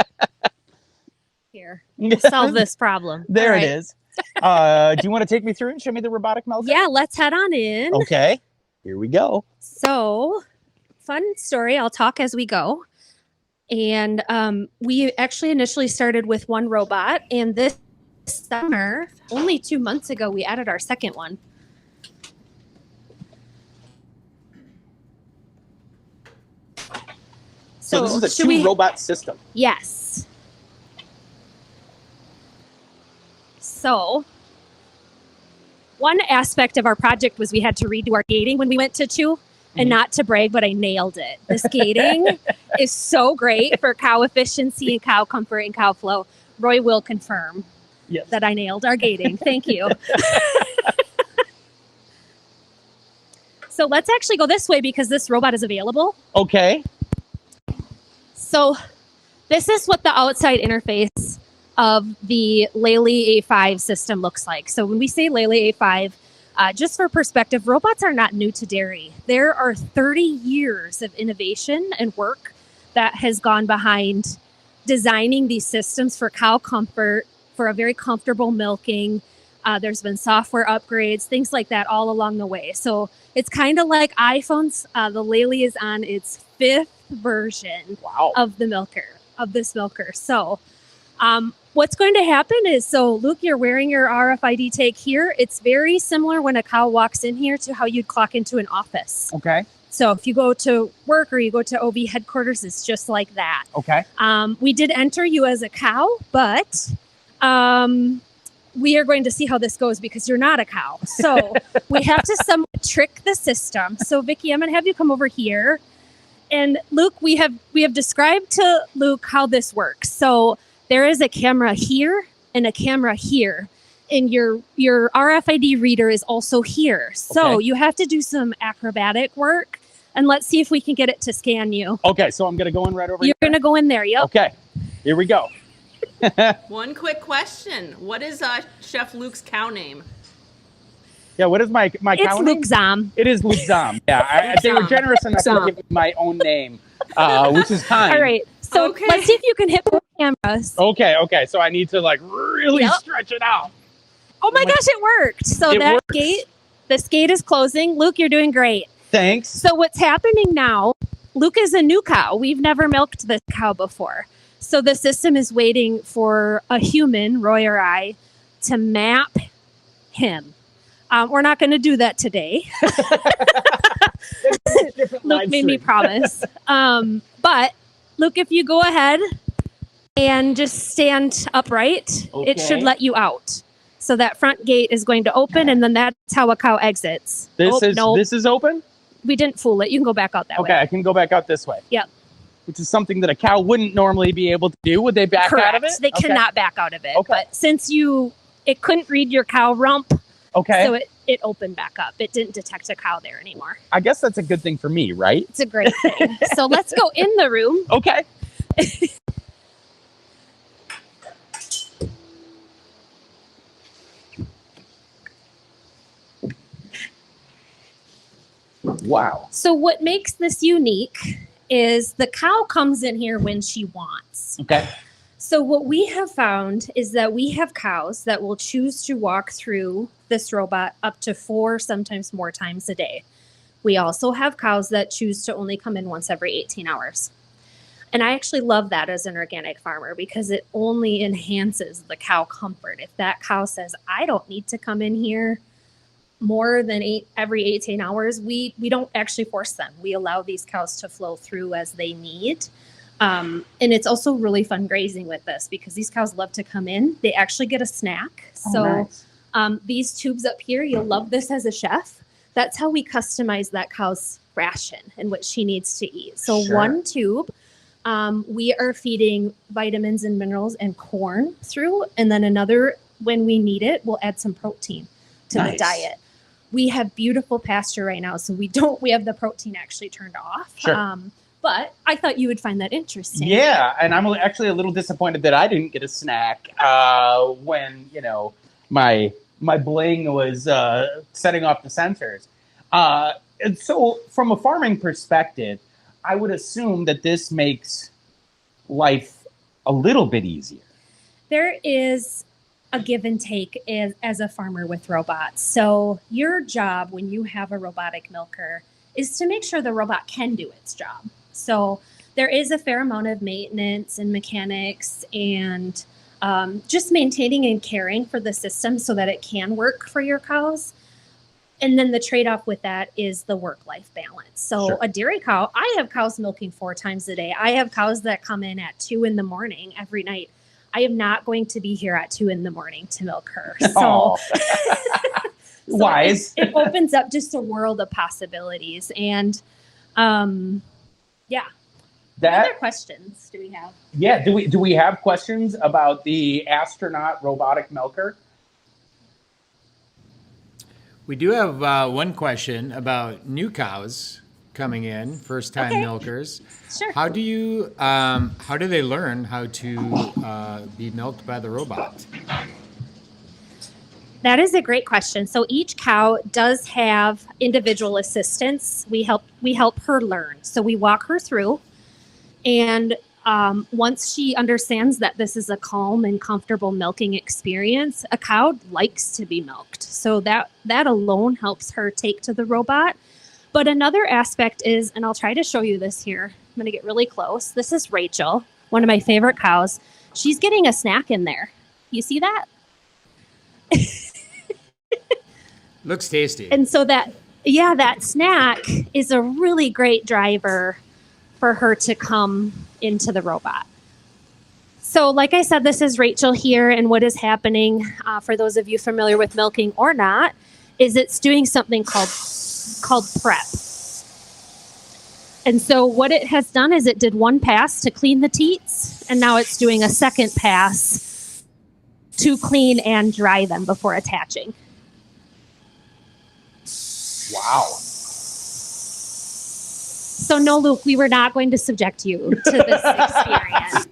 Here, we'll solve this problem. There All it right. is. Do you want to take me through and show me the robotic milker? Yeah, let's head on in. Okay, here we go. So, fun story. I'll talk as we go. And we actually initially started with one robot, and this summer, only 2 months ago, we added our second one. So this is a should we- two-robot system. Yes. So, one aspect of our project was we had to redo our gating when we went to 2. And not to brag, but I nailed it. This gating is so great for cow efficiency and cow comfort and cow flow. Roy will confirm that I nailed our gating. Thank you. So let's actually go this way because this robot is available. Okay. So this is what the outside interface of the Lely A5 system looks like. So when we say Lely A5, just for perspective, robots are not new to dairy. There are 30 years of innovation and work that has gone behind designing these systems for cow comfort, for a very comfortable milking. There's been software upgrades, things like that all along the way. So it's kind of like iPhones. The Lely is on its 5th version of this milker. So what's going to happen is, so Luke, you're wearing your RFID tag here. It's very similar when a cow walks in here to how you'd clock into an office. Okay. So if you go to work or you go to OB headquarters, it's just like that. Okay. We did enter you as a cow, but we are going to see how this goes because you're not a cow. So we have to somewhat trick the system. So Vicki, I'm going to have you come over here. And Luke, we have described to Luke how this works. So there is a camera here and a camera here. And your RFID reader is also here. So you have to do some acrobatic work. And let's see if we can get it to scan you. Okay, so I'm going to go in right over You're going to go in there, yep. Okay, here we go. One quick question. What is Chef Luke's cow name? Yeah, what is my cow name? It's Luke Zom. It is Luke Zom. Yeah, they were generous enough to give me my own name, which is kind. All right, so let's see if you can hit both cameras. Okay, so I need to like really stretch it out. Oh my gosh, it worked. So It that works. this gate is closing. Luke, you're doing great. Thanks. So what's happening now, Luke is a new cow. We've never milked this cow before. So the system is waiting for a human, Roy or I, to map him. We're not going to do that today. Luke made me promise. But Luke, if you go ahead and just stand upright, it should let you out. So that front gate is going to open, and then that's how a cow exits. This is open? We didn't fool it. You can go back out that way. Okay, I can go back out this way. Yep. Which is something that a cow wouldn't normally be able to do. Would they back Correct. out of it? They cannot back out of it. Okay. But since it couldn't read your cow rump, so it opened back up. It didn't detect a cow there anymore. I guess that's a good thing for me, right? It's a great thing. So let's go in the room. Okay. Wow. So what makes this unique is the cow comes in here when she wants. Okay. So what we have found is that we have cows that will choose to walk through this robot up to 4, sometimes more times a day. We also have cows that choose to only come in once every 18 hours. And I actually love that as an organic farmer because it only enhances the cow comfort. If that cow says, I don't need to come in here more than every 18 hours, we don't actually force them. We allow these cows to flow through as they need. And it's also really fun grazing with this because these cows love to come in. They actually get a snack. Nice. These tubes up here, you'll love this as a chef. That's how we customize that cow's ration and what she needs to eat. So one tube, we are feeding vitamins and minerals and corn through. And then another, when we need it, we'll add some protein to the diet. We have beautiful pasture right now, so we have the protein actually turned off. Sure. But I thought you would find that interesting. Yeah, and I'm actually a little disappointed that I didn't get a snack when my bling was setting off the sensors. And so, from a farming perspective, I would assume that this makes life a little bit easier. There is a give and take as a farmer with robots. So your job when you have a robotic milker is to make sure the robot can do its job. So there is a fair amount of maintenance and mechanics and just maintaining and caring for the system so that it can work for your cows. And then the trade-off with that is the work-life balance. So Sure. a dairy cow, I have cows milking 4 times a day. I have cows that come in at 2 a.m. every night. I am not going to be here at 2 a.m. to milk her. So, Aw. so Wise. it opens up just a world of possibilities. And yeah. What other questions do we have? Yeah, do we have questions about the astronaut robotic milker? We do have one question about new cows coming in, first-time Okay. milkers. Sure. How do they learn how to be milked by the robot? That is a great question. So each cow does have individual assistants. We help her learn. So we walk her through, and once she understands that this is a calm and comfortable milking experience, a cow likes to be milked. So that alone helps her take to the robot. But another aspect is, and I'll try to show you this here. I'm going to get really close. This is Rachel, one of my favorite cows. She's getting a snack in there. You see that? Looks tasty. And so that snack is a really great driver for her to come into the robot. So like I said, this is Rachel here, and what is happening, for those of you familiar with milking or not, is it's doing something called prep. And so what it has done is it did one pass to clean the teats, and now it's doing a second pass to clean and dry them before attaching. Wow. So no, Luke, we were not going to subject you to this experience.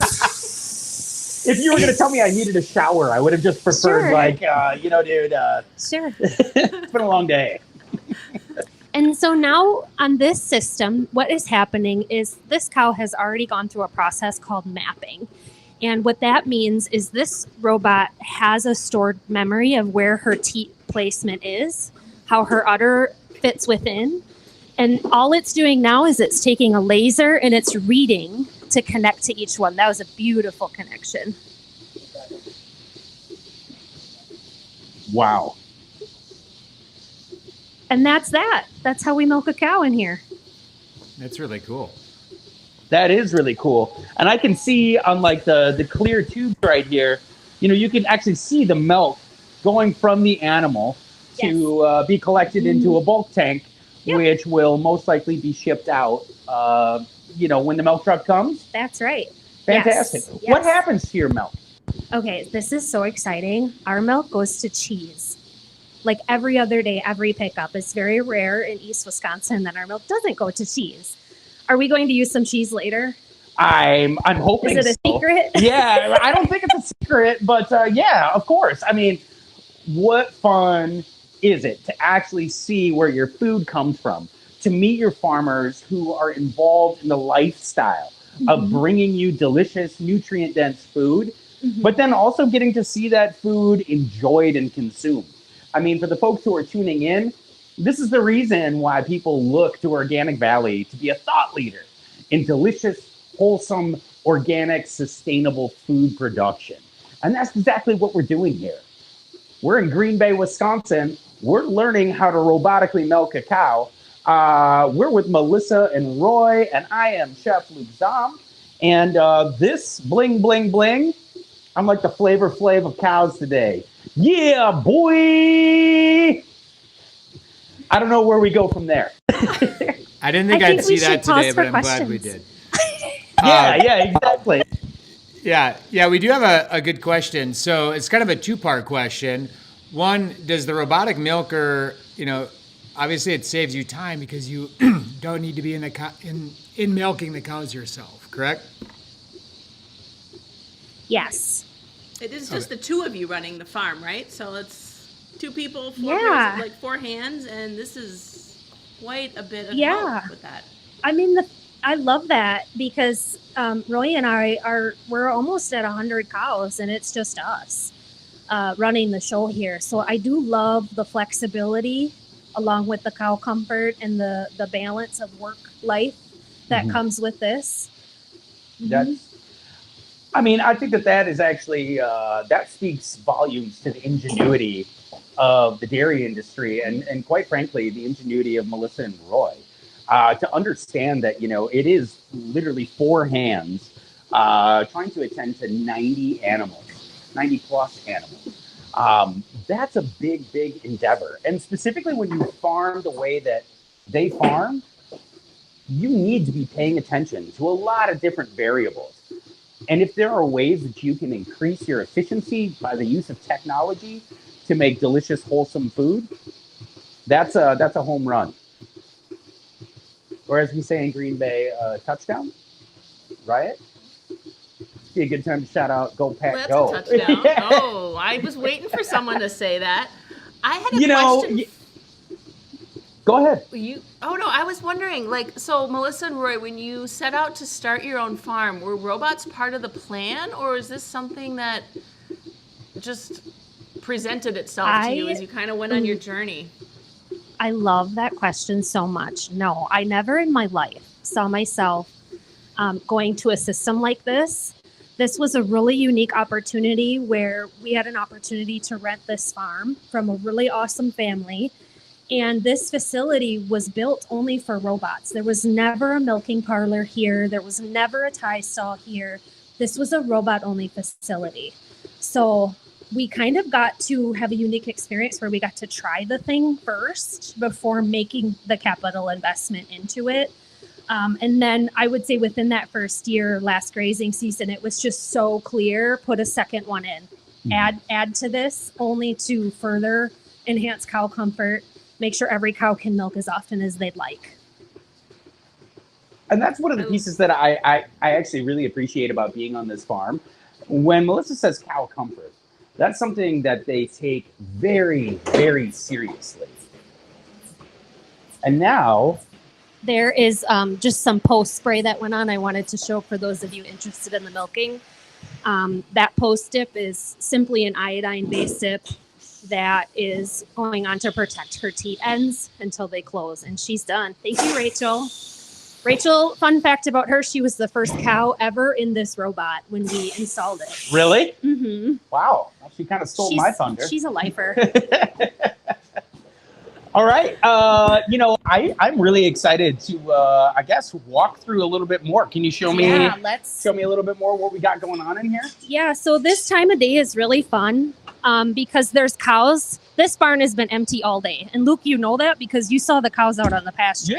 If you were going to tell me I needed a shower, I would have just preferred, Sure. dude, Sure. it's been a long day. And so now on this system, what is happening is this cow has already gone through a process called mapping. And what that means is this robot has a stored memory of where her teat placement is, how her udder fits within. And all it's doing now is it's taking a laser and it's reading to connect to each one. That was a beautiful connection. Wow. And that's that. That's how we milk a cow in here. That's really cool. That is really cool. And I can see on like the clear tubes right here, you can actually see the milk going from the animal to be collected into a bulk tank, which will most likely be shipped out, when the milk truck comes. That's right. Fantastic. Yes. What happens to your milk? Okay, this is so exciting. Our milk goes to cheese. Like every other day, every pickup. It's very rare in East Wisconsin that our milk doesn't go to cheese. Are we going to use some cheese later? I'm hoping. Is it a secret? Yeah, I don't think it's a secret, but yeah, of course. I mean, what fun is it to actually see where your food comes from, to meet your farmers who are involved in the lifestyle of bringing you delicious, nutrient-dense food, but then also getting to see that food enjoyed and consumed. I mean, for the folks who are tuning in, this is the reason why people look to Organic Valley to be a thought leader in delicious, wholesome, organic, sustainable food production. And that's exactly what we're doing here. We're in Green Bay, Wisconsin. We're learning how to robotically milk a cow. We're with Melissa and Roy, and I am Chef Luke Zom. And this bling, bling, bling, I'm like the Flavor Flav of cows today. Yeah, boy! I don't know where we go from there. I didn't think I'd see that today, but I'm glad we did. Yeah, exactly. Yeah, we do have a good question. So it's kind of a two-part question. One, does the robotic milker, obviously it saves you time because you don't need to be in milking the cows yourself, correct? Yes. It is just the two of you running the farm, right? So it's two people, Yeah. like 4 hands, and this is quite a bit of Yeah. help with that. I mean, I love that because Roy and we're almost at 100 cows, and it's just us running the show here. So I do love the flexibility along with the cow comfort and the balance of work life that comes with this. I think that is actually, that speaks volumes to the ingenuity of the dairy industry and quite frankly, the ingenuity of Melissa and Roy. To understand that, it is literally 4 hands trying to attend to 90 plus animals. That's a big, big endeavor. And specifically when you farm the way that they farm, you need to be paying attention to a lot of different variables. And if there are ways that you can increase your efficiency by the use of technology to make delicious, wholesome food, that's a home run. Or as we say in Green Bay, touchdown, Riot. Be a good time to shout out, go Pack, go. That's a touchdown. Oh, I was waiting for someone to say that. I had a question. Go ahead. I was wondering, so Melissa and Roy, when you set out to start your own farm, were robots part of the plan, or is this something that just presented itself to you as you kind of went on your journey? I love that question so much. No, I never in my life saw myself going to a system like this. This was a really unique opportunity where we had an opportunity to rent this farm from a really awesome family. And this facility was built only for robots. There was never a milking parlor here. There was never a tie stall here. This was a robot-only facility. So we kind of got to have a unique experience where we got to try the thing first before making the capital investment into it. And then I would say within that first year, last grazing season, it was just so clear, put a second one in. Add to this only to further enhance cow comfort, make sure every cow can milk as often as they'd like. And that's one of the pieces that I actually really appreciate about being on this farm. When Melissa says cow comfort, that's something that they take very, very seriously. And now there is just some post spray that went on. I wanted to show for those of you interested in the milking. That post dip is simply an iodine-based dip that is going on to protect her teat ends until they close. And she's done. Thank you, Rachel. Rachel, fun fact about her, she was the first cow ever in this robot when we installed it. Really? Mm-hmm. Wow. She kind of stole my thunder. She's a lifer. All right. I'm really excited to, walk through a little bit more. Can you show me a little bit more what we got going on in here? Yeah. So this time of day is really fun because there's cows. This barn has been empty all day. And Luke, you know that because you saw the cows out on the pasture.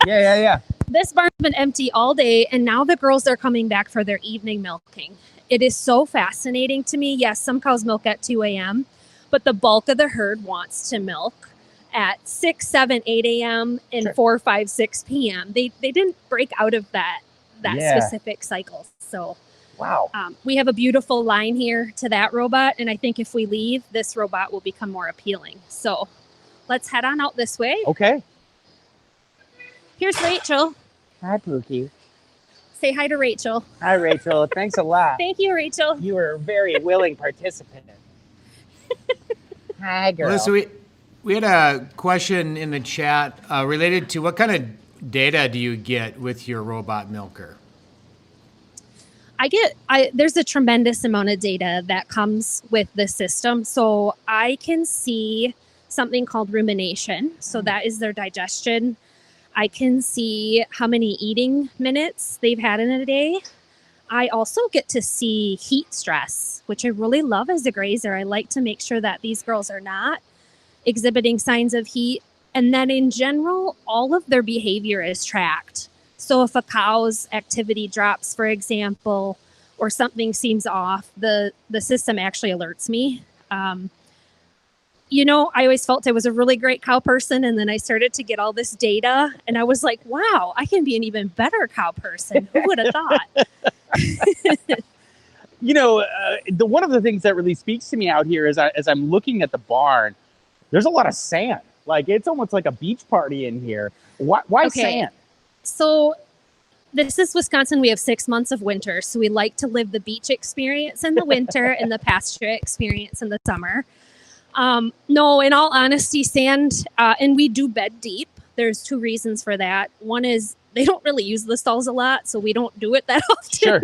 Yeah. This barn's been empty all day. And now the girls are coming back for their evening milking. It is so fascinating to me. Yes, some cows milk at 2 a.m., but the bulk of the herd wants to milk at 6, 7, 8 a.m. and 4, 5, 6 p.m. They didn't break out of that specific cycle. So wow. We have a beautiful line here to that robot. And I think if we leave, this robot will become more appealing. So let's head on out this way. Okay. Here's Rachel. Hi, Pookie. Say hi to Rachel. Hi, Rachel. Thanks a lot. Thank you, Rachel. You were a very willing participant. Hi, girl. Melissa, we had a question in the chat related to what kind of data do you get with your robot milker? There's a tremendous amount of data that comes with the system. So I can see something called rumination. So that is their digestion. I can see how many eating minutes they've had in a day. I also get to see heat stress, which I really love as a grazer. I like to make sure that these girls are not exhibiting signs of heat. And then in general, all of their behavior is tracked. So if a cow's activity drops, for example, or something seems off, the system actually alerts me. you know, I always felt I was a really great cow person, and then I started to get all this data, and I was like, wow, I can be an even better cow person. Who would have thought? You know, one of the things that really speaks to me out here is as I'm looking at the barn, there's a lot of sand. Like, it's almost like a beach party in here. Why sand? So this is Wisconsin. We have 6 months of winter. So we like to live the beach experience in the winter and the pasture experience in the summer. No, in all honesty, sand, and we do bed deep. There's 2 reasons for that. One is they don't really use the stalls a lot, so we don't do it that often. Sure.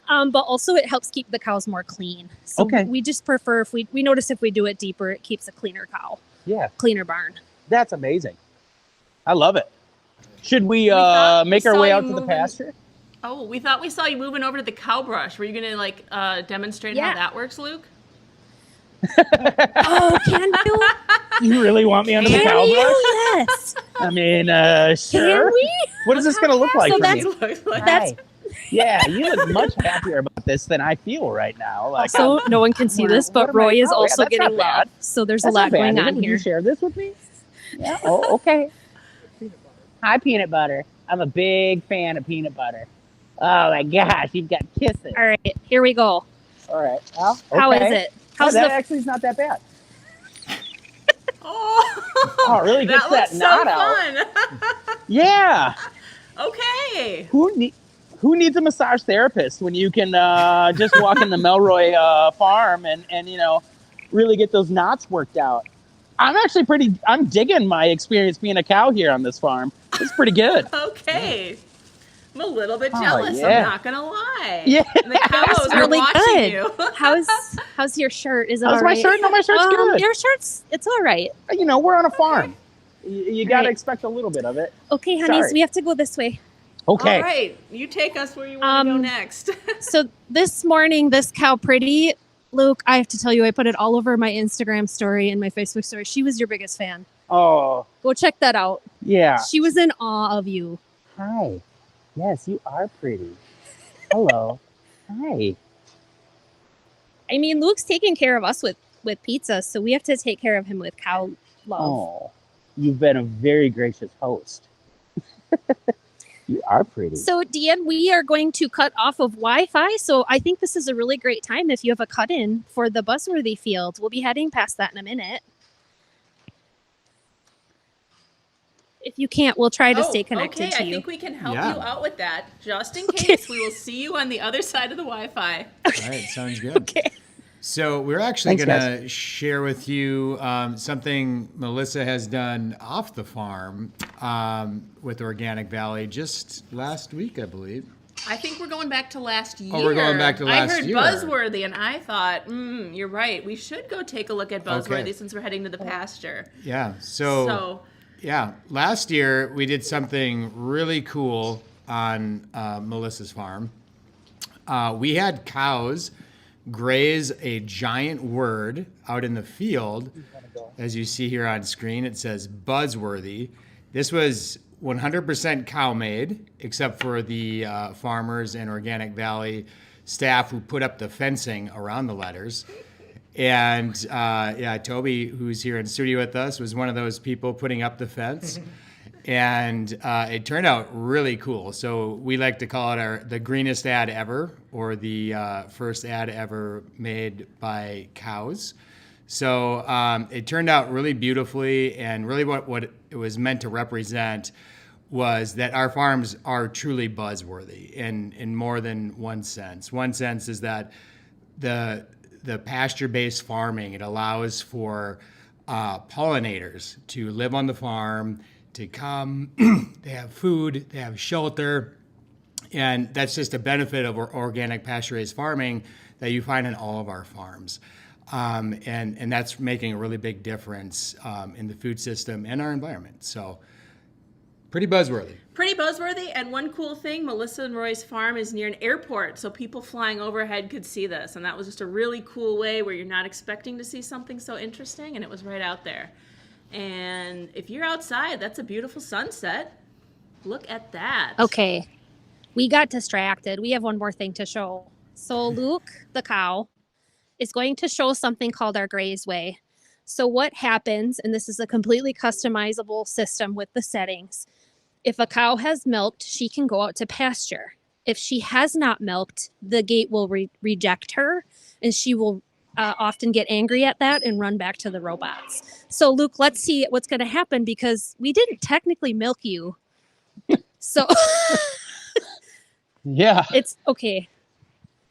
But also it helps keep the cows more clean. So we just prefer, if we notice if we do it deeper, it keeps a cleaner cow. Yeah. Cleaner barn. That's amazing. I love it. Should we make our way out to the pasture? Oh, we thought we saw you moving over to the cow brush. Were you going to like demonstrate how that works, Luke? Oh, can you? You really want me under the cow brush? Yes. I mean, sure. Can we? What is this going to look like? So for that's, me? that's Yeah, you look much happier about this than I feel right now. Like, so no one can see this, but Roy is also getting loud. love. So there's a lot going on Would here. you share this with me? Yeah. Oh, okay. Hi, peanut butter. I'm a big fan of peanut butter. Oh my gosh, you've got kisses. All right, here we go. All right. Well, How is okay. it? How's that the actually is not that bad. Oh, it really gets that knot out. Fun. Yeah. Okay. Who needs a massage therapist when you can just walk in the Melroy farm and you know, really get those knots worked out? I'm digging my experience being a cow here on this farm. It's pretty good. Okay. I'm a little bit Oh, jealous. yeah. I'm not gonna lie. Yeah. And the cows are really watching good. you. How's your shirt? Is it How's all my right? shirt? No, my shirt's good. Your shirt's, it's all right. You know, we're on a farm. You got to Right. expect a little bit of it. Okay, honeys, Sorry. we have to go this way. Okay. All right. You take us where you want to go next. So this morning, this cow Pretty, Luke, I have to tell you, I put it all over my Instagram story and my Facebook story. She was your biggest fan. Oh. Go check that out. Yeah. She was in awe of you. Hi. Yes, you are pretty. Hello. Hi. I mean, Luke's taking care of us with pizza, so we have to take care of him with cow love. Oh, you've been a very gracious host. You are pretty. So, Deanne, we are going to cut off of Wi-Fi, so I think this is a really great time if you have a cut-in for the Buzzworthy field. We'll be heading past that in a minute. If you can't, we'll try to stay connected to you. I think we can help Yeah. you out with that. Just in case, we will see you on the other side of the Wi-Fi. All right, sounds good. Okay. So we're actually Thanks, going to share with you something Melissa has done off the farm with Organic Valley just last week, I believe. I think we're going back to last year. Oh, we're going back to last year. I heard Buzzworthy, and I thought, you're right. We should go take a look at Buzzworthy since we're heading to the pasture. Yeah. So yeah, last year we did something really cool on Melissa's farm. We had cows graze a giant word out in the field. As you see here on screen, it says Buzzworthy. This was 100% cow made, except for the farmers and Organic Valley staff who put up the fencing around the letters. And Toby, who's here in studio with us, was one of those people putting up the fence. And it turned out really cool. So we like to call it the greenest ad ever, or the first ad ever made by cows. So it turned out really beautifully, and really what it was meant to represent was that our farms are truly buzzworthy in more than one sense. One sense is that the pasture-based farming, it allows for pollinators to live on the farm, to come, they have food, they have shelter, and that's just a benefit of organic pasture-raised farming that you find in all of our farms. And that's making a really big difference in the food system and our environment. So pretty buzzworthy. Pretty buzzworthy, and one cool thing, Melissa and Roy's farm is near an airport, so people flying overhead could see this, and that was just a really cool way where you're not expecting to see something so interesting, and it was right out there. And if you're outside, that's a beautiful sunset. Look at that. Okay, we got distracted. We have one more thing to show. So Luke, the cow, is going to show something called our graze way. So what happens, and this is a completely customizable system with the settings, if a cow has milked, she can go out to pasture. If she has not milked, the gate will reject her, and she will often get angry at that and run back to the robots. So Luke, let's see what's going to happen, because we didn't technically milk you. So Yeah. it's okay.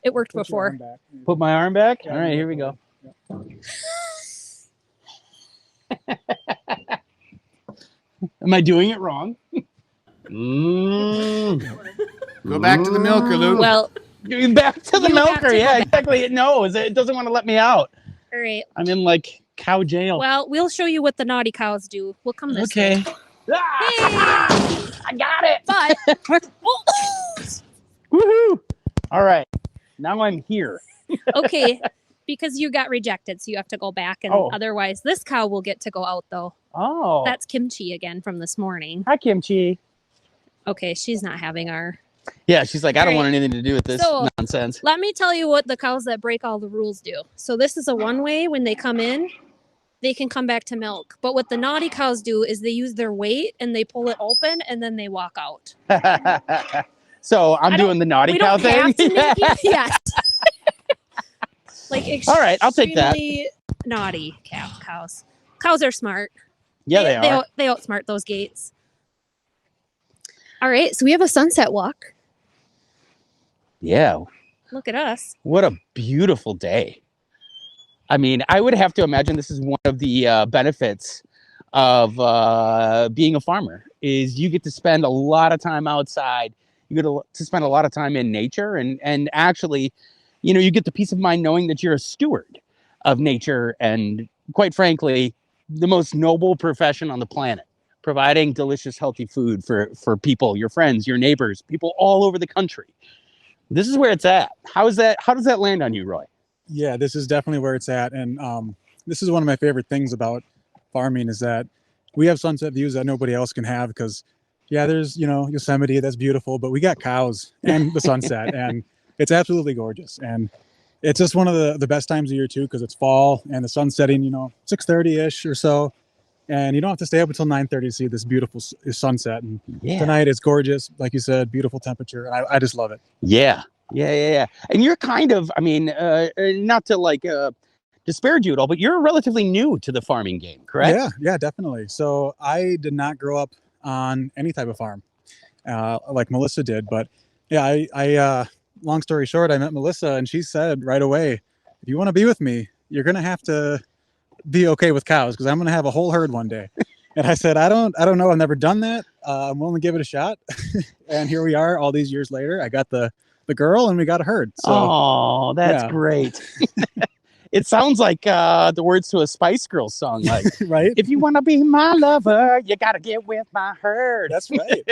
It worked before. Put my arm back. All right, here we go. Am I doing it wrong? Go back to the milker, Luke. Well, back to the you have milker. to Yeah, go exactly. It knows. It doesn't want to let me out. all right. I'm in like cow jail. Well, we'll show you what the naughty cows do. We'll come this Okay. way. I got it. But Woohoo! All right. Now I'm here. okay, because you got rejected, so you have to go back, and otherwise this cow will get to go out though. Oh. That's Kimchi again from this morning. Hi, Kimchi. Okay, she's not having our. Yeah, she's like, I don't All want right. anything to do with this So, nonsense. Let me tell you what the cows that break all the rules do. So this is a one-way. When they come in, they can come back to milk. But what the naughty cows do is they use their weight and they pull it open and then they walk out. So I'm doing the naughty cow We don't thing. have to make it yet. Like All right, I'll take that. extremely naughty cows. Cows are smart. Yeah, they are. They outsmart those gates. All right, so we have a sunset walk. Yeah. Look at us. What a beautiful day. I mean, I would have to imagine this is one of the benefits of being a farmer is you get to spend a lot of time outside. You get to spend a lot of time in nature and actually, you know, you get the peace of mind knowing that you're a steward of nature and, quite frankly, the most noble profession on the planet, providing delicious, healthy food for people, your friends, your neighbors, people all over the country. This is where it's at. How does that land on you, Roy? Yeah, this is definitely where it's at. And this is one of my favorite things about farming is that we have sunset views that nobody else can have because, yeah, there's, you know, Yosemite, that's beautiful, but we got cows and the sunset and it's absolutely gorgeous. And it's just one of the best times of year too, because it's fall and the sun's setting, you know, 6:30-ish or so. And you don't have to stay up until 9:30 to see this beautiful sunset. And tonight it's gorgeous. Like you said, beautiful temperature. And I just love it. Yeah. And you're kind of, I mean, not to like disparage you at all, but you're relatively new to the farming game, correct? Yeah, definitely. So I did not grow up on any type of farm like Melissa did. But yeah, I long story short, I met Melissa and she said right away, if you want to be with me, you're going to have to be okay with cows because I'm going to have a whole herd one day. And I said, I don't know. I've never done that. I'm willing to give it a shot. And here we are all these years later. I got the girl and we got a herd. So, oh, that's great. It sounds like the words to a Spice Girls song. Like, right? If you want to be my lover, you got to get with my herd. That's right.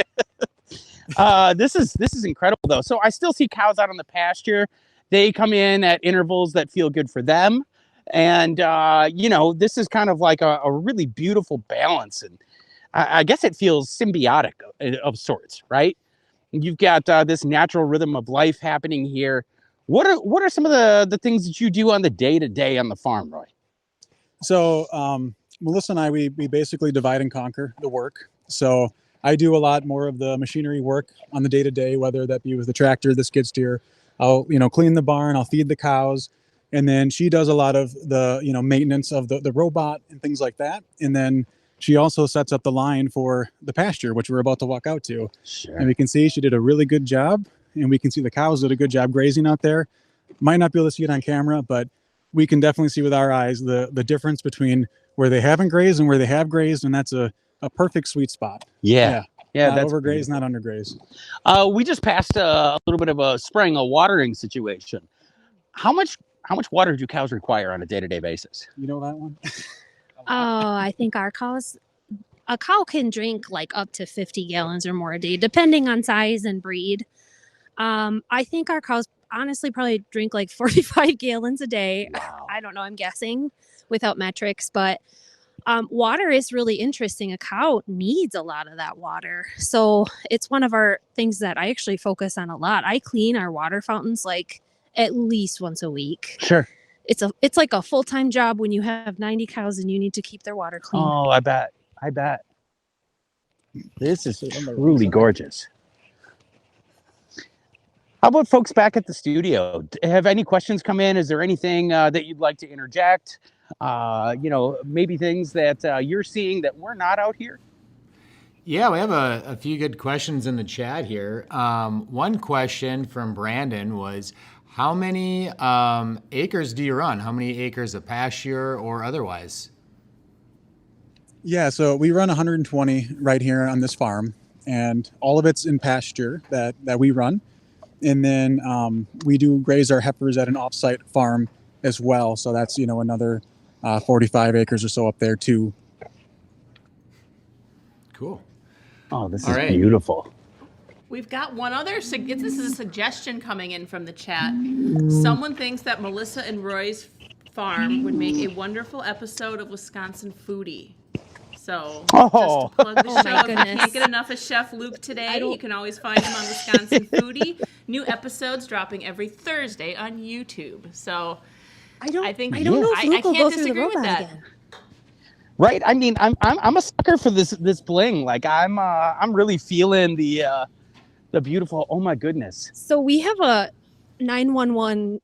This is incredible though. So I still see cows out on the pasture. They come in at intervals that feel good for them. And, you know, this is kind of like a really beautiful balance. And I guess it feels symbiotic of sorts, right? You've got this natural rhythm of life happening here. What are some of the things that you do on the day-to-day on the farm, Roy? So Melissa and I, we basically divide and conquer the work. So I do a lot more of the machinery work on the day-to-day, whether that be with the tractor, the skid steer. I'll, you know, clean the barn, I'll feed the cows. And then she does a lot of the, you know, maintenance of the robot and things like that. And then she also sets up the line for the pasture, which we're about to walk out to. Sure. And we can see she did a really good job. And we can see the cows did a good job grazing out there. Might not be able to see it on camera, but we can definitely see with our eyes the difference between where they haven't grazed and where they have grazed. And that's a perfect sweet spot. Yeah. Not that's overgrazed, not undergrazed. We just passed a little bit of a watering situation. How much water do cows require on a day-to-day basis? You know that one? I think a cow can drink like up to 50 gallons or more a day, depending on size and breed. I think our cows honestly probably drink like 45 gallons a day. Wow. I don't know, I'm guessing without metrics, but water is really interesting. A cow needs a lot of that water. So it's one of our things that I actually focus on a lot. I clean our water fountains like at least once a week. Sure. it's like a full-time job when you have 90 cows and you need to keep their water clean. Oh, I bet. This is truly gorgeous. How about folks back at the studio? Have any questions come in? Is there anything that you'd like to interject? Maybe things that you're seeing that we're not out here? Yeah, we have a few good questions in the chat here. One question from Brandon was, how many acres do you run? How many acres of pasture or otherwise? Yeah, so we run 120 right here on this farm, and all of it's in pasture that we run. And then we do graze our heifers at an offsite farm as well. So that's, another 45 acres or so up there too. Cool. Oh, this All is right. beautiful. We've got one other, this is a suggestion coming in from the chat. Someone thinks that Melissa and Roy's farm would make a wonderful episode of Wisconsin Foodie. So just to plug the show, if you can't get enough of Chef Luke today, you can always find him on Wisconsin Foodie. New episodes dropping every Thursday on YouTube. So I don't know if Luke will go through the robot again. Right. I mean, I'm a sucker for this bling. Like I'm really feeling the beautiful. Oh my goodness. So we have a 911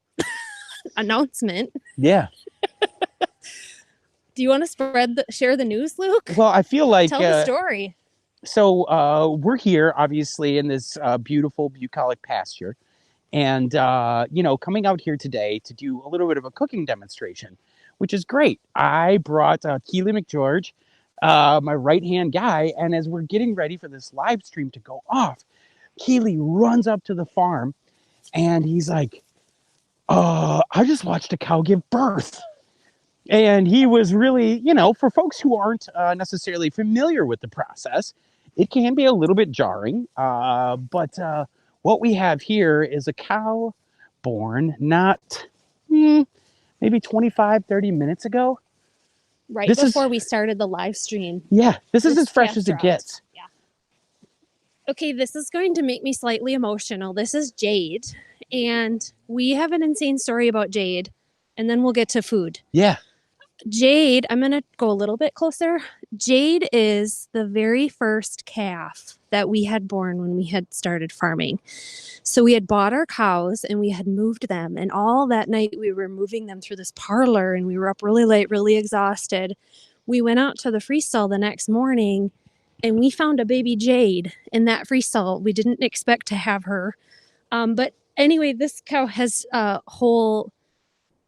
announcement. Yeah. Do you want to share the news, Luke? Well, I feel like tell the story. So we're here, obviously, in this beautiful bucolic pasture, and coming out here today to do a little bit of a cooking demonstration, which is great. I brought Keely McGeorge, my right-hand guy, and as we're getting ready for this live stream to go off, Keely runs up to the farm, and he's like, I just watched a cow give birth. And he was really, for folks who aren't necessarily familiar with the process, it can be a little bit jarring. But what we have here is a cow born not maybe 25, 30 minutes ago. Right before we started the live stream. Yeah, this is as fresh as it gets. Yeah. Okay, this is going to make me slightly emotional. This is Jade. And we have an insane story about Jade. And then we'll get to food. Yeah. Jade, I'm going to go a little bit closer. Jade is the very first calf that we had born when we had started farming. So we had bought our cows and we had moved them. And all that night we were moving them through this parlor and we were up really late, really exhausted. We went out to the freestall the next morning and we found a baby Jade in that freestall. We didn't expect to have her. But anyway, this cow has a whole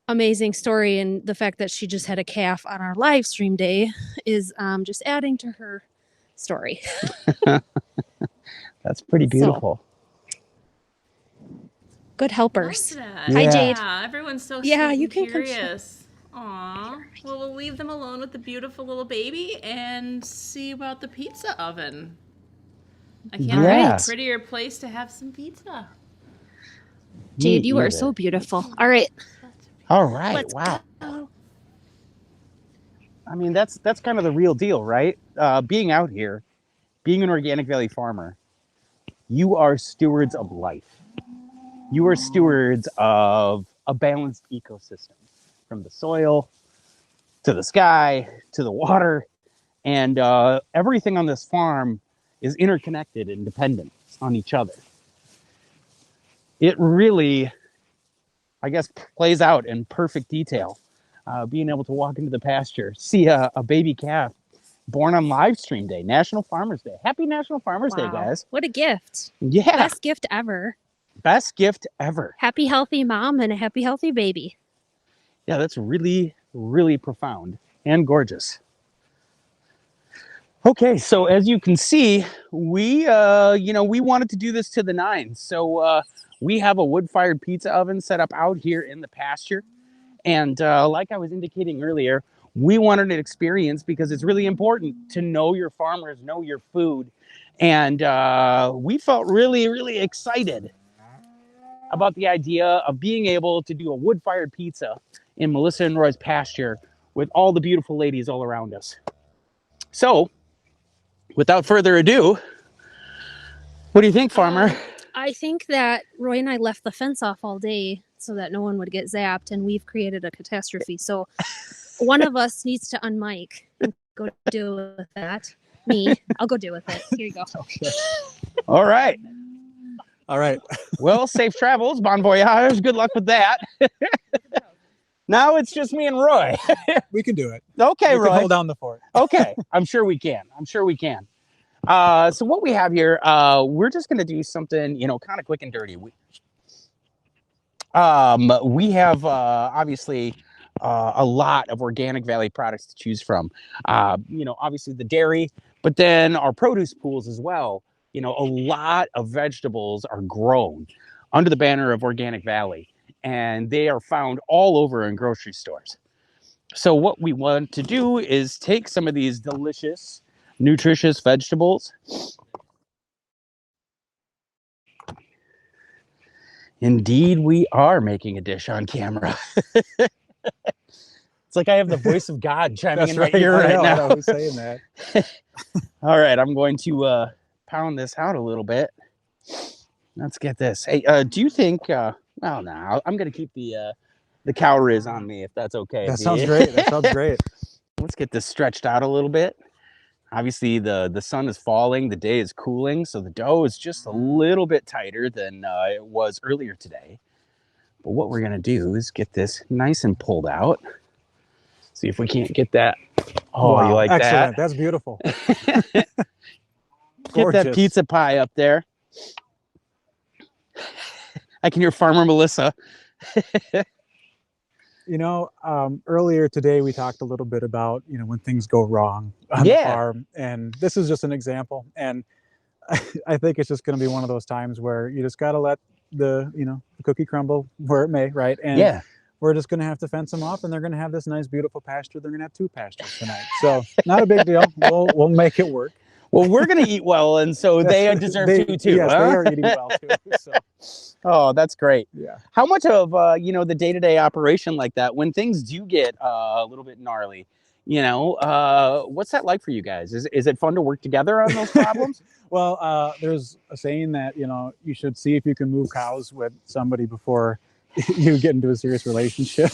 amazing story, and the fact that she just had a calf on our live stream day is just adding to her story. That's pretty beautiful. Good helpers. Yeah. Hi, Jade. Yeah, everyone's so Yeah, sweet you and can come curious. Aw. Well, we'll leave them alone with the beautiful little baby and see about the pizza oven. I can't find a prettier place to have some pizza. Jade, you are so beautiful. All right. All right. Let's wow. go. I mean, that's kind of the real deal, right? Being out here, being an Organic Valley farmer, you are stewards of life. You are stewards of a balanced ecosystem, from the soil to the sky to the water, and everything on this farm is interconnected and dependent on each other. It really, I guess, plays out in perfect detail. Being able to walk into the pasture, see a baby calf born on live stream day, National Farmers Day. Happy National Farmers Day, guys. What a gift. Yeah. Best gift ever. Best gift ever. Happy, healthy mom and a happy, healthy baby. Yeah, that's really, really profound and gorgeous. Okay, so as you can see, we wanted to do this to the nines. So we have a wood-fired pizza oven set up out here in the pasture. And like I was indicating earlier, we wanted an experience because it's really important to know your farmers, know your food. And we felt really, really excited about the idea of being able to do a wood-fired pizza in Melissa and Roy's pasture with all the beautiful ladies all around us. So, without further ado, what do you think, farmer? I think that Roy and I left the fence off all day so that no one would get zapped, and we've created a catastrophe. So one of us needs to unmic and go deal with that. Me, I'll go deal with it. Here you go. Okay. All right. All right. Well, safe travels, bon voyage. Good luck with that. Now it's just me and Roy. We can do it. Okay, we Roy. Can hold down the fort. Okay, I'm sure we can. So what we have here, we're just going to do something, kind of quick and dirty. We have obviously a lot of Organic Valley products to choose from. Obviously the dairy, but then our produce pools as well. A lot of vegetables are grown under the banner of Organic Valley, and they are found all over in grocery stores. So what we want to do is take some of these delicious, nutritious vegetables. Indeed, we are making a dish on camera. It's like I have the voice of God chiming in my ear right now. I was saying that. All right, I'm going to pound this out a little bit. Let's get this. Hey, do you think? Well, no, I'm going to keep the cow riz on me if that's okay. That sounds great. That sounds great. Let's get this stretched out a little bit. Obviously, the sun is falling, the day is cooling, so the dough is just a little bit tighter than it was earlier today. But what we're going to do is get this nice and pulled out. See if we can't get that. Oh, wow, you like excellent. that? That's beautiful. Get that pizza pie up there. I can hear Farmer Melissa. Earlier today we talked a little bit about, when things go wrong on the farm, and this is just an example. And I think it's just going to be one of those times where you just got to let the cookie crumble where it may, right? And we're just going to have to fence them off, and they're going to have this nice, beautiful pasture. They're going to have 2 pastures tonight. So not a big deal. We'll make it work. Well, we're going to eat well, and so they deserve to too. Yes, huh? They are eating well too. So. Oh, that's great. Yeah. How much of the day-to-day operation like that, when things do get a little bit gnarly, what's that like for you guys? Is it fun to work together on those problems? Well, there's a saying that you should see if you can move cows with somebody before you get into a serious relationship.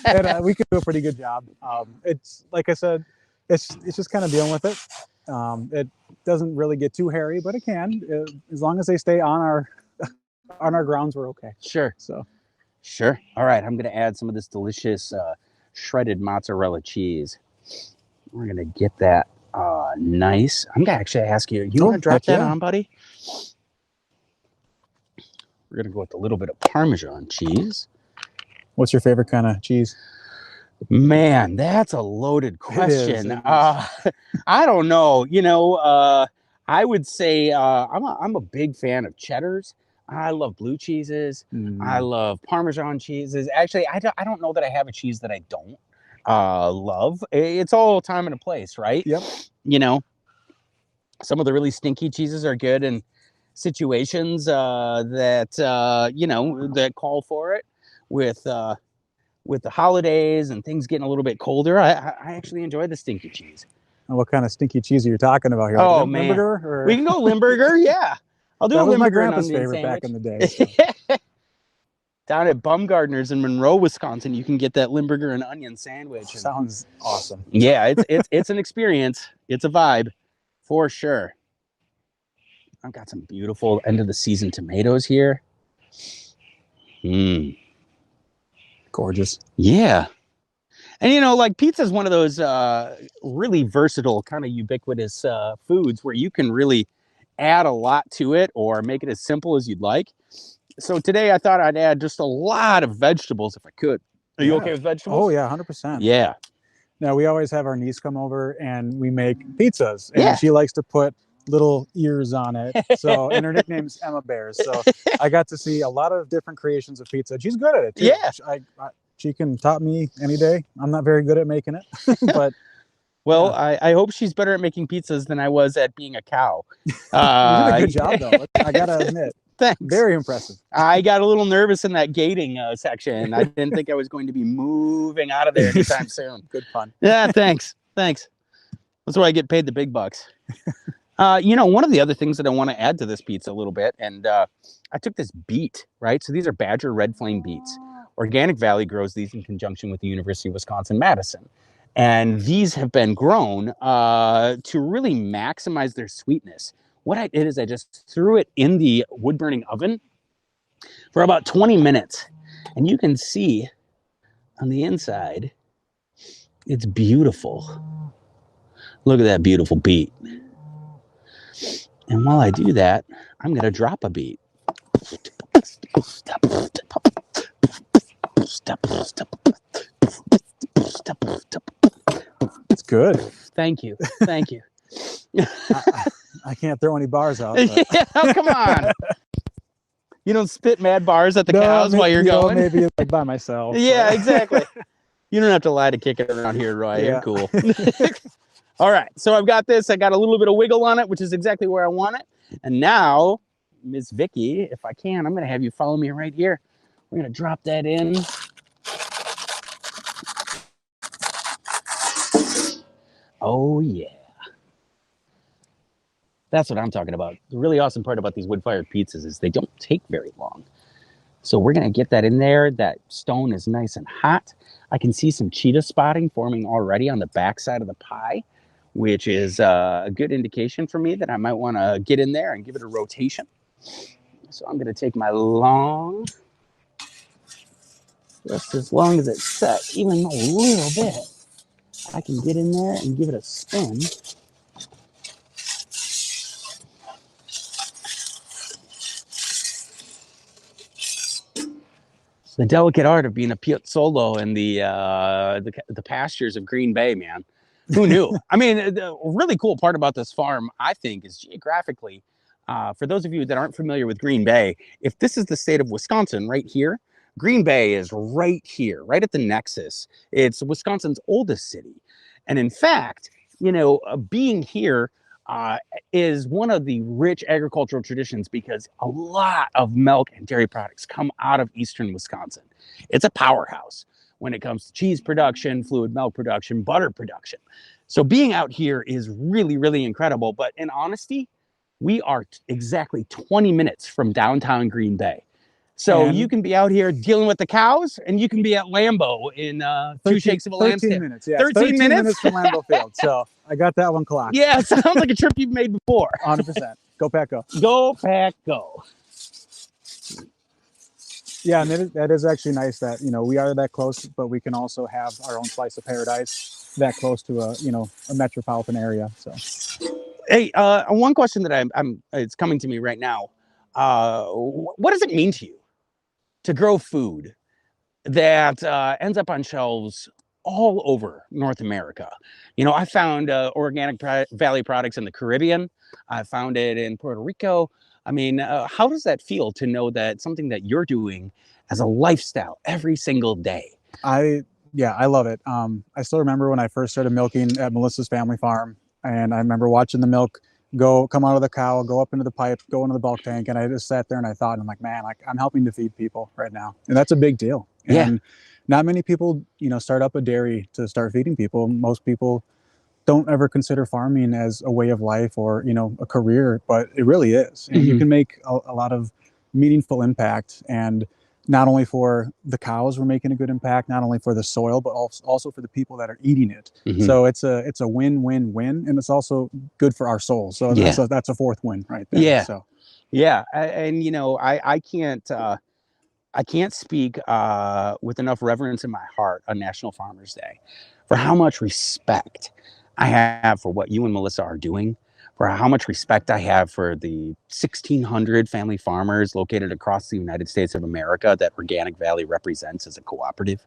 And we can do a pretty good job. It's like I said, it's just kind of dealing with it. It doesn't really get too hairy, but it can, as long as they stay on our grounds, we're okay. Sure. So, sure. All right. I'm going to add some of this delicious shredded mozzarella cheese. We're going to get that nice. I'm going to actually ask you, want to drop that on, buddy? We're going to go with a little bit of Parmesan cheese. What's your favorite kind of cheese? Man, that's a loaded question. I don't know. I would say I'm a big fan of cheddars. I love blue cheeses. I love Parmesan cheeses. Actually, I don't know that I have a cheese that I don't love. It's all time and a place, right? Yep. Some of the really stinky cheeses are good in situations that call for it. With the holidays and things getting a little bit colder, I actually enjoy the stinky cheese. And what kind of stinky cheese are you talking about here? Oh, like man. Limburger? Or? We can go Limburger, yeah. I'll do that a was Limburger my grandpa's favorite back in the day. So. Down at Bumgardner's in Monroe, Wisconsin, you can get that Limburger and onion sandwich. Sounds awesome. Yeah, it's an experience. It's a vibe, for sure. I've got some beautiful end of the season tomatoes here. Gorgeous. Yeah. And pizza is one of those really versatile, kind of ubiquitous foods where you can really add a lot to it or make it as simple as you'd like. So today I thought I'd add just a lot of vegetables if I could. Are you okay with vegetables? Oh yeah, 100%. Yeah. Now we always have our niece come over and we make pizzas, and she likes to put little ears on it. So, and her nickname's Emma Bears. So I got to see a lot of different creations of pizza. She's good at it too. Yeah. She can top me any day. I'm not very good at making it, but. Well, I hope she's better at making pizzas than I was at being a cow. You did a good job though. I gotta admit. Thanks. Very impressive. I got a little nervous in that gating section. I didn't think I was going to be moving out of there anytime soon. Good fun. Yeah, thanks. That's why I get paid the big bucks. One of the other things that I want to add to this pizza a little bit, and I took this beet, right? So these are Badger Red Flame beets. Organic Valley grows these in conjunction with the University of Wisconsin-Madison. And these have been grown to really maximize their sweetness. What I did is I just threw it in the wood-burning oven for about 20 minutes. And you can see on the inside, it's beautiful. Look at that beautiful beet. And while I do that, I'm going to drop a beet. It's good. Thank you. Thank you. I can't throw any bars out. Yeah, come on. You don't spit mad bars at the cows while you're going? Maybe like by myself. Yeah, exactly. You don't have to lie to kick it around here, Roy. Yeah. You're cool. All right, so I've got this. I got a little bit of wiggle on it, which is exactly where I want it. And now, Miss Vicky, if I can, I'm going to have you follow me right here. We're going to drop that in. Oh, yeah. That's what I'm talking about. The really awesome part about these wood-fired pizzas is they don't take very long. So we're going to get that in there. That stone is nice and hot. I can see some cheetah spotting forming already on the back side of the pie, which is a good indication for me that I might want to get in there and give it a rotation. So I'm going to take my long, just as long as it's set, even a little bit. I can get in there and give it a spin. It's the delicate art of being a piazzolo in the pastures of Green Bay, man. Who knew? I mean, the really cool part about this farm, I think, is geographically, for those of you that aren't familiar with Green Bay, if this is the state of Wisconsin right here, Green Bay is right here, right at the nexus. It's Wisconsin's oldest city. And in fact, being here is one of the rich agricultural traditions because a lot of milk and dairy products come out of eastern Wisconsin. It's a powerhouse when it comes to cheese production, fluid milk production, butter production. So being out here is really, really incredible. But in honesty, we are exactly 20 minutes from downtown Green Bay. So you can be out here dealing with the cows, and you can be at Lambeau in 2 shakes of a lamb. 13 minutes, yeah. 13 minutes from Lambeau Field. So I got that one clocked. Yeah, it sounds like a trip you've made before. 100%. Go Pack Go. Go Pack Go. Yeah, and that is actually nice that, we are that close, but we can also have our own slice of paradise that close to a metropolitan area. So, hey, one question that it's coming to me right now. What does it mean to you to grow food that ends up on shelves all over North America? I found Organic Valley products in the Caribbean. I found it in Puerto Rico. I mean, how does that feel to know that something that you're doing as a lifestyle every single day? I love it. I still remember when I first started milking at Melissa's family farm, and I remember watching the milk come out of the cow, go up into the pipe, go into the bulk tank, and I just sat there and I thought, I'm like, man, I'm helping to feed people right now, and that's a big deal. Yeah. And not many people, start up a dairy to start feeding people. Most people don't ever consider farming as a way of life or, a career, but it really is. And you can make a lot of meaningful impact. And not only for the cows, we're making a good impact, not only for the soil, but also for the people that are eating it. So it's a win-win-win, and it's also good for our souls. So that's a fourth win right there. Yeah. So yeah. And I can't speak with enough reverence in my heart on National Farmers Day for how much respect I have for what you and Melissa are doing, for how much respect I have for the 1,600 family farmers located across the United States of America that Organic Valley represents as a cooperative.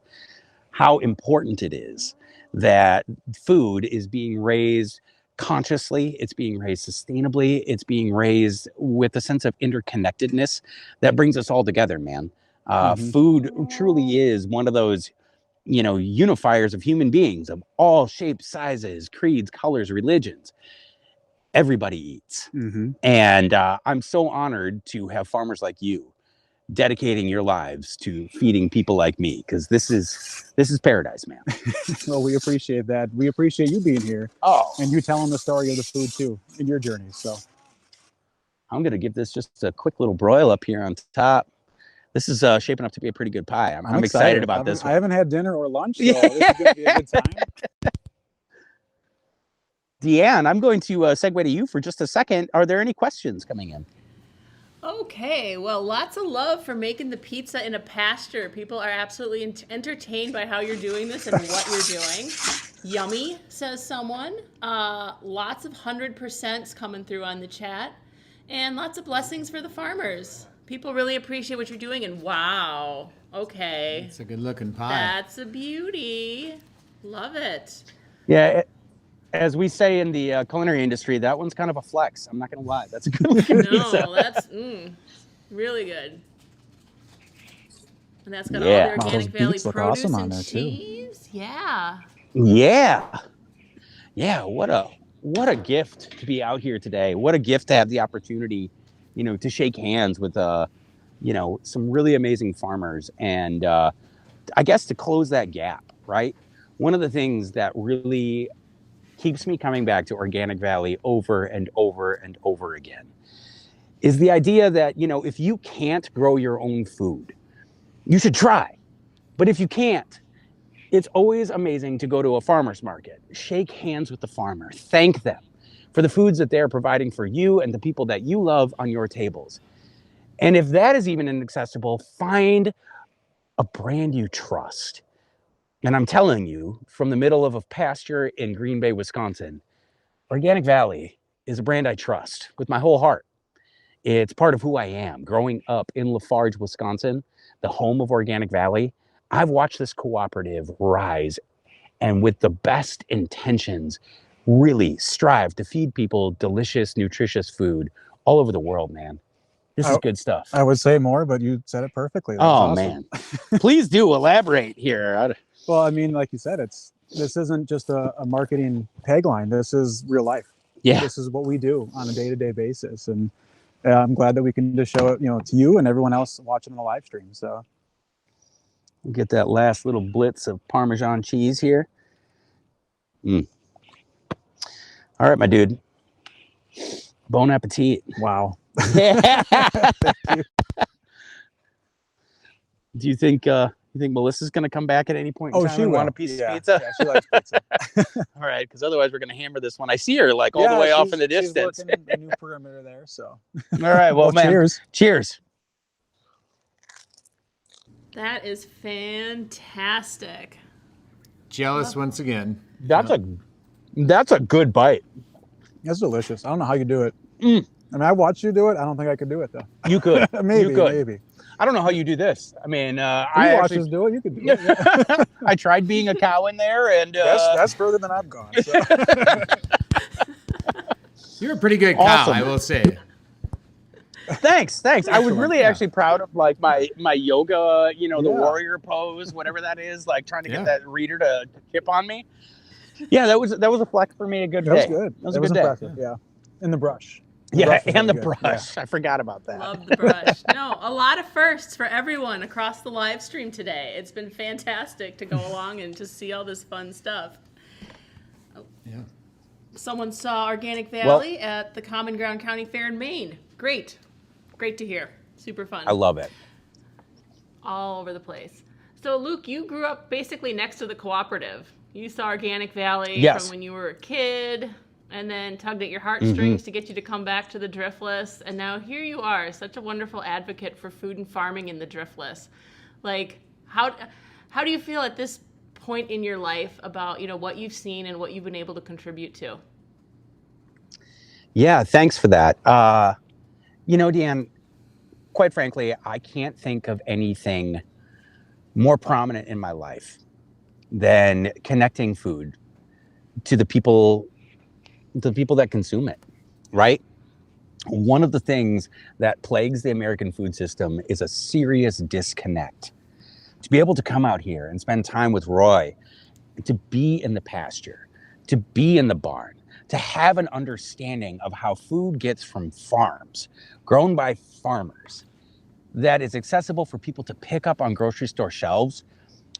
How important it is that food is being raised consciously, it's being raised sustainably, it's being raised with a sense of interconnectedness that brings us all together, man. Food truly is one of those unifiers of human beings of all shapes, sizes, creeds, colors, religions. Everybody eats. And I'm so honored to have farmers like you dedicating your lives to feeding people like me, because this is paradise, man. Well, we appreciate that. We appreciate you being here. Oh, and you telling the story of the food too in your journey. So I'm gonna give this just a quick little broil up here on top. This is shaping up to be a pretty good pie. I'm excited about this one. I haven't had dinner or lunch, so this is gonna be a good time. Deanne, I'm going to segue to you for just a second. Are there any questions coming in? Okay, well, lots of love for making the pizza in a pasture. People are absolutely entertained by how you're doing this and what you're doing. Yummy, says someone. Lots of 100%s coming through on the chat. And lots of blessings for the farmers. People really appreciate what you're doing, and wow, okay. It's a good looking pie. That's a beauty. Love it. Yeah, as we say in the culinary industry, that one's kind of a flex. I'm not going to lie. That's a good looking pizza. No, that's really good. And that's got all the Organic Valley produce awesome and there cheese. Yeah. Yeah, what a gift to be out here today. What a gift to have the opportunity, to shake hands with some really amazing farmers, and I guess to close that gap, right? One of the things that really keeps me coming back to Organic Valley over and over and over again is the idea that, if you can't grow your own food, you should try. But if you can't, it's always amazing to go to a farmer's market, shake hands with the farmer, thank them for the foods that they're providing for you and the people that you love on your tables. And if that is even inaccessible, find a brand you trust. And I'm telling you, from the middle of a pasture in Green Bay, Wisconsin, Organic Valley is a brand I trust with my whole heart. It's part of who I am. Growing up in Lafarge, Wisconsin, the home of Organic Valley, I've watched this cooperative rise and with the best intentions really strive to feed people delicious, nutritious food all over the world, man. This is good stuff. I would say more, but you said it perfectly. That's awesome. Man. Please do elaborate here. Well, I mean, like you said, this isn't just a marketing tagline. This is real life. Yeah. This is what we do on a day-to-day basis. And I'm glad that we can just show it, to you and everyone else watching the live stream. So we'll get that last little blitz of Parmesan cheese here. All right, my dude. Bon appetit. Wow. Yeah. Thank you. Do you think Melissa's going to come back at any point in time and want a piece of pizza? Yeah, she likes pizza. All right, because otherwise we're going to hammer this one. I see her all the way off in the distance. She's working a new perimeter there, so. All right, well, man. Cheers. Cheers. That is fantastic. Jealous once again. That's a good bite. That's delicious. I don't know how you do it. I mean, I watched you do it. I don't think I could do it though. You could. Maybe. I don't know how you do this. I mean, I watched us do it. You could do it. Yeah. I tried being a cow in there, and that's further than I've gone. So. You're a pretty good cow, I will say. Thanks. I was really actually proud of like my yoga, the warrior pose, whatever that is, like trying to get that reader to tip on me. Yeah, that was a flex for me. A good day. That was good. That was a good day. Yeah. In the brush. And the brush. Yeah. I forgot about that. Love the brush. No, a lot of firsts for everyone across the live stream today. It's been fantastic to go along and just see all this fun stuff. Yeah. Someone saw Organic Valley at the Common Ground County Fair in Maine. Great to hear. Super fun. I love it. All over the place. So Luke, you grew up basically next to the cooperative. You saw Organic Valley from when you were a kid, and then tugged at your heartstrings to get you to come back to the Driftless. And now here you are, such a wonderful advocate for food and farming in the Driftless. Like, how do you feel at this point in your life about, what you've seen and what you've been able to contribute to? Yeah, thanks for that. Deanne, quite frankly, I can't think of anything more prominent in my life than connecting food to the people that consume it, right? One of the things that plagues the American food system is a serious disconnect. To be able to come out here and spend time with Roy, to be in the pasture, to be in the barn, to have an understanding of how food gets from farms, grown by farmers, that is accessible for people to pick up on grocery store shelves.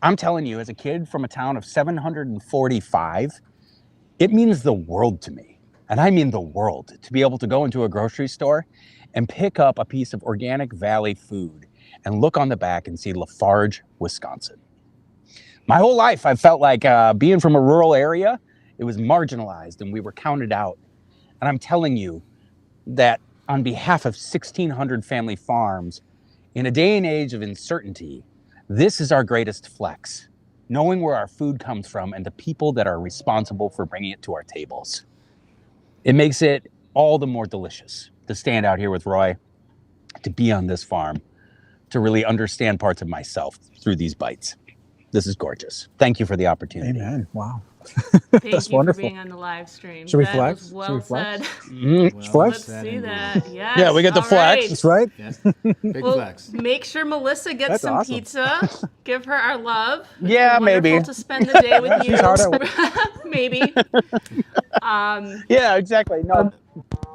I'm telling you, as a kid from a town of 745, it means the world to me. And I mean the world, to be able to go into a grocery store and pick up a piece of organic valley food and look on the back and see Lafarge, Wisconsin. My whole life, I've felt like being from a rural area, it was marginalized and we were counted out. And I'm telling you that on behalf of 1,600 family farms, in a day and age of uncertainty, this is our greatest flex, knowing where our food comes from and the people that are responsible for bringing it to our tables. It makes it all the more delicious to stand out here with Roy, to be on this farm, to really understand parts of myself through these bites. This is gorgeous. Thank you for the opportunity. Amen. Wow. Thank That's you wonderful. for being on the live stream. Should we That flex? was Should well we flex? said. Flex? Let's see that. Yes. Yeah, we get the all flex. right. That's right. Yes. Big Well, flex. make sure Melissa gets That's some awesome. pizza. Give her our love. It's been Yeah, wonderful maybe. to spend the day with you. She's hard at Maybe. Yeah, exactly. No,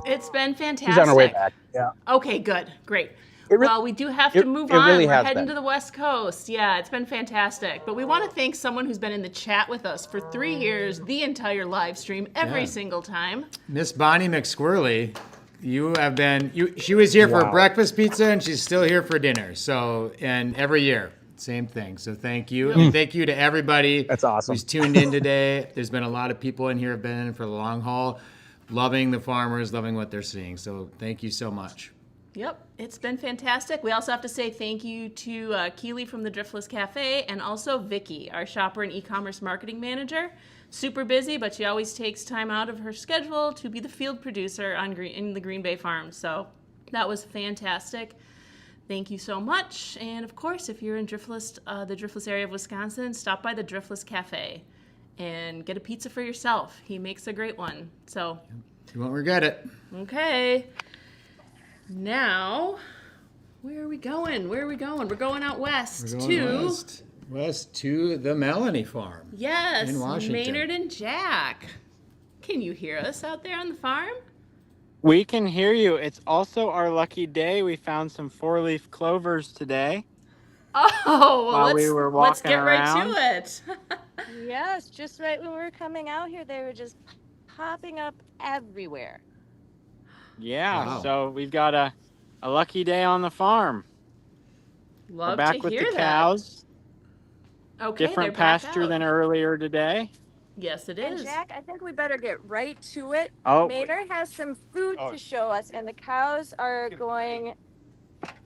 It's been fantastic. she's on her way back. Yeah. Okay, good. Great. It re- Well, we do have it- to move it on. really We're has heading been. to the West Coast. Yeah, it's been fantastic. But we want to thank someone who's been in the chat with us for 3 years, the entire live stream, every Yeah. single time. Miss Bonnie McSquirrely, you have been, she was here for Wow. breakfast pizza and she's still here for dinner. So, and every year, same thing. So thank you. And thank you to everybody That's awesome. who's tuned in today. There's been a lot of people in here have been in for the long haul, loving the farmers, loving what they're seeing. So thank you so much. Yep, it's been fantastic. We also have to say thank you to Keely from the Driftless Cafe and also Vicky, our shopper and e-commerce marketing manager. Super busy, but she always takes time out of her schedule to be the field producer in the Green Bay Farm. So that was fantastic. Thank you so much. And of course, if you're in Driftless, the Driftless area of Wisconsin, stop by the Driftless Cafe and get a pizza for yourself. He makes a great one. So, You won't regret it. okay. Now, where are we going? Where are we going? We're going out west We're to going west to the Melanie Farm. yes, in Washington. Maynard and Jack. Can you hear us out there on the farm? We can hear you. It's also our lucky day. We found some 4-leaf clovers today. Oh, well, While we were let's walking get right around. to it. Yes, just right when we were coming out here, they were just popping up everywhere. Yeah, Wow. so we've got a lucky day on the farm. Love We're back to with hear the that. cows. Okay, Different they're back pasture out. than earlier today. Yes, it And is. Jack, I think we better get right to it. Oh. Maynard has some food to show us, and the cows are going.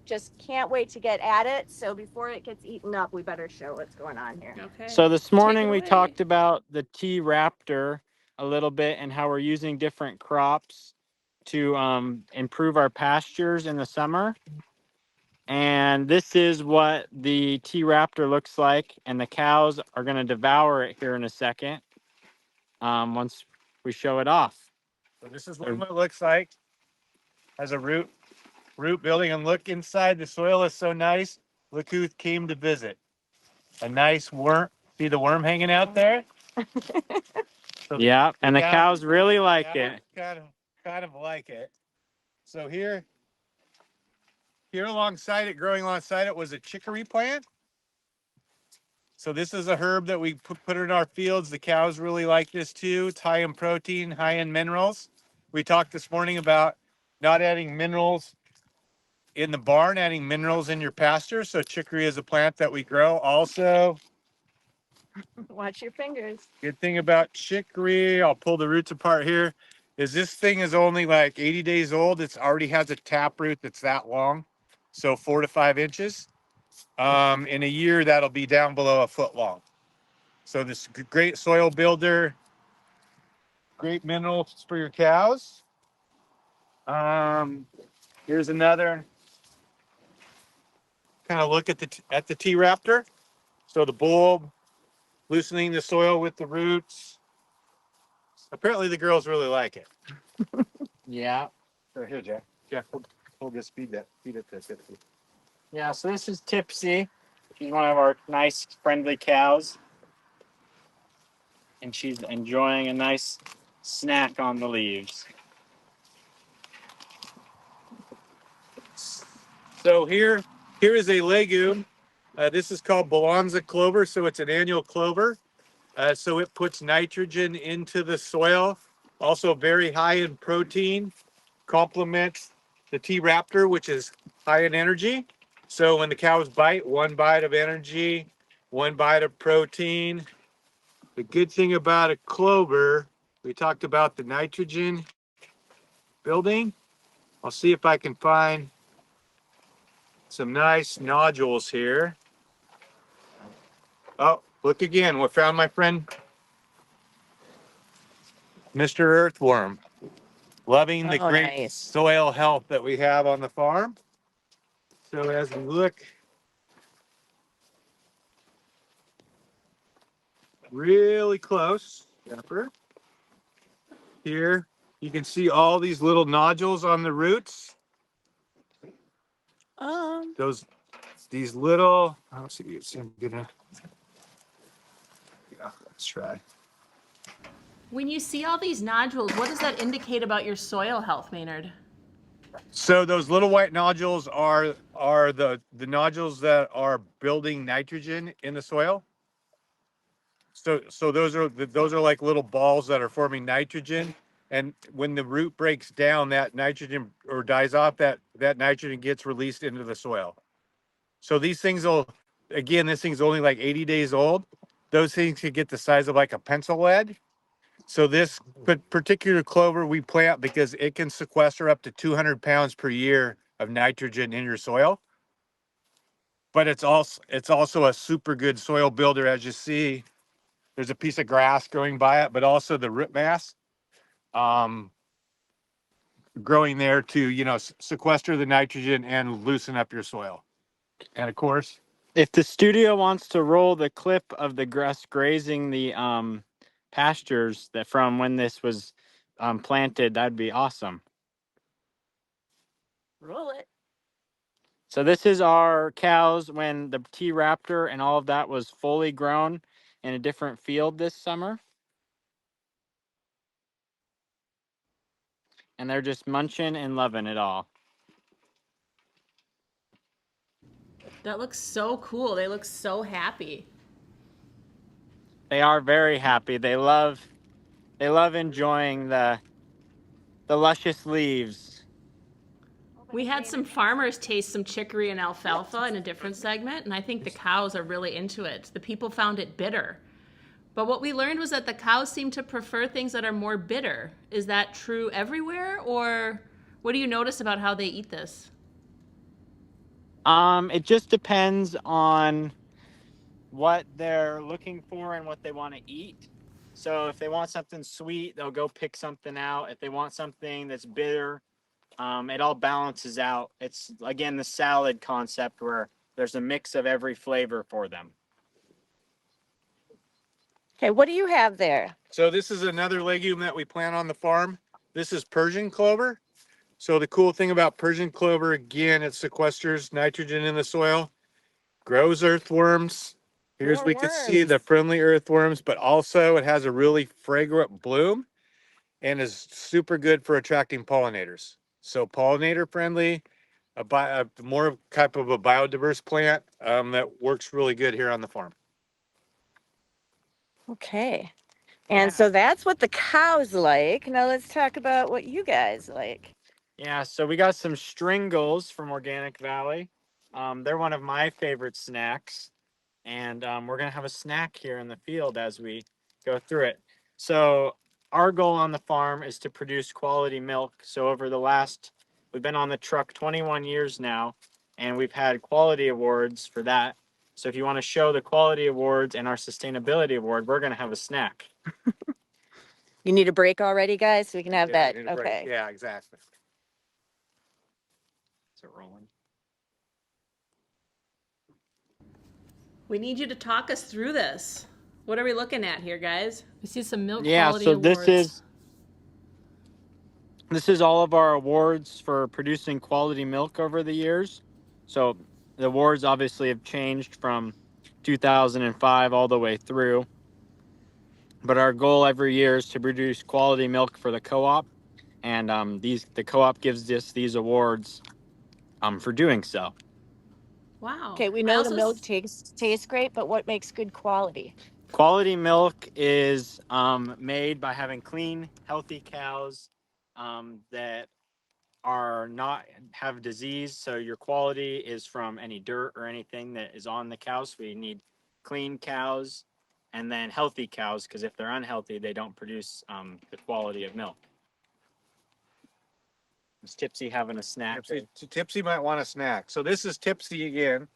Just can't wait to get at it. So before it gets eaten up, we better show what's going on here. Okay. So this morning it we away. talked about the T Raptor a little bit and how we're using different crops to improve our pastures in the summer. And this is what the T Raptor looks like, and the cows are going to devour it here in a second once we show it off. So this is what it looks like as a root building, and look inside. The soil is so nice. Look who came to visit. A nice worm. See the worm hanging out there? So Yeah, and the cows really like it. Kind of like it. So here alongside it, growing alongside it, was a chicory plant. So this is a herb that we put in our fields. The cows really like this too. It's high in protein, high in minerals. We talked this morning about not adding minerals in the barn, adding minerals in your pasture. So chicory is a plant that we grow. Also, Watch your fingers. good thing about chicory, I'll pull the roots apart here, is this thing is only like 80 days old. It's already has a taproot that's that long. So 4 to 5 inches. In a year, that'll be down below a foot long. So this great soil builder, great minerals for your cows. Here's another kind of look at the T Raptor. So the bulb, loosening the soil with the roots. Apparently the girls really like it. Yeah. So here, Jack. Jack, hold this, feed it this. Yeah, so this is Tipsy. She's one of our nice, friendly cows. And she's enjoying a nice snack on the leaves. So here, Here is a legume. This is called Balanza clover, so it's an annual clover. So it puts nitrogen into the soil. Also very high in protein, complements the T-Raptor, which is high in energy. So when the cows bite, 1 bite of energy, 1 bite of protein. The good thing about a clover, we talked about the nitrogen building. I'll see if I can find some nice nodules here. Oh, look again. We found my friend, Mr. Earthworm. Loving the great soil health that we have on the farm. So as we look really close, here, you can see all these little nodules on the roots. These little, let's see, I'm gonna, yeah, let's try. When you see all these nodules, what does that indicate about your soil health, Maynard? So those little white nodules are the nodules that are building nitrogen in the soil. So those are like little balls that are forming nitrogen, and when the root breaks down, that nitrogen or dies off, that nitrogen gets released into the soil. So these things will, again, this thing's only like 80 days old. Those things could get the size of like a pencil lead. So this particular clover we plant because it can sequester up to 200 pounds per year of nitrogen in your soil. But it's also a super good soil builder. As you see, there's a piece of grass growing by it, but also the root mass growing there to, sequester the nitrogen and loosen up your soil. And of course, if the studio wants to roll the clip of the grass grazing the pastures that from when this was planted, that'd be awesome. Roll it. So this is our cows when the T-Raptor and all of that was fully grown in a different field this summer. And they're just munching and loving it all. That looks so cool. They look so happy. They are very happy. They love enjoying the luscious leaves. We had some farmers taste some chicory and alfalfa in a different segment, and I think the cows are really into it. The people found it bitter. But what we learned was that the cows seem to prefer things that are more bitter. Is that true everywhere, or what do you notice about how they eat this? It just depends on what they're looking for and what they want to eat. So if they want something sweet, they'll go pick something out. If they want something that's bitter, it all balances out. It's, again, the salad concept where there's a mix of every flavor for them. Okay, what do you have there? so this is another legume that we plant on the farm. This is Persian clover. So the cool thing about Persian clover, again, it sequesters nitrogen in the soil, grows earthworms. Here's we can see the friendly earthworms, but also it has a really fragrant bloom and is super good for attracting pollinators. So pollinator friendly, a more type of a biodiverse plant that works really good here on the farm. Okay. And so that's what the cows like. Now let's talk about what you guys like. Yeah, so we got some stringles from Organic Valley. They're one of my favorite snacks. And we're going to have a snack here in the field as we go through it. So our goal on the farm is to produce quality milk. So over the we've been on the truck 21 years now, and we've had quality awards for that. So if you want to show the quality awards and our sustainability award, we're going to have a snack. You need a break already, guys, so we can have that. Okay. Yeah, exactly. Is it rolling? We need you to talk us through this. What are we looking at here, guys? We see some milk Yeah, quality so awards. this is all of our awards for producing quality milk over the years. So the awards obviously have changed from 2005 all the way through. But our goal every year is to produce quality milk for the co-op. And the co-op gives us these awards for doing so. Wow. Okay, we I know the also milk tastes great, but what makes good quality? Quality milk is made by having clean, healthy cows that are not have disease. So your quality is from any dirt or anything that is on the cows. We need clean cows and then healthy cows, because if they're unhealthy, they don't produce the quality of milk. Is Tipsy having a snack? Tipsy might want a snack. So this is Tipsy again.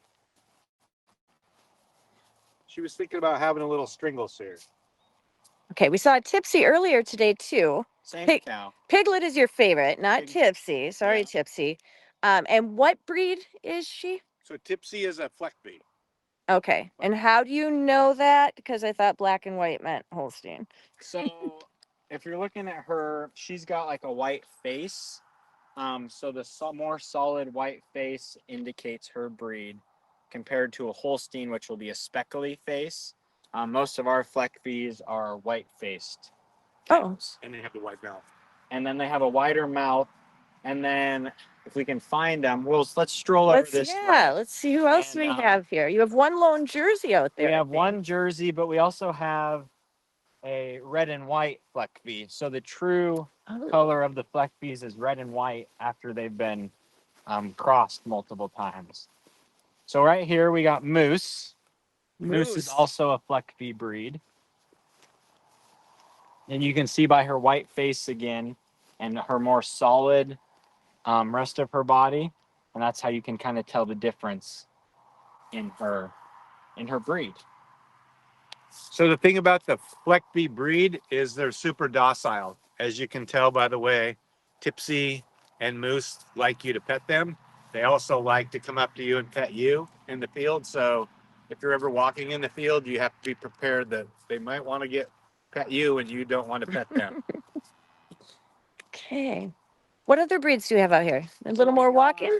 She was thinking about having a little Stringles here. Okay, we saw Tipsy earlier today too. Same cow. Piglet is your favorite, not Tipsy. Sorry, Tipsy. And what breed is she? So Tipsy is a Fleckbee. Okay, and how do you know that? Because I thought black and white meant Holstein. So if you're looking at her, she's got like a white face. So the more solid white face indicates her breed compared to a Holstein, which will be a speckly face. Most of our Fleckbees are white-faced cows. And they have the white mouth. And then they have a wider mouth. And then if we can find them, let's stroll over this way. Let's see who else we have here. You have one lone Jersey out there. We have one Jersey, but we also have a red and white Fleckbee. So the true color of the Fleckbees is red and white after they've been crossed multiple times. So right here we got Moose. Moose is also a Fleckbee breed. And you can see by her white face again and her more solid rest of her body. And that's how you can kind of tell the difference in her breed. So the thing about the Fleckbee breed is they're super docile. As you can tell by the way Tipsy and Moose like you to pet them. They also like to come up to you and pet you in the field. So if you're ever walking in the field, you have to be prepared that they might want to pet you and you don't want to pet them. Okay. What other breeds do you have out here? A little more walking?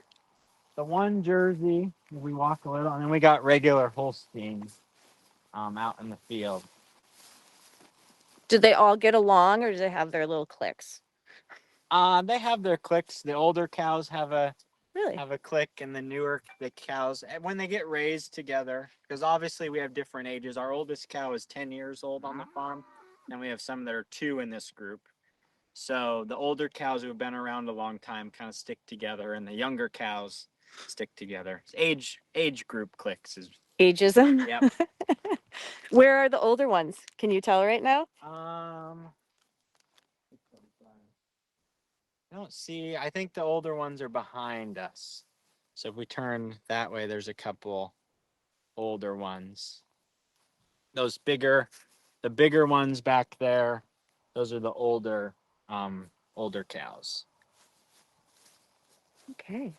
The one Jersey, we walk a little, and then we got regular Holsteins out in the field. Do they all get along, or do they have their little cliques? They have their cliques. The older cows have a clique, and the cows, when they get raised together, because obviously we have different ages. Our oldest cow is 10 years old on the farm, and we have some that are 2 in this group. So the older cows who have been around a long time kind of stick together, and the younger cows stick together. Age group cliques is Ageism? Yep. Where are the older ones? Can you tell right now? I don't see. I think the older ones are behind us. So if we turn that way, there's a couple older ones. The bigger ones back there, those are the older cows. Okay.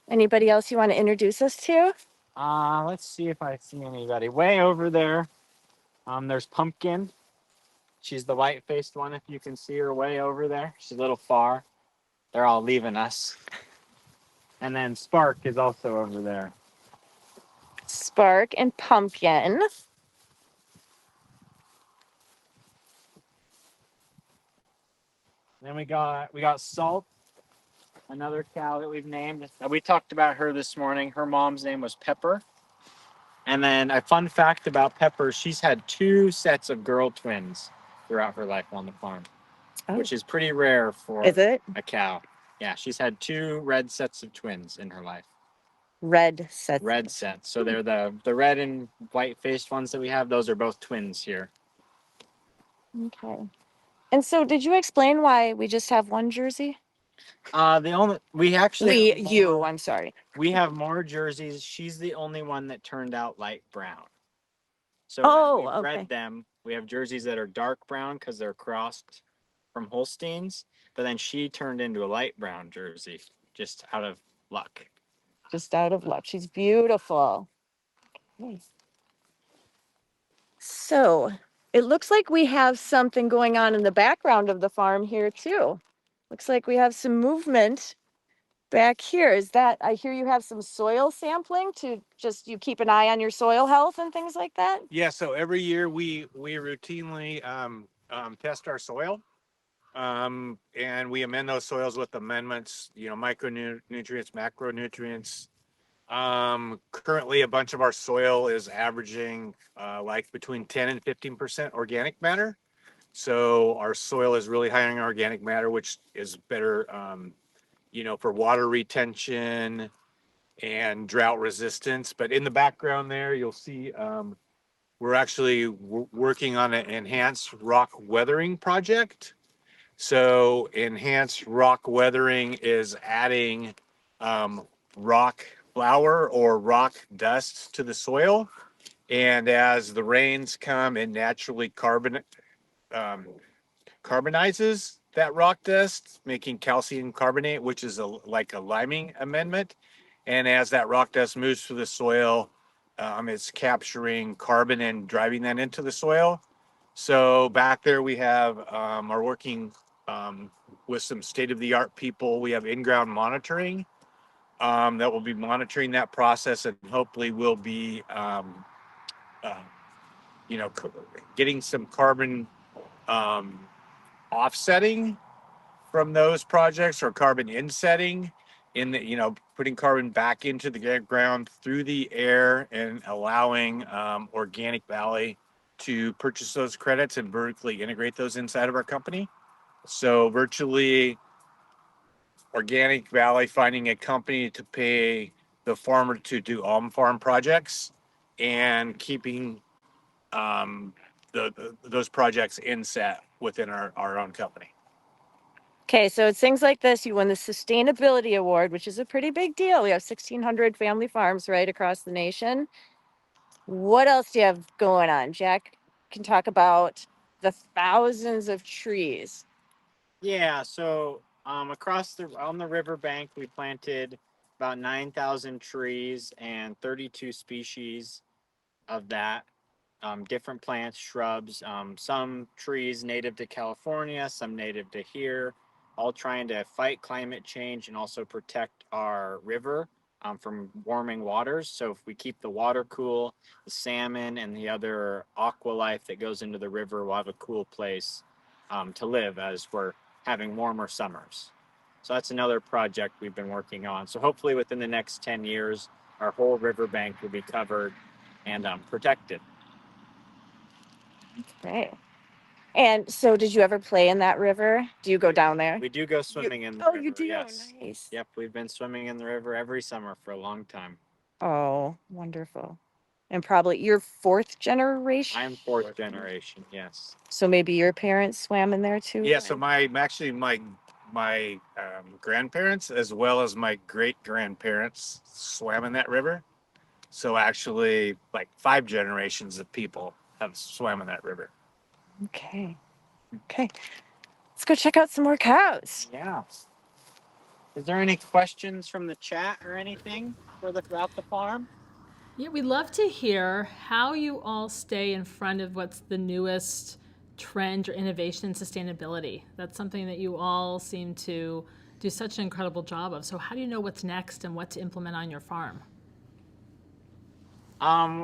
Anybody else you want to introduce us to? Let's see if I see anybody. Way over there, there's Pumpkin. She's the white-faced one, if you can see her way over there. She's a little far. They're all leaving us. And then Spark is also over there. Spark and Pumpkin. Then we got Salt, another cow that we've named. We talked about her this morning. Her mom's name was Pepper. And then a fun fact about Pepper, she's had 2 sets of girl twins throughout her life on the farm, which is pretty rare for a cow. Yeah, she's had 2 red sets of twins in her life. Red sets. Red sets. So they're the red and white-faced ones that we have. Those are both twins here. Okay. And so did you explain why we just have one Jersey? I'm sorry. We have more Jerseys. She's the only one that turned out light brown. So we bred them. We have Jerseys that are dark brown because they're crossed from Holsteins, but then she turned into a light brown Jersey just out of luck. Just out of luck. She's beautiful. Okay. So it looks like we have something going on in the background of the farm here too. Looks like we have some movement back here. Is that, I hear you have some soil sampling to you keep an eye on your soil health and things like that? Yeah, so every year we routinely test our soil. And we amend those soils with amendments, micronutrients, macronutrients. Currently, a bunch of our soil is averaging like between 10 and 15% organic matter. So our soil is really high in organic matter, which is better, for water retention and drought resistance. But in the background there, you'll see we're actually working on an enhanced rock weathering project. So enhanced rock weathering is adding rock flour or rock dust to the soil. And as the rains come, it naturally carbonizes that rock dust, making calcium carbonate, which is like a liming amendment. And as that rock dust moves through the soil, it's capturing carbon and driving that into the soil. So back there we have are working with some state-of-the-art people. We have in-ground monitoring that will be monitoring that process, and hopefully we'll be getting some carbon offsetting from those projects, or carbon insetting putting carbon back into the ground through the air, and allowing Organic Valley to purchase those credits and vertically integrate those inside of our company. So virtually Organic Valley finding a company to pay the farmer to do on-farm projects, and keeping those projects inset within our own company. Okay, so it's things like this. You won the Sustainability Award, which is a pretty big deal. We have 1,600 family farms right across the nation. What else do you have going on? Jack can talk about the thousands of trees. Yeah, so across on the riverbank, we planted about 9,000 trees and 32 species of that. Different plants, shrubs, some trees native to California, some native to here, all trying to fight climate change and also protect our river from warming waters. So if we keep the water cool, the salmon and the other aqua life that goes into the river will have a cool place to live as we're having warmer summers. So that's another project we've been working on. So hopefully within the next 10 years, our whole riverbank will be covered and protected. Okay. And so did you ever play in that river? Do you go down there? We do go swimming in the river. You do? Yes. Nice. Yep, we've been swimming in the river every summer for a long time. Oh, wonderful. And probably you're fourth generation? I'm fourth generation, yes. So maybe your parents swam in there too? Yeah, so my grandparents as well as my great grandparents swam in that river. So actually, like 5 generations of people have swam in that river. Okay. Okay. Let's go check out some more cows. Yeah. Is there any questions from the chat or anything about the farm? Yeah, we'd love to hear how you all stay in front of what's the newest trend or innovation in sustainability. That's something that you all seem to do such an incredible job of. So how do you know what's next and what to implement on your farm?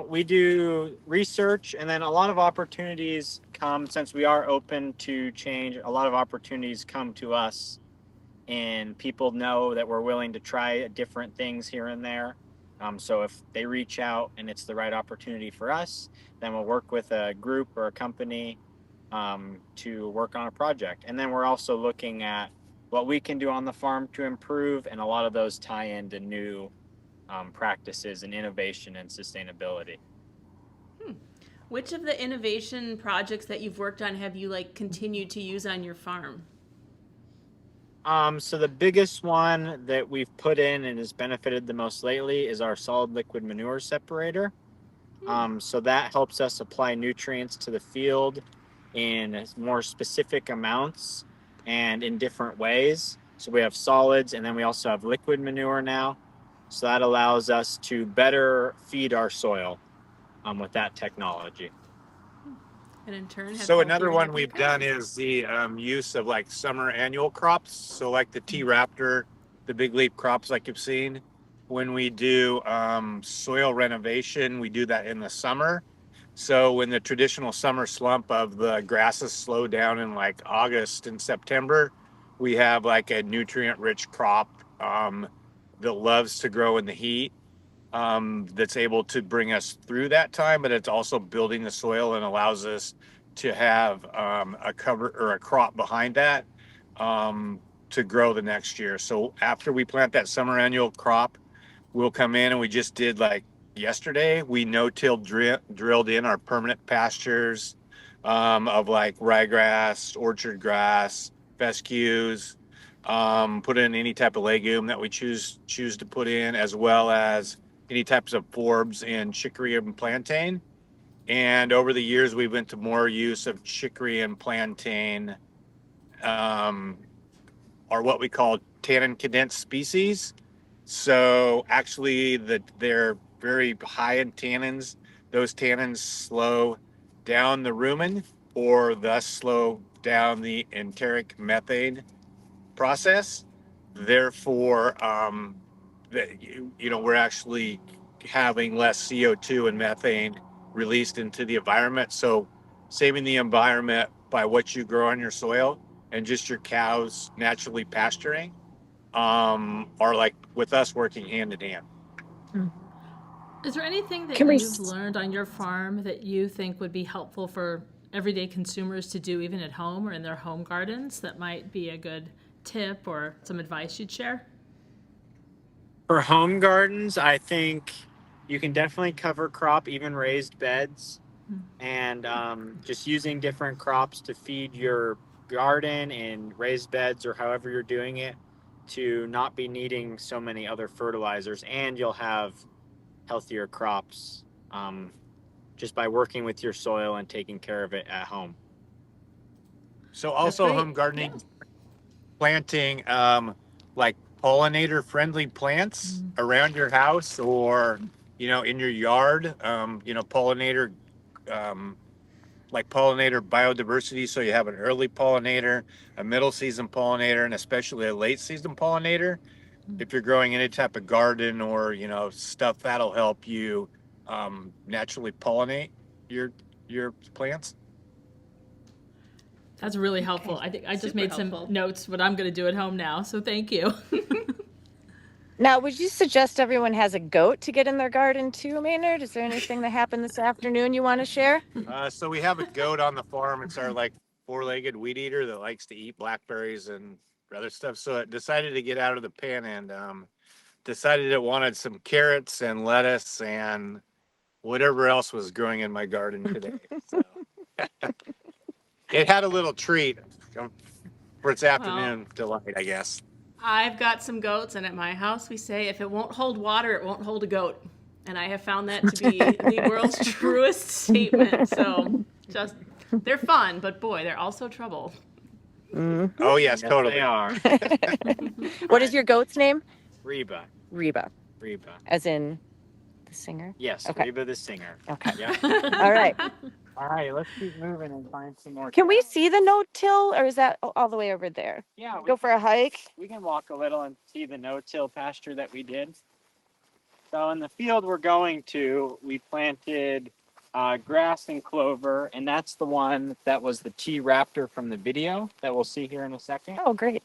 We do research, and then a lot of opportunities come, since we are open to change, a lot of opportunities come to us, and people know that we're willing to try different things here and there. So if they reach out and it's the right opportunity for us, then we'll work with a group or a company to work on a project. And then we're also looking at what we can do on the farm to improve, and a lot of those tie into new practices and innovation and sustainability. Which of the innovation projects that you've worked on have you continued to use on your farm? So the biggest one that we've put in and has benefited the most lately is our solid liquid manure separator. So that helps us apply nutrients to the field in more specific amounts and in different ways. So we have solids, and then we also have liquid manure now. So that allows us to better feed our soil with that technology. And in turn, So another one we've done is the use of summer annual crops. So like the tea raptor, the big leaf crops like you've seen. When we do soil renovation, we do that in the summer. So when the traditional summer slump of the grasses slow down in like August and September, we have like a nutrient rich crop that loves to grow in the heat, that's able to bring us through that time, but it's also building the soil and allows us to have a cover or a crop behind that to grow the next year. So after we plant that summer annual crop, we'll come in, and we just did like yesterday, we no-till drilled in our permanent pastures of like ryegrass, orchard grass, fescues, put in any type of legume that we choose to put in, as well as any types of forbs and chicory and plantain. And over the years, we went to more use of chicory and plantain, or what we call tannin condensed species. So actually, they're very high in tannins. Those tannins slow down the rumen, or thus slow down the enteric methane process. Therefore, we're actually having less CO2 and methane released into the environment. So saving the environment by what you grow on your soil and just your cows naturally pasturing are like with us working hand in hand. Is there anything that Can we you've learned on your farm that you think would be helpful for everyday consumers to do even at home or in their home gardens that might be a good tip or some advice you'd share? For home gardens, I think you can definitely cover crop, even raised beds, and just using different crops to feed your garden in raised beds or however you're doing it, to not be needing so many other fertilizers, and you'll have healthier crops just by working with your soil and taking care of it at home. So also home gardening, planting like pollinator friendly plants around your house, or in your yard, pollinator like pollinator biodiversity. So you have an early pollinator, a middle season pollinator, and especially a late season pollinator. If you're growing any type of garden or stuff, that'll help you naturally pollinate your plants. That's really helpful. I think I just made some notes, what I'm going to do at home now. So thank you. Now, would you suggest everyone has a goat to get in their garden too, Maynard? Is there anything that happened this afternoon you want to share? So we have a goat on the farm. It's our like four-legged weed eater that likes to eat blackberries and other stuff. So it decided to get out of the pen and decided it wanted some carrots and lettuce and whatever else was growing in my garden today. So it had a little treat for its afternoon delight, I guess. I've got some goats, and at my house we say if it won't hold water, it won't hold a goat. And I have found that to be the world's truest statement. So just, they're fun, but boy, they're also trouble. Oh, yes, totally. They are. What is your goat's name? Reba. Reba. Reba. As in the singer? Yes, Okay. Reba the singer. Okay. Yeah. All right. All right, let's keep moving and find some more. Can we see the no-till, or is that all the way over there? Yeah. Go for a hike? We can walk a little and see the no-till pasture that we did. So in the field we're going to, we planted grass and clover, and that's the one that was the T-Raptor from the video that we'll see here in a second. Oh, great.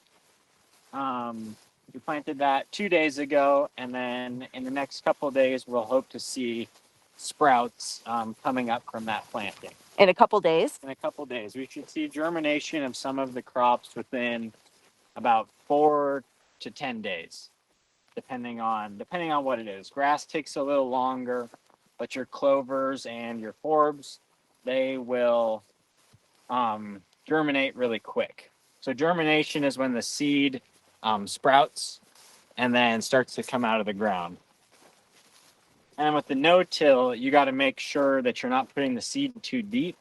We planted that 2 days ago, and then in the next couple of days we'll hope to see sprouts coming up from that planting. In a couple days? In a couple days. We should see germination of some of the crops within about 4 to 10 days. Depending on what it is. Grass takes a little longer, but your clovers and your forbs, they will germinate really quick. So germination is when the seed sprouts and then starts to come out of the ground. And with the no-till, you got to make sure that you're not putting the seed too deep,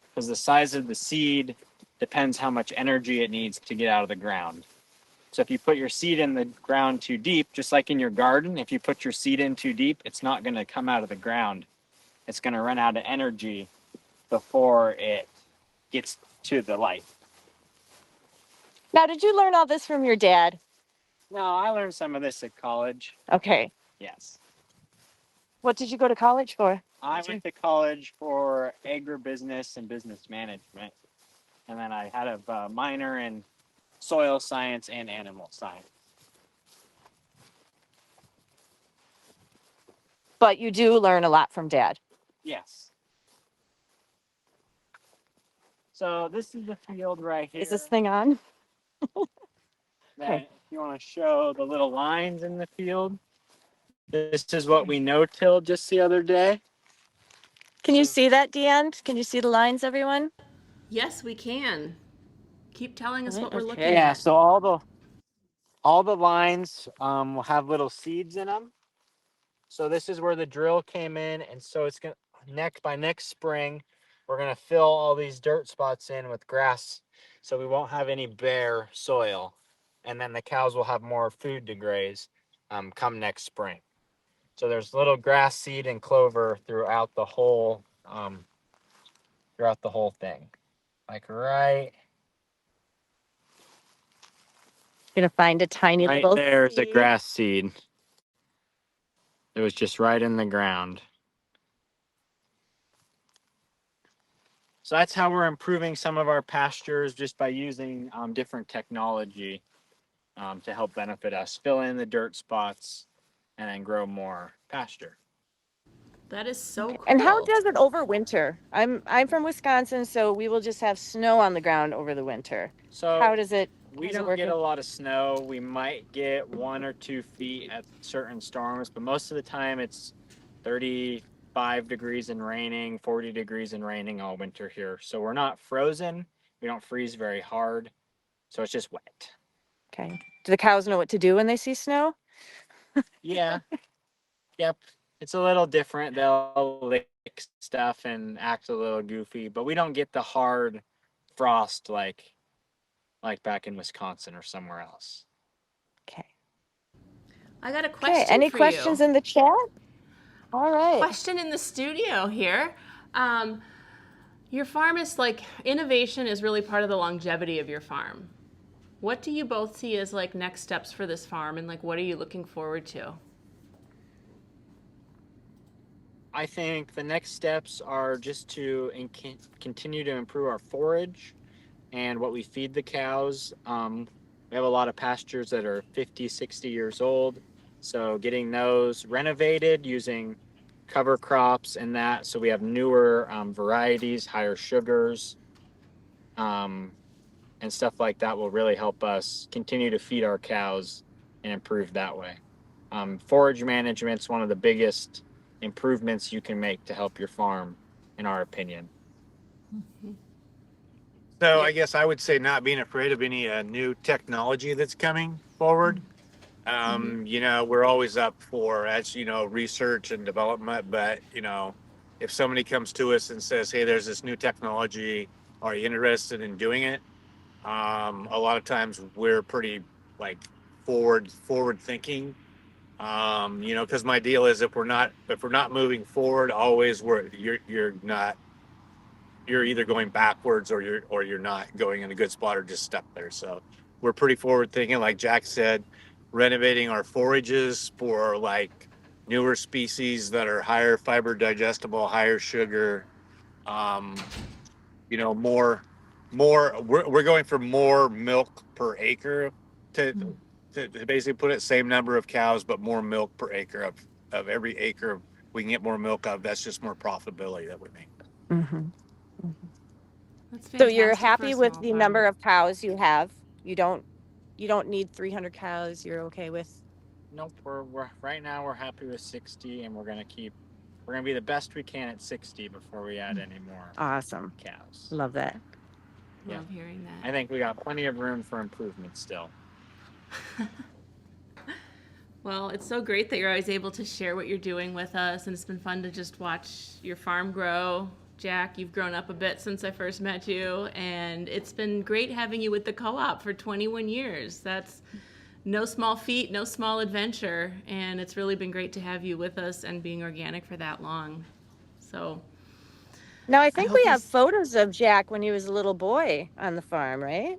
because the size of the seed depends how much energy it needs to get out of the ground. So if you put your seed in the ground too deep, just like in your garden, if you put your seed in too deep, it's not going to come out of the ground. It's going to run out of energy before it gets to the light. Now, did you learn all this from your dad? No, I learned some of this at college. Okay. Yes. What did you go to college for? I went to college for agribusiness and business management, and then I had a minor in soil science and animal science. But you do learn a lot from Dad. Yes. So this is the field right here. Is this thing on? Then if you want to show the little lines in the field, this is what we no-tilled just the other day. Can you see that, Deanne? Can you see the lines, everyone? Yes, we can. Keep telling us what we're Okay. looking Yeah, at. so all the lines will have little seeds in them. So this is where the drill came in, and so it's gonna by next spring, we're gonna fill all these dirt spots in with grass, so we won't have any bare soil, and then the cows will have more food to graze come next spring. So there's little grass seed and clover throughout the whole thing, like right Gonna find a tiny little there's a seed. grass seed. It was just right in the ground. So that's how we're improving some of our pastures, just by using different technology to help benefit us, fill in the dirt spots, and then grow more pasture. That is so cool. And how does it overwinter? I'm from Wisconsin, so we will just have snow on the ground over the winter. So how does it? We don't get a lot of snow. We might get 1 or 2 feet at certain storms, but most of the time it's 35 degrees and raining, 40 degrees and raining all winter here. So we're not frozen. We don't freeze very hard. So it's just wet. Okay. Do the cows know what to do when they see snow? Yeah. Yep. It's a little different. They'll lick stuff and act a little goofy, but we don't get the hard frost like back in Wisconsin or somewhere else. Okay. I got a question. Okay. Any for questions you. in the chat? All right. Question in the studio here. Your farm is like, innovation is really part of the longevity of your farm. What do you both see as like next steps for this farm, and like what are you looking forward to? I think the next steps are just to continue to improve our forage and what we feed the cows. We have a lot of pastures that are 50, 60 years old. So getting those renovated using cover crops and that. So we have newer varieties, higher sugars, and stuff like that will really help us continue to feed our cows and improve that way. Forage management is one of the biggest improvements you can make to help your farm, in our opinion. So I guess I would say not being afraid of any new technology that's coming forward. You know, we're always up for, as you know, research and development, but you know, if somebody comes to us and says, hey, there's this new technology, are you interested in doing it? A lot of times we're pretty like forward thinking. You know, because my deal is if we're not moving forward, always you're either going backwards or you're not going in a good spot or just stuck there. So we're pretty forward thinking, like Jack said, renovating our forages for like newer species that are higher fiber digestible, higher sugar. You know, more we're going for more milk per acre to basically put it same number of cows but more milk per acre of every acre we can get more milk of. That's just more profitability that we make. Mm-hmm. That's So you're fantastic for a happy with small the farm. number of cows you have? You don't need 300 cows. You're okay with? Nope. We're right now we're happy with 60, and we're gonna be the best we can at 60 before we add any more. Awesome. Cows. Love that. Love hearing that. I think we got plenty of room for improvement still. Well, it's so great that you're always able to share what you're doing with us, and it's been fun to just watch your farm grow. Jack, you've grown up a bit since I first met you, and it's been great having you with the co-op for 21 years. That's no small feat, no small adventure, and it's really been great to have you with us and being organic for that long. So Now I think hope we you have photos of Jack when he was a little boy on the farm, right?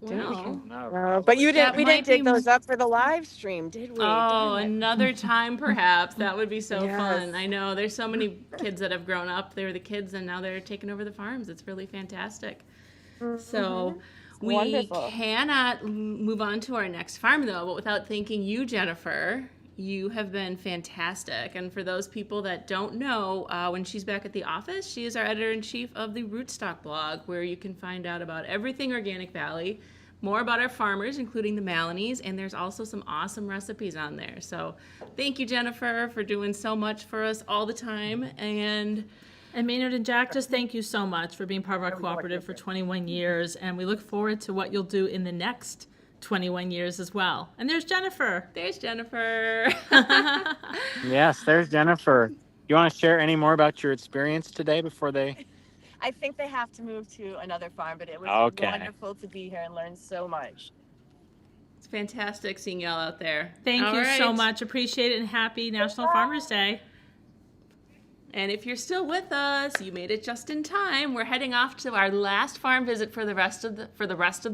Wow. But you didn't. That We might didn't dig be- those up for the live stream, did we? Oh, Darn it. another time perhaps. That would be so Yes. fun. I know there's so many kids that have grown up. They were the kids and now they're taking over the farms. It's really fantastic. So we Wonderful. cannot move on to our next farm though, but without thanking you, Jennifer. You have been fantastic. And for those people that don't know, when she's back at the office, she is our editor-in-chief of the Rootstock blog, where you can find out about everything Organic Valley, more about our farmers, including the Malinies, and there's also some awesome recipes on there. So thank you, Jennifer, for doing so much for us all the time. And Maynard and Jack, just thank you so much for being part of our cooperative for 21 years. And we look forward to what you'll do in the next 21 years as well. And there's Jennifer. There's Jennifer. Yes, there's Jennifer. You want to share any more about your experience today before they? I think they have to move to another farm, but it was Okay. wonderful to be here and learn so much. It's fantastic seeing y'all out there. Thank All you so right. much. Appreciate it, and happy National Farmers Day. And if you're still with us, you made it just in time. We're heading off to our last farm visit for the rest of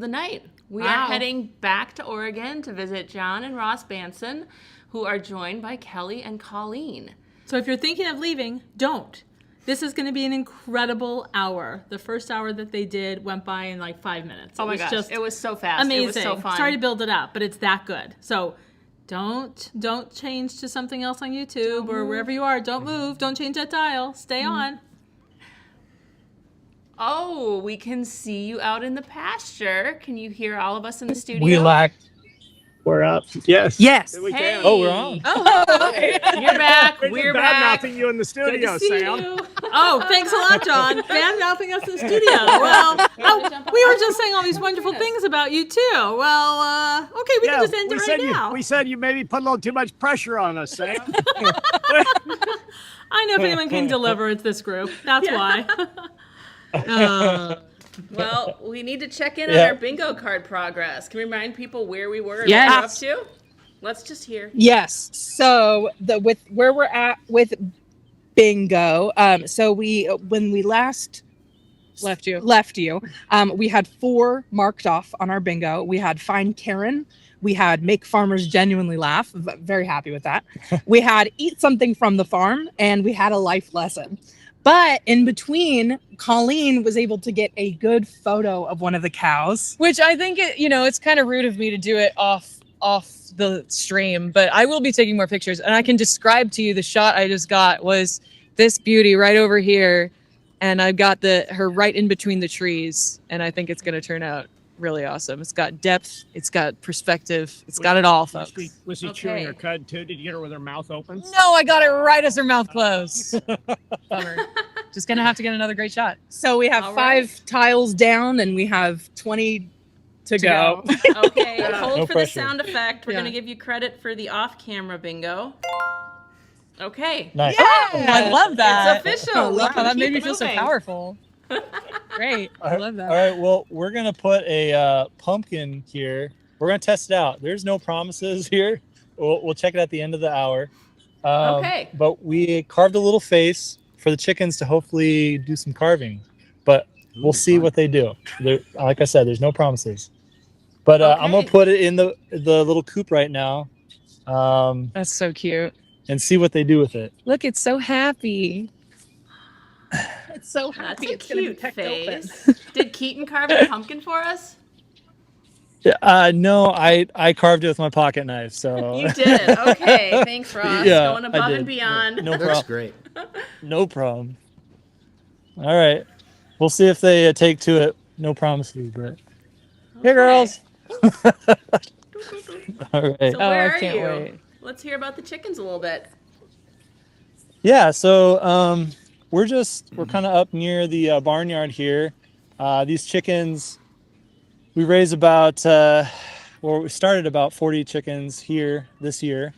the night. We are Wow. heading back to Oregon to visit John and Ross Banson, who are joined by Kelly and Colleen. So if you're thinking of leaving, don't. This is going to be an incredible hour. The first hour that they did went by in like 5 minutes. Oh my gosh, it was so fast. Amazing. It was so fun. Sorry to build it up, but it's that good. So don't change to something else on YouTube or wherever you are. Don't move. Don't change that dial. Stay on. Oh, we can see you out in the pasture. Can you hear all of us in the studio? We're up. Yes. Yes. We Hey. can. Oh, we're on. Oh, You're back. We're We're bad back. mouthing you in the Good studio, to see Sam. you. Oh, thanks a lot, John. Bad mouthing us in the studio. Well, we were just saying all these wonderful things about you too. Well, okay, we can just end it right now. We said you maybe put a little too much pressure on us, Sam. I know if anyone can deliver, it's this group. That's why. Well, we need to check in on Yeah. our bingo card progress. Can we remind people where we were and Yes. what we're up to? Let's just hear. Yes. So with where we're at with bingo, so when we last left you, we had 4 marked off on our bingo. We had Find Karen. We had Make Farmers Genuinely Laugh. Very happy with that. We had Eat Something from the Farm, and we had a life lesson. But in between, Colleen was able to get a good photo of one of the cows. Which I think it's kind of rude of me to do it off the stream, but I will be taking more pictures, and I can describe to you the shot I just got was this beauty right over here, and I've got her right in between the trees, and I think it's going to turn out really awesome. It's got depth, it's got perspective, it's got it all, folks. Was he chewing her cud too? Did you get her with her mouth open? No, I got it right as her mouth closed. Bummer. Just gonna have to get another great shot. So we have 5 tiles down, and we have 20 to go. Okay, hold No for pressure. the sound effect. We're Yeah. going to give you credit for the off-camera bingo. Okay. Nice. Yeah, I love that. It's official. I love how that Keep made me it feel so moving. powerful. Great. I love that. All right. Well, we're going to put a pumpkin here. We're going to test it out. There's no promises here. We'll check it at the end of the hour. Okay. But we carved a little face for the chickens to hopefully do some carving. But we'll see what they do. Like I said, there's no promises. But I'm going to put it in the little coop right now. That's so cute. And see what they do with it. Look, it's so happy. It's so That's happy. a It's going to be cute pecked face. open. Did Keaton carve a pumpkin for us? No, I carved it with my pocket knife. So You did it. Okay. Thanks, Ross. Yeah, Going I above did. and beyond. No Looks problem. great. No problem. All right. We'll see if they take to it. No promises, but hey, girls. All right. So where I are can't you? wait. Let's hear about the chickens a little bit. Yeah. So we're kind of up near the barnyard here. These chickens, we raised about we started about 40 chickens here this year.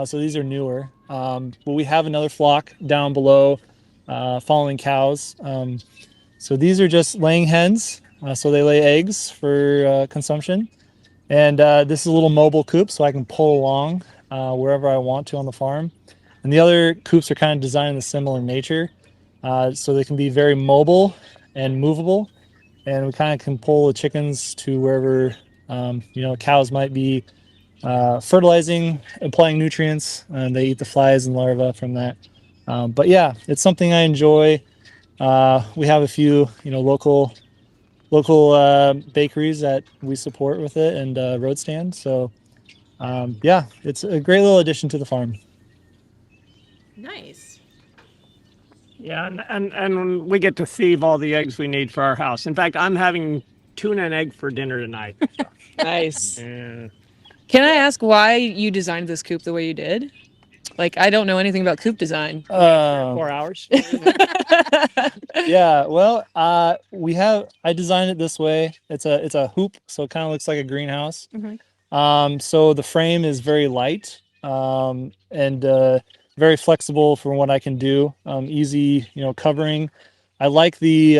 So these are newer. But we have another flock down below following cows. So these are just laying hens. So they lay eggs for consumption. And this is a little mobile coop, so I can pull along wherever I want to on the farm. And the other coops are kind of designed in a similar nature. So they can be very mobile and movable. and we kind of can pull the chickens to wherever cows might be fertilizing, applying nutrients, and they eat the flies and larvae from that. But yeah, it's something I enjoy. We have a few local bakeries that we support with it, and road stands. So yeah, it's a great little addition to the farm. Nice. Yeah, and we get to thieve all the eggs we need for our house. In fact, I'm having tuna and egg for dinner tonight. Nice. Yeah. Can I ask why you designed this coop the way you did? Like, I don't know anything about coop design. 4 hours. Yeah, well, I designed it this way. It's a hoop, so it kind of looks like a greenhouse. So the frame is very light, and very flexible for what I can do. Easy, covering. I like the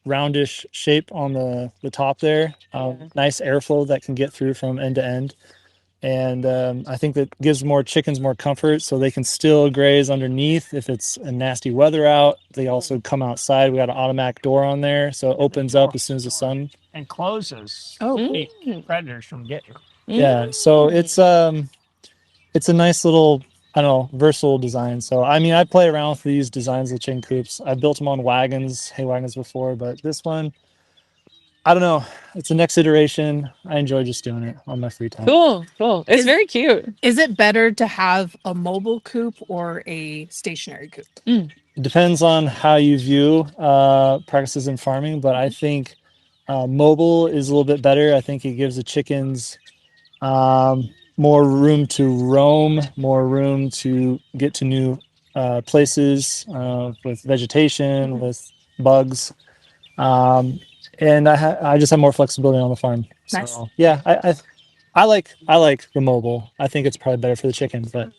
roundish shape on the top there. Nice airflow that can get through from end to end. And I think that gives more chickens more comfort, so they can still graze underneath if it's a nasty weather out. They also come outside. We got an automatic door on there, so it opens up as soon as the sun. And closes. Oh, keep predators from getting. Yeah, so it's a nice little, I don't know, versatile design. So I mean, I play around with these designs of chicken coops. I built them on hay wagons before, but this one, I don't know. It's the next iteration. I enjoy just doing it on my free time. Cool. It's very cute. Is it better to have a mobile coop or a stationary coop? It depends on how you view practices in farming, but I think mobile is a little bit better. I think it gives the chickens more room to roam, more room to get to new places with vegetation, with bugs. And I just have more flexibility on the farm. Nice. So yeah, I like the mobile. I think it's probably better for the chickens, but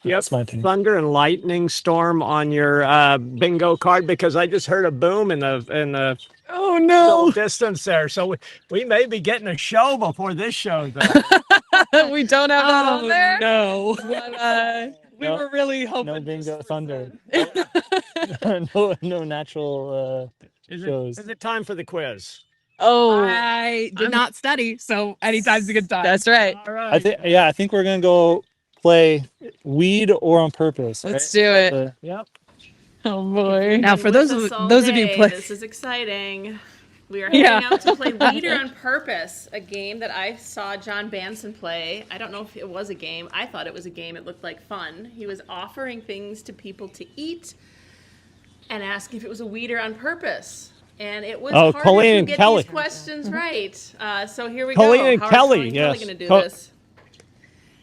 that's my opinion. Thunder and lightning storm on your bingo card, because I just heard a boom in the oh no distance there. So we may be getting a show before this show. We don't have that on there. No. But, we were really hoping. No bingo thunder. no natural shows. Is it time for the quiz? Oh, I did not study, so anytime's a good time. That's right. All right. I think we're gonna go play weed or on purpose. Let's right? do it. Yep. Oh boy. Now, for those of you play, This is exciting. We are heading out to play Weeder on Purpose, a game that I saw John Banson play. I don't know if it was a game. I thought it was a game. It looked like fun. He was offering things to people to eat and asking if it was a weeder on purpose. And it was hard to get these questions right. So here we Colleen go. and How Kelly, is yes. Kelly going to do this?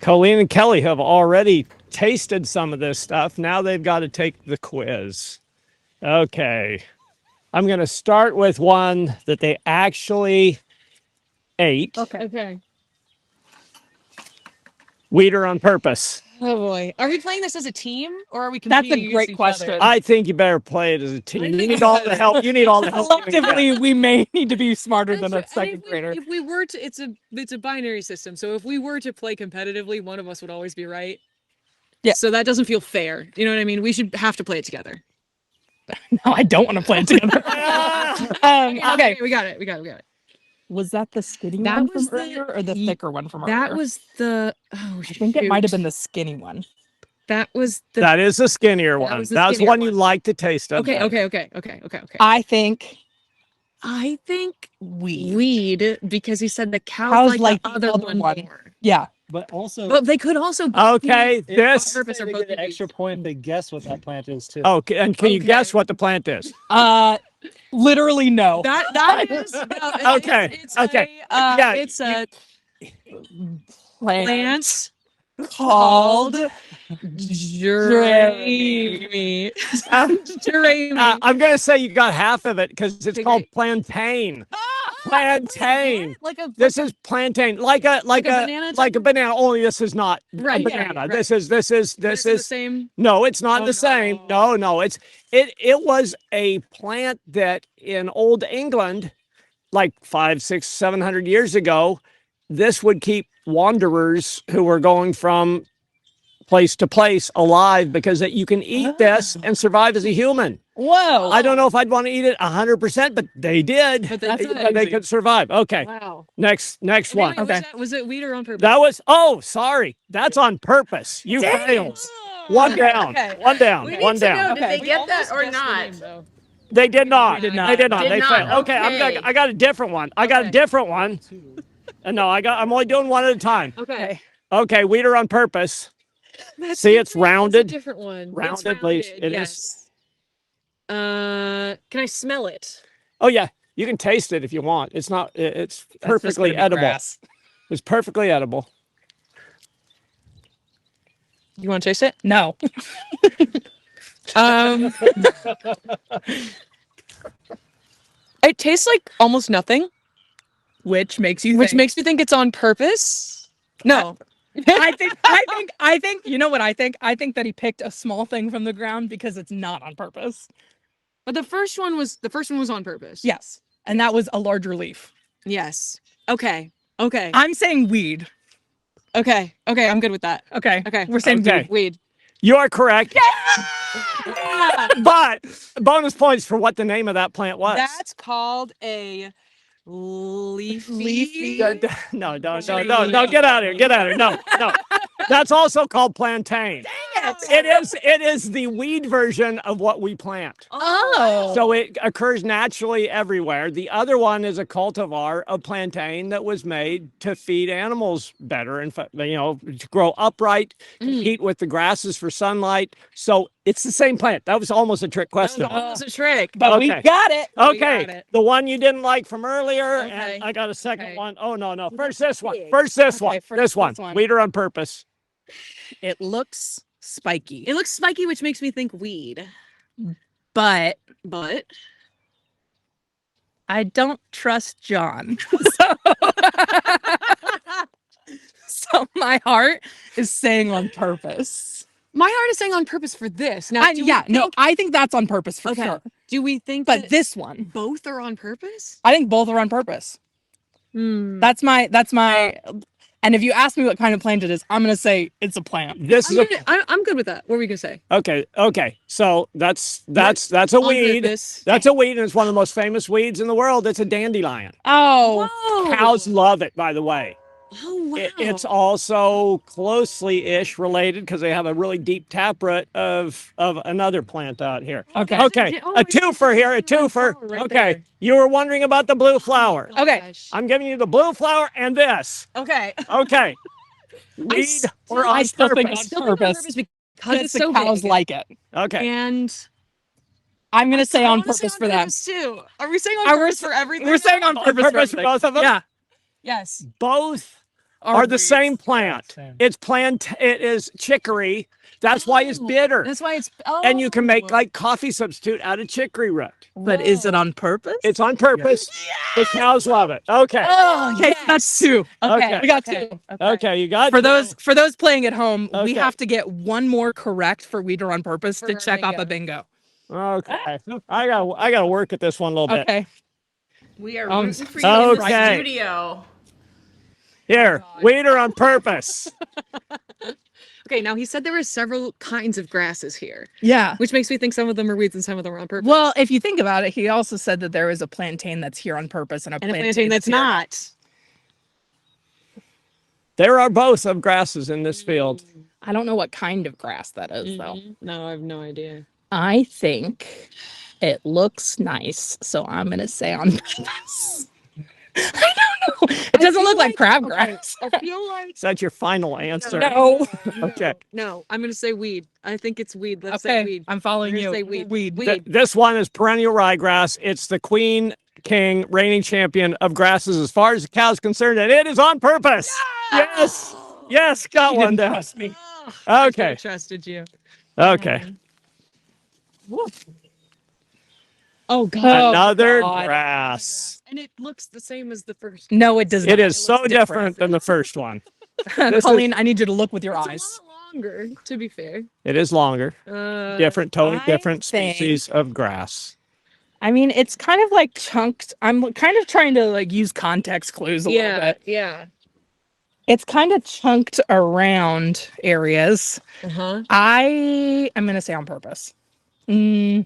Colleen and Kelly have already tasted some of this stuff. Now they've got to take the quiz. Okay. I'm going to start with one that they actually ate. Okay. Weeder on purpose. Oh boy. are we playing this as a team or are we That's competing a against great each question. other? I think you better play it as a team. You need all the help. You need all the help. Collectively, we may need to be smarter than a second grader. If we were to, it's a binary system. So if we were to play competitively, one of us would always be right. Yeah. So that doesn't feel fair. You know what I mean? We should have to play it together. No, I don't want to play it together. Okay, we got it. Was that the skinny That one was from earlier or the thicker one from That earlier? was the. Oh, I think it might have been the skinny one. That was the. That is the skinnier one. was the That's skinnier one you like to taste of. Okay. I think weed because he said the cows like the other one more. Yeah. But also, But they could also. Okay, be this. on purpose or they both get an be- extra point if they guess what that plant is too. Okay, and can you guess what the plant is? Literally no. That is. No, Okay, okay. Yeah, it's a Plant called Jeremy. I'm gonna say you got half of it because it's called plantain. Plantain. This is plantain, like a banana. Only this is not a banana. right. This is the same. No, it's not the same. No, it was a plant that in old England, like 500, 600, 700 years ago, this would keep wanderers who were going from place to place alive because you can eat this and survive as a human. Whoa. I don't know if I'd want to eat it 100%, but they did. But that's They amazing. could survive. Okay. Wow. Next one. Okay. Was it weed or on purpose? That was, oh, sorry. That's on purpose. You failed. One down. Okay. One down. We One need to down. know, did Okay. they get that or not? They did not. did not. They did not. Did They not. failed. Okay, Okay. I got a different one. I got a different one. No, I'm only doing one at a time. Okay. Okay, weeder on purpose. That's See, it's different. rounded. That's a different one. Rounded, It's please. rounded, It is. yes. Can I smell it? Oh yeah, you can taste it if you want. It's not. It's perfectly edible. It's perfectly edible. You want to taste it? No. It tastes like almost nothing, Which makes you which think. makes me think it's on purpose. No. I think, you know what I think? I think that he picked a small thing from the ground because it's not on purpose. But the first one was on purpose. Yes. And that was a larger leaf. Yes. Okay. Okay. I'm saying weed. Okay. Okay. I'm good with that. Okay. Okay. We're saying Okay. Weed. You are correct. But bonus points for what the name of that plant was. That's called a leafy. No, get out of here. Get out of here. No. That's also called plantain. Dang it. It is the weed version of what we plant. Oh. So it occurs naturally everywhere. The other one is a cultivar of plantain that was made to feed animals better and to grow upright, compete with the grasses for sunlight. So it's the same plant. That was almost a trick question. That was almost a trick. But we got it. Okay, We got it. the one you didn't like from earlier, Okay. and I got a second Okay. one. Oh no! First this one. First this one. first This one. this one. Weeder on purpose. It looks spiky. It looks spiky, which makes me think weed. But But I don't trust John. So my heart is saying on purpose. my heart is saying on purpose for this. Now, I think that's on purpose for Okay. sure. Do we think But that this one, both are on purpose? I think both are on purpose. That's my. And if you ask me what kind of plant it is, I'm gonna say it's a plant. This is I'm good with that. What were we gonna say? Okay. So that's a On weed. purpose. That's a weed, and it's one of the most famous weeds in the world. It's a dandelion. Oh, Whoa. Cows love it, by the way. Oh wow. It's also closely-ish related because they have a really deep taproot of another plant out here. Okay. Okay. Oh, A twofer here. A twofer. right Okay. there. You were wondering about the blue flower. Okay. I'm giving you the blue flower and this. Okay. Okay. Weed or on I still think purpose? on purpose because it's the so cows big. like it. Okay. And I'm gonna say I on wanna say purpose for them. too. Are we saying on Are purpose we- for everything? We're saying on On purpose, purpose for everything. both of them? Yeah. Yes. Both are the same plant. It's It is chicory. That's why it's bitter. That's why it's. And you can make like coffee substitute out of chicory root. But is it on purpose? It's on purpose. The cows love it. Okay. Oh, okay. That's two. Okay. We got two. Okay, you got For those playing at home, we Okay. have to get one more correct for weeder on purpose to our check off bingo. a bingo. Okay. I gotta work at this one a little bit. Okay. We are rooting for you in the Okay. studio. Here, weeder on purpose. Okay, now he said there were several kinds of grasses here, Yeah. which makes me think some of them are weeds and some of them are on purpose. Well, if you think about it, he also said that there is a plantain that's here on purpose and a and a plantain plantain that's here. not. There are both of grasses in this field. I don't know what kind of grass that is, though. No, I have no idea. I think it looks nice, so I'm gonna say on purpose. I don't know. It doesn't look like crabgrass. I feel like Is that your final answer? No. Okay. no. I'm gonna say weed. I think it's weed. Let's Okay, say weed. I'm following We're you. gonna say weed. Weed. Th- this one is perennial ryegrass. It's the queen, king, reigning champion of grasses as far as the cow's concerned, and it is on purpose. Yes. Yes, got You one didn't down. trust me. I Okay. trusted you. Okay. Oh God. Another God. grass. And it looks the same as the first. No, it does not. It is so looks different than the first one. This Colleen, I need you to look with your It's eyes. a lot longer, to be fair. It is longer. Different, totally I different think- species of grass. I mean, it's kind of like chunked. I'm kind of trying to like use context clues a little bit. Yeah. It's kind of chunked around areas. I am gonna say on purpose. No.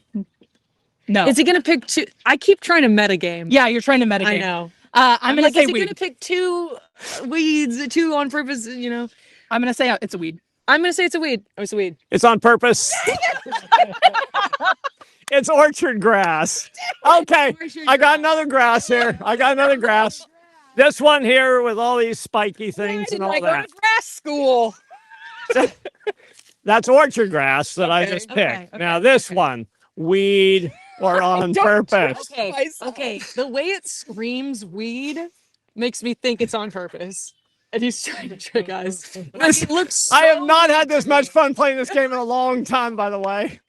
Is he gonna pick two? I keep trying to metagame. Yeah, you're trying to metagame. I know. I'm gonna like, say is he weed. gonna pick two weeds, two on purpose? You know. I'm gonna say it's a weed. I'm gonna say it's a weed. Oh, it's a weed. It's on purpose. It's orchard grass. Okay, I got another grass here. I got another grass. This one here with all these spiky things and all that. Grass school. That's orchard grass that I just picked. Now this one, weed or on purpose. Okay. The way it screams weed makes me think it's on purpose. And he's trying to trick us. It looks so I have not had this much fun playing this game in a long time, by the way.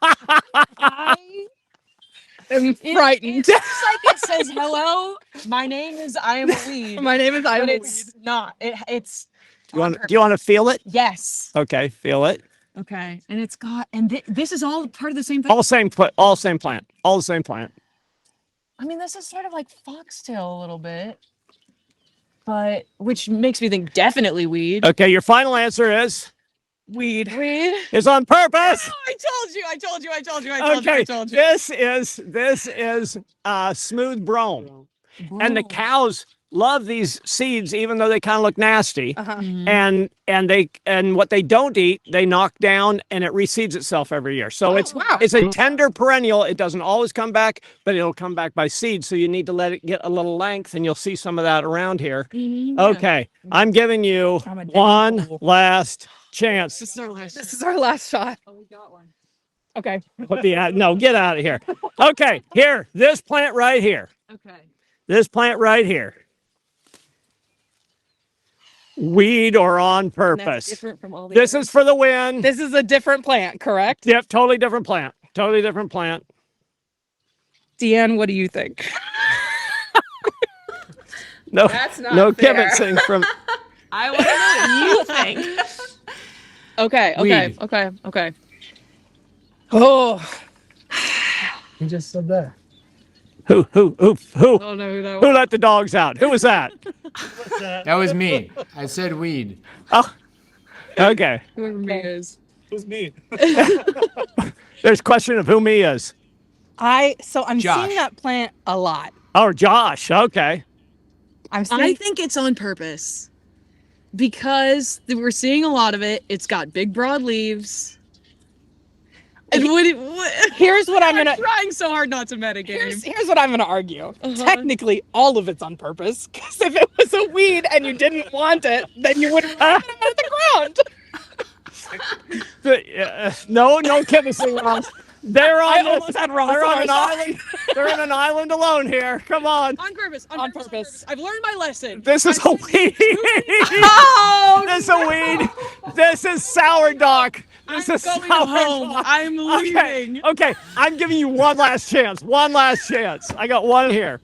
I am frightened. It looks like it says, "Hello, my name is I am a weed." My name is I am but a it's not. It's. Do you want to feel it? Yes. Okay, feel it. Okay, and it's got this is all part of the same thing. All same plant. All the same plant. I mean, this is sort of like foxtail a little bit, but which makes me think definitely weed. Okay, your final answer is Weed. It's on purpose. Oh, I told you. Okay, this is smooth brome. And the cows love these seeds, even though they kind of look nasty. And what they don't eat, they knock down, and it reseeds itself every year. So it's a tender perennial. It doesn't always come back, but it'll come back by seed. So you need to let it get a little length, and you'll see some of that around here. Okay, I'm giving you one last chance. This is our last shot. Oh, we got one. Okay. No, get out of here. Okay, here, this plant right here. Okay. This plant right here. Weed or on purpose. Different from all the This is for the win. This is a different plant, correct? Yep, totally different plant. Totally different plant. Deanne, what do you think? No, That's not no fair. kibitzing from. I want to know what you think. Okay. Weed. Oh. He just said that. Who? I don't know who that Who was. let the dogs out? Who was that? That was me. I said weed. Oh, okay. Whoever me is. Who's me? There's a question of who me is. I'm Josh. seeing that plant a lot. Oh, Josh. Okay. I think it's on purpose because we're seeing a lot of it. It's got big, broad leaves. And Here's what I'm gonna. trying so hard not to metagame. Here's what I'm gonna argue. Technically, all of it's on purpose. Because if it was a weed and you didn't want it, then you would have put it at the ground. No kibitzing. They're on. I almost had Ross They're on on an my side. island. They're in an island alone here. Come on. On purpose. On purpose. I've learned my lesson. This is a weed. Oh, This is a weed. This is sourdock. This is going sourdock. home. I'm leaving. Okay, I'm giving you one last chance. One last chance. I got one here.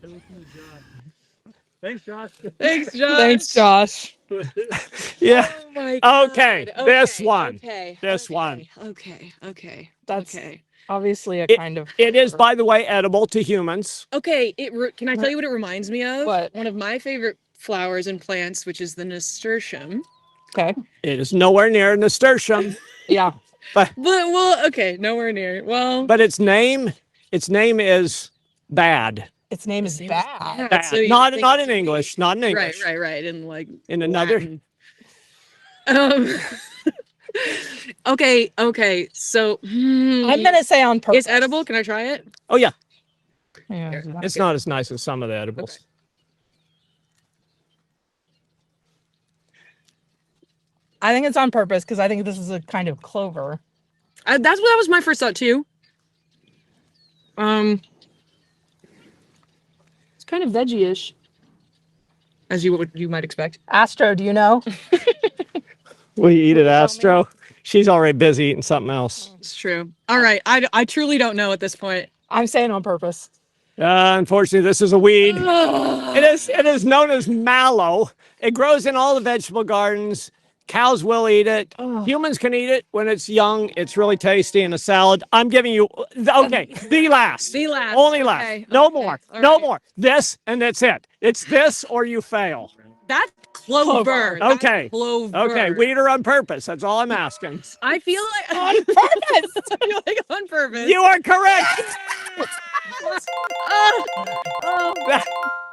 Thanks, Josh. Thanks, Josh. Thanks, Josh. Yeah. Oh my God. Okay, this one. Okay. This one. Okay. That's okay. obviously a kind of. It is, by the way, edible to humans. Okay. Can I tell you what it reminds me of? What? One of my favorite flowers and plants, which is the nasturtium. Okay. It is nowhere near nasturtium. Yeah. But Okay, nowhere near. Well, but its name is bad. Its name is bad. Bad. So you Not think in it's English. Not in English. Right. And like In another. Latin. Okay. So I'm gonna say on purpose. it's edible. Can I try it? Oh yeah. Yeah, It's not as nice as some of the edibles. Okay. I think it's on purpose because I think this is a kind of clover. That was my first thought too. It's kind of veggie-ish, as you might expect. Astro, do you know? Will you eat it, Astro? She's already busy eating something else. It's true. All right, I truly don't know at this point. I'm saying on purpose. Unfortunately, this is a weed. It is known as mallow. It grows in all the vegetable gardens. Cows will eat it. Humans can eat it when it's young. It's really tasty in a salad. I'm giving you, the last. The last. Only last. Okay, No okay, more. all No right. more. This, and that's it. It's this or you fail. That's clover. That's Okay. clover. Okay. Weeder on purpose. That's all I'm asking. I feel like on purpose. I feel like on purpose. You are correct.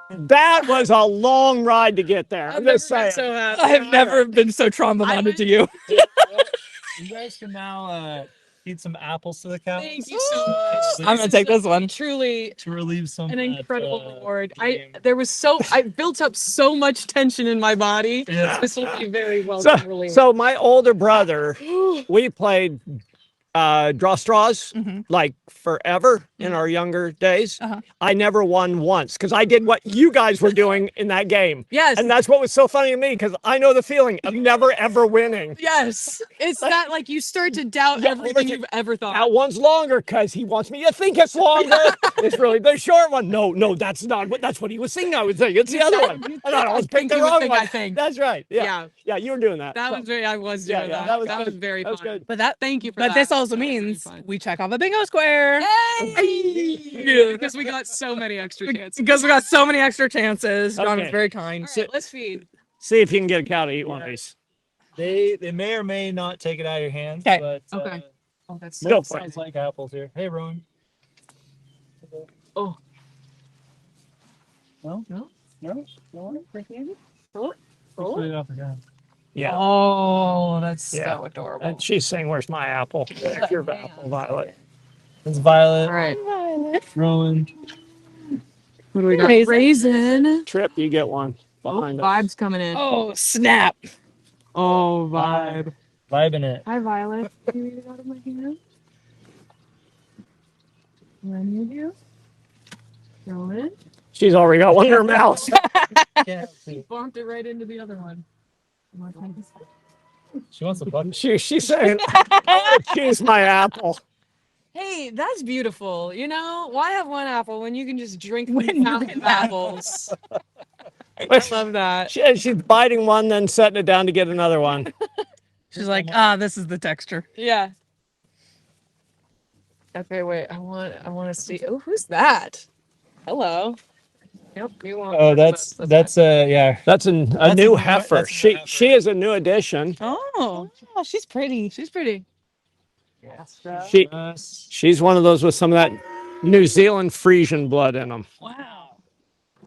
That was a long ride to get there. I'm just saying. So happy. I've never been so trauma bonded to you. You guys can now feed some apples to the cows. Thank you so much. I'm gonna take this one. Truly to relieve some an of incredible that, reward. I built up so much tension in my body. Yeah. This will be very welcome relief. So my older brother, we played draw straws like forever in our younger days. I never won once because I did what you guys were doing in that game. Yes. And that's what was so funny to me because I know the feeling of never ever winning. Yes. It's that like you start to doubt everything you've ever thought. That one's longer because he wants me to think it's longer. It's really the short one. No, that's not what that's what he was thinking. I was thinking it's the other one. And I always picked the wrong one. I think. That's right. Yeah. You were doing that. That was very. I was doing that. That was That good. was very That was fun. good. But that. Thank you for that. But this also means we check off a bingo square. Hey! Because we got so many extra chances. Because we got so many extra chances. John was Okay. very kind. All right, let's feed. See if you can get a cow to eat one of these. They may or may not take it out of your hands, Okay. but Okay. Oh, that's Go it for it. sounds like apples here. Hey, Rowan. Oh. No? No? No? No? Oh. Put it off again. Yeah. Oh, that's Yeah. so adorable. And she's saying, "Where's my apple?" There's your apple, Violet. It's Violet. All right. Rowan. What do we got? Raisin. Trip, you get one behind us. Vibes coming in. Oh, snap. Oh, vibe. Vibing it. Hi, Violet. Can you read it out of my hand? Any of you? Rowan. She's already got one in her mouth. Can't see. Bumped it right into the other one. She wants a bucket. She's saying, "Choose my apple." Hey, that's beautiful. You know, why have one apple when you can just drink from a fountain of apples? I love that. She's biting one, then setting it down to get another one. She's like, this is the texture. Yeah. Okay, wait. I want to see. Oh, who's that? Hello. Yep. You want? Oh, that's yeah. That's a new heifer. that's a new She is a new addition. Oh, she's pretty. She's pretty. She's one of those with some of that New Zealand Frisian blood in them. Wow.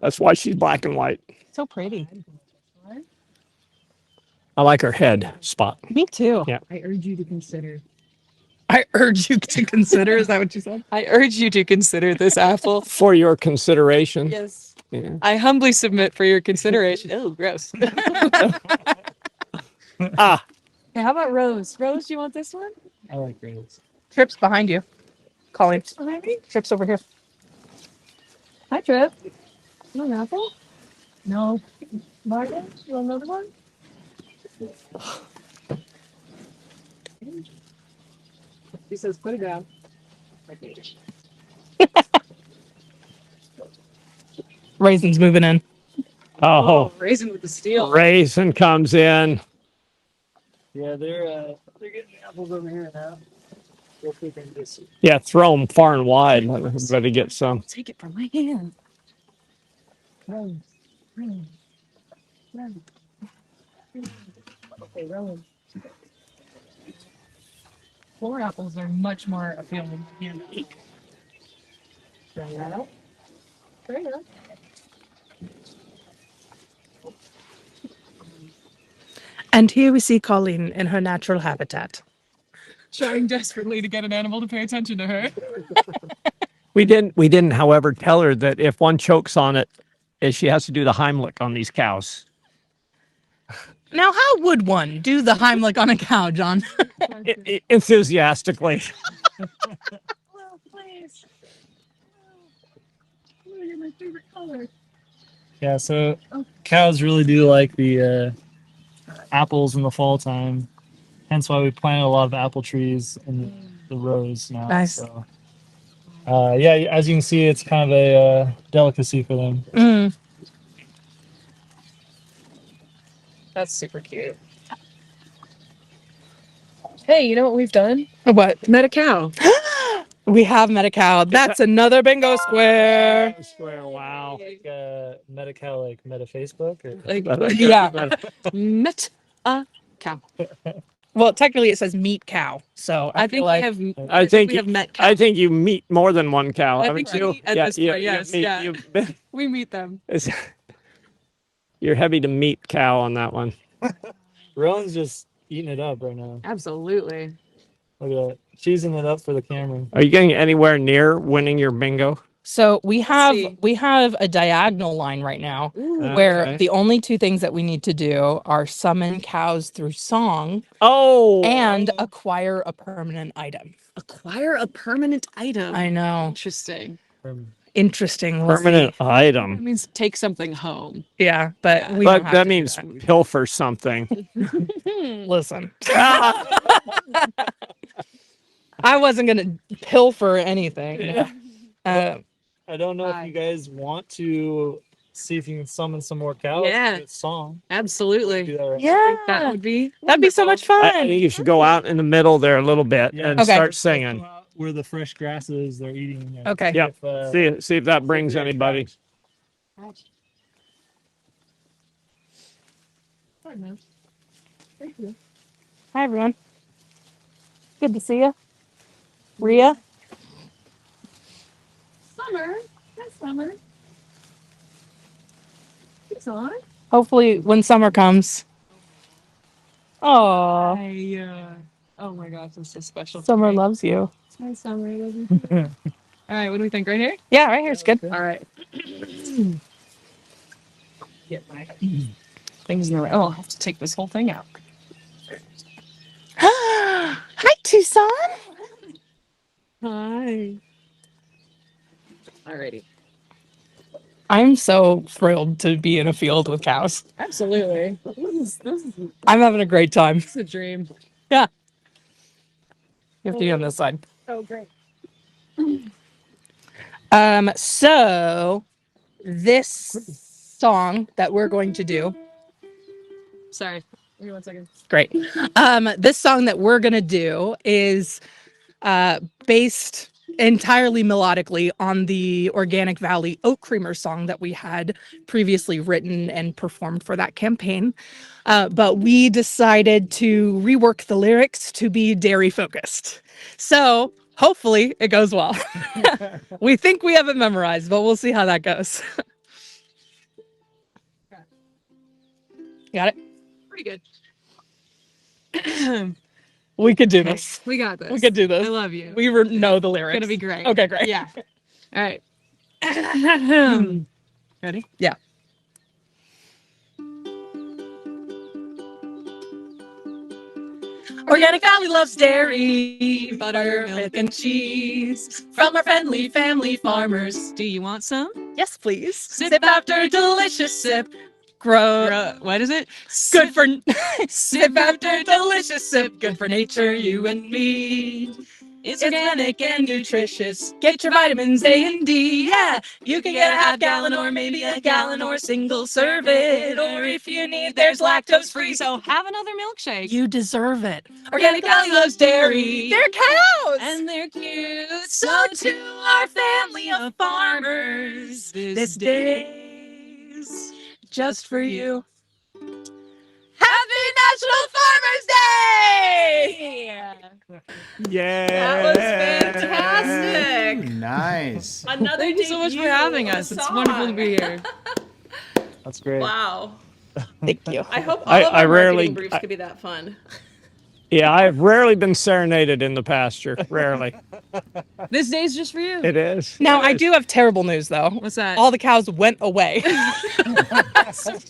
That's why she's black and white. So pretty. I like her head spot. Me too. Yeah. I urge you to consider. I urge you to consider. Is that what you said? I urge you to consider this apple. For your consideration. Yes. Yeah. I humbly submit for your consideration. Oh, gross. Ah. Okay, how about Rose? Rose, do you want this one? I like Rose. Trip's behind you. Colleen. Behind me? Trip's over here. Hi, Trip. You want an apple? No. Martin, you want another one? He says, put it down. Raisin's moving in. Oh, Raisin with the steel. Raisin comes in. Yeah, they're getting the apples over here now. We'll keep them this. Yeah, throw them far and wide. Let everybody get some. Take it from my hand. Rose. Rose. Rose. Okay, Rose. Floor apples are much more appealing to me. Try that out. Try that. And here we see Colleen in her natural habitat. Trying desperately to get an animal to pay attention to her. We didn't, however, tell her that if one chokes on it, she has to do the Heimlich on these cows. Now, how would one do the Heimlich on a cow, John? Enthusiastically. Well, please. Oh, you're my favorite color. Yeah, so cows really do like the apples in the fall time. Hence why we planted a lot of apple trees in the rows now. Nice. So, yeah, as you can see, it's kind of a delicacy for them. Mm. That's super cute. Hey, you know what we've done? What? Met a cow. We have met a cow. That's another bingo square. Square. Wow. Like Medi-Cal, like Meta Facebook, or Like, yeah, met a cow. Well, technically it says meet cow. So I think like, we have. I think we have met cow. I think you meet more than one cow. I haven't think you? we at this point, yes, meet, yeah. We meet them. You're heavy to meet cow on that one. Rowan's just eating it up right now. Absolutely. Look at that. Cheesing it up for the camera. Are you getting anywhere near winning your bingo? So we have a diagonal line right now where Okay. the only two things that we need to do are summon cows through song. Oh, and acquire a permanent item. Acquire a permanent item. I know. Interesting. Interesting. We'll permanent see. That item. means take something home. Yeah, but we But don't have that to do means pilfer something. Listen. I wasn't gonna pilfer anything. Yeah. I don't know if you guys want to see if you can summon some more cows. Yeah. With song. Absolutely. Do that right Yeah, that'd be so much fun. I think you should go out in the middle there a little bit and Okay. start singing. where the fresh grass is, they're eating. And Okay. Yep. if, See if that brings anybody. Hi, everyone. Good to see you. Rhea. Summer. Hi, Summer. It's on. Hopefully, when summer comes. Oh, Oh my gosh, I'm so special. summer today. loves you. Hi, Summer. I love you. Too. All right, what do we think? Right here? Yeah, right here's good. All right. Get my things in the right. Oh, I'll have to take this whole thing out. Hi, Tucson. Hi. Alrighty. I'm so thrilled to be in a field with cows. Absolutely. This is I'm having a great time. a dream. Yeah. You have to be on this side. Oh, great. So this song that we're going to do. Sorry. Give me 1 second. Great. This song that we're gonna do is based entirely melodically on the Organic Valley Oat Creamer song that we had previously written and performed for that campaign. But we decided to rework the lyrics to be dairy focused. So hopefully it goes well. We think we have it memorized, but we'll see how that goes. Got it? Pretty good. We could do this. We got this. We could do this. I love you. We know the lyrics. It's gonna be great. Okay, great. Yeah. All right. Ready? Yeah. Organic Valley loves dairy, butter, milk, and cheese from our friendly family farmers. Do you want some? Yes, please. Sip after delicious sip. Grow. What is it? Good for sip after delicious sip. Good for nature, you and me. It's organic and nutritious. Get your vitamins A and D. Yeah, you can get a half gallon or maybe a gallon or single serve it. Or if you need, there's lactose free. So have another milkshake. You deserve it. Organic Valley loves dairy. They're cows. And they're cute. So to our family of farmers, this day's just for you. Happy National Farmers Day! Yeah. That was fantastic. Nice. Another Thank you so much for debut having us. It's wonderful to be here. That's great. Wow. Thank you. I hope all of I our rarely- marketing briefs could be that fun. Yeah, I've rarely been serenaded in the pasture. Rarely. This day's just for you. It is. Now, I do have terrible news, though. What's that? All the cows went away.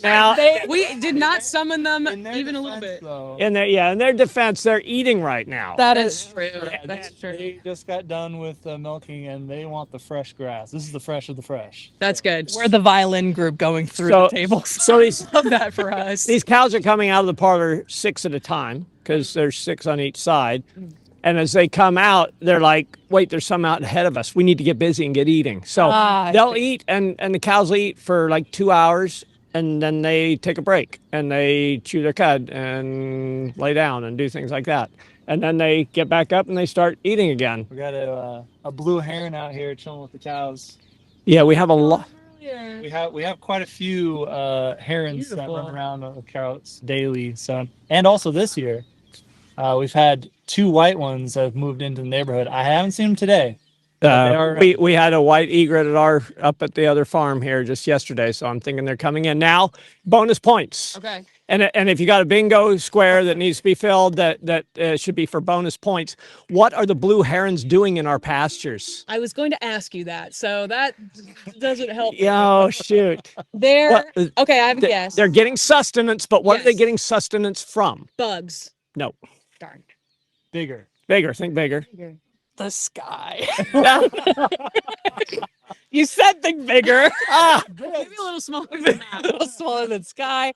Now, We did not summon them even a little bit. in their defense, they're eating right now. That is true. Yeah, That's true. They just got done with milking and they want the fresh grass. This is the fresh of the fresh. That's good. We're the violin group going through So- the tables. So these Love that for us. these cows are coming out of the parlor 6 at a time because there's 6 on each side. And as they come out, they're like, wait, there's some out ahead of us. We need to get busy and get eating. So Ah, they'll eat, and the cows will eat for like 2 hours, and then they take a break, and they chew their cud and lay down and do things like that. and then they get back up and they start eating again. We got a blue heron out here chilling with the cows. Yeah, we have a lot. We have quite a few herons that Beautiful. run around on the cows daily. So, and also this year, we've had 2 white ones that have moved into the neighborhood. I haven't seen them today. We had a white egret up at the other farm here just yesterday, so I'm thinking they're coming in now. Bonus points. Okay. And if you got a bingo square that needs to be filled, that should be for bonus points. What are the blue herons doing in our pastures? I was going to ask you that, so that doesn't help. Oh shoot! They're okay. I have a guess. They're getting sustenance, but what are they getting sustenance from? Bugs. No. Darn. Bigger. Bigger. Think bigger. The sky. You said think bigger. Maybe a little smaller than that. A little smaller than sky.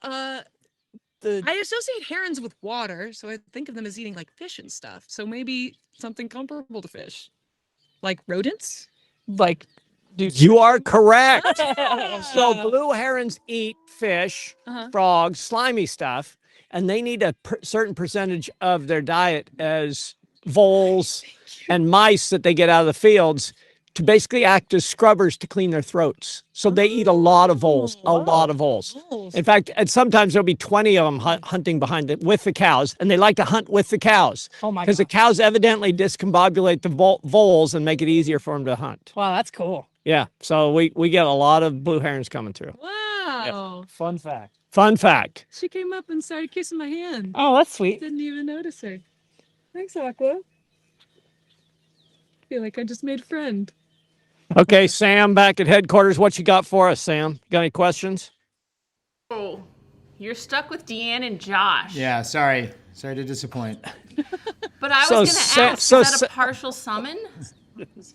I associate herons with water, so I think of them as eating like fish and stuff. So maybe something comparable to fish, like rodents. Like, you are correct. So blue herons eat fish, frogs, slimy stuff, and they need a certain percentage of their diet as voles and mice that they get out of the fields to basically act as scrubbers to clean their throats. So they eat a lot of voles, In fact, and sometimes there'll be 20 of them hunting with the cows, and they like to hunt with the cows. Oh my Because the cows evidently discombobulate the voles and make it easier for them to hunt. Wow, that's cool. Yeah, so we get a lot of blue herons coming through. Wow. Fun fact. Fun fact. She came up and started kissing my hand. Oh, that's sweet. Didn't even notice her. Thanks, Aqua. Feel like I just made a friend. Okay, Sam, back at headquarters. What you got for us, Sam? Got any questions? Oh, you're stuck with Deanne and Josh. Yeah, sorry to disappoint. But I was going to ask, is that a partial summon? Was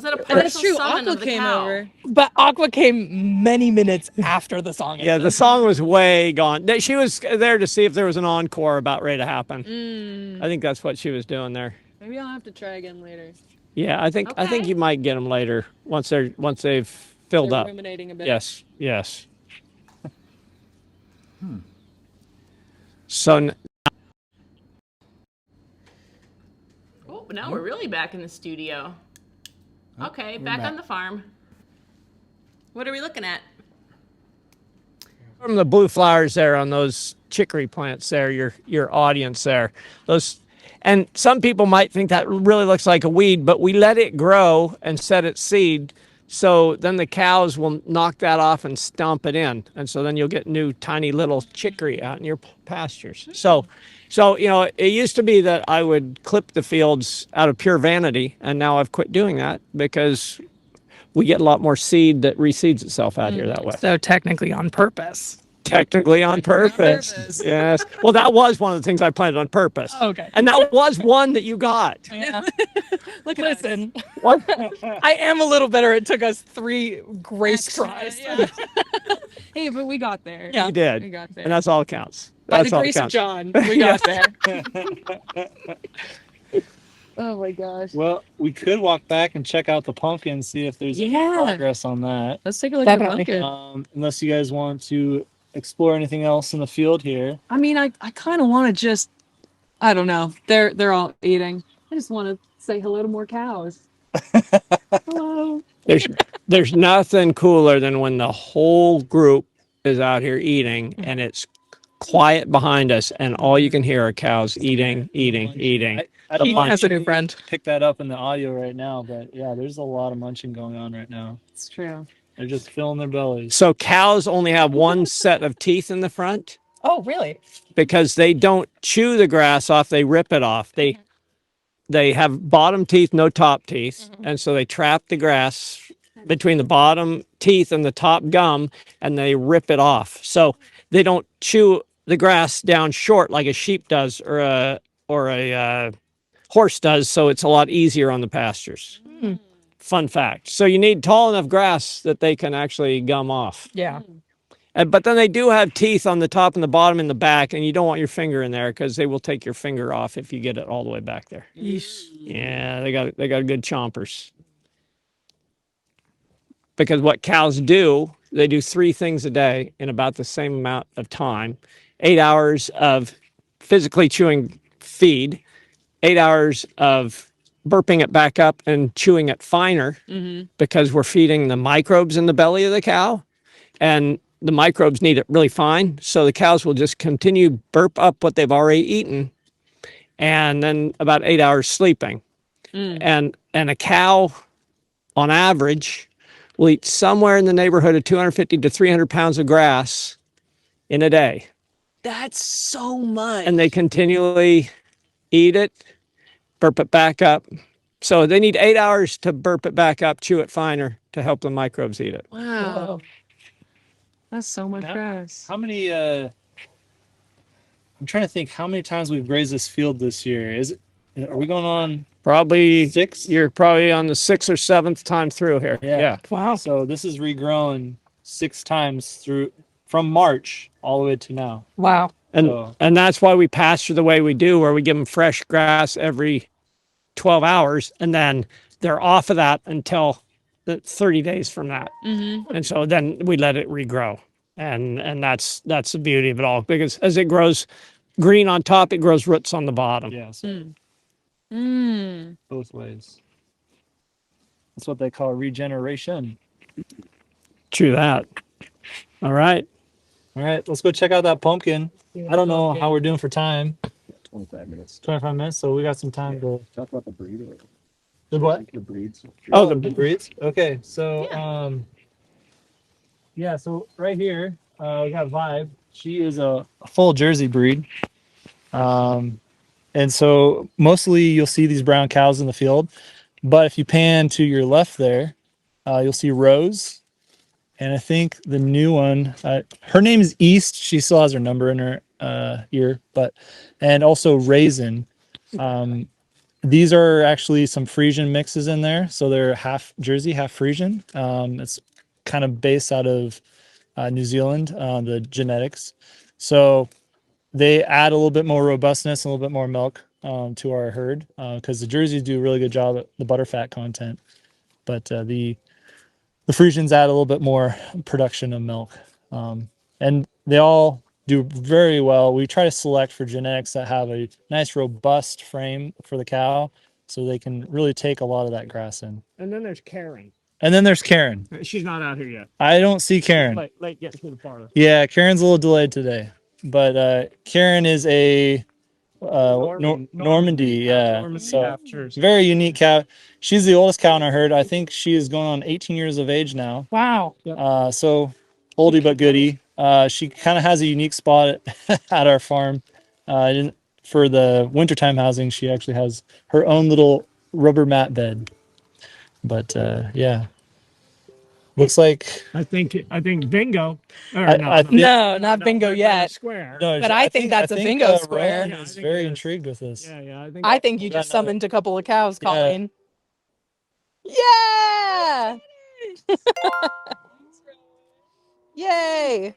that a partial summon Aqua of the came cow? over. But Aqua came many minutes after the song. Yeah, the song was way gone. She was there to see if there was an encore about ready to happen. I think that's what she was doing there. Maybe I'll have to try again later. Yeah, I think you might get them later once they've filled They're up. ruminating a bit. Yes. So Oh, now we're really back in the studio. Okay, back on the farm. What are we looking at? from the blue flowers there on those chicory plants there, your audience there, those. And some people might think that really looks like a weed, but we let it grow and set its seed. So then the cows will knock that off and stomp it in. And so then you'll get new tiny little chicory out in your pastures. So, it used to be that I would clip the fields out of pure vanity. And now I've quit doing that because we get a lot more seed that reseeds itself out here that way. So technically on purpose. Technically on purpose. Yes. Well, that was one of the things I planted on purpose. Okay. And that was one that you got. Yeah. Listen, I am a little better. It took us 3 grace tries. Yeah. Hey, but we got there. You did. We got there. And that's all that counts. By That's the all that grace of counts. John, we got there. Oh my gosh. Well, we could walk back and check out the pumpkin, see if there's any progress on that. Let's take a look at the pumpkin. Unless you guys want to explore anything else in the field here. I mean, I kind of want to just, I don't know. They're all eating. I just want to say hello to more cows. Hello. There's nothing cooler than when the whole group is out here eating and it's quiet behind us and all you can hear are cows eating. I don't know That's a new friend. pick that up in the audio right now, but yeah, there's a lot of munching going on right now. It's true. They're just filling their bellies. So cows only have one set of teeth in the front Oh, really? because they don't chew the grass off, they rip it off. They have bottom teeth, no top teeth, and so they trap the grass between the bottom teeth and the top gum and they rip it off. So they don't chew the grass down short like a sheep does or a horse does, so it's a lot easier on the pastures. Fun fact. So you need tall enough grass that they can actually gum off. Yeah. But then they do have teeth on the top and the bottom and the back, and you don't want your finger in there because they will take your finger off if you get it all the way back there. Yeah, they got good chompers. Because what cows do, they do 3 things a day in about the same amount of time. 8 hours of physically chewing feed, 8 hours of burping it back up and chewing it finer because we're feeding the microbes in the belly of the cow, and the microbes need it really fine. So the cows will just continue burp up what they've already eaten, and then about 8 hours sleeping. And a cow on average will eat somewhere in the neighborhood of 250 to 300 pounds of grass in a day. That's so much. And they continually eat it, burp it back up. So they need 8 hours to burp it back up, chew it finer to help the microbes eat it. Wow. That's so much grass. How many? I'm trying to think how many times we've grazed this field this year. Are we going on Probably 6? You're probably on the 6th or 7th time through here. Yeah. Wow. So this is regrown 6 times through from March all the way to now. Wow. And that's why we pasture the way we do, where we give them fresh grass every 12 hours, and then they're off of that until the 30 days from that. And so then we let it regrow. And that's the beauty of it all, because as it grows green on top, it grows roots on the bottom. Yeah. So Mm. both ways. That's what they call regeneration. True that. All right. All right, let's go check out that pumpkin. I don't know how we're doing for time. 25 minutes. 25 minutes, so we got some time to talk about the breed. The what? The breeds. Oh, the breeds. Okay, so so right here we got Vibe. She is a full Jersey breed, and so mostly you'll see these brown cows in the field. But if you pan to your left there, you'll see Rose. And I think the new one, her name is East. She still has her number in her ear, and also Raisin. These are actually some Frisian mixes in there. So they're half Jersey, half Frisian. It's kind of based out of New Zealand, the genetics. So they add a little bit more robustness, a little bit more milk to our herd, because the Jerseys do a really good job at the butterfat content. But the Frisians add a little bit more production of milk. And they all do very well. We try to select for genetics that have a nice robust frame for the cow, so they can really take a lot of that grass in. And then there's Karen. She's not out here yet. I don't see Karen. Late getting to the parlor. Yeah, Karen's a little delayed today. But Karen is a Normandy, yeah. Normandy So half Jersey. very unique cow. She's the oldest cow in our herd. I think she is going on 18 years of age now. Wow. So oldie but goodie. She kind of has a unique spot at our farm. For the wintertime housing, she actually has her own little rubber mat bed. But yeah, looks like I think bingo. No, not bingo yet. Square. no. But I think that's a bingo square. Rowan is very intrigued with this. Yeah. I think you just summoned a couple of cows, Colleen. Yeah! Yay!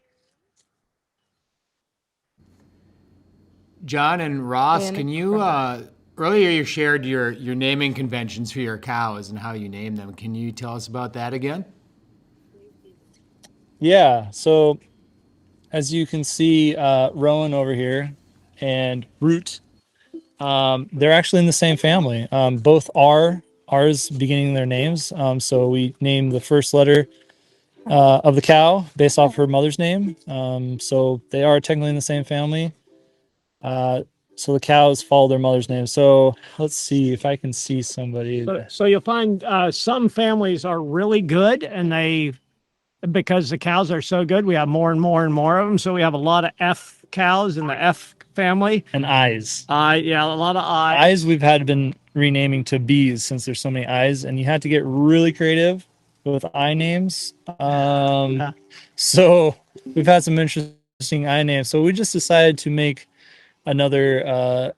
John and Ross, And can you earlier you shared your naming conventions for your cows and how you name them. Can you tell us about that again? Yeah, so as you can see, Rowan over here and Root, they're actually in the same family. Both are ours beginning their names. So we named the first letter of the cow based off her mother's name. So they are technically in the same family. So the cows follow their mother's name. So let's see if I can see somebody. So you'll find some families are really good, and because the cows are so good, we have more and more and more of them. So we have a lot of F cows in the F family. And eyes. Yeah, a lot of eyes. Eyes we've been renaming to B's since there's so many eyes, and you had to get really creative with eye names. So we've had some interesting eye names. So we just decided to make another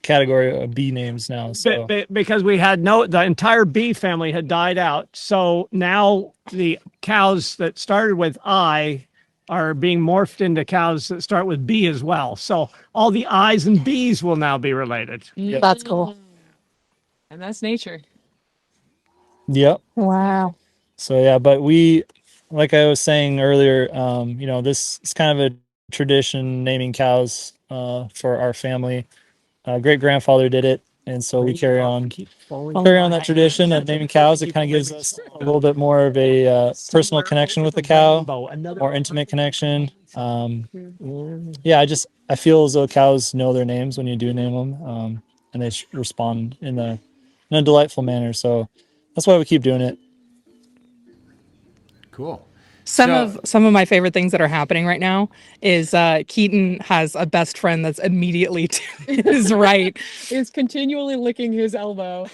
category of bee names now. So Because the entire bee family had died out. So now the cows that started with I are being morphed into cows that start with B as well. So all the I's and B's will now be related. Yep. That's cool. And that's nature. Yep. Wow. So yeah, but we, like I was saying earlier, this is kind of a tradition naming cows for our family. Great grandfather did it, And so we carry on that tradition of naming cows. It kind of gives us a little bit more of a personal connection with the cow, more intimate connection. Yeah, I feel as though cows know their names when you do name them, and they respond in a delightful manner. So that's why we keep doing it. Cool. Some of my favorite things that are happening right now is Keaton has a best friend that's immediately to his right, is continually licking his elbow.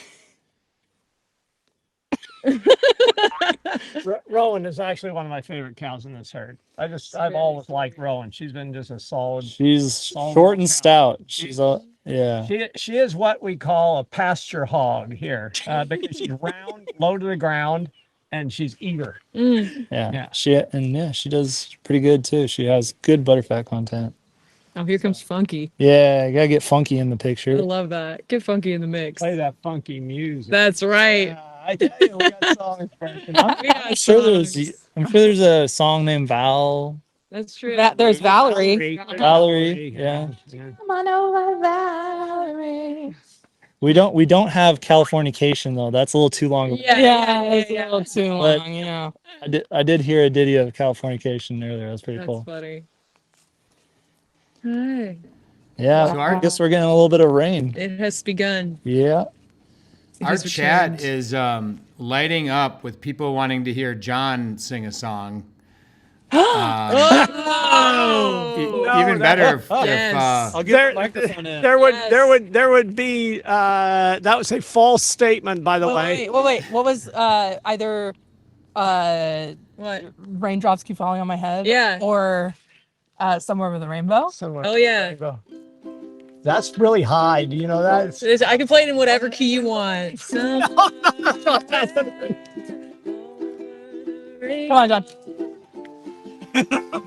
Rowan is actually one of my favorite cows in this herd. I've always liked Rowan. She's been just a solid. She's short and stout. She's yeah. She is what we call a pasture hog here because she's round, low to the ground, and she's eager. Yeah. She does pretty good too. She has good butterfat content. Oh, here comes Funky. Yeah, you gotta get Funky in the picture. I love that. Get Funky in the mix. Play that funky music. That's right. I tell you, we got songs for it. I'm sure there's a song named Val. That's true. There's Valerie. Valerie, yeah. Come on over, Valerie. We don't have Californication though. That's a little too long. Yeah, it's a little too But long, yeah. I did hear a ditty of Californication earlier. That's pretty That's cool. funny. Hi. Yeah, So I guess we're getting a little bit of rain. It has begun. Yeah. Our chat is lighting up with people wanting to hear John sing a song. Even better if I'll get the microphone in. There would be that was a false statement, by the way. Wait. What was either what raindrops keep falling on my head? Yeah. Or somewhere with a rainbow? Somewhere Oh yeah. Rainbow. That's really high. Do you know that? I can play it in whatever key you want. So... Come on, John.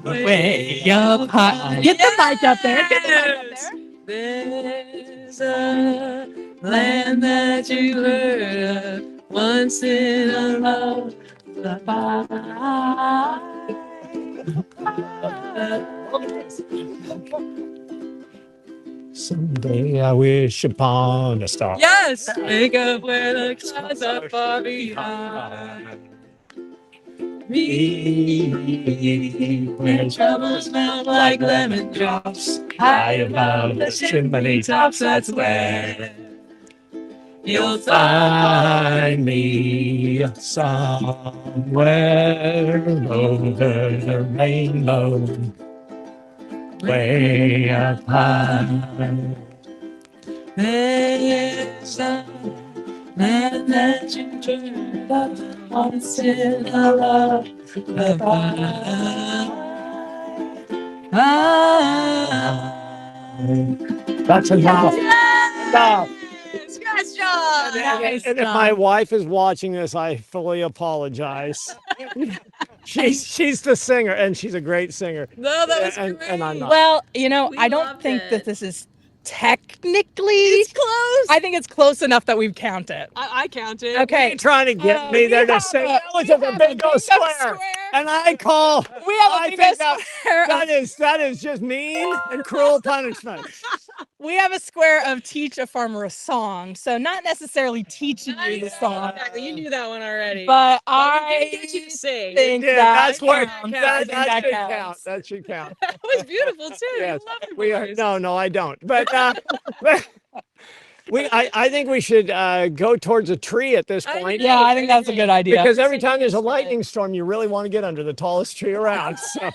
Way up high. Get the mic up there. Get the mic up there. There's a land that you heard of once in a lullaby. Someday I wish upon a star. Yes! Wake up where the clouds are far behind. Me, where troubles melt like lemon drops, high above the chimney tops, that's where you'll find me somewhere over the rainbow, way up high. There's a land that you dreamed of once in a lullaby. That's enough. Enough. Scratch job. And if my wife is watching this, I fully apologize. She's the singer, and she's a great singer. No, that was great. And I'm not. Well, I don't think that this is technically. It's close. I think it's close enough that we've counted. I counted. Okay. You're trying to get me there to say that was a bingo square. And I call. We have a bingo square. That is just mean and cruel punishment. We have a square of teach a farmer a song, so not necessarily teaching you the song. Exactly, you knew that one already. But I think that's where that should count. That should count. That was beautiful too. Yes, we are. No, I don't. But I think we should go towards a tree at this point. Yeah, I think that's a good idea. Because every time there's a lightning storm, you really want to get under the tallest tree around. So.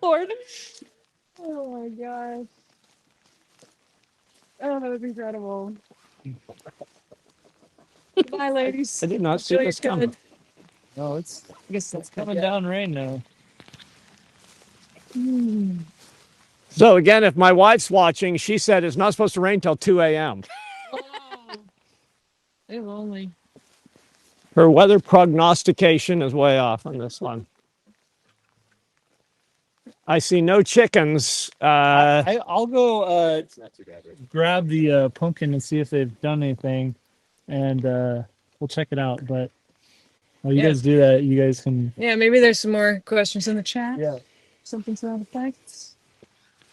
Lord. Oh my gosh. Oh, that was incredible. Bye, ladies. I did not see this coming. No, I guess it's coming down rain now. So again, if my wife's watching, she said it's not supposed to rain till 2 a.m. Oh, they're lonely. Her weather prognostication is way off on this one. I see no chickens. I'll go grab the pumpkin and see if they've done anything, and we'll check it out. But while you guys do that, you guys can. Yeah, maybe there's some more questions in the chat. Yeah. Something to that effect.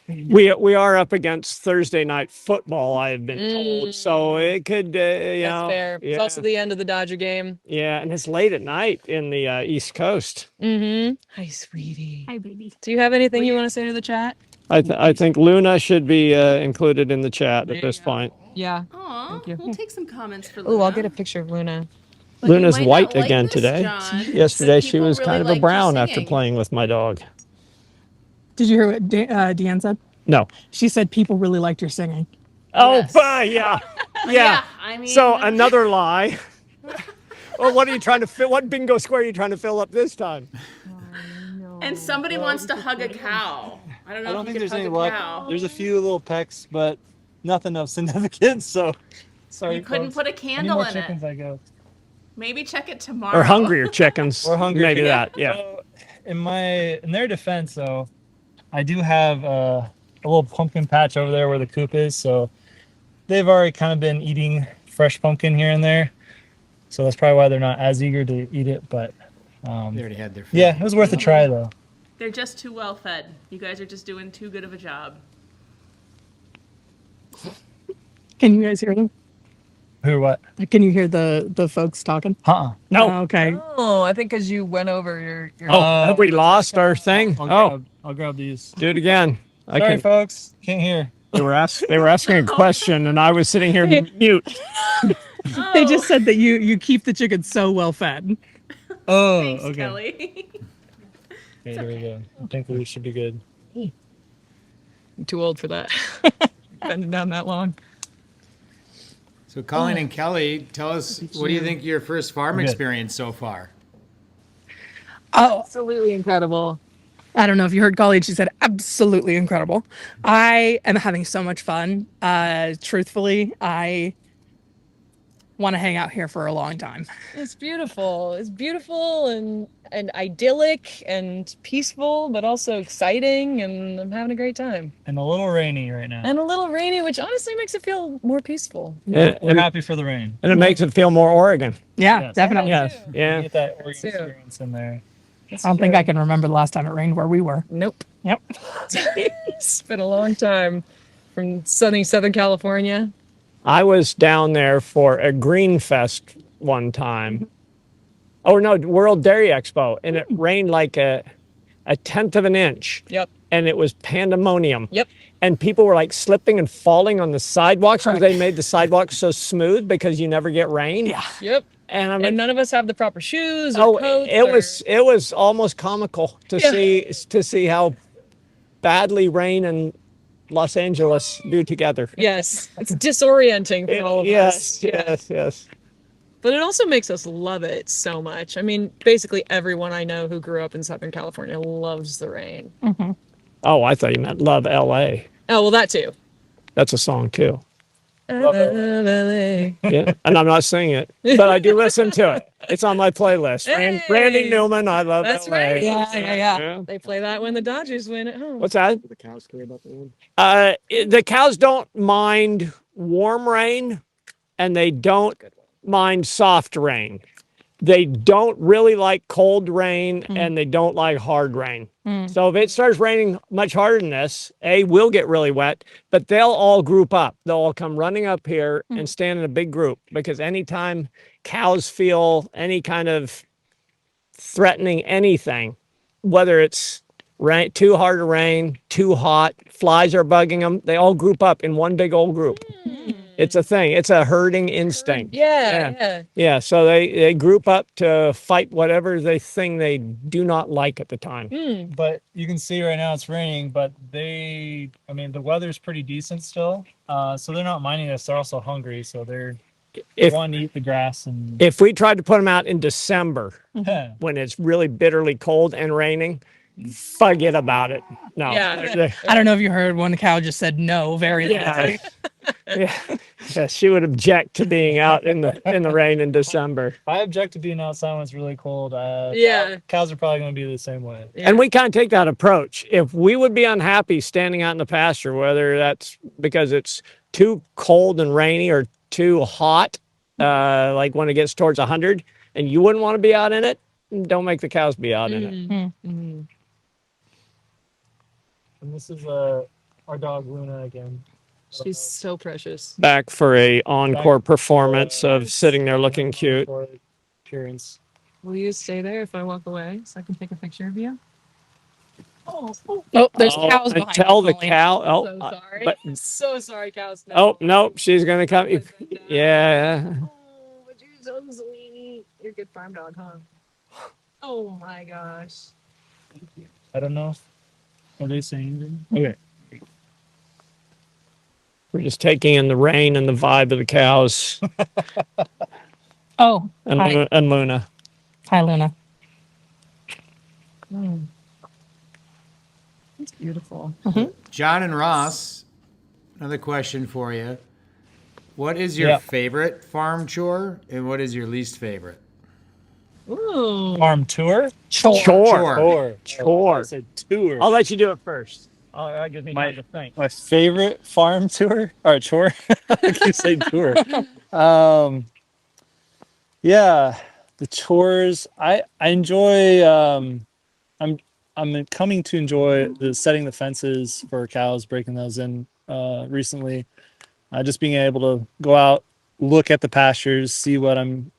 We are up against Thursday night football, I have been told. So it could, you That's know, fair. It's also the end of the Dodger game. yeah, and it's late at night in the East Coast. Mm-hmm. Hi, sweetie. Hi, baby. Do you have anything you want to say to the chat? I think Luna should be included in the chat at this point. Yeah. Aw, we'll take some comments for Oh, Luna. I'll get a picture of Luna. But you Luna's might not white like again this, today. John. Yesterday Some she was people kind really of a liked your brown after singing. playing with my dog. Did you hear what Deanne said? No. She said people really liked your singing. Oh, yeah. Yeah. I mean, So another lie. Well, what are you trying to fill? What bingo square are you trying to fill up this time? And somebody wants to hug a cow. I don't know I don't if think you there's could any hug a luck. cow. There's a few little pecks, but nothing of significance. So sorry. You couldn't folks. put a I need candle more in chickens, it. I go. Maybe check it tomorrow. Or hungrier chickens. Or hungry. Maybe that. Yeah. So, in their defense, though, I do have a little pumpkin patch over there where the coop is. So they've already kind of been eating fresh pumpkin here and there. So that's probably why they're not as eager to eat it. But They already had their food. yeah, it was worth a try, though. They're just too well fed. You guys are just doing too good of a job. Can you guys hear them? Who? What? Can you hear the folks talking? No. Oh, okay. Oh, I think because you went over your. Oh, have we lost our thing? I'll grab these. Do it again. Sorry, folks. Can't hear. They were asking a question, and I was sitting here mute. They just said that you keep the chickens so well fed. Oh, Thanks, okay. Kelly. Okay, there we go. I think we should be good. I'm too old for that. Been down that long. So Colin and Kelly, tell us, what do you think of your first farm Good. experience so far? Oh, Absolutely incredible. I don't know if you heard Golly. She said absolutely incredible. I am having so much fun. Truthfully, I want to hang out here for a long time. It's beautiful. It's beautiful and idyllic and peaceful, but also exciting, and I'm having a great time. And a little rainy right now. And a little rainy, which honestly makes it feel more peaceful. Yeah, We're happy for the rain. and it makes it feel more Oregon. Yeah, Yes. definitely. Yes. Yeah. Get that Oregon too. experience in there. I don't think I can remember the last time it rained where we were. Nope. Yep. It's been a long time from sunny Southern California. I was down there for a Green Fest one time. Oh no, World Dairy Expo, and it rained like a tenth of an inch. Yep. And it was pandemonium. Yep. And people were like slipping and falling on the sidewalks because they made the sidewalks so smooth because you never get rain. Yeah. Yep. And I mean, And none of us have the proper shoes or coats. it was almost comical to see how badly rain and Los Angeles do together. Yes, it's disorienting for all of us. Yes. But it also makes us love it so much. I mean, basically everyone I know who grew up in Southern California loves the rain. Mm-hmm. Oh, I thought you meant Love L.A. Oh, well, that too. That's a song too. LA. Yeah, and I'm not singing it, but I do listen to it. It's on my playlist. Hey! Randy Newman, I love That's LA. right. Yeah. They play that when the Dodgers win at home. What's that? The cows care about the rain. The cows don't mind warm rain, and they don't mind soft rain. They don't really like cold rain, and they don't like hard rain. So if it starts raining much harder than this, we'll get really wet, but they'll all group up. They'll all come running up here and stand in a big group, because anytime cows feel any kind of threatening anything, whether it's rain, too hard to rain, too hot, flies are bugging them, they all group up in one big old group. It's a thing. It's a herding instinct. Yeah. So they group up to fight whatever thing they do not like at the time. But you can see right now it's raining, but the weather's pretty decent still. So they're not minding us. They're also hungry, so they want to eat the grass. And If we tried to put them out in December when it's really bitterly cold and raining, forget about it. No. I don't know if you heard one cow just said no very loudly. Yeah, she would object to being out in the rain in December. I object to being outside when it's really cold. Cows are probably going to be the same way. And we kind of take that approach. If we would be unhappy standing out in the pasture, whether that's because it's too cold and rainy or too hot, like when it gets towards 100, and you wouldn't want to be out in it, don't make the cows be out in it. And this is a our dog Luna again. She's so precious. Back for a encore performance of sitting there looking cute. Appearance. Will you stay there if I walk away so I can take a picture of you? Oh, there's cows and behind tell us, the Molly. cow. Oh, So sorry. but So sorry, cows. No. oh no, she's gonna come. Yeah. Oh, but you're so sweet. You're a good farm dog, huh? Oh my gosh. I don't know. Are they saying anything? Okay. We're just taking in the rain and the vibe of the cows. Oh, and hi. And Luna. Hi, Luna. It's beautiful. John and Ross, another question for you. What is your favorite farm chore and what is your least favorite? Ooh. Farm tour? Chore. I said tour. I'll let you do it first. That gives me time to think. My favorite farm tour or chore? I keep saying tour. Yeah, the chores. I enjoy. I'm coming to enjoy the setting the fences for cows, breaking those in recently. Just being able to go out, look at the pastures, see what I'm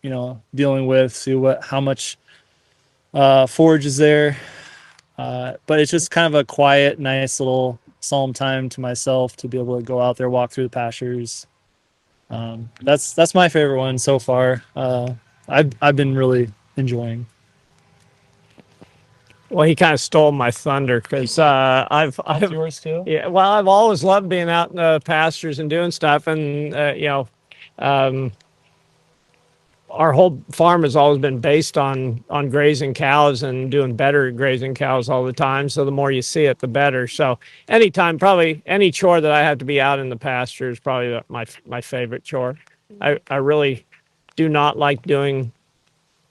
dealing with, see how much forage is there. But it's just kind of a quiet, nice little solemn time to myself to be able to go out there, walk through the pastures. That's my favorite one so far. I've been really enjoying. Well, he kind of stole my thunder because I've yours too. Yeah, well, I've always loved being out in the pastures and doing stuff, and our whole farm has always been based on grazing cows and doing better at grazing cows all the time. So the more you see it, the better. So anytime, probably any chore that I have to be out in the pasture is probably my favorite chore. I really do not like doing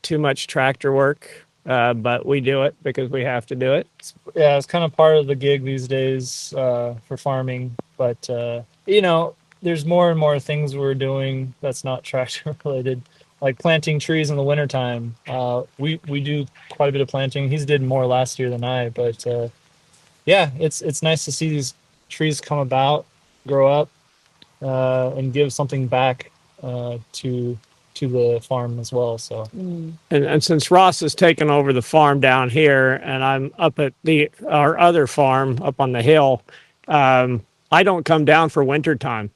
too much tractor work, but we do it because we have to do it. Yeah, it's kind of part of the gig these days for farming. But there's more and more things we're doing that's not tractor related, like planting trees in the wintertime. We do quite a bit of planting. He's did more last year than I, but yeah, it's nice to see these trees come about, grow up, and give something back to the farm as well. So and since Ross has taken over the farm down here and I'm up at our other farm up on the hill, I don't come down for wintertime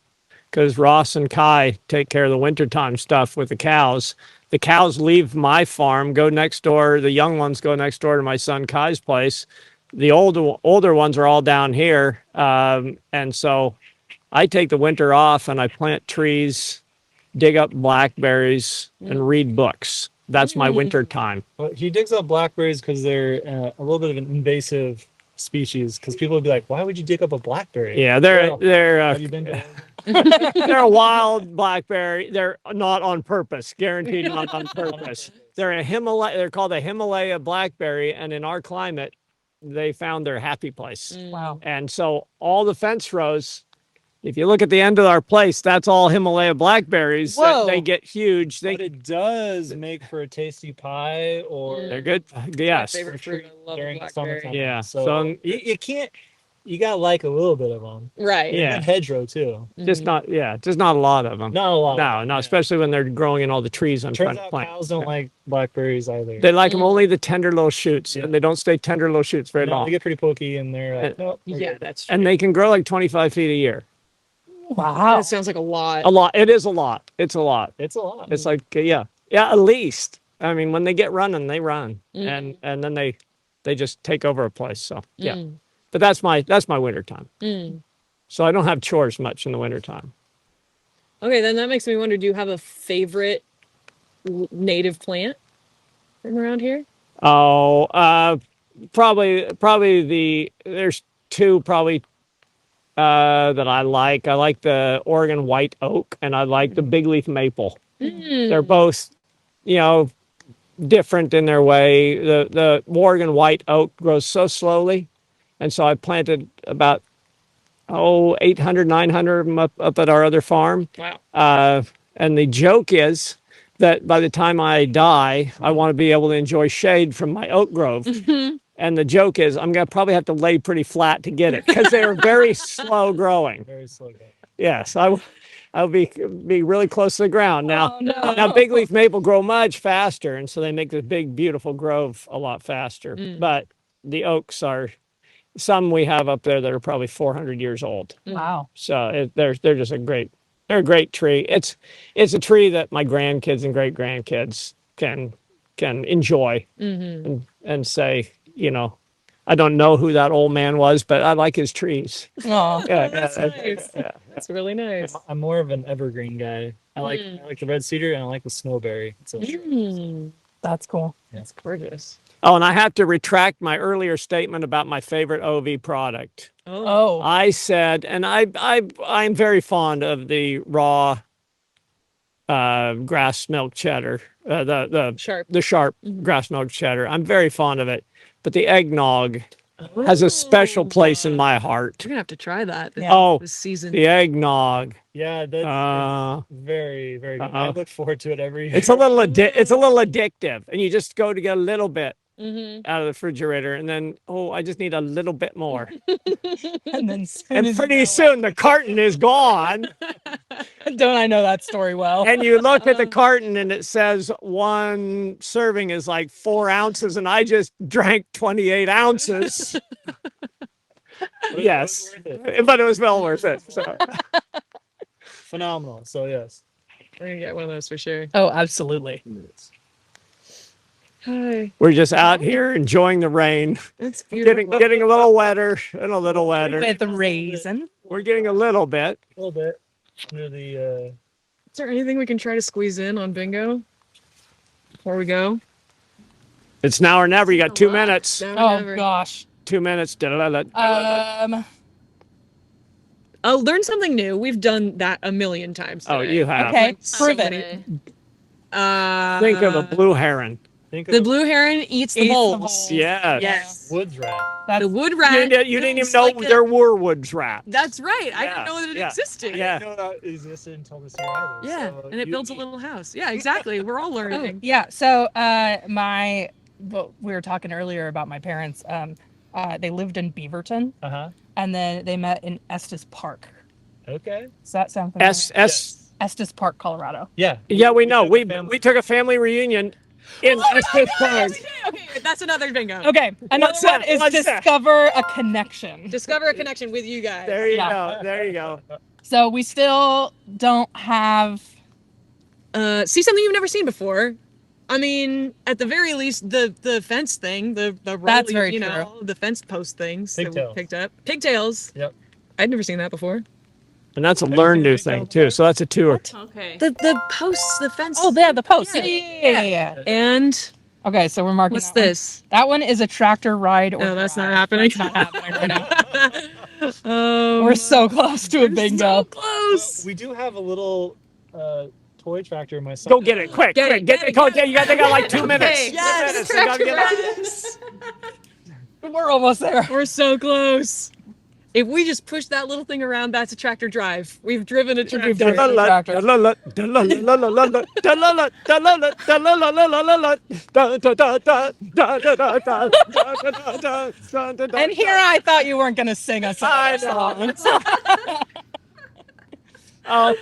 because Ross and Kai take care of the wintertime stuff with the cows. The cows leave my farm, go next door. The young ones go next door to my son Kai's place. The older ones are all down here. And so I take the winter off and I plant trees, dig up blackberries, and read books. That's my winter time. Well, he digs up blackberries because they're a little bit of an invasive species. Because people would be like, "Why would you dig up a blackberry?" Yeah, they're have you been to they're a wild blackberry. They're not on purpose, guaranteed not on purpose. They're called a Himalaya blackberry, and in our climate, they found their happy place. Wow. And so all the fence rows, if you look at the end of our place, that's all Himalaya blackberries. They get huge. But it does make for a tasty pie, or they're good. Yes. My favorite fruit. I love during blackberry. summertime. Yeah. So you can't. You gotta like a little bit of them. Right. Yeah. And hedgerow too. Just not a lot of them. Not a lot. No, especially when they're growing in all the trees I'm trying Turns to out plant. cows don't like blackberries either. They like them only the tender little shoots, and they don't stay tender little shoots very long. They get pretty pokey, and they're like, nope. Yeah, that's true. And they can grow like 25 feet a year. Wow. That sounds like a lot. A lot. It is a lot. It's a lot. It's a lot. It's like yeah, at least. I mean, when they get running, they run, and then they just take over a place. So yeah. But that's my winter time. So I don't have chores much in the winter time. Okay, then that makes me wonder, do you have a favorite native plant from around here? Oh, probably there's two probably that I like. I like the Oregon white oak and I like the big leaf maple. They're both, different in their way. The Oregon white oak grows so slowly. And so I planted about 800, 900 of them up at our other farm. Wow. And the joke is that by the time I die, I want to be able to enjoy shade from my oak grove. And the joke is, I'm gonna probably have to lay pretty flat to get it because they are very slow growing. Very slow growing. Yes, I'll be really close to the ground now. Oh, no. Now big leaf maple grow much faster, and so they make this big beautiful grove a lot faster. But the oaks are some we have up there that are probably 400 years old. Wow. So they're just they're a great tree. It's a tree that my grandkids and great grandkids can enjoy and say, you know, I don't know who that old man was, but I like his trees. Oh, Yeah, that's yeah, nice. yeah. That's really nice. I'm more of an evergreen guy. I like the red cedar and I like the snowberry. So That's cool. Yeah. That's gorgeous. Oh, and I have to retract my earlier statement about my favorite OV product. Oh. I said, and I'm very fond of the raw grass milk cheddar, the sharp grass milk cheddar. I'm very fond of it, but the eggnog has a special place in my heart. We're gonna have to try that. This season. The eggnog. Yeah, that's very, very good. I look forward to it every year. It's a little addictive, and you just go to get a little bit Mm-hmm. out of the refrigerator, and then I just need a little bit more, And then and pretty soon the carton is gone. Don't I know that story well? And you look at the carton, and it says one serving is like 4 ounces, and I just drank 28 ounces. Yes, but it was well worth it. So. Phenomenal. So yes, We're gonna get one of those for sure. Oh, absolutely. Hi. We're just out here enjoying the rain. It's beautiful. Getting a little wetter and a little wetter. With the raisin. We're getting a little bit. a little bit near the. Is there anything we can try to squeeze in on bingo before we go? It's now or never. You got 2 minutes. Oh gosh. 2 minutes. I'll learn something new. We've done that a million times. Oh, today. you have. Okay, So prove many. it. Think of a blue heron. The blue heron eats the moles. Yes. Yes. Woods rat. The wood rat. You didn't even know there were woods rats. That's right. I Yeah, didn't know that it yeah, existed. yeah. I didn't know that existed until this year either. Yeah, So and it builds a little house. Yeah, exactly. We're all learning. Yeah. So we were talking earlier about my parents. They lived in Beaverton, and then they met in Estes Park. Okay. Does that sound familiar? Estes Park, Colorado. Yeah. Yeah, we know. We took a family reunion in Estes Park. Okay, that's another bingo. Okay, another What's one that? is What's that? discover a connection. Discover a connection with you guys. There you go. There you go. So we still don't have. See something you've never seen before. I mean, at the very least, the fence thing, the That's very you true. know, the fence post things that we Pigtails. picked up. Pigtails. Yep. I'd never seen that before. And that's a learn new thing too. So that's a tour. Okay. The posts, the fence. Oh, yeah, the post. Yeah. Yeah. And Okay, so we're marking. what's that one. this? That one is a tractor ride. Or No, that's not drive. happening. That's not happening right now. Um, We're so close to a bingo. So close. We do have a little toy tractor myself. Go get it quick. Get quick. it, Get get it. it, Go, get it, you got like 2 minutes. Okay, 2 yes, minutes. You gotta get it. yes. We're almost there. We're so close. If we just push that little thing around, that's a tractor drive. We've driven a tractor. And here I thought you weren't going to sing us. I know. Oh,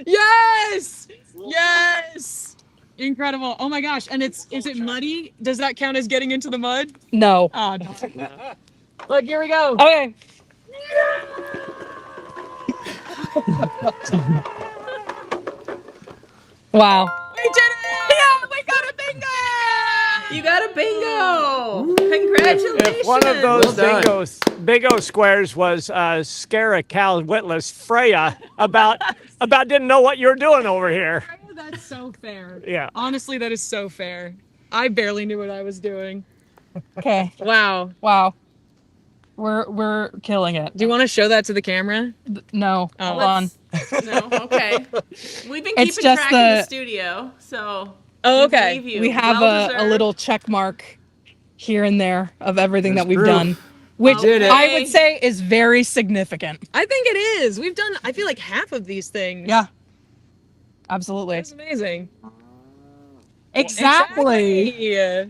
Yes! Yes! Incredible. Oh my gosh. And is it muddy? Does that count as getting into the mud? No. Oh, no. Look, here we go. Okay. Wow. We did it! Yeah, we got a bingo! You got a bingo! Congratulations! if one of those Well done. bingo squares was scare a cow witless Freya about didn't know what you're doing over here. That's so fair. Yeah. Honestly, that is so fair. I barely knew what I was doing. Okay. Wow. Wow. We're killing it. Do you want to show that to the camera? No. Oh. Hold on. No, okay. We've been It's keeping just track in the the- studio, so. Oh, we okay. believe you. We have Well a deserved. little check mark here and there of everything That's that we've proof. done, which Did it. I would say is very significant. I think it is. We've done, I feel like half of these things. Yeah. Absolutely. That's amazing. Exactly. Yeah.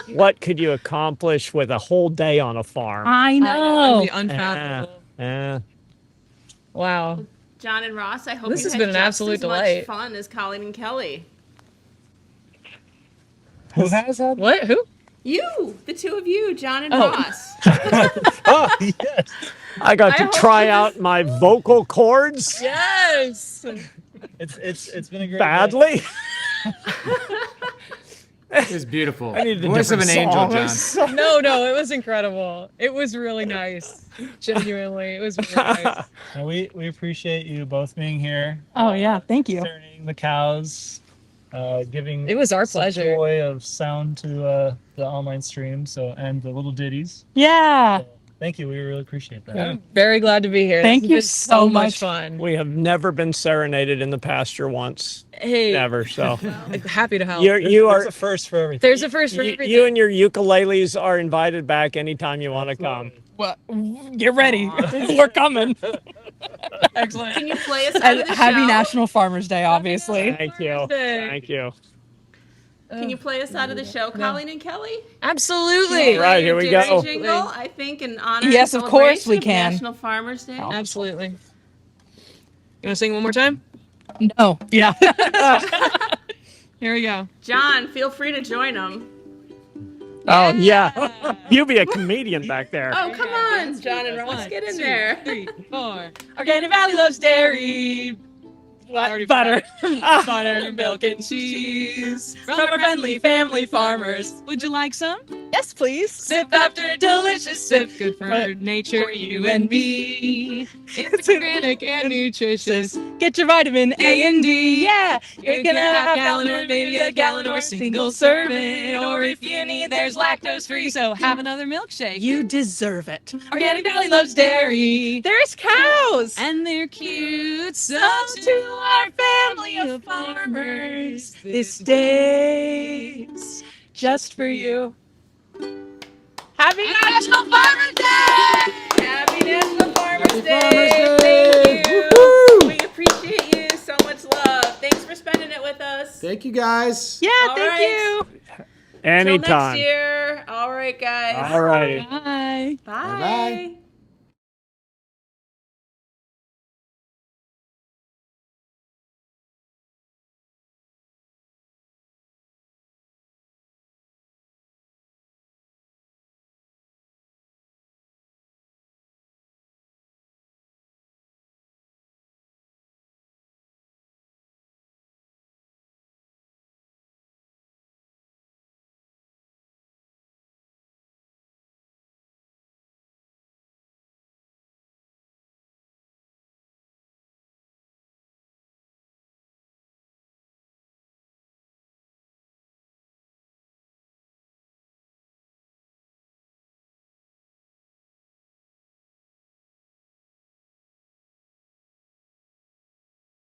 what could you accomplish with a whole day on a farm? I know. It'd be unfathomable. Yeah. Wow. John and Ross, I hope This you has had been an just absolute as delight. much fun as Colleen and Kelly. Who has that? What? Who? You, the two of you, John and Oh. Ross. Oh, yes. I got to hope try that out my vocal cords Yes. It's been a great badly. It was beautiful. I needed a Voice of an different angel, song. John. No, it was incredible. It was really nice. Genuinely, it was really nice. And we appreciate you both being here. Oh yeah, thank you. Serenading the cows, giving It was our some pleasure. joy of sound to the online stream. And the little ditties. Yeah. Thank you. We really appreciate that. I'm very glad to be here. Thank This you has been so much much. fun. We have never been serenaded in the pasture once. Hey, Never. So happy to help. you are There's a first for everything. There's a first for everything. you and your ukuleles are invited back anytime you want to come. Well, get ready. We're coming. Excellent. Can you play us out And of the happy show? National Farmers Day, obviously. Thank you. Thursday. Thank you. Can you play us out of the show, Colleen and Kelly? Absolutely. All right, here we go. Jingle, I think, in honor Yes, and of course we celebration of can. National Farmers Day. Absolutely. You want to sing one more time? No. Yeah. Here we go. John, feel free to join them. Oh yeah, you be a comedian back there. Oh, come on, John and Ross, get in there. 3, 4. Organic Valley loves dairy. Butter, butter, milk, and cheese from our friendly family farmers. Would you like some? Yes, please. Sip after a delicious sip, good for nature, you and me. It's organic and nutritious. Get your vitamin A and D. Yeah, you're gonna have a gallon or maybe a gallon or single serving. Or if you need, there's lactose free, so have another milkshake. You deserve it. Organic Valley loves dairy. There's cows. And they're cute, so to our family of farmers, this day's just for you. Happy National Farmers Day! Happy National Farmers Day! Thank you. We appreciate you. So much love. Thanks for spending it with us. Thank you, guys. Yeah, All thank right. you. Till next Anytime. year. All right, guys. All righty. Bye. Bye. Bye-bye.